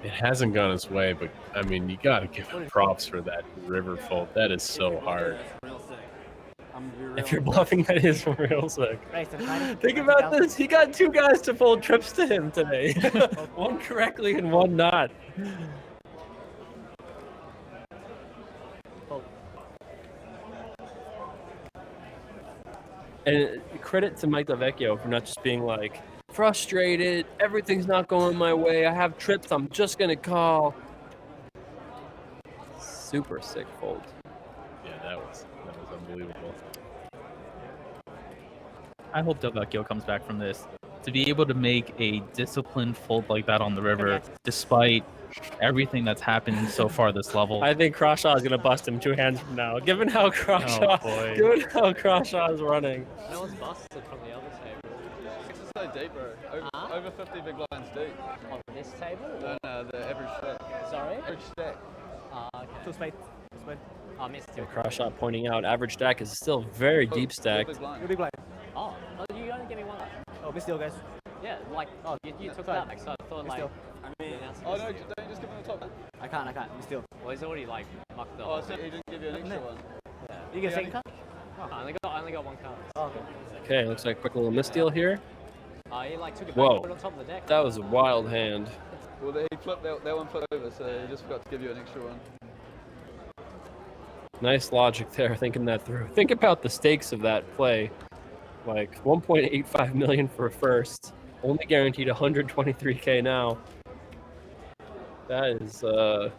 It hasn't gone his way, but I mean, you got to give him props for that river fold. That is so hard. If you're bluffing, that is real sick. Think about this. He got 2 guys to fold trips to him today. One correctly and one not. And credit to Mike Delvecchio for not just being like, frustrated, everything's not going my way, I have trips, I'm just going to call. Super sick fold. Yeah, that was unbelievable. I hope Delvecchio comes back from this. To be able to make a disciplined fold like that on the river, despite everything that's happened so far this level. I think Crawshaw is going to bust him 2 hands from now, given how Crawshaw is running. No one's busted from the other table. It's just so deep, bro. Over 50 big blinds deep. On this table? No, the average stack. Sorry? Average stack. Okay. Two spade. I missed Yeah, it. Crawshaw pointing out average stack is still very deep stacked. You're big blind. Oh, you only gave me one. Oh, missed deal, guys. Yeah, like, you took that back, so I thought, like, Oh no, don't you just give him the top? I can't. Missed deal. well, he's already, like, mucked up. Oh, so he didn't give you an extra one. Yeah. You get a second card? I only got one card. Oh, okay. Okay, looks like a quick little misdeal here. He, like, took it back Whoa, and put it on top of the deck. that was a wild hand. Well, he flipped that one flipped over, so he just forgot to give you an extra one. Nice logic there, thinking that through. Think about the stakes of that play. Like 1.85 million for a first, only guaranteed 123K now. That is wild.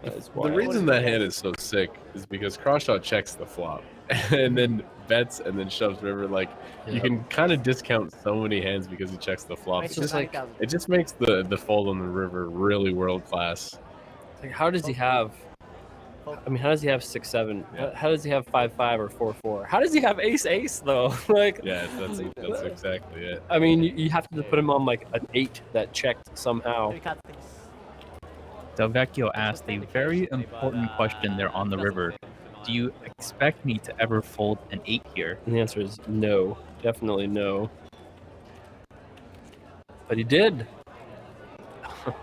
The reason that hand is so sick is because Crawshaw checks the flop and then bets and then shoves river. Like you can kind of discount so many hands because he checks the flop. It's just like it just makes the fold on the river really world class. Like, how does he have? I mean, how does he have 6-7? How does he have 5-5 or 4-4? How does he have ace though? Like, yeah, that's exactly it. I mean, you have to put him on like an 8 that checked somehow. Delvecchio asked a very important question there on the river. Do you expect me to ever fold an 8 here? And the answer is no. Definitely no. But he did.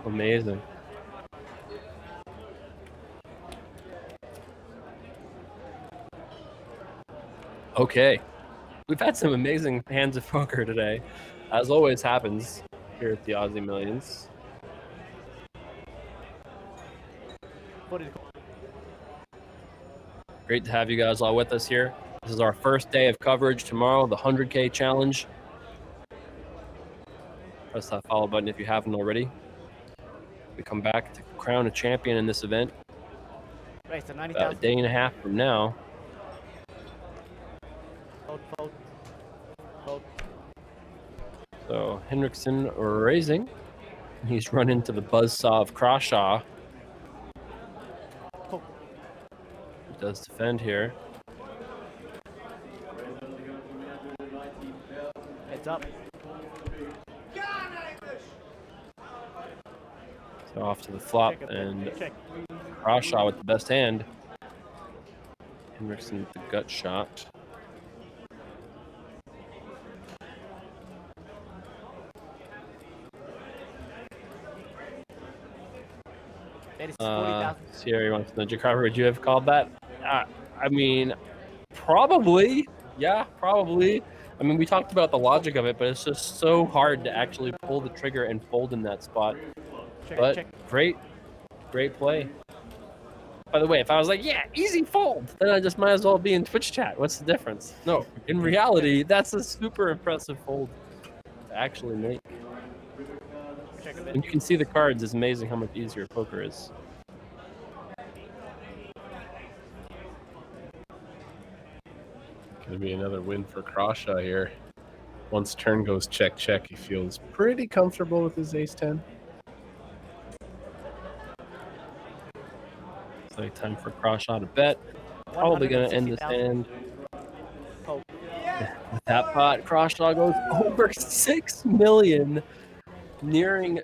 Amazing. Okay. We've had some amazing hands of poker today, as always happens. here at the Aussie Millions. Great to have you guys all with us here. This is our first day of coverage tomorrow, the 100K challenge. Press that follow button if you haven't already. We come back to crown a champion in this event Race to about a 90,000. day and a half from now. Fold. So Henriksen raising. He's run into the buzzsaw of Crawshaw. He does defend here. Heads up. So off to the flop, and Crawshaw with the best hand. Henriksen with the gut shot. Sierra wants to know, Jakarta, would you have called that? I mean, probably. Yeah, probably. I mean, we talked about the logic of it, but it's just so hard to actually pull the trigger and fold in that spot. But great play. By the way, if I was like, yeah, easy fold, then I just might as well be in Twitch chat. What's the difference? No, in reality, that's a super impressive fold to actually make. And you can see the cards, it's amazing how much easier poker is. Gonna be another win for Crawshaw here. Once turn goes check, check, he feels pretty comfortable with his ace-10. It's like time for Crawshaw to bet. Probably gonna end this hand. With that pot, Crawshaw goes over 6 million, nearing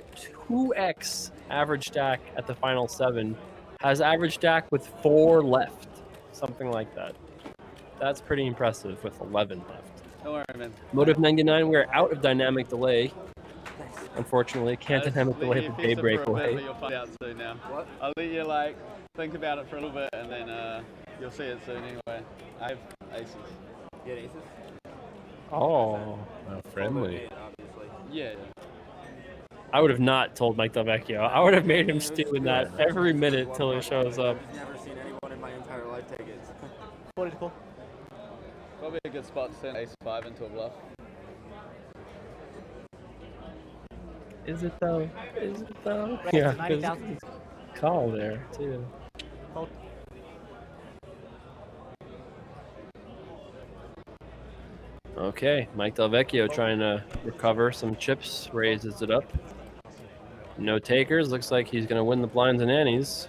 2x average stack at the final 7. Has average stack with 4 left, something like that. That's pretty impressive with 11 left. Don't worry, man. Motive 99, we're out of dynamic delay. Unfortunately, can't dynamic delay the daybreak away. You'll find out soon now. What? I'll let you like think about it for a little bit, and then you'll see it soon anyway. I have aces. You had aces? Oh, friendly. Yeah. I would have not told Mike Delvecchio. I would have made him stew in that every minute till he shows up. I've never seen anyone in my entire life take it. Political. Probably a good spot to send ace-5 into a bluff. Is it though? Is it though? Raise Yeah, to 90,000. call there too. Fold. Okay, Mike Delvecchio trying to recover some chips, raises it up. No takers. Looks like he's going to win the blinds and annies.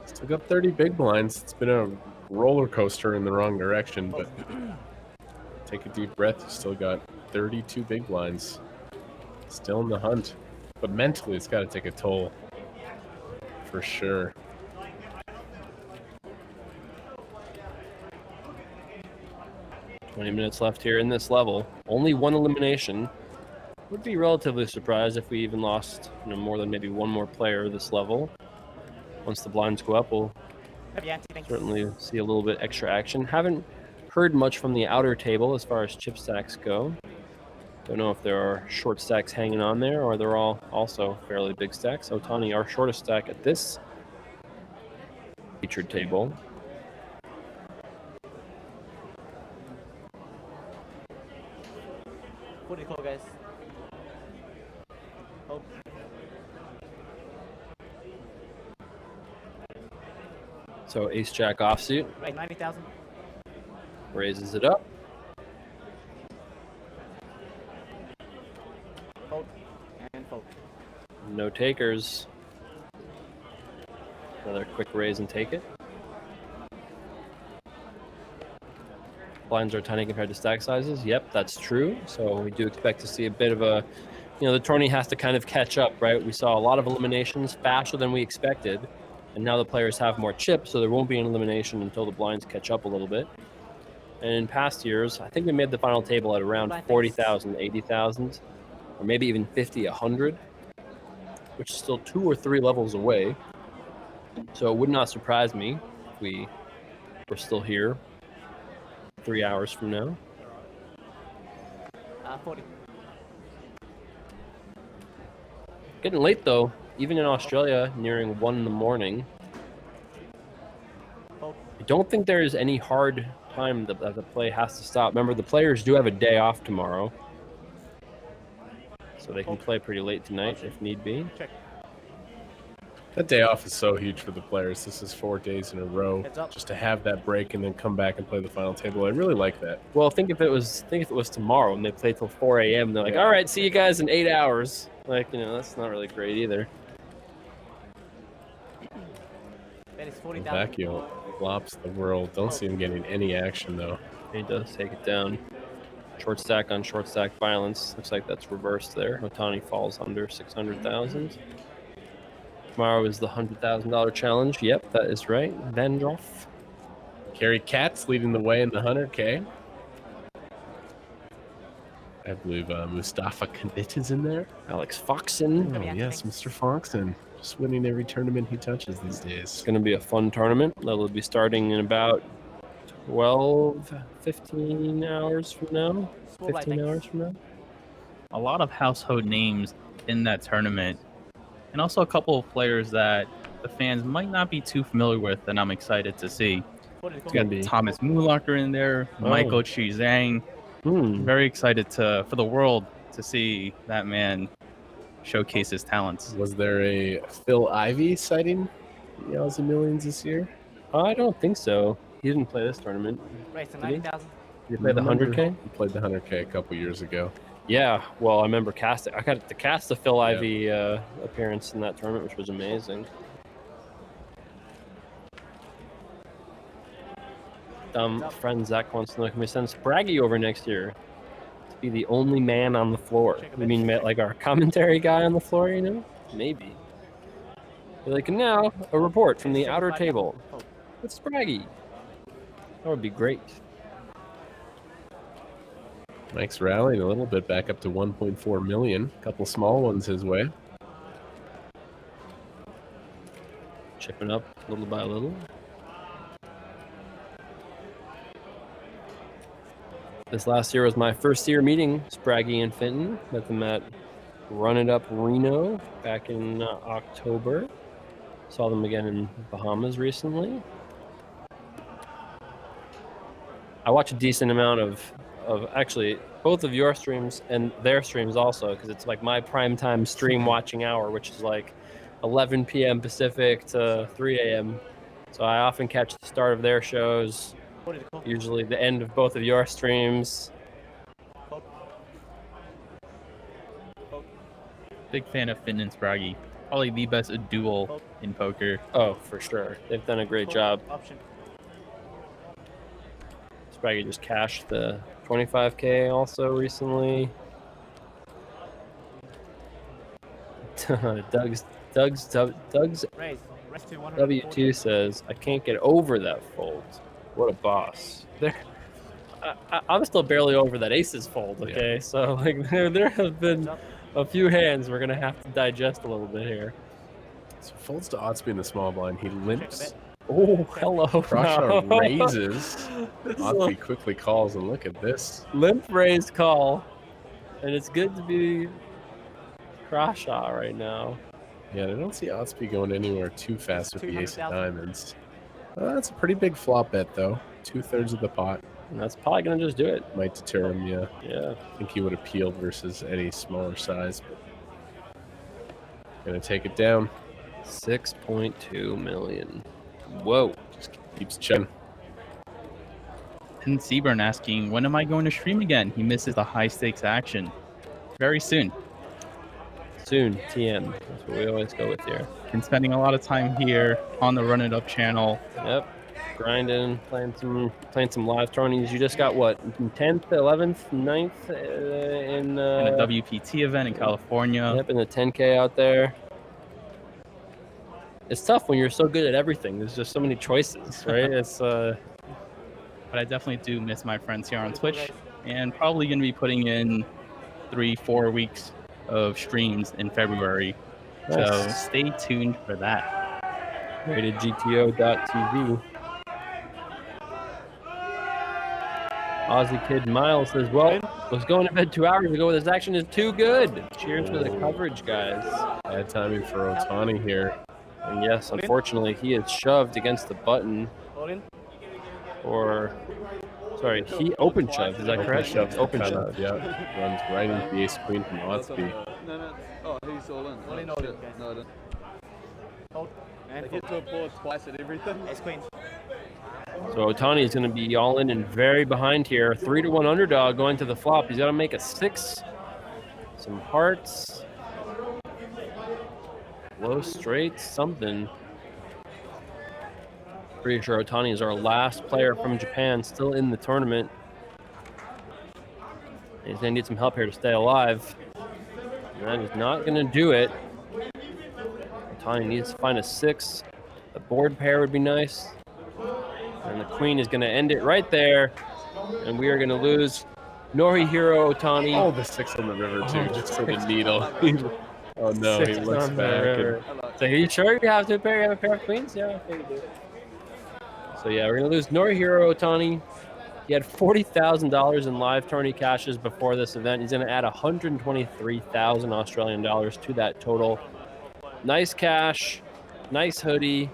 Still got 30 big blinds. It's been a roller coaster in the wrong direction, but take a deep breath. You still got 32 big blinds. Still in the hunt. But mentally, it's got to take a toll. For sure. Minutes left here in this level. Only one elimination. Would be relatively surprised if we even lost, more than maybe one more player this level. Once the blinds go up, we'll certainly see a little bit extra action. Haven't heard much from the outer table as far as chip stacks go. Don't know if there are short stacks hanging on there or they're all also fairly big stacks. Otani, our shortest stack at this featured table. What do you call, guys? Hold. So ace jack offsuit. Right, 90,000. Raises it up. Fold. And fold. No takers. Another quick raise and take it. Blinds are tiny compared to stack sizes. Yep, that's true. So we do expect to see a bit of a, the tourney has to kind of catch up, right? We saw a lot of eliminations faster than we expected. And now the players have more chips, so there won't be an elimination until the blinds catch up a little bit. And in past years, I think we made the final table at around 40,000, 80,000, or maybe even 50, 100, which is still 2 or 3 levels away. So it would not surprise me if we were still here 3 hours from now. 40. Getting late though, even in Australia, nearing 1 in the morning. I don't think there is any hard time that the play has to stop. Remember, the players do have a day off tomorrow, so they can play pretty late tonight if need be. That day off is so huge for the players. This is 4 days in a row. Just to have that break and then come back and play the final table. I really like that. Well, think if it was tomorrow and they play till 4 a.m. They're like, all right, see you guys in 8 hours. Like, that's not really great either. That is 40,000. Vacchio flops the world. Don't see him getting any action though. He does take it down. Short stack on short stack violence. Looks like that's reversed there. Otani falls under 600,000. Tomorrow is the $100,000 challenge. Yep, that is right. Vandroff. Kerry Katz leading the way in the 100K. I believe Mustafa Kandit is in there. Alex Foxen. Oh, yes, Mr. Foxen. Just winning every tournament he touches these days. It's going to be a fun tournament. That'll be starting in about 15 hours from now. 15 hours from now. A lot of household names in that tournament. And also a couple of players that the fans might not be too familiar with, and I'm excited to see. It's going to be Thomas Mulacher in there, Michael Chi Zhang. Very excited for the world to see that man showcase his talents. Was there a Phil Ivey sighting in the Aussie Millions this year? I don't think so. He didn't play this tournament. Right, so 90,000. Did he play the 100K? He played the 100K a couple years ago. Yeah, well, I remember casting. I got to cast the Phil Ivey appearance in that tournament, which was amazing. Friend Zach wants to know, can we send Spraggy over next year to be the only man on the floor? You mean like our commentary guy on the floor, Maybe. They're like, now, a report from the outer table. It's Spraggy. That would be great. Mike's rallying a little bit, back up to 1.4 million. A couple small ones his way. Chipping up little by little. This last year was my first year meeting Spraggy and Fenton. Met them at Run It Up Reno back in October. Saw them again in Bahamas recently. I watch a decent amount of actually both of your streams and their streams also, because it's like my primetime stream watching hour, which is like 11 p.m. Pacific to 3 a.m. So I often catch the start of their shows, usually the end of both of your streams. Big fan of Finn and Spraggy. Probably the best duel in poker. Oh, for sure. They've done a great job. Spraggy just cashed the 25K also recently. Doug's W2 says, I can't get over that fold. What a boss. I'm still barely over that aces fold, okay? Yeah. So like there have been a few hands we're gonna have to digest a little bit here. So folds to Oddsby in the small blind. He limps. Oh, hello. Croshaw raises. Oddsby quickly calls, and look at this. Limp raise call. And it's good to be Croshaw right now. Yeah, I don't see Oddsby going anywhere too fast with the ace of diamonds. That's a pretty big flop bet, though. 2/3 of the pot. And that's probably going to just do it. Might deter him, yeah. Yeah. I think he would have peeled versus any smaller size. But going to take it down. 6.2 million. Whoa. Just keeps checking. And Seaburn asking, when am I going to stream again? He misses the high stakes action. Very soon. Soon, TM. That's what we always go with here. Been spending a lot of time here on the Run It Up channel. Yep. Grinding, playing some live tourneys. You just got what? 10th, 11th, 9th in a WPT event in California. Yep, in the 10K out there. It's tough when you're so good at everything. There's just so many choices, right? It's But I definitely do miss my friends here on Twitch, and probably going to be putting in 3-4 weeks of streams in February. Nice. So stay tuned for that. RatedGTO.tv. Aussie kid Miles says, well, was going to bed 2 hours ago. This action is too good. Cheers for the coverage, guys. Bad timing for Otani here. And yes, unfortunately, he is shoved against the button. Or, sorry, he open shoved. Is that correct? Open shoved. Yeah. Runs right into the ace queen from Aussie. No. Oh, he's all in. All in, all in. No, I don't. Hold. They hit to a board twice at everything. Ace queen. So Otani is going to be all in and very behind here. 3-1 underdog going to the flop. He's got to make a 6. Some hearts. Low straight, something. Pretty sure Otani is our last player from Japan still in the tournament. He's going to need some help here to stay alive. And that is not going to do it. Otani needs to find a 6. A board pair would be nice. And the queen is going to end it right there. And we are going to lose Norihiro Otani. Oh, the 6 on the river, too, just for the needle. Oh, no, he looks back. So, are you sure you have a pair of queens? Yeah, I think you do. So, yeah, we're going to lose Norihiro Otani. He had $40,000 in live tourney cashes before this event. He's going to add 123,000 Australian dollars to that total. Nice cash, nice hoodie.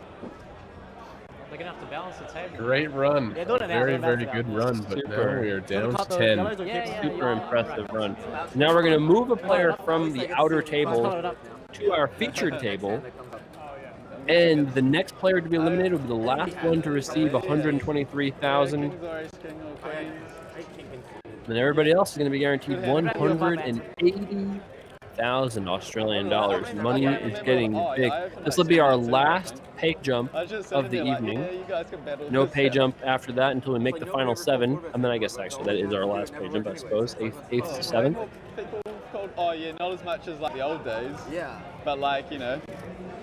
They're going to have to balance the table. Great run. Yeah, very, very good run, but now we are down to 10. Super impressive run. Now we're going to move a player from the outer table to our featured table. And the next player to be eliminated will be the last one to receive 123,000. Then everybody else is going to be guaranteed 180,000 Australian dollars. Money is getting big. This will be our last pay jump of the evening. No pay jump after that until we make the final 7. And then I guess actually that is our last pay jump, I suppose. 8th to 7th. Oh yeah, not as much as like the old days. Yeah. But like, you know,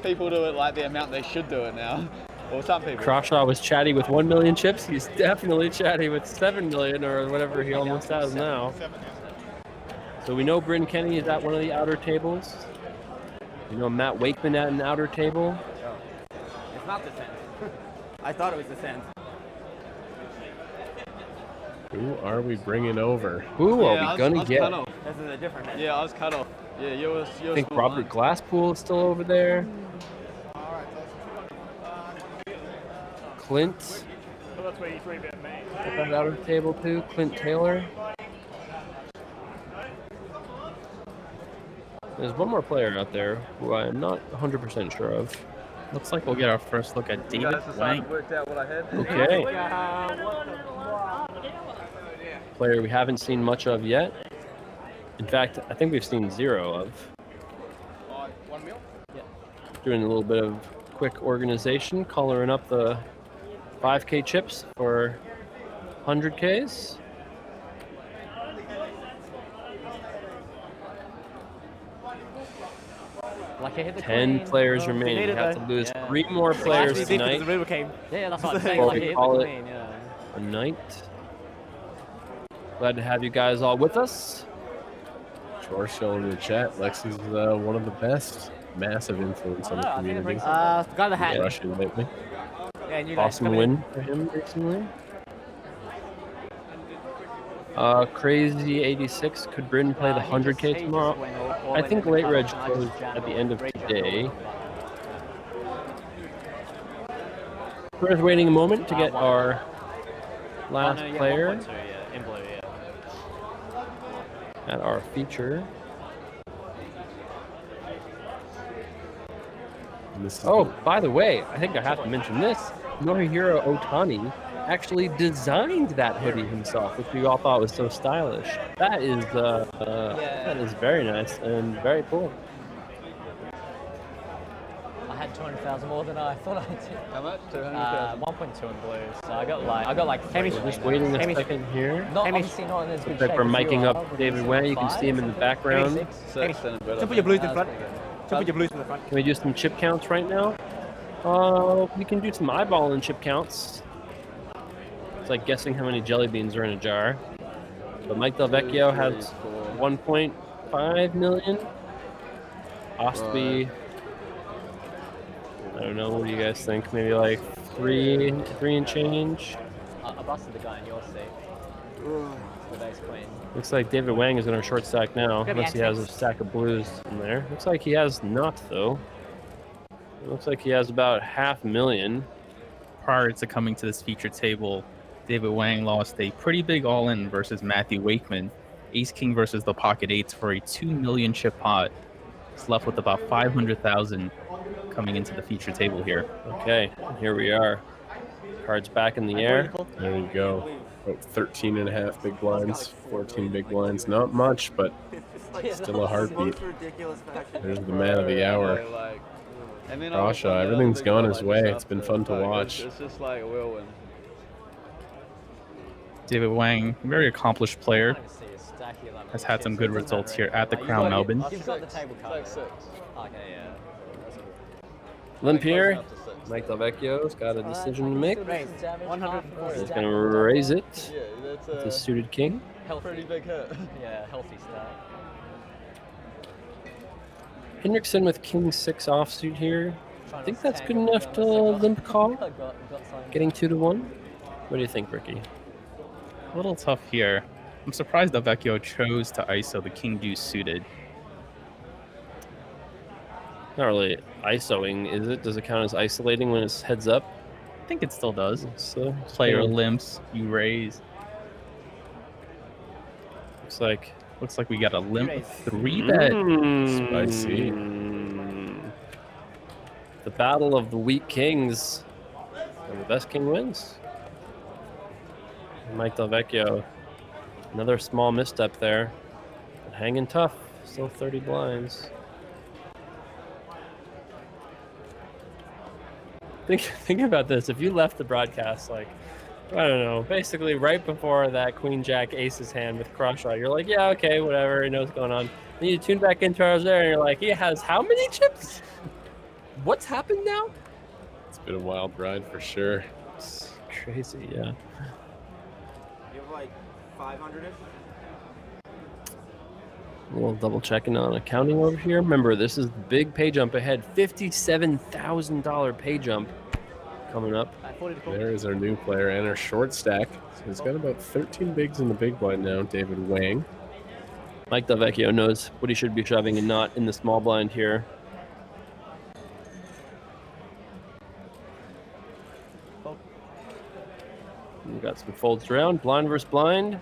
people do it like the amount they should do it now. Or some people. Crawshaw was chatty with 1 million chips. He's definitely chatty with 7 million or whatever he almost has now. So we know Bryn Kenny is at one of the outer tables. We know Matt Wakeman at an outer table. It's not the sand. I thought it was the sand. Who are we bringing over? Who are we gonna get? This is a different hand. Yeah, I was cut off. Yeah, yours. I think Robert Glasspool is still over there. Clint. So that's where you 3-bet me. At that outer table too. Clint Taylor. There's one more player out there who I am not 100% sure of. Looks like we'll get our first look at David Wang. Worked out what I had. Okay. Player we haven't seen much of yet. In fact, I think we've seen 0 of. 1 mil? Yeah. Doing a little bit of quick organization, coloring up the 5K chips for 100Ks. Like I hit the 10 queen. players Oh, remaining. we We need it have though. to lose Yeah. 3 more players Actually, tonight. the river came. Yeah, that's what I'm saying. Before Like I we hit call the it queen. Yeah. a night. Glad to have you guys all with us. George showing in the chat, Lex is one of the best. Massive influence on the community. The guy that had Russian lately. Yeah, and you guys Awesome come win in. for him recently. Crazy 86. Could Britain play the 100K tomorrow? I think late reg closed at the end of today. We're just waiting a moment to get our last player In blue, yeah. at our feature. Oh, by the way, I think I have to mention this. Norihiro Otani actually designed that hoodie himself, which we all thought was so stylish. That is very nice and very cool. I had 200,000 more than I thought I did. How much? 200,000. 1.2 in blue. So I got like 3. We're just waiting a second here. Not obviously not in as good Looks like shape we're as you miking are, up but David it's Wang. You can 5. see him in the background. Jump put your blues in front. Jump put your blues in the front. Can we do some chip counts right now? We can do some eyeballing chip counts. It's like guessing how many jelly beans are in a jar. But Mike Del Vecchio has 1.5 million. Ostby, I don't know, what do you guys think? Maybe like three and change? I busted the guy in your seat. With ace queen. Looks like David Wang is in our short stack now, unless he has a stack of blues in there. Looks like he has not, though. It looks like he has about $500,000. Prior to coming to this feature table, David Wang lost a pretty big all-in versus Matthew Wakeman. Ace-King versus the pocket eights for a 2 million chip pot. He's left with about 500,000 coming into the feature table here. Okay, here we are. Cards back in the air. There you go. About 13 and a half big blinds, 14 big blinds. Not much, but still a heartbeat. There's the man of the hour. Rasha, everything's gone his way. It's been fun to watch. It's just like a whirlwind. David Wang, very accomplished player, has had some good results here at the Crown Melbourne. You've got the table card. It's like 6. Okay, yeah. Limpier, Mike Delvecchio's got a decision to make. Raise damage. 140. He's going to raise it. Yeah, that's with his suited king. Pretty big hit. Yeah, healthy start. Hendrickson with king 6 offsuit here. I think that's good enough to limp call. Getting 2 to 1. What do you think, Ricky? A little tough here. I'm surprised Delvecchio chose to ISO the king deuce suited. Not really ISOing, is it? Does it count as isolating when it's heads up? I think it still does. So player limps, you raise. Looks like we got a limp 3-bet. Spicy. The battle of the weak kings. And the best king wins. Mike Delvecchio. Another small misstep there. But hanging tough. Still 30 blinds. Think about this. If you left the broadcast, like, I don't know, basically right before that Queen Jack Aces hand with cross draw, you're like, yeah, okay, whatever, he knows what's going on. Then you tune back into ours there, and you're like, he has how many chips? What's happened now? It's been a wild ride for sure. It's crazy, yeah. You have like 500-ish? A little double checking on accounting over here. Remember, this is the big pay jump ahead. $57,000 pay jump coming up. There is our new player and our short stack. So he's got about 13 bigs in the big blind now, David Wang. Mike Delvecchio knows what he should be shoving and not in the small blind here. We've got some folds around, blind versus blind.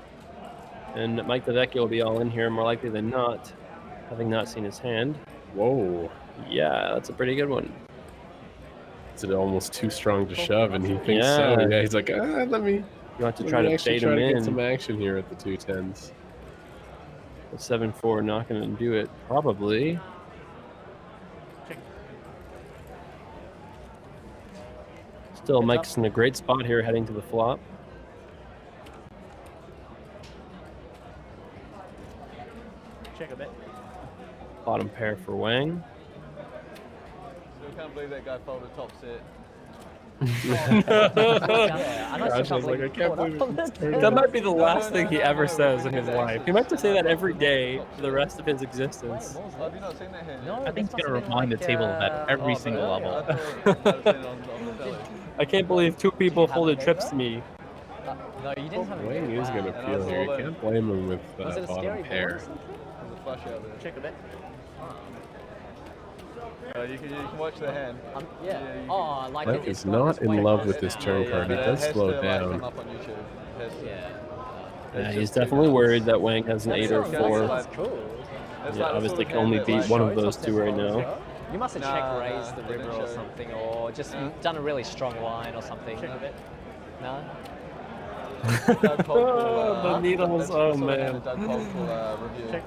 And Mike Delvecchio will be all in here, more likely than not, having not seen his hand. Whoa. Yeah, that's a pretty good one. Is it almost too strong to shove? And he thinks so. Yeah, he's like, let me. You want to try to bait him in. Get some action here at the 210s. The 7-4 not going to do it, probably. Still, Mike's in a great spot here heading to the flop. Check a bit. Bottom pair for Wang. Still can't believe that guy folded top set. That might be the last thing he ever says in his life. He might have to say that every day for the rest of his existence. Have you not seen that hand? I think he's going to remind the table of that every single level. I can't believe 2 people folded trips to me. No, you didn't have Wang is going to peel here. You can't blame him with bottom pair. Flush out there. Check a bit. You can watch the hand. Yeah. Oh, I like Mike is not in love with this turn card. He does slow down. Yeah, he's definitely worried that Wang has an 8 or 4. Yeah, obviously can only beat one of those 2 right now. You must have check raised the river or something, or just done a really strong line or something. Check a bit. No? The needles, oh man. Review.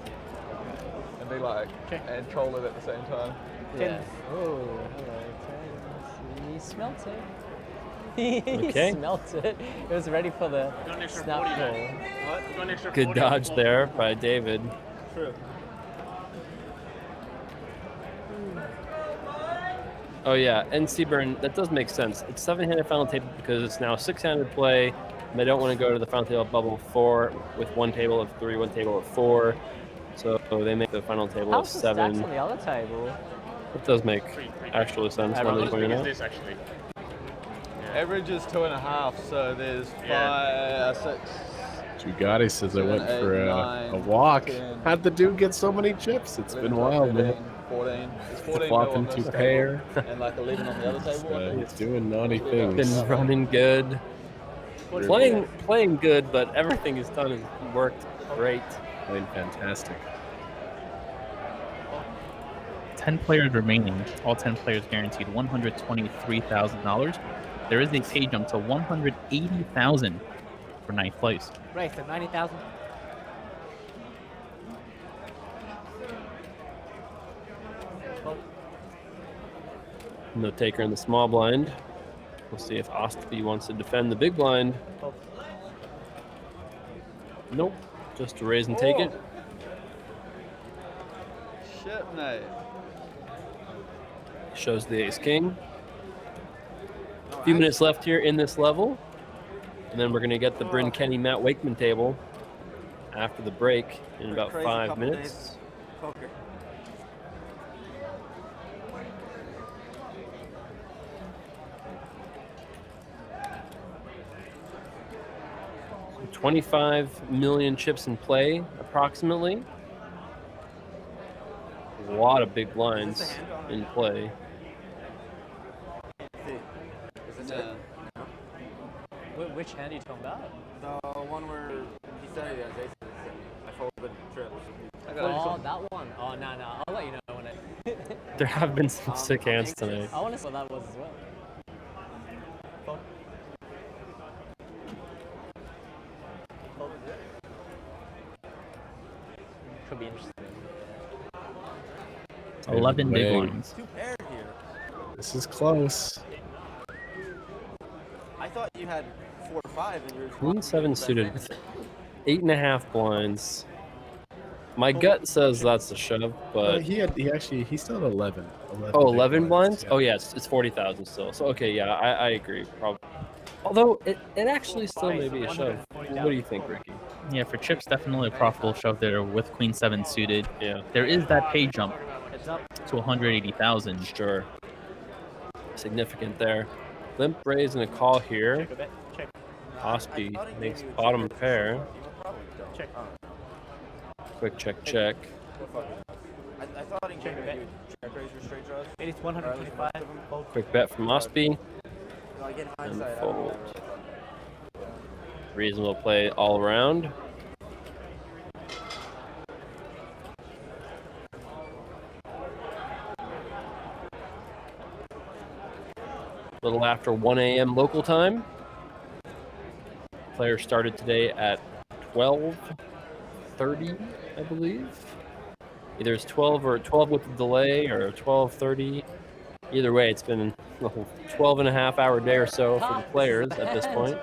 And be like, and troll it at the same time. Yeah. Oh, hello. He smelt it. He Okay. smelt it. It was ready for the snap call. Good dodge there by David. True. Oh yeah, and Seaburn, that does make sense. It's 7-handed final table because it's now 6-handed play. And they don't want to go to the final table bubble 4 with 1 table of 3, 1 table of 4. So they make the final table of 7. How's the stacks on the other table? It does make actual sense. Average is 2.5, so there's 5, 6 Jugati says I went for a walk. How'd the dude get so many chips? It's been wild, man. 14. It's 14 Flopping mil on to this pair. table, and like 11 on the other table. He's doing naughty things. Been running good. Playing good, but everything he's done has worked great. Playing fantastic. 10 players remaining. All 10 players guaranteed $123,000. There is a pay jump to $180,000 for ninth place. Race at 90,000. No taker in the small blind. We'll see if Austie wants to defend the big blind. Nope. Just to raise and take it. Shit, mate. Shows the ace king. A few minutes left here in this level. And then we're going to get the Bryn Kenny Matt Wakeman table after the break in about 5 minutes. Poker. 25 million chips in play, approximately. A lot of big blinds in play. Which hand are you talking about? The one where he said he has aces and I folded trips. Oh, that one. Oh, no. I'll let you know when it... There have been some sick hands tonight. I want to see what that was as well. Could be interesting. 11 big ones. Two pairs here. This is close. I thought you had 4 or 5 in yours. Queen 7 suited with 8.5 blinds. My gut says that's a shove, but he still had 11. 11 blinds? Yeah. Oh yeah, it's 40,000 still. So okay, yeah, I agree. Probably. Although it actually still may be a shove. What do you think, Ricky? Yeah, for chips, definitely a profitable shove there with Queen 7 suited. Yeah. There is that pay jump to 180,000. Sure. Significant there. Limp raise and a call here. Austie makes bottom pair. Quick check. I thought he came to check raise your straight draws. It is 125. Quick bet from Austie. I get And hindsight. fold. Reasonable play all around. A little after 1 a.m. local time. Player started today at 12:30, I believe. Either it's 12 or 12 with a delay or 12:30. Either way, it's been a 12 and a half hour day or so for the players at this point.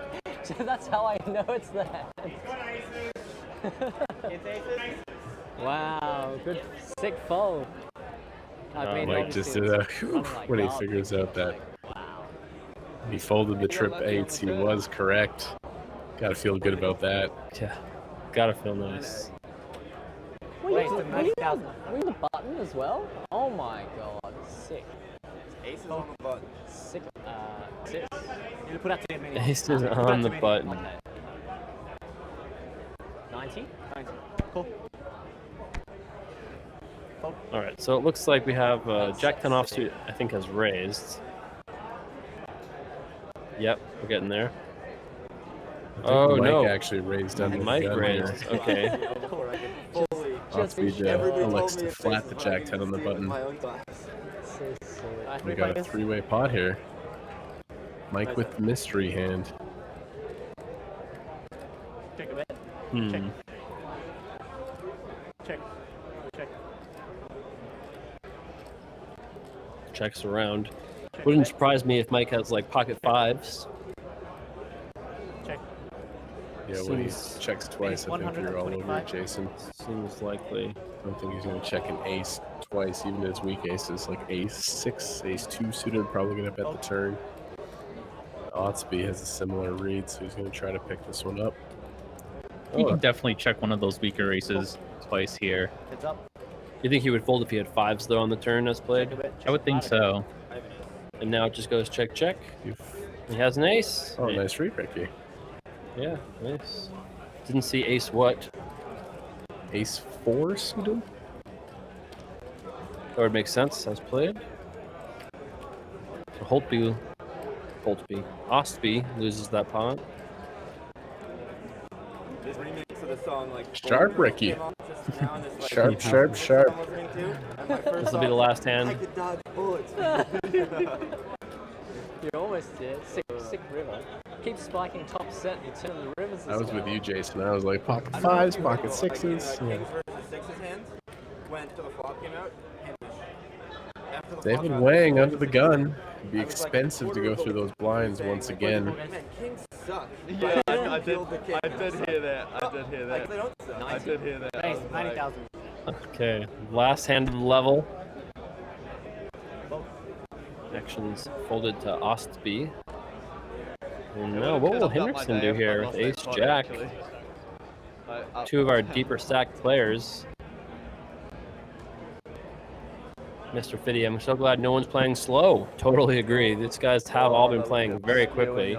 That's how I know it's there. Wow, good, sick fold. Mike just did a when he figures out that he folded the trip 8s. He was correct. Got to feel good about that. Yeah, gotta feel nice. Were you the button as well? Oh my god, sick. Aces on the button. Sick. You put out to many. Aces on the button. 90? Cool. All right, so it looks like we have Jack 10 offsuit, I think, has raised. Yep, we're getting there. Oh, Mike no. actually raised under Mike the gun raised, here. okay. Austie likes to flat the Jack 10 on the button. We got a 3-way pot here. Mike with the mystery hand. Check a bet. Hmm. Check. Checks around. Wouldn't surprise me if Mike has like pocket 5s. Check. Yeah, when he checks twice, I think you're all over it, Jason. Seems likely. I don't think he's going to check an ace twice, even his weak aces. Like ace 6, ace 2 suited, probably going to bet the turn. Otsby has a similar read, so he's going to try to pick this one up. You can definitely check one of those weaker aces twice here. Heads up. You think he would fold if he had 5s though on the turn as played? I would think so. And now it just goes check. He has an ace. Oh, nice read, Ricky. Yeah, nice. Didn't see ace what? Ace 4 suited? That would make sense as played. So Ostby loses that pawn. This remix of the song, like Sharp, Ricky. Sharp, sharp, sharp. This will be the last hand. I could dodge bullets. You almost did. Sick river. Keep spiking top set. You turn the rivers. I was with you, Jason. I was like pocket 5s, pocket 6s. Yeah. Kings versus 6s hands went to the flop came out. After the David flop Wang under the gun. It'd be expensive to go through those blinds once again. Man, kings suck. Yeah, But I did killed the king. hear that. I did hear Like, that. they don't suck. I did hear that. Thanks, 90,000. Okay, last hand of the level. Actions folded to Ostby. And now, what will Hendrickson do here with ace jack? Two of our deeper stacked players. Mr. Fiddy, I'm so glad no one's playing slow. Totally agree. These guys have all been playing very quickly.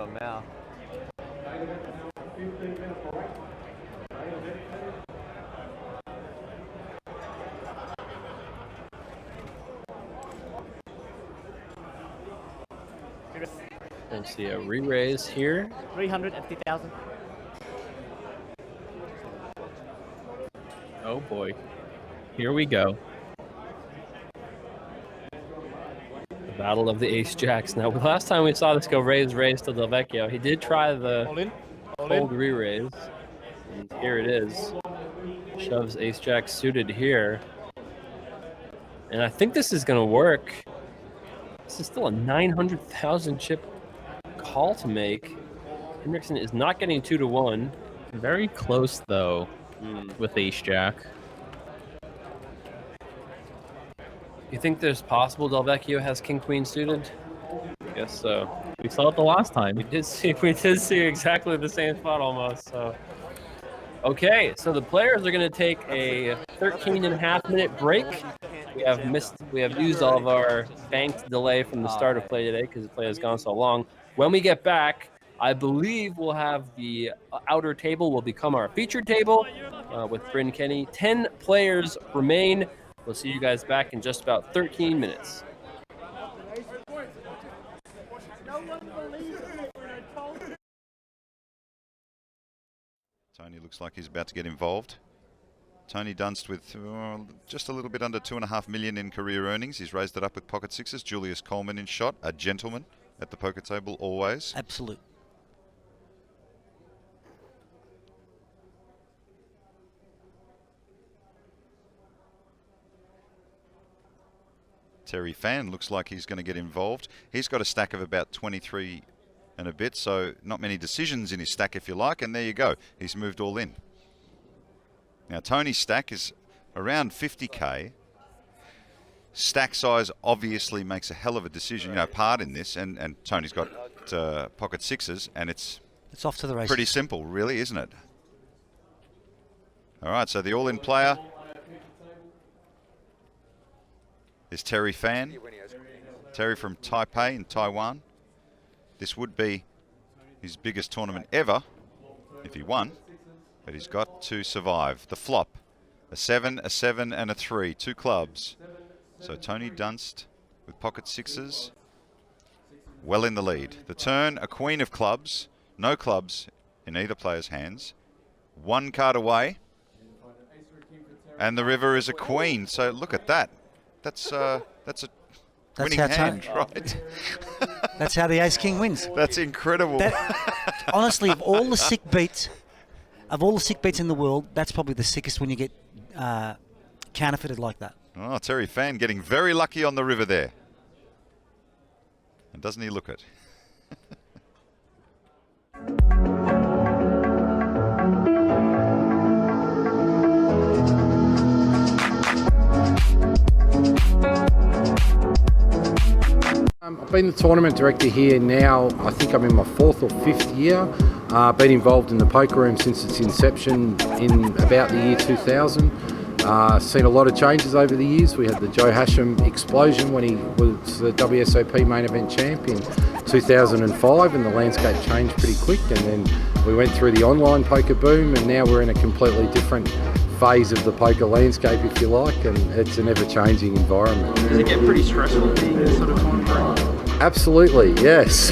And see a re-raise here. 350,000. Oh boy. Here we go. The battle of the ace jacks. Now, last time we saw this go raise to Del Vecchio, he did try the fold re-raise. And here it is. Shoves ace jack suited here. And I think this is going to work. This is still a 900,000 chip call to make. Hendrickson is not getting 2-1. Very close though with ace jack. You think there's possible Del Vecchio has king queen suited? I guess so. We saw it the last time. We did see exactly the same spot almost. So okay, so the players are going to take a 13.5-minute break. We have used all of our banked delay from the start of play today because the play has gone so long. When we get back, I believe we'll have the outer table will become our featured table with Bryn Kenny. 10 players remain. We'll see you guys back in just about 13 minutes. Tony looks like he's about to get involved. Tony Dunst with just a little bit under 2.5 million in career earnings. He's raised it up with pocket 6s. Julius Coleman in shot, a gentleman at the poker table always. Absolute. Terry Fan looks like he's going to get involved. He's got a stack of about 23 and a bit, so not many decisions in his stack, if you like, and there you go. He's moved all in. Now, Tony's stack is around 50k. Stack size obviously makes a hell of a decision, part in this, and Tony's got pocket 6s, and it's off to the races. Pretty simple, really, isn't it? All right, so the all-in player is Terry Fan. Terry from Taipei in Taiwan. This would be his biggest tournament ever if he won, but he's got to survive. The flop, a 7, a 7, and a 3, 2 clubs. So Tony Dunst with pocket 6s, well in the lead. The turn, a queen of clubs, no clubs in either player's hands. 1 card away, and the river is a queen. So look at that. That's a winning hand, right? That's how the ace king wins. That's incredible. Honestly, of all the sick beats in the world, that's probably the sickest when you get counterfeited like that. Oh, Terry Fan getting very lucky on the river there. And doesn't he look it? I've been the tournament director here now. I think I'm in my 4th or 5th year. Been involved in the poker room since its inception in about the year 2000. Seen a lot of changes over the years. We had the Joe Hasham explosion when he was the WSOP main event champ in 2005, and the landscape changed pretty quick. And then we went through the online poker boom, and now we're in a completely different phase of the poker landscape, if you like, and it's an ever-changing environment. Does it get pretty stressful being this sort of time frame? Absolutely, yes.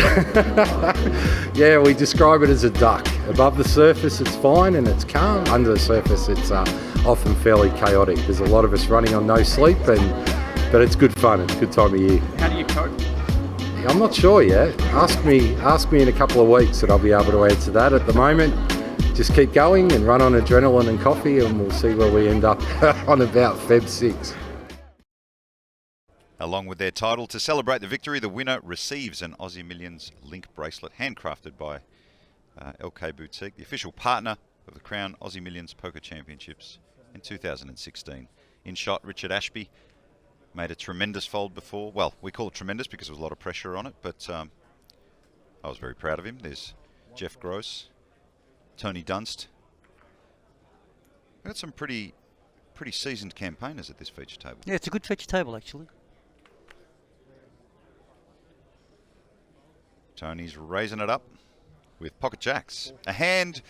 Yeah, we describe it as a duck. Above the surface it's fine and it's calm. Under the surface it's often fairly chaotic. There's a lot of us running on no sleep, but it's good fun. It's a good time of year. How do you cope? I'm not sure yet. Ask me in a couple of weeks and I'll be able to answer that. At the moment, just keep going and run on adrenaline and coffee, and we'll see where we end up on about Feb 6. Along with their title, to celebrate the victory, the winner receives an Aussie Millions link bracelet handcrafted by LK Boutique, the official partner of the Crown Aussie Millions Poker Championships in 2016. In shot, Richard Ashby made a tremendous fold before. Well, we call it tremendous because there was a lot of pressure on it, but I was very proud of him. There's Jeff Gross, Tony Dunst. We've got some pretty seasoned campaigners at this feature table. Yeah, it's a good feature table, actually. Tony's raising it up with pocket jacks. A hand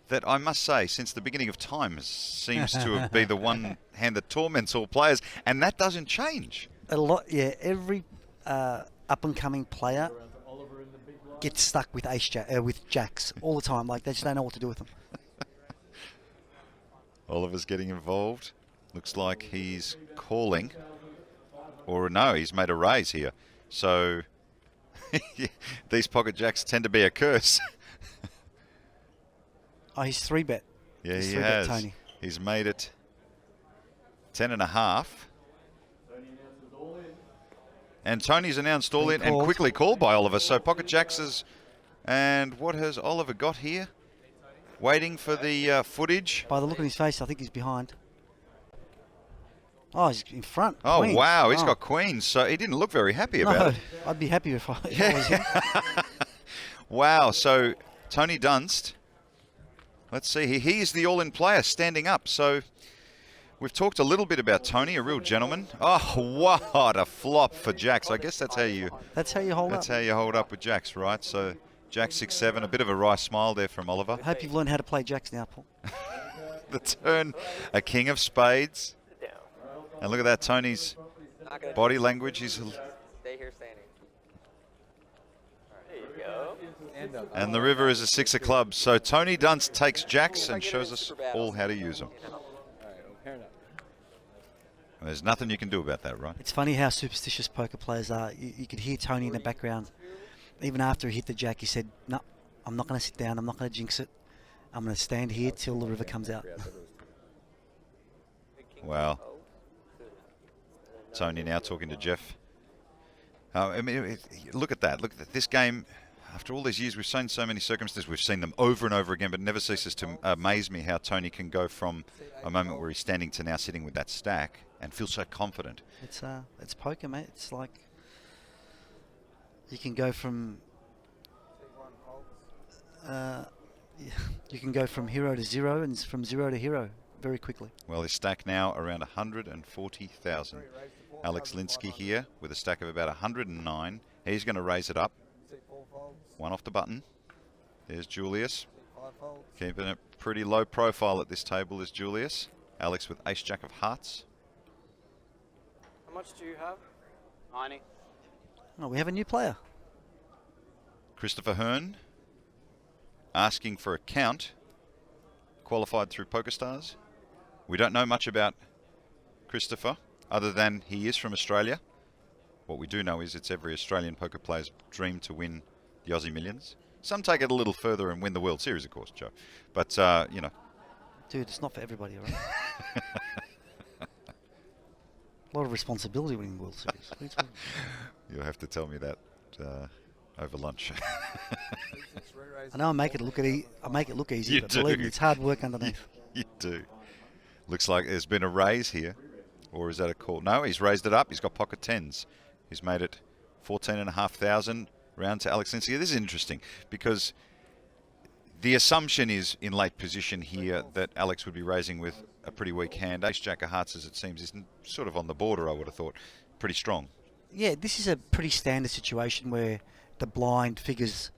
that I must say, since the beginning of time, seems to be the one hand that torments all players, and that doesn't change. A lot, yeah. Every up-and-coming player gets stuck with with jacks all the time. Like, they just don't know what to do with them. Oliver's getting involved. Looks like he's calling. Or no, he's made a raise here. So these pocket jacks tend to be a curse. Oh, he's 3-bet. Yeah, he's he 3-bet has. Tony. He's made it 10.5. And Tony's announced all in and quickly called by Oliver. So pocket jacks is, and what has Oliver got here? Waiting for the footage. By the look on his face, I think he's behind. Oh, he's in front. Oh, Queens. wow, he's got queens. So he didn't look very happy about it. I'd be happy if I was him. Wow, so Tony Dunst, let's see, he's the all-in player standing up. So we've talked a little bit about Tony, a real gentleman. Oh, what a flop for jacks. I guess that's how you hold up. That's how you hold up with jacks, right? So jack 6-7, a bit of a wry smile there from Oliver. I hope you've learned how to play jacks now, Paul. The turn, a king of spades. And look at that, Tony's body language. He's stay here standing. There you go. and the river is a 6 of clubs. So Tony Dunst takes jacks and shows us all how to use them. There's nothing you can do about that, right? It's funny how superstitious poker players are. You could hear Tony in the background. Even after he hit the jack, he said, no, I'm not going to sit down. I'm not going to jinx it. I'm going to stand here till the river comes out. Wow. Tony now talking to Jeff. I mean, look at that. Look at that. This game, after all these years, we've seen so many circumstances. We've seen them over and over again, but it never ceases to amaze me how Tony can go from a moment where he's standing to now sitting with that stack and feel so confident. It's poker, mate. It's like you can go from hero to zero and from zero to hero very quickly. Well, his stack now around 140,000. Alex Linsky here with a stack of about 109. He's going to raise it up. One off the button. There's Julius. Keeping it pretty low profile at this table is Julius. Alex with ace-jack of hearts. How much do you have? 90. Oh, we have a new player. Christopher Hearn asking for a count. Qualified through PokerStars. We don't know much about Christopher other than he is from Australia. What we do know is it's every Australian poker player's dream to win the Aussie Millions. Some take it a little further and win the World Series, of course, Joe. But, you know. Dude, it's not for everybody, all right? A lot of responsibility winning World Series. You'll have to tell me that over lunch. I know I make it look easy, but believe me, it's hard work underneath. You do. Looks like there's been a raise here. Or is that a call? No, he's raised it up. He's got pocket tens. He's made it 14,500 round to Alex Linsky. This is interesting because the assumption is in late position here that Alex would be raising with a pretty weak hand. Ace Jack of Hearts, as it seems, is sort of on the border, I would have thought. Pretty strong. Yeah, this is a pretty standard situation where the blind figures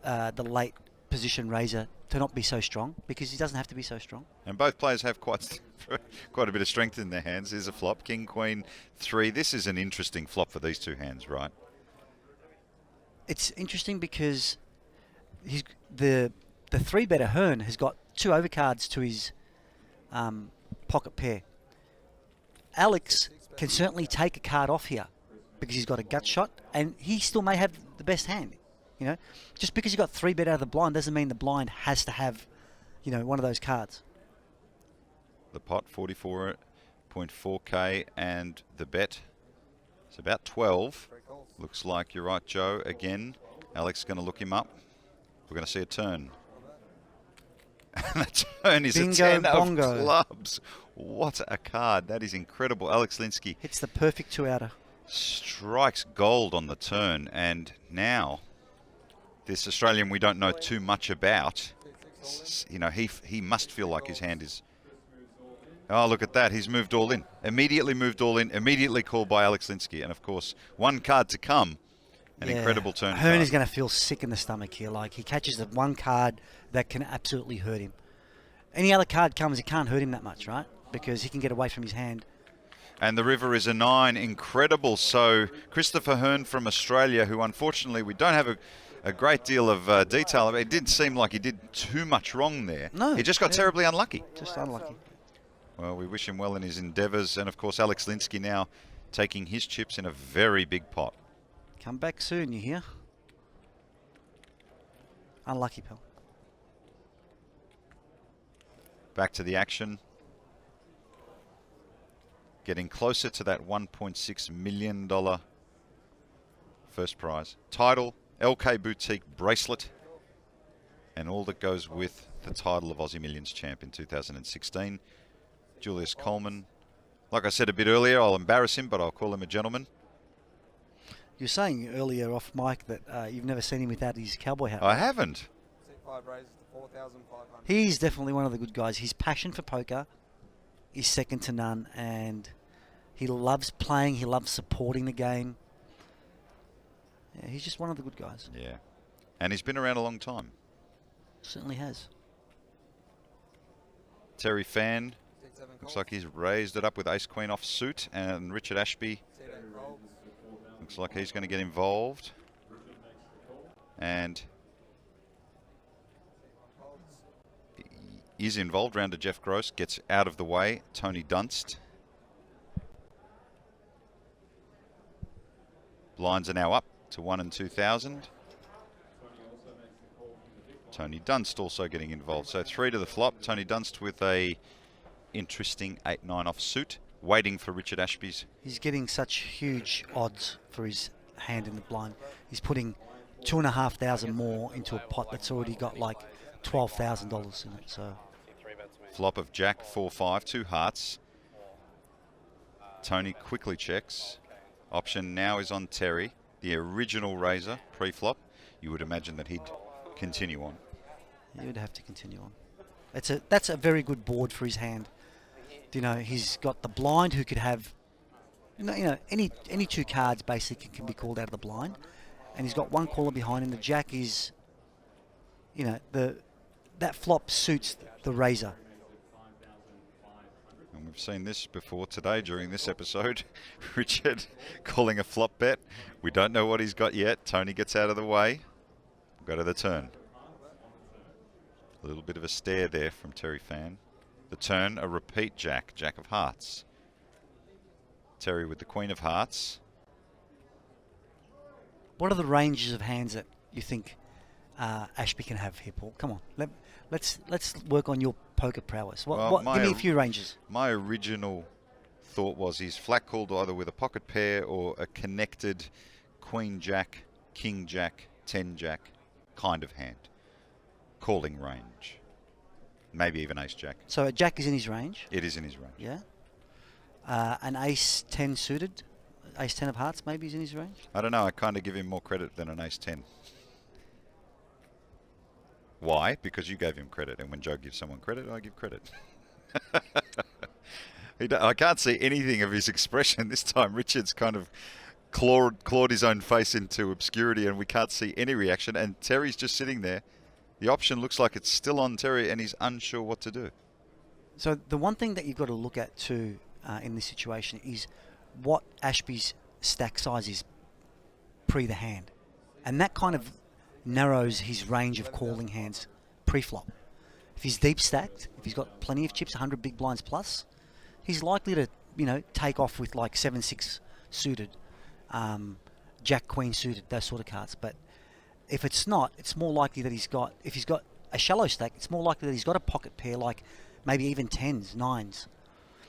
the late position raiser to not be so strong, because he doesn't have to be so strong. And both players have quite a bit of strength in their hands. Here's a flop. King, Queen, 3. This is an interesting flop for these two hands, right? It's interesting because the 3-better Hearn has got 2 overcards to his pocket pair. Alex can certainly take a card off here because he's got a gut shot, and he still may have the best hand. You know, just because you got 3-bet out of the blind doesn't mean the blind has to have, you know, one of those cards. The pot 44.4k, and the bet is about 12. Looks like you're right, Joe. Again, Alex is going to look him up. We're going to see a turn. And the turn is Bingo, a 10 bongo. of clubs. What a card. That is incredible. Alex Linsky It's the perfect 2-outer. strikes gold on the turn, and now this Australian we don't know too much about, you know, he must feel like his hand is... Oh, look at that. He's moved all in. Immediately moved all in. Immediately called by Alex Linsky. And, of course, one card to come. An incredible turn Hearn card. is going to feel sick in the stomach here. Like, he catches the one card that can absolutely hurt him. Any other card comes, it can't hurt him that much, right? Because he can get away from his hand. And the river is a 9. Incredible. So, Christopher Hearn from Australia, who unfortunately we don't have a great deal of detail. It didn't seem like he did too much wrong there. No. He just got terribly unlucky. Just unlucky. Well, we wish him well in his endeavours. And, of course, Alex Linsky now taking his chips in a very big pot. Come back soon, you hear? Unlucky, pal. Back to the action. Getting closer to that $1.6 million first prize. Title, LK Boutique bracelet, and all that goes with the title of Aussie Millions champ in 2016. Julius Coleman. Like I said a bit earlier, I'll embarrass him, but I'll call him a gentleman. You were saying earlier off mic that you've never seen him without his cowboy hat. I haven't. He's definitely one of the good guys. His passion for poker is second to none, and he loves playing. He loves supporting the game. Yeah, he's just one of the good guys. Yeah. And he's been around a long time. Certainly has. Terry Fan. Looks like he's raised it up with Ace Queen off suit, and Richard Ashby looks like he's going to get involved. And he is involved. Round to Jeff Gross, gets out of the way. Tony Dunst. Blinds are now up to 1 and 2,000. Tony Dunst also getting involved. So 3 to the flop. Tony Dunst with a interesting 8-9 off suit, waiting for Richard Ashby's. He's getting such huge odds for his hand in the blind. He's putting $2,500 more into a pot that's already got like $12,000 in it. So Flop of Jack 4-5, 2 hearts. Tony quickly checks. Option now is on Terry, the original raiser pre-flop. You would imagine that he'd continue on. he would have to continue on. That's a very good board for his hand. You know, he's got the blind who could have, you know, any 2 cards basically can be called out of the blind, and he's got one caller behind him. The Jack is, you know, that flop suits the raiser. And we've seen this before today during this episode. Richard calling a flop bet. We don't know what he's got yet. Tony gets out of the way. We'll go to the turn. A little bit of a stare there from Terry Fan. The turn, a repeat Jack, Jack of Hearts. Terry with the Queen of Hearts. What are the ranges of hands that you think Ashby can have here, Paul? Come on, let's work on your poker prowess. Give me a few ranges. My original thought was he's flat called either with a pocket pair or a connected Queen Jack, King Jack, 10 Jack kind of hand. Calling range. Maybe even Ace Jack. So a Jack is in his range? It is in his range. Yeah. An Ace 10 suited, Ace 10 of Hearts maybe is in his range? I don't know. I kind of give him more credit than an Ace 10. Why? Because you gave him credit, and when Joe gives someone credit, I give credit. I can't see anything of his expression this time. Richard's kind of clawed his own face into obscurity, and we can't see any reaction. And Terry's just sitting there. The option looks like it's still on Terry, and he's unsure what to do. So the one thing that you've got to look at too in this situation is what Ashby's stack size is pre the hand, and that kind of narrows his range of calling hands pre-flop. If he's deep stacked, if he's got plenty of chips, 100 big blinds plus, he's likely to, you know, take off with like 7-6 suited, Jack Queen suited, those sort of cards. But if it's not, it's more likely that if he's got a shallow stack, it's more likely that he's got a pocket pair, like maybe even 10s, 9s,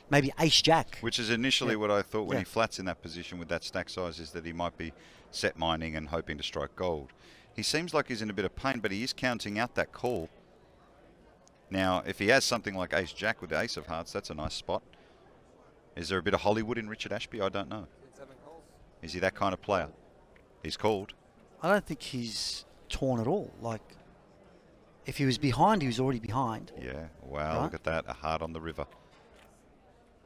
maybe ace jack. Which is initially what I thought when he flats in that position with that stack size, is that he might be set mining and hoping to strike gold. He seems like he's in a bit of pain, but he is counting out that call. Now, if he has something like ace jack with the ace of hearts, that's a nice spot. Is there a bit of Hollywood in Richard Ashby? I don't know. Is he that kind of player? He's called. I don't think he's torn at all. Like, if he was behind, he was already behind. Yeah. Wow. Right? Look at that. A heart on the river.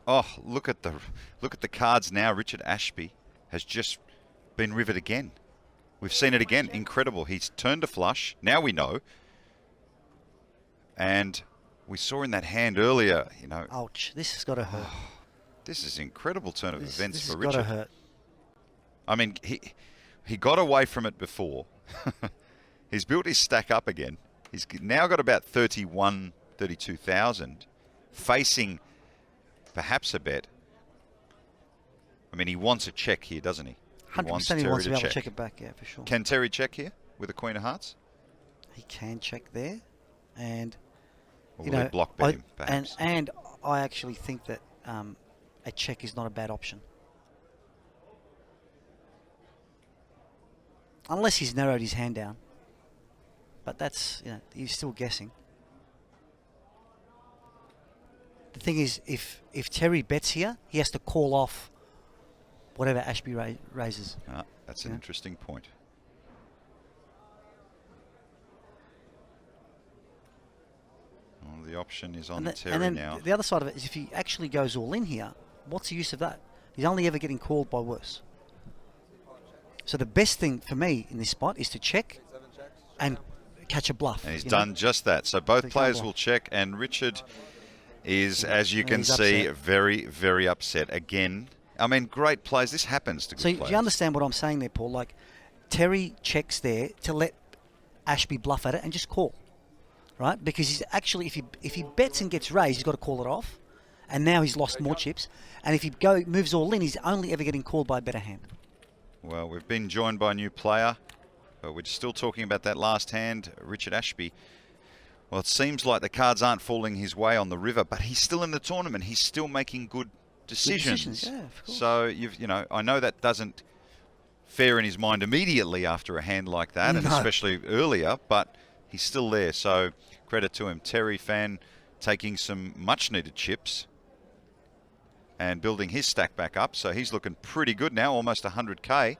Oh, look at the cards now. Richard Ashby has just been rivered again. We've seen it again. Incredible. He's turned a flush. Now we know. And we saw in that hand earlier, you know. Ouch. This has got to hurt. This is an incredible turn of events this for has Richard. got to hurt. I mean, he got away from it before. He's built his stack up again. He's now got about 32,000, facing perhaps a bet. I mean, he wants a check here, doesn't he? 100% he wants to be able to check it back, yeah, for sure. Can Terry check here with a Queen of Hearts? He can check there, and Or you will he know, block bet him, perhaps? and I actually think that a check is not a bad option, unless he's narrowed his hand down. But that's, you know, he's still guessing. The thing is, if Terry bets here, he has to call off whatever Ashby raises. Ah, that's an interesting point. Well, the option is on Terry and then now. the other side of it is, if he actually goes all in here, what's the use of that? He's only ever getting called by worse. So the best thing for me in this spot is to check and catch a bluff. And he's done just that. So both players will check, and Richard is, as you can see, very, very upset again. I mean, great plays. This happens to good players. Do you understand what I'm saying there, Paul? Like, Terry checks there to let Ashby bluff at it and just call, right? Because he's actually, if he bets and gets raised, he's got to call it off, and now he's lost more chips. And if he moves all in, he's only ever getting called by a better hand. Well, we've been joined by a new player, but we're still talking about that last hand, Richard Ashby. Well, it seems like the cards aren't falling his way on the river, but he's still in the tournament. He's still making good decisions. Yeah, of course. So you know, I know that doesn't fare in his mind immediately after a hand like that, and especially earlier, but he's still there. So credit to him. Terry fan taking some much-needed chips and building his stack back up. So he's looking pretty good now, almost 100K.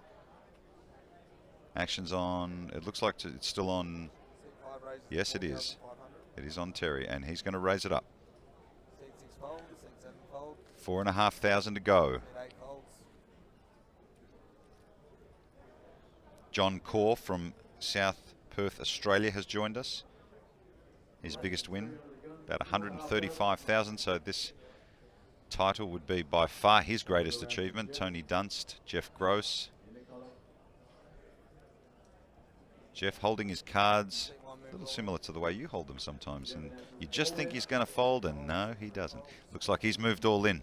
Action's on. It looks like it's still on. Yes, it is. It is on Terry, and he's going to raise it up. 4,500 to go. John Core from South Perth, Australia, has joined us. His biggest win, about 135,000. So this title would be by far his greatest achievement. Tony Dunst, Jeff Gross. Jeff holding his cards a little similar to the way you hold them sometimes, and you just think he's going to fold, and no, he doesn't. Looks like he's moved all in.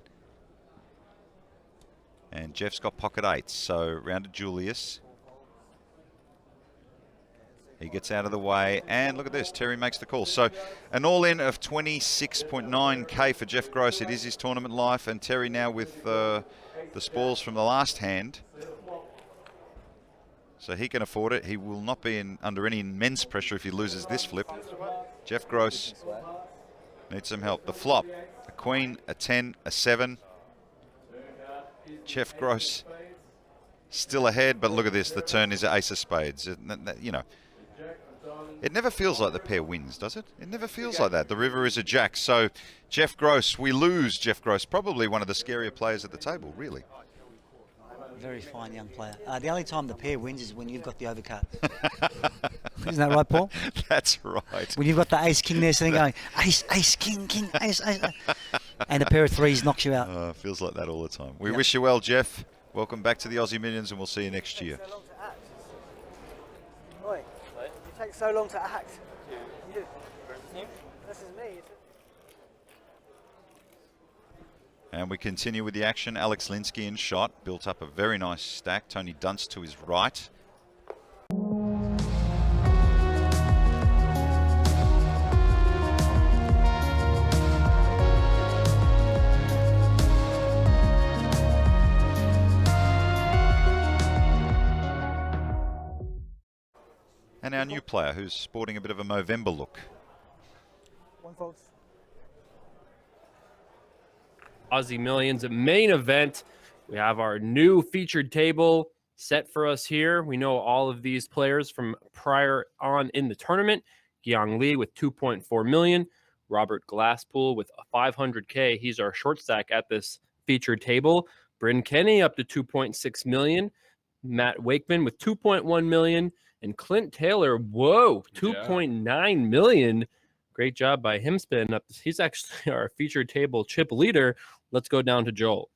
And Jeff's got pocket eights, so round to Julius. He gets out of the way, and look at this, Terry makes the call. So an all-in of 26.9K for Jeff Gross. It is his tournament life, and Terry now with the spoils from the last hand. So he can afford it. He will not be under any immense pressure if he loses this flip. Jeff Gross needs some help. The flop, a queen, a 10, a 7. Jeff Gross still ahead, but look at this. The turn is ace of spades. You know, It never feels like the pair wins, does it? It never feels like that. The river is a jack. So Jeff Gross, we lose Jeff Gross, probably one of the scarier players at the table, really. Very fine young player. The only time the pair wins is when you've got the overcut. Isn't that right, Paul? That's right. When you've got the ace-king there sitting going, ace, ace, king, king, ace, ace. And a pair of threes knocks you out. Feels like that all the time. We wish you well, Jeff. Welcome back to the Aussie Millions, and we'll see you next year. Oi, you take so long to act. You do. This is me. And we continue with the action. Alex Linsky in shot. Built up a very nice stack. Tony Dunst to his right. And our new player who's sporting a bit of a Movember look. One folks. Aussie Millions main event. We have our new featured table set for us here. We know all of these players from prior on in the tournament. Gyang Lee with 2.4 million. Robert Glasspool with a 500K. He's our short stack at this featured table. Bryn Kenny up to 2.6 million. Matt Wakeman with 2.1 million. And Clint Taylor, whoa, 2.9 million. Great job by him spinning up. He's actually our featured table chip leader. Let's go down to Joel.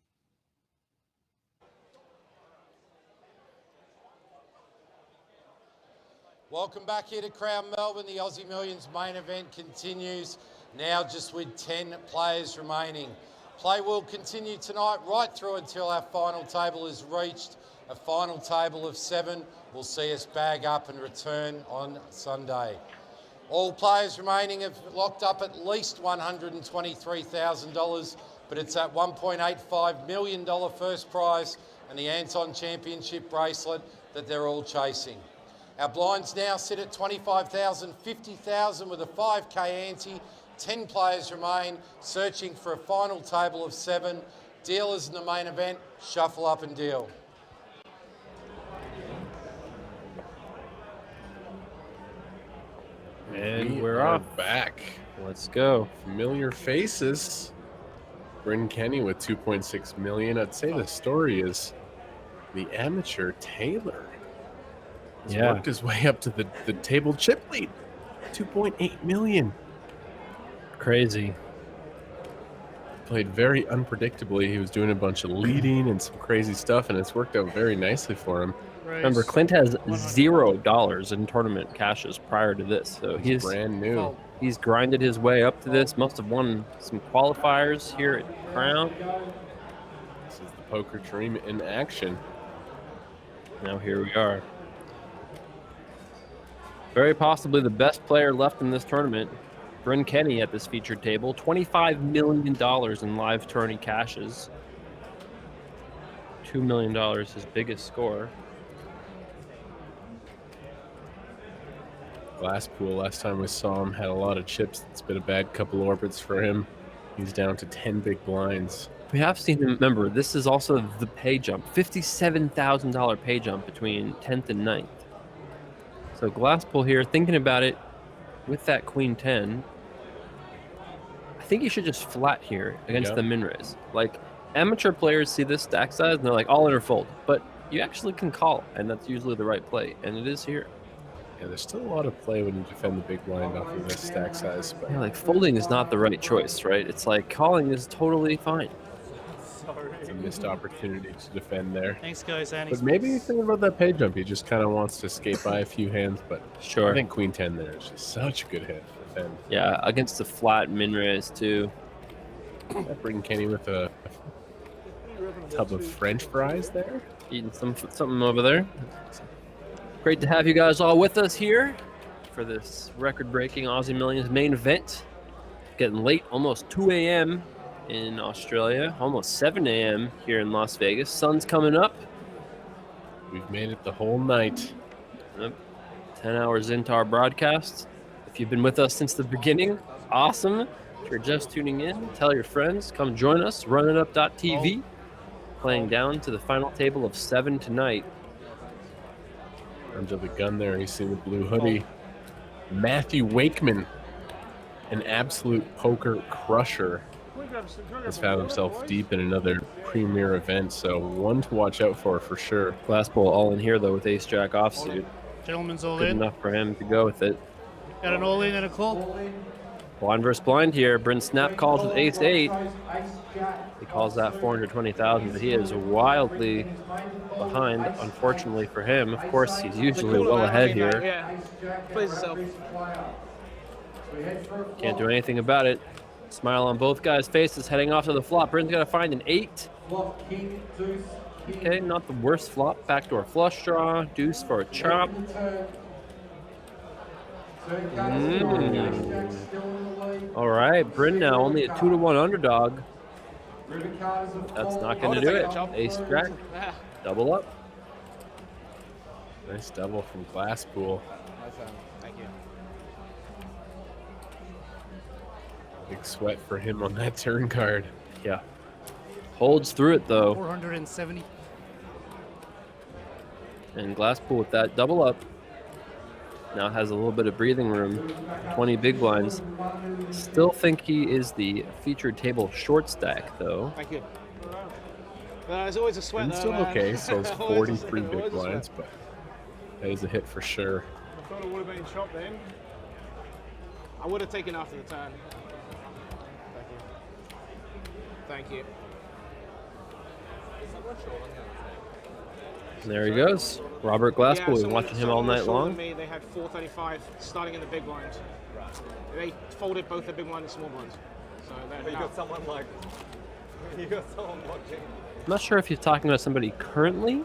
Welcome back here to Crown Melbourne. The Aussie Millions main event continues now just with 10 players remaining. Play will continue tonight right through until our final table is reached. A final table of 7 will see us bag up and return on Sunday. All players remaining have locked up at least $123,000, but it's that $1.85 million first prize and the Anton Championship bracelet that they're all chasing. Our blinds now sit at 25,000, 50,000 with a 5K ante. 10 players remain, searching for a final table of 7. Dealers in the main event, shuffle up and deal. And we're off. Back. Let's go. Familiar faces. Bryn Kenny with 2.6 million. I'd say the story is the amateur Taylor. He's worked his way up to the table chip lead. 2.8 million. Crazy. Played very unpredictably. He was doing a bunch of leading and some crazy stuff, and it's worked out very nicely for him. Remember, Clint has $0 in tournament caches prior to this, so he's brand new. He's grinded his way up to this. Must have won some qualifiers here at Crown. This is the poker dream in action. Now here we are. Very possibly the best player left in this tournament. Bryn Kenny at this featured table. $25 million in live tourney caches. $2 million, his biggest score. Glasspool, last time we saw him, had a lot of chips. It's been a bad couple orbits for him. He's down to 10 big blinds. We have seen him, remember, this is also the pay jump. $57,000 pay jump between 10th and 9th. So Glasspool here, thinking about it, with that Queen 10, I think you should just flat here against the min raise. Like, amateur players see this stack size and they're like, all in or fold. But you actually can call, and that's usually the right play, and it is here. Yeah, there's still a lot of play when you defend the big blind off of this stack size. But yeah, like folding is not the right choice, right? It's like calling is totally fine. It's a missed opportunity to defend there. Thanks, guys. But maybe he's thinking about that pay jump. He just kind of wants to skate by a few hands. But sure, I think Queen 10 there is just such a good hand to defend. Yeah, against the flat min raise too. Bryn Kenny with a tub of French fries there. Eating something over there. Great to have you guys all with us here for this record-breaking Aussie Millions main event. Getting late, almost 2 a.m. in Australia, almost 7 a.m. here in Las Vegas. Sun's coming up. We've made it the whole night. Yep. 10 hours into our broadcast. If you've been with us since the beginning, awesome. If you're just tuning in, tell your friends. Come join us, runitup.tv. Playing down to the final table of 7 tonight. Under the gun there, you see the blue hoodie. Matthew Wakeman, an absolute poker crusher, has found himself deep in another premier event, so one to watch out for sure. Glasspool all in here, though, with ace-jack offsuit. Gentlemen's all Good in. enough for him to go with it. Got an all in and a call. Blind versus blind here. Bryn snap calls with ace-8. He calls that 420,000, but he is wildly behind, unfortunately for him. Of course, he's usually well ahead here. Yeah, plays itself. Can't do anything about it. Smile on both guys' faces, heading off to the flop. Bryn's got to find an 8. Okay, not the worst flop. Backdoor flush draw. Deuce for a chop. All right, Bryn now only a 2-1 underdog. That's not going to do it. Ace jack, double up. Nice double from Glasspool. Thank you. Big sweat for him on that turn card. Yeah. Holds through it though. 470. And Glasspool with that double up now has a little bit of breathing room. 20 big blinds. Still think he is the featured table short stack though. Thank you. There's always a sweat. And still okay, so it's 43 big blinds, but that is a hit for sure. I thought it would have been chopped then. I would have taken after the turn. Thank you. And there he goes. Robert Glasspool. We've been watching him all night long. They had 435 starting in the big blind. They folded both the big blind and small blinds. So you got someone like watching. I'm not sure if you're talking about somebody currently.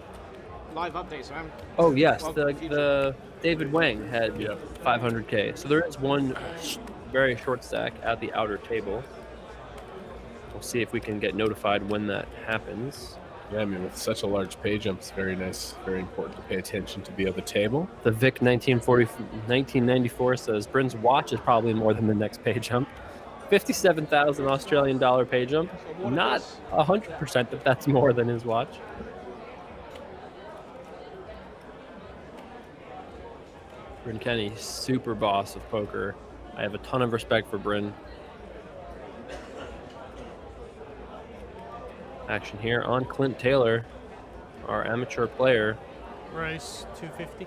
Live updates, man. Oh yes, the David Wang had 500K. So there is one very short stack at the outer table. We'll see if we can get notified when that happens. Yeah, I mean, with such a large pay jump, it's very nice, very important to pay attention to the other table. The Vic 1994 says Bryn's watch is probably more than the next pay jump. 57,000 Australian dollar pay jump. Not 100% that that's more than his watch. Bryn Kenny, super boss of poker. I have a ton of respect for Bryn. Action here on Clint Taylor, our amateur player. Race 250.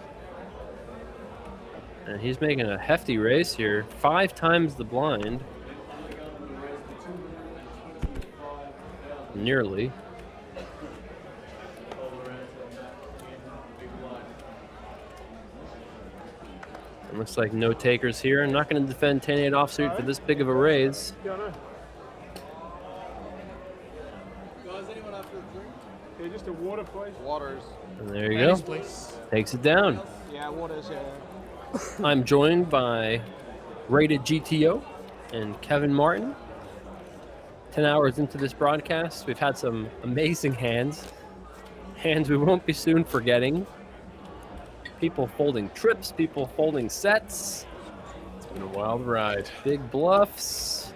And he's making a hefty race here. 5 times the blind. Nearly. It looks like no takers here. I'm not going to defend 10-8 offsuit for this big of a raise. Yeah, just a water, please. Waters. And there you go. Takes it down. Yeah, waters, yeah. I'm joined by Rated GTO and Kevin Martin. 10 hours into this broadcast, we've had some amazing hands. Hands we won't be soon forgetting. People folding trips, people folding sets. It's been a wild ride. Big bluffs.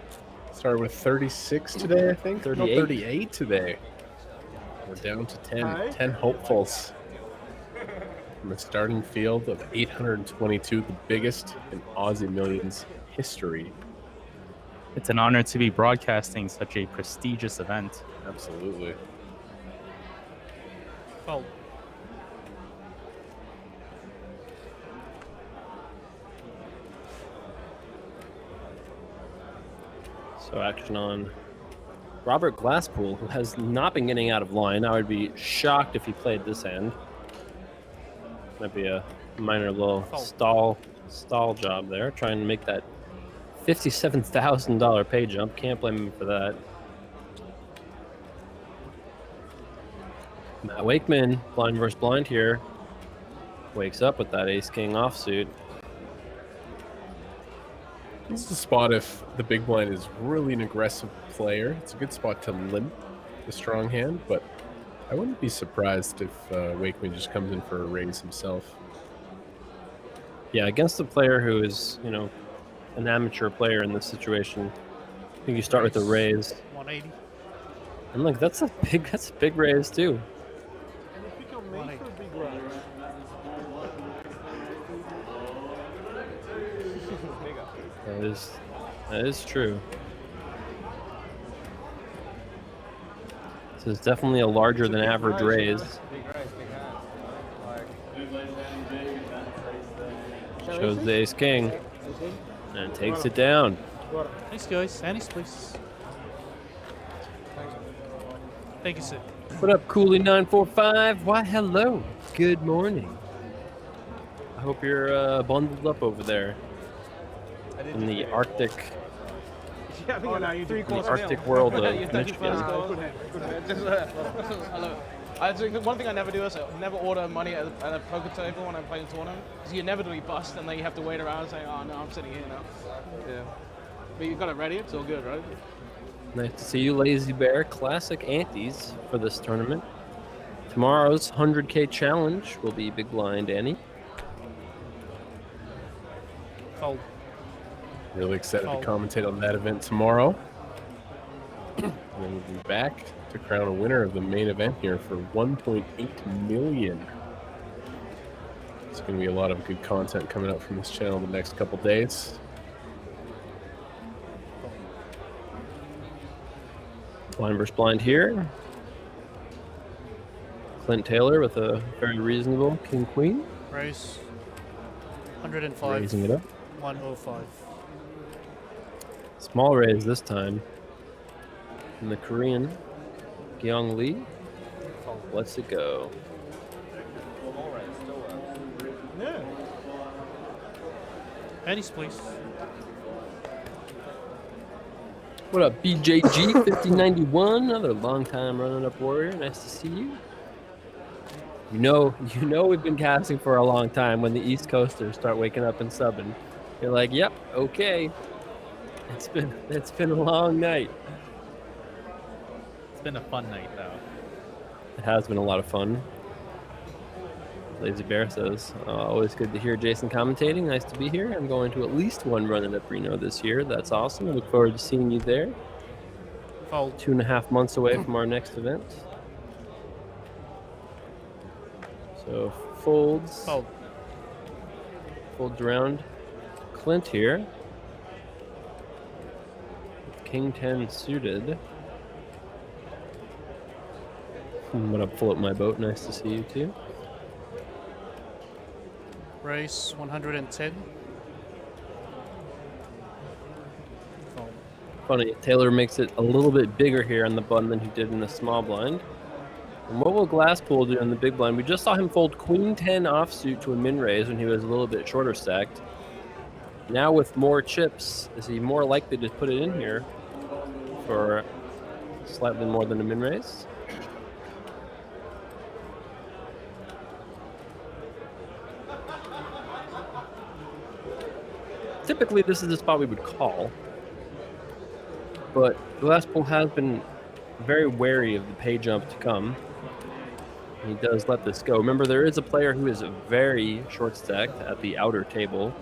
Started with 36 today, I think. 38. No, 38 today. We're down to 10. 10 hopefuls. From a starting field of 822, the biggest in Aussie Millions history. It's an honor to be broadcasting such a prestigious event. Absolutely. Fold. So action on Robert Glasspool, who has not been getting out of line. I would be shocked if he played this hand. Might be a minor little stall job there, trying to make that $57,000 pay jump. Can't blame him for that. Matt Wakeman, blind versus blind here, wakes up with that ace-king offsuit. This is a spot if the big blind is really an aggressive player. It's a good spot to limp the strong hand, but I wouldn't be surprised if Wakeman just comes in for a raise himself. Yeah, against a player who is, you know, an amateur player in this situation, I think you start with a raise. 180. And look, that's a big raise too. That is true. This is definitely a larger than average raise. Big race, big hands. Shows the ace king and takes it down. Thanks, guys. Annie's, please. Thank you, sir. What up, Cooley945? Why, hello. Good morning. I hope you're bundled up over there in the Arctic. Yeah, I think the Arctic world of Michigan. One thing I never do is I never order money at a poker table when I'm playing a tournament, because you inevitably bust and then you have to wait around and say, oh no, I'm sitting here now. Yeah. But you got it ready, it's all good, right? Nice to see you, Lazy Bear. Classic antes for this tournament. Tomorrow's 100K challenge will be Big Blind Annie. Fold. Really excited to commentate on that event tomorrow. And then we'll be back to crown a winner of the main event here for 1.8 million. It's going to be a lot of good content coming up from this channel the next couple days. Blind versus blind here. Clint Taylor with a very reasonable king queen. Raise. 105. Raising it up. 105. Small raise this time. And the Korean, Gyeong Lee, lets it go. Yeah. Annie's, please. What up, BJG 5091? Another long time running up warrior. Nice to see you. You know we've been casting for a long time when the East Coasters start waking up and subbing. You're like, yep, okay. It's been a long night. It's been a fun night, though. It has been a lot of fun. Lazy Bear says, always good to hear Jason commentating. Nice to be here. I'm going to at least one run in up Reno this year. That's awesome. I look forward to seeing you there. Fold. 2.5 months away from our next event. So folds. Fold. Folds around Clint here. King 10 suited. I'm gonna float my boat. Nice to see you too. Race 110. Funny, Taylor makes it a little bit bigger here on the button than he did in the small blind. And what will Glasspool do in the big blind? We just saw him fold Queen 10 offsuit to a min raise when he was a little bit shorter stacked. Now with more chips, is he more likely to put it in here for slightly more than a min raise? Typically, this is the spot we would call, but Glasspool has been very wary of the pay jump to come. He does let this go. Remember, there is a player who is very short stacked at the outer table.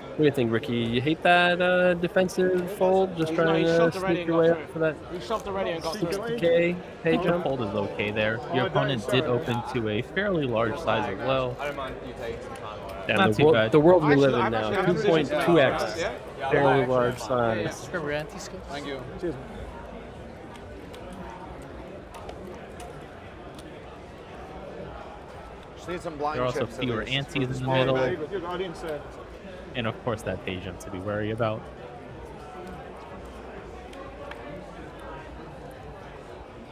What do you think, Ricky? You hate that defensive fold? Just trying to sneak your way up for that He shoved already and got 60K pay jump? Fold is okay there. Your opponent did open to a fairly large size as well. I don't mind you taking some time on it. Damn, the world we live in now, 2.2x, fairly large size. Thank you. Cheers. Just need some blind There are also chips fewer at least. antes in the middle. And of course that pay jump to be wary about.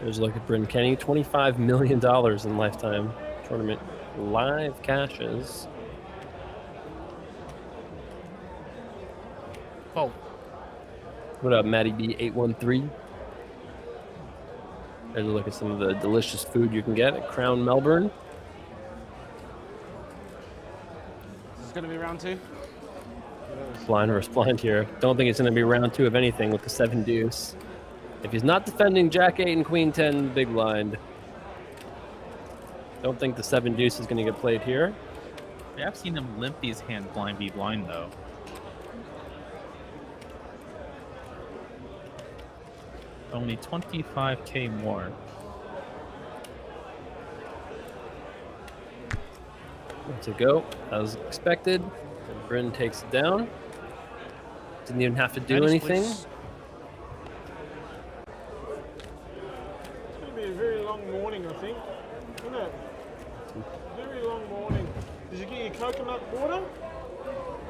There's a look at Bryn Kenny, $25 million in lifetime tournament live cashes. Fold. What up, Matty B813? There's a look at some of the delicious food you can get at Crown Melbourne. This is going to be round 2. Blind versus blind here. Don't think it's going to be round 2 of anything with the 7 deuce. If he's not defending Jack 8 and Queen 10 big blind, don't think the 7 deuce is going to get played here. I have seen him limp these hands blind be blind though. Only 25K more. To go as expected. And Bryn takes it down. Didn't even have to do Manage, anything. please. It's going to be a very long morning, I think. Isn't it? Very long morning. Did you get your coconut water?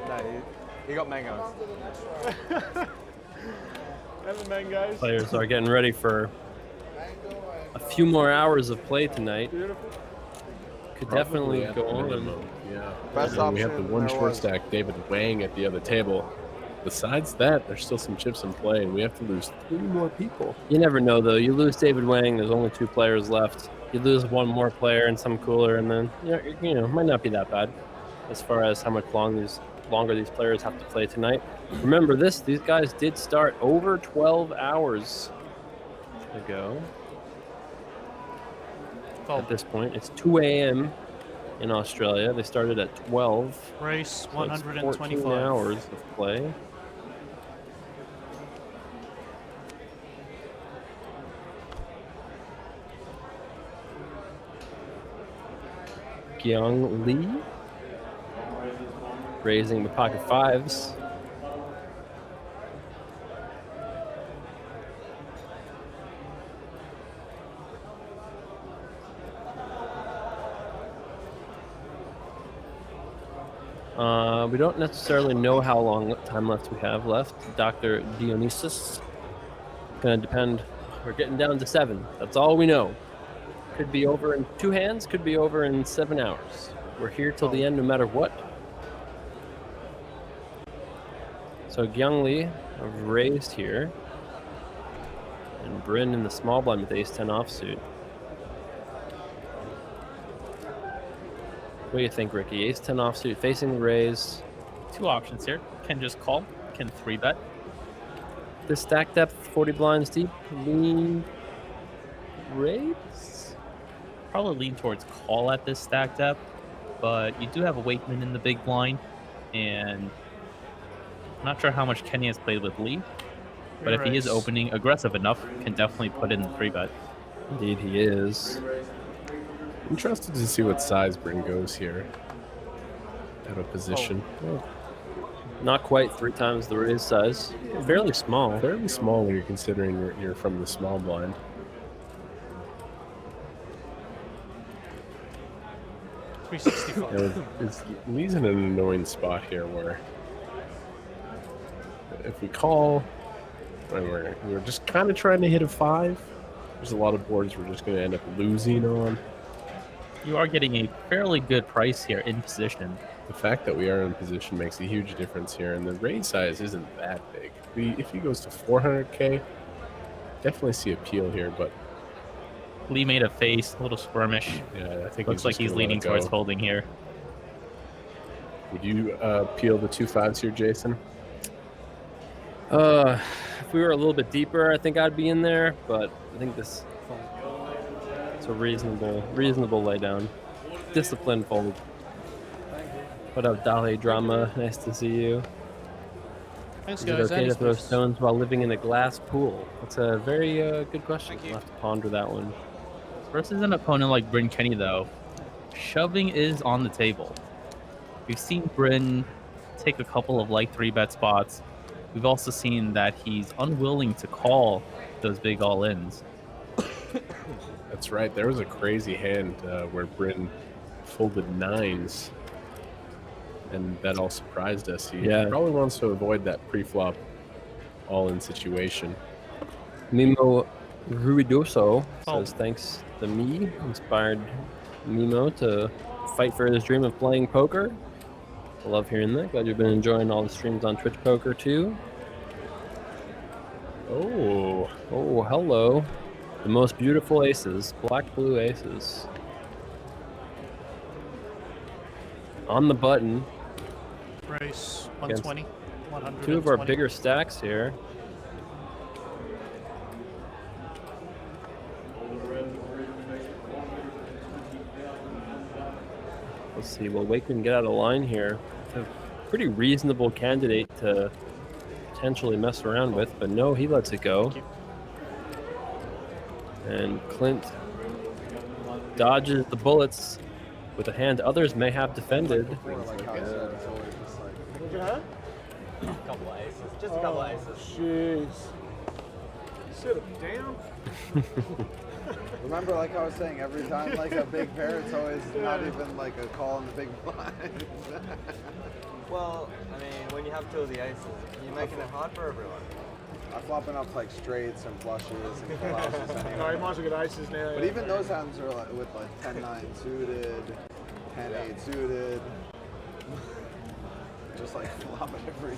No, you got mangoes. And the mangoes. Players are getting ready for a few more hours of play tonight. Beautiful. Could Probably definitely at go the on. minimum, yeah. Best And then we have the option one there short was. stack, David Wang, at the other table. Besides that, there's still some chips in play, and we have to lose 3 more people. You never know, though. You lose David Wang, there's only 2 players left. You lose one more player and some cooler, and then, you know, it might not be that bad as far as how much longer these players have to play tonight. Remember this, these guys did start over 12 hours ago. At this point, it's 2 a.m. in Australia. They started at 12. Race So it's 125. 14 hours of play. Gyung Lee raising the pocket fives. We don't necessarily know how long time left we have left. Dr. Dionysus. Gonna depend. We're getting down to 7. That's all we know. Could be over in 2 hands, could be over in 7 hours. We're here till the end no matter what. So Gyung Lee have raised here. And Bryn in the small blind with ace-10 offsuit. What do you think, Ricky? Ace-10 offsuit facing the raise. 2 options here. Can just call, can 3-bet. This stack depth, 40 blinds deep, lean raise? Probably lean towards call at this stack depth, but you do have a Wakeman in the big blind, and I'm not sure how much Kenny has played with Lee, but if he is opening aggressive enough, can definitely put in the 3-bet. Indeed he is. Interested to see what size Bryn goes here. Out of position. Not quite 3 times the raise size. Fairly small. Fairly small when you're considering you're from the small blind. Lee's in an annoying spot here where if we call, we're just kind of trying to hit a 5. There's a lot of boards we're just going to end up losing on. You are getting a fairly good price here in position. The fact that we are in position makes a huge difference here, and the raise size isn't that big. If he goes to 400K, definitely see appeal here, but Lee made a face, a little squirmish. Yeah, I think looks like he's leaning towards holding here. Would you peel the 2 5s here, Jason? If we were a little bit deeper, I think I'd be in there, but I think it's a reasonable laydown. Disciplined fold. What up, Dali Drama? Nice to see you. Thanks, Is guys. it okay to throw stones while living in a glass pool? That's a very good question. We'll have to ponder that one. Versus an opponent like Bryn Kenny, though, shoving is on the table. We've seen Bryn take a couple of 3-bet spots. We've also seen that he's unwilling to call those big all-ins. That's right. There was a crazy hand where Bryn folded 9s, and that all surprised us. He probably wants to avoid that pre-flop all-in situation. Mimo Ruidoso says thanks to me, inspired Mimo to fight for his dream of playing poker. I love hearing that. Glad you've been enjoying all the streams on Twitch Poker too. Oh, hello. The most beautiful aces, black blue aces. On the button. Race 120, 100. 2 of our bigger stacks here. Let's see, will Wakeman get out of line here? It's a pretty reasonable candidate to potentially mess around with, but no, he lets it go. And Clint dodges the bullets with a hand others may have defended. huh? A couple of aces. Just a couple of aces. Jeez. Sit him down. Remember, like I was saying, every time like a big pair, it's always not even like a call in the big blind. Well, I mean, when you have two of the aces, you're making it hard for everyone. I'm flopping up like straights and flushes and full houses anyway. No, you might as well get aces now. But even those hands are like with like 10-9 suited, 10-8 suited. Just like flopping every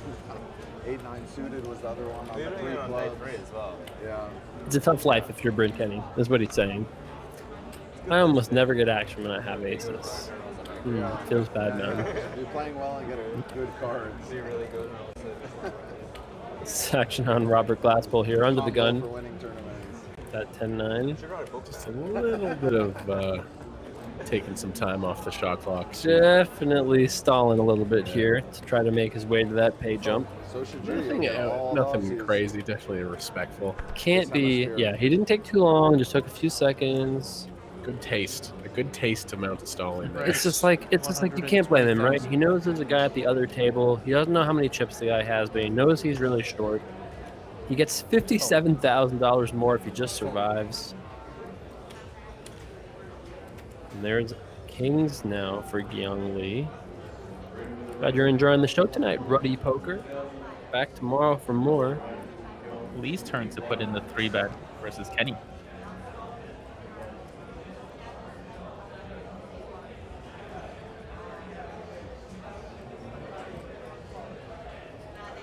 8-9 suited was the other one on the 3 clubs. As well. Yeah. It's a tough life if you're Bryn Kenny. That's what he's saying. I almost never get action when I have aces. Feels bad, man. You're playing well and get a good card. Be really good. Action on Robert Glasspool here under the gun. For winning tournaments. That 10-9. Just a little bit of taking some time off the shot clock. Definitely stalling a little bit here to try to make his way to that pay jump. So should you. Nothing crazy, definitely respectful. Can't be, yeah, he didn't take too long, just took a few seconds. Good taste. A good taste amount of stalling there. It's just like you can't blame him, right? He knows there's a guy at the other table. He doesn't know how many chips the guy has, but he knows he's really short. He gets $57,000 more if he just survives. And there's kings now for Gyung Lee. Glad you're enjoying the show tonight, Ruddy Poker. Back tomorrow for more. Lee's turn to put in the 3-bet versus Kenny.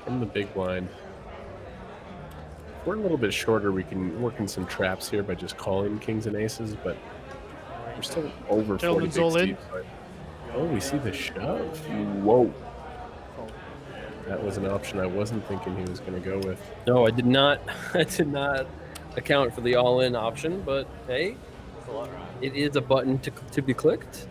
In the big blind. If we're a little bit shorter, we can work in some traps here by just calling kings and aces, but we're still over 40 big all in. Oh, we see the shove. Whoa. That was an option I wasn't thinking he was going to go with. No, I did not. I did not account for the all-in option, but hey, it is a button to be clicked.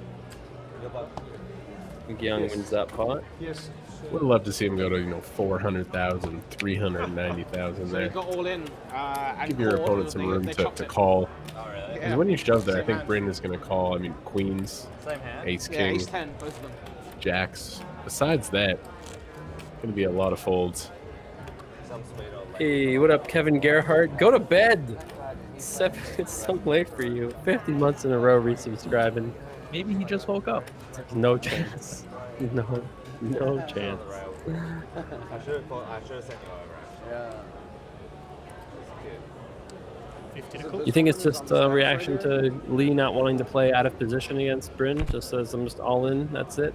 Gyung wins that pot. Yes. Would love to see him go to 400,000, 390,000 So there. you got all in. And Give your called, opponent some they room to chopped call. Oh, really? Because when you shove there, I think Bryn is going to call. I mean, queens, Same hand? ace, Yeah, king, ace 10, both of them. jacks. Besides that, going to be a lot of folds. Hey, what up, Kevin Gerhardt? Go to bed. It's so late for you. 50 months in a row resubscribing. Maybe he just woke up. No chance. No chance. I should have sent you over. Yeah. You think it's just a reaction to Lee not wanting to play out of position against Bryn? Just says, I'm just all in, that's it?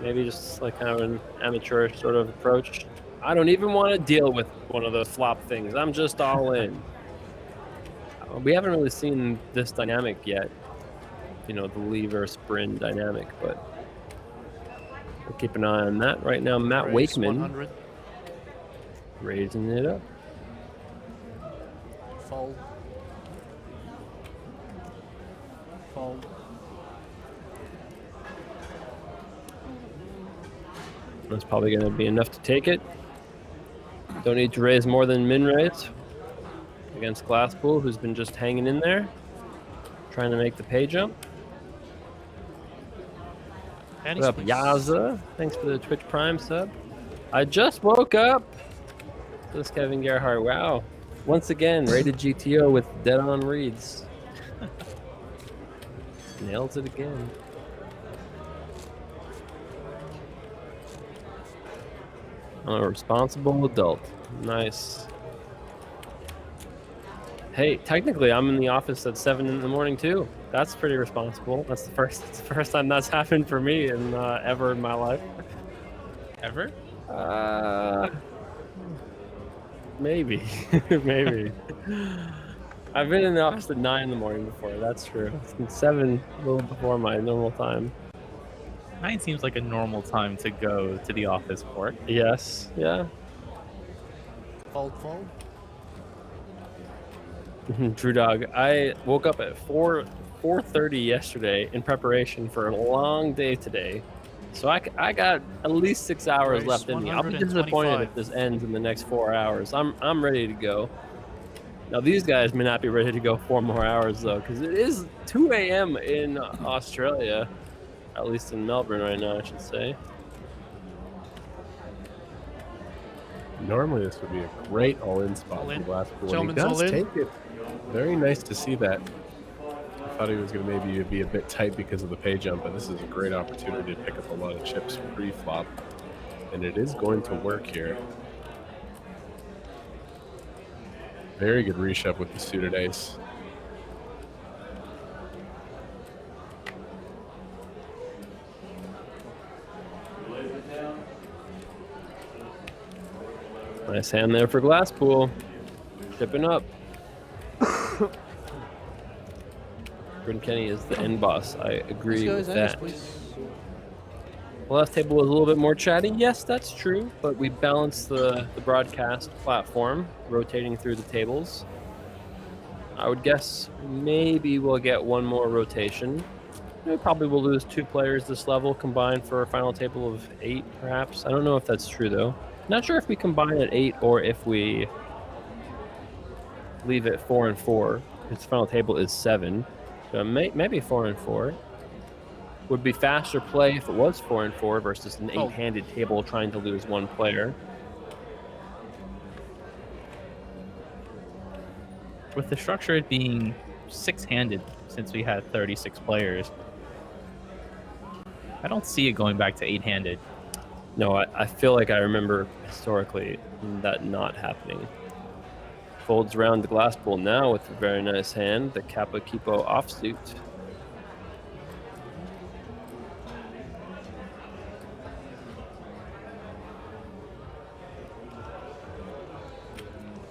Maybe just like kind of an amateur sort of approach. I don't even want to deal with one of those flop things. I'm just all in. We haven't really seen this dynamic yet. The Lee versus Bryn dynamic, but we'll keep an eye on that. Right now, Matt Wakeman 100. raising it up. Fold. Fold. That's probably going to be enough to take it. Don't need to raise more than min raise against Glasspool, who's been just hanging in there, trying to make the pay jump. What up, Yaza? Thanks for the Twitch Prime sub. I just woke up. This is Kevin Gerhardt. Wow. Once again, rated GTO with dead-on reads. Nails it again. I'm a responsible adult. Nice. Hey, technically, I'm in the office at 7 in the morning too. That's pretty responsible. That's the first time that's happened for me in ever in my life. Ever? Maybe, maybe. I've been in the office at 9 in the morning before. That's true. It's been 7, a little before my normal time. 9 seems like a normal time to go to the office for. Yes. Yeah. Fold. Drew Dog. I woke up at 4:30 yesterday in preparation for a long day today. So I got at least 6 hours Race left in me. I'll be disappointed if this ends in the next 4 hours. I'm ready to go. Now these guys may not be ready to go 4 more hours though, because it is 2 a.m. in Australia, at least in Melbourne right now, I should say. Normally this would be a great all-in spot All for in. Glasspool. He Gentleman's does all in. take it. Very nice to see that. I thought he was going to maybe be a bit tight because of the pay jump, but this is a great opportunity to pick up a lot of chips pre-flop. And it is going to work here. Very good reshove with the suited ace. Nice hand there for Glasspool. Chipping up. Bryn Kenny is the end boss. I agree with that. The last table was a little bit more chatty. Yes, that's true, but we balanced the broadcast platform, rotating through the tables. I would guess maybe we'll get one more rotation. We probably will lose 2 players this level combined for a final table of 8, perhaps. I don't know if that's true, though. Not sure if we combine at 8 or if we leave it 4 and 4. Its final table is 7, so maybe 4 and 4. Would be faster play if it was 4 and 4 versus an 8-handed table trying to lose 1 player. With the structure it being 6-handed, since we had 36 players, I don't see it going back to 8-handed. No, I feel like I remember historically that not happening. Folds around the Glasspool now with a very nice hand, the Kappa Kipo offsuit.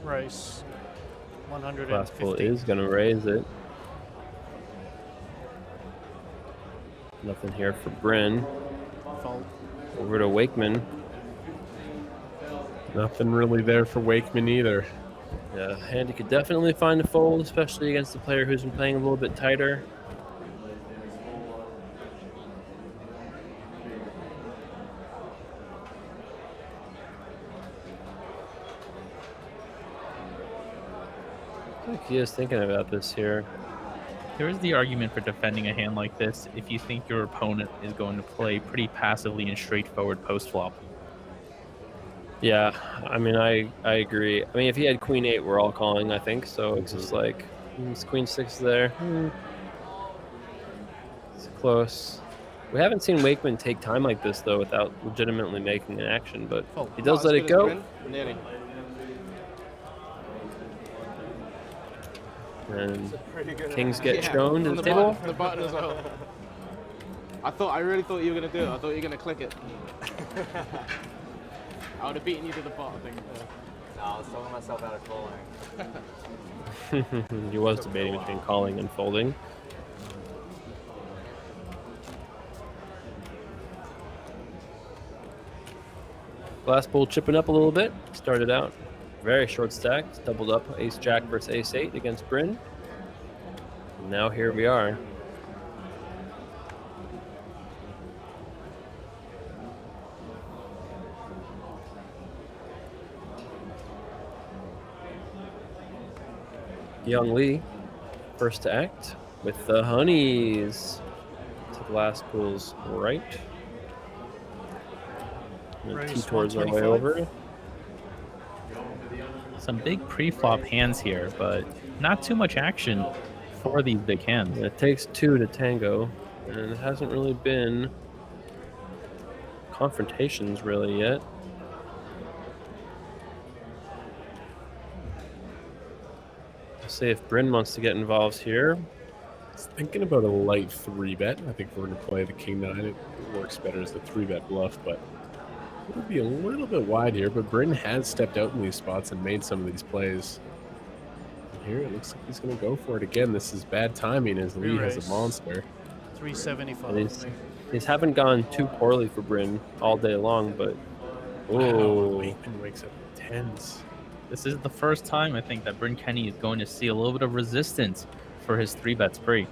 Race. 150. Glasspool is going to raise it. Nothing here for Bryn. Fold. Over to Wakeman. Nothing really there for Wakeman either. Yeah, and he could definitely find a fold, especially against a player who's been playing a little bit tighter. I think he is thinking about this here. There is the argument for defending a hand like this if you think your opponent is going to play pretty passively and straightforward post-flop. Yeah, I mean, I agree. I mean, if he had Queen 8, we're all calling, I think. So it's just like, it's Queen 6 there. It's close. We haven't seen Wakeman take time like this, though, without legitimately making an action, but he does let it go. And kings get shown to the table. The button as well. I really thought you were going to do it. I thought you were going to click it. I would have beaten you to the pot, I think. No, I was talking myself out of calling. He was debating between calling and folding. Glasspool chipping up a little bit. Started out very short stack. Doubled up ace-jack versus ace-8 against Bryn. And now here we are. Young Lee, first to act with the honeys to Glasspool's right. And two towards our way over. Some big pre-flop hands here, but not too much action for these big hands. Yeah, it takes 2 to tango, and it hasn't really been confrontations really yet. See if Bryn wants to get involved here. I was thinking about a light 3-bet. I think we're going to play the king 9. It works better as the 3-bet bluff, but it would be a little bit wide here. But Bryn has stepped out in these spots and made some of these plays. And here it looks like he's going to go for it again. This is bad timing as Lee has a monster. 375. These haven't gone too poorly for Bryn all day long, but oh, Wakeman wakes up with tens. This is the first time I think that Bryn Kenny is going to see a little bit of resistance for his 3-bet spree.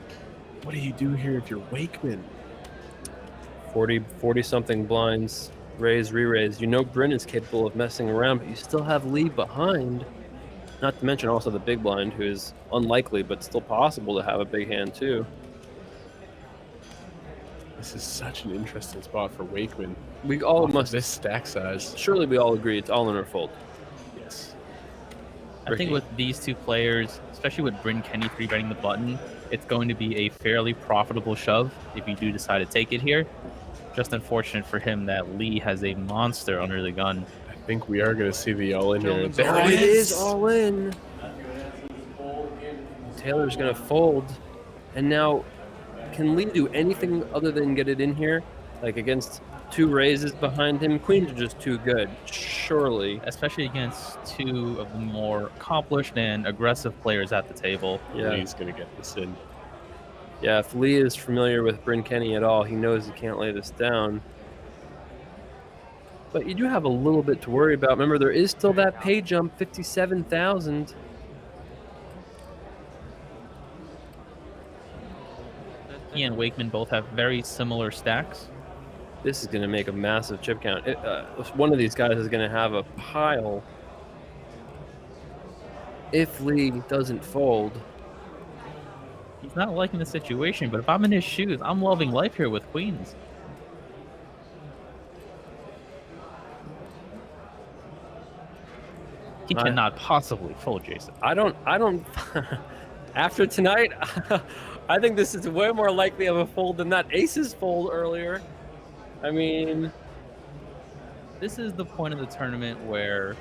What do you do here if you're Wakeman? 40 something blinds, raise, re-raise. You know Bryn is capable of messing around, but you still have Lee behind. Not to mention also the big blind, who is unlikely, but still possible to have a big hand too. This is such an interesting spot for Wakeman. We all must this stack size. Surely we all agree it's all in or fold. I think with these two players, especially with Bryn Kenny 3-betting the button, it's going to be a fairly profitable shove if you do decide to take it here. Just unfortunate for him that Lee has a monster under the gun. I think we are going to see the all-in here. There it is, all in. Taylor's going to fold. And now, can Lee do anything other than get it in here? Like against two raises behind him? Queens are just too good, surely. Especially against two of the more accomplished and aggressive players at the table. Yeah. Lee's going to get this in. Yeah, if Lee is familiar with Bryn Kenny at all, he knows he can't lay this down. But you do have a little bit to worry about. Remember, there is still that pay jump, 57,000. He and Wakeman both have very similar stacks. This is going to make a massive chip count. One of these guys is going to have a pile. If Lee doesn't fold. He's not liking the situation, but if I'm in his shoes, I'm loving life here with queens. He cannot possibly fold, Jason. I don't. After tonight, I think this is way more likely of a fold than that aces fold earlier. I mean, this is the point of the tournament where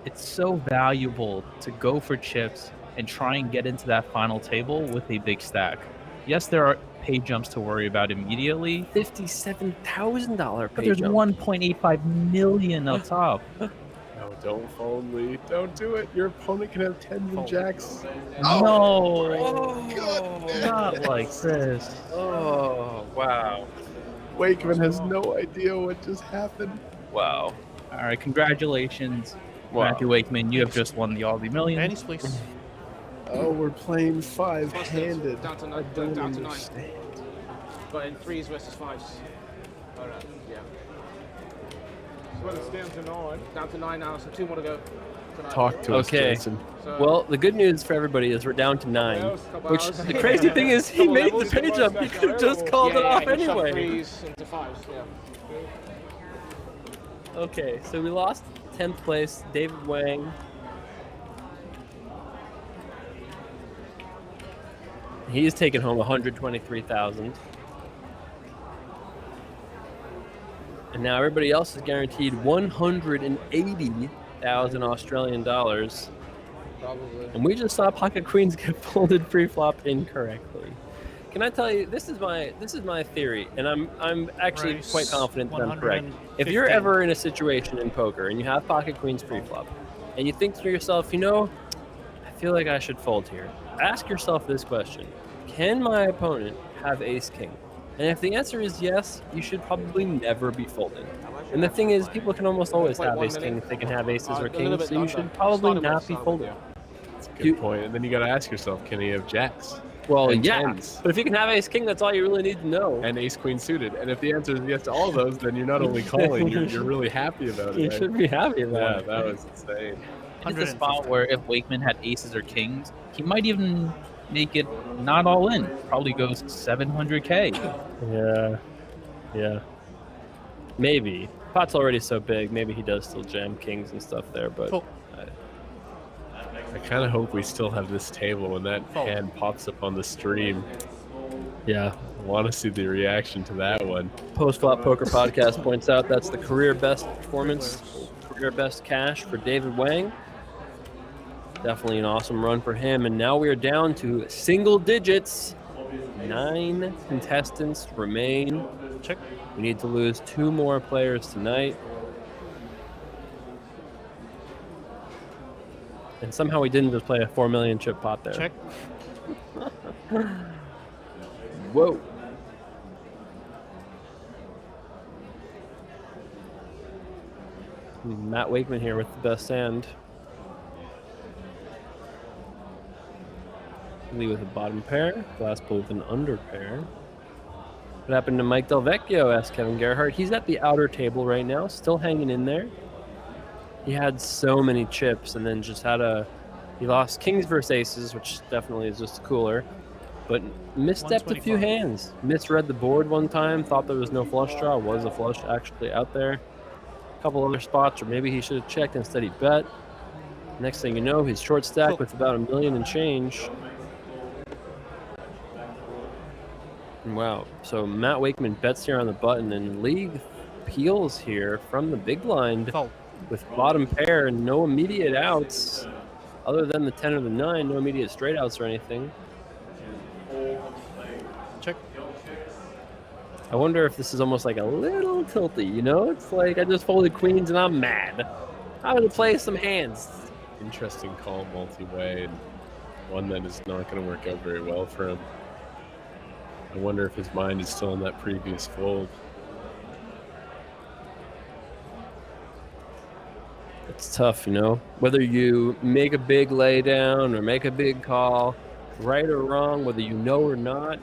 it's so valuable to go for chips and try and get into that final table with a big stack. Yes, there are pay jumps to worry about immediately. $57,000 But pay there's jump. 1.85 million up top. No, don't fold, Lee. Don't do it. Your opponent can have tens and jacks. No, God, not like this. Oh, wow. Wakeman has no idea what just happened. Wow. All right, congratulations, Wow. Matthew Wakeman. You have just won the Aussie Million. Pennies, please. Oh, we're playing five-handed. Down to I nine. don't Down to nine. understand. But in threes versus fives. Alright, yeah. Well, it's down to 9. Down to 9 now, so 2 more to go. tonight. Talk to us, Okay. Jason. So- Well, the good news for everybody is we're down to 9. Couple Which hours. the crazy thing is, he Couple made the levels. pay jump. He could have just called it off you can shove anyway. threes into fives, yeah. Okay, so we lost 10th place, David Wang. He's taken home 123,000. And now everybody else is guaranteed 180,000 Australian dollars. Probably. And we just saw pocket queens get folded pre-flop incorrectly. Can I tell you, this is my theory, and I'm actually Race quite confident that I'm correct. If you're 115. ever in a situation in poker and you have pocket queens pre-flop, and you think to yourself, you know, I feel like I should fold here. Ask yourself this question: can my opponent have ace king? And if the answer is yes, you should probably never be folding. And the thing is, people can almost always Like have 1 ace king minute. if they can have aces or A little kings, bit so you under. should probably Started not with be some, folding. yeah. That's a good point. And then you got to ask yourself, can he have jacks? Well, And yeah, tens? but if you can have ace king, that's all you really need to know. And ace queen suited. And if the answer is yes to all those, then you're not only calling, you're really happy about it. You right? should be happy Yeah, about it. that was insane. It's a spot where if Wakeman had aces or kings, he might even make it not all in. Probably goes 700K. Yeah. Maybe. Pot's already so big, maybe he does still jam kings and stuff there, but I kind of hope we still have this table when that hand pops up on the stream. yeah. I want to see the reaction to that one. Post-flop Poker Podcast points out that's the career best performance, career best cash for David Wang. Definitely an awesome run for him. And now we are down to single digits. 9 contestants remain. Check. We need to lose 2 more players tonight. And somehow we didn't just play a 4 million chip pot there. Check. Whoa. Matt Wakeman here with the best hand. Lee with a bottom pair. Glasspool with an under pair. What happened to Mike Del Vecchio? Asked Kevin Gerhardt. He's at the outer table right now, still hanging in there. He had so many chips and then just had he lost kings versus aces, which definitely is just cooler. But misstepped a few 125. hands. Misread the board one time, thought there was no flush draw. Was a flush actually out there? A couple other spots, or maybe he should have checked instead he bet. Next thing you know, he's short stack with about $1 million and change. Wow. So Matt Wakeman bets here on the button, and League peels here from the big blind with bottom pair and no immediate outs other than the 10 or the 9. No immediate straight outs or anything. Check. I wonder if this is almost like a little tilty, you know? It's like I just folded queens and I'm mad. I'm going to play some hands. Interesting call multi-way, and one that is not going to work out very well for him. I wonder if his mind is still on that previous fold. It's tough, you know? Whether you make a big laydown or make a big call, right or wrong, whether you know or not,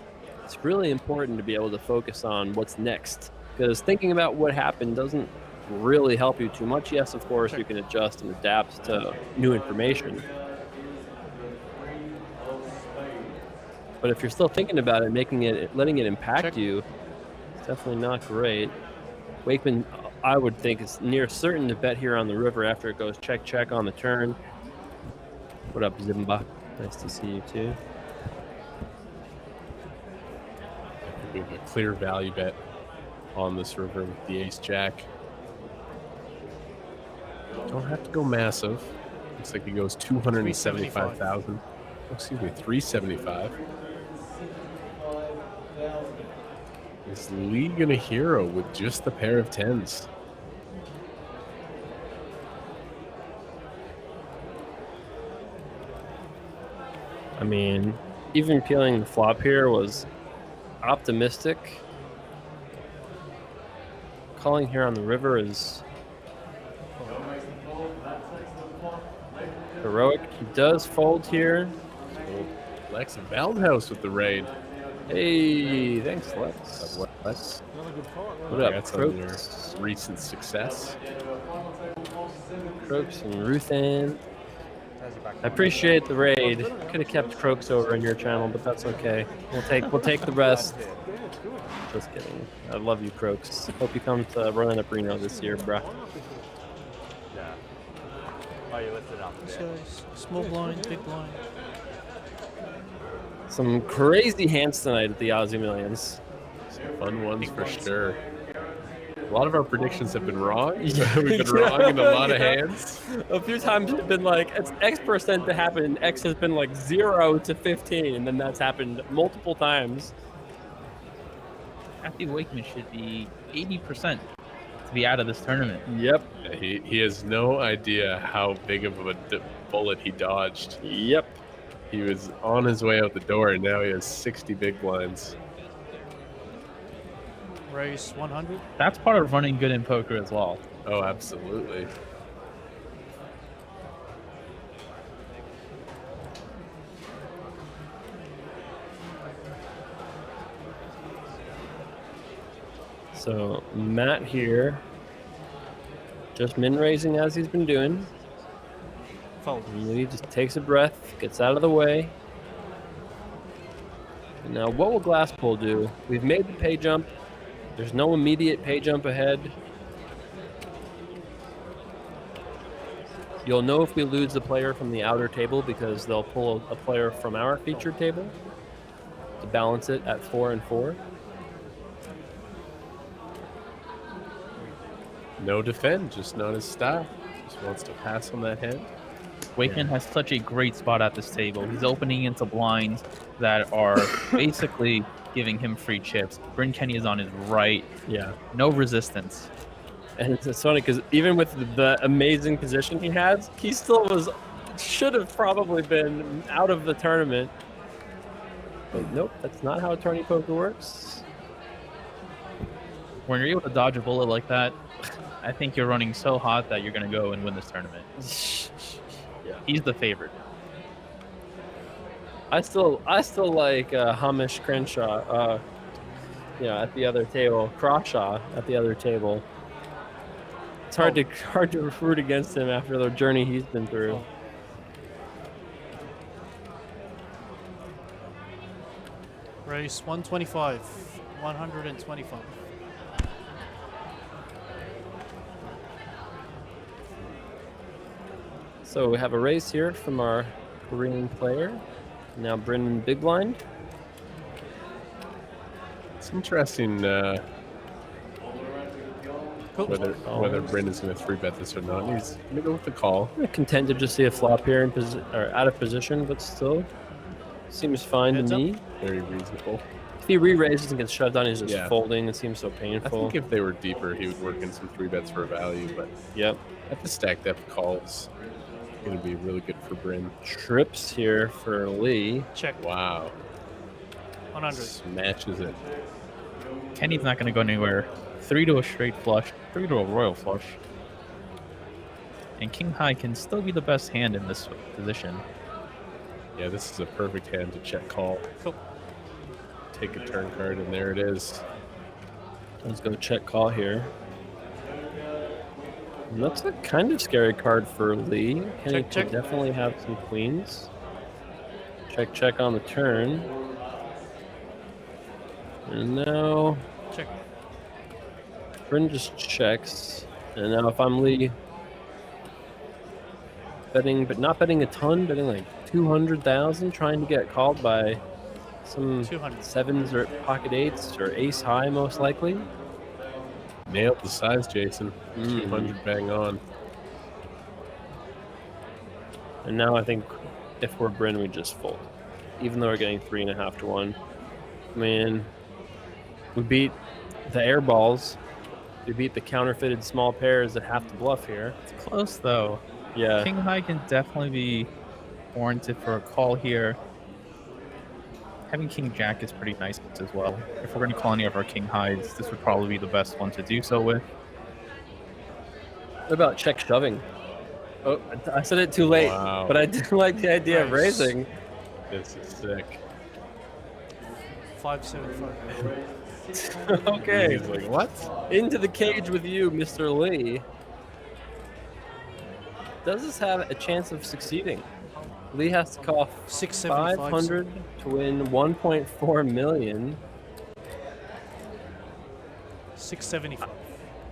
it's really important to be able to focus on what's next. Because thinking about what happened doesn't really help you too much. Yes, of course, you can adjust and adapt to new information. But if you're still thinking about it, letting it impact you, it's definitely not great. Wakeman, I would think, is near certain to bet here on the river after it goes check, check on the turn. What up, Zimba? Nice to see you too. We have a clear value bet on this river with the ace-jack. Don't have to go massive. Looks like he goes 275,000. Oh, excuse me, 375. Is Lee gonna hero with just the pair of 10s? I mean, even peeling the flop here was optimistic. Calling here on the river is heroic. He does fold here. Lex and Baldhouse with the raid. Hey, thanks, Lex. Lex. What up, Congrats on your Crooks? recent success. Crooks and Ruthann. I appreciate the raid. Could have kept Croaks over on your channel, but that's okay. We'll take the rest. Just kidding. I love you, Croaks. Hope you come to Running Up Reno this year, bruh. Yeah. Oh, you lifted up. So small blind, big blind. Some crazy hands tonight at the Aussie Millions. Some fun ones for sure. A lot of our predictions have been wrong. We've been wrong in a lot of hands. A few times it's been like, it's X% to happen, and X has been like 0 to 15, and then that's happened multiple times. Matthew Wakeman should be 80% to be out of this tournament. Yep. He has no idea how big of a bullet he dodged. Yep. He was on his way out the door, and now he has 60 big blinds. Raise 100. That's part of running good in poker as well. Oh, absolutely. So Matt here, just min raising as he's been doing. Fold. He just takes a breath, gets out of the way. And now what will glass pull do? We've made the pay jump. There's no immediate pay jump ahead. You'll know if we lose the player from the outer table because they'll pull a player from our featured table to balance it at 4 and 4. No defend, just not his style. Just wants to pass on that hand. Wakeman has such a great spot at this table. He's opening into blinds that are basically giving him free chips. Bryn Kenny is on his right. Yeah. No resistance. And it's funny because even with the amazing position he has, he still should have probably been out of the tournament. But nope, that's not how tourney poker works. When you're able to dodge a bullet like that, I think you're running so hot that you're going to go and win this tournament. Yeah. He's the favorite. I still like Hamish Crenshaw, at the other table, Crawshaw at the other table. It's hard to root against him after the journey he's been through. Raise 125. 125. So we have a raise here from our Korean player. Now Brendan big blind. It's interesting whether Brendan's going to 3-bet this or not. He's going to go with the call. I'm content to just see a flop here in or out of position, but still seems fine to me. Very reasonable. If he re-raises and gets shoved on, he's just Yeah. folding. It seems so I painful. think if they were deeper, he would work in some 3-bets for a value, but yep. At the stack depth calls, going to be really good for Bryn. Trips here for Lee. Check. Wow. 100. Smashes it. Kenny's not going to go anywhere. 3 to a straight flush, 3 to a royal flush. And King High can still be the best hand in this position. Yeah, this is a perfect hand to check call. Cool. Take a turn card, and there it is. Let's go check call here. And that's a kind of scary card for Lee. Kenny could definitely have some queens. Check, check on the turn. And now... Check. Bryn just checks. And now if I'm Lee... betting, but not betting a ton, betting like 200,000, trying to get called by some 7s or pocket 8s or ace high, most likely. Nailed the size, Jason. 200 bang on. And now I think if we're Bryn, we just fold. Even though we're getting 3.5 to 1. I mean, we beat the air balls. We beat the counterfeited small pairs that have to bluff here. It's close though. Yeah. King High can definitely be warranted for a call here. Having King Jack is pretty nice as well. If we're going to call any of our King Highs, this would probably be the best one to do so with. What about check shoving? Oh, I said it too late, Wow. but I do like the idea of raising. This is sick. 575. Okay. He's like, what? Into the cage with you, Mr. Lee. Does this have a chance of succeeding? Lee has to call 500 to win 1.4 million. 675.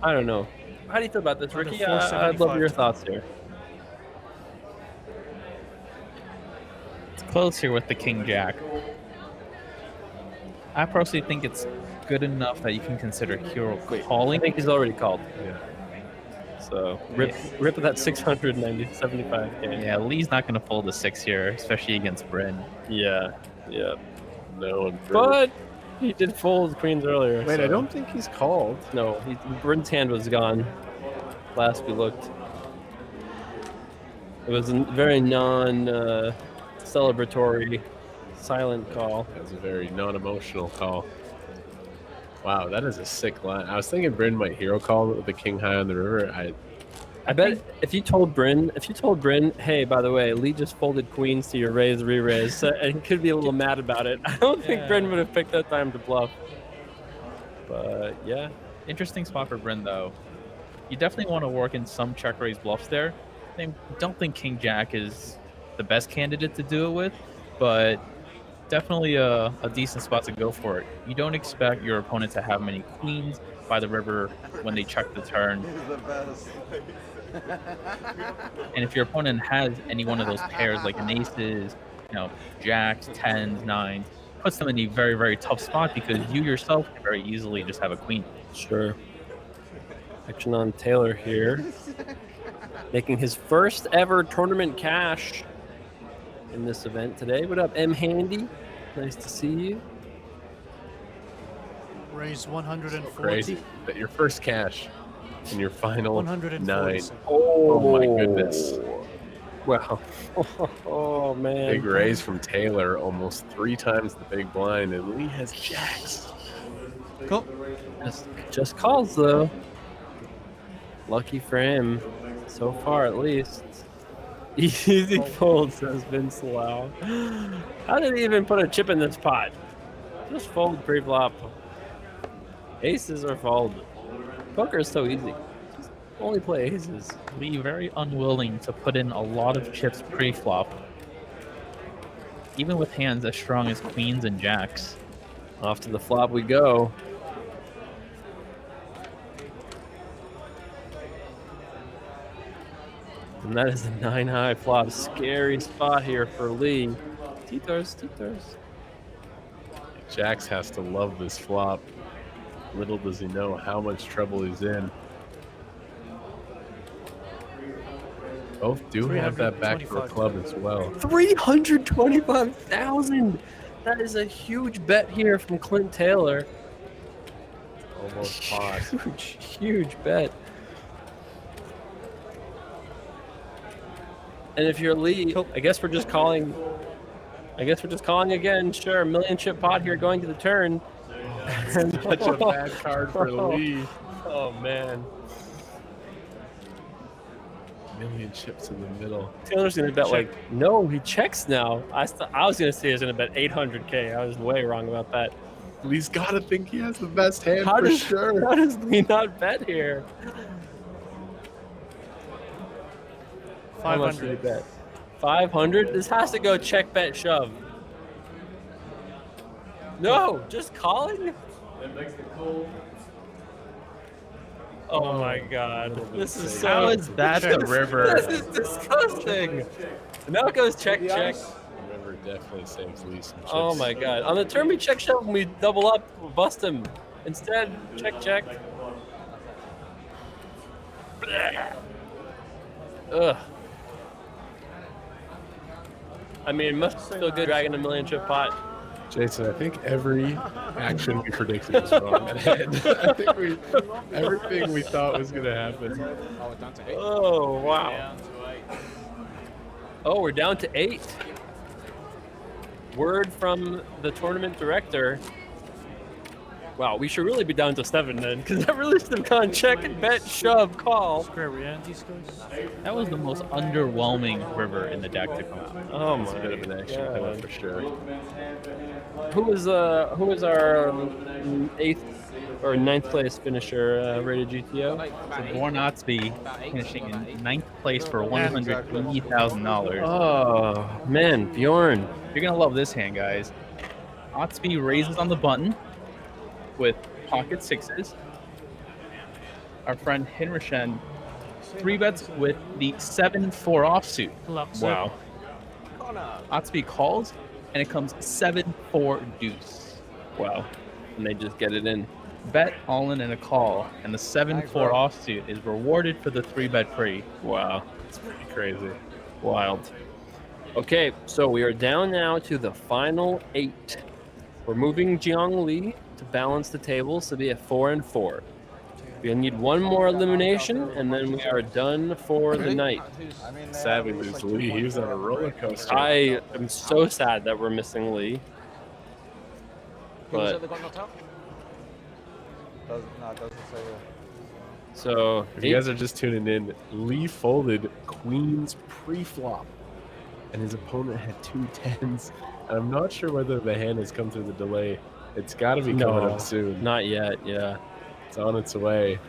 I don't know. How do you feel about this, Under Ricky? I'd love your 475. thoughts here. It's close here with the King Jack. I personally think it's good enough that you can consider hero calling. I think he's already called. Yeah. So rip at that 675K. Yeah, Lee's not going to fold a 6 here, especially against Bryn. Yeah, yeah. No, But he did fold queens earlier. Wait, so. I don't think he's called. No, Bryn's hand was gone last we looked. It was a very non-celebratory, silent call. That was a very non-emotional call. Wow, that is a sick line. I was thinking Bryn might hero call with the King High on the river. I bet if you told Bryn, hey, by the way, Lee just folded queens to your raise, re-raise, and he could be a little mad about it. I don't think Bryn would have picked that time to bluff. But yeah. Interesting spot for Bryn, though. You definitely want to work in some check raise bluffs there. I don't think King Jack is the best candidate to do it with, but definitely a decent spot to go for it. You don't expect your opponent to have many queens by the river when they check the turn. And if your opponent has any one of those pairs, like an aces, jacks, 10s, 9s, puts them in a very, very tough spot because you yourself can very easily just have a queen. Sure. Action on Taylor here. Making his first ever tournament cash in this event today. What up, M Handy? Nice to see you. Raise 140. Crazy. That your first cash in your final 9. 147. Oh my goodness. Wow. Oh man. Big raise from Taylor, almost 3 times the big blind, and Lee has jacks. Cool. Just calls though. Lucky for him, so far at least. Easy fold, says Vince Lau. How did he even put a chip in this pot? Just fold pre-flop. Aces or fold. Poker is so easy. Just only play aces. Lee very unwilling to put in a lot of chips pre-flop, even with hands as strong as queens and jacks. Off to the flop we go. And that is a 9-high flop. Scary spot here for Lee. Tito's. Jax has to love this flop. Little does he know how much trouble he's in. Both do have that backdoor club as well. 325,000. That is a huge bet here from Clint Taylor. Almost pot. Huge bet. And if you're Lee, I guess we're just calling. Again. Sure, million chip pot here going to the turn. Such a bad card for Lee. Oh man. Million chips in the middle. Taylor's gonna bet no, he checks now. I was gonna say he's gonna bet 800K. I was way wrong about that. Lee's gotta think he has the best hand How for sure. How does Lee not bet here? 500. Bet? 500? This has to go check, bet, shove. No, just calling? That makes the call. Oh my god. This is so... How is that the river? This is disgusting. Now it goes check. The river definitely saves Lee some chips. Oh my god. On the turn we check shove and we double up, we bust him. Instead, check. Ugh. I mean, it must feel good dragging a million chip pot. Jason, I think every action we predicted was wrong ahead. I think everything we thought was going to happen. Oh, down to 8. Oh, wow. Down to 8. Oh, we're down to 8. Word from the tournament director. Wow, we should really be down to 7 then, because that really should have gone check, bet, shove, call. That was the most underwhelming river in the deck to come out. Oh my a bit of an action god. for sure. Who was our 8th or 9th place finisher rated GTO? So Born Otsby finishing in 9th place for $180,000. Oh man, Bjorn. You're gonna love this hand, guys. Otsby raises on the button with pocket 6s. Our friend Hinrishen 3-bets with the 7-4 offsuit. Wow. Otsby calls, and it comes 7-4 deuce. Wow. And they just get it in. Bet all in and a call, and the 7-4 offsuit is rewarded for the 3-bet free. Wow. It's pretty crazy. Wild. Okay, so we are down now to the final 8. We're moving Jiang Li to balance the tables to be at 4-4. We need one more elimination, and then we are done for the night. Sadly, lose Lee. He was on a roller coaster. I am so sad that we're missing Lee. But That got knocked out? No, it doesn't say here. so If you guys are just tuning in, Lee folded Queen's pre-flop, and his opponent had 2 10s. And I'm not sure whether the hand has come through the delay. It's got to be coming up soon. Not yet, yeah. It's on its way.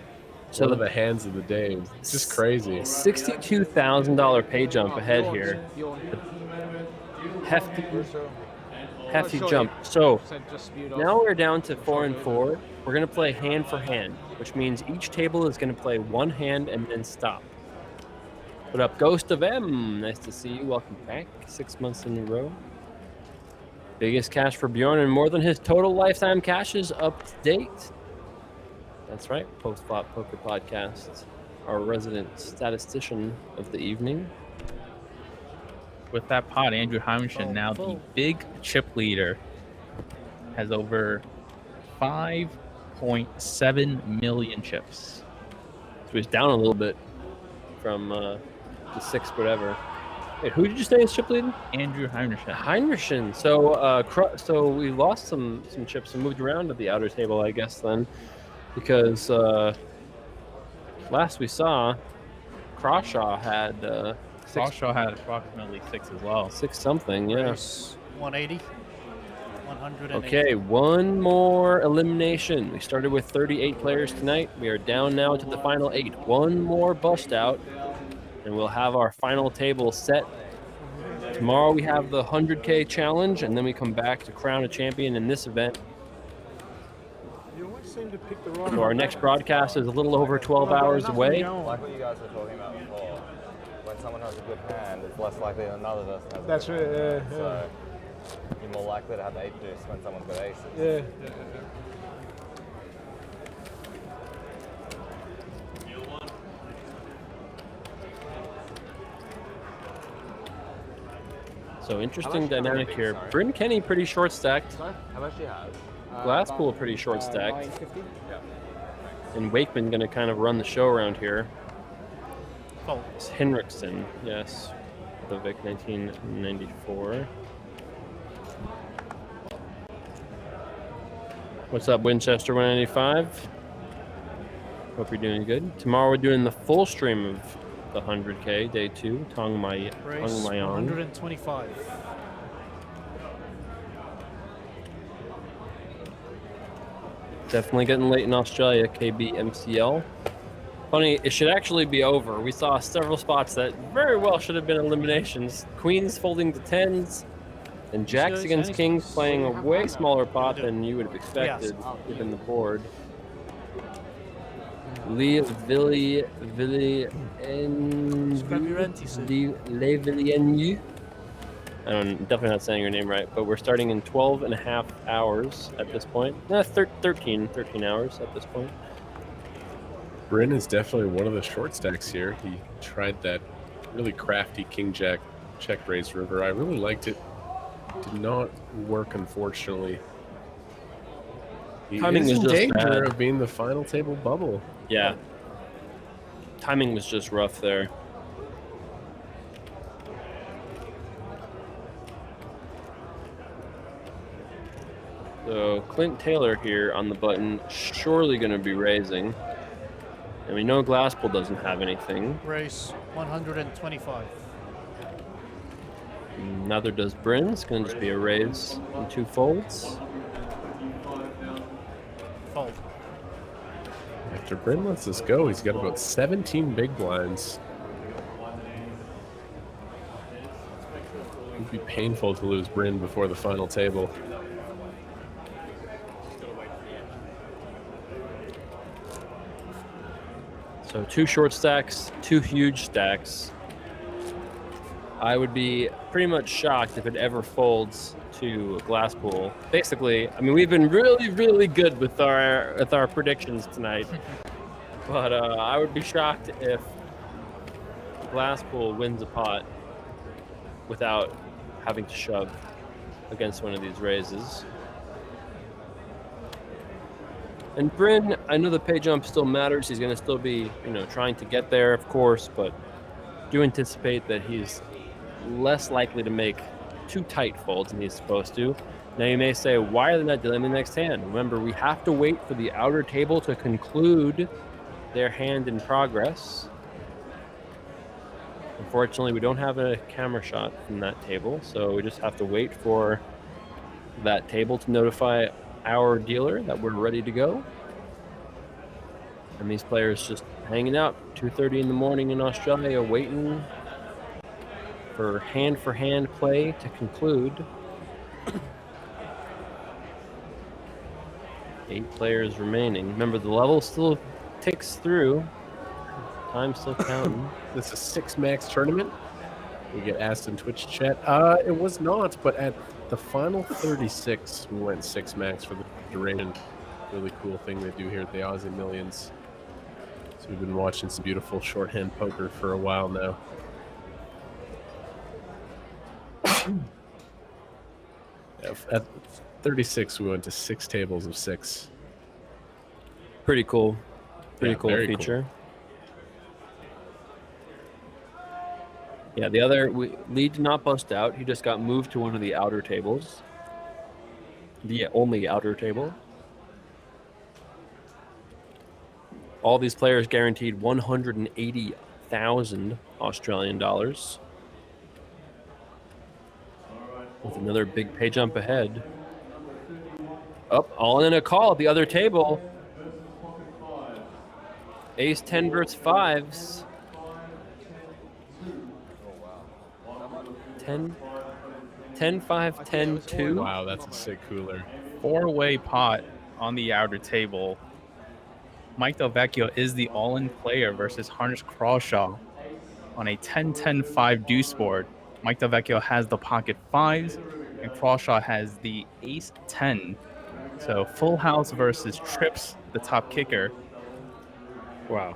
So One of the hands of the day. It's just crazy. $62,000 pay jump ahead here. Hefty jump. So now we're down to 4-4. We're going to play hand for hand, which means each table is going to play one hand and then stop. What up, Ghost of M? Nice to see you. Welcome back. 6 months in a row. Biggest cash for Bjorn and more than his total lifetime cashes up to date. That's right, Post-Flop Poker Podcast, our resident statistician of the evening. With that pot, Andrew Heimchen, now the big chip leader, has over 5.7 million chips. So he's down a little bit from the 6th whatever. Wait, who did you say is chip leading? Andrew Heimchen. Heimchen. So we lost some chips and moved around to the outer table, I guess, then. Because last we saw, Crawshaw had Crawshaw had approximately 6 as well. 6 something, yeah. 180. 180. Okay, one more elimination. We started with 38 players tonight. We are down now to the final 8. One more bust out, and we'll have our final table set. Tomorrow we have the 100K challenge, and then we come back to crown a champion in this event. So our next broadcast is a little over 12 hours away. Like what you guys were talking about before. When that someone has a good hand, it's less likely that another person has a That's good hand. right, yeah, So you're more likely to have 8 deuce when someone's got aces. Yeah. So interesting dynamic here. Bryn Kenny pretty short stacked. How much do you have? Glasspool pretty short stacked. 950. Yeah. And Wakeman going to kind of run the show around here. Fold. It's Henriksen, yes. The Vic 1994. What's up, Winchester 185? Hope you're doing good. Tomorrow we're doing the full stream of the 100K, day 2, Tong Mai Race 125. Definitely getting late in Australia, KB MCL. Funny, it should actually be over. We saw several spots that very well should have been eliminations. Queens folding to 10s, and Jacks against Kings playing a way smaller pot than you would have expected, given the board. Le Villienu. I'm definitely not saying your name right, but we're starting in 12 and a half hours at this point. 13 hours at this point. Bryn is definitely one of the short stacks here. He tried that really crafty King-Jack check raise river. I really liked it. Did not work, unfortunately. Timing is was in just danger bad. of being the final table bubble. Yeah. Timing was just rough there. So Clint Taylor here on the button, surely going to be raising. And we know Glasspool doesn't have anything. Race 125. Neither does Bryn. It's going to just be a raise in 2 folds. Fold. After Bryn lets us go, he's got about 17 big blinds. It'd be painful to lose Bryn before the final table. So 2 short stacks, 2 huge stacks. I would be pretty much shocked if it ever folds to Glasspool. Basically, I mean, we've been really, really good with our predictions tonight. But I would be shocked if Glasspool wins a pot without having to shove against one of these raises. And Bryn, I know the pay jump still matters. He's going to still be, trying to get there, of course, but do anticipate that he's less likely to make 2 tight folds than he's supposed to. Now you may say, why are they not dealing the next hand? Remember, we have to wait for the outer table to conclude their hand in progress. Unfortunately, we don't have a camera shot from that table, so we just have to wait for that table to notify our dealer that we're ready to go. And these players just hanging out 2:30 in the morning in Australia, waiting for hand play to conclude. 8 players remaining. Remember, the level still ticks through. Time's still counting. This is a 6 max tournament. We get asked in Twitch chat. It was not, but at the final 36, we went 6 max for the duration. Really cool thing they do here at the Aussie Millions. So we've been watching some beautiful shorthand poker for a while now. Yeah, at 36, we went to 6 tables of 6. Pretty cool. Pretty cool very feature. Yeah, the other lead did not bust out. He just got moved to one of the outer tables. The only outer table. All these players guaranteed 180,000 Australian dollars. With another big pay jump ahead. Up, all in a call at the other table. Ace 10 versus 5s. 10, 5, 10, 2. Wow, that's a sick cooler. 4-way pot on the outer table. Mike Del Vecchio is the all-in player versus Harnish Crawshaw on a 10-10-5 deuce board. Mike Delvecchio has the pocket fives, and Crawshaw has the ace-10. So full house versus trips, the top kicker. Wow.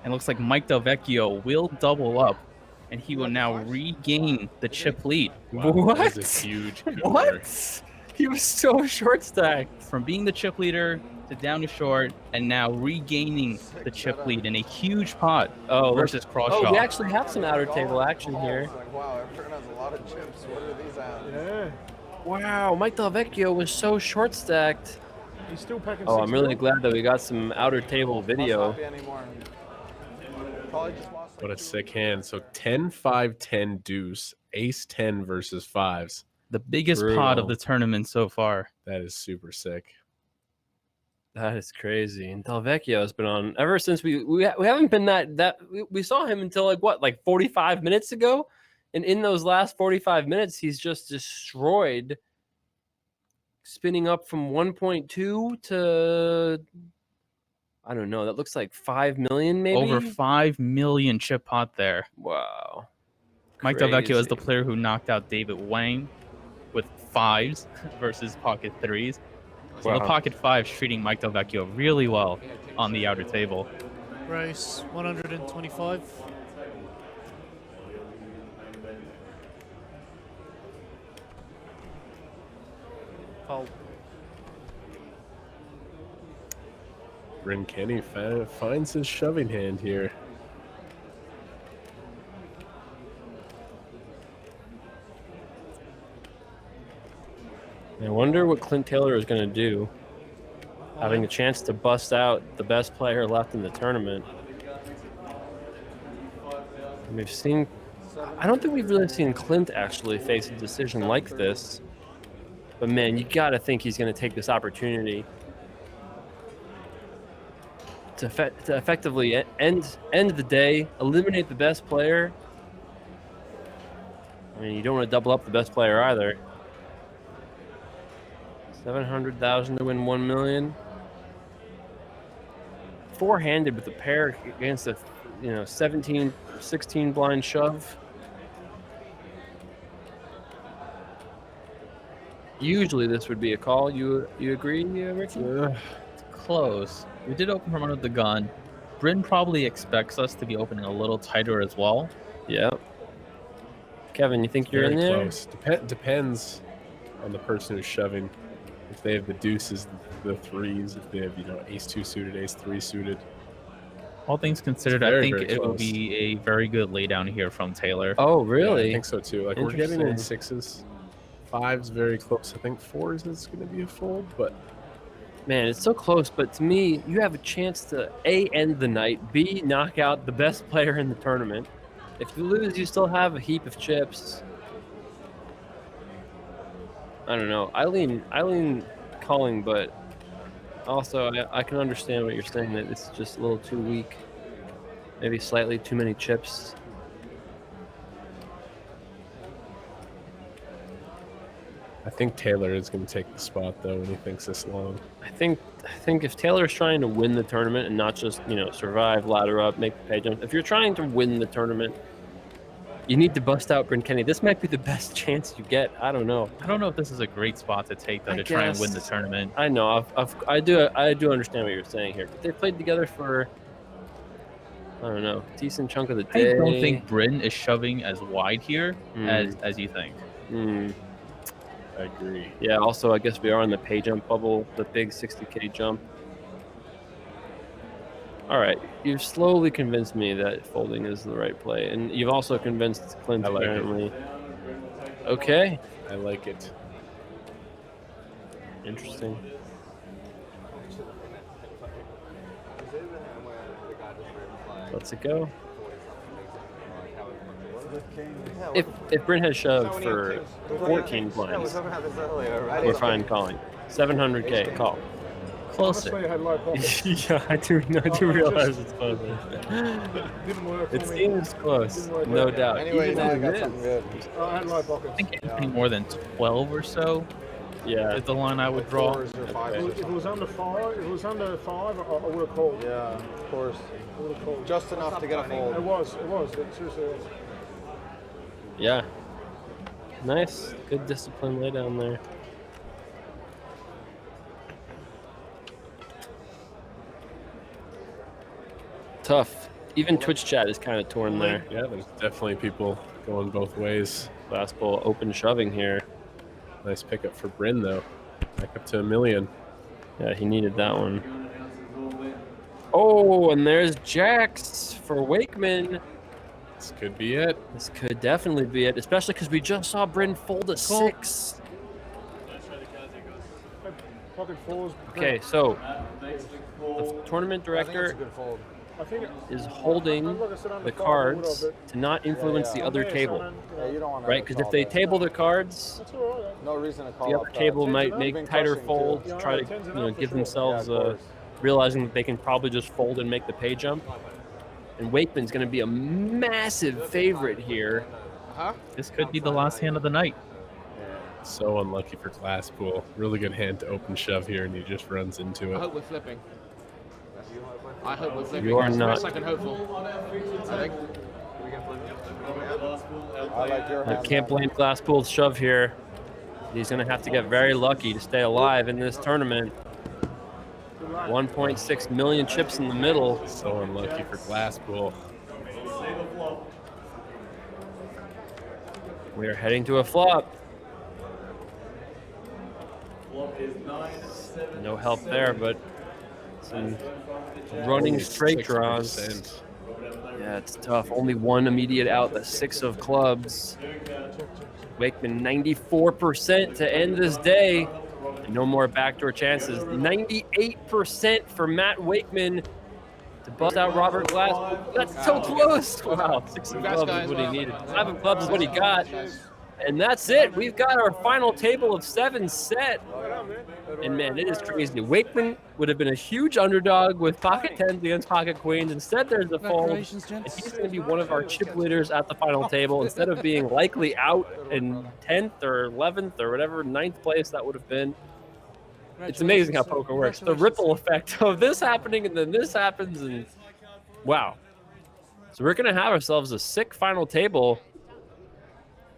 And it looks like Mike Delvecchio will double up, and he will now regain the chip lead. Wow, What? That is a huge coup What? He was so short stacked. From being the chip leader to down to short, and now regaining the chip lead in a huge pot versus Crawshaw. Oh, we actually have some outer table action here. Like, wow, everyone has a lot of chips. What are these at? Yeah. Wow, Mike Delvecchio was so short stacked. He's still packing. Oh, I'm really glad that we got some outer table video. Must not be anymore. Probably just lost. What a sick hand. So 10-5-10 deuce, ace-10 versus fives. The biggest pot of the tournament so far. That is super sick. That is crazy. And Delvecchio has been on ever since we haven't been we saw him until like 45 minutes ago, and in those last 45 minutes he's just destroyed, spinning up from 1.2 to I don't know, that looks like 5 million maybe. Over 5 million chip pot there. Wow. Mike Delvecchio is the player who knocked out David Wang with fives versus pocket threes. So the pocket fives treating Mike Delvecchio really well on the outer table. Race 125. Oh. Bryn Kenny finds his shoving hand here. I wonder what Clint Taylor is going to do, having a chance to bust out the best player left in the tournament. We've seen, I don't think we've really seen Clint actually face a decision like this, but man, you got to think he's going to take this opportunity to effectively end the day, eliminate the best player. I mean, you don't want to double up the best player either. 700,000 to win 1 million. Four-handed with a pair against a 17, 16 blind shove. Usually this would be a call. You agree, Ricky? Close. We did open from under the gun. Bryn probably expects us to be opening a little tighter as well. Yeah. Kevin, you think you're in there? Close. Depends on the person who's shoving. If they have the deuces, the threes, if they have, ace-2 suited, ace-3 suited. All things considered, I think it will be a very good laydown here from Taylor. Oh, really? Yeah, I think so too. Like, we're getting in sixes. Fives very close. I think fours is going to be a fold, but man, it's so close. But to me, you have a chance to A, end the night, B, knock out the best player in the tournament. If you lose, you still have a heap of chips. I don't know. I lean calling, but also I can understand what you're saying, that it's just a little too weak. Maybe slightly too many chips. I think Taylor is going to take the spot though when he thinks this long. I think if Taylor's trying to win the tournament and not just survive, ladder up, make the pay jump. If you're trying to win the tournament, you need to bust out Bryn Kenny. This might be the best chance you get. I don't know. I don't know if this is a great spot to take to try and win the tournament. I know. I do understand what you're saying here. But they played together for, I don't know, a decent chunk of the day. I don't think Bryn is shoving as wide here as you think. I agree. Yeah, also, I guess we are in the pay jump bubble, the big 60K jump. All right, you've slowly convinced me that folding is the right play, and you've also convinced Clint apparently. Okay. I like it. Interesting. Let's it go. If Bryn has shoved for 14 blinds, we're fine calling. 700K, call. Closer. Yeah, I do realize it's closer. It seems close, no doubt. Anyway, now I got something good. I think anything more than 12 or so is the line I would draw. If it was under 5, I would have called. Yeah, of course. Just enough to get a fold. It was. It seriously was. Yeah. Nice. Good discipline lay down there. Tough. Even Twitch chat is kind of torn there. Yeah, there's definitely people going both ways. Last ball open shoving here. Nice pickup for Bryn, though. Back up to $1 million. Yeah, he needed that one. Oh, and there's jacks for Wakeman. This could be it. This could definitely be it, especially because we just saw Bryn fold a 6. Pocket fours. Okay, so the tournament director is holding the cards to not influence the other table, right? Because if they table the cards, No reason to call the other table might make tighter folds, try to give themselves realizing that they can probably just fold and make the pay jump. And Wakeman's going to be a massive favorite here. This could be the last hand of the night. So unlucky for Glasspool. Really good hand to open shove here, and he just runs into I it. hope we're flipping. I hope we're flipping. You are That's not. the best I can hope for. I think. I can't blame Glasspool's shove here. He's going to have to get very lucky to stay alive in this tournament. 1.6 million chips in the middle. So unlucky for Glasspool. We are heading to a flop. No help there, but some running straight draws. Yeah, it's tough. Only one immediate out, the 6 of clubs. Wakeman 94% to end this day. And no more backdoor chances. 98% for Matt Wakeman to bust out Robert Glass. That's so close. Wow, 6 of clubs is what he needed. 5 of clubs is what he got. And that's it. We've got our final table of 7 set. And man, it is crazy. Wakeman would have been a huge underdog with pocket 10s against pocket queens. Instead, there's a fold. And he's going to be one of our chip leaders at the final table. Instead of being likely out in 10th or 11th or whatever 9th place that would have been. It's amazing how poker works. The ripple effect of this happening and then this happens. And wow. So we're going to have ourselves a sick final table.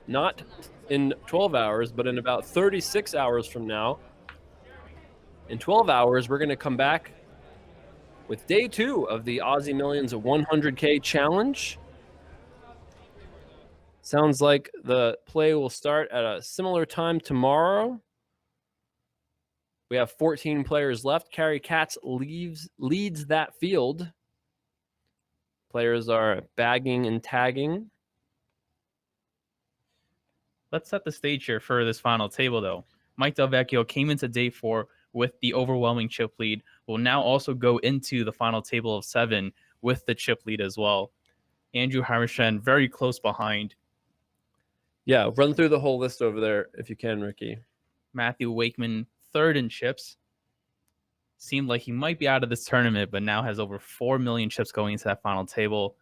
Not in 12 hours, but in about 36 hours from now. In 12 hours, we're going to come back with day 2 of the Aussie Millions 100K Challenge. Sounds like the play will start at a similar time tomorrow. We have 14 players left. Carrie Katz leads that field. Players are bagging and tagging. Let's set the stage here for this final table, though. Mike Del Vecchio came into day 4 with the overwhelming chip lead. Will now also go into the final table of 7 with the chip lead as well. Andrew Harishan very close behind. Yeah, run through the whole list over there if you can, Ricky. Matthew Wakeman, 3rd in chips. Seemed like he might be out of this tournament, but now has over 4 million chips going into that final table.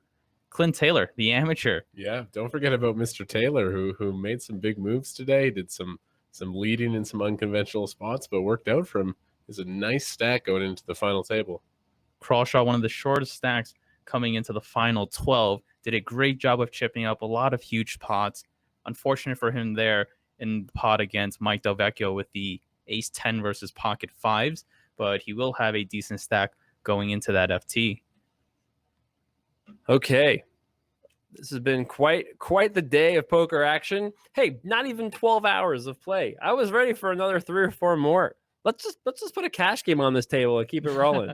Clint Taylor, the amateur. Yeah, don't forget about Mr. Taylor, who made some big moves today, did some leading in some unconventional spots, but worked out for him. Is a nice stack going into the final table. Crawshaw, one of the shortest stacks coming into the final 12, did a great job of chipping up a lot of huge pots. Unfortunate for him there in the pot against Mike Del Vecchio with the ace 10 versus pocket 5s, but he will have a decent stack going into that FT. Okay. This has been quite the day of poker action. Hey, not even 12 hours of play. I was ready for another 3 or 4 more. Let's just put a cash game on this table and keep it rolling.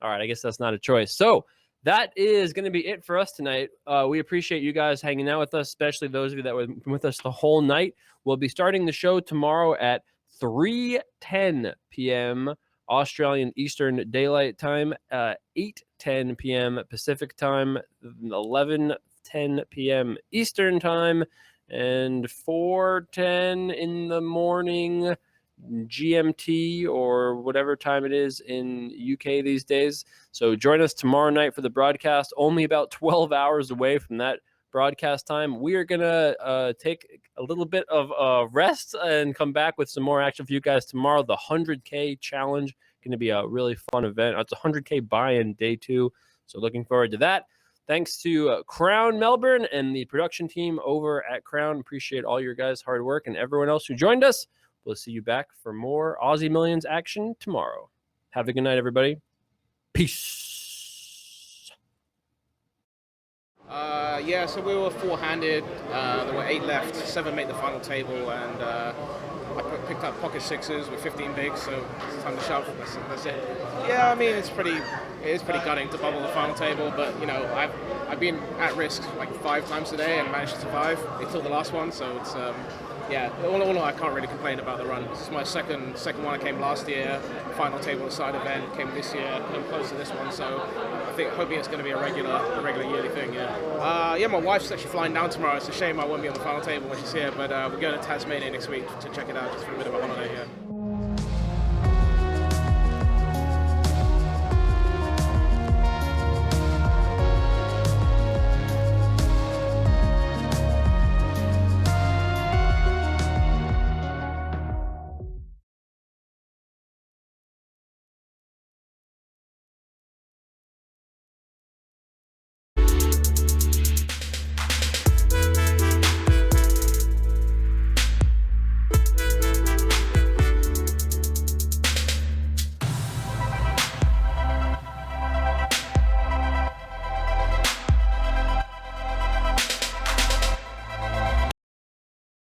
All right, I guess that's not a choice. So that is going to be it for us tonight. We appreciate you guys hanging out with us, especially those of you that were with us the whole night. We'll be starting the show tomorrow at 3:10 p.m. Australian Eastern Daylight Time, 8:10 p.m. Pacific Time, 11:10 p.m. Eastern Time, and 4:10 in the morning GMT or whatever time it is in UK these days. So join us tomorrow night for the broadcast, only about 12 hours away from that broadcast time. We are going to take a little bit of rest and come back with some more action for you guys tomorrow. The 100K challenge, going to be a really fun event. It's a 100K buy-in day 2. So looking forward to that. Thanks to Crown Melbourne and the production team over at Crown. Appreciate all your guys' hard work and everyone else who joined us. We'll see you back for more Aussie Millions action tomorrow. Have a good night, everybody. Peace. Yeah, so we were four-handed. There were 8 left. 7 made the final table, and I picked up pocket 6s with 15 bigs, so it's time to shove. That's it. Yeah, I mean, it is pretty gutting to bubble the final table, but you know, I've been at risk like 5 times today and managed to survive until the last one. So it's yeah, all in all, I can't really complain about the run. This is my second one. I came last year, final table side event. Came this year, I'm close to this one. So I hoping it's going to be a regular yearly thing. Yeah. Yeah, my wife's actually flying down tomorrow. It's a shame I won't be on the final table when she's here, but we're going to Tasmania next week to check it out just for a bit of a holiday. Yeah.